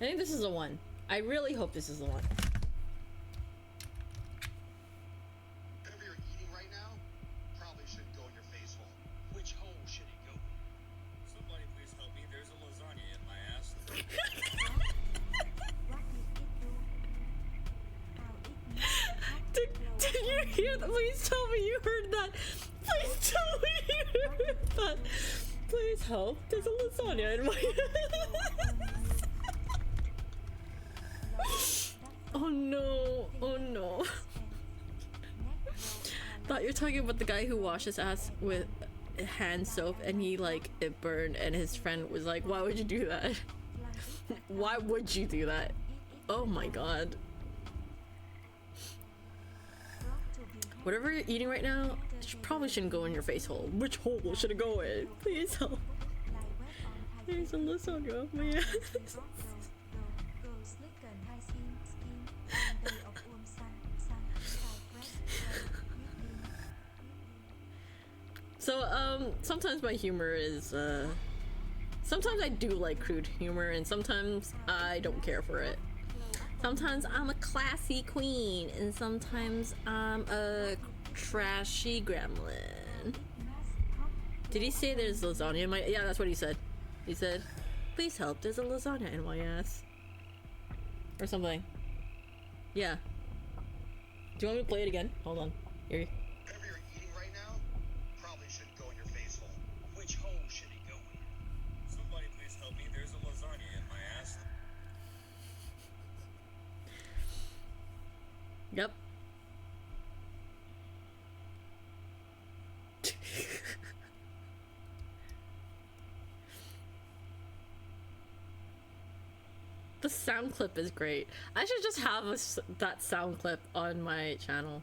I think this is the one. I really hope this is the one. Whatever you're eating right now, probably shouldn't go in your face hole. Which hole should it go in? Somebody please help me. There's a lasagna in my ass. Did you hear that? Please tell me you heard that. Please tell me you heard that. Please help. There's a lasagna in my ass. Oh no. Thought you were talking about the guy who washed his ass with hand soap and he like it burned, and his friend was like, why would you do that? Why would you do that? Oh my god. Whatever you're eating right now, probably shouldn't go in your face hole. Which hole should it go in? Please help. There's a lasagna off my ass. So, sometimes my humor is, sometimes I do like crude humor, and sometimes I don't care for it. Sometimes I'm a classy queen, and sometimes I'm a trashy gremlin. Did he say there's lasagna in my... Yeah, that's what he said. He said, please help, there's a lasagna in my ass. Or something. Yeah. Do you want me to play it again? Hold on. Here. Whatever you're eating right now probably shouldn't go in your face hole. Which hole should it go in? Somebody please help me. There's a lasagna in my ass. Yep. The sound clip is great. I should just have that sound clip on my channel.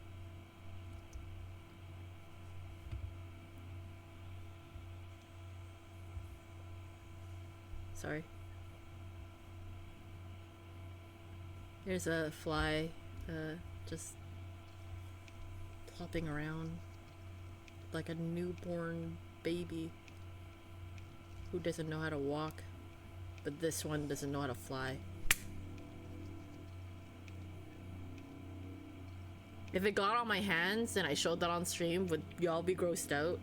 Sorry. Here's a fly, just flopping around like a newborn baby who doesn't know how to walk, but this one doesn't know how to fly. If it got on my hands and I showed that on stream, would y'all be grossed out?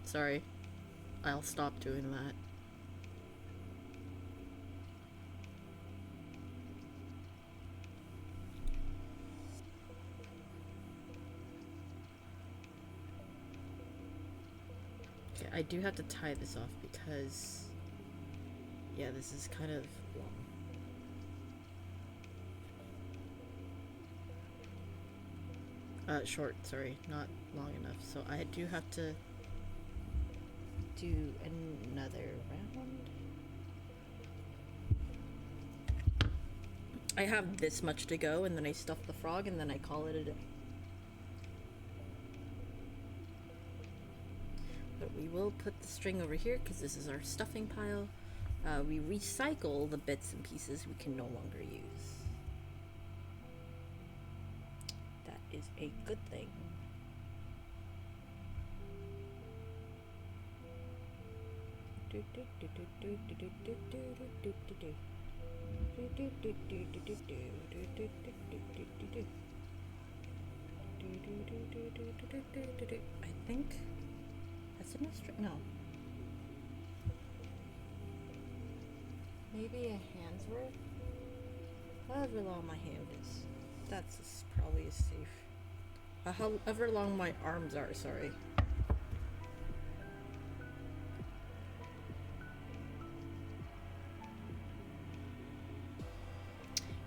Sorry. I'll stop doing that. Okay, I do have to tie this off because, yeah, this is kind of long. Short, sorry, not long enough. So I do have to do another round. I have this much to go, and then I stuff the frog, and then I call it a day. But we will put the string over here because this is our stuffing pile. We recycle the bits and pieces we can no longer use. That is a good thing. I think that's enough string. No. Maybe a hand's worth? However long my hand is. That's probably as safe. However long my arms are, sorry.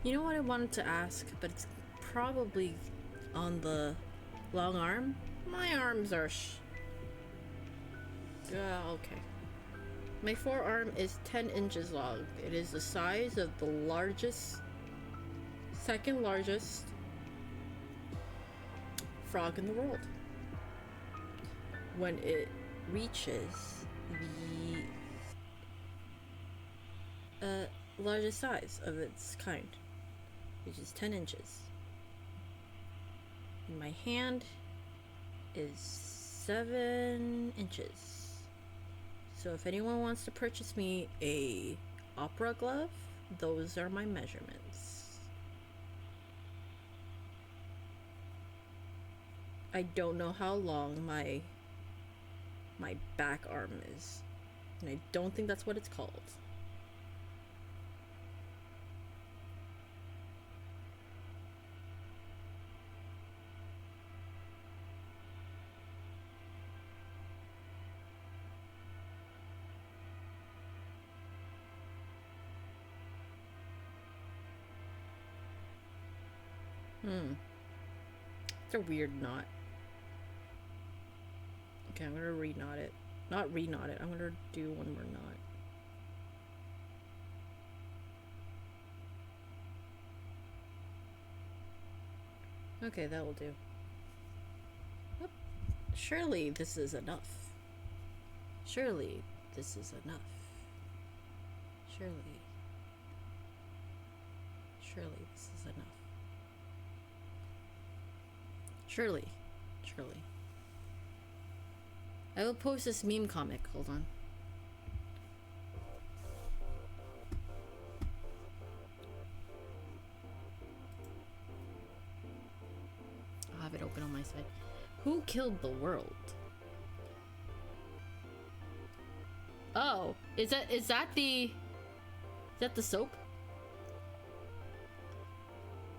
You know what I wanted to ask, but it's probably on the long arm? My arms are okay. My forearm is 10 inches long. It is the size of the largest, second largest frog in the world. When it reaches the largest size of its kind, which is 10 inches. And my hand is 7 inches. So if anyone wants to purchase me a opera glove, those are my measurements. I don't know how long my back arm is, and I don't think that's what it's called. It's a weird knot. Okay, I'm gonna re-knot it. Not re-knot it. I'm gonna do one more knot. Okay, that will do. Yep. Surely this is enough. Surely this is enough. Surely. Surely this is enough. Surely. Surely. I will post this meme comic. Hold on. I'll have it open on my side. Who killed the world? Oh, is that the soap?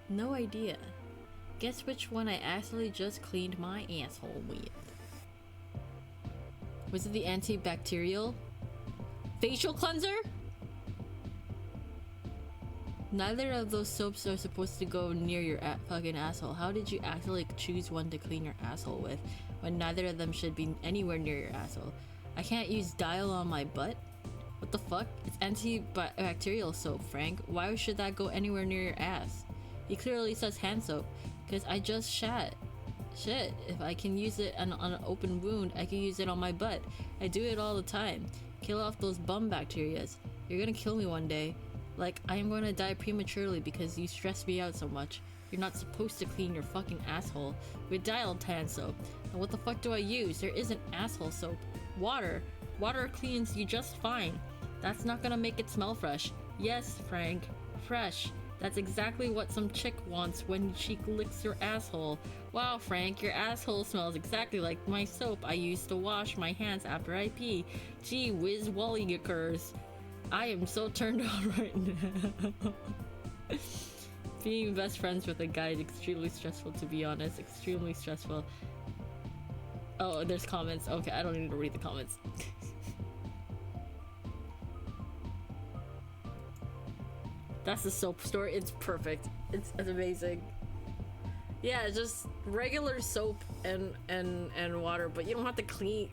No idea. Guess which one I actually just cleaned my asshole with. Was it the antibacterial facial cleanser? Neither of those soaps are supposed to go near your fucking asshole. How did you actually choose one to clean your asshole with when neither of them should be anywhere near your asshole? I can't use Dial on my butt? What the fuck? It's antibacterial soap, Frank. Why should that go anywhere near your ass? He clearly says hand soap, because I just shat. Shit, if I can use it on an open wound, I can use it on my butt. I do it all the time. Kill off those bum bacterias. You're gonna kill me one day. Like, I am gonna die prematurely because you stress me out so much. You're not supposed to clean your fucking asshole with dialed hand soap. And what the fuck do I use? There isn't asshole soap. Water. Water cleans you just fine. That's not gonna make it smell fresh. Yes, Frank. Fresh. That's exactly what some chick wants when she licks your asshole. Wow, Frank, your asshole smells exactly like my soap I use to wash my hands after I pee. Gee whiz Wallygickers. I am so turned on right now. Being best friends with a guy is extremely stressful, to be honest. Extremely stressful. Oh, there's comments. Okay, I don't need to read the comments. That's the soap store. It's perfect. It's amazing. Yeah, it's just regular soap and water, but you don't have to clean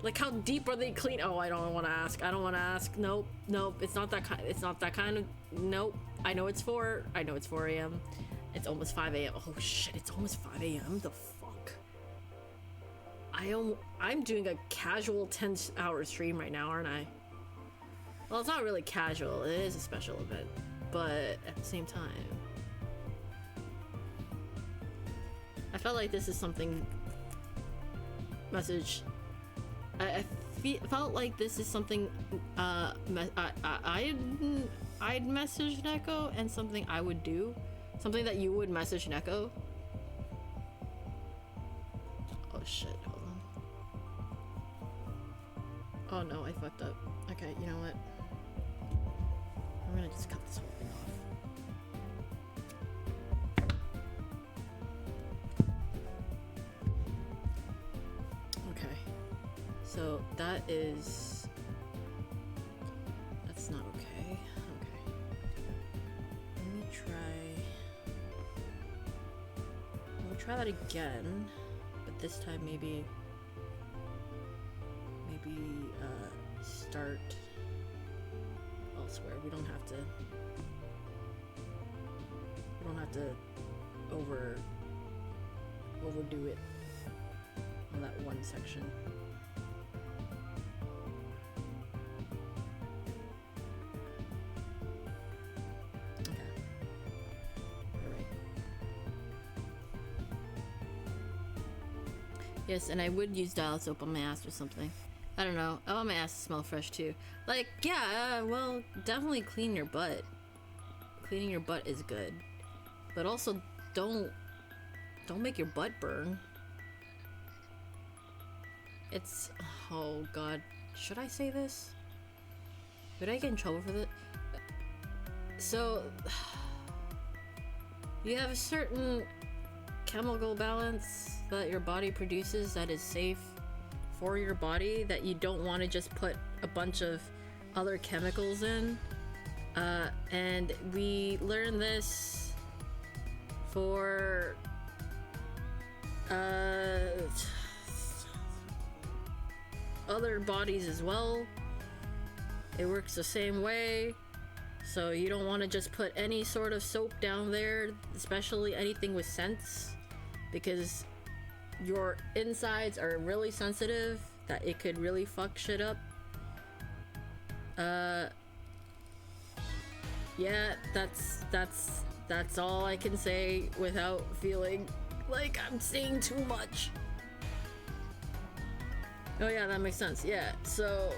like how deep are they clean? Oh, I don't want to ask. I don't want to ask. Nope. It's not that kind. It's not that kind of. Nope. I know it's 4 a.m. It's almost 5 a.m. Oh shit! It's almost 5 a.m. The fuck. I'm doing a casual 10-hour stream right now, aren't I? Well, it's not really casual. It is a special event, but at the same time, I felt like this is something. Message. I felt like this is something I'd message Neko and something I would do. Something that you would message Neko. Oh shit, hold on. Oh no, I fucked up. Okay, you know what? I'm gonna just cut this whole thing off. Okay. So that's not okay. Okay. Let me try that again, but this time maybe start elsewhere. We don't have to overdo it on that one section. Yes, and I would use dial soap on my ass or something. I don't know. I want my ass to smell fresh too. Like, yeah, well, definitely clean your butt. Cleaning your butt is good. But also, don't make your butt burn. It's... Oh, God. Should I say this? Would I get in trouble for this? So... You have a certain chemical balance that your body produces that is safe for your body, that you don't want to just put a bunch of other chemicals in. And we learned this for other bodies as well. It works the same way. So you don't want to just put any sort of soap down there, especially anything with scents, because your insides are really sensitive that it could really fuck shit up. Yeah, that's all I can say without feeling like I'm saying too much. Oh yeah, that makes sense. Yeah, so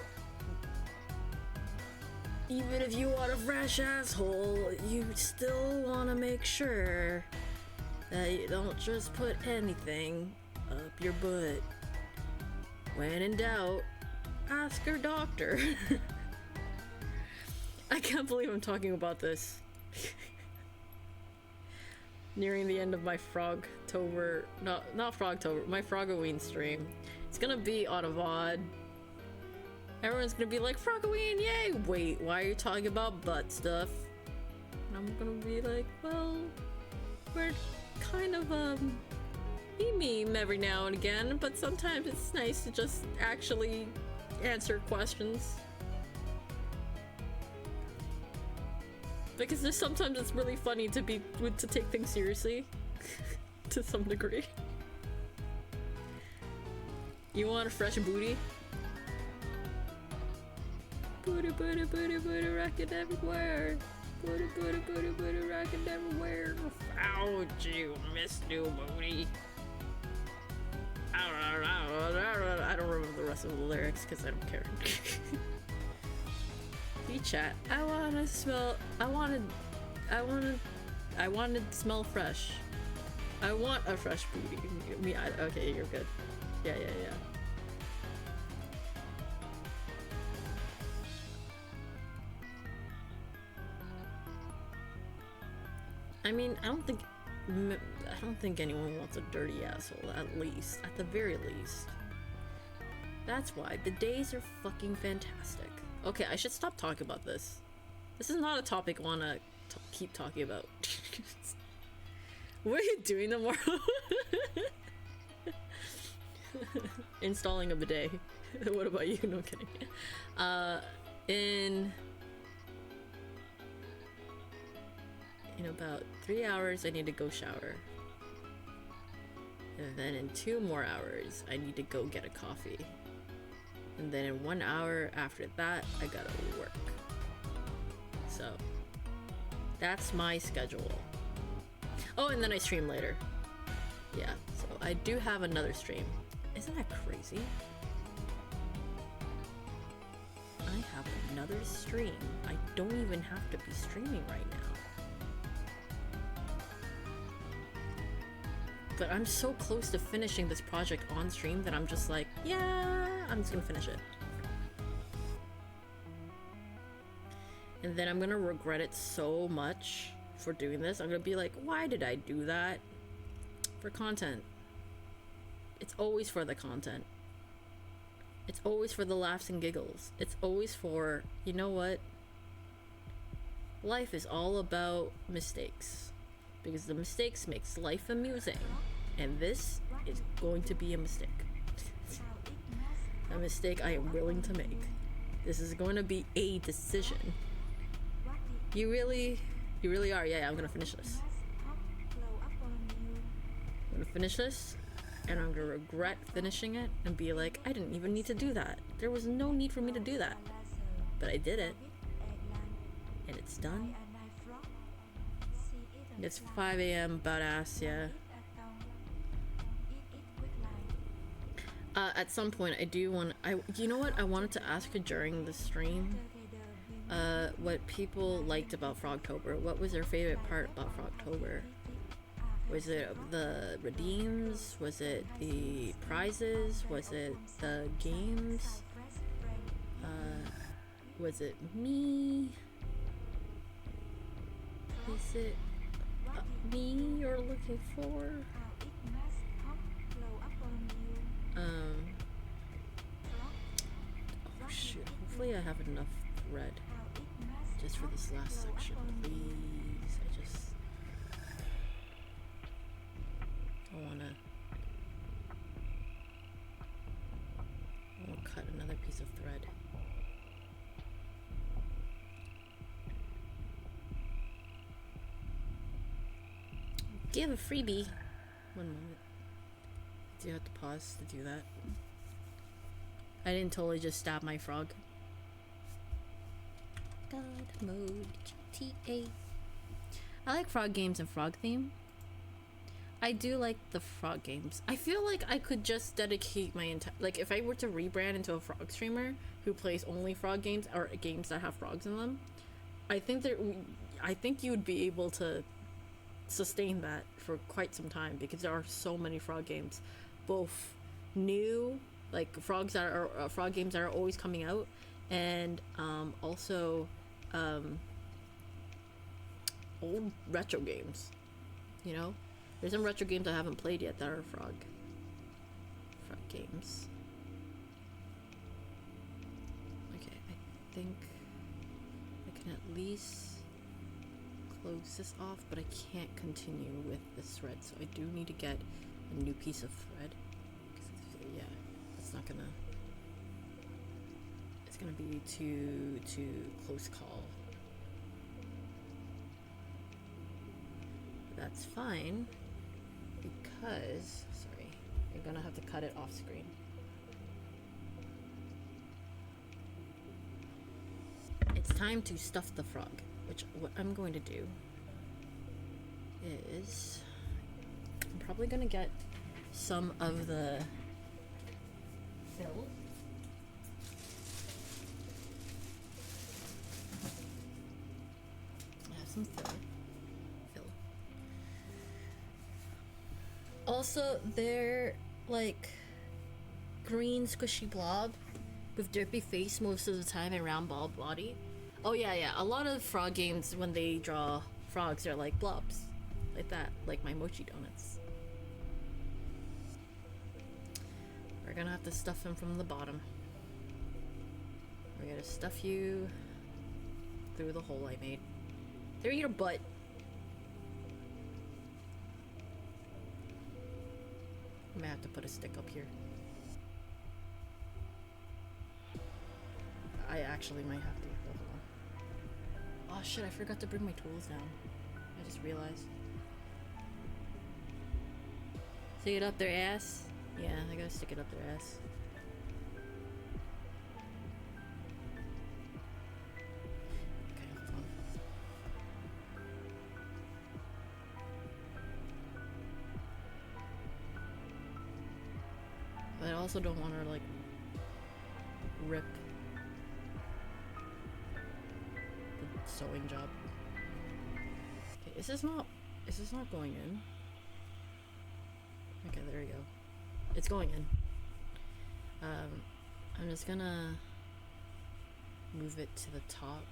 even if you want a fresh asshole, you still want to make sure that you don't just put anything up your butt. When in doubt, ask your doctor. I can't believe I'm talking about this. Nearing the end of my Frogtober, not Frogtober, my Froggoween stream. It's gonna be on a VOD. Everyone's gonna be like, Froggoween, yay! Wait, why are you talking about butt stuff? And I'm gonna be like, well, we're kind of, we meme every now and again, but sometimes it's nice to just actually answer questions. Because there's sometimes it's really funny to take things seriously. To some degree. You want a fresh booty? Booty, booty, booty, booty, rockin' everywhere. Booty, booty, booty, booty, rockin' everywhere. Ouch, you missed new booty. I don't remember the rest of the lyrics because I don't care. Chat. I wanna smell. I wanted to smell fresh. I want a fresh booty. Okay, you're good. Yeah. I mean, I don't think anyone wants a dirty asshole. At the very least. That's why the days are fucking fantastic. Okay, I should stop talking about this. This is not a topic I want to keep talking about. What are you doing tomorrow? Installing a bidet. What about you? No kidding. In about 3 hours, I need to go shower. And then in 2 more hours, I need to go get a coffee. And then in 1 hour after that, I gotta work. So, that's my schedule. Oh, and then I stream later. Yeah, so I do have another stream. Isn't that crazy? I have another stream. I don't even have to be streaming right now. But I'm so close to finishing this project on stream that I'm just like, yeah, I'm just gonna finish it. And then I'm gonna regret it so much for doing this. I'm gonna be like, why did I do that? For content. It's always for the content. It's always for the laughs and giggles. It's always for, you know what? Life is all about mistakes. Because the mistakes makes life amusing. And this is going to be a mistake. A mistake I am willing to make. This is going to be a decision. You really are. Yeah, I'm gonna finish this. I'm gonna finish this, and I'm gonna regret finishing it and be like, I didn't even need to do that. There was no need for me to do that. But I did it. And it's done. It's 5 a.m. badass, yeah. At some point, I do want. You know what? I wanted to ask her during the stream. What people liked about Frogtober. What was their favorite part about Frogtober? Was it the redeems? Was it the prizes? Was it the games? Was it me? Is it me you're looking for? Oh shoot, hopefully I have enough thread just for this last section, please. I wanna cut another of thread. Give a freebie. One moment. Do you have to pause to do that? I didn't totally just stab my frog. God mode GTA. I like frog games and frog theme. I do like the frog games. I feel like I could just dedicate my entire, like if I were to rebrand into a frog streamer who plays only frog games or games that have frogs in them, I think you would be able to sustain that for quite some time because there are so many frog games, both new like frogs that are frog games that are always coming out, and also old retro games. You know, there's some retro games I haven't played yet that are frog games. Okay, I think I can at least close this off, but I can't continue with this thread, so I do need to get a new piece of thread. Yeah, it's not gonna. It's gonna be too close call. That's fine because sorry, you're gonna have to cut it off screen. It's time to stuff the frog. Which what I'm going to do is I'm probably gonna get some of the fill. I have some fill. Also, they're like green squishy blob with derpy face most of the time and round ball body. Oh yeah, a lot of frog games, when they draw frogs, they're like blobs. Like that, like my mochi donuts. We're gonna have to stuff them from the bottom. We're gonna stuff you through the hole I made. Through your butt. I might have to put a stick up here. I actually might have to. Oh shit, I forgot to bring my tools down. I just realized. Stick it up their ass? Yeah, I gotta stick it up their ass. Okay, hold on. But I also don't want to like rip sewing job. Okay, is this not going in? Okay, there we go. It's going in. I'm just gonna move it to the top.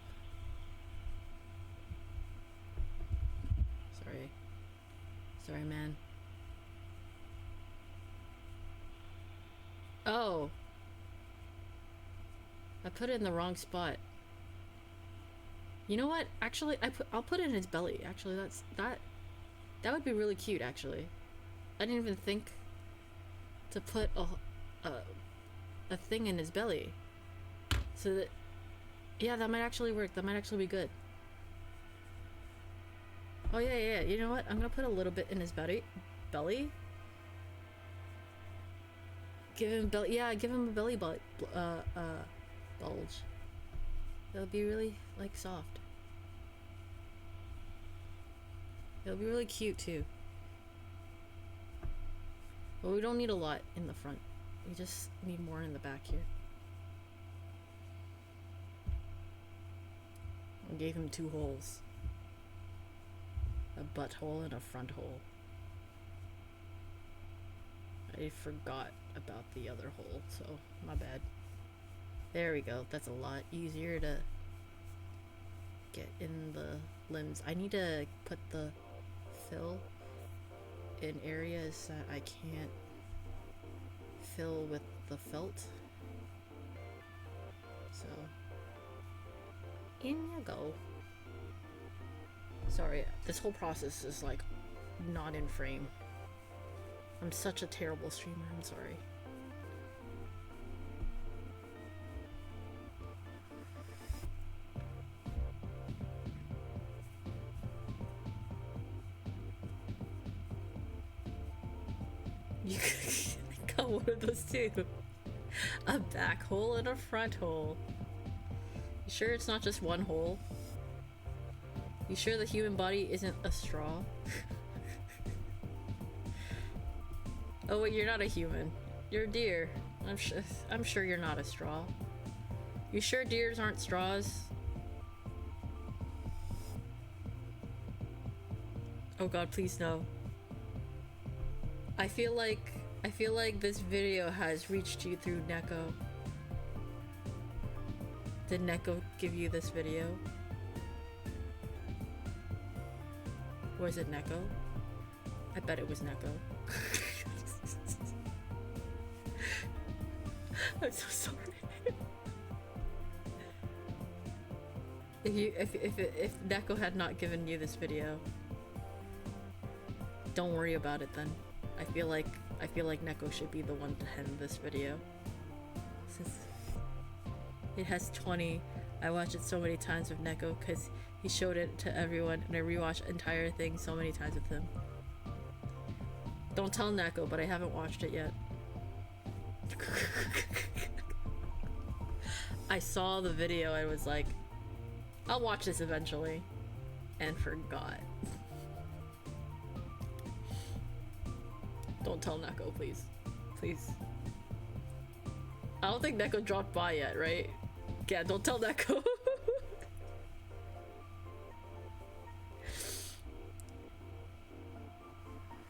Sorry, man. Oh, I put it in the wrong spot. You know what? Actually, I'll put it in his belly. Actually, that would be really cute. Actually, I didn't even think to put a thing in his belly. So that, yeah, that might actually work. That might actually be good. Oh yeah. You know what? I'm gonna put a little bit in his belly. Give him belly. Yeah, give him a belly bulge. It'll be really like soft. It'll be really cute too. But we don't need a lot in the front. We just need more in the back here. I gave him 2 holes. A butthole and a front hole. I forgot about the other hole, so my bad. There we go. That's a lot easier to get in the limbs. I need to put the fill in areas that I can't fill with the felt. So, in you go. Sorry, this whole process is like not in frame. I'm such a terrible streamer, I'm sorry. You got one of those too. A back hole and a front hole. You sure it's not just one hole? You sure the human body isn't a straw? Oh wait, you're not a human. You're a deer. I'm sure you're not a straw. You sure deers aren't straws? Oh god, please no. I feel like this video has reached you through Neko. Did Neko give you this video? Was it Neko? I bet it was Neko. I'm so sorry. If Neko had not given you this video, don't worry about it then. I feel like Neko should be the one to end this video. Since it has 20, I watched it so many times with Neko because he showed it to everyone, and I rewatched the entire thing so many times with him. Don't tell Neko, but I haven't watched it yet. I saw the video, I was like, I'll watch this eventually, and forgot. Don't tell Neko, please. Please. I don't think Neko dropped by yet, right? Yeah, don't tell Neko.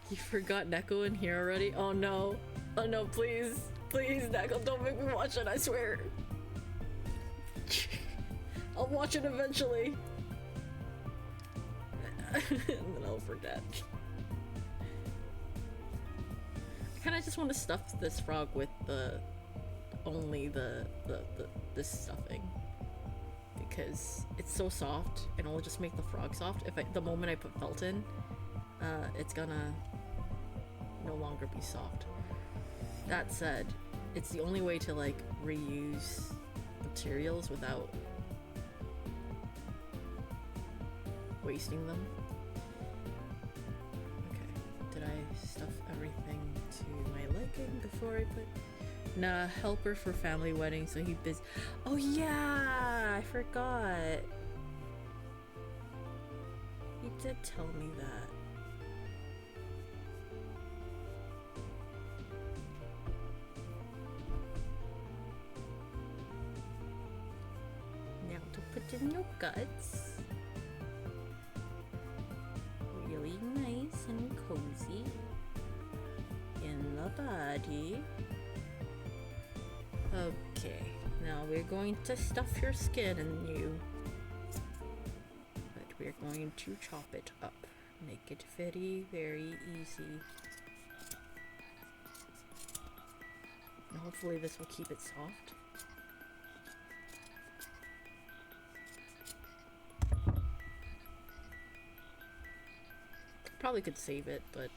You forgot Neko in here already? Oh no. Oh no, please. Please, Neko, don't make me watch it, I swear. I'll watch it eventually. And then I'll forget. I kinda just want to stuff this frog with this stuffing. Because it's so soft, and it'll just make the frog soft. The moment I put felt in, it's gonna no longer be soft. That said, it's the only way to like reuse materials without wasting them. Okay, did I stuff everything to my liking before I put... Nah, helper for family wedding, so he busy. Oh yeah, I forgot. You did tell me that. Now to put in your guts. Really nice and cozy. In the body. Okay, now we're going to stuff your skin in you. But we're going to chop it up. Make it very, very easy. And hopefully this will keep it soft. Probably could save it, but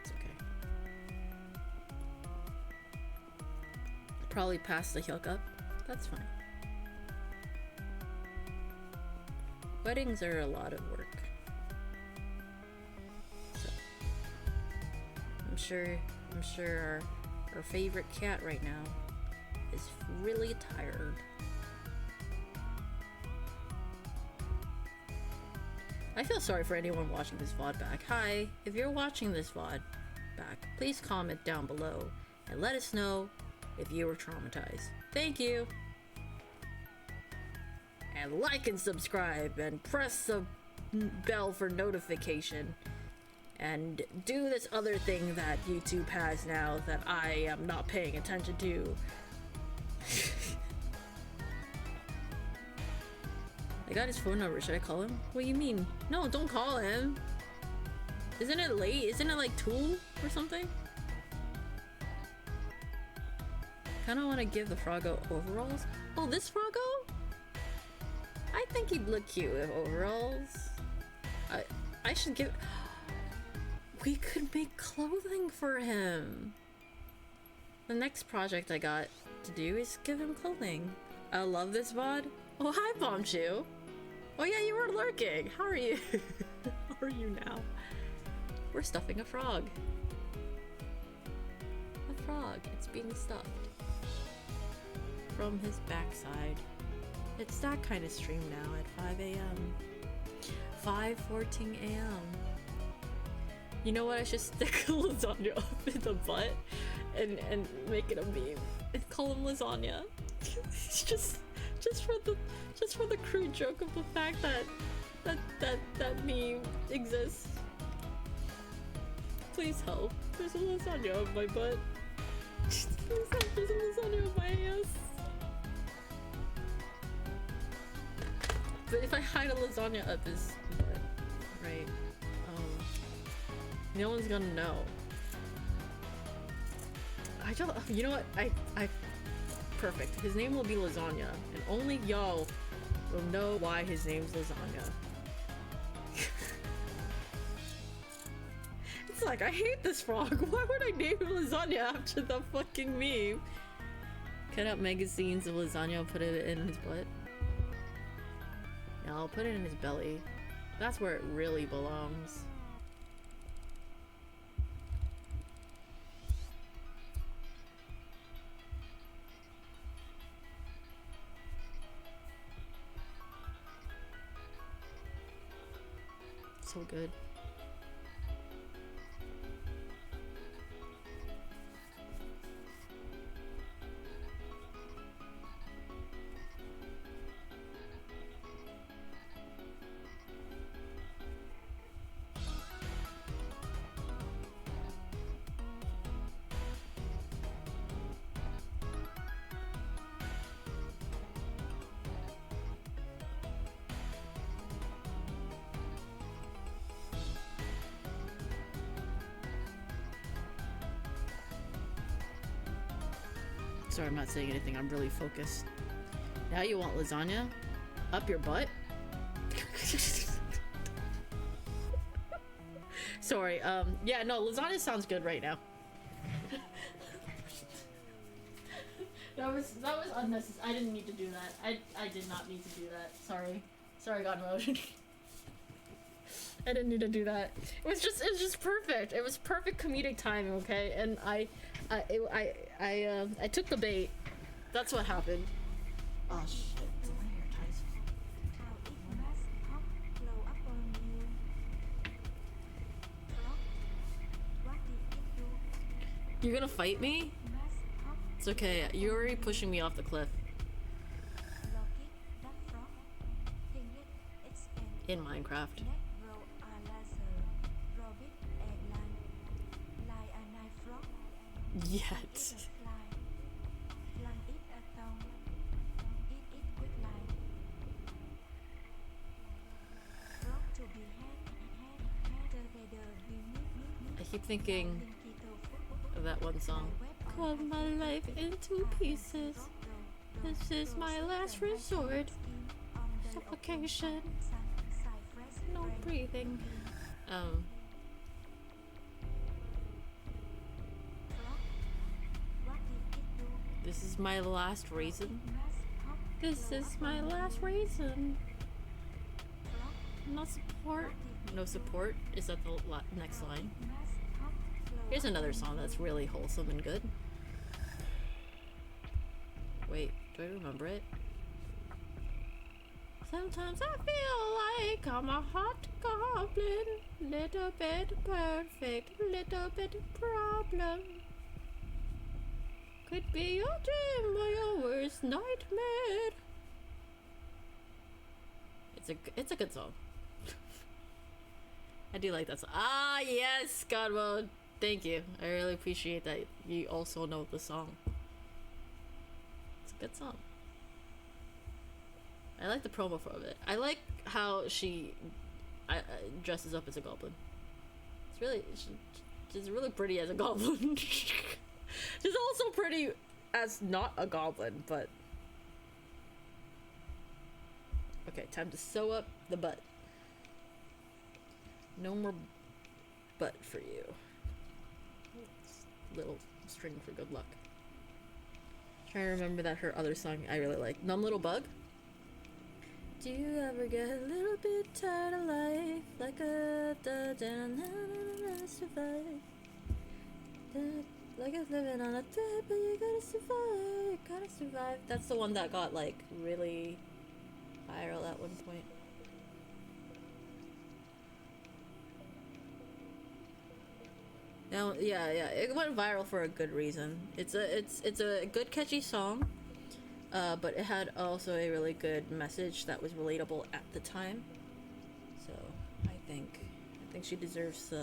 it's okay. Probably past the hookup. That's fine. Weddings are a lot of work. So I'm sure our favorite cat right now is really tired. I feel sorry for anyone watching this VOD back. Hi, if you're watching this VOD back, please comment down below and let us know if you were traumatized. Thank you! And like and subscribe and press the bell for notification. And do this other thing that YouTube has now that I am not paying attention to. I got his phone number. Should I call him? What do you mean? No, don't call him. Isn't it late? Isn't it like 2 or something? Kinda wanna give the Froggo overalls. Oh, this Froggo? I think he'd look cute with overalls. I should give... We could make clothing for him. The next project I got to do is give him clothing. I love this VOD. Oh, hi, Bombshoe. Oh yeah, you were lurking. How are you? How are you now? We're stuffing a frog. frog. It's being stuffed. From his backside. It's that kind of stream now at 5 a.m. 5:14 a.m. You know what? I should stick lasagna up in the butt and make it a meme and call him lasagna. It's just for the crude joke of the fact that meme exists. Please help. There's a lasagna up my butt. Please help. There's a lasagna up my ass. But if I hide a lasagna up his butt, right? No one's gonna know. I don't. You know what? I. Perfect. His name will be Lasagna, and only y'all will know why his name's Lasagna. It's like, I hate this frog. Why would I name him Lasagna after the fucking meme? Cut out magazines of lasagna and put it in his butt. No, I'll put it in his belly. That's where it really belongs. So good. Sorry, I'm not saying anything. I'm really focused. Now you want lasagna? Up your butt? Sorry, yeah, no, lasagna sounds good right now. that was unnecessary. I didn't need to do that. I did not need to do that. Sorry, God mode. I didn't need to do that. It was just perfect. It was perfect comedic timing, okay? And I took the bait. That's what happened. Oh shit. My hair ties. How it must hop blow up on you. Frog, what did it do? You're gonna fight me? Must hop It's okay. You're already pushing me off the cliff. Loki, that frog. Thing it expand. In Minecraft. Neck row a laser. Robin eggland. Like a knife frog. Yet. Fly. Flan it a tongue. Eat it quick like. Frog to be head together we meet. I keep thinking of that one song. Cut my life into pieces. This is my last resort. Suffocation. No breathing. This is my last raisin. This is my last raisin. No support. No support. Is that the next line? Here's another song that's really wholesome and good. Wait, do I remember it? Sometimes I feel like I'm a hot goblin. Little bit perfect, little bit problem. Could be your dream or your worst nightmare. It's a good song. I do like that song. Ah, yes, God mode. Thank you. I really appreciate that you also know the song. It's a good song. I like the promo for it. I like how she dresses up as a goblin. It's really, she's really pretty as a goblin. She's also pretty as not a goblin, but... Okay, time to sew up the butt. No more butt for you. Little string for good luck. Trying to remember that her other song I really like. Numb Little Bug. Do you ever get a little bit tired of life? Like a survive. Like it's living on a trip, but you gotta survive, gotta survive. That's the one that got like really viral at one point. Now, yeah, it went viral for a good reason. It's a good catchy song, but it had also a really good message that was relatable at the time. So I think she deserves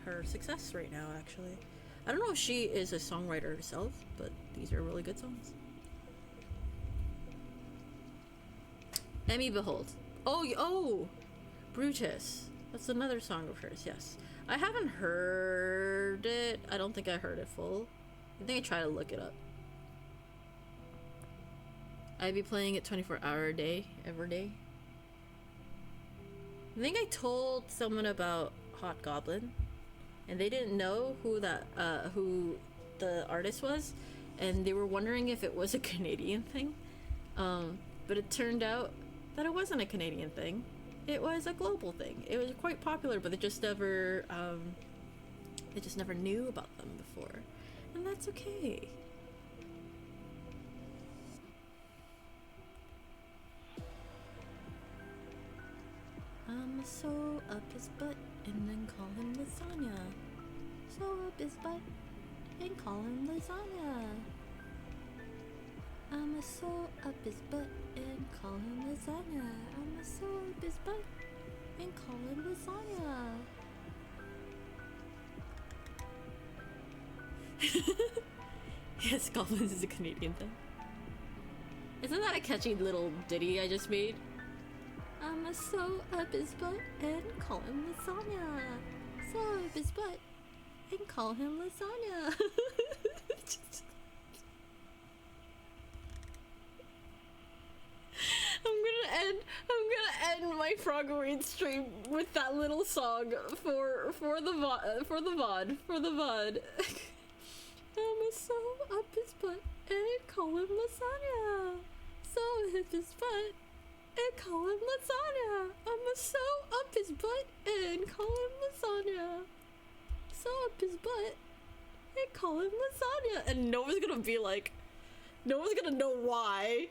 her success right now. Actually, I don't know if she is a songwriter herself, but these are really good songs. Emmy Behold. Oh, Brutus. That's another song of hers, yes. I haven't heard it. I don't think I heard it full. I think I tried to look it up. I'd be playing it 24-hour a day, every day. I think I told someone about Hot Goblin, and they didn't know who the artist was, and they were wondering if it was a Canadian thing. But it turned out that it wasn't a Canadian thing. It was a global thing. It was quite popular, but they just never knew about them before, and that's okay. I'ma sew up his butt and then call him lasagna. Sew up his butt and call him lasagna. I'ma sew up his butt and call him lasagna. I'ma sew up his butt and call him lasagna. Yes, goblins is a Canadian thing. Isn't that a catchy little ditty I just made? I'ma sew up his butt and call him lasagna. Sew up his butt and call him lasagna. I'm gonna end my Froggoween stream with that little song for the VOD. I'ma sew up his butt and call him lasagna. Sew up his butt and call him lasagna. I'ma sew up his butt and call him lasagna. Sew up his butt and call him lasagna. And no one's gonna be like, no one's gonna know why.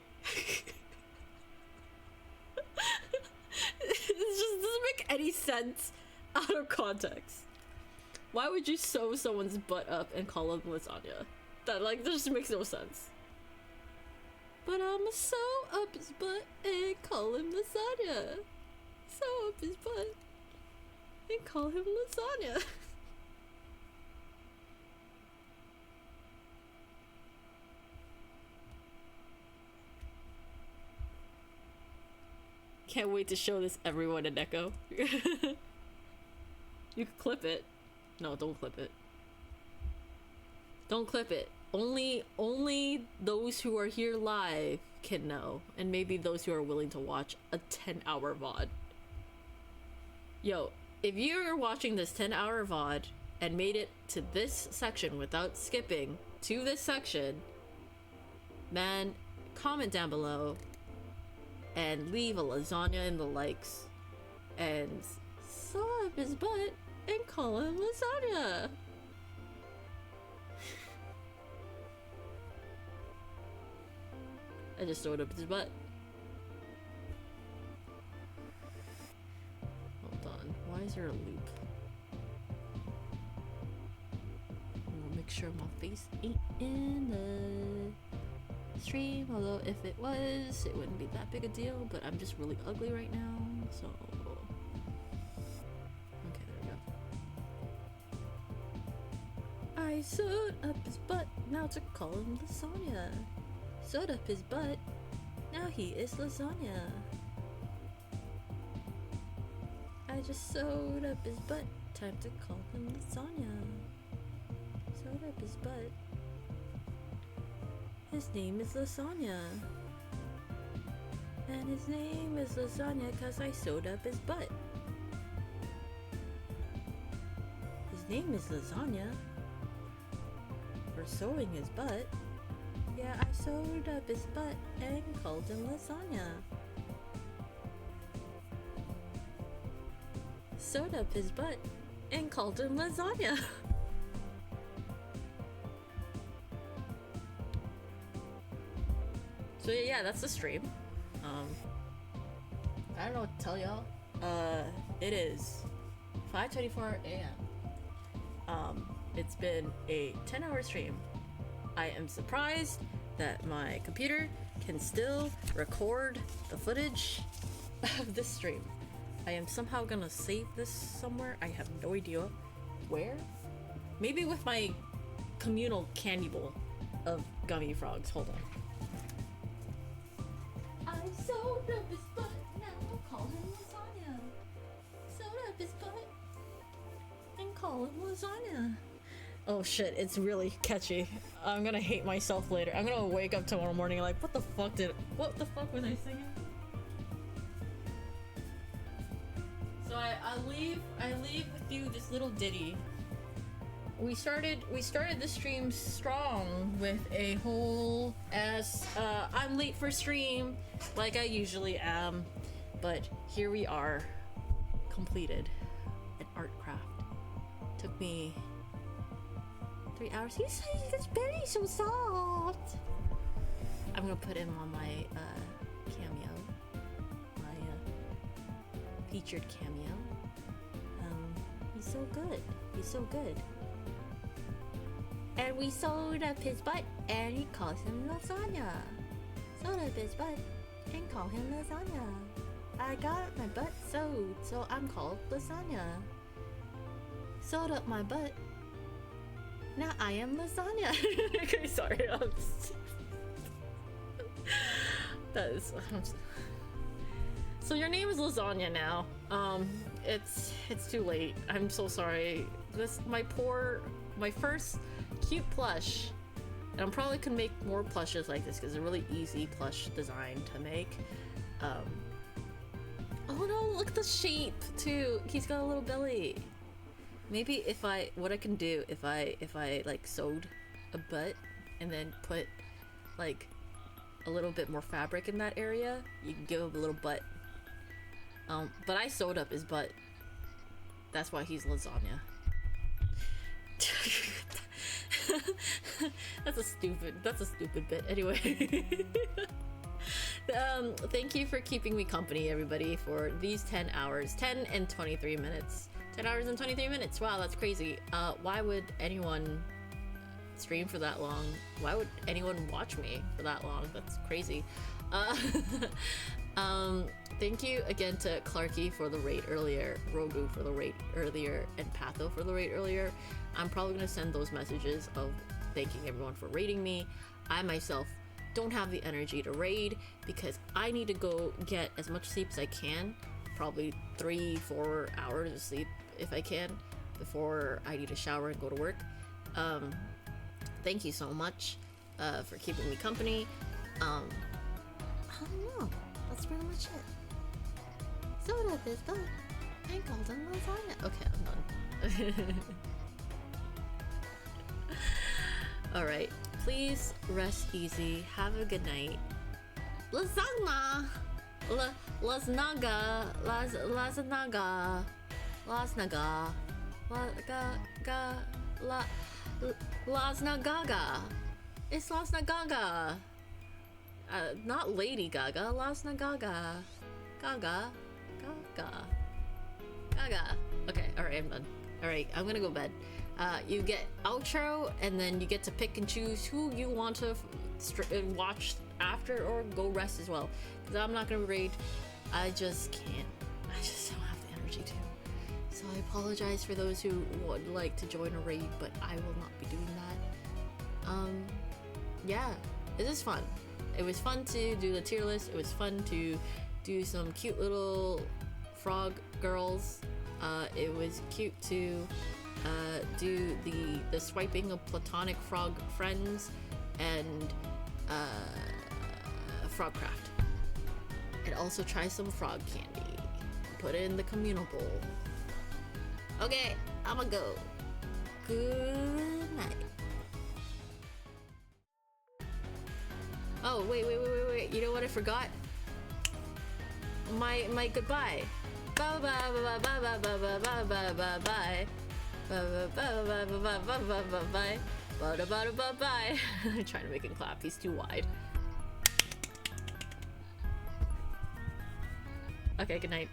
It just doesn't make any sense out of context. Why would you sew someone's butt up and call them lasagna? That just makes no sense. But I'ma sew up his butt and call him lasagna. Sew up his butt and call him lasagna. Can't wait to show this everyone in Echo. You could clip it. No, don't clip it. Don't clip it. Only those who are here live can know, and maybe those who are willing to watch a 10-hour VOD. Yo, if you're watching this 10-hour VOD and made it to this section without skipping to this section, man, comment down below and leave a lasagna in the likes and sew up his butt and call him lasagna. I just sewed up his butt. Hold on, why is there a loop? I'm gonna make sure my face ain't in the stream, although if it was, it wouldn't be that big a deal, but I'm just really ugly right now, so... Okay, there we go. I sewed up his butt, now to call him lasagna. Sewed up his butt, now he is lasagna. I just sewed up his butt, time to call him lasagna. Sewed up his butt. His name is Lasagna. And his name is Lasagna cause I sewed up his butt. His name is Lasagna. For sewing his butt. Yeah, I sewed up his butt and called him Lasagna. Sewed up his butt and called him lasagna. So yeah, that's the stream. I don't know what to tell y'all. It is 5:24 a.m. It's been a 10-hour stream. I am surprised that my computer can still record the footage of this stream. I am somehow gonna save this somewhere. I have no idea where. Maybe with my communal candy bowl of gummy frogs. Hold on. I sewed up his butt, now call him lasagna. Sewed up his butt and call him lasagna. Oh shit, it's really catchy. I'm gonna hate myself later. I'm gonna wake up tomorrow morning like, what the fuck was I singing? So I leave with you this little ditty. We started the stream strong with a whole ass I'm late for stream like I usually am, but here we are, completed an art craft. Took me 3 hours. He's his belly's so soft. I'm gonna put him on my cameo, my featured cameo. He's so good. He's so good. And we sewed up his butt, and he calls him lasagna. Sewed up his butt, and call him lasagna. I got my butt sewed, so I'm called lasagna. Sewed up my butt. Now I am lasagna. Okay, sorry. That is. So your name is lasagna now. It's too late. I'm so sorry. My first cute plush. And I'm probably gonna make more plushes like this because it's a really easy plush design to make. Oh no, look at the shape too. He's got a little belly. Maybe what I can do if I like sewed a butt and then put like a little bit more fabric in that area, you can give him a little butt. But I sewed up his butt. That's why he's lasagna. That's a stupid bit. Anyway. Thank you for keeping me company, everybody, for these 10 hours. 10 and 23 minutes. 10 hours and 23 minutes. Wow, that's crazy. Why would anyone stream for that long? Why would anyone watch me for that long? That's crazy. Thank you again to Clarky for the raid earlier, Rogu for the raid earlier, and Patho for the raid earlier. I'm probably gonna send those messages of thanking everyone for raiding me. I myself don't have the energy to raid because I need to go get as much sleep as I can, probably 3-4 hours of sleep if I can, before I need to shower and go to work. Thank you so much for keeping me company. I don't know. That's pretty much it. Sewed up his butt and called him lasagna. Okay, I'm done. Alright, please rest easy. Have a good night. Lasagna! Lasnaga. Lasnaga. Lasnaga. Lasnagaga. It's Lasnagaga. Not Lady Gaga. Lasnagaga. Gaga. Gaga. Okay, alright, I'm done. Alright, I'm gonna go to bed. You get outro, and then you get to pick and choose who you want to watch after, or go rest as well. Because I'm not gonna raid. I just can't. I just don't have the energy to. So I apologize for those who would like to join a raid, but I will not be doing that. Yeah, this is fun. It was fun to do the tier list. It was fun to do some cute little frog girls. It was cute to do the swiping of platonic frog friends and Frogcraft. And also try some frog candy. Put it in the communal bowl. Okay, I'ma go. Good night. Oh, wait. You know what I forgot? My goodbye. Bye bye bye bye bye bye bye bye bye bye bye. Bye bye bye bye bye bye bye bye bye. Bye bye bye bye. I'm trying to make him clap. He's too wide. Okay, good night.